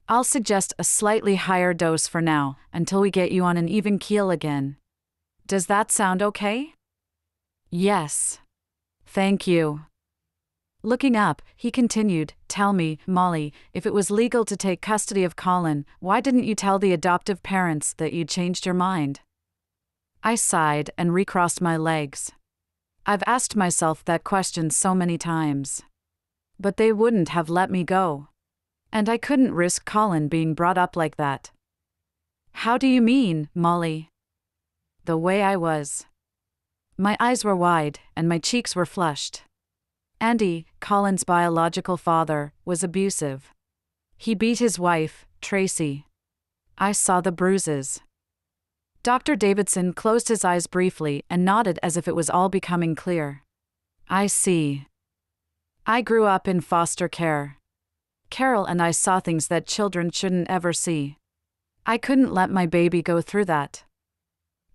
I'll suggest a slightly higher dose for now, until we get you on an even keel again. Does that sound okay? Yes. Thank you. Looking up, he continued, Tell me, Molly, if it was legal to take custody of Colin, why didn't you tell the adoptive parents that you'd changed your mind? I sighed and recrossed my legs. I've asked myself that question so many times. But they wouldn't have let me go. And I couldn't risk Colin being brought up like that. How do you mean, Molly? The way I was. My eyes were wide, and my cheeks were flushed. Andy, Colin's biological father, was abusive. He beat his wife, Tracy. I saw the bruises. Dr. Davidson closed his eyes briefly and nodded as if it was all becoming clear. I see. I grew up in foster care. Carol and I saw things that children shouldn't ever see. I couldn't let my baby go through that.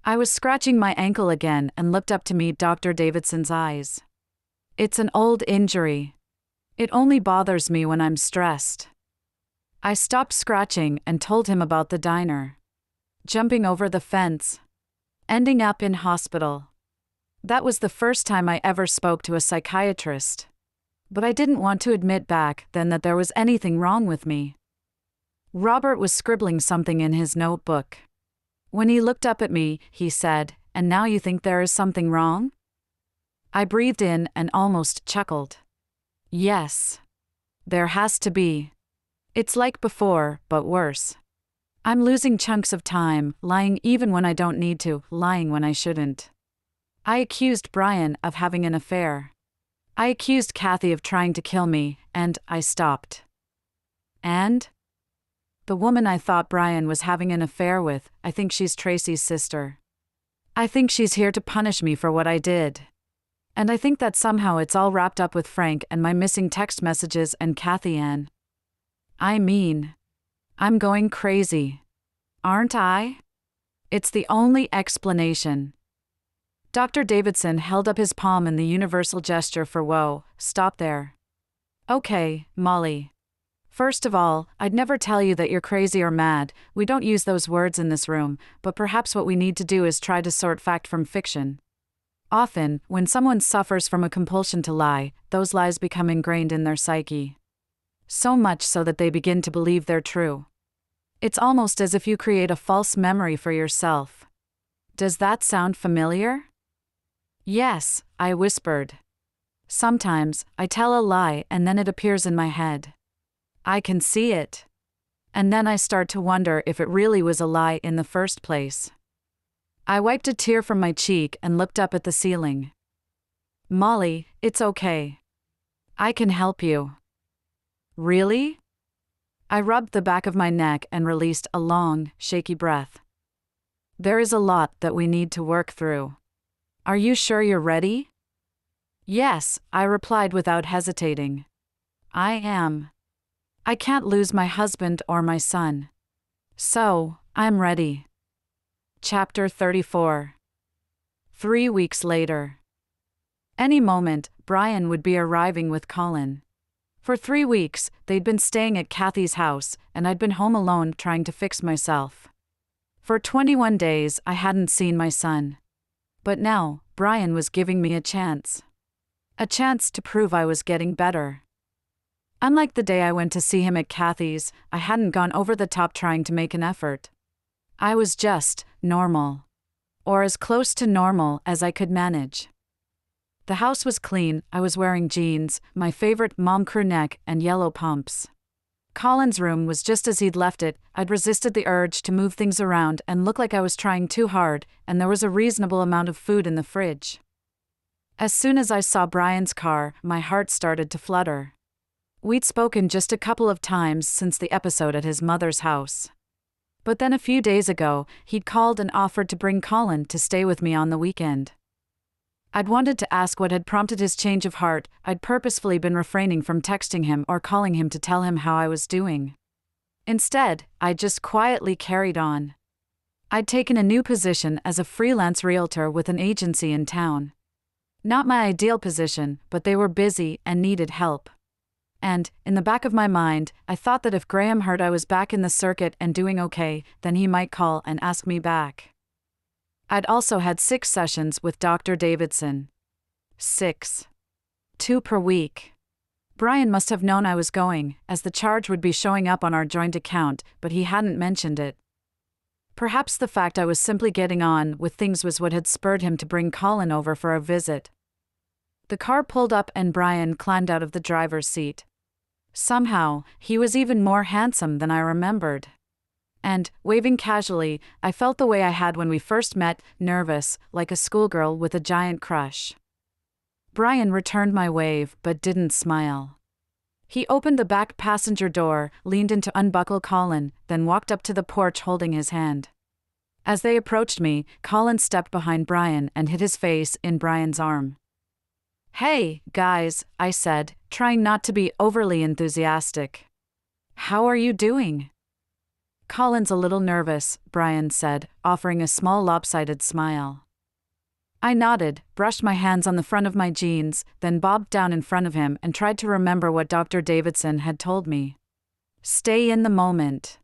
I was scratching my ankle again and looked up to meet Dr. Davidson's eyes. It's an old injury. It only bothers me when I'm stressed. I stopped scratching and told him about the diner. Jumping over the fence. Ending up in hospital. That was the first time I ever spoke to a psychiatrist. But I didn't want to admit back then that there was anything wrong with me. Robert was scribbling something in his notebook. When he looked up at me, he said, "And now you think there is something wrong?" I breathed in and almost chuckled. Yes. There has to be. It's like before, but worse. I'm losing chunks of time, lying even when I don't need to, lying when I shouldn't. I accused Brian of having an affair. I accused Kathy of trying to kill me, and I stopped. And? The woman I thought Brian was having an affair with, I think she's Tracy's sister. I think she's here to punish me for what I did. And I think that somehow it's all wrapped up with Frank and my missing text messages and Kathy Ann. I mean, I'm going crazy. Aren't I? It's the only explanation. Dr. Davidson held up his palm in the universal gesture for whoa, stop there. Okay, Molly. First of all, I'd never tell you that you're crazy or mad, we don't use those words in this room, but perhaps what we need to do is try to sort fact from fiction. Often, when someone suffers from a compulsion to lie, those lies become ingrained in their psyche. So much so that they begin to believe they're true. It's almost as if you create a false memory for yourself. Does that sound familiar? Yes, I whispered. Sometimes, I tell a lie and then it appears in my head. I can see it. And then I start to wonder if it really was a lie in the first place. I wiped a tear from my cheek and looked up at the ceiling. Molly, it's okay. I can help you. Really? I rubbed the back of my neck and released a long, shaky breath. There is a lot that we need to work through. Are you sure you're ready? Yes, I replied without hesitating. I am. I can't lose my husband or my son. So, I'm ready. Chapter 34. 3 weeks later. Any moment, Brian would be arriving with Colin. For 3 weeks, they'd been staying at Kathy's house, and I'd been home alone trying to fix myself. For 21 days, I hadn't seen my son. But now, Brian was giving me a chance. A chance to prove I was getting better. Unlike the day I went to see him at Kathy's, I hadn't gone over the top trying to make an effort. I was just normal. Or as close to normal as I could manage. The house was clean, I was wearing jeans, my favorite mom crew neck, and yellow pumps. Colin's room was just as he'd left it. I'd resisted the urge to move things around and look like I was trying too hard, and there was a reasonable amount of food in the fridge. As soon as I saw Brian's car, my heart started to flutter. We'd spoken just a couple of times since the episode at his mother's house. But then a few days ago, he'd called and offered to bring Colin to stay with me on the weekend. I'd wanted to ask what had prompted his change of heart. I'd purposefully been refraining from texting him or calling him to tell him how I was doing. Instead, I just quietly carried on. I'd taken a new position as a freelance realtor with an agency in town. Not my ideal position, but they were busy and needed help. And, in the back of my mind, I thought that if Graham heard I was back in the circuit and doing okay, then he might call and ask me back. I'd also had 6 sessions with Dr. Davidson. 6. 2 per week. Brian must have known I was going, as the charge would be showing up on our joint account, but he hadn't mentioned it. Perhaps the fact I was simply getting on with things was what had spurred him to bring Colin over for a visit. The car pulled up and Brian climbed out of the driver's seat. Somehow, he was even more handsome than I remembered. And, waving casually, I felt the way I had when we first met, nervous, like a schoolgirl with a giant crush. Brian returned my wave, but didn't smile. He opened the back passenger door, leaned in to unbuckle Colin, then walked up to the porch holding his hand. As they approached me, Colin stepped behind Brian and hid his face in Brian's arm. Hey, guys, I said, trying not to be overly enthusiastic. How are you doing? Colin's a little nervous, Brian said, offering a small lopsided smile. I nodded, brushed my hands on the front of my jeans, then bobbed down in front of him and tried to remember what Dr. Davidson had told me. Stay in the moment.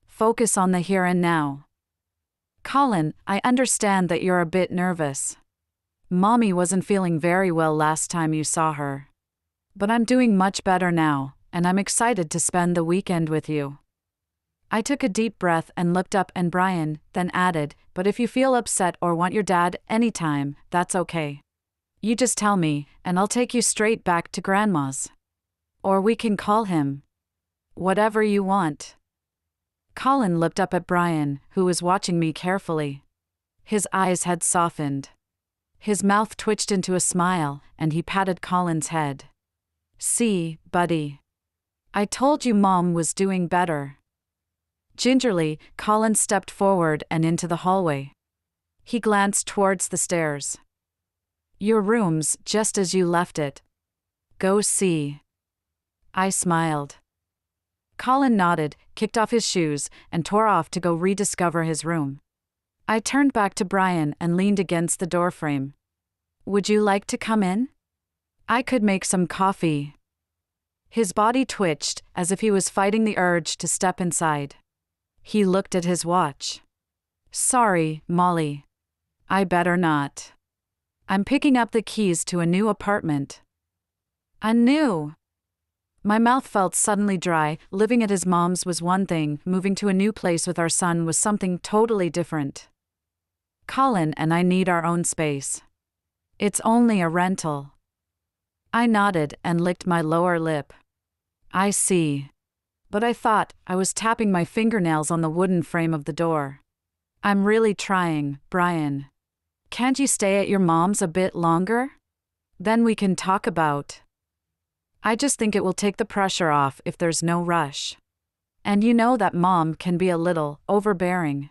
Focus on the here and now. Colin, I understand that you're a bit nervous. Mommy wasn't feeling very well last time you saw her. But I'm doing much better now, and I'm excited to spend the weekend with you. I took a deep breath and looked up at Brian, then added, but if you feel upset or want your dad anytime, that's okay. You just tell me, and I'll take you straight back to Grandma's. Or we can call him. Whatever you want. Colin looked up at Brian, who was watching me carefully. His eyes had softened. His mouth twitched into a smile, and he patted Colin's head. See, buddy. I told you Mom was doing better. Gingerly, Colin stepped forward and into the hallway. He glanced towards the stairs. Your room's just as you left it. Go see. I smiled. Colin nodded, kicked off his shoes, and tore off to go rediscover his room. I turned back to Brian and leaned against the doorframe. Would you like to come in? I could make some coffee. His body twitched, as if he was fighting the urge to step inside. He looked at his watch. Sorry, Molly. I better not. I'm picking up the keys to a new apartment. A new? My mouth felt suddenly dry. Living at his mom's was one thing, moving to a new place with our son was something totally different. Colin and I need our own space. It's only a rental. I nodded and licked my lower lip. I see. But I thought I was tapping my fingernails on the wooden frame of the door. I'm really trying, Brian. Can't you stay at your mom's a bit longer? Then we can talk about. I just think it will take the pressure off if there's no rush. And you know that Mom can be a little overbearing.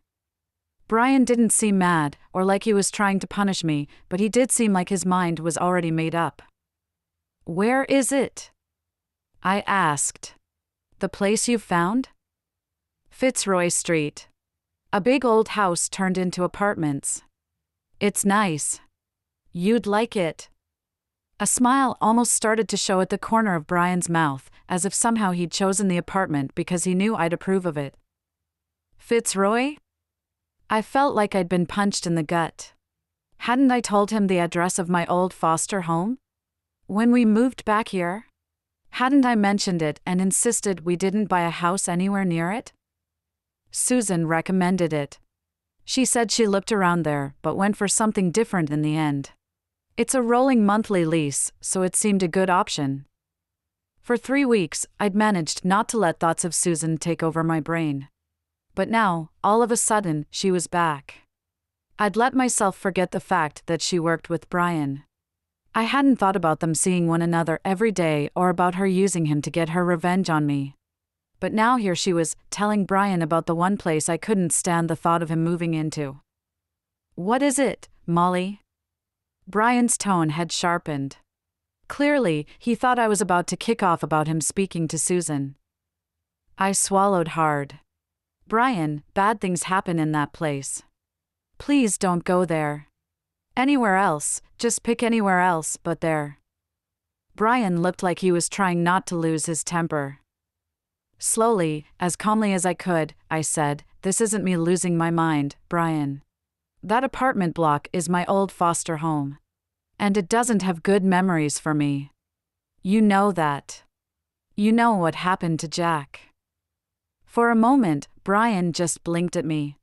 Brian didn't seem mad or like he was trying to punish me, but he did seem like his mind was already made up. Where is it? I asked. The place you've found? Fitzroy Street. A big old house turned into apartments. It's nice. You'd like it. A smile almost started to show at the corner of Brian's mouth, as if somehow he'd chosen the apartment because he knew I'd approve of it. Fitzroy? I felt like I'd been punched in the gut. Hadn't I told him the address of my old foster home? When we moved back here? Hadn't I mentioned it and insisted we didn't buy a house anywhere near it? Susan recommended it. She said she looked around there but went for something different in the end. It's a rolling monthly lease, so it seemed a good option. For 3 weeks, I'd managed not to let thoughts of Susan take over my brain. But now, all of a sudden, she was back. I'd let myself forget the fact that she worked with Brian. I hadn't thought about them seeing one another every day or about her using him to get her revenge on me. But now here she was, telling Brian about the one place I couldn't stand the thought of him moving into. What is it, Molly? Brian's tone had sharpened. Clearly, he thought I was about to kick off about him speaking to Susan. I swallowed hard. Brian, bad things happen in that place. Please don't go there. Anywhere else, just pick anywhere else but there. Brian looked like he was trying not to lose his temper. Slowly, as calmly as I could, I said, This isn't me losing my mind, Brian. That apartment block is my old foster home. And it doesn't have good memories for me. You know that. You know what happened to Jack. For a moment, Brian just blinked at me.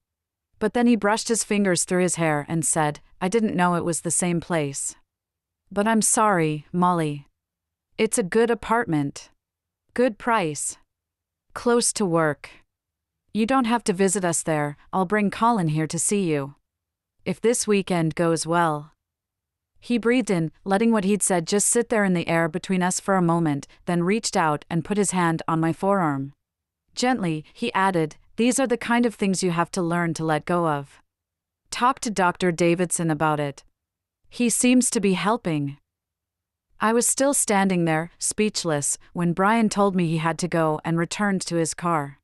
But then he brushed his fingers through his hair and said, I didn't know it was the same place. But I'm sorry, Molly. It's a good apartment. Good price. Close to work. You don't have to visit us there, I'll bring Colin here to see you. If this weekend goes well. He breathed in, letting what he'd said just sit there in the air between us for a moment, then reached out and put his hand on my forearm. Gently, he added, These are the kind of things you have to learn to let go of. Talk to Dr. Davidson about it. He seems to be helping. I was still standing there, speechless, when Brian told me he had to go and returned to his car.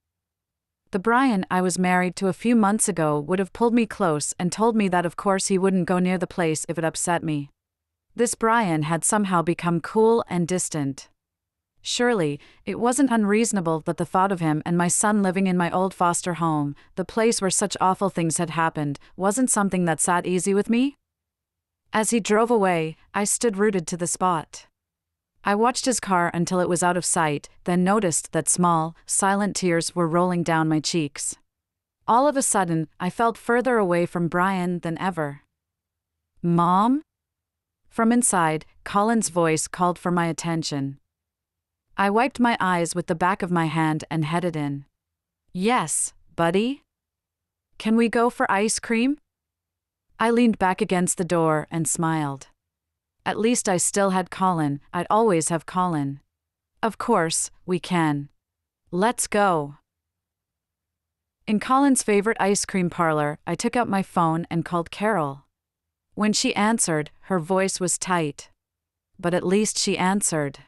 The Brian I was married to a few months ago would have pulled me close and told me that of course he wouldn't go near the place if it upset me. This Brian had somehow become cool and distant. Surely, it wasn't unreasonable that the thought of him and my son living in my old foster home, the place where such awful things had happened, wasn't something that sat easy with me? As he drove away, I stood rooted to the spot. I watched his car until it was out of sight, then noticed that small, silent tears were rolling down my cheeks. All of a sudden, I felt further away from Brian than ever. "Mom?" From inside, Colin's voice called for my attention. I wiped my eyes with the back of my hand and headed in. "Yes, buddy? Can we go for ice cream?" I leaned back against the door and smiled. At least I still had Colin. I'd always have Colin. "Of course, we can. Let's go." In Colin's favorite ice cream parlor, I took out my phone and called Carol. When she answered, her voice was tight. But at least she answered.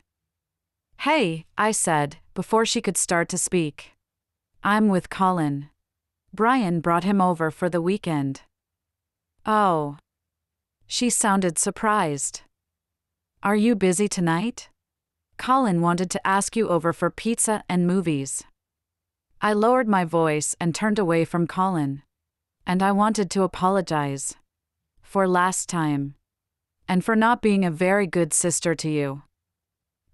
"Hey," I said, before she could start to speak. "I'm with Colin. Brian brought him over for the weekend." "Oh." She sounded surprised. "Are you busy tonight? Colin wanted to ask you over for pizza and movies." I lowered my voice and turned away from Colin. "And I wanted to apologize. For last time. And for not being a very good sister to you."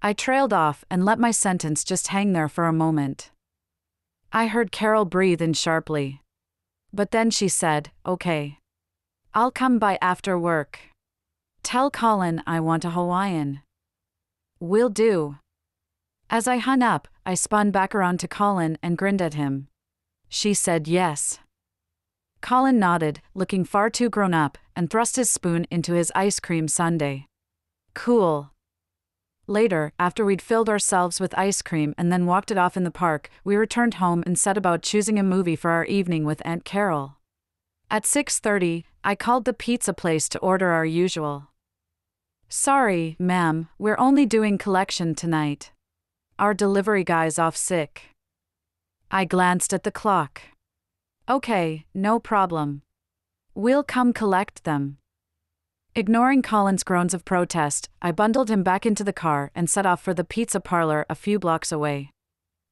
I trailed off and let my sentence just hang there for a moment. I heard Carol breathe in sharply. But then she said, "Okay. I'll come by after work. Tell Colin I want a Hawaiian." "Will do." As I hung up, I spun back around to Colin and grinned at him. She said yes. Colin nodded, looking far too grown up, and thrust his spoon into his ice cream sundae. Cool. Later, after we'd filled ourselves with ice cream and then walked it off in the park, we returned home and set about choosing a movie for our evening with Aunt Carol. At 6:30, I called the pizza place to order our usual. "Sorry, ma'am, we're only doing collection tonight. Our delivery guy's off sick." I glanced at the clock. "Okay, no problem. We'll come collect them." Ignoring Colin's groans of protest, I bundled him back into the car and set off for the pizza parlor a few blocks away.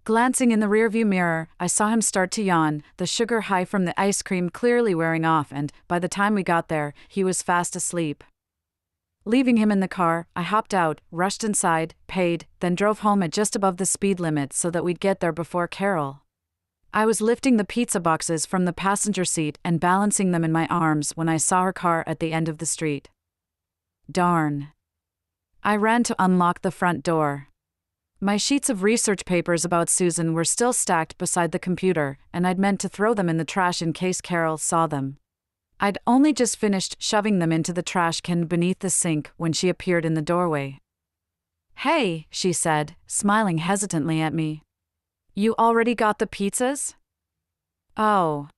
Glancing in the rearview mirror, I saw him start to yawn, the sugar high from the ice cream clearly wearing off, and, by the time we got there, he was fast asleep. Leaving him in the car, I hopped out, rushed inside, paid, then drove home at just above the speed limit so that we'd get there before Carol. I was lifting the pizza boxes from the passenger seat and balancing them in my arms when I saw her car at the end of the street. Darn. I ran to unlock the front door. My sheets of research papers about Susan were still stacked beside the computer, and I'd meant to throw them in the trash in case Carol saw them. I'd only just finished shoving them into the trash can beneath the sink when she appeared in the doorway. "Hey," she said, smiling hesitantly at me. "You already got the pizzas?" "Oh.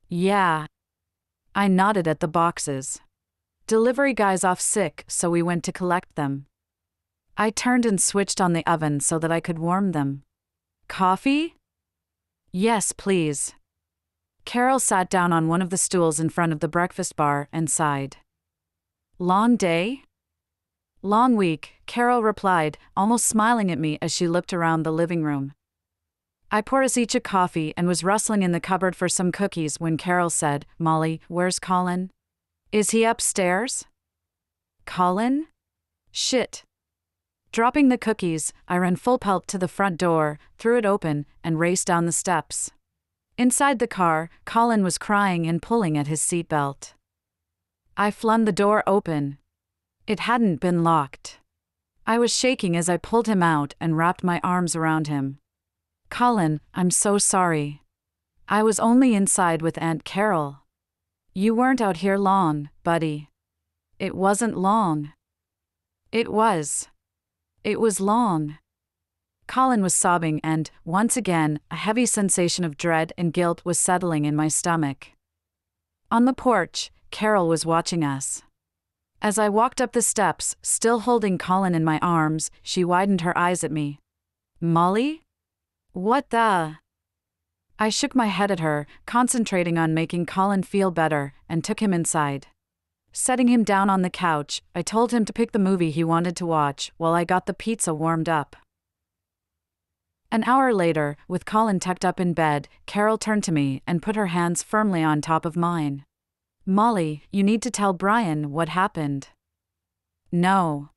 Yeah." I nodded at the boxes. "Delivery guy's off sick, so we went to collect them." I turned and switched on the oven so that I could warm them. "Coffee?" "Yes, please." Carol sat down on one of the stools in front of the breakfast bar and sighed. "Long day?" "Long week," Carol replied, almost smiling at me as she looked around the living room. I poured us each a coffee and was rustling in the cupboard for some cookies when Carol said, "Molly, where's Colin? Is he upstairs?" "Colin? Shit." Dropping the cookies, I ran full pelt to the front door, threw it open, and raced down the steps. Inside the car, Colin was crying and pulling at his seatbelt. I flung the door open. It hadn't been locked. I was shaking as I pulled him out and wrapped my arms around him. "Colin, I'm so sorry. I was only inside with Aunt Carol. You weren't out here long, buddy." "It wasn't long." "It was. It was long." Colin was sobbing and, once again, a heavy sensation of dread and guilt was settling in my stomach. On the porch, Carol was watching us. As I walked up the steps, still holding Colin in my arms, she widened her eyes at me. Molly? What the? I shook my head at her, concentrating on making Colin feel better, and took him inside. Setting him down on the couch, I told him to pick the movie he wanted to watch while I got the pizza warmed up. An hour later, with Colin tucked up in bed, Carol turned to me and put her hands firmly on top of mine. Molly, you need to tell Brian what happened. No.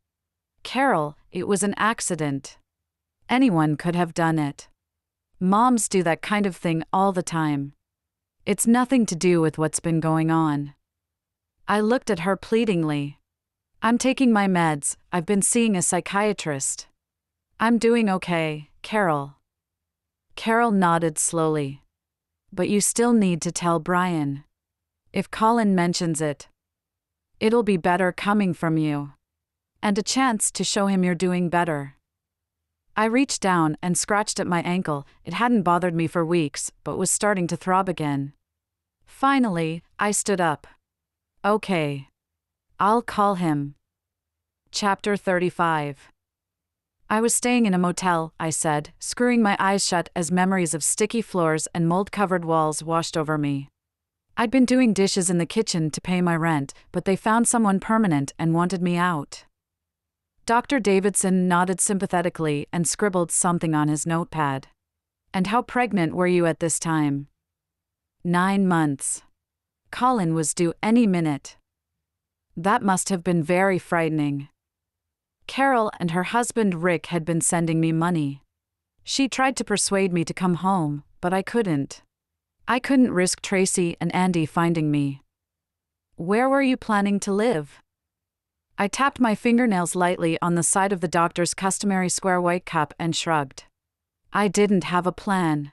Carol, it was an accident. Anyone could have done it. Moms do that kind of thing all the time. It's nothing to do with what's been going on. I looked at her pleadingly. I'm taking my meds, I've been seeing a psychiatrist. I'm doing okay, Carol. Carol nodded slowly. But you still need to tell Brian. If Colin mentions it, it'll be better coming from you. And a chance to show him you're doing better. I reached down and scratched at my ankle. It hadn't bothered me for weeks, but was starting to throb again. Finally, I stood up. Okay. I'll call him. Chapter 35. I was staying in a motel, I said, screwing my eyes shut as memories of sticky floors and mold-covered walls washed over me. I'd been doing dishes in the kitchen to pay my rent, but they found someone permanent and wanted me out. Dr. Davidson nodded sympathetically and scribbled something on his notepad. And how pregnant were you at this time? 9 months. Colin was due any minute. That must have been very frightening. Carol and her husband Rick had been sending me money. She tried to persuade me to come home, but I couldn't. I couldn't risk Tracy and Andy finding me. Where were you planning to live? I tapped my fingernails lightly on the side of the doctor's customary square white cup and shrugged. I didn't have a plan.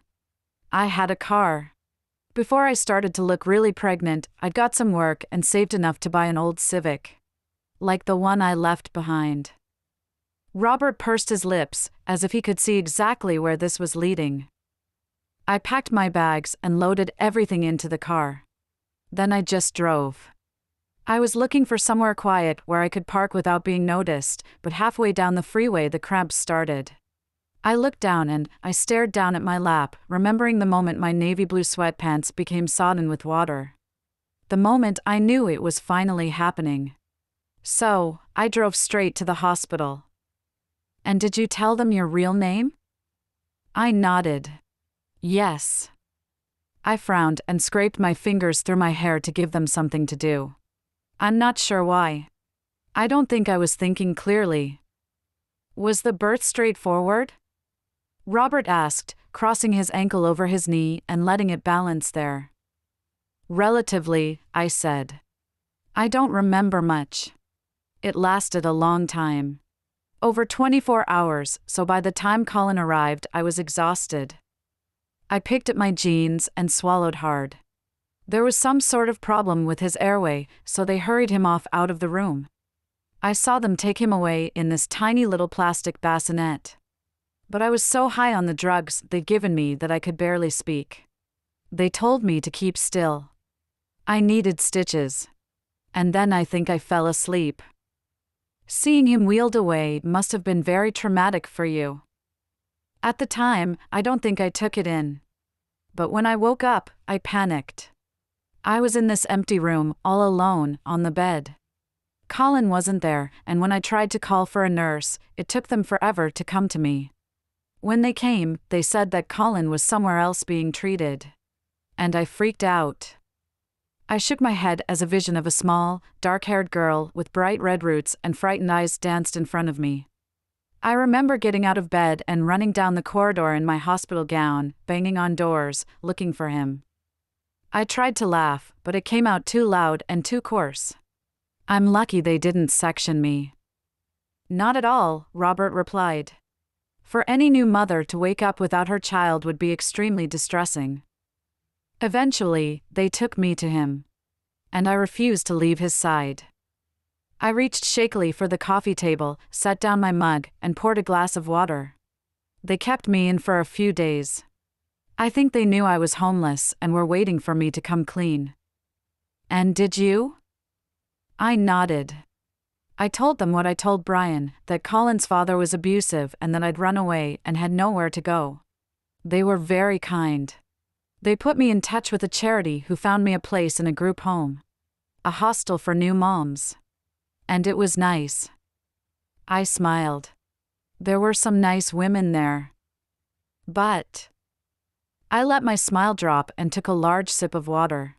I had a car. Before I started to look really pregnant, I'd got some work and saved enough to buy an old Civic. Like the one I left behind. Robert pursed his lips, as if he could see exactly where this was leading. I packed my bags and loaded everything into the car. Then I just drove. I was looking for somewhere quiet where I could park without being noticed, but halfway down the freeway the cramps started. I looked down and I stared down at my lap, remembering the moment my navy blue sweatpants became sodden with water. The moment I knew it was finally happening. So, I drove straight to the hospital. And did you tell them your real name? I nodded. Yes. I frowned and scraped my fingers through my hair to give them something to do. I'm not sure why. I don't think I was thinking clearly. Was the birth straightforward? Robert asked, crossing his ankle over his knee and letting it balance there. Relatively, I said. I don't remember much. It lasted a long time. Over 24 hours, so by the time Colin arrived, I was exhausted. I picked at my jeans and swallowed hard. There was some sort of problem with his airway, so they hurried him off out of the room. I saw them take him away in this tiny little plastic bassinet. But I was so high on the drugs they'd given me that I could barely speak. They told me to keep still. I needed stitches. And then I think I fell asleep. Seeing him wheeled away must have been very traumatic for you. At the time, I don't think I took it in. But when I woke up, I panicked. I was in this empty room, all alone, on the bed. Colin wasn't there, and when I tried to call for a nurse, it took them forever to come to me. When they came, they said that Colin was somewhere else being treated. And I freaked out. I shook my head as a vision of a small, dark-haired girl with bright red roots and frightened eyes danced in front of me. I remember getting out of bed and running down the corridor in my hospital gown, banging on doors, looking for him. I tried to laugh, but it came out too loud and too coarse. I'm lucky they didn't section me. Not at all, Robert replied. For any new mother to wake up without her child would be extremely distressing. Eventually, they took me to him. And I refused to leave his side. I reached shakily for the coffee table, set down my mug, and poured a glass of water. They kept me in for a few days. I think they knew I was homeless and were waiting for me to come clean. And did you? I nodded. I told them what I told Brian, that Colin's father was abusive and that I'd run away and had nowhere to go. They were very kind. They put me in touch with a charity who found me a place in a group home. A hostel for new moms. And it was nice. I smiled. There were some nice women there. But I let my smile drop and took a large sip of water.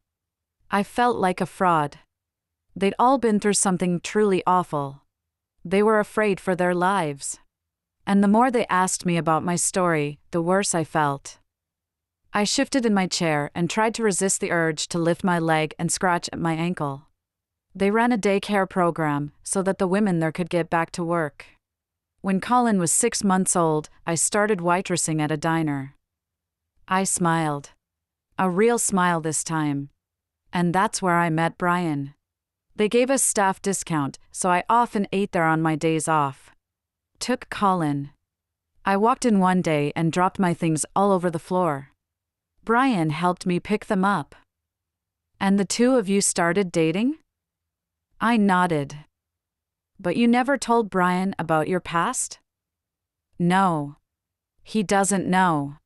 I felt like a fraud. They'd all been through something truly awful. They were afraid for their lives. And the more they asked me about my story, the worse I felt. I shifted in my chair and tried to resist the urge to lift my leg and scratch at my ankle. They ran a daycare program so that the women there could get back to work. When Colin was 6 months old, I started waitressing at a diner. I smiled. A real smile this time. And that's where I met Brian. They gave us staff discount, so I often ate there on my days off. Took Colin. I walked in one day and dropped my things all over the floor. Brian helped me pick them up. And the two of you started dating? I nodded. But you never told Brian about your past? No. He doesn't know.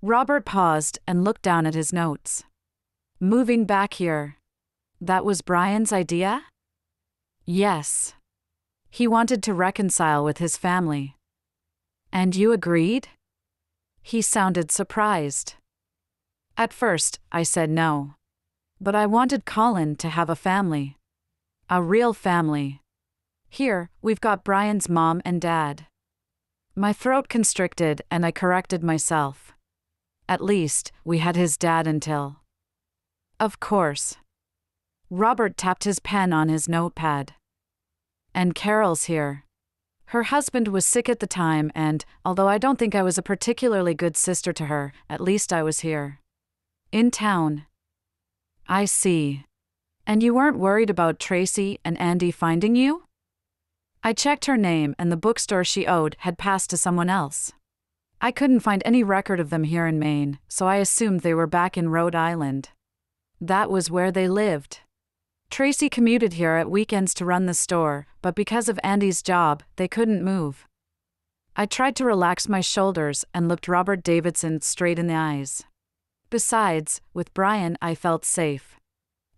Robert paused and looked down at his notes. Moving back here. That was Brian's idea? Yes. He wanted to reconcile with his family. And you agreed? He sounded surprised. At first, I said no. But I wanted Colin to have a family. A real family. Here, we've got Brian's mom and dad. My throat constricted and I corrected myself. At least, we had his dad until. Of course. Robert tapped his pen on his notepad. And Carol's here. Her husband was sick at the time and, although I don't think I was a particularly good sister to her, at least I was here. In town. I see. And you weren't worried about Tracy and Andy finding you? I checked her name and the bookstore she owed had passed to someone else. I couldn't find any record of them here in Maine, so I assumed they were back in Rhode Island. That was where they lived. Tracy commuted here at weekends to run the store, but because of Andy's job, they couldn't move. I tried to relax my shoulders and looked Robert Davidson straight in the eyes. Besides, with Brian I felt safe.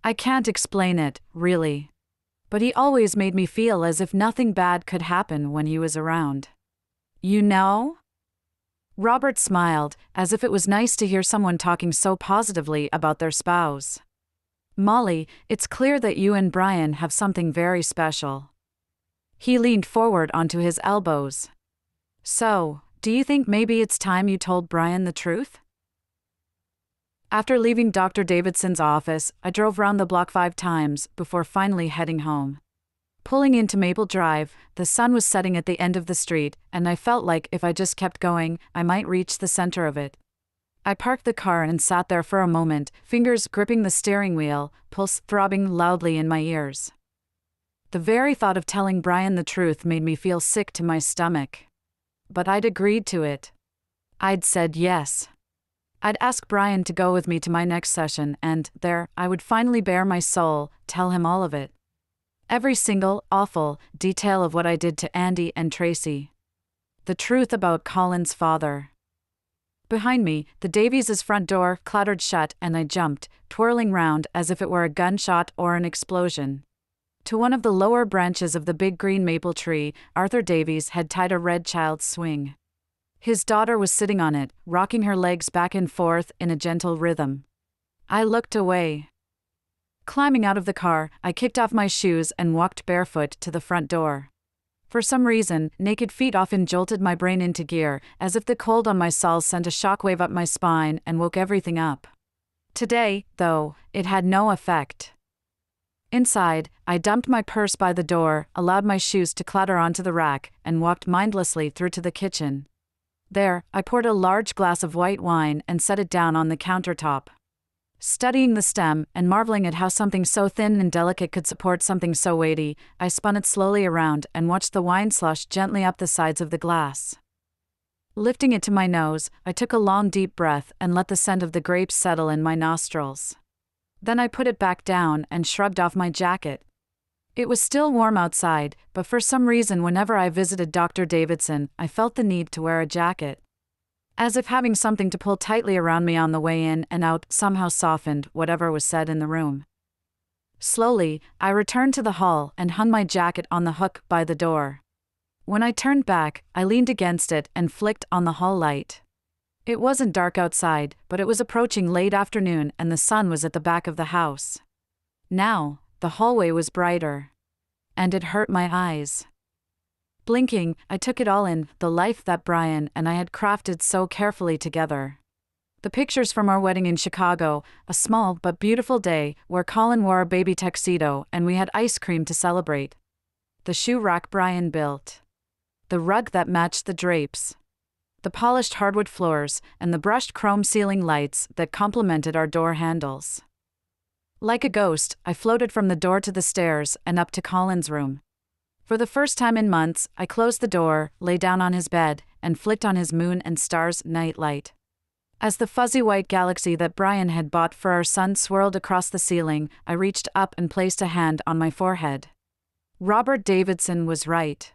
I can't explain it, really. But he always made me feel as if nothing bad could happen when he was around. You know? Robert smiled, as if it was nice to hear someone talking so positively about their spouse. Molly, it's clear that you and Brian have something very special. He leaned forward onto his elbows. So, do you think maybe it's time you told Brian the truth? After leaving Dr. Davidson's office, I drove round the block 5 times before finally heading home. Pulling into Maple Drive, the sun was setting at the end of the street, and I felt like if I just kept going, I might reach the center of it. I parked the car and sat there for a moment, fingers gripping the steering wheel, pulse throbbing loudly in my ears. The very thought of telling Brian the truth made me feel sick to my stomach. But I'd agreed to it. I'd said yes. I'd ask Brian to go with me to my next session and, there, I would finally bare my soul, tell him all of it. Every single, awful, detail of what I did to Andy and Tracy. The truth about Colin's father. Behind me, the Davies' front door clattered shut and I jumped, twirling round as if it were a gunshot or an explosion. To one of the lower branches of the big green maple tree, Arthur Davies had tied a red child's swing. His daughter was sitting on it, rocking her legs back and forth in a gentle rhythm. I looked away. Climbing out of the car, I kicked off my shoes and walked barefoot to the front door. For some reason, naked feet often jolted my brain into gear, as if the cold on my soles sent a shockwave up my spine and woke everything up. Today, though, it had no effect. Inside, I dumped my purse by the door, allowed my shoes to clatter onto the rack, and walked mindlessly through to the kitchen. There, I poured a large glass of white wine and set it down on the countertop. Studying the stem and marveling at how something so thin and delicate could support something so weighty, I spun it slowly around and watched the wine slush gently up the sides of the glass. Lifting it to my nose, I took a long deep breath and let the scent of the grapes settle in my nostrils. Then I put it back down and shrugged off my jacket. It was still warm outside, but for some reason whenever I visited Dr. Davidson, I felt the need to wear a jacket. As if having something to pull tightly around me on the way in and out somehow softened whatever was said in the room. Slowly, I returned to the hall and hung my jacket on the hook by the door. When I turned back, I leaned against it and flicked on the hall light. It wasn't dark outside, but it was approaching late afternoon and the sun was at the back of the house. Now, the hallway was brighter. And it hurt my eyes. Blinking, I took it all in, the life that Brian and I had crafted so carefully together. The pictures from our wedding in Chicago, a small but beautiful day where Colin wore a baby tuxedo and we had ice cream to celebrate. The shoe rack Brian built. The rug that matched the drapes. The polished hardwood floors and the brushed chrome ceiling lights that complemented our door handles. Like a ghost, I floated from the door to the stairs and up to Colin's room. For the first time in months, I closed the door, lay down on his bed, and flicked on his moon and stars night light. As the fuzzy white galaxy that Brian had bought for our son swirled across the ceiling, I reached up and placed a hand on my forehead. Robert Davidson was right.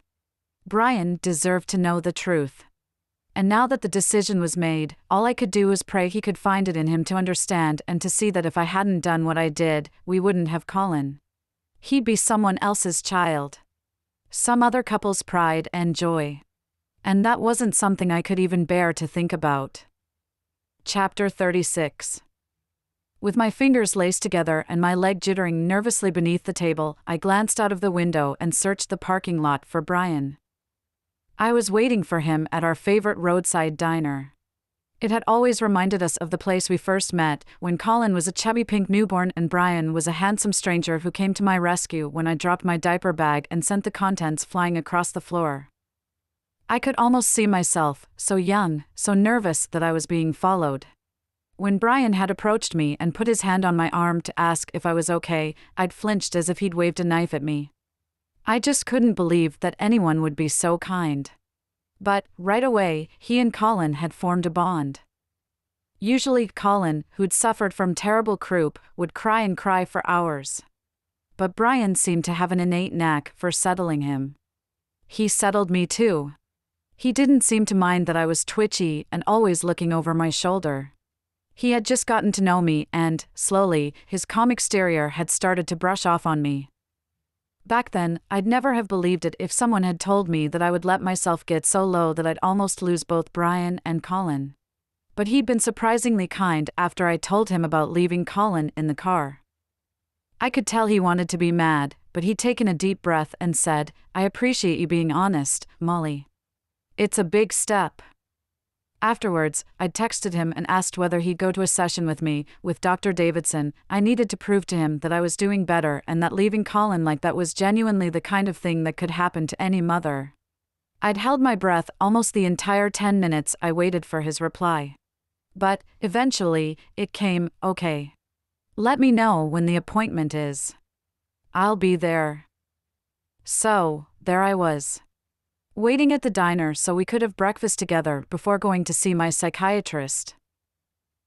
Brian deserved to know the truth. And now that the decision was made, all I could do was pray he could find it in him to understand and to see that if I hadn't done what I did, we wouldn't have Colin. He'd be someone else's child. Some other couple's pride and joy. And that wasn't something I could even bear to think about. Chapter 36. With my fingers laced together and my leg jittering nervously beneath the table, I glanced out of the window and searched the parking lot for Brian. I was waiting for him at our favorite roadside diner. It had always reminded us of the place we first met, when Colin was a chubby pink newborn and Brian was a handsome stranger who came to my rescue when I dropped my diaper bag and sent the contents flying across the floor. I could almost see myself, so young, so nervous that I was being followed. When Brian had approached me and put his hand on my arm to ask if I was okay, I'd flinched as if he'd waved a knife at me. I just couldn't believe that anyone would be so kind. But, right away, he and Colin had formed a bond. Usually Colin, who'd suffered from terrible croup, would cry and cry for hours. But Brian seemed to have an innate knack for settling him. He settled me too. He didn't seem to mind that I was twitchy and always looking over my shoulder. He had just gotten to know me and, slowly, his calm exterior had started to brush off on me. Back then, I'd never have believed it if someone had told me that I would let myself get so low that I'd almost lose both Brian and Colin. But he'd been surprisingly kind after I told him about leaving Colin in the car. I could tell he wanted to be mad, but he'd taken a deep breath and said, "I appreciate you being honest, Molly. It's a big step." Afterwards, I'd texted him and asked whether he'd go to a session with me, with Dr. Davidson. I needed to prove to him that I was doing better and that leaving Colin like that was genuinely the kind of thing that could happen to any mother. I'd held my breath almost the entire 10 minutes I waited for his reply. But, eventually, it came, "Okay. Let me know when the appointment is. I'll be there." So, there I was. Waiting at the diner so we could have breakfast together before going to see my psychiatrist.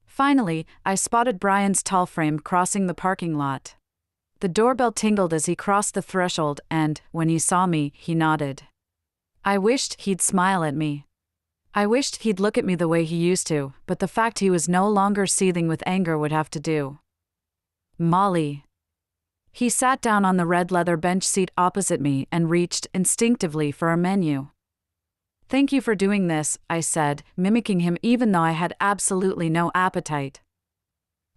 Finally, I spotted Brian's tall frame crossing the parking lot. The doorbell tingled as he crossed the threshold and, when he saw me, he nodded. I wished he'd smile at me. I wished he'd look at me the way he used to, but the fact he was no longer seething with anger would have to do. "Molly." He sat down on the red leather bench seat opposite me and reached instinctively for a menu. "Thank you for doing this," I said, mimicking him even though I had absolutely no appetite.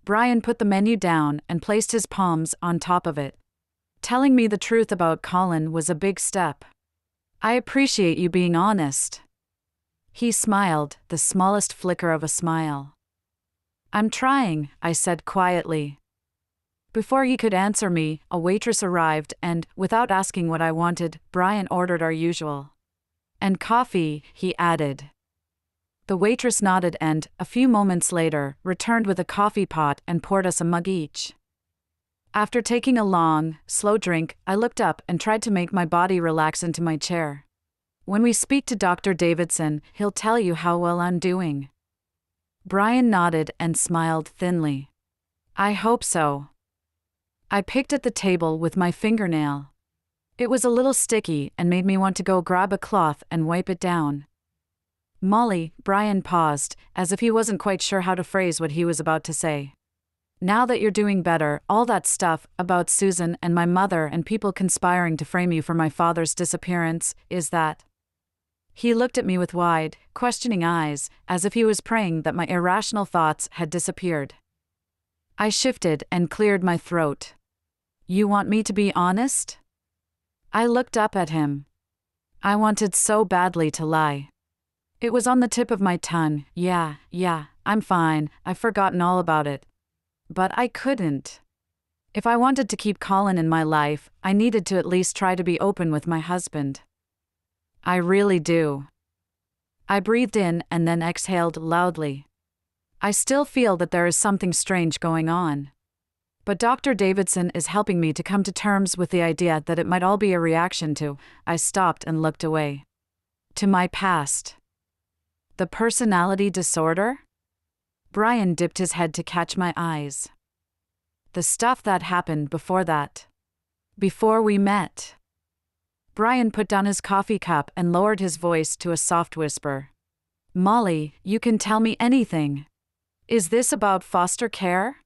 Brian put the menu down and placed his palms on top of it. Telling me the truth about Colin was a big step. "I appreciate you being honest." He smiled, the smallest flicker of a smile. "I'm trying," I said quietly. Before he could answer me, a waitress arrived and, without asking what I wanted, Brian ordered our usual. "And coffee," he added. The waitress nodded and, a few moments later, returned with a coffee pot and poured us a mug each. After taking a long, slow drink, I looked up and tried to make my body relax into my chair. "When we speak to Dr. Davidson, he'll tell you how well I'm doing." Brian nodded and smiled thinly. "I hope so." I picked at the table with my fingernail. It was a little sticky and made me want to go grab a cloth and wipe it down. Molly, Brian paused, as if he wasn't quite sure how to phrase what he was about to say. Now that you're doing better, all that stuff about Susan and my mother and people conspiring to frame you for my father's disappearance, is that? He looked at me with wide, questioning eyes, as if he was praying that my irrational thoughts had disappeared. I shifted and cleared my throat. You want me to be honest? I looked up at him. I wanted so badly to lie. It was on the tip of my tongue. Yeah, I'm fine, I've forgotten all about it. But I couldn't. If I wanted to keep Colin in my life, I needed to at least try to be open with my husband. I really do. I breathed in and then exhaled loudly. I still feel that there is something strange going on. But Dr. Davidson is helping me to come to terms with the idea that it might all be a reaction to. I stopped and looked away. To my past. The personality disorder? Brian dipped his head to catch my eyes. The stuff that happened before that. Before we met. Brian put down his coffee cup and lowered his voice to a soft whisper. Molly, you can tell me anything. Is this about foster care?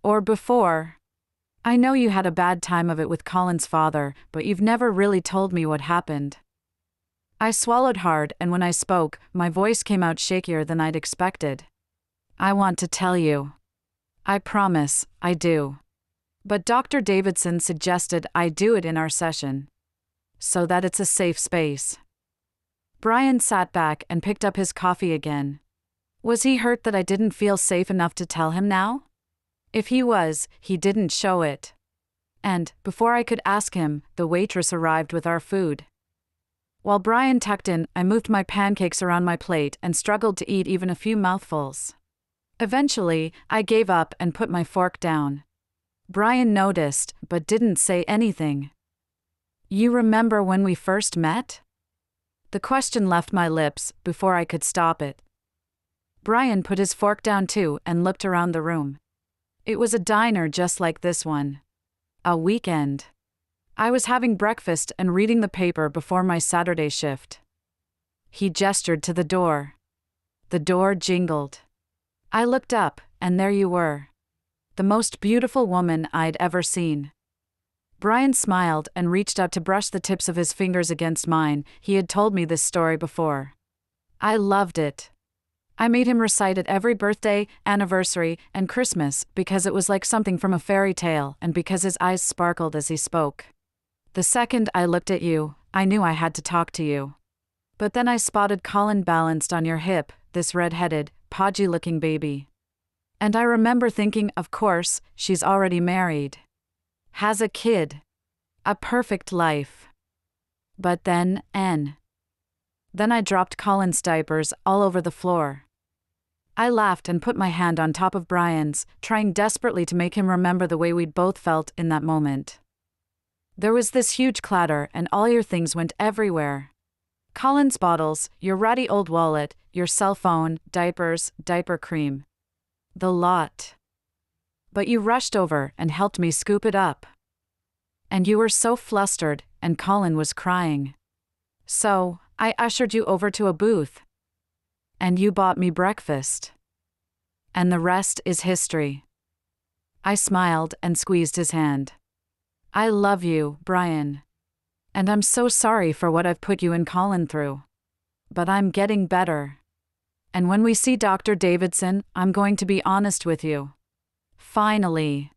Or before? I know you had a bad time of it with Colin's father, but you've never really told me what happened. I swallowed hard, and when I spoke, my voice came out shakier than I'd expected. I want to tell you. I promise, I do. But Dr. Davidson suggested I do it in our session. So that it's a safe space. Brian sat back and picked up his coffee again. Was he hurt that I didn't feel safe enough to tell him now? If he was, he didn't show it. And, before I could ask him, the waitress arrived with our food. While Brian tucked in, I moved my pancakes around my plate and struggled to eat even a few mouthfuls. Eventually, I gave up and put my fork down. Brian noticed, but didn't say anything. You remember when we first met? The question left my lips before I could stop it. Brian put his fork down too and looked around the room. It was a diner just like this one. A weekend. I was having breakfast and reading the paper before my Saturday shift. He gestured to the door. The door jingled. I looked up, and there you were. The most beautiful woman I'd ever seen. Brian smiled and reached out to brush the tips of his fingers against mine. He had told me this story before. I loved it. I made him recite it every birthday, anniversary, and Christmas because it was like something from a fairy tale and because his eyes sparkled as he spoke. The second I looked at you, I knew I had to talk to you. But then I spotted Colin balanced on your hip, this red-headed, podgy-looking baby. And I remember thinking, of course, she's already married. Has a kid. A perfect life. But then I dropped Colin's diapers all over the floor. I laughed and put my hand on top of Brian's, trying desperately to make him remember the way we'd both felt in that moment. There was this huge clatter and all your things went everywhere. Colin's bottles, your ratty old wallet, your cell phone, diapers, diaper cream. The lot. But you rushed over and helped me scoop it up. And you were so flustered, and Colin was crying. So, I ushered you over to a booth. And you bought me breakfast. And the rest is history. I smiled and squeezed his hand. I love you, Brian. And I'm so sorry for what I've put you and Colin through. But I'm getting better. And when we see Dr. Davidson, I'm going to be honest with you. Finally.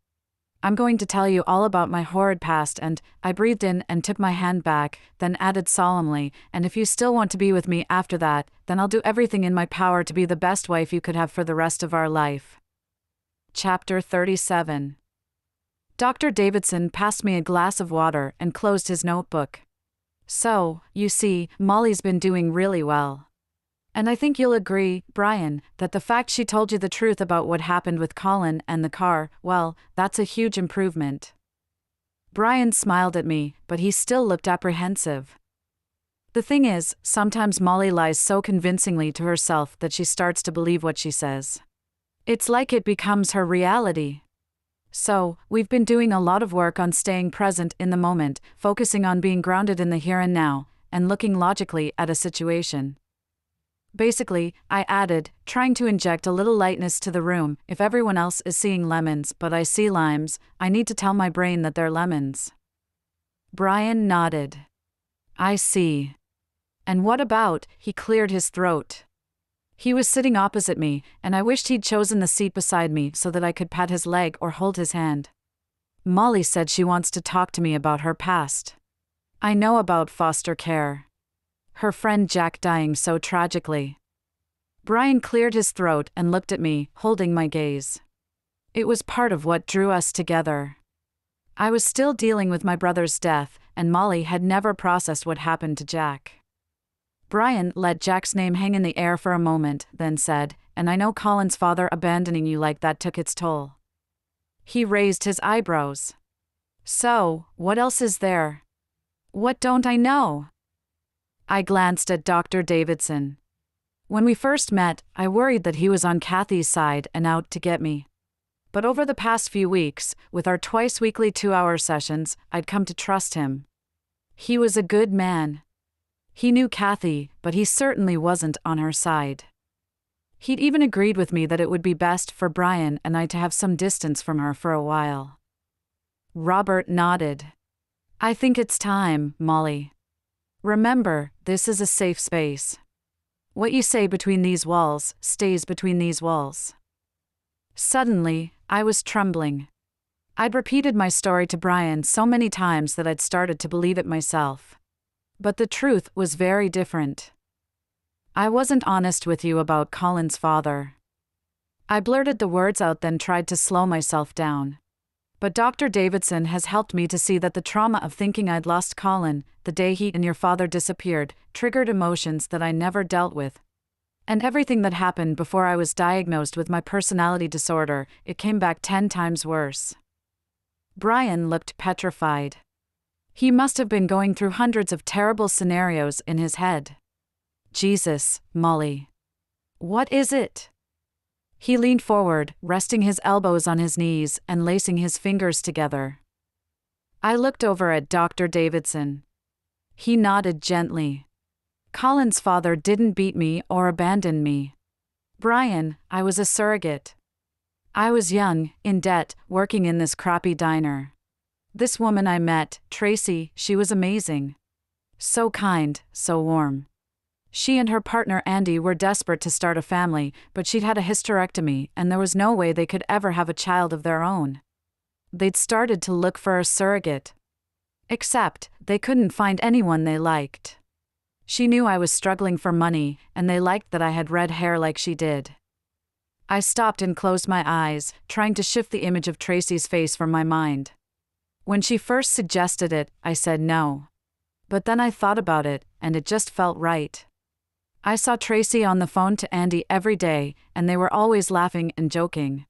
I'm going to tell you all about my horrid past, and I breathed in and tipped my hand back, then added solemnly, and if you still want to be with me after that, then I'll do everything in my power to be the best wife you could have for the rest of our life. Chapter 37. Dr. Davidson passed me a glass of water and closed his notebook. So, you see, Molly's been doing really well. And I think you'll agree, Brian, that the fact she told you the truth about what happened with Colin and the car, well, that's a huge improvement. Brian smiled at me, but he still looked apprehensive. The thing is, sometimes Molly lies so convincingly to herself that she starts to believe what she says. It's like it becomes her reality. So, we've been doing a lot of work on staying present in the moment, focusing on being grounded in the here and now, and looking logically at a situation. Basically, I added, trying to inject a little lightness to the room. If everyone else is seeing lemons but I see limes, I need to tell my brain that they're lemons. Brian nodded. I see. And what about? He cleared his throat. He was sitting opposite me, and I wished he'd chosen the seat beside me so that I could pat his leg or hold his hand. Molly said she wants to talk to me about her past. I know about foster care. Her friend Jack dying so tragically. Brian cleared his throat and looked at me, holding my gaze. It was part of what drew us together. I was still dealing with my brother's death, and Molly had never processed what happened to Jack. Brian let Jack's name hang in the air for a moment, then said, and I know Colin's father abandoning you like that took its toll. He raised his eyebrows. So, what else is there? What don't I know? I glanced at Dr. Davidson. When we first met, I worried that he was on Kathy's side and out to get me. But over the past few weeks, with our twice-weekly 2-hour sessions, I'd come to trust him. He was a good man. He knew Kathy, but he certainly wasn't on her side. He'd even agreed with me that it would be best for Brian and I to have some distance from her for a while. Robert nodded. I think it's time, Molly. Remember, this is a safe space. What you say between these walls stays between these walls. Suddenly, I was trembling. I'd repeated my story to Brian so many times that I'd started to believe it myself. But the truth was very different. I wasn't honest with you about Colin's father. I blurted the words out, then tried to slow myself down. But Dr. Davidson has helped me to see that the trauma of thinking I'd lost Colin, the day he and your father disappeared, triggered emotions that I never dealt with. And everything that happened before I was diagnosed with my personality disorder, it came back 10 times worse. Brian looked petrified. He must have been going through hundreds of terrible scenarios in his head. Jesus, Molly. What is it? He leaned forward, resting his elbows on his knees and lacing his fingers together. I looked over at Dr. Davidson. He nodded gently. Colin's father didn't beat me or abandon me. Brian, I was a surrogate. I was young, in debt, working in this crappy diner. This woman I met, Tracy, she was amazing. So kind, so warm. She and her partner Andy were desperate to start a family, but she'd had a hysterectomy and there was no way they could ever have a child of their own. They'd started to look for a surrogate. Except, they couldn't find anyone they liked. She knew I was struggling for money, and they liked that I had red hair like she did. I stopped and closed my eyes, trying to shift the image of Tracy's face from my mind. When she first suggested it, I said no. But then I thought about it, and it just felt right. I saw Tracy on the phone to Andy every day, and they were always laughing and joking.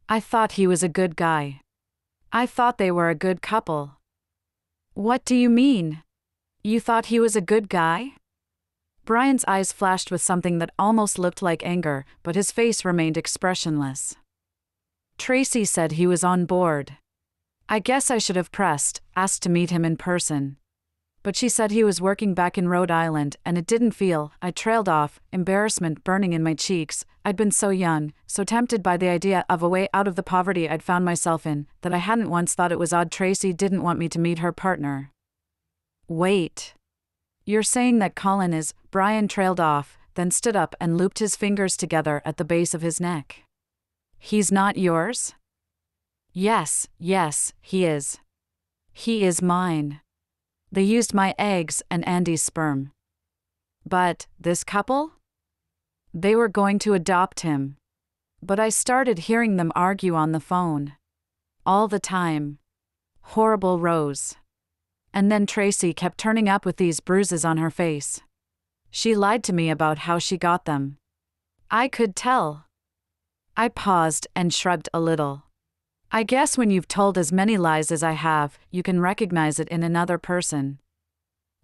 I thought he was a good guy. I thought they were a good couple. What do you mean? You thought he was a good guy? Brian's eyes flashed with something that almost looked like anger, but his face remained expressionless. Tracy said he was on board. I guess I should have asked to meet him in person. But she said he was working back in Rhode Island, and it didn't feel. I trailed off, embarrassment burning in my cheeks. I'd been so young, so tempted by the idea of a way out of the poverty I'd found myself in, that I hadn't once thought it was odd Tracy didn't want me to meet her partner. Wait. You're saying that Colin is... Brian trailed off, then stood up and looped his fingers together at the base of his neck. He's not yours? Yes, he is. He is mine. They used my eggs and Andy's sperm. But, this couple? They were going to adopt him. But I started hearing them argue on the phone. All the time. Horrible Rose. And then Tracy kept turning up with these bruises on her face. She lied to me about how she got them. I could tell. I paused and shrugged a little. I guess when you've told as many lies as I have, you can recognize it in another person.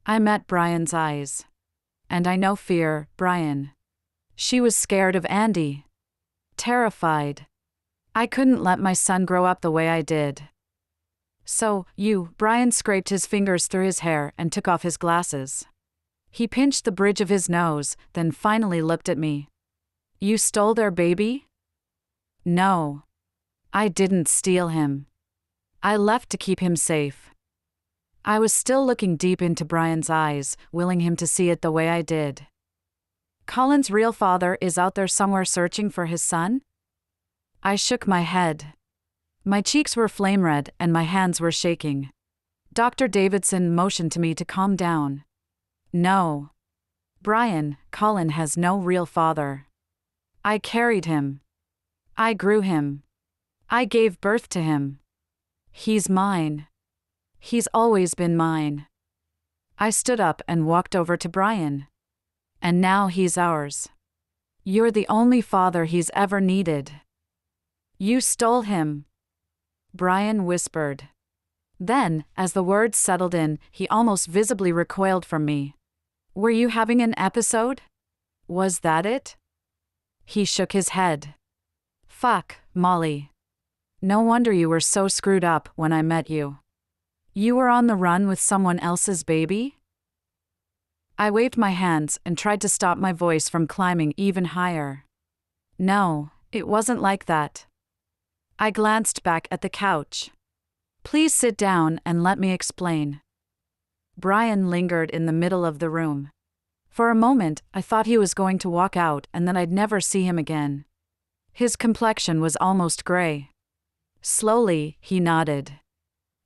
I met Brian's eyes. And I know fear, Brian. She was scared of Andy. Terrified. I couldn't let my son grow up the way I did. So, Brian scraped his fingers through his hair and took off his glasses. He pinched the bridge of his nose, then finally looked at me. You stole their baby? No. I didn't steal him. I left to keep him safe. I was still looking deep into Brian's eyes, willing him to see it the way I did. Colin's real father is out there somewhere searching for his son? I shook my head. My cheeks were flame red and my hands were shaking. Dr. Davidson motioned to me to calm down. No. Brian, Colin has no real father. I carried him. I grew him. I gave birth to him. He's mine. He's always been mine. I stood up and walked over to Brian. And now he's ours. You're the only father he's ever needed. You stole him. Brian whispered. Then, as the words settled in, he almost visibly recoiled from me. Were you having an episode? Was that it? He shook his head. Fuck, Molly. No wonder you were so screwed up when I met you. You were on the run with someone else's baby? I waved my hands and tried to stop my voice from climbing even higher. No, it wasn't like that. I glanced back at the couch. Please sit down and let me explain. Brian lingered in the middle of the room. For a moment, I thought he was going to walk out and then I'd never see him again. His complexion was almost gray. Slowly, he nodded.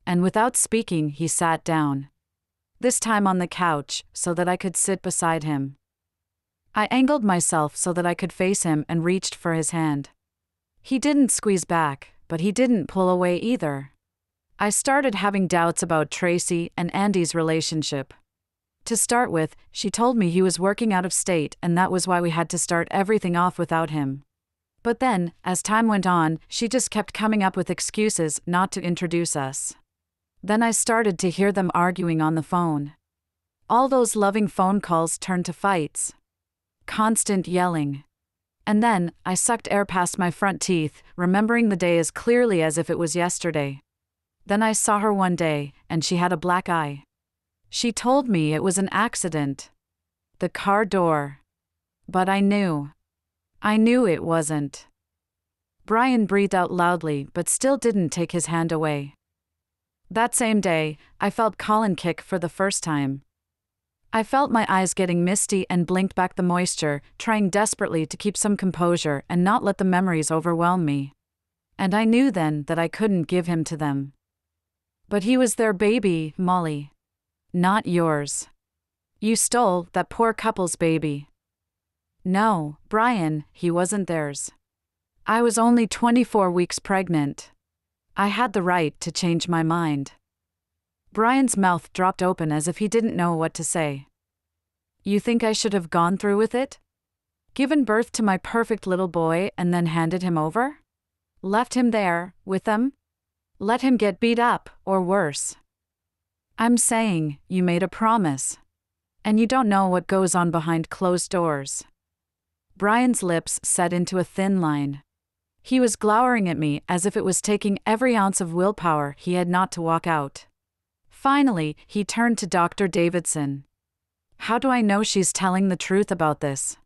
And without speaking, he sat down. This time on the couch, so that I could sit beside him. I angled myself so that I could face him and reached for his hand. He didn't squeeze back, but he didn't pull away either. I started having doubts about Tracy and Andy's relationship. To start with, she told me he was working out of state and that was why we had to start everything off without him. But then, as time went on, she just kept coming up with excuses not to introduce us. Then I started to hear them arguing on the phone. All those loving phone calls turned to fights. Constant yelling. And then, I sucked air past my front teeth, remembering the day as clearly as if it was yesterday. Then I saw her one day, and she had a black eye. She told me it was an accident. The car door. But I knew. I knew it wasn't. Brian breathed out loudly but still didn't take his hand away. That same day, I felt Colin kick for the first time. I felt my eyes getting misty and blinked back the moisture, trying desperately to keep some composure and not let the memories overwhelm me. And I knew then that I couldn't give him to them. But he was their baby, Molly. Not yours. You stole that poor couple's baby. No, Brian, he wasn't theirs. I was only 24 weeks pregnant. I had the right to change my mind. Brian's mouth dropped open as if he didn't know what to say. You think I should have gone through with it? Given birth to my perfect little boy and then handed him over? Left him there, with them? Let him get beat up, or worse. I'm saying, you made a promise. And you don't know what goes on behind closed doors. Brian's lips set into a thin line. He was glowering at me as if it was taking every ounce of willpower he had not to walk out. Finally, he turned to Dr. Davidson. How do I know she's telling the truth about this?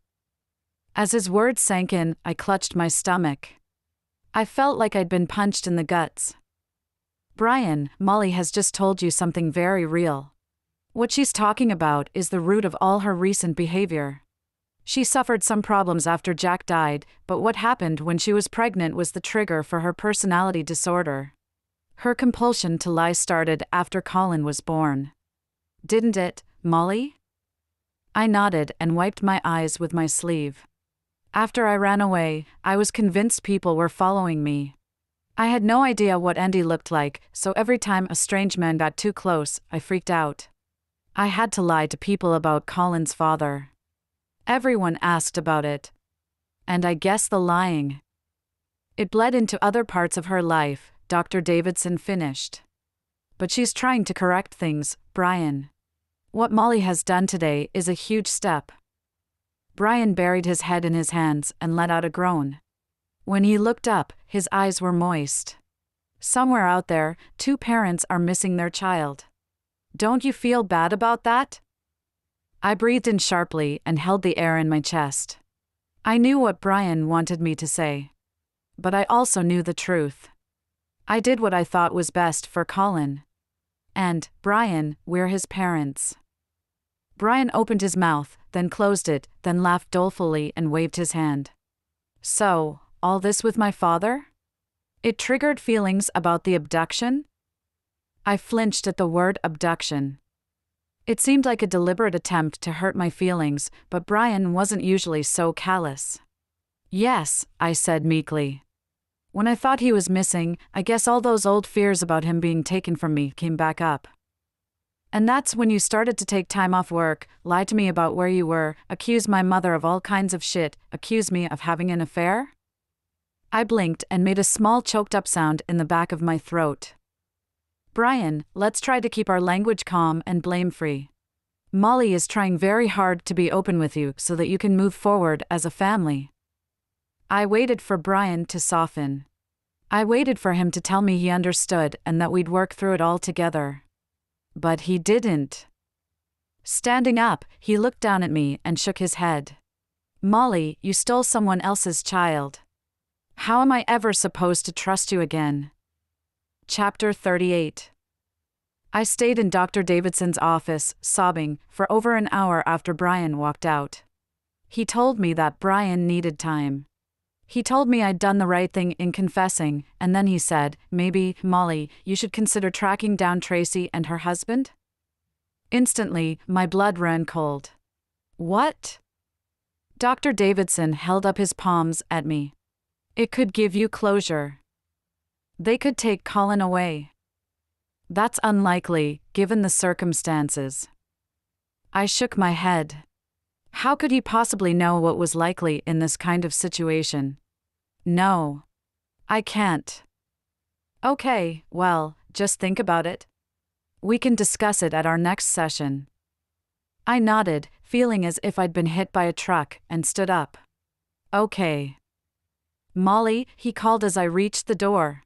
As his words sank in, I clutched my stomach. I felt like I'd been punched in the guts. Brian, Molly has just told you something very real. What she's talking about is the root of all her recent behavior. She suffered some problems after Jack died, but what happened when she was pregnant was the trigger for her personality disorder. Her compulsion to lie started after Colin was born. Didn't it, Molly? I nodded and wiped my eyes with my sleeve. After I ran away, I was convinced people were following me. I had no idea what Andy looked like, so every time a strange man got too close, I freaked out. I had to lie to people about Colin's father. Everyone asked about it. And I guess the lying. It bled into other parts of her life, Dr. Davidson finished. But she's trying to correct things, Brian. What Molly has done today is a huge step. Brian buried his head in his hands and let out a groan. When he looked up, his eyes were moist. Somewhere out there, 2 parents are missing their child. Don't you feel bad about that? I breathed in sharply and held the air in my chest. I knew what Brian wanted me to say. But I also knew the truth. I did what I thought was best for Colin. And, Brian, we're his parents. Brian opened his mouth, then closed it, then laughed dolefully and waved his hand. So, all this with my father? It triggered feelings about the abduction? I flinched at the word abduction. It seemed like a deliberate attempt to hurt my feelings, but Brian wasn't usually so callous. Yes, I said meekly. When I thought he was missing, I guess all those old fears about him being taken from me came back up. And that's when you started to take time off work, lie to me about where you were, accuse my mother of all kinds of shit, accuse me of having an affair? I blinked and made a small choked-up sound in the back of my throat. Brian, let's try to keep our language calm and blame-free. Molly is trying very hard to be open with you so that you can move forward as a family. I waited for Brian to soften. I waited for him to tell me he understood and that we'd work through it all together. But he didn't. Standing up, he looked down at me and shook his head. Molly, you stole someone else's child. How am I ever supposed to trust you again? Chapter 38. I stayed in Dr. Davidson's office, sobbing, for over an hour after Brian walked out. He told me that Brian needed time. He told me I'd done the right thing in confessing, and then he said, maybe, Molly, you should consider tracking down Tracy and her husband? Instantly, my blood ran cold. What? Dr. Davidson held up his palms at me. It could give you closure. They could take Colin away. That's unlikely, given the circumstances. I shook my head. How could he possibly know what was likely in this kind of situation? No. I can't. Okay, well, just think about it. We can discuss it at our next session. I nodded, feeling as if I'd been hit by a truck, and stood up. Okay. Molly, he called as I reached the door.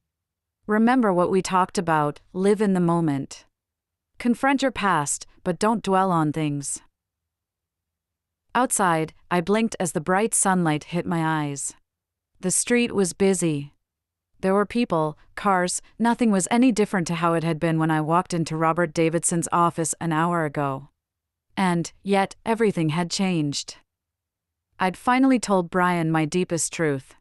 Remember what we talked about, live in the moment. Confront your past, but don't dwell on things. Outside, I blinked as the bright sunlight hit my eyes. The street was busy. There were people, cars, nothing was any different to how it had been when I walked into Robert Davidson's office an hour ago. And, yet, everything had changed. I'd finally told Brian my deepest truth.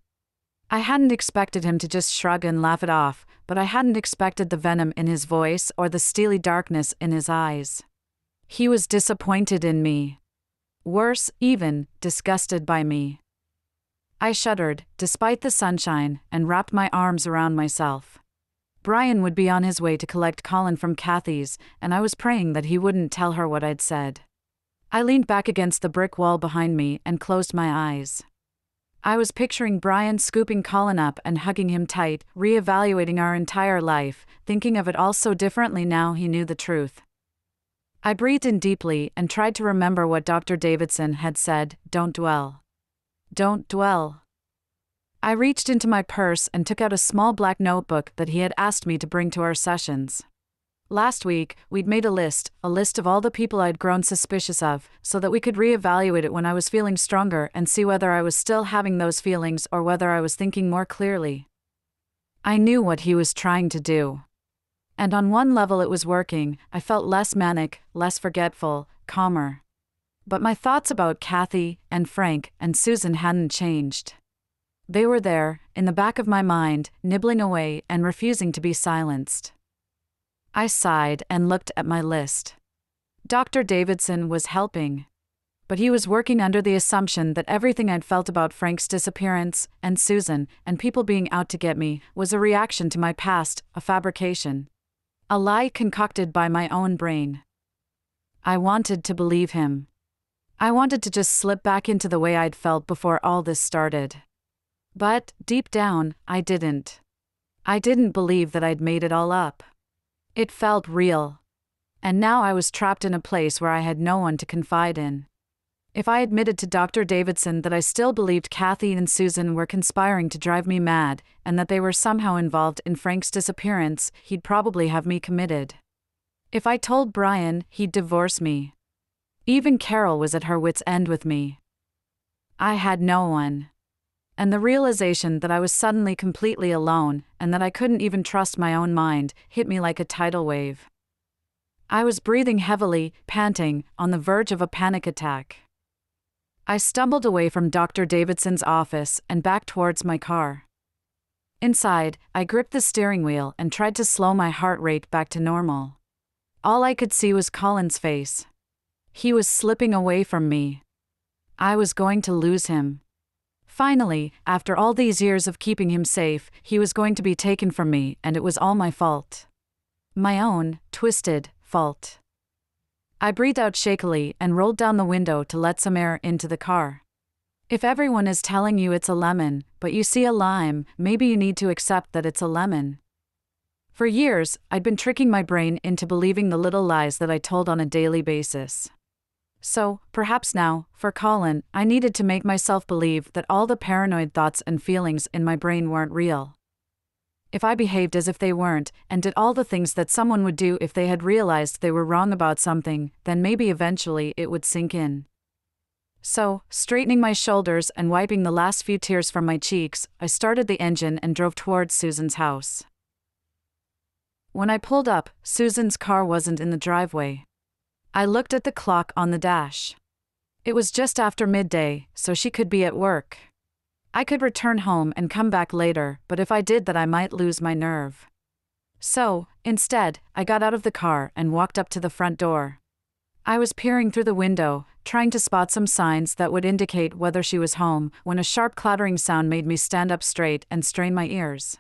I hadn't expected him to just shrug and laugh it off, but I hadn't expected the venom in his voice or the steely darkness in his eyes. He was disappointed in me. Worse, even, disgusted by me. I shuddered, despite the sunshine, and wrapped my arms around myself. Brian would be on his way to collect Colin from Kathy's, and I was praying that he wouldn't tell her what I'd said. I leaned back against the brick wall behind me and closed my eyes. I was picturing Brian scooping Colin up and hugging him tight, reevaluating our entire life, thinking of it all so differently now he knew the truth. I breathed in deeply and tried to remember what Dr. Davidson had said, don't dwell. Don't dwell. I reached into my purse and took out a small black notebook that he had asked me to bring to our sessions. Last week, we'd made a list of all the people I'd grown suspicious of, so that we could reevaluate it when I was feeling stronger and see whether I was still having those feelings or whether I was thinking more clearly. I knew what he was trying to do. And on one level it was working. I felt less manic, less forgetful, calmer. But my thoughts about Kathy and Frank and Susan hadn't changed. They were there, in the back of my mind, nibbling away and refusing to be silenced. I sighed and looked at my list. Dr. Davidson was helping. But he was working under the assumption that everything I'd felt about Frank's disappearance, and Susan, and people being out to get me, was a reaction to my past, a fabrication. A lie concocted by my own brain. I wanted to believe him. I wanted to just slip back into the way I'd felt before all this started. But, deep down, I didn't. I didn't believe that I'd made it all up. It felt real. And now I was trapped in a place where I had no one to confide in. If I admitted to Dr. Davidson that I still believed Kathy and Susan were conspiring to drive me mad, and that they were somehow involved in Frank's disappearance, he'd probably have me committed. If I told Brian, he'd divorce me. Even Carol was at her wits' end with me. I had no one. And the realization that I was suddenly completely alone, and that I couldn't even trust my own mind, hit me like a tidal wave. I was breathing heavily, panting, on the verge of a panic attack. I stumbled away from Dr. Davidson's office and back towards my car. Inside, I gripped the steering wheel and tried to slow my heart rate back to normal. All I could see was Colin's face. He was slipping away from me. I was going to lose him. Finally, after all these years of keeping him safe, he was going to be taken from me, and it was all my fault. My own, twisted, fault. I breathed out shakily and rolled down the window to let some air into the car. If everyone is telling you it's a lemon, but you see a lime, maybe you need to accept that it's a lemon. For years, I'd been tricking my brain into believing the little lies that I told on a daily basis. So, perhaps now, for Colin, I needed to make myself believe that all the paranoid thoughts and feelings in my brain weren't real. If I behaved as if they weren't, and did all the things that someone would do if they had realized they were wrong about something, then maybe eventually it would sink in. So, straightening my shoulders and wiping the last few tears from my cheeks, I started the engine and drove towards Susan's house. When I pulled up, Susan's car wasn't in the driveway. I looked at the clock on the dash. It was just after midday, so she could be at work. I could return home and come back later, but if I did that I might lose my nerve. So, instead, I got out of the car and walked up to the front door. I was peering through the window, trying to spot some signs that would indicate whether she was home, when a sharp clattering sound made me stand up straight and strain my ears.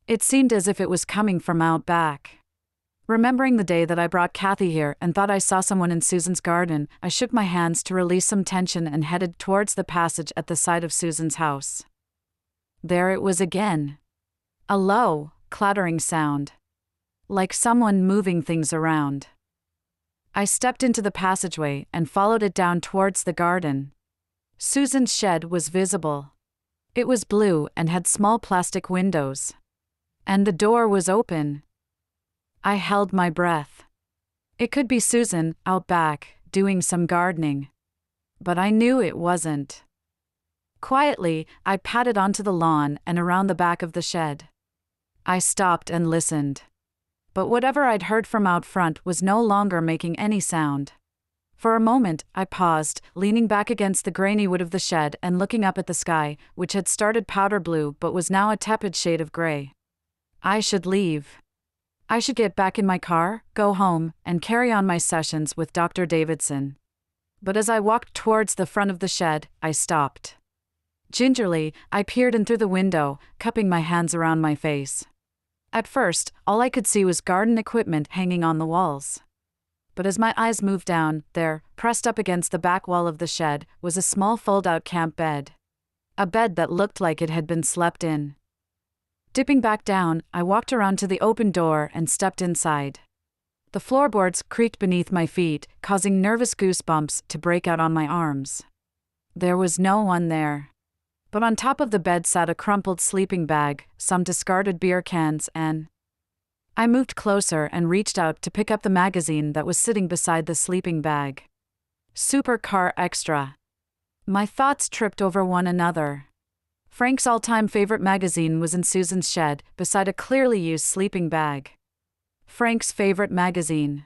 It seemed as if it was coming from out back. Remembering the day that I brought Kathy here and thought I saw someone in Susan's garden, I shook my hands to release some tension and headed towards the passage at the side of Susan's house. There it was again. A low, clattering sound. Like someone moving things around. I stepped into the passageway and followed it down towards the garden. Susan's shed was visible. It was blue and had small plastic windows. And the door was open. I held my breath. It could be Susan, out back, doing some gardening. But I knew it wasn't. Quietly, I padded onto the lawn and around the back of the shed. I stopped and listened. But whatever I'd heard from out front was no longer making any sound. For a moment, I paused, leaning back against the grainy wood of the shed and looking up at the sky, which had started powder blue but was now a tepid shade of gray. I should leave. I should get back in my car, go home, and carry on my sessions with Dr. Davidson. But as I walked towards the front of the shed, I stopped. Gingerly, I peered in through the window, cupping my hands around my face. At first, all I could see was garden equipment hanging on the walls. But as my eyes moved down, there, pressed up against the back wall of the shed, was a small fold-out camp bed. A bed that looked like it had been slept in. Dipping back down, I walked around to the open door and stepped inside. The floorboards creaked beneath my feet, causing nervous goosebumps to break out on my arms. There was no one there. But on top of the bed sat a crumpled sleeping bag, some discarded beer cans, and... I moved closer and reached out to pick up the magazine that was sitting beside the sleeping bag. Supercar Extra. My thoughts tripped over one another. Frank's all-time favorite magazine was in Susan's shed, beside a clearly used sleeping bag. Frank's favorite magazine.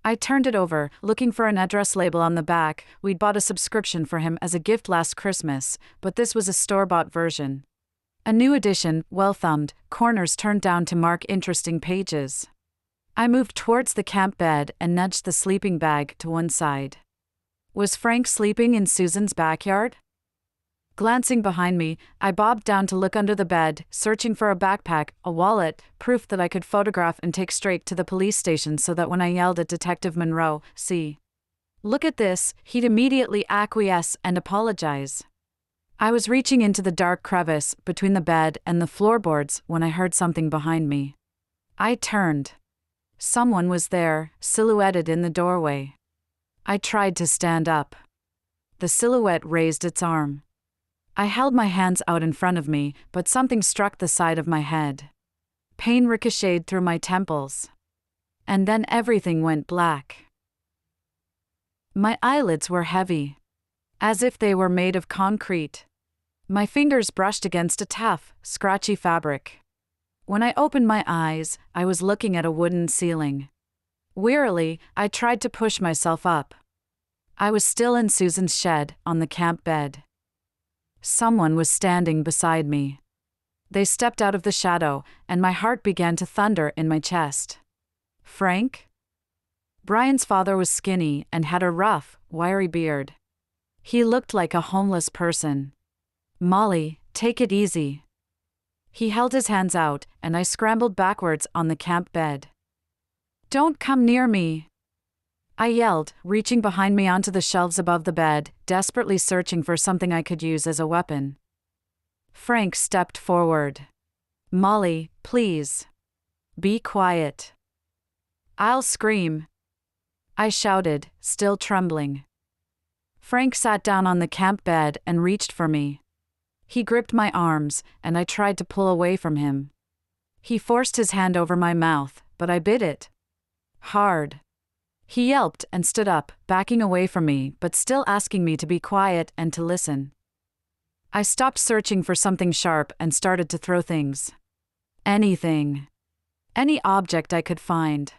I turned it over, looking for an address label on the back. We'd bought a subscription for him as a gift last Christmas, but this was a store-bought version. A new edition, well-thumbed, corners turned down to mark interesting pages. I moved towards the camp bed and nudged the sleeping bag to one side. Was Frank sleeping in Susan's backyard? Glancing behind me, I bobbed down to look under the bed, searching for a backpack, a wallet, proof that I could photograph and take straight to the police station so that when I yelled at Detective Monroe, "See, look at this," he'd immediately acquiesce and apologize. I was reaching into the dark crevice between the bed and the floorboards when I heard something behind me. I turned. Someone was there, silhouetted in the doorway. I tried to stand up. The silhouette raised its arm. I held my hands out in front of me, but something struck the side of my head. Pain ricocheted through my temples. And then everything went black. My eyelids were heavy, as if they were made of concrete. My fingers brushed against a tough, scratchy fabric. When I opened my eyes, I was looking at a wooden ceiling. Wearily, I tried to push myself up. I was still in Susan's shed, on the camp bed. Someone was standing beside me. They stepped out of the shadow, and my heart began to thunder in my chest. Frank? Brian's father was skinny and had a rough, wiry beard. He looked like a homeless person. Molly, take it easy. He held his hands out, and I scrambled backwards on the camp bed. Don't come near me, I yelled, reaching behind me onto the shelves above the bed, desperately searching for something I could use as a weapon. Frank stepped forward. Molly, please. Be quiet. I'll scream, I shouted, still trembling. Frank sat down on the camp bed and reached for me. He gripped my arms, and I tried to pull away from him. He forced his hand over my mouth, but I bit it hard. He yelped and stood up, backing away from me, but still asking me to be quiet and to listen. I stopped searching for something sharp and started to throw things. Anything. Any object I could find.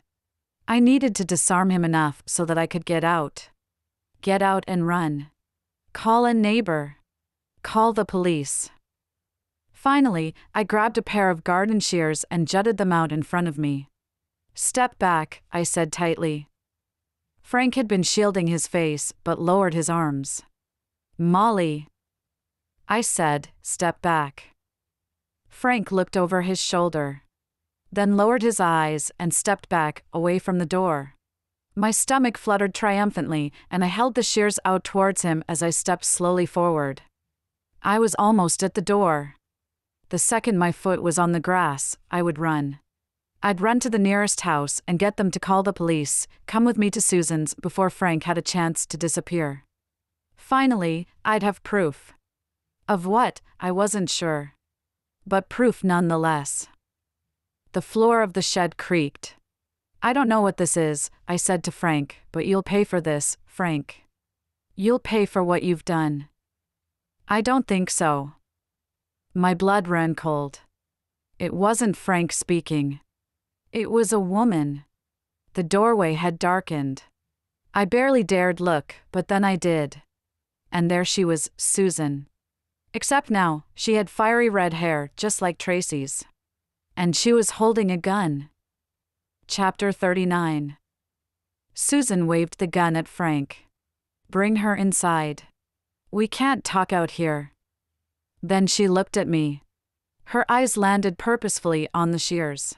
I needed to disarm him enough so that I could get out. Get out and run. Call a neighbor. Call the police. Finally, I grabbed a pair of garden shears and jutted them out in front of me. Step back, I said tightly. Frank had been shielding his face, but lowered his arms. Molly, I said, step back. Frank looked over his shoulder, then lowered his eyes and stepped back, away from the door. My stomach fluttered triumphantly, and I held the shears out towards him as I stepped slowly forward. I was almost at the door. The second my foot was on the grass, I would run. I'd run to the nearest house and get them to call the police, come with me to Susan's before Frank had a chance to disappear. Finally, I'd have proof. Of what, I wasn't sure. But proof nonetheless. The floor of the shed creaked. I don't know what this is, I said to Frank, but you'll pay for this, Frank. You'll pay for what you've done. I don't think so. My blood ran cold. It wasn't Frank speaking. It was a woman. The doorway had darkened. I barely dared look, but then I did. And there she was, Susan. Except now, she had fiery red hair, just like Tracy's. And she was holding a gun. Chapter 39. Susan waved the gun at Frank. Bring her inside. We can't talk out here. Then she looked at me. Her eyes landed purposefully on the shears.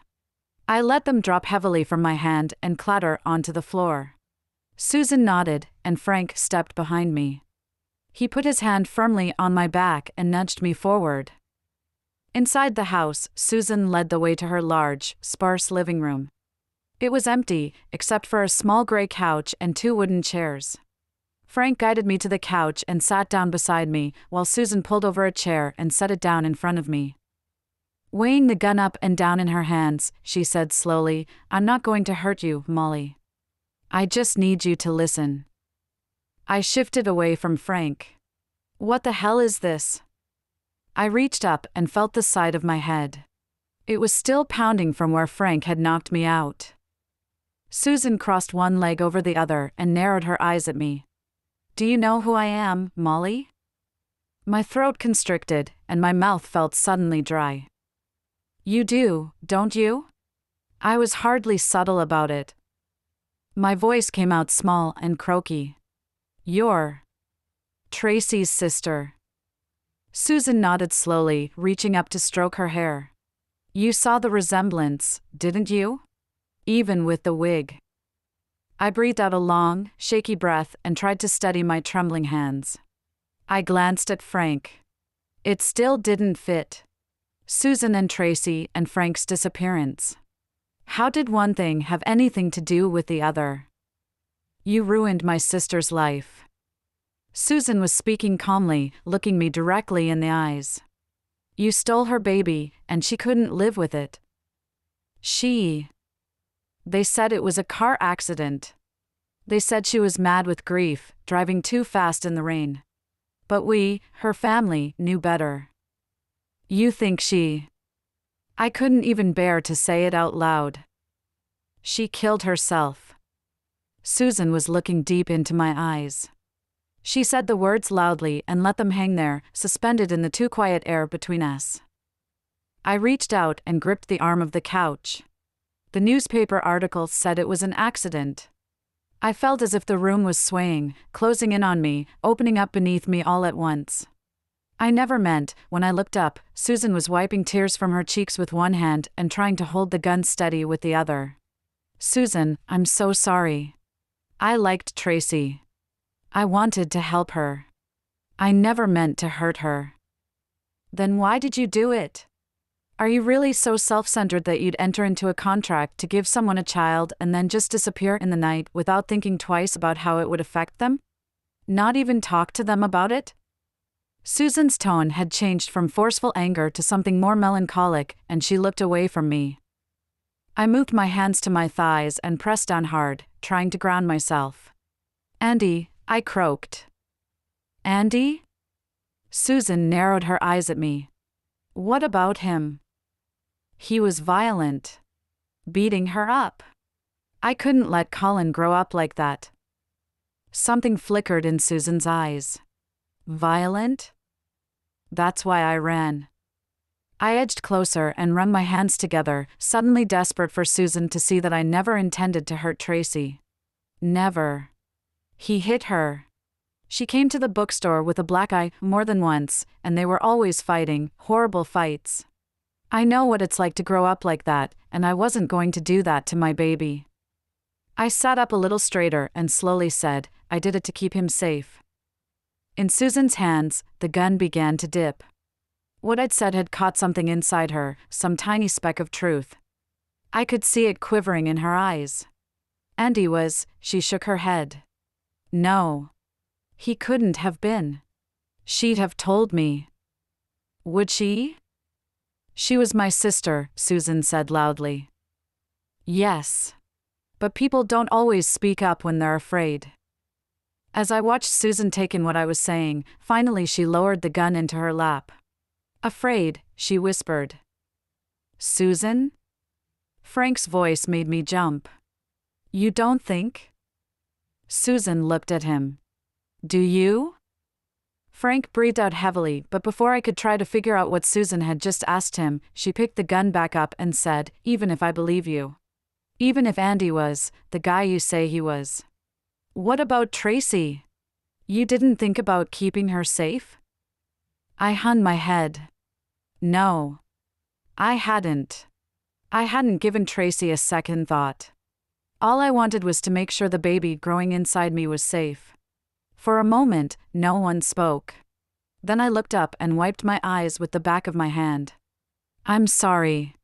I let them drop heavily from my hand and clatter onto the floor. Susan nodded, and Frank stepped behind me. He put his hand firmly on my back and nudged me forward. Inside the house, Susan led the way to her large, sparse living room. It was empty, except for a small gray couch and 2 wooden chairs. Frank guided me to the couch and sat down beside me, while Susan pulled over a chair and set it down in front of me. Weighing the gun up and down in her hands, she said slowly, I'm not going to hurt you, Molly. I just need you to listen. I shifted away from Frank. What the hell is this? I reached up and felt the side of my head. It was still pounding from where Frank had knocked me out. Susan crossed one leg over the other and narrowed her eyes at me. Do you know who I am, Molly? My throat constricted, and my mouth felt suddenly dry. You do, don't you? I was hardly subtle about it. My voice came out small and croaky. You're Tracy's sister. Susan nodded slowly, reaching up to stroke her hair. You saw the resemblance, didn't you? Even with the wig. I breathed out a long, shaky breath and tried to steady my trembling hands. I glanced at Frank. It still didn't fit. Susan and Tracy and Frank's disappearance. How did one thing have anything to do with the other? You ruined my sister's life. Susan was speaking calmly, looking me directly in the eyes. You stole her baby, and she couldn't live with it. They said it was a car accident. They said she was mad with grief, driving too fast in the rain. But we, her family, knew better. You think she... I couldn't even bear to say it out loud. She killed herself. Susan was looking deep into my eyes. She said the words loudly and let them hang there, suspended in the too quiet air between us. I reached out and gripped the arm of the couch. The newspaper articles said it was an accident. I felt as if the room was swaying, closing in on me, opening up beneath me all at once. I never meant, when I looked up, Susan was wiping tears from her cheeks with one hand and trying to hold the gun steady with the other. Susan, I'm so sorry. I liked Tracy. I wanted to help her. I never meant to hurt her. Then why did you do it? Are you really so self-centered that you'd enter into a contract to give someone a child and then just disappear in the night without thinking twice about how it would affect them? Not even talk to them about it? Susan's tone had changed from forceful anger to something more melancholic, and she looked away from me. I moved my hands to my thighs and pressed down hard, trying to ground myself. Andy, I croaked. Andy? Susan narrowed her eyes at me. What about him? He was violent. Beating her up. I couldn't let Colin grow up like that. Something flickered in Susan's eyes. Violent? That's why I ran. I edged closer and wrung my hands together, suddenly desperate for Susan to see that I never intended to hurt Tracy. Never. He hit her. She came to the bookstore with a black eye more than once, and they were always fighting, horrible fights. I know what it's like to grow up like that, and I wasn't going to do that to my baby. I sat up a little straighter and slowly said, I did it to keep him safe. In Susan's hands, the gun began to dip. What I'd said had caught something inside her, some tiny speck of truth. I could see it quivering in her eyes. Andy was, she shook her head. No. He couldn't have been. She'd have told me. Would she? She was my sister, Susan said loudly. Yes. But people don't always speak up when they're afraid. As I watched Susan take in what I was saying, finally she lowered the gun into her lap. Afraid, she whispered. Susan? Frank's voice made me jump. You don't think? Susan looked at him. Do you? Frank breathed out heavily, but before I could try to figure out what Susan had just asked him, she picked the gun back up and said, even if I believe you. Even if Andy was the guy you say he was. What about Tracy? You didn't think about keeping her safe? I hung my head. No. I hadn't. I hadn't given Tracy a second thought. All I wanted was to make sure the baby growing inside me was safe. For a moment, no one spoke. Then I looked up and wiped my eyes with the back of my hand. I'm sorry.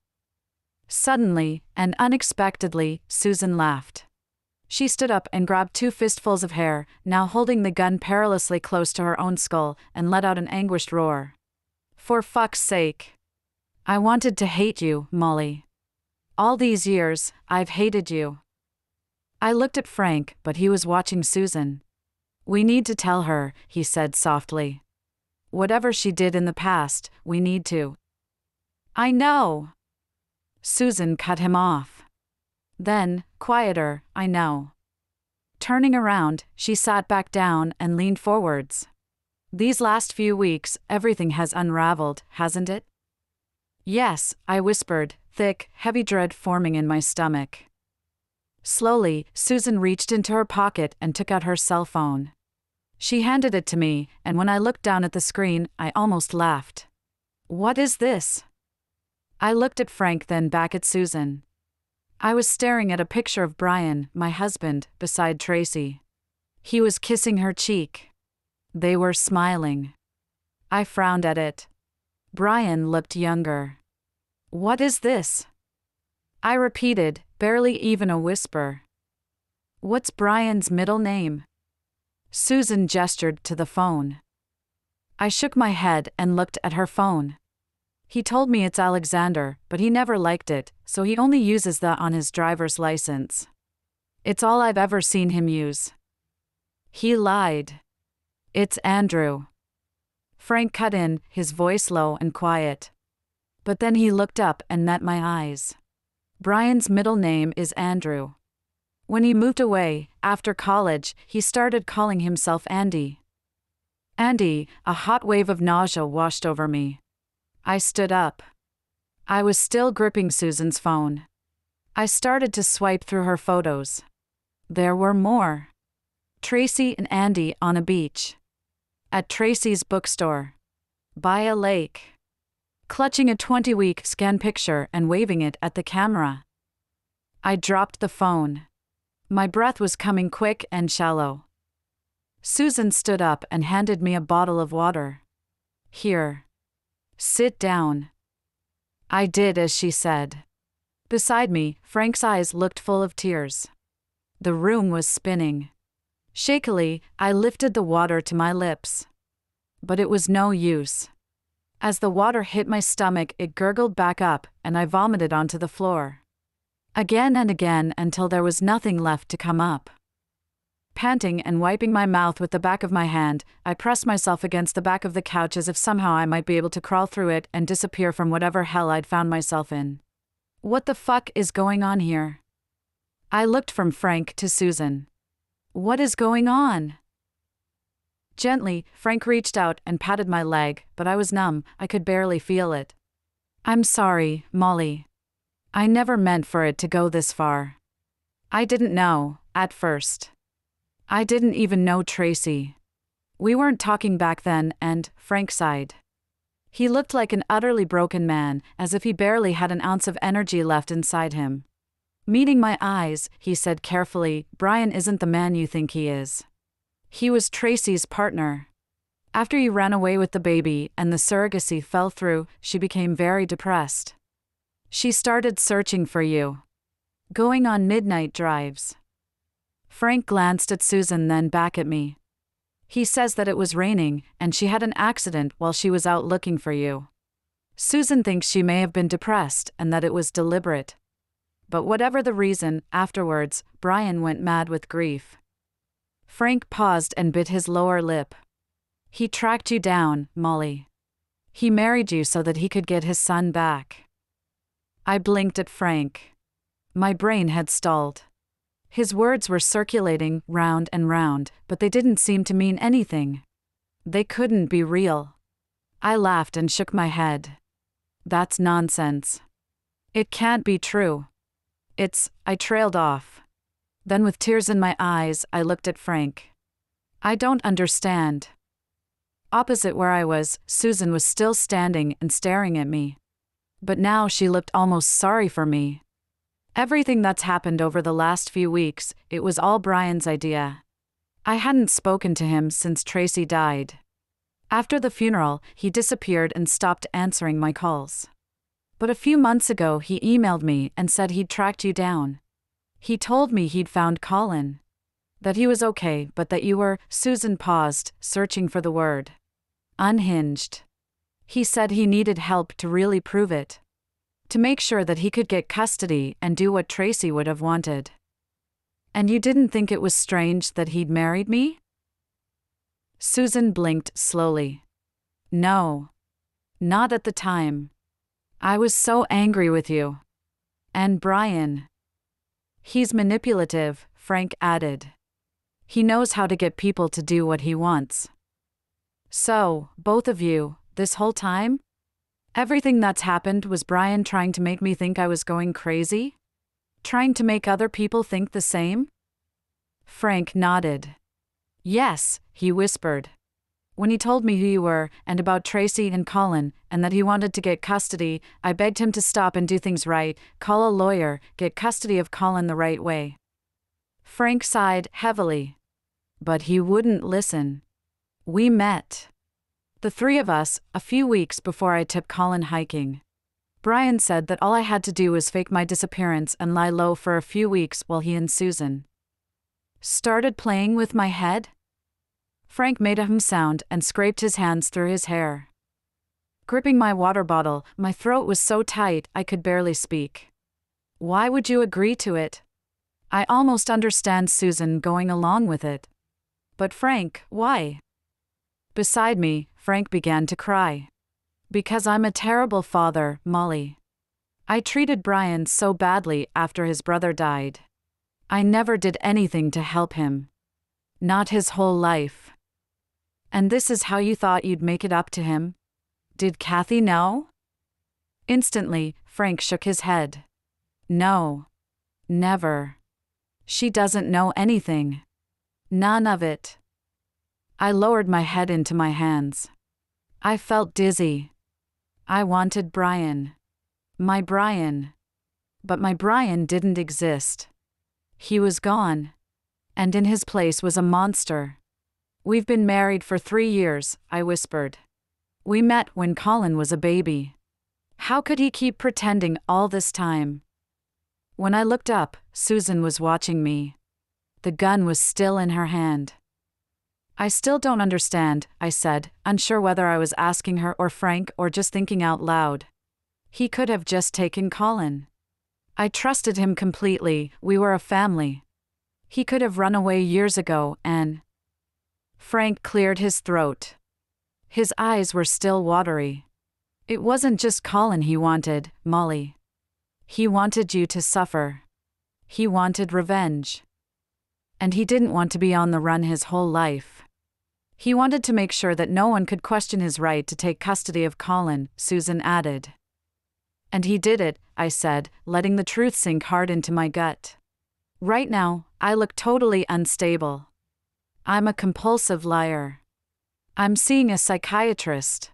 Suddenly, and unexpectedly, Susan laughed. She stood up and grabbed 2 fistfuls of hair, now holding the gun perilously close to her own skull, and let out an anguished roar. For fuck's sake. I wanted to hate you, Molly. All these years, I've hated you. I looked at Frank, but he was watching Susan. We need to tell her, he said softly. Whatever she did in the past, we need to. I know. Susan cut him off. Then, quieter, I know. Turning around, she sat back down and leaned forwards. These last few weeks, everything has unraveled, hasn't it? Yes, I whispered, thick, heavy dread forming in my stomach. Slowly, Susan reached into her pocket and took out her cell phone. She handed it to me, and when I looked down at the screen, I almost laughed. What is this? I looked at Frank, then back at Susan. I was staring at a picture of Brian, my husband, beside Tracy. He was kissing her cheek. They were smiling. I frowned at it. Brian looked younger. What is this? I repeated, barely even a whisper. What's Brian's middle name? Susan gestured to the phone. I shook my head and looked at her phone. He told me it's Alexander, but he never liked it, so he only uses that on his driver's license. It's all I've ever seen him use. He lied. It's Andrew. Frank cut in, his voice low and quiet. But then he looked up and met my eyes. Brian's middle name is Andrew. When he moved away, after college, he started calling himself Andy. Andy, a hot wave of nausea washed over me. I stood up. I was still gripping Susan's phone. I started to swipe through her photos. There were more. Tracy and Andy on a beach. At Tracy's bookstore. By a lake. Clutching a 20-week scan picture and waving it at the camera. I dropped the phone. My breath was coming quick and shallow. Susan stood up and handed me a bottle of water. Here. Sit down. I did as she said. Beside me, Frank's eyes looked full of tears. The room was spinning. Shakily, I lifted the water to my lips. But it was no use. As the water hit my stomach, it gurgled back up, and I vomited onto the floor. Again and again until there was nothing left to come up. Panting and wiping my mouth with the back of my hand, I pressed myself against the back of the couch as if somehow I might be able to crawl through it and disappear from whatever hell I'd found myself in. What the fuck is going on here? I looked from Frank to Susan. What is going on? Gently, Frank reached out and patted my leg, but I was numb, I could barely feel it. I'm sorry, Molly. I never meant for it to go this far. I didn't know, at first. I didn't even know Tracy. We weren't talking back then, and Frank sighed. He looked like an utterly broken man, as if he barely had an ounce of energy left inside him. Meeting my eyes, he said carefully, Brian isn't the man you think he is. He was Tracy's partner. After you ran away with the baby and the surrogacy fell through, she became very depressed. She started searching for you. Going on midnight drives. Frank glanced at Susan, then back at me. He says that it was raining, and she had an accident while she was out looking for you. Susan thinks she may have been depressed and that it was deliberate. But whatever the reason, afterwards, Brian went mad with grief. Frank paused and bit his lower lip. He tracked you down, Molly. He married you so that he could get his son back. I blinked at Frank. My brain had stalled. His words were circulating round and round, but they didn't seem to mean anything. They couldn't be real. I laughed and shook my head. That's nonsense. It can't be true. I trailed off. Then with tears in my eyes, I looked at Frank. I don't understand. Opposite where I was, Susan was still standing and staring at me. But now she looked almost sorry for me. Everything that's happened over the last few weeks, it was all Brian's idea. I hadn't spoken to him since Tracy died. After the funeral, he disappeared and stopped answering my calls. But a few months ago he emailed me and said he'd tracked you down. He told me he'd found Colin. That he was okay, but that you were, Susan paused, searching for the word. Unhinged. He said he needed help to really prove it. To make sure that he could get custody and do what Tracy would have wanted. And you didn't think it was strange that he'd married me? Susan blinked slowly. No. Not at the time. I was so angry with you. And Brian. He's manipulative, Frank added. He knows how to get people to do what he wants. So, both of you, this whole time? Everything that's happened was Brian trying to make me think I was going crazy? Trying to make other people think the same? Frank nodded. Yes, he whispered. When he told me who you were, and about Tracy and Colin, and that he wanted to get custody, I begged him to stop and do things right, call a lawyer, get custody of Colin the right way. Frank sighed heavily. But he wouldn't listen. We met. The three of us, a few weeks before I took Colin hiking. Brian said that all I had to do was fake my disappearance and lie low for a few weeks while he and Susan started playing with my head? Frank made a sound and scraped his hands through his hair. Gripping my water bottle, my throat was so tight I could barely speak. Why would you agree to it? I almost understand Susan going along with it. But Frank, why? Beside me, Frank began to cry. Because I'm a terrible father, Molly. I treated Brian so badly after his brother died. I never did anything to help him. Not his whole life. And this is how you thought you'd make it up to him? Did Kathy know? Instantly, Frank shook his head. No. Never. She doesn't know anything. None of it. I lowered my head into my hands. I felt dizzy. I wanted Brian. My Brian. But my Brian didn't exist. He was gone. And in his place was a monster. We've been married for 3 years, I whispered. We met when Colin was a baby. How could he keep pretending all this time? When I looked up, Susan was watching me. The gun was still in her hand. I still don't understand, I said, unsure whether I was asking her or Frank or just thinking out loud. He could have just taken Colin. I trusted him completely, we were a family. He could have run away years ago and… Frank cleared his throat. His eyes were still watery. It wasn't just Colin he wanted, Molly. He wanted you to suffer. He wanted revenge. And he didn't want to be on the run his whole life. He wanted to make sure that no one could question his right to take custody of Colin, Susan added. And he did it, I said, letting the truth sink hard into my gut. Right now, I look totally unstable. I'm a compulsive liar. I'm seeing a psychiatrist.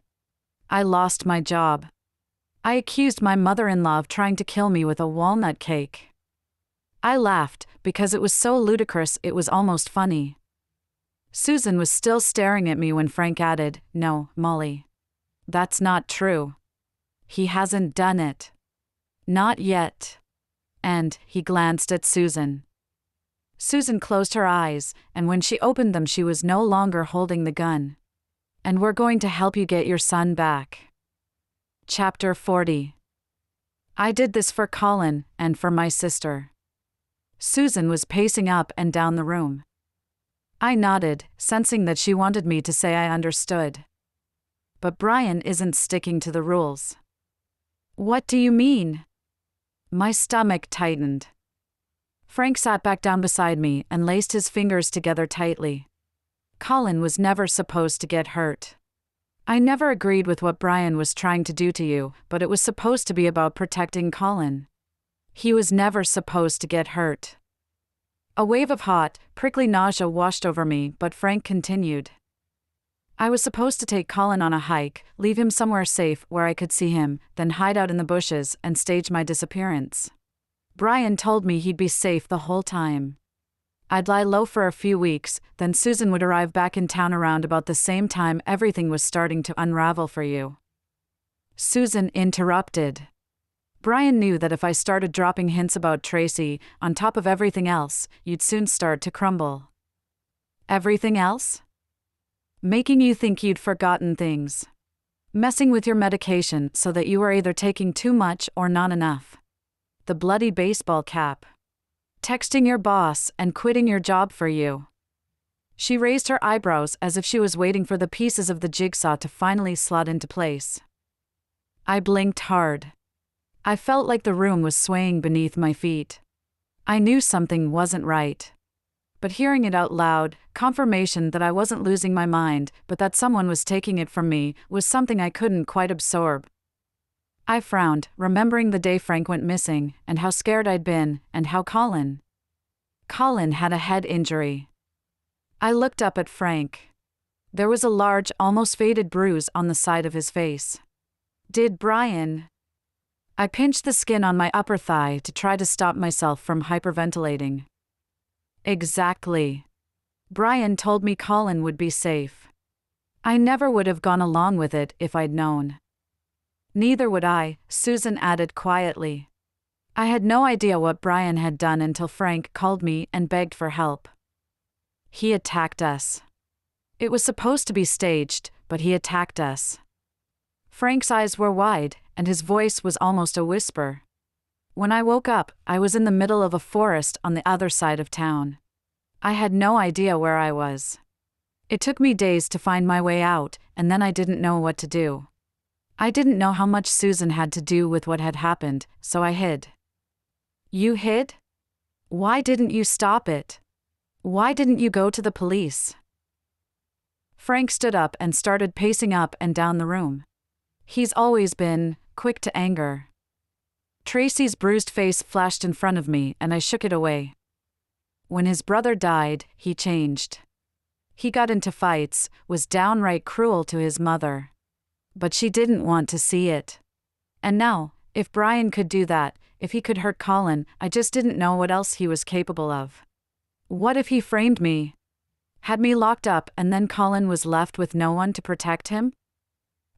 I lost my job. I accused my mother-in-law of trying to kill me with a walnut cake. I laughed, because it was so ludicrous it was almost funny. Susan was still staring at me when Frank added, No, Molly. That's not true. He hasn't done it. Not yet. And he glanced at Susan. Susan closed her eyes, and when she opened them she was no longer holding the gun. And we're going to help you get your son back. Chapter 40. I did this for Colin and for my sister. Susan was pacing up and down the room. I nodded, sensing that she wanted me to say I understood. But Brian isn't sticking to the rules. What do you mean? My stomach tightened. Frank sat back down beside me and laced his fingers together tightly. Colin was never supposed to get hurt. I never agreed with what Brian was trying to do to you, but it was supposed to be about protecting Colin. He was never supposed to get hurt. A wave of hot, prickly nausea washed over me, but Frank continued. I was supposed to take Colin on a hike, leave him somewhere safe where I could see him, then hide out in the bushes and stage my disappearance. Brian told me he'd be safe the whole time. I'd lie low for a few weeks, then Susan would arrive back in town around about the same time everything was starting to unravel for you. Susan interrupted. Brian knew that if I started dropping hints about Tracy, on top of everything else, you'd soon start to crumble. Everything else? Making you think you'd forgotten things. Messing with your medication so that you were either taking too much or not enough. The bloody baseball cap. Texting your boss and quitting your job for you. She raised her eyebrows as if she was waiting for the pieces of the jigsaw to finally slot into place. I blinked hard. I felt like the room was swaying beneath my feet. I knew something wasn't right. But hearing it out loud, confirmation that I wasn't losing my mind, but that someone was taking it from me, was something I couldn't quite absorb. I frowned, remembering the day Frank went missing, and how scared I'd been, and how Colin had a head injury. I looked up at Frank. There was a large, almost faded bruise on the side of his face. Did Brian? I pinched the skin on my upper thigh to try to stop myself from hyperventilating. Exactly. Brian told me Colin would be safe. I never would have gone along with it if I'd known. Neither would I, Susan added quietly. I had no idea what Brian had done until Frank called me and begged for help. He attacked us. It was supposed to be staged, but he attacked us. Frank's eyes were wide, and his voice was almost a whisper. When I woke up, I was in the middle of a forest on the other side of town. I had no idea where I was. It took me days to find my way out, and then I didn't know what to do. I didn't know how much Susan had to do with what had happened, so I hid. You hid? Why didn't you stop it? Why didn't you go to the police? Frank stood up and started pacing up and down the room. He's always been quick to anger. Tracy's bruised face flashed in front of me, and I shook it away. When his brother died, he changed. He got into fights, was downright cruel to his mother. But she didn't want to see it. And now, if Brian could do that, if he could hurt Colin, I just didn't know what else he was capable of. What if he framed me? Had me locked up and then Colin was left with no one to protect him?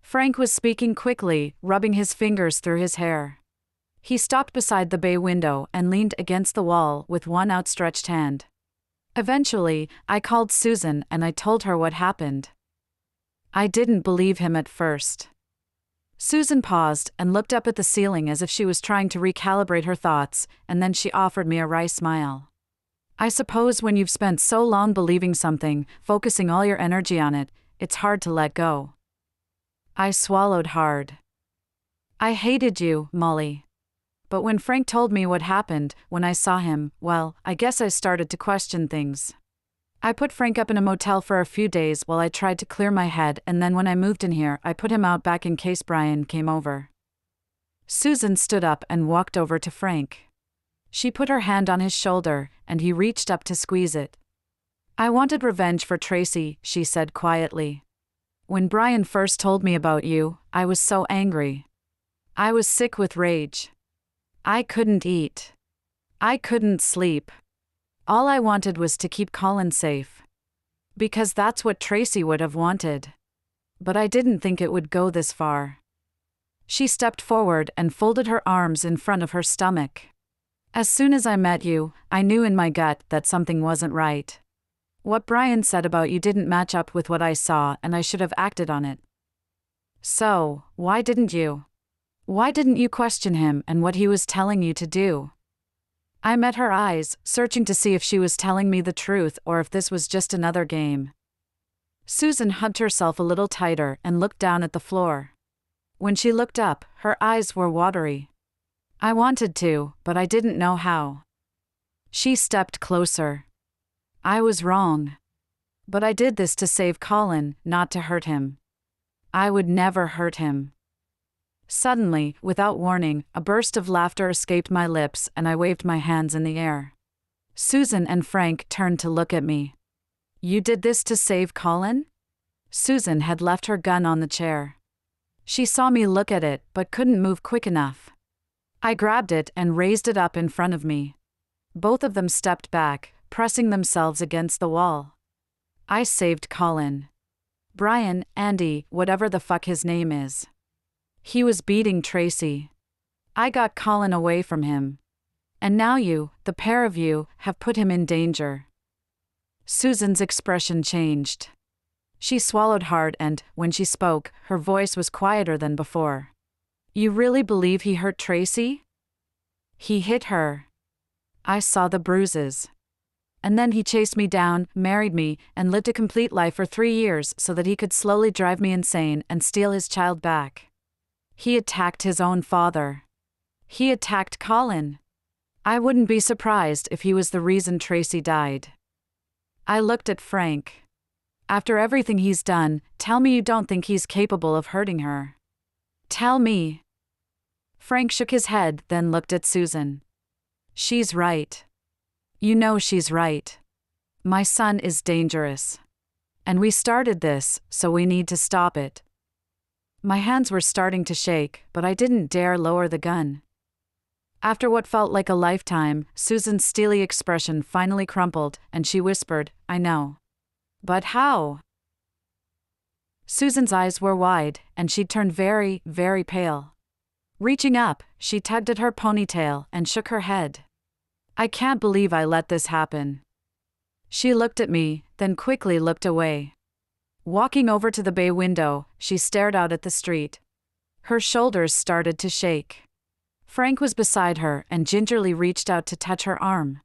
Frank was speaking quickly, rubbing his fingers through his hair. He stopped beside the bay window and leaned against the wall with one outstretched hand. Eventually, I called Susan and I told her what happened. I didn't believe him at first. Susan paused and looked up at the ceiling as if she was trying to recalibrate her thoughts, and then she offered me a wry smile. I suppose when you've spent so long believing something, focusing all your energy on it, it's hard to let go. I swallowed hard. I hated you, Molly. But when Frank told me what happened, when I saw him, well, I guess I started to question things. I put Frank up in a motel for a few days while I tried to clear my head, and then when I moved in here, I put him out back in case Brian came over. Susan stood up and walked over to Frank. She put her hand on his shoulder, and he reached up to squeeze it. I wanted revenge for Tracy, she said quietly. When Brian first told me about you, I was so angry. I was sick with rage. I couldn't eat. I couldn't sleep. All I wanted was to keep Colin safe. Because that's what Tracy would have wanted. But I didn't think it would go this far. She stepped forward and folded her arms in front of her stomach. As soon as I met you, I knew in my gut that something wasn't right. What Brian said about you didn't match up with what I saw, and I should have acted on it. So, why didn't you? Why didn't you question him and what he was telling you to do? I met her eyes, searching to see if she was telling me the truth or if this was just another game. Susan hugged herself a little tighter and looked down at the floor. When she looked up, her eyes were watery. I wanted to, but I didn't know how. She stepped closer. I was wrong. But I did this to save Colin, not to hurt him. I would never hurt him. Suddenly, without warning, a burst of laughter escaped my lips and I waved my hands in the air. Susan and Frank turned to look at me. You did this to save Colin? Susan had left her gun on the chair. She saw me look at it but couldn't move quick enough. I grabbed it and raised it up in front of me. Both of them stepped back, pressing themselves against the wall. I saved Colin. Brian, Andy, whatever the fuck his name is. He was beating Tracy. I got Colin away from him. And now you, the pair of you, have put him in danger. Susan's expression changed. She swallowed hard and, when she spoke, her voice was quieter than before. You really believe he hurt Tracy? He hit her. I saw the bruises. And then he chased me down, married me, and lived a complete life for 3 years so that he could slowly drive me insane and steal his child back. He attacked his own father. He attacked Colin. I wouldn't be surprised if he was the reason Tracy died. I looked at Frank. After everything he's done, tell me you don't think he's capable of hurting her. Tell me. Frank shook his head, then looked at Susan. She's right. You know she's right. My son is dangerous. And we started this, so we need to stop it. My hands were starting to shake, but I didn't dare lower the gun. After what felt like a lifetime, Susan's steely expression finally crumpled, and she whispered, I know. But how? Susan's eyes were wide, and she'd turned very, very pale. Reaching up, she tugged at her ponytail and shook her head. I can't believe I let this happen. She looked at me, then quickly looked away. Walking over to the bay window, she stared out at the street. Her shoulders started to shake. Frank was beside her and gingerly reached out to touch her arm.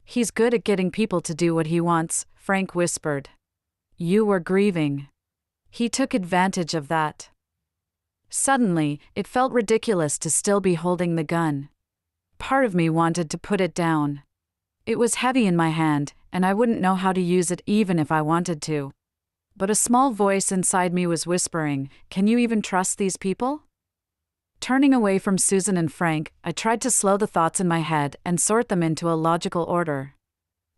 "He's good at getting people to do what he wants," Frank whispered. "You were grieving. He took advantage of that." Suddenly, it felt ridiculous to still be holding the gun. Part of me wanted to put it down. It was heavy in my hand, and I wouldn't know how to use it even if I wanted to. But a small voice inside me was whispering, "Can you even trust these people?" Turning away from Susan and Frank, I tried to slow the thoughts in my head and sort them into a logical order.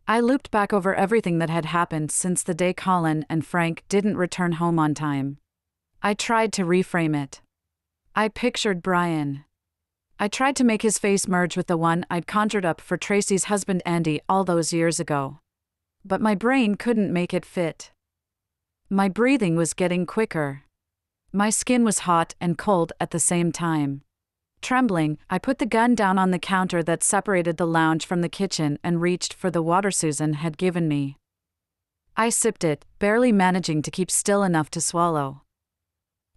I looped back over everything that had happened since the day Colin and Frank didn't return home on time. I tried to reframe it. I pictured Brian. I tried to make his face merge with the one I'd conjured up for Tracy's husband Andy all those years ago. But my brain couldn't make it fit. My breathing was getting quicker. My skin was hot and cold at the same time. Trembling, I put the gun down on the counter that separated the lounge from the kitchen and reached for the water Susan had given me. I sipped it, barely managing to keep still enough to swallow.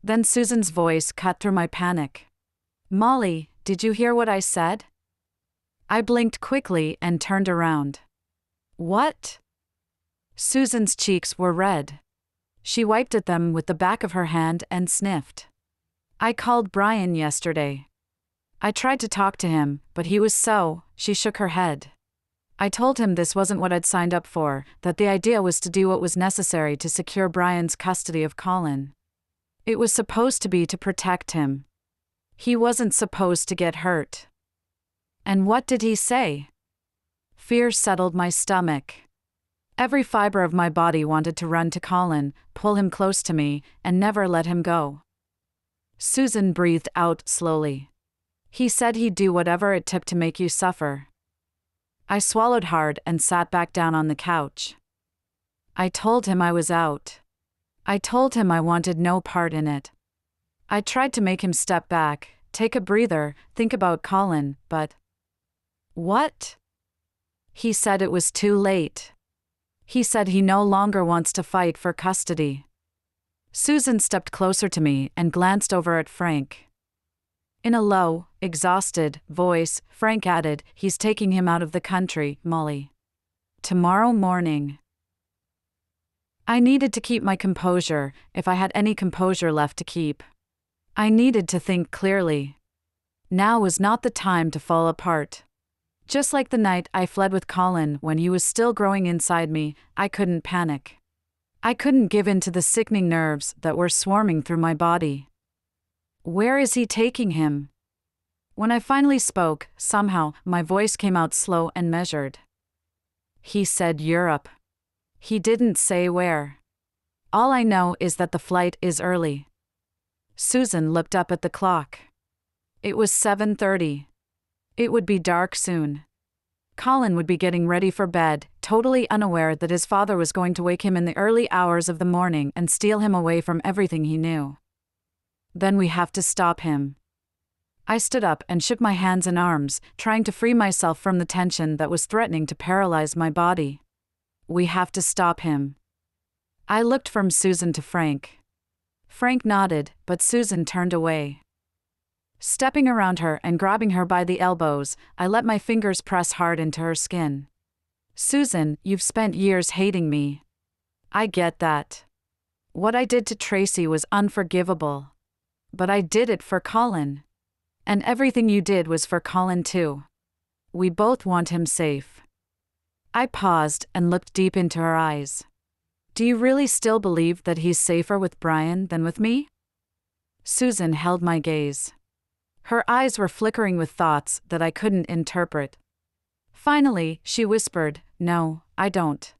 Then Susan's voice cut through my panic. "Molly, did you hear what I said?" I blinked quickly and turned around. "What?" Susan's cheeks were red. She wiped at them with the back of her hand and sniffed. "I called Brian yesterday. I tried to talk to him, but he was so..." She shook her head. "I told him this wasn't what I'd signed up for, that the idea was to do what was necessary to secure Brian's custody of Colin. It was supposed to be to protect him. He wasn't supposed to get hurt." "And what did he say?" Fear settled my stomach. Every fiber of my body wanted to run to Colin, pull him close to me, and never let him go. Susan breathed out slowly. "He said he'd do whatever it took to make you suffer." I swallowed hard and sat back down on the couch. I told him I was out. I told him I wanted no part in it. I tried to make him step back, take a breather, think about Colin, but... "What?" "He said it was too late. He said he no longer wants to fight for custody." Susan stepped closer to me and glanced over at Frank. In a low, exhausted voice, Frank added, "He's taking him out of the country, Molly. Tomorrow morning." I needed to keep my composure, if I had any composure left to keep. I needed to think clearly. Now was not the time to fall apart. Just like the night I fled with Colin when he was still growing inside me, I couldn't panic. I couldn't give in to the sickening nerves that were swarming through my body. "Where is he taking him?" When I finally spoke, somehow, my voice came out slow and measured. "He said Europe. He didn't say where. All I know is that the flight is early." Susan looked up at the clock. It was 7:30. It would be dark soon. Colin would be getting ready for bed, totally unaware that his father was going to wake him in the early hours of the morning and steal him away from everything he knew. "Then we have to stop him." I stood up and shook my hands and arms, trying to free myself from the tension that was threatening to paralyze my body. "We have to stop him." I looked from Susan to Frank. Frank nodded, but Susan turned away. Stepping around her and grabbing her by the elbows, I let my fingers press hard into her skin. "Susan, you've spent years hating me. I get that. What I did to Tracy was unforgivable. But I did it for Colin. And everything you did was for Colin too. We both want him safe." I paused and looked deep into her eyes. "Do you really still believe that he's safer with Brian than with me?" Susan held my gaze. Her eyes were flickering with thoughts that I couldn't interpret. Finally, she whispered, "No, I don't."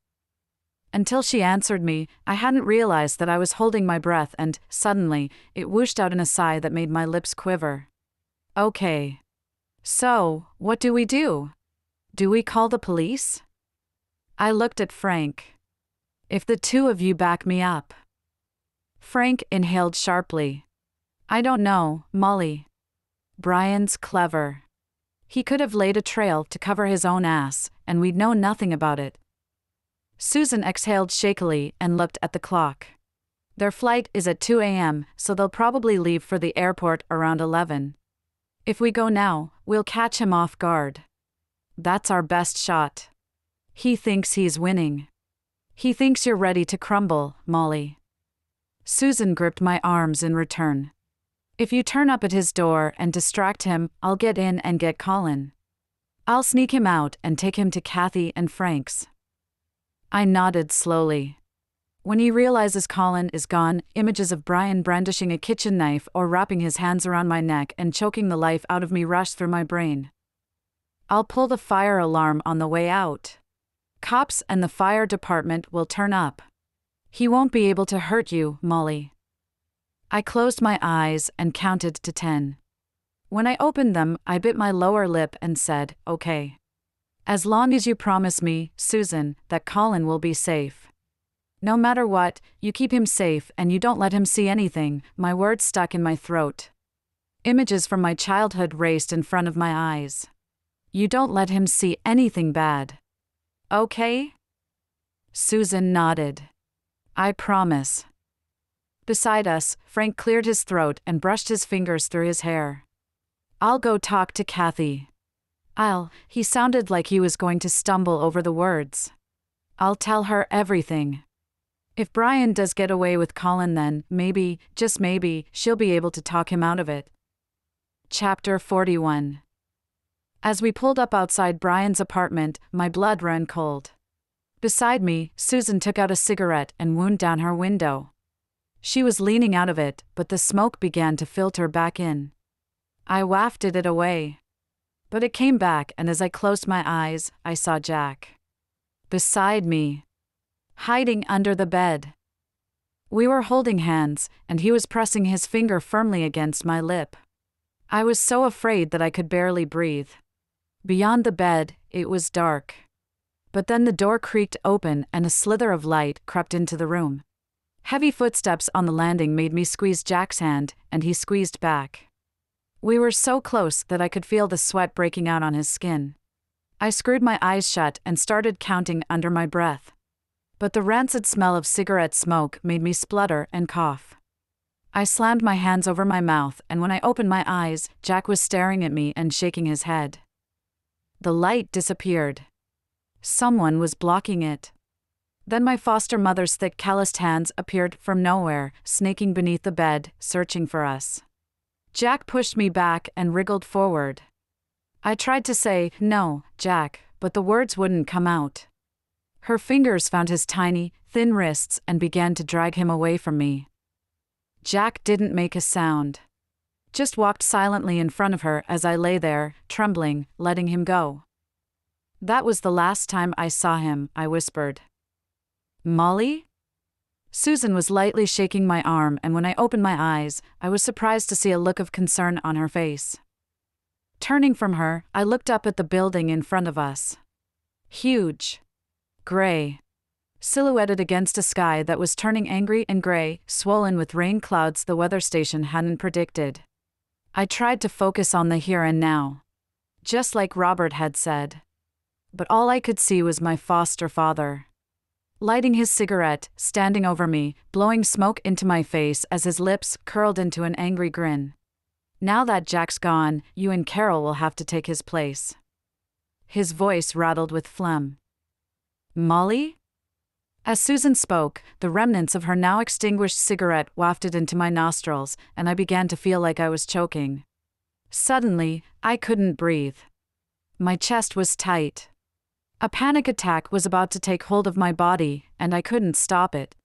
Until she answered me, I hadn't realized that I was holding my breath and, suddenly, it whooshed out in a sigh that made my lips quiver. "Okay. So, what do we do? Do we call the police?" I looked at Frank. "If the two of you back me up." Frank inhaled sharply. "I don't know, Molly. Brian's clever. He could have laid a trail to cover his own ass, and we'd know nothing about it." Susan exhaled shakily and looked at the clock. Their flight is at 2 a.m., so they'll probably leave for the airport around 11. If we go now, we'll catch him off guard. That's our best shot. He thinks he's winning. He thinks you're ready to crumble, Molly. Susan gripped my arms in return. If you turn up at his door and distract him, I'll get in and get Colin. I'll sneak him out and take him to Kathy and Frank's. I nodded slowly. When he realizes Colin is gone, images of Brian brandishing a kitchen knife or wrapping his hands around my neck and choking the life out of me rush through my brain. I'll pull the fire alarm on the way out. Cops and the fire department will turn up. He won't be able to hurt you, Molly. I closed my eyes and counted to 10. When I opened them, I bit my lower lip and said, "Okay. As long as you promise me, Susan, that Colin will be safe. No matter what, you keep him safe and you don't let him see anything." My words stuck in my throat. Images from my childhood raced in front of my eyes. You don't let him see anything bad. Okay? Susan nodded. I promise. Beside us, Frank cleared his throat and brushed his fingers through his hair. I'll go talk to Kathy. He sounded like he was going to stumble over the words. I'll tell her everything. If Brian does get away with Colin, then maybe, just maybe, she'll be able to talk him out of it. Chapter 41. As we pulled up outside Brian's apartment, my blood ran cold. Beside me, Susan took out a cigarette and wound down her window. She was leaning out of it, but the smoke began to filter back in. I wafted it away. But it came back, and as I closed my eyes, I saw Jack. Beside me. Hiding under the bed. We were holding hands, and he was pressing his finger firmly against my lip. I was so afraid that I could barely breathe. Beyond the bed, it was dark. But then the door creaked open and a slither of light crept into the room. Heavy footsteps on the landing made me squeeze Jack's hand, and he squeezed back. We were so close that I could feel the sweat breaking out on his skin. I screwed my eyes shut and started counting under my breath. But the rancid smell of cigarette smoke made me splutter and cough. I slammed my hands over my mouth, and when I opened my eyes, Jack was staring at me and shaking his head. The light disappeared. Someone was blocking it. Then my foster mother's thick calloused hands appeared from nowhere, snaking beneath the bed, searching for us. Jack pushed me back and wriggled forward. I tried to say, "No, Jack," but the words wouldn't come out. Her fingers found his tiny, thin wrists and began to drag him away from me. Jack didn't make a sound. Just walked silently in front of her as I lay there, trembling, letting him go. That was the last time I saw him, I whispered. Molly? Susan was lightly shaking my arm, and when I opened my eyes, I was surprised to see a look of concern on her face. Turning from her, I looked up at the building in front of us. Huge. Gray. Silhouetted against a sky that was turning angry and gray, swollen with rain clouds the weather station hadn't predicted. I tried to focus on the here and now. Just like Robert had said. But all I could see was my foster father. Lighting his cigarette, standing over me, blowing smoke into my face as his lips curled into an angry grin. Now that Jack's gone, you and Carol will have to take his place. His voice rattled with phlegm. Molly? As Susan spoke, the remnants of her now extinguished cigarette wafted into my nostrils, and I began to feel like I was choking. Suddenly, I couldn't breathe. My chest was tight. A panic attack was about to take hold of my body, and I couldn't stop it.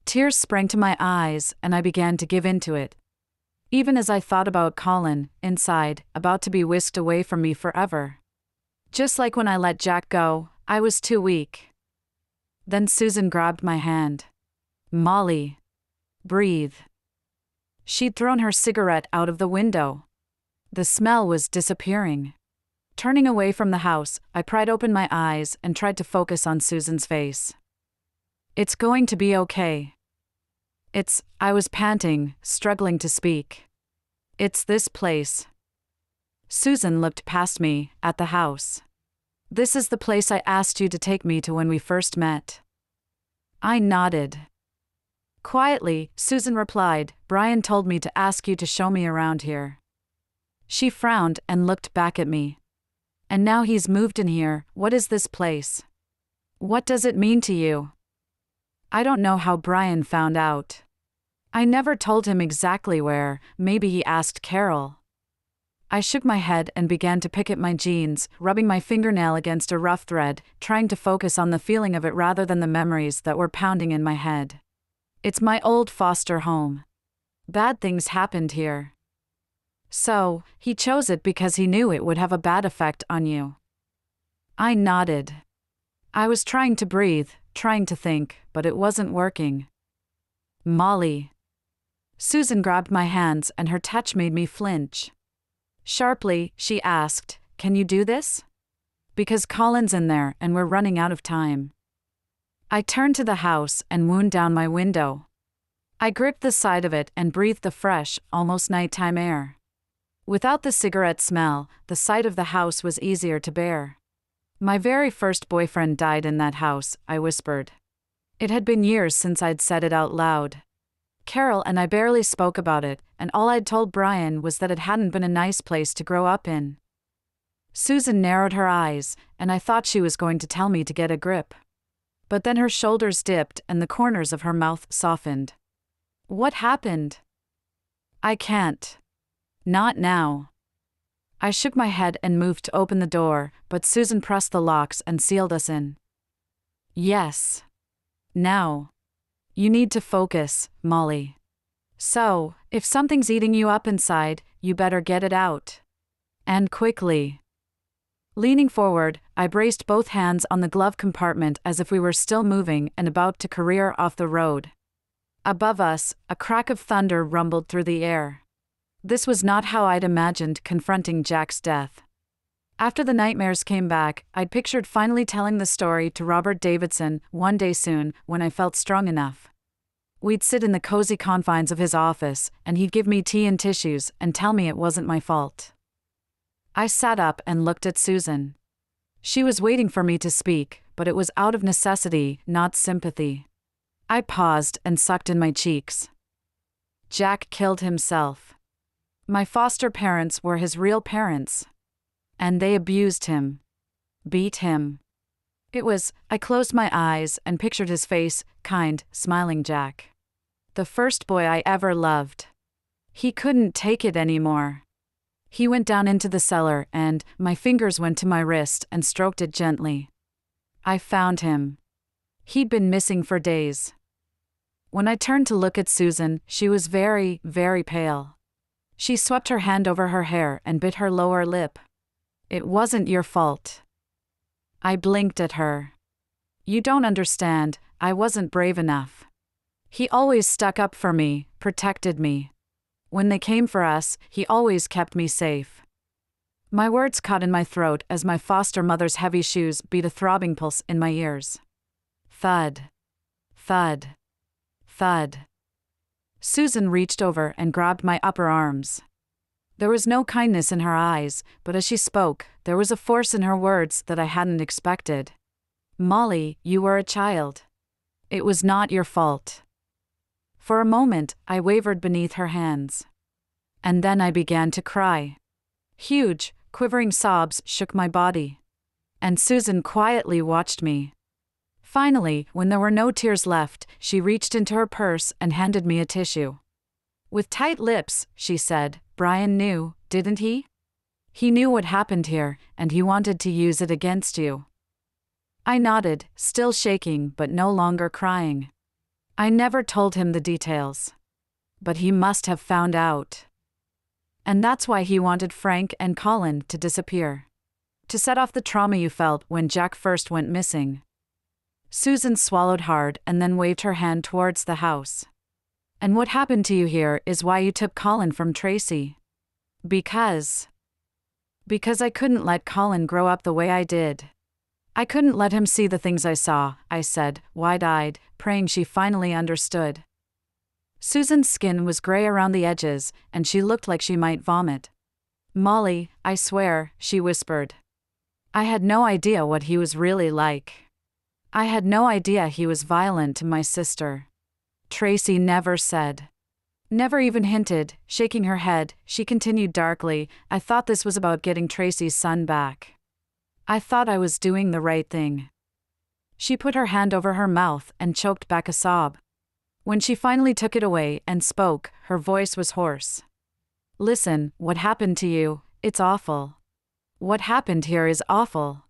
Tears sprang to my eyes, and I began to give in to it. Even as I thought about Colin, inside, about to be whisked away from me forever. Just like when I let Jack go, I was too weak. Then Susan grabbed my hand. Molly. Breathe. She'd thrown her cigarette out of the window. The smell was disappearing. Turning away from the house, I pried open my eyes and tried to focus on Susan's face. It's going to be okay. I was panting, struggling to speak. It's this place. Susan looked past me, at the house. This is the place I asked you to take me to when we first met. I nodded. Quietly, Susan replied, Brian told me to ask you to show me around here. She frowned and looked back at me. And now he's moved in here, what is this place? What does it mean to you? I don't know how Brian found out. I never told him exactly where, maybe he asked Carol. I shook my head and began to pick at my jeans, rubbing my fingernail against a rough thread, trying to focus on the feeling of it rather than the memories that were pounding in my head. It's my old foster home. Bad things happened here. So, he chose it because he knew it would have a bad effect on you. I nodded. I was trying to breathe, trying to think, but it wasn't working. Molly. Susan grabbed my hands and her touch made me flinch. Sharply, she asked, Can you do this? Because Colin's in there and we're running out of time. I turned to the house and wound down my window. I gripped the side of it and breathed the fresh, almost nighttime air. Without the cigarette smell, the sight of the house was easier to bear. My very first boyfriend died in that house, I whispered. It had been years since I'd said it out loud. Carol and I barely spoke about it, and all I'd told Brian was that it hadn't been a nice place to grow up in. Susan narrowed her eyes, and I thought she was going to tell me to get a grip. But then her shoulders dipped and the corners of her mouth softened. What happened? I can't. Not now. I shook my head and moved to open the door, but Susan pressed the locks and sealed us in. Yes. Now. You need to focus, Molly. So, if something's eating you up inside, you better get it out. And quickly. Leaning forward, I braced both hands on the glove compartment as if we were still moving and about to career off the road. Above us, a crack of thunder rumbled through the air. This was not how I'd imagined confronting Jack's death. After the nightmares came back, I'd pictured finally telling the story to Robert Davidson one day soon when I felt strong enough. We'd sit in the cozy confines of his office, and he'd give me tea and tissues and tell me it wasn't my fault. I sat up and looked at Susan. She was waiting for me to speak, but it was out of necessity, not sympathy. I paused and sucked in my cheeks. Jack killed himself. My foster parents were his real parents. And they abused him. Beat him. I closed my eyes and pictured his face, kind, smiling Jack. The first boy I ever loved. He couldn't take it anymore. He went down into the cellar and my fingers went to my wrist and stroked it gently. I found him. He'd been missing for days. When I turned to look at Susan, she was very, very pale. She swept her hand over her hair and bit her lower lip. It wasn't your fault. I blinked at her. You don't understand, I wasn't brave enough. He always stuck up for me, protected me. When they came for us, he always kept me safe. My words caught in my throat as my foster mother's heavy shoes beat a throbbing pulse in my ears. Thud. Thud. Thud. Susan reached over and grabbed my upper arms. There was no kindness in her eyes, but as she spoke, there was a force in her words that I hadn't expected. Molly, you were a child. It was not your fault. For a moment, I wavered beneath her hands. And then I began to cry. Huge, quivering sobs shook my body. And Susan quietly watched me. Finally, when there were no tears left, she reached into her purse and handed me a tissue. With tight lips, she said, Brian knew, didn't he? He knew what happened here, and he wanted to use it against you. I nodded, still shaking but no longer crying. I never told him the details. But he must have found out. And that's why he wanted Frank and Colin to disappear. To set off the trauma you felt when Jack first went missing. Susan swallowed hard and then waved her hand towards the house. And what happened to you here is why you took Colin from Tracy. Because I couldn't let Colin grow up the way I did. I couldn't let him see the things I saw, I said, wide-eyed, praying she finally understood. Susan's skin was gray around the edges, and she looked like she might vomit. Molly, I swear, she whispered. I had no idea what he was really like. I had no idea he was violent to my sister. Tracy never said. Never even hinted. Shaking her head, she continued darkly, I thought this was about getting Tracy's son back. I thought I was doing the right thing. She put her hand over her mouth and choked back a sob. When she finally took it away and spoke, her voice was hoarse. Listen, what happened to you, it's awful. What happened here is awful.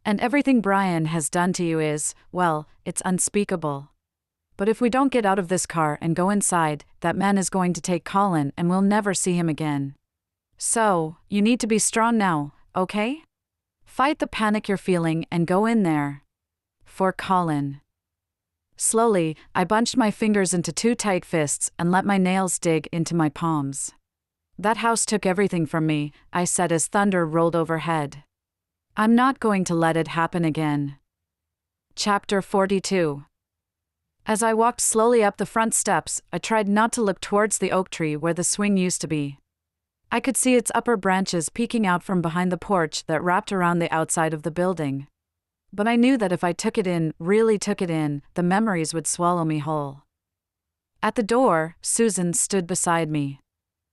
And everything Brian has done to you is, well, it's unspeakable. But if we don't get out of this car and go inside, that man is going to take Colin and we'll never see him again. So, you need to be strong now, okay? Fight the panic you're feeling and go in there. For Colin. Slowly, I bunched my fingers into two tight fists and let my nails dig into my palms. That house took everything from me, I said as thunder rolled overhead. I'm not going to let it happen again. Chapter 42. As I walked slowly up the front steps, I tried not to look towards the oak tree where the swing used to be. I could see its upper branches peeking out from behind the porch that wrapped around the outside of the building. But I knew that if I took it in, really took it in, the memories would swallow me whole. At the door, Susan stood beside me.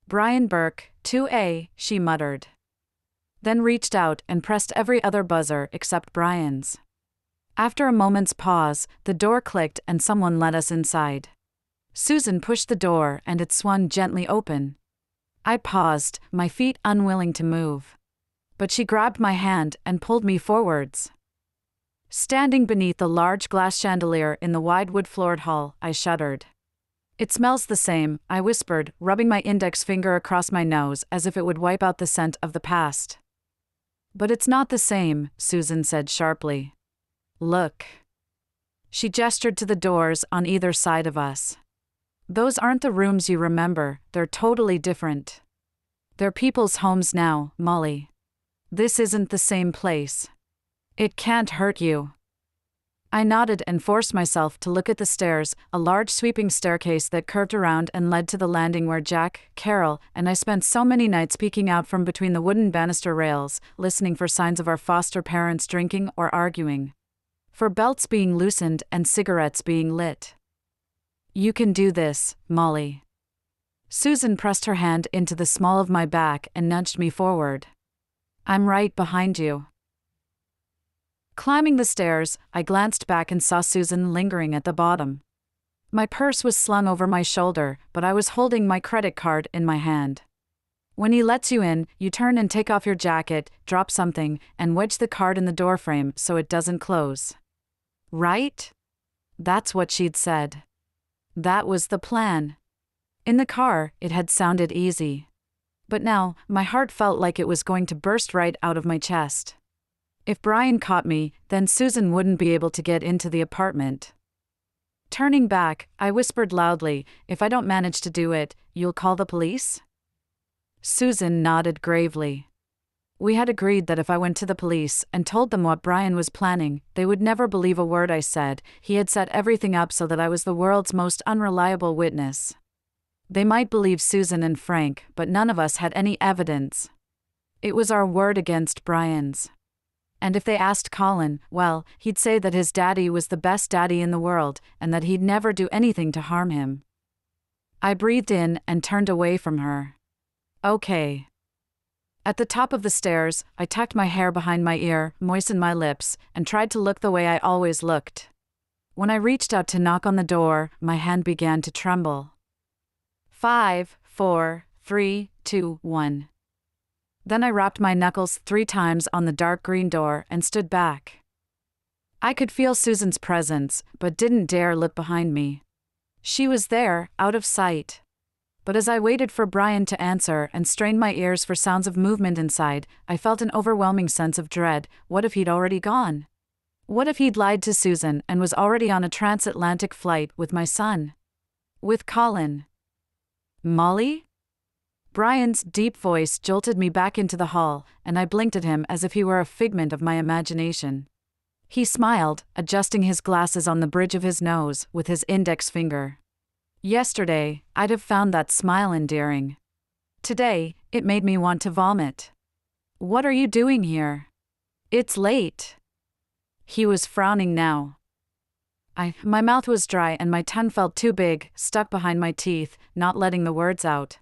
Brian Burke, 2A, she muttered. Then reached out and pressed every other buzzer except Brian's. After a moment's pause, the door clicked and someone let us inside. Susan pushed the door and it swung gently open. I paused, my feet unwilling to move. But she grabbed my hand and pulled me forwards. Standing beneath the large glass chandelier in the wide wood-floored hall, I shuddered. It smells the same, I whispered, rubbing my index finger across my nose as if it would wipe out the scent of the past. But it's not the same, Susan said sharply. Look. She gestured to the doors on either side of us. Those aren't the rooms you remember, they're totally different. They're people's homes now, Molly. This isn't the same place. It can't hurt you. I nodded and forced myself to look at the stairs, a large sweeping staircase that curved around and led to the landing where Jack, Carol, and I spent so many nights peeking out from between the wooden banister rails, listening for signs of our foster parents drinking or arguing. For belts being loosened and cigarettes being lit. You can do this, Molly. Susan pressed her hand into the small of my back and nudged me forward. I'm right behind you. Climbing the stairs, I glanced back and saw Susan lingering at the bottom. My purse was slung over my shoulder, but I was holding my credit card in my hand. When he lets you in, you turn and take off your jacket, drop something, and wedge the card in the doorframe so it doesn't close. Right? That's what she'd said. That was the plan. In the car, it had sounded easy. But now, my heart felt like it was going to burst right out of my chest. If Brian caught me, then Susan wouldn't be able to get into the apartment. Turning back, I whispered loudly, if I don't manage to do it, you'll call the police? Susan nodded gravely. We had agreed that if I went to the police and told them what Brian was planning, they would never believe a word I said. He had set everything up so that I was the world's most unreliable witness. They might believe Susan and Frank, but none of us had any evidence. It was our word against Brian's. And if they asked Colin, well, he'd say that his daddy was the best daddy in the world, and that he'd never do anything to harm him. I breathed in and turned away from her. Okay. At the top of the stairs, I tucked my hair behind my ear, moistened my lips, and tried to look the way I always looked. When I reached out to knock on the door, my hand began to tremble. 5, 4, 3, 2, 1. Then I rapped my knuckles 3 times on the dark green door and stood back. I could feel Susan's presence, but didn't dare look behind me. She was there, out of sight. But as I waited for Brian to answer and strained my ears for sounds of movement inside, I felt an overwhelming sense of dread. What if he'd already gone? What if he'd lied to Susan and was already on a transatlantic flight with my son? With Colin? Molly? Brian's deep voice jolted me back into the hall, and I blinked at him as if he were a figment of my imagination. He smiled, adjusting his glasses on the bridge of his nose with his index finger. Yesterday, I'd have found that smile endearing. Today, it made me want to vomit. What are you doing here? It's late. He was frowning now. My mouth was dry and my tongue felt too big, stuck behind my teeth, not letting the words out.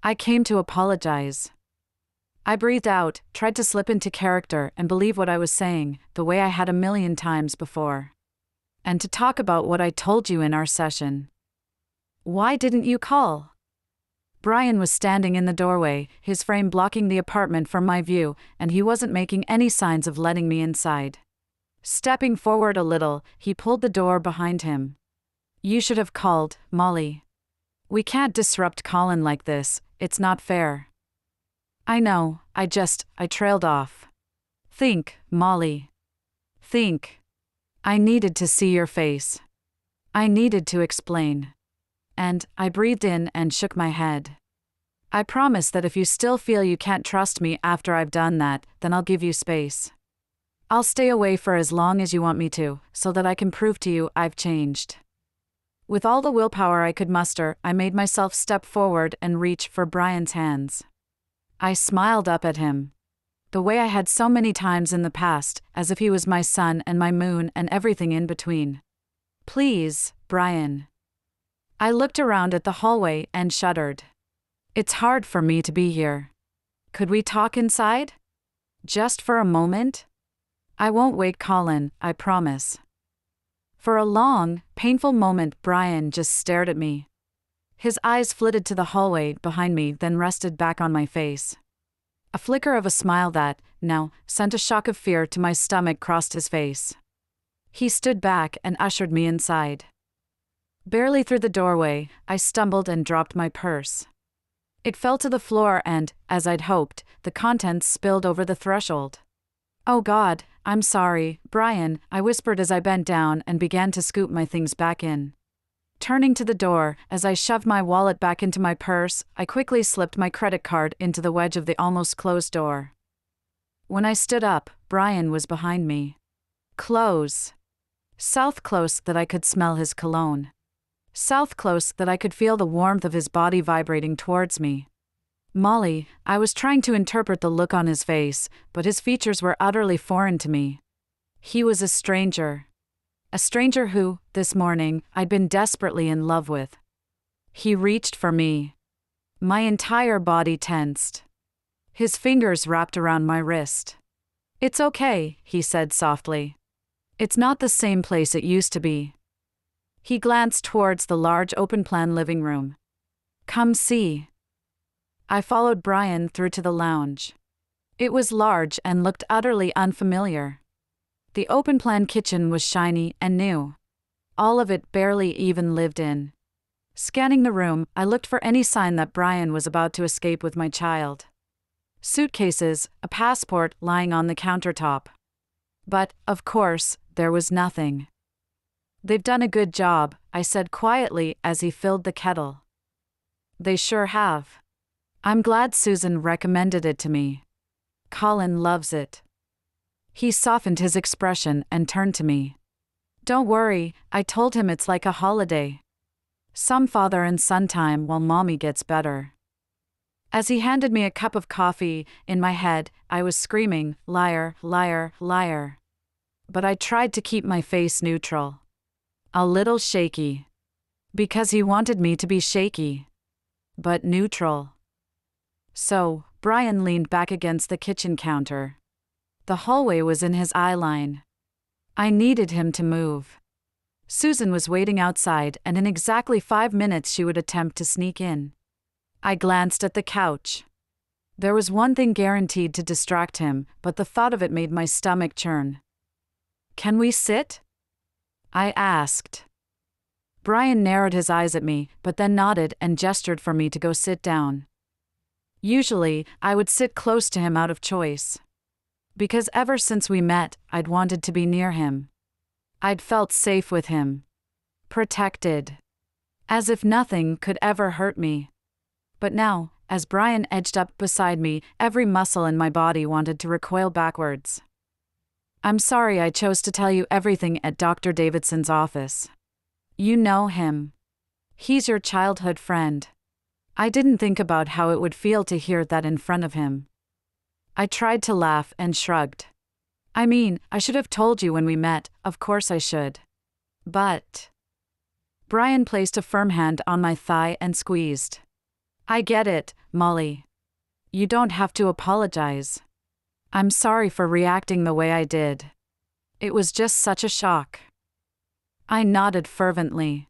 I came to apologize. I breathed out, tried to slip into character and believe what I was saying, the way I had a million times before. And to talk about what I told you in our session. Why didn't you call? Brian was standing in the doorway, his frame blocking the apartment from my view, and he wasn't making any signs of letting me inside. Stepping forward a little, he pulled the door behind him. You should have called, Molly. We can't disrupt Colin like this, it's not fair. I know, I trailed off. Think, Molly. Think. I needed to see your face. I needed to explain. And I breathed in and shook my head. I promise that if you still feel you can't trust me after I've done that, then I'll give you space. I'll stay away for as long as you want me to, so that I can prove to you I've changed. With all the willpower I could muster, I made myself step forward and reach for Brian's hands. I smiled up at him. The way I had so many times in the past, as if he was my sun and my moon and everything in between. Please, Brian. I looked around at the hallway and shuddered. It's hard for me to be here. Could we talk inside? Just for a moment? I won't wake Colin, I promise. For a long, painful moment, Brian just stared at me. His eyes flitted to the hallway behind me, then rested back on my face. A flicker of a smile that, now, sent a shock of fear to my stomach crossed his face. He stood back and ushered me inside. Barely through the doorway, I stumbled and dropped my purse. It fell to the floor and, as I'd hoped, the contents spilled over the threshold. Oh God, I'm sorry, Brian, I whispered as I bent down and began to scoop my things back in. Turning to the door, as I shoved my wallet back into my purse, I quickly slipped my credit card into the wedge of the almost closed door. When I stood up, Brian was behind me. Close. South close that I could smell his cologne. South close that I could feel the warmth of his body vibrating towards me. Molly, I was trying to interpret the look on his face, but his features were utterly foreign to me. He was a stranger. A stranger who, this morning, I'd been desperately in love with. He reached for me. My entire body tensed. His fingers wrapped around my wrist. It's okay, he said softly. It's not the same place it used to be. He glanced towards the large open-plan living room. Come see. I followed Brian through to the lounge. It was large and looked utterly unfamiliar. The open-plan kitchen was shiny and new. All of it barely even lived in. Scanning the room, I looked for any sign that Brian was about to escape with my child. Suitcases, a passport lying on the countertop. But, of course, there was nothing. They've done a good job, I said quietly as he filled the kettle. They sure have. I'm glad Susan recommended it to me. Colin loves it. He softened his expression and turned to me. Don't worry, I told him it's like a holiday. Some father and son time while Mommy gets better. As he handed me a cup of coffee, in my head, I was screaming, liar, liar, liar. But I tried to keep my face neutral. A little shaky. Because he wanted me to be shaky. But neutral. So, Brian leaned back against the kitchen counter. The hallway was in his eye line. I needed him to move. Susan was waiting outside, and in exactly 5 minutes she would attempt to sneak in. I glanced at the couch. There was one thing guaranteed to distract him, but the thought of it made my stomach churn. Can we sit? I asked. Brian narrowed his eyes at me, but then nodded and gestured for me to go sit down. Usually, I would sit close to him out of choice. Because ever since we met, I'd wanted to be near him. I'd felt safe with him. Protected. As if nothing could ever hurt me. But now, as Brian edged up beside me, every muscle in my body wanted to recoil backwards. I'm sorry I chose to tell you everything at Dr. Davidson's office. You know him. He's your childhood friend. I didn't think about how it would feel to hear that in front of him. I tried to laugh and shrugged. I mean, I should have told you when we met, of course I should. But. Brian placed a firm hand on my thigh and squeezed. I get it, Molly. You don't have to apologize. I'm sorry for reacting the way I did. It was just such a shock. I nodded fervently.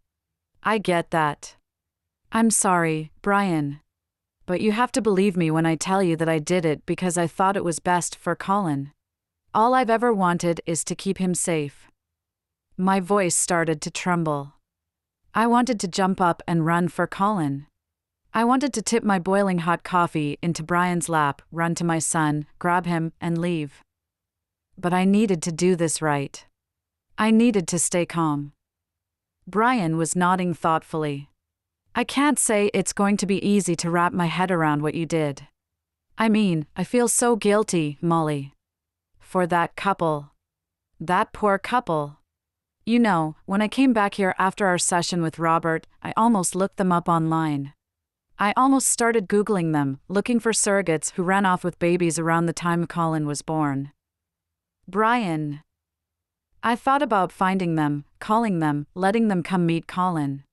I get that. I'm sorry, Brian. But you have to believe me when I tell you that I did it because I thought it was best for Colin. All I've ever wanted is to keep him safe. My voice started to tremble. I wanted to jump up and run for Colin. I wanted to tip my boiling hot coffee into Brian's lap, run to my son, grab him, and leave. But I needed to do this right. I needed to stay calm. Brian was nodding thoughtfully. I can't say it's going to be easy to wrap my head around what you did. I mean, I feel so guilty, Molly. For that couple. That poor couple. You know, when I came back here after our session with Robert, I almost looked them up online. I almost started Googling them, looking for surrogates who ran off with babies around the time Colin was born. Brian. I thought about finding them, calling them, letting them come meet Colin.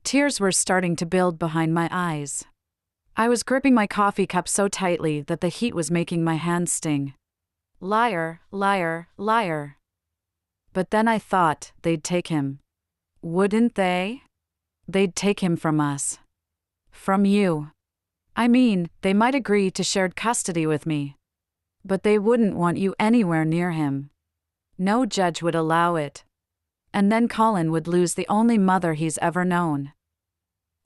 Tears were starting to build behind my eyes. I was gripping my coffee cup so tightly that the heat was making my hands sting. Liar, liar, liar. But then I thought they'd take him. Wouldn't they? They'd take him from us. From you. I mean, they might agree to shared custody with me. But they wouldn't want you anywhere near him. No judge would allow it. And then Colin would lose the only mother he's ever known.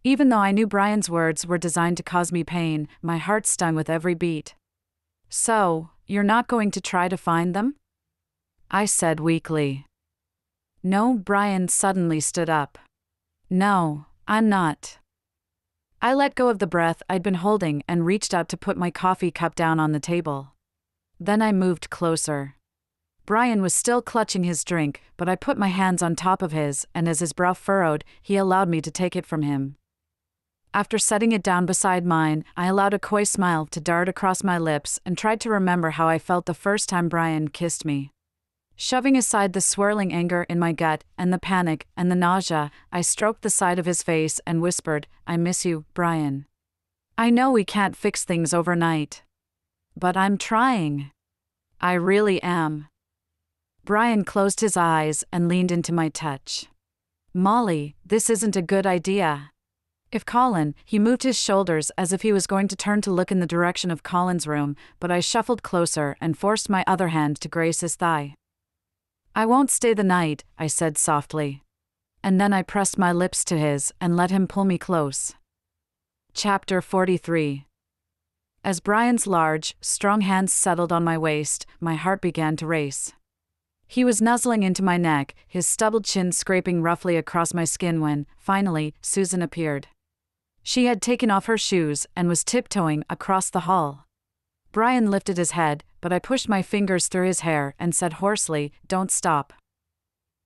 Even though I knew Brian's words were designed to cause me pain, my heart stung with every beat. So, you're not going to try to find them? I said weakly. No, Brian suddenly stood up. No, I'm not. I let go of the breath I'd been holding and reached out to put my coffee cup down on the table. Then I moved closer. Brian was still clutching his drink, but I put my hands on top of his, and as his brow furrowed, he allowed me to take it from him. After setting it down beside mine, I allowed a coy smile to dart across my lips and tried to remember how I felt the first time Brian kissed me. Shoving aside the swirling anger in my gut, and the panic, and the nausea, I stroked the side of his face and whispered, I miss you, Brian. I know we can't fix things overnight. But I'm trying. I really am. Brian closed his eyes and leaned into my touch. Molly, this isn't a good idea. If Colin, he moved his shoulders as if he was going to turn to look in the direction of Colin's room, but I shuffled closer and forced my other hand to graze his thigh. I won't stay the night, I said softly. And then I pressed my lips to his and let him pull me close. Chapter 43. As Brian's large, strong hands settled on my waist, my heart began to race. He was nuzzling into my neck, his stubbled chin scraping roughly across my skin when, finally, Susan appeared. She had taken off her shoes and was tiptoeing across the hall. Brian lifted his head, but I pushed my fingers through his hair and said hoarsely, Don't stop.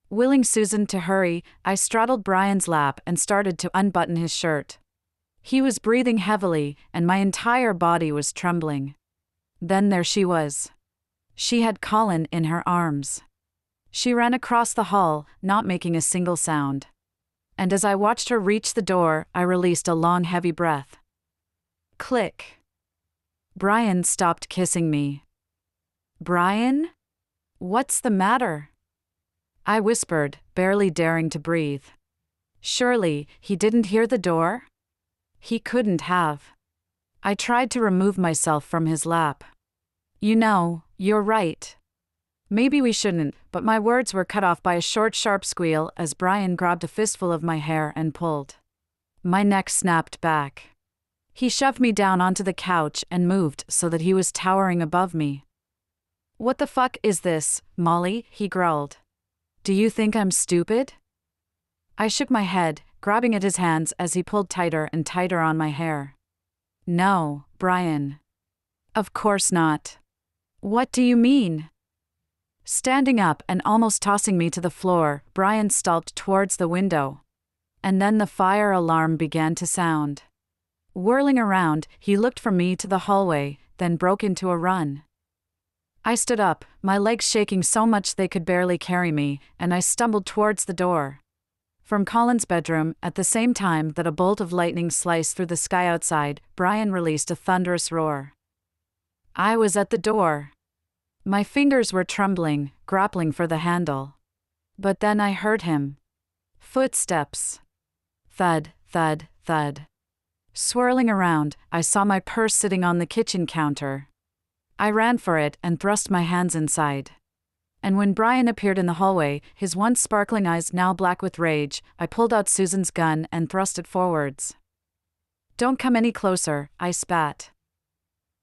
Willing Susan to hurry, I straddled Brian's lap and started to unbutton his shirt. He was breathing heavily, and my entire body was trembling. Then there she was. She had Colin in her arms. She ran across the hall, not making a single sound. And as I watched her reach the door, I released a long, heavy breath. Click. Brian stopped kissing me. Brian? What's the matter? I whispered, barely daring to breathe. Surely, he didn't hear the door? He couldn't have. I tried to remove myself from his lap. You know, you're right. Maybe we shouldn't, but my words were cut off by a short, sharp squeal as Brian grabbed a fistful of my hair and pulled. My neck snapped back. He shoved me down onto the couch and moved so that he was towering above me. What the fuck is this, Molly? He growled. Do you think I'm stupid? I shook my head, grabbing at his hands as he pulled tighter and tighter on my hair. No, Brian. Of course not. What do you mean? Standing up and almost tossing me to the floor, Brian stalked towards the window. And then the fire alarm began to sound. Whirling around, he looked from me to the hallway, then broke into a run. I stood up, my legs shaking so much they could barely carry me, and I stumbled towards the door. From Colin's bedroom, at the same time that a bolt of lightning sliced through the sky outside, Brian released a thunderous roar. I was at the door. My fingers were trembling, grappling for the handle. But then I heard him. Footsteps. Thud, thud, thud. Swirling around, I saw my purse sitting on the kitchen counter. I ran for it and thrust my hands inside. And when Brian appeared in the hallway, his once sparkling eyes now black with rage, I pulled out Susan's gun and thrust it forwards. Don't come any closer, I spat.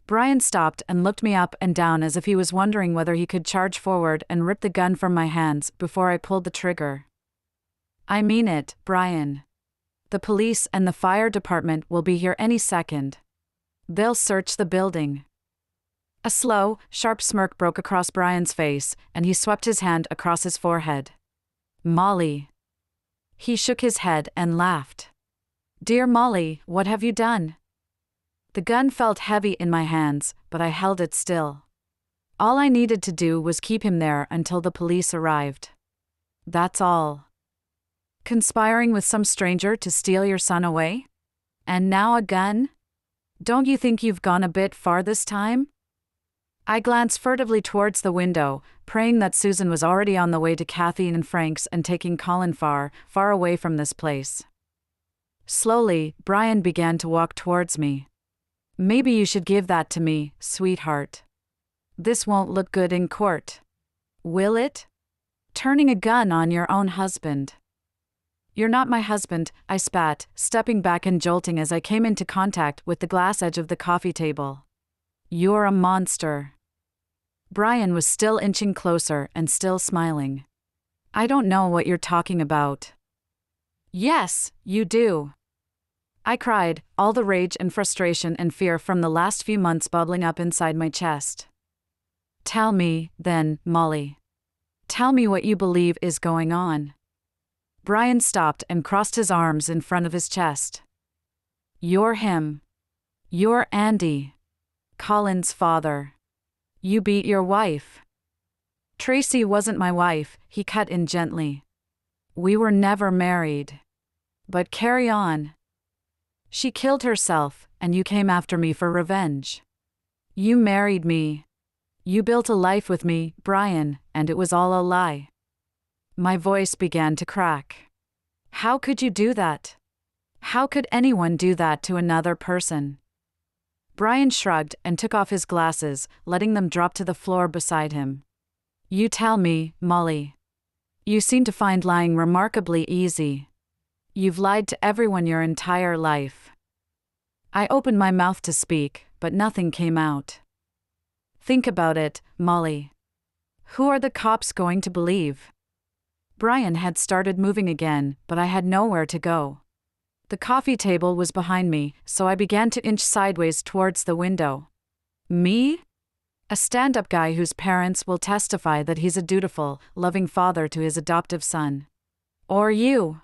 Brian stopped and looked me up and down as if he was wondering whether he could charge forward and rip the gun from my hands before I pulled the trigger. I mean it, Brian. The police and the fire department will be here any second. They'll search the building. A slow, sharp smirk broke across Brian's face, and he swept his hand across his forehead. Molly. He shook his head and laughed. Dear Molly, what have you done? The gun felt heavy in my hands, but I held it still. All I needed to do was keep him there until the police arrived. That's all. Conspiring with some stranger to steal your son away? And now a gun? Don't you think you've gone a bit far this time? I glanced furtively towards the window, praying that Susan was already on the way to Kathy and Frank's and taking Colin far, far away from this place. Slowly, Brian began to walk towards me. Maybe you should give that to me, sweetheart. This won't look good in court. Will it? Turning a gun on your own husband. You're not my husband, I spat, stepping back and jolting as I came into contact with the glass edge of the coffee table. You're a monster. Brian was still inching closer and still smiling. I don't know what you're talking about. Yes, you do. I cried, all the rage and frustration and fear from the last few months bubbling up inside my chest. Tell me, then, Molly. Tell me what you believe is going on. Brian stopped and crossed his arms in front of his chest. You're him. You're Andy. Colin's father. You beat your wife. Tracy wasn't my wife, he cut in gently. We were never married. But carry on. She killed herself, and you came after me for revenge. You married me. You built a life with me, Brian, and it was all a lie. My voice began to crack. How could you do that? How could anyone do that to another person? Brian shrugged and took off his glasses, letting them drop to the floor beside him. You tell me, Molly. You seem to find lying remarkably easy. You've lied to everyone your entire life. I opened my mouth to speak, but nothing came out. Think about it, Molly. Who are the cops going to believe? Brian had started moving again, but I had nowhere to go. The coffee table was behind me, so I began to inch sideways towards the window. Me? A stand-up guy whose parents will testify that he's a dutiful, loving father to his adoptive son. Or you?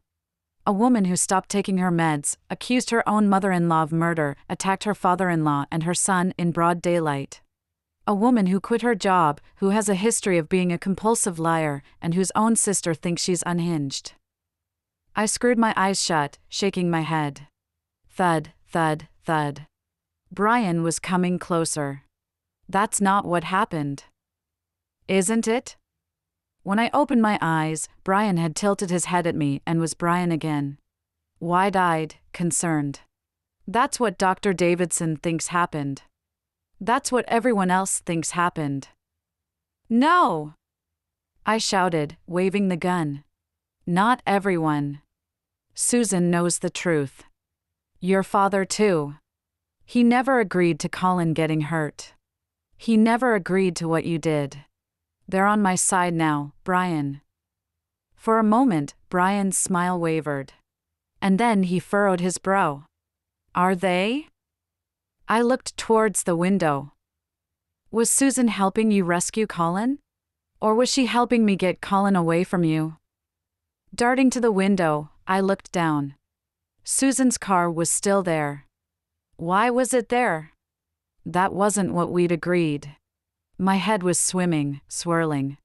A woman who stopped taking her meds, accused her own mother-in-law of murder, attacked her father-in-law and her son in broad daylight. A woman who quit her job, who has a history of being a compulsive liar, and whose own sister thinks she's unhinged. I screwed my eyes shut, shaking my head. Thud, thud, thud. Brian was coming closer. That's not what happened. Isn't it? When I opened my eyes, Brian had tilted his head at me and was Brian again. Wide-eyed, concerned. That's what Dr. Davidson thinks happened. That's what everyone else thinks happened. No! I shouted, waving the gun. Not everyone. Susan knows the truth. Your father too. He never agreed to Colin getting hurt. He never agreed to what you did. They're on my side now, Brian. For a moment, Brian's smile wavered. And then he furrowed his brow. Are they? I looked towards the window. Was Susan helping you rescue Colin? Or was she helping me get Colin away from you? Darting to the window, I looked down. Susan's car was still there. Why was it there? That wasn't what we'd agreed. My head was swimming, swirling.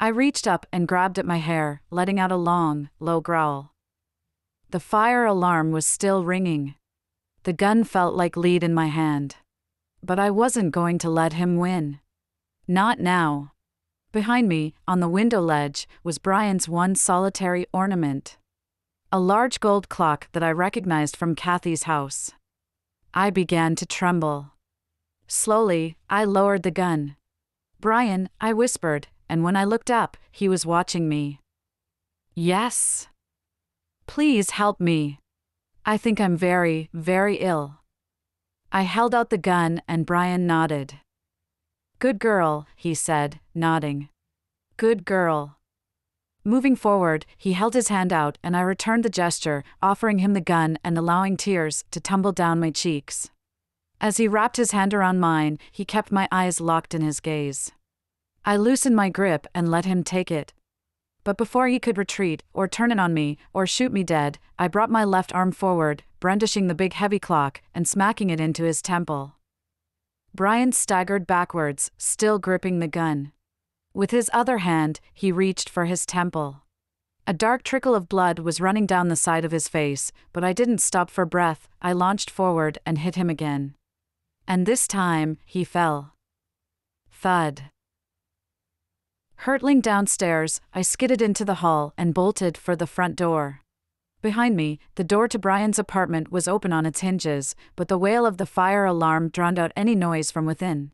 I reached up and grabbed at my hair, letting out a long, low growl. The fire alarm was still ringing. The gun felt like lead in my hand. But I wasn't going to let him win. Not now. Behind me, on the window ledge, was Brian's one solitary ornament. A large gold clock that I recognized from Kathy's house. I began to tremble. Slowly, I lowered the gun. "Brian," I whispered, and when I looked up, he was watching me. "Yes? Please help me. I think I'm very, very ill." I held out the gun and Brian nodded. "Good girl," he said, nodding. "Good girl." Moving forward, he held his hand out and I returned the gesture, offering him the gun and allowing tears to tumble down my cheeks. As he wrapped his hand around mine, he kept my eyes locked in his gaze. I loosened my grip and let him take it. But before he could retreat, or turn it on me, or shoot me dead, I brought my left arm forward, brandishing the big heavy clock, and smacking it into his temple. Brian staggered backwards, still gripping the gun. With his other hand, he reached for his temple. A dark trickle of blood was running down the side of his face, but I didn't stop for breath. I launched forward and hit him again. And this time, he fell. Thud. Hurtling downstairs, I skidded into the hall and bolted for the front door. Behind me, the door to Brian's apartment was open on its hinges, but the wail of the fire alarm drowned out any noise from within.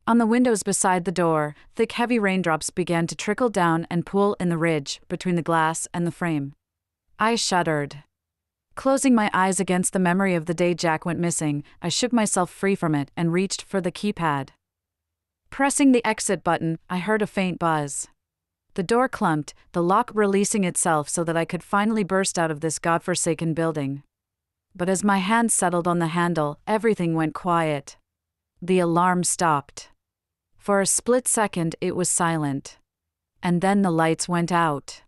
On the windows beside the door, thick heavy raindrops began to trickle down and pool in the ridge between the glass and the frame. I shuddered. Closing my eyes against the memory of the day Jack went missing, I shook myself free from it and reached for the keypad. Pressing the exit button, I heard a faint buzz. The door clumped, the lock releasing itself so that I could finally burst out of this godforsaken building. But as my hand settled on the handle, everything went quiet. The alarm stopped. For a split second, it was silent. And then the lights went out.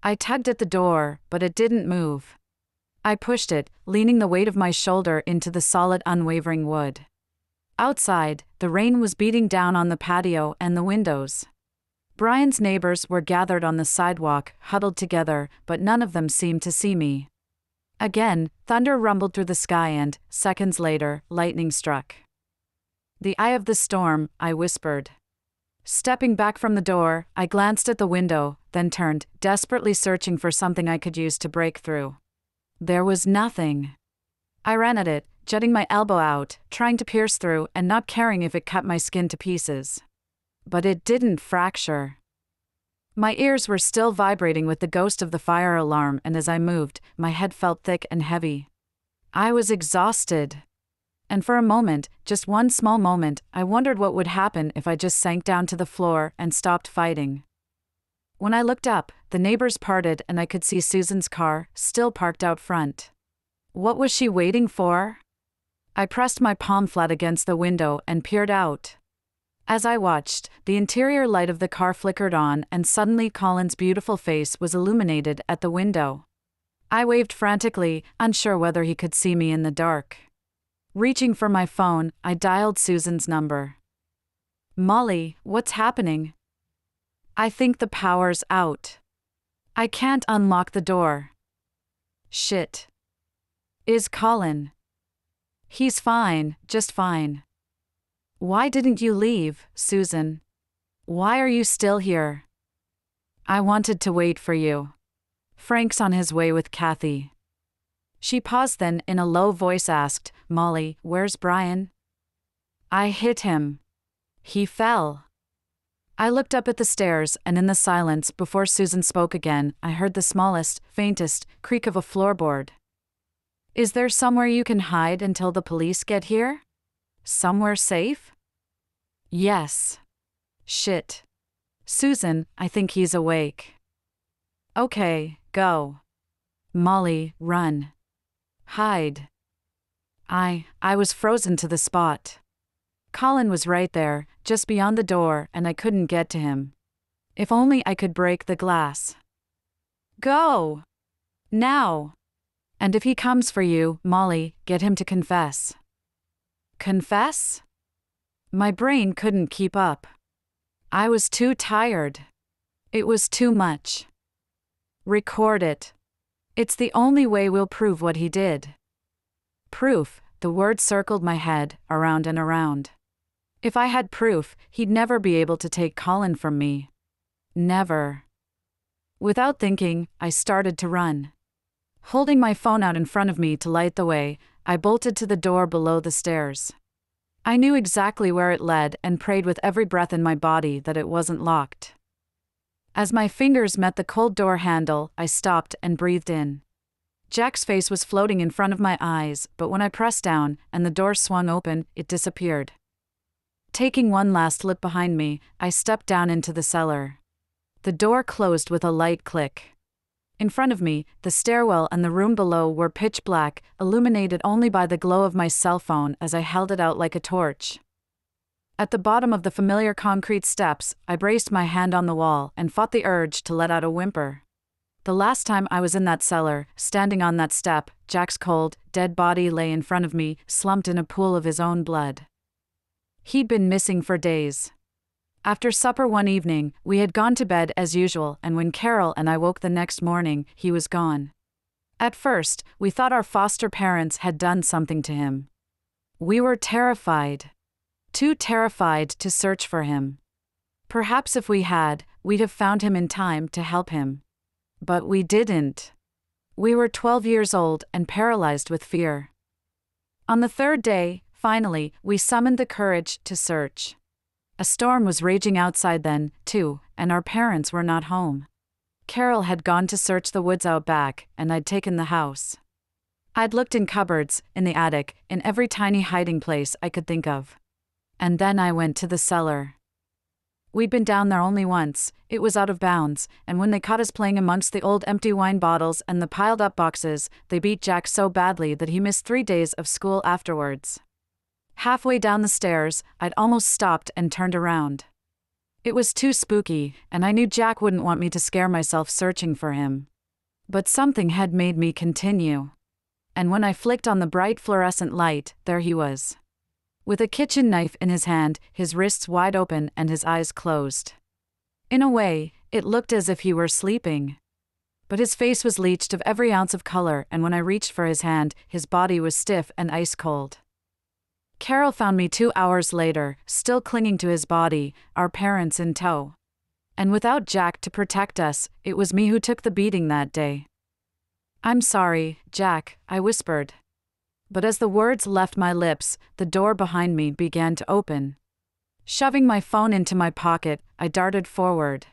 I tugged at the door, but it didn't move. I pushed it, leaning the weight of my shoulder into the solid, unwavering wood. Outside, the rain was beating down on the patio and the windows. Brian's neighbors were gathered on the sidewalk, huddled together, but none of them seemed to see me. Again, thunder rumbled through the sky and, seconds later, lightning struck. "The eye of the storm," I whispered. Stepping back from the door, I glanced at the window, then turned, desperately searching for something I could use to break through. There was nothing. I ran at it, jutting my elbow out, trying to pierce through and not caring if it cut my skin to pieces. But it didn't fracture. My ears were still vibrating with the ghost of the fire alarm, and as I moved, my head felt thick and heavy. I was exhausted. And for a moment, just one small moment, I wondered what would happen if I just sank down to the floor and stopped fighting. When I looked up, the neighbors parted and I could see Susan's car, still parked out front. What was she waiting for? I pressed my palm flat against the window and peered out. As I watched, the interior light of the car flickered on and suddenly Colin's beautiful face was illuminated at the window. I waved frantically, unsure whether he could see me in the dark. Reaching for my phone, I dialed Susan's number. "Molly, what's happening?" "I think the power's out. I can't unlock the door." "Shit. Is Colin?" "He's fine, just fine." "Why didn't you leave, Susan? Why are you still here?" "I wanted to wait for you. Frank's on his way with Kathy." She paused, then in a low voice asked, "Molly, where's Brian?" "I hit him. He fell." I looked up at the stairs, and in the silence before Susan spoke again, I heard the smallest, faintest creak of a floorboard. "Is there somewhere you can hide until the police get here? Somewhere safe?" "Yes." "Shit. Susan, I think he's awake." "Okay, go. Molly, run. Hide." I was frozen to the spot. Colin was right there, just beyond the door, and I couldn't get to him. If only I could break the glass. "Go! Now! And if he comes for you, Molly, get him to confess." "Confess?" My brain couldn't keep up. I was too tired. It was too much. Record it. It's the only way we'll prove what he did. Proof, the word circled my head, around and around. If I had proof, he'd never be able to take Colin from me. Never. Without thinking, I started to run. Holding my phone out in front of me to light the way, I bolted to the door below the stairs. I knew exactly where it led and prayed with every breath in my body that it wasn't locked. As my fingers met the cold door handle, I stopped and breathed in. Jack's face was floating in front of my eyes, but when I pressed down and the door swung open, it disappeared. Taking one last look behind me, I stepped down into the cellar. The door closed with a light click. In front of me, the stairwell and the room below were pitch black, illuminated only by the glow of my cell phone as I held it out like a torch. At the bottom of the familiar concrete steps, I braced my hand on the wall and fought the urge to let out a whimper. The last time I was in that cellar, standing on that step, Jack's cold, dead body lay in front of me, slumped in a pool of his own blood. He'd been missing for days. After supper one evening, we had gone to bed as usual, and when Carol and I woke the next morning, he was gone. At first, we thought our foster parents had done something to him. We were terrified. Too terrified to search for him. Perhaps if we had, we'd have found him in time to help him. But we didn't. We were 12 years old and paralyzed with fear. On the third day, finally, we summoned the courage to search. A storm was raging outside then, too, and our parents were not home. Carol had gone to search the woods out back, and I'd taken the house. I'd looked in cupboards, in the attic, in every tiny hiding place I could think of. And then I went to the cellar. We'd been down there only once, it was out of bounds, and when they caught us playing amongst the old empty wine bottles and the piled-up boxes, they beat Jack so badly that he missed 3 days of school afterwards. Halfway down the stairs, I'd almost stopped and turned around. It was too spooky, and I knew Jack wouldn't want me to scare myself searching for him. But something had made me continue. And when I flicked on the bright fluorescent light, there he was. With a kitchen knife in his hand, his wrists wide open and his eyes closed. In a way, it looked as if he were sleeping. But his face was leached of every ounce of color, and when I reached for his hand, his body was stiff and ice-cold. Carol found me 2 hours later, still clinging to his body, our parents in tow. And without Jack to protect us, it was me who took the beating that day. "I'm sorry, Jack," I whispered. But as the words left my lips, the door behind me began to open. Shoving my phone into my pocket, I darted forward.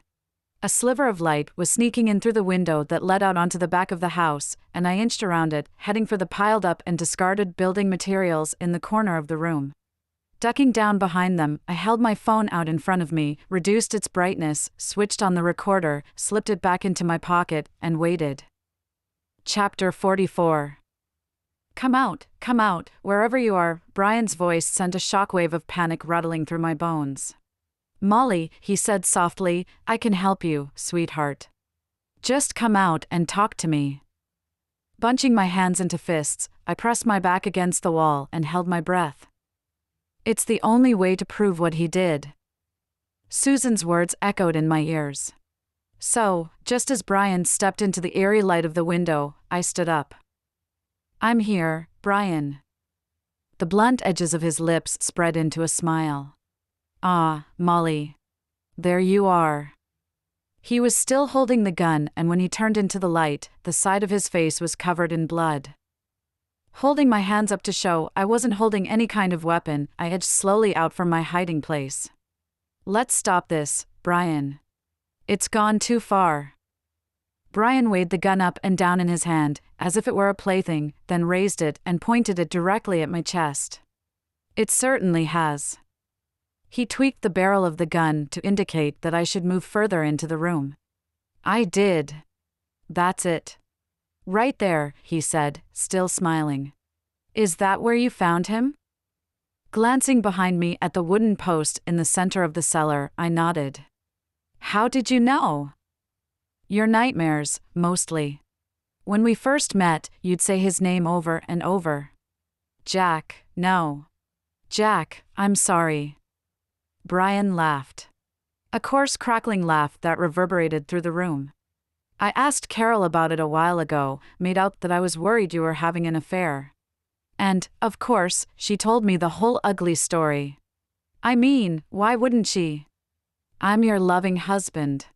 A sliver of light was sneaking in through the window that led out onto the back of the house, and I inched around it, heading for the piled-up and discarded building materials in the corner of the room. Ducking down behind them, I held my phone out in front of me, reduced its brightness, switched on the recorder, slipped it back into my pocket, and waited. Chapter 44. Come out, wherever you are," Brian's voice sent a shockwave of panic rattling through my bones. "Molly," he said softly, "I can help you, sweetheart. Just come out and talk to me." Bunching my hands into fists, I pressed my back against the wall and held my breath. It's the only way to prove what he did. Susan's words echoed in my ears. So, just as Brian stepped into the eerie light of the window, I stood up. "I'm here, Brian." The blunt edges of his lips spread into a smile. "Ah, Molly. There you are." He was still holding the gun, and when he turned into the light, the side of his face was covered in blood. Holding my hands up to show I wasn't holding any kind of weapon, I edged slowly out from my hiding place. "Let's stop this, Brian. It's gone too far." Brian weighed the gun up and down in his hand, as if it were a plaything, then raised it and pointed it directly at my chest. "It certainly has." He tweaked the barrel of the gun to indicate that I should move further into the room. I did. "That's it. Right there," he said, still smiling. "Is that where you found him?" Glancing behind me at the wooden post in the center of the cellar, I nodded. "How did you know?" "Your nightmares, mostly. When we first met, you'd say his name over and over. Jack, no. Jack, I'm sorry. Brian laughed. A coarse, crackling laugh that reverberated through the room. I asked Carol about it a while ago, made out that I was worried you were having an affair. And, of course, she told me the whole ugly story. I mean, why wouldn't she? I'm your loving husband.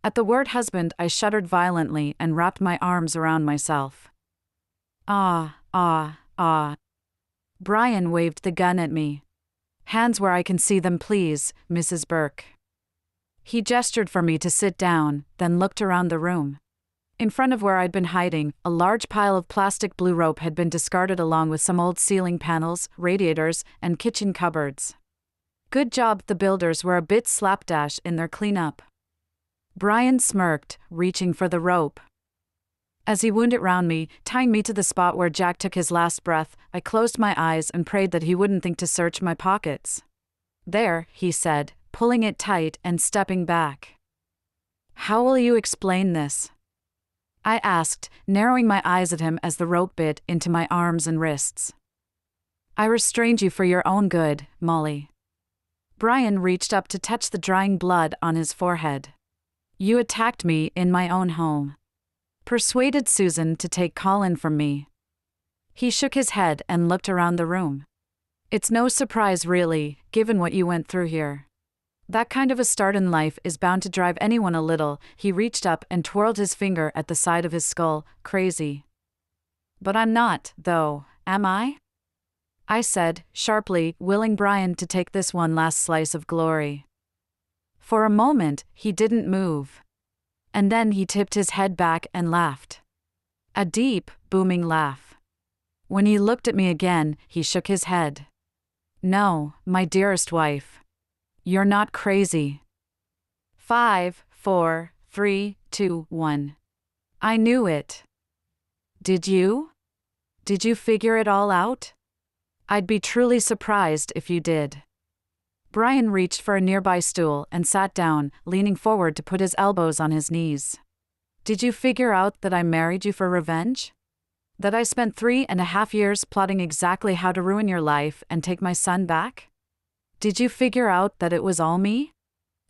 At the word husband, I shuddered violently and wrapped my arms around myself. Ah. Brian waved the gun at me. Hands where I can see them, please, Mrs. Burke. He gestured for me to sit down, then looked around the room. In front of where I'd been hiding, a large pile of plastic blue rope had been discarded along with some old ceiling panels, radiators, and kitchen cupboards. Good job, the builders were a bit slapdash in their cleanup. Brian smirked, reaching for the rope. As he wound it round me, tying me to the spot where Jack took his last breath, I closed my eyes and prayed that he wouldn't think to search my pockets. There, he said, pulling it tight and stepping back. How will you explain this? I asked, narrowing my eyes at him as the rope bit into my arms and wrists. I restrained you for your own good, Molly. Brian reached up to touch the drying blood on his forehead. You attacked me in my own home. Persuaded Susan to take Colin from me. He shook his head and looked around the room. It's no surprise, really, given what you went through here. That kind of a start in life is bound to drive anyone a little. He reached up and twirled his finger at the side of his skull, crazy. But I'm not, though, am I? I said, sharply, willing Brian to take this one last slice of glory. For a moment, he didn't move. And then he tipped his head back and laughed. A deep, booming laugh. When he looked at me again, he shook his head. No, my dearest wife. You're not crazy. 5, 4, 3, 2, 1. I knew it. Did you? Did you figure it all out? I'd be truly surprised if you did. Brian reached for a nearby stool and sat down, leaning forward to put his elbows on his knees. Did you figure out that I married you for revenge? That I spent 3.5 years plotting exactly how to ruin your life and take my son back? Did you figure out that it was all me?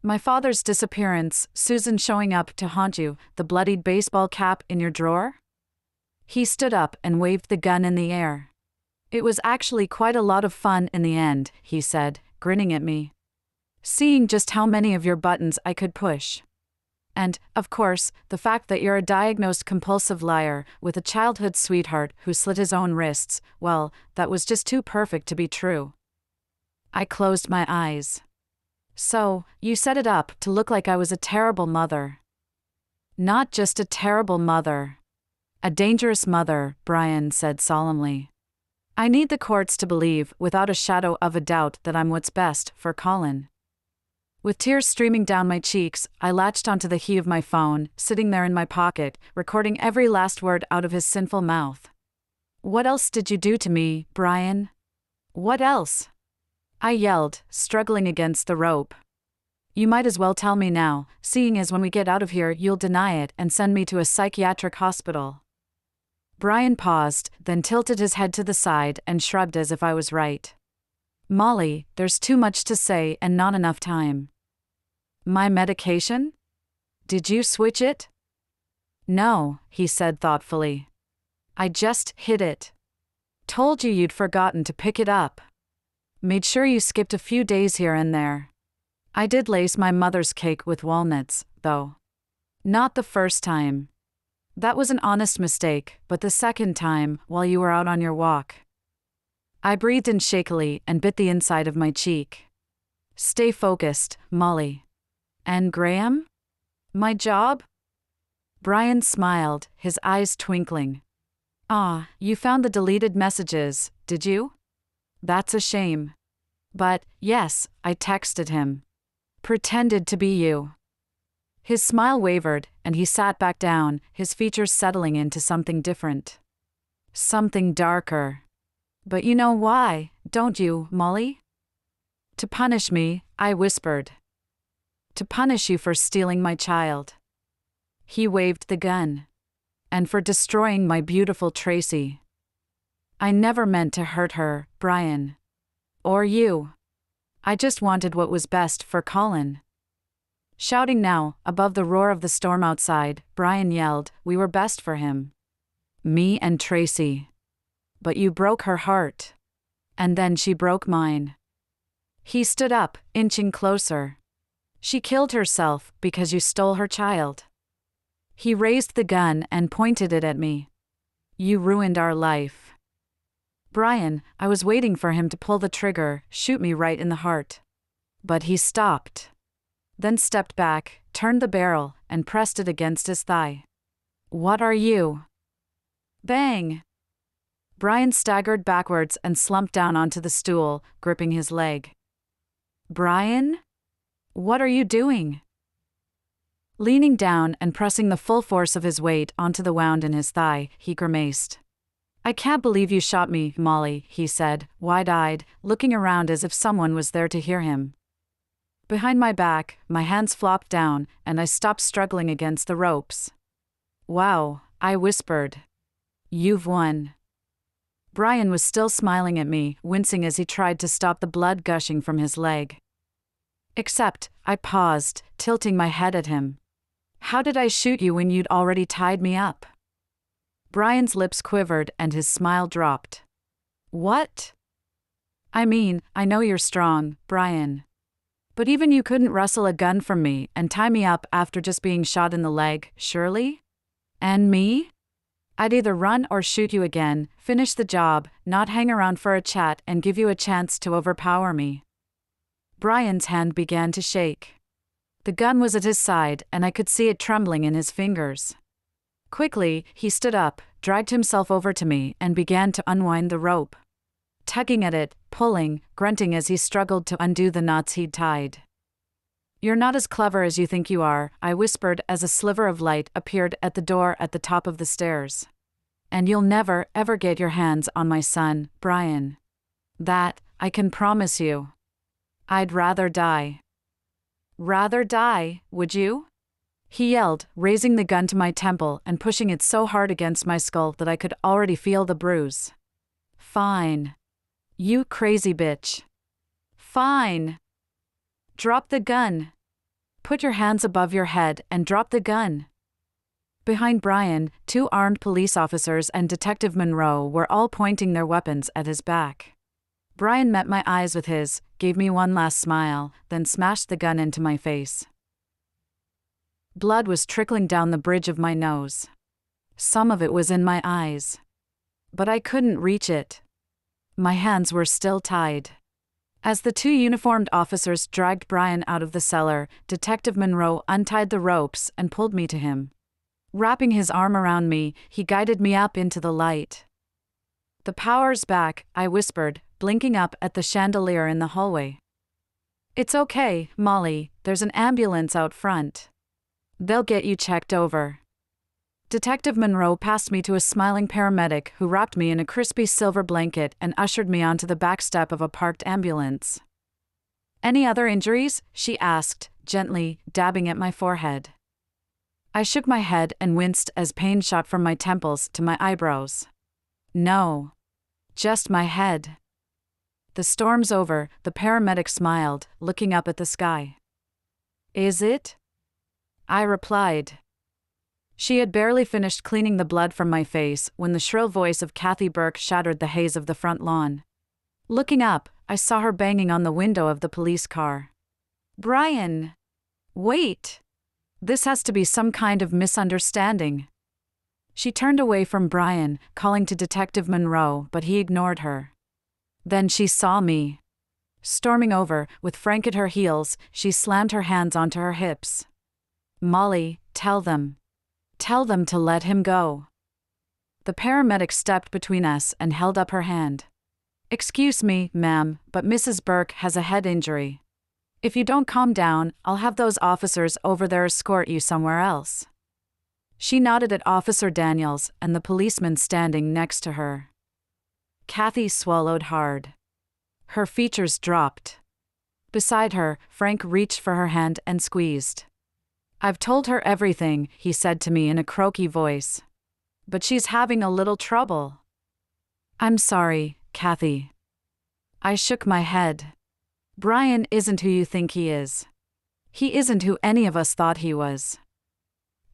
My father's disappearance, Susan showing up to haunt you, the bloodied baseball cap in your drawer? He stood up and waved the gun in the air. It was actually quite a lot of fun in the end, he said, grinning at me. Seeing just how many of your buttons I could push. And, of course, the fact that you're a diagnosed compulsive liar with a childhood sweetheart who slit his own wrists, well, that was just too perfect to be true. I closed my eyes. So, you set it up to look like I was a terrible mother. Not just a terrible mother. A dangerous mother, Brian said solemnly. I need the courts to believe, without a shadow of a doubt, that I'm what's best for Colin. With tears streaming down my cheeks, I latched onto the key of my phone, sitting there in my pocket, recording every last word out of his sinful mouth. What else did you do to me, Brian? What else? I yelled, struggling against the rope. You might as well tell me now, seeing as when we get out of here you'll deny it and send me to a psychiatric hospital. Brian paused, then tilted his head to the side and shrugged as if I was right. Molly, there's too much to say and not enough time. My medication? Did you switch it? No, he said thoughtfully. I just hid it. Told you you'd forgotten to pick it up. Made sure you skipped a few days here and there. I did lace my mother's cake with walnuts, though. Not the first time. That was an honest mistake, but the second time, while you were out on your walk. I breathed in shakily and bit the inside of my cheek. Stay focused, Molly. And Graham? My job? Brian smiled, his eyes twinkling. Ah, you found the deleted messages, did you? That's a shame. But, yes, I texted him. Pretended to be you. His smile wavered, and he sat back down, his features settling into something different. Something darker. But you know why, don't you, Molly? To punish me, I whispered. To punish you for stealing my child. He waved the gun. And for destroying my beautiful Tracy. I never meant to hurt her, Brian. Or you. I just wanted what was best for Colin. Shouting now, above the roar of the storm outside, Brian yelled, "We were best for him. Me and Tracy. But you broke her heart. And then she broke mine." He stood up, inching closer. "She killed herself because you stole her child." He raised the gun and pointed it at me. "You ruined our life." "Brian," I was waiting for him to pull the trigger, shoot me right in the heart. But he stopped. Then stepped back, turned the barrel, and pressed it against his thigh. "What are you?" Bang! Brian staggered backwards and slumped down onto the stool, gripping his leg. "Brian? What are you doing?" Leaning down and pressing the full force of his weight onto the wound in his thigh, he grimaced. "I can't believe you shot me, Molly," he said, wide-eyed, looking around as if someone was there to hear him. Behind my back, my hands flopped down, and I stopped struggling against the ropes. "Wow," I whispered. "You've won." Brian was still smiling at me, wincing as he tried to stop the blood gushing from his leg. Except, I paused, tilting my head at him. "How did I shoot you when you'd already tied me up?" Brian's lips quivered and his smile dropped. "What?" "I mean, I know you're strong, Brian. But even you couldn't wrestle a gun from me and tie me up after just being shot in the leg, surely? And me? I'd either run or shoot you again, finish the job, not hang around for a chat and give you a chance to overpower me." Brian's hand began to shake. The gun was at his side and I could see it trembling in his fingers. Quickly, he stood up, dragged himself over to me and began to unwind the rope. Tugging at it, pulling, grunting as he struggled to undo the knots he'd tied. "You're not as clever as you think you are," I whispered as a sliver of light appeared at the door at the top of the stairs. "And you'll never, ever get your hands on my son, Brian. That, I can promise you. I'd rather die." "Rather die, would you?" he yelled, raising the gun to my temple and pushing it so hard against my skull that I could already feel the bruise. "Fine. You crazy bitch. Fine. Drop the gun. Put your hands above your head and drop the gun." Behind Brian, 2 armed police officers and Detective Monroe were all pointing their weapons at his back. Brian met my eyes with his, gave me one last smile, then smashed the gun into my face. Blood was trickling down the bridge of my nose. Some of it was in my eyes. But I couldn't reach it. My hands were still tied. As the 2 uniformed officers dragged Brian out of the cellar, Detective Monroe untied the ropes and pulled me to him. Wrapping his arm around me, he guided me up into the light. "The power's back," I whispered, blinking up at the chandelier in the hallway. "It's okay, Molly, there's an ambulance out front. They'll get you checked over." Detective Monroe passed me to a smiling paramedic who wrapped me in a crispy silver blanket and ushered me onto the back step of a parked ambulance. "Any other injuries?" she asked, gently, dabbing at my forehead. I shook my head and winced as pain shot from my temples to my eyebrows. "No. Just my head." "The storm's over," the paramedic smiled, looking up at the sky. "Is it?" I replied. She had barely finished cleaning the blood from my face when the shrill voice of Kathy Burke shattered the haze of the front lawn. Looking up, I saw her banging on the window of the police car. "Brian! Wait! This has to be some kind of misunderstanding." She turned away from Brian, calling to Detective Monroe, but he ignored her. Then she saw me. Storming over, with Frank at her heels, she slammed her hands onto her hips. "Molly, tell them. Tell them to let him go." The paramedic stepped between us and held up her hand. "Excuse me, ma'am, but Mrs. Burke has a head injury. If you don't calm down, I'll have those officers over there escort you somewhere else." She nodded at Officer Daniels and the policeman standing next to her. Kathy swallowed hard. Her features dropped. Beside her, Frank reached for her hand and squeezed. "I've told her everything," he said to me in a croaky voice. "But she's having a little trouble." "I'm sorry, Kathy." I shook my head. Brian isn't who you think he is. He isn't who any of us thought he was.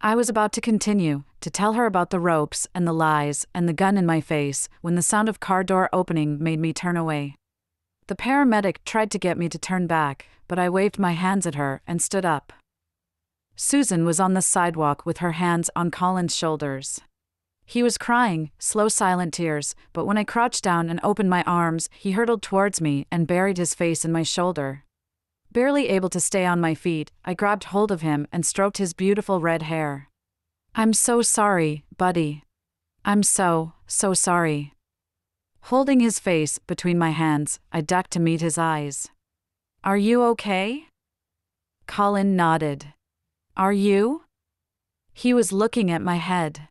I was about to continue, to tell her about the ropes and the lies and the gun in my face, when the sound of car door opening made me turn away. The paramedic tried to get me to turn back, but I waved my hands at her and stood up. Susan was on the sidewalk with her hands on Colin's shoulders. He was crying, slow silent tears, but when I crouched down and opened my arms, he hurtled towards me and buried his face in my shoulder. Barely able to stay on my feet, I grabbed hold of him and stroked his beautiful red hair. "I'm so sorry, buddy. I'm so sorry." Holding his face between my hands, I ducked to meet his eyes. "Are you okay?" Colin nodded. "Are you?" He was looking at my head.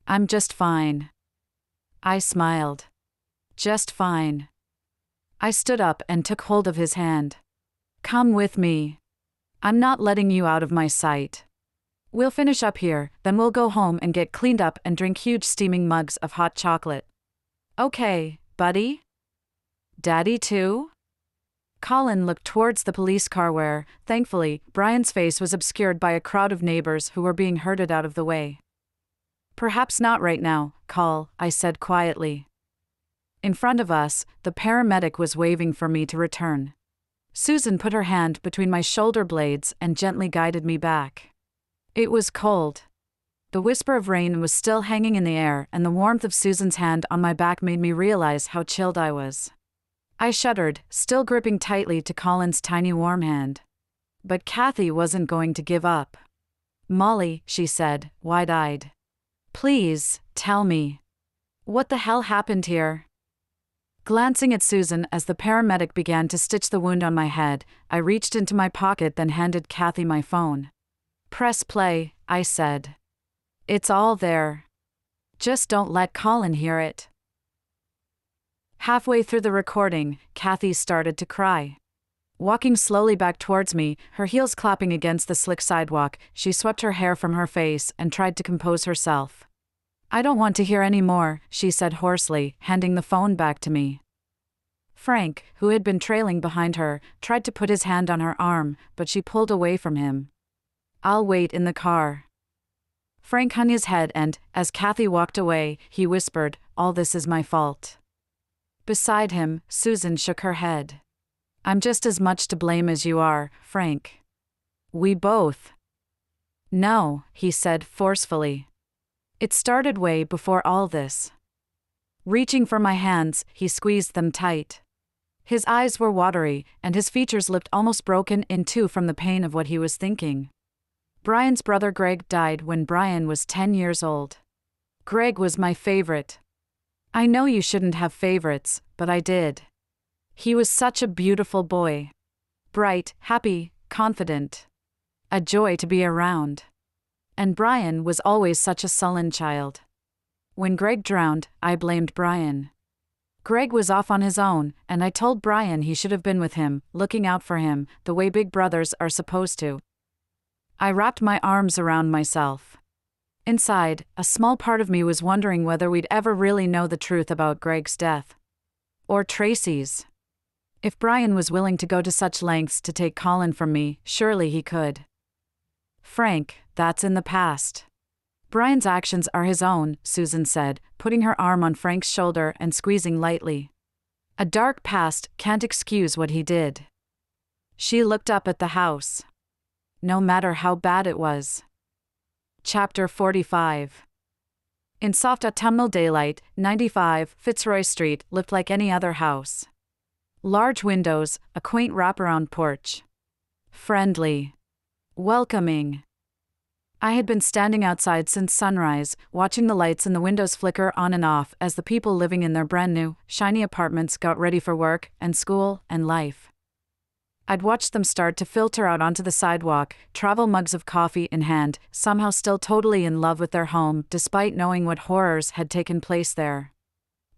"I'm just fine." I smiled. "Just fine." I stood up and took hold of his hand. "Come with me. I'm not letting you out of my sight. We'll finish up here, then we'll go home and get cleaned up and drink huge steaming mugs of hot chocolate. Okay, buddy? Daddy too?" Colin looked towards the police car where, thankfully, Brian's face was obscured by a crowd of neighbors who were being herded out of the way. "Perhaps not right now, Col," I said quietly. In front of us, the paramedic was waving for me to return. Susan put her hand between my shoulder blades and gently guided me back. It was cold. The whisper of rain was still hanging in the air, and the warmth of Susan's hand on my back made me realize how chilled I was. I shuddered, still gripping tightly to Colin's tiny warm hand. But Kathy wasn't going to give up. "Molly," she said, wide-eyed. "Please, tell me. What the hell happened here?" Glancing at Susan as the paramedic began to stitch the wound on my head, I reached into my pocket then handed Kathy my phone. "Press play," I said. "It's all there. Just don't let Colin hear it." Halfway through the recording, Kathy started to cry. Walking slowly back towards me, her heels clapping against the slick sidewalk, she swept her hair from her face and tried to compose herself. "I don't want to hear any more," she said hoarsely, handing the phone back to me. Frank, who had been trailing behind her, tried to put his hand on her arm, but she pulled away from him. "I'll wait in the car." Frank hung his head and, as Kathy walked away, he whispered, "All this is my fault." Beside him, Susan shook her head. "I'm just as much to blame as you are, Frank. We both." "No," he said forcefully. "It started way before all this." Reaching for my hands, he squeezed them tight. His eyes were watery, and his features looked almost broken in two from the pain of what he was thinking. Brian's brother Greg died when Brian was 10 years old. Greg was my favorite. I know you shouldn't have favorites, but I did. He was such a beautiful boy. Bright, happy, confident. A joy to be around. And Brian was always such a sullen child. When Greg drowned, I blamed Brian. Greg was off on his own, and I told Brian he should have been with him, looking out for him, the way big brothers are supposed to. I wrapped my arms around myself. Inside, a small part of me was wondering whether we'd ever really know the truth about Greg's death. Or Tracy's. If Brian was willing to go to such lengths to take Colin from me, surely he could. "Frank, that's in the past. Brian's actions are his own," Susan said, putting her arm on Frank's shoulder and squeezing lightly. "A dark past can't excuse what he did." She looked up at the house. No matter how bad it was. Chapter 45. In soft autumnal daylight, 95 Fitzroy Street looked like any other house. Large windows, a quaint wraparound porch. Friendly. Welcoming. I had been standing outside since sunrise, watching the lights in the windows flicker on and off as the people living in their brand new, shiny apartments got ready for work and school and life. I'd watched them start to filter out onto the sidewalk, travel mugs of coffee in hand, somehow still totally in love with their home despite knowing what horrors had taken place there.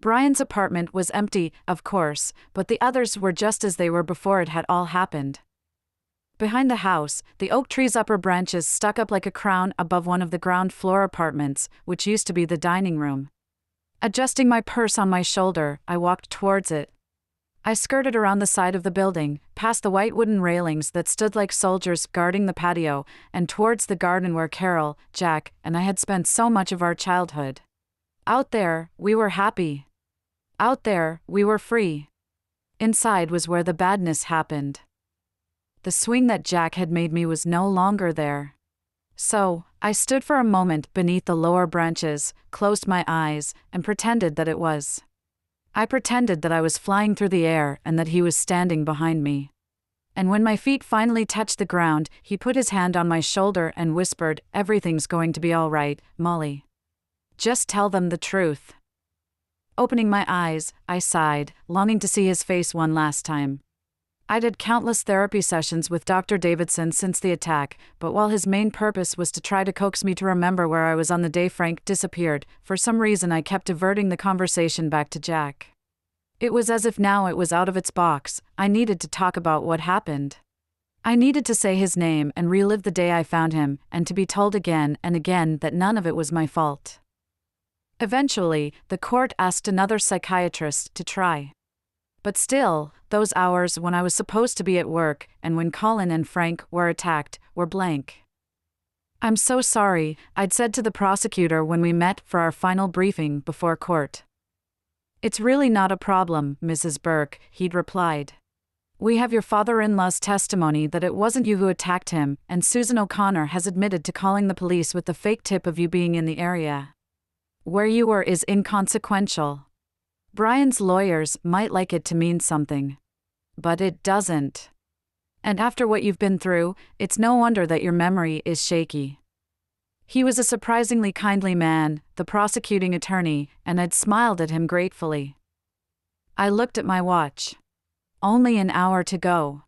Brian's apartment was empty, of course, but the others were just as they were before it had all happened. Behind the house, the oak tree's upper branches stuck up like a crown above one of the ground floor apartments, which used to be the dining room. Adjusting my purse on my shoulder, I walked towards it. I skirted around the side of the building, past the white wooden railings that stood like soldiers guarding the patio, and towards the garden where Carol, Jack, and I had spent so much of our childhood. Out there, we were happy. Out there, we were free. Inside was where the badness happened. The swing that Jack had made me was no longer there. So, I stood for a moment beneath the lower branches, closed my eyes, and pretended that it was. I pretended that I was flying through the air and that he was standing behind me. And when my feet finally touched the ground, he put his hand on my shoulder and whispered, "Everything's going to be all right, Molly. Just tell them the truth." Opening my eyes, I sighed, longing to see his face one last time. I'd had countless therapy sessions with Dr. Davidson since the attack, but while his main purpose was to try to coax me to remember where I was on the day Frank disappeared, for some reason I kept diverting the conversation back to Jack. It was as if now it was out of its box. I needed to talk about what happened. I needed to say his name and relive the day I found him, and to be told again and again that none of it was my fault. Eventually, the court asked another psychiatrist to try. But still, those hours when I was supposed to be at work and when Colin and Frank were attacked were blank. "I'm so sorry," I'd said to the prosecutor when we met for our final briefing before court. "It's really not a problem, Mrs. Burke," he'd replied. "We have your father-in-law's testimony that it wasn't you who attacked him, and Susan O'Connor has admitted to calling the police with the fake tip of you being in the area. Where you were is inconsequential. Brian's lawyers might like it to mean something. But it doesn't. And after what you've been through, it's no wonder that your memory is shaky." He was a surprisingly kindly man, the prosecuting attorney, and I'd smiled at him gratefully. I looked at my watch. Only an hour to go.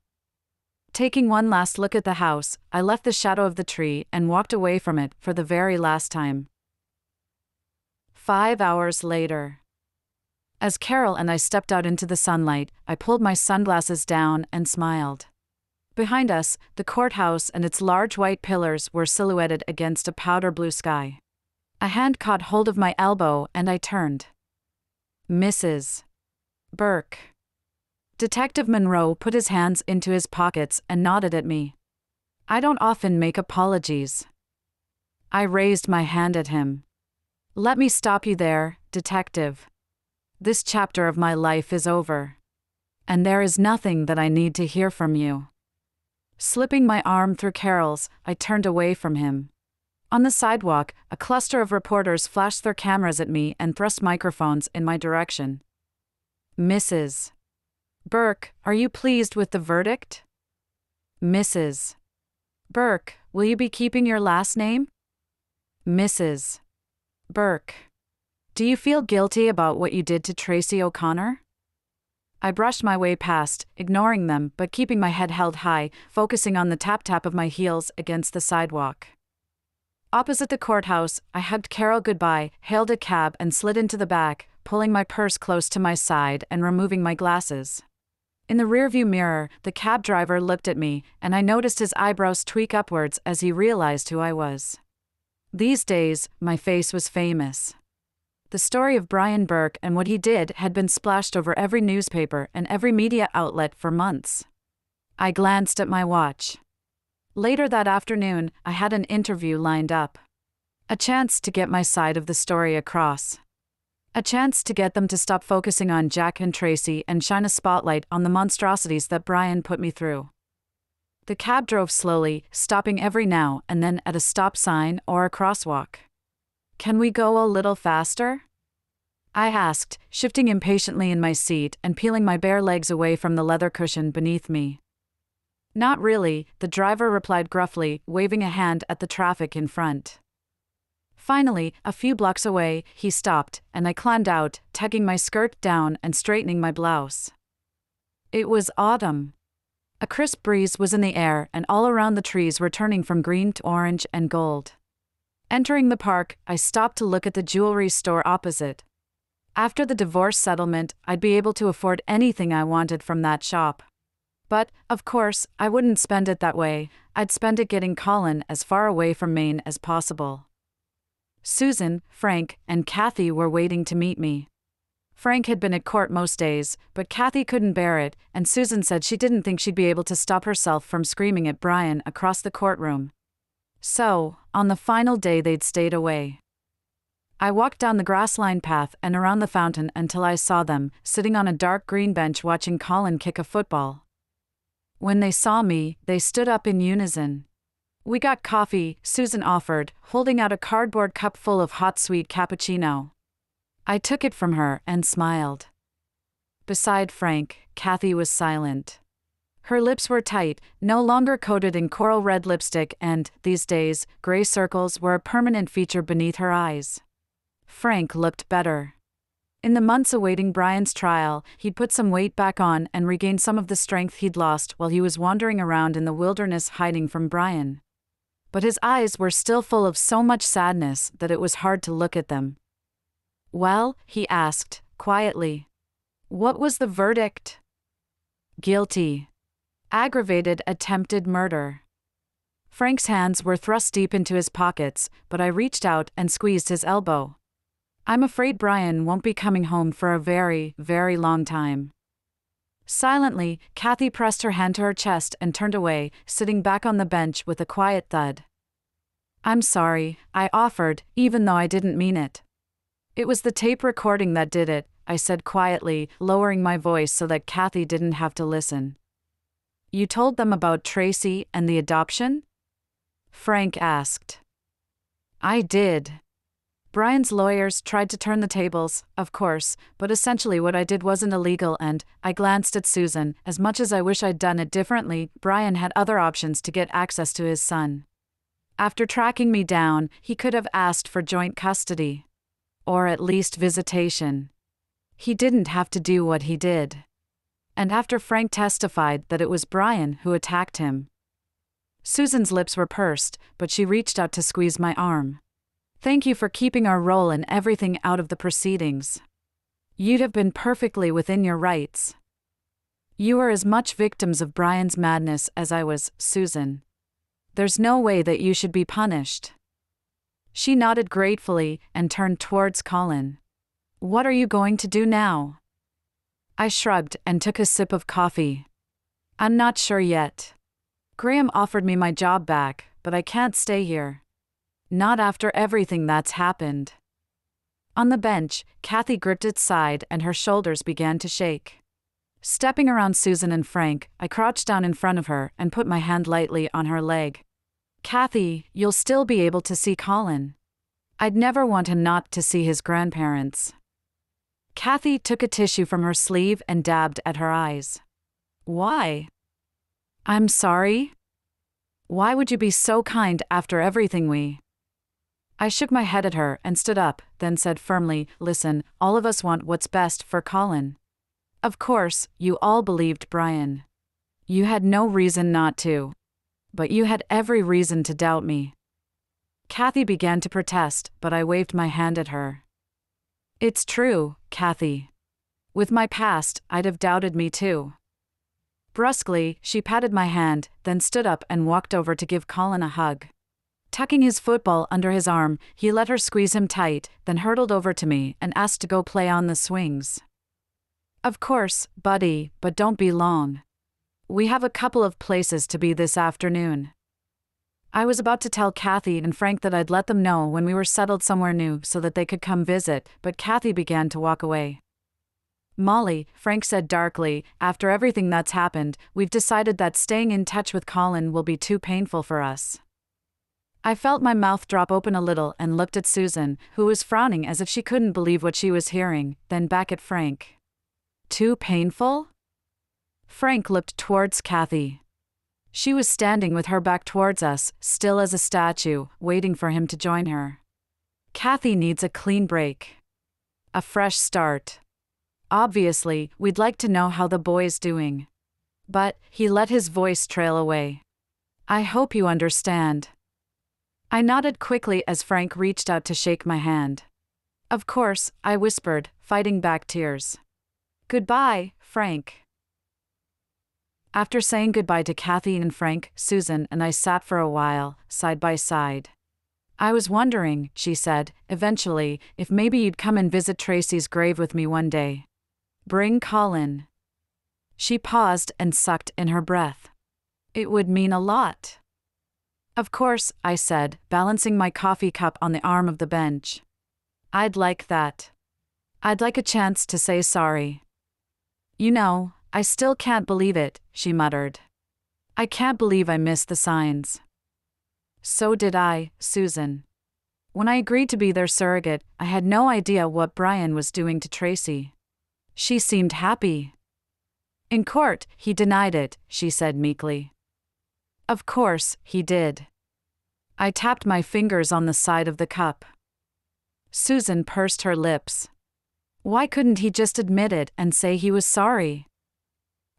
Taking one last look at the house, I left the shadow of the tree and walked away from it for the very last time. 5 hours later. As Carol and I stepped out into the sunlight, I pulled my sunglasses down and smiled. Behind us, the courthouse and its large white pillars were silhouetted against a powder blue sky. A hand caught hold of my elbow and I turned. "Mrs. Burke." Detective Monroe put his hands into his pockets and nodded at me. "I don't often make apologies." I raised my hand at him. "Let me stop you there, Detective. This chapter of my life is over. And there is nothing that I need to hear from you." Slipping my arm through Carol's, I turned away from him. On the sidewalk, a cluster of reporters flashed their cameras at me and thrust microphones in my direction. "Mrs. Burke, are you pleased with the verdict? Mrs. Burke, will you be keeping your last name? Mrs. Burke, do you feel guilty about what you did to Tracy O'Connor?" I brushed my way past, ignoring them but keeping my head held high, focusing on the tap-tap of my heels against the sidewalk. Opposite the courthouse, I hugged Carol goodbye, hailed a cab and slid into the back, pulling my purse close to my side and removing my glasses. In the rearview mirror, the cab driver looked at me, and I noticed his eyebrows tweak upwards as he realized who I was. These days, my face was famous. The story of Brian Burke and what he did had been splashed over every newspaper and every media outlet for months. I glanced at my watch. Later that afternoon, I had an interview lined up. A chance to get my side of the story across. A chance to get them to stop focusing on Jack and Tracy and shine a spotlight on the monstrosities that Brian put me through. The cab drove slowly, stopping every now and then at a stop sign or a crosswalk. "Can we go a little faster?" I asked, shifting impatiently in my seat and peeling my bare legs away from the leather cushion beneath me. "Not really," the driver replied gruffly, waving a hand at the traffic in front. Finally, a few blocks away, he stopped, and I climbed out, tugging my skirt down and straightening my blouse. It was autumn. A crisp breeze was in the air, and all around the trees were turning from green to orange and gold. Entering the park, I stopped to look at the jewelry store opposite. After the divorce settlement, I'd be able to afford anything I wanted from that shop. But, of course, I wouldn't spend it that way. I'd spend it getting Colin as far away from Maine as possible. Susan, Frank, and Kathy were waiting to meet me. Frank had been at court most days, but Kathy couldn't bear it, and Susan said she didn't think she'd be able to stop herself from screaming at Brian across the courtroom. So, on the final day they'd stayed away. I walked down the grass-lined path and around the fountain until I saw them, sitting on a dark green bench watching Colin kick a football. When they saw me, they stood up in unison. "We got coffee," Susan offered, holding out a cardboard cup full of hot sweet cappuccino. I took it from her and smiled. Beside Frank, Kathy was silent. Her lips were tight, no longer coated in coral red lipstick, and, these days, gray circles were a permanent feature beneath her eyes. Frank looked better. In the months awaiting Brian's trial, he'd put some weight back on and regained some of the strength he'd lost while he was wandering around in the wilderness hiding from Brian. But his eyes were still full of so much sadness that it was hard to look at them. "Well," he asked, quietly. "What was the verdict?" "Guilty. Aggravated attempted murder." Frank's hands were thrust deep into his pockets, but I reached out and squeezed his elbow. "I'm afraid Brian won't be coming home for a very, very long time." Silently, Kathy pressed her hand to her chest and turned away, sitting back on the bench with a quiet thud. "I'm sorry," I offered, even though I didn't mean it. "It was the tape recording that did it," I said quietly, lowering my voice so that Kathy didn't have to listen. "You told them about Tracy and the adoption?" Frank asked. "I did. Brian's lawyers tried to turn the tables, of course, but essentially what I did wasn't illegal and," I glanced at Susan, "as much as I wish I'd done it differently, Brian had other options to get access to his son. After tracking me down, he could have asked for joint custody. Or at least visitation. He didn't have to do what he did. And after Frank testified that it was Brian who attacked him." Susan's lips were pursed, but she reached out to squeeze my arm. "Thank you for keeping our role in everything out of the proceedings. You'd have been perfectly within your rights. You were as much victims of Brian's madness as I was, Susan. There's no way that you should be punished." She nodded gratefully and turned towards Colin. "What are you going to do now?" I shrugged and took a sip of coffee. "I'm not sure yet. Graham offered me my job back, but I can't stay here. Not after everything that's happened." On the bench, Kathy gripped its side and her shoulders began to shake. Stepping around Susan and Frank, I crouched down in front of her and put my hand lightly on her leg. "Kathy, you'll still be able to see Colin. I'd never want him not to see his grandparents." Kathy took a tissue from her sleeve and dabbed at her eyes. "Why?" "I'm sorry. Why would you be so kind after everything we—" I shook my head at her and stood up, then said firmly, "Listen, all of us want what's best for Colin. Of course, you all believed Brian. You had no reason not to. But you had every reason to doubt me." Kathy began to protest, but I waved my hand at her. "It's true, Kathy. With my past, I'd have doubted me too." Brusquely, she patted my hand, then stood up and walked over to give Colin a hug. Tucking his football under his arm, he let her squeeze him tight, then hurtled over to me and asked to go play on the swings. "Of course, buddy, but don't be long. We have a couple of places to be this afternoon." I was about to tell Kathy and Frank that I'd let them know when we were settled somewhere new so that they could come visit, but Kathy began to walk away. "Molly," Frank said darkly, "after everything that's happened, we've decided that staying in touch with Colin will be too painful for us." I felt my mouth drop open a little and looked at Susan, who was frowning as if she couldn't believe what she was hearing, then back at Frank. "Too painful?" Frank looked towards Kathy. She was standing with her back towards us, still as a statue, waiting for him to join her. "Kathy needs a clean break. A fresh start. Obviously, we'd like to know how the boy's doing." But, he let his voice trail away. "I hope you understand." I nodded quickly as Frank reached out to shake my hand. "Of course," I whispered, fighting back tears. "Goodbye, Frank." After saying goodbye to Kathy and Frank, Susan and I sat for a while, side by side. I was wondering, she said, eventually, if maybe you'd come and visit Tracy's grave with me one day. Bring Colin. She paused and sucked in her breath. It would mean a lot. Of course, I said, balancing my coffee cup on the arm of the bench. I'd like that. I'd like a chance to say sorry. You know, I still can't believe it, she muttered. I can't believe I missed the signs. So did I, Susan. When I agreed to be their surrogate, I had no idea what Brian was doing to Tracy. She seemed happy. In court, he denied it, she said meekly. Of course, he did. I tapped my fingers on the side of the cup. Susan pursed her lips. Why couldn't he just admit it and say he was sorry?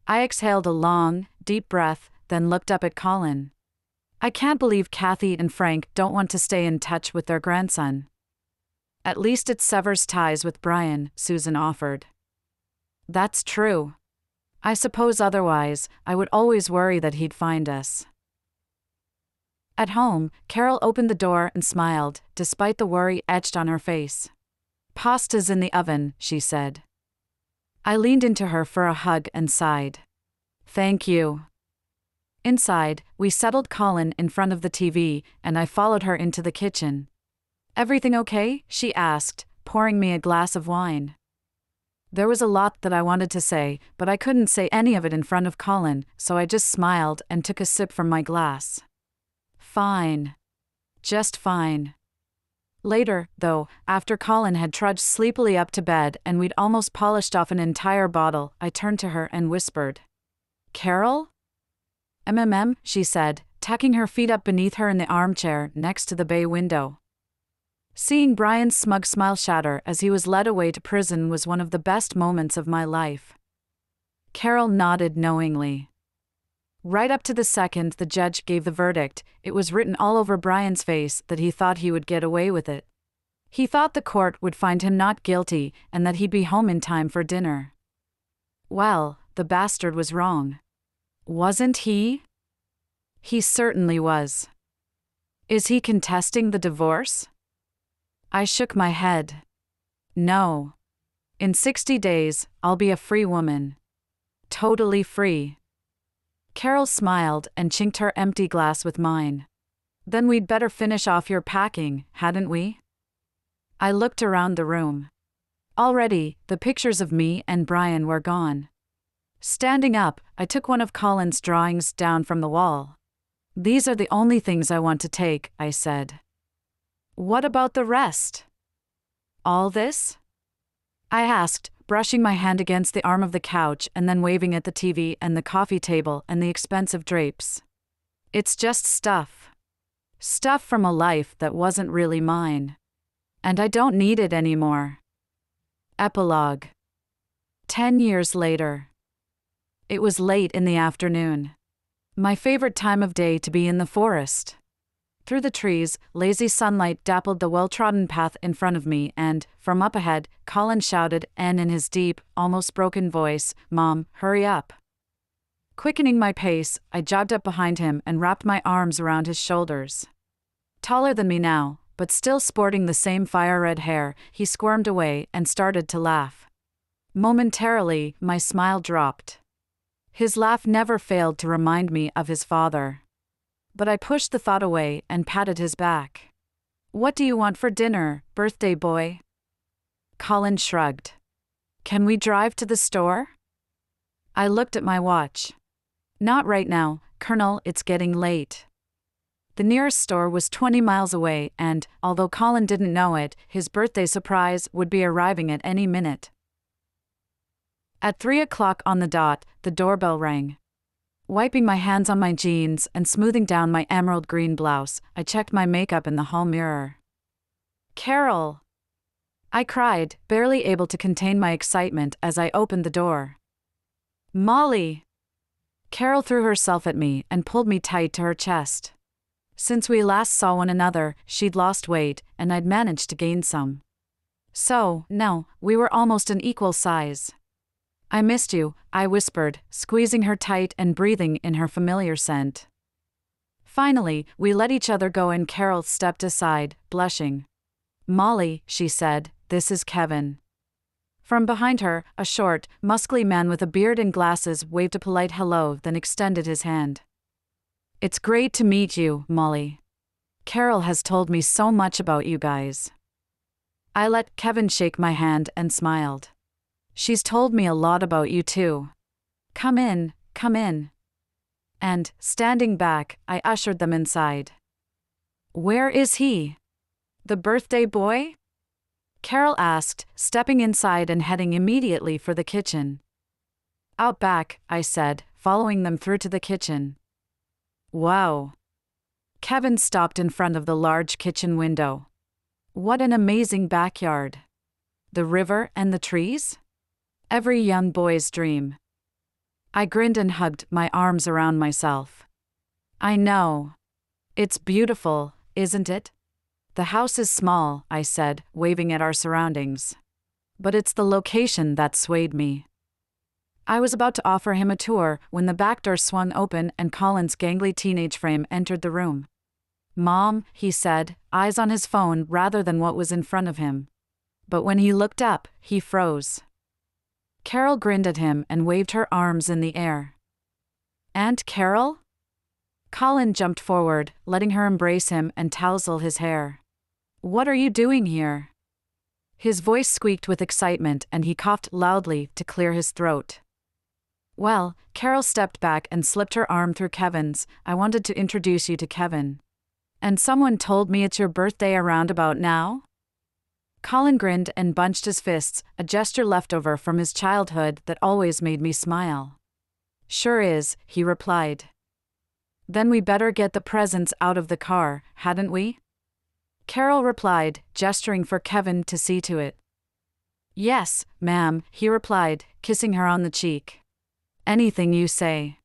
I exhaled a long, deep breath, then looked up at Colin. I can't believe Kathy and Frank don't want to stay in touch with their grandson. At least it severs ties with Brian, Susan offered. That's true. I suppose otherwise, I would always worry that he'd find us. At home, Carol opened the door and smiled, despite the worry etched on her face. Pasta's in the oven, she said. I leaned into her for a hug and sighed. Thank you. Inside, we settled Colin in front of the TV, and I followed her into the kitchen. Everything okay? She asked, pouring me a glass of wine. There was a lot that I wanted to say, but I couldn't say any of it in front of Colin, so I just smiled and took a sip from my glass. Fine. Just fine. Later, though, after Colin had trudged sleepily up to bed and we'd almost polished off an entire bottle, I turned to her and whispered. Carol? She said, tucking her feet up beneath her in the armchair next to the bay window. Seeing Brian's smug smile shatter as he was led away to prison was one of the best moments of my life. Carol nodded knowingly. Right up to the second the judge gave the verdict, it was written all over Brian's face that he thought he would get away with it. He thought the court would find him not guilty and that he'd be home in time for dinner. Well, the bastard was wrong. Wasn't he? He certainly was. Is he contesting the divorce? I shook my head. No. In 60 days, I'll be a free woman. Totally free. Carol smiled and chinked her empty glass with mine. Then we'd better finish off your packing, hadn't we? I looked around the room. Already, the pictures of me and Brian were gone. Standing up, I took one of Colin's drawings down from the wall. These are the only things I want to take, I said. What about the rest? All this? I asked, brushing my hand against the arm of the couch and then waving at the TV and the coffee table and the expensive drapes. It's just stuff. Stuff from a life that wasn't really mine. And I don't need it anymore. Epilogue. 10 years later. It was late in the afternoon. My favorite time of day to be in the forest. Through the trees, lazy sunlight dappled the well-trodden path in front of me and, from up ahead, Colin shouted, and in his deep, almost broken voice, Mom, hurry up. Quickening my pace, I jogged up behind him and wrapped my arms around his shoulders. Taller than me now, but still sporting the same fire-red hair, he squirmed away and started to laugh. Momentarily, my smile dropped. His laugh never failed to remind me of his father. But I pushed the thought away and patted his back. What do you want for dinner, birthday boy? Colin shrugged. Can we drive to the store? I looked at my watch. Not right now, Colonel, it's getting late. The nearest store was 20 miles away and, although Colin didn't know it, his birthday surprise would be arriving at any minute. At 3 o'clock on the dot, the doorbell rang. Wiping my hands on my jeans and smoothing down my emerald green blouse, I checked my makeup in the hall mirror. Carol! I cried, barely able to contain my excitement as I opened the door. Molly! Carol threw herself at me and pulled me tight to her chest. Since we last saw one another, she'd lost weight, and I'd managed to gain some. So, no, we were almost an equal size. I missed you, I whispered, squeezing her tight and breathing in her familiar scent. Finally, we let each other go and Carol stepped aside, blushing. "Molly," she said, "this is Kevin." From behind her, a short, muscly man with a beard and glasses waved a polite hello, then extended his hand. "It's great to meet you, Molly. Carol has told me so much about you guys." I let Kevin shake my hand and smiled. "She's told me a lot about you too. Come in, come in." And, standing back, I ushered them inside. "Where is he? The birthday boy?" Carol asked, stepping inside and heading immediately for the kitchen. "Out back," I said, following them through to the kitchen. "Wow." Kevin stopped in front of the large kitchen window. "What an amazing backyard. The river and the trees? Every young boy's dream." I grinned and hugged my arms around myself. "I know. It's beautiful, isn't it?" "The house is small," I said, waving at our surroundings. "But it's the location that swayed me." I was about to offer him a tour when the back door swung open and Colin's gangly teenage frame entered the room. "Mom," he said, eyes on his phone rather than what was in front of him. But when he looked up, he froze. Carol grinned at him and waved her arms in the air. "Aunt Carol?" Colin jumped forward, letting her embrace him and tousle his hair. "What are you doing here?" His voice squeaked with excitement and he coughed loudly to clear his throat. "Well," Carol stepped back and slipped her arm through Kevin's, "I wanted to introduce you to Kevin. And someone told me it's your birthday around about now?" Colin grinned and bunched his fists, a gesture left over from his childhood that always made me smile. "Sure is," he replied. "Then we better get the presents out of the car, hadn't we?" Carol replied, gesturing for Kevin to see to it. "Yes, ma'am," he replied, kissing her on the cheek. "Anything you say."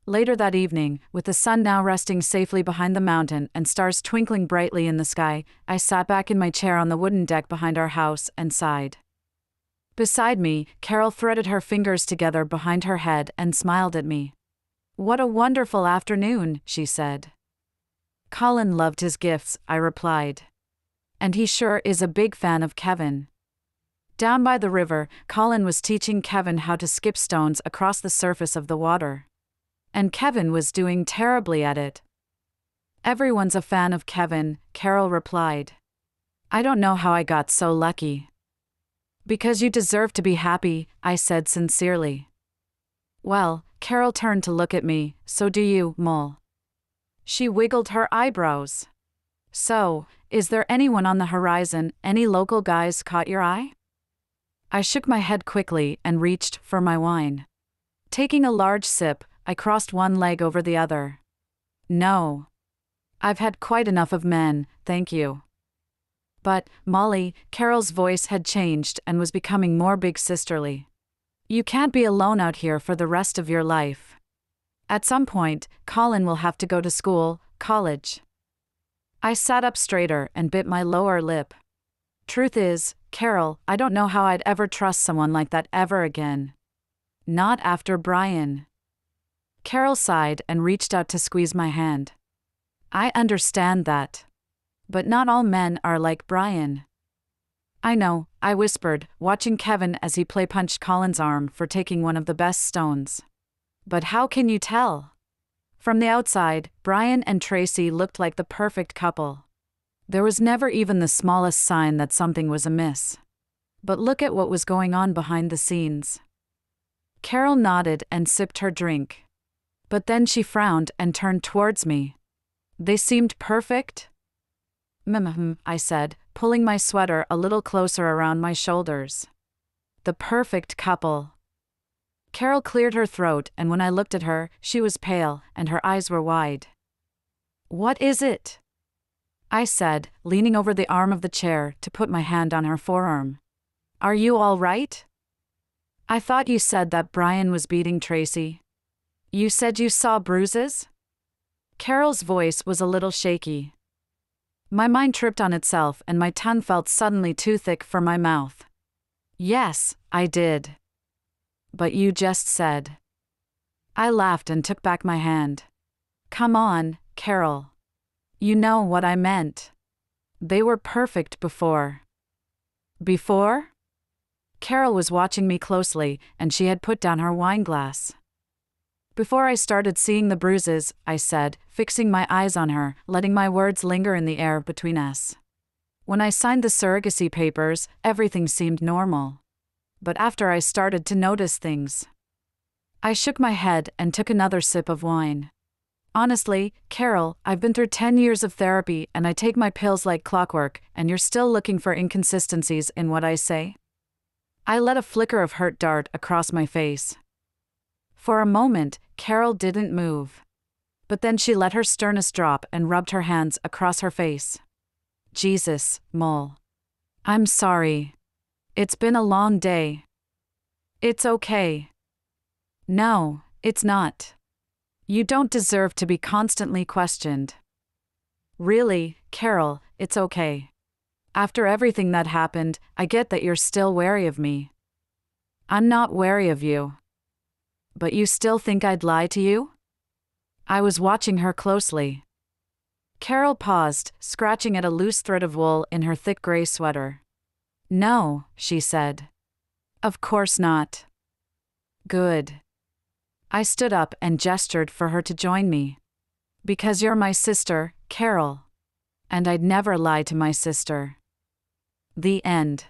Later that evening, with the sun now resting safely behind the mountain and stars twinkling brightly in the sky, I sat back in my chair on the wooden deck behind our house and sighed. Beside me, Carol threaded her fingers together behind her head and smiled at me. "What a wonderful afternoon," she said. "Colin loved his gifts," I replied. "And he sure is a big fan of Kevin." Down by the river, Colin was teaching Kevin how to skip stones across the surface of the water. And Kevin was doing terribly at it. "Everyone's a fan of Kevin," Carol replied. "I don't know how I got so lucky." "Because you deserve to be happy," I said sincerely. "Well," Carol turned to look at me, "so do you, Mole." She wiggled her eyebrows. "So, is there anyone on the horizon, any local guys caught your eye?" I shook my head quickly and reached for my wine. Taking a large sip, I crossed one leg over the other. "No. I've had quite enough of men, thank you." "But, Molly," Carol's voice had changed and was becoming more big sisterly. "You can't be alone out here for the rest of your life. At some point, Colin will have to go to school, college." I sat up straighter and bit my lower lip. "Truth is, Carol, I don't know how I'd ever trust someone like that ever again. Not after Brian." Carol sighed and reached out to squeeze my hand. "I understand that. But not all men are like Brian." "I know," I whispered, watching Kevin as he play-punched Colin's arm for taking one of the best stones. "But how can you tell?" From the outside, Brian and Tracy looked like the perfect couple. There was never even the smallest sign that something was amiss. But look at what was going on behind the scenes. Carol nodded and sipped her drink. But then she frowned and turned towards me. "They seemed perfect?" I said, pulling my sweater a little closer around my shoulders. "The perfect couple." Carol cleared her throat, and when I looked at her, she was pale, and her eyes were wide. "What is it?" I said, leaning over the arm of the chair to put my hand on her forearm. "Are you all right?" "I thought you said that Brian was beating Tracy. You said you saw bruises?" Carol's voice was a little shaky. My mind tripped on itself and my tongue felt suddenly too thick for my mouth. "Yes, I did." "But you just said." I laughed and took back my hand. Come on, Carol. You know what I meant. They were perfect before. Before? Carol was watching me closely, and she had put down her wine glass. Before I started seeing the bruises, I said, fixing my eyes on her, letting my words linger in the air between us. When I signed the surrogacy papers, everything seemed normal. But after I started to notice things. I shook my head and took another sip of wine. Honestly, Carol, I've been through 10 years of therapy and I take my pills like clockwork, and you're still looking for inconsistencies in what I say? I let a flicker of hurt dart across my face. For a moment, Carol didn't move. But then she let her sternness drop and rubbed her hands across her face. Jesus, Mole. I'm sorry. It's been a long day. It's okay. No, it's not. You don't deserve to be constantly questioned. Really, Carol, it's okay. After everything that happened, I get that you're still wary of me. I'm not wary of you. But you still think I'd lie to you? I was watching her closely. Carol paused, scratching at a loose thread of wool in her thick gray sweater. No, she said. Of course not. Good. I stood up and gestured for her to join me. Because you're my sister, Carol. And I'd never lie to my sister. The end.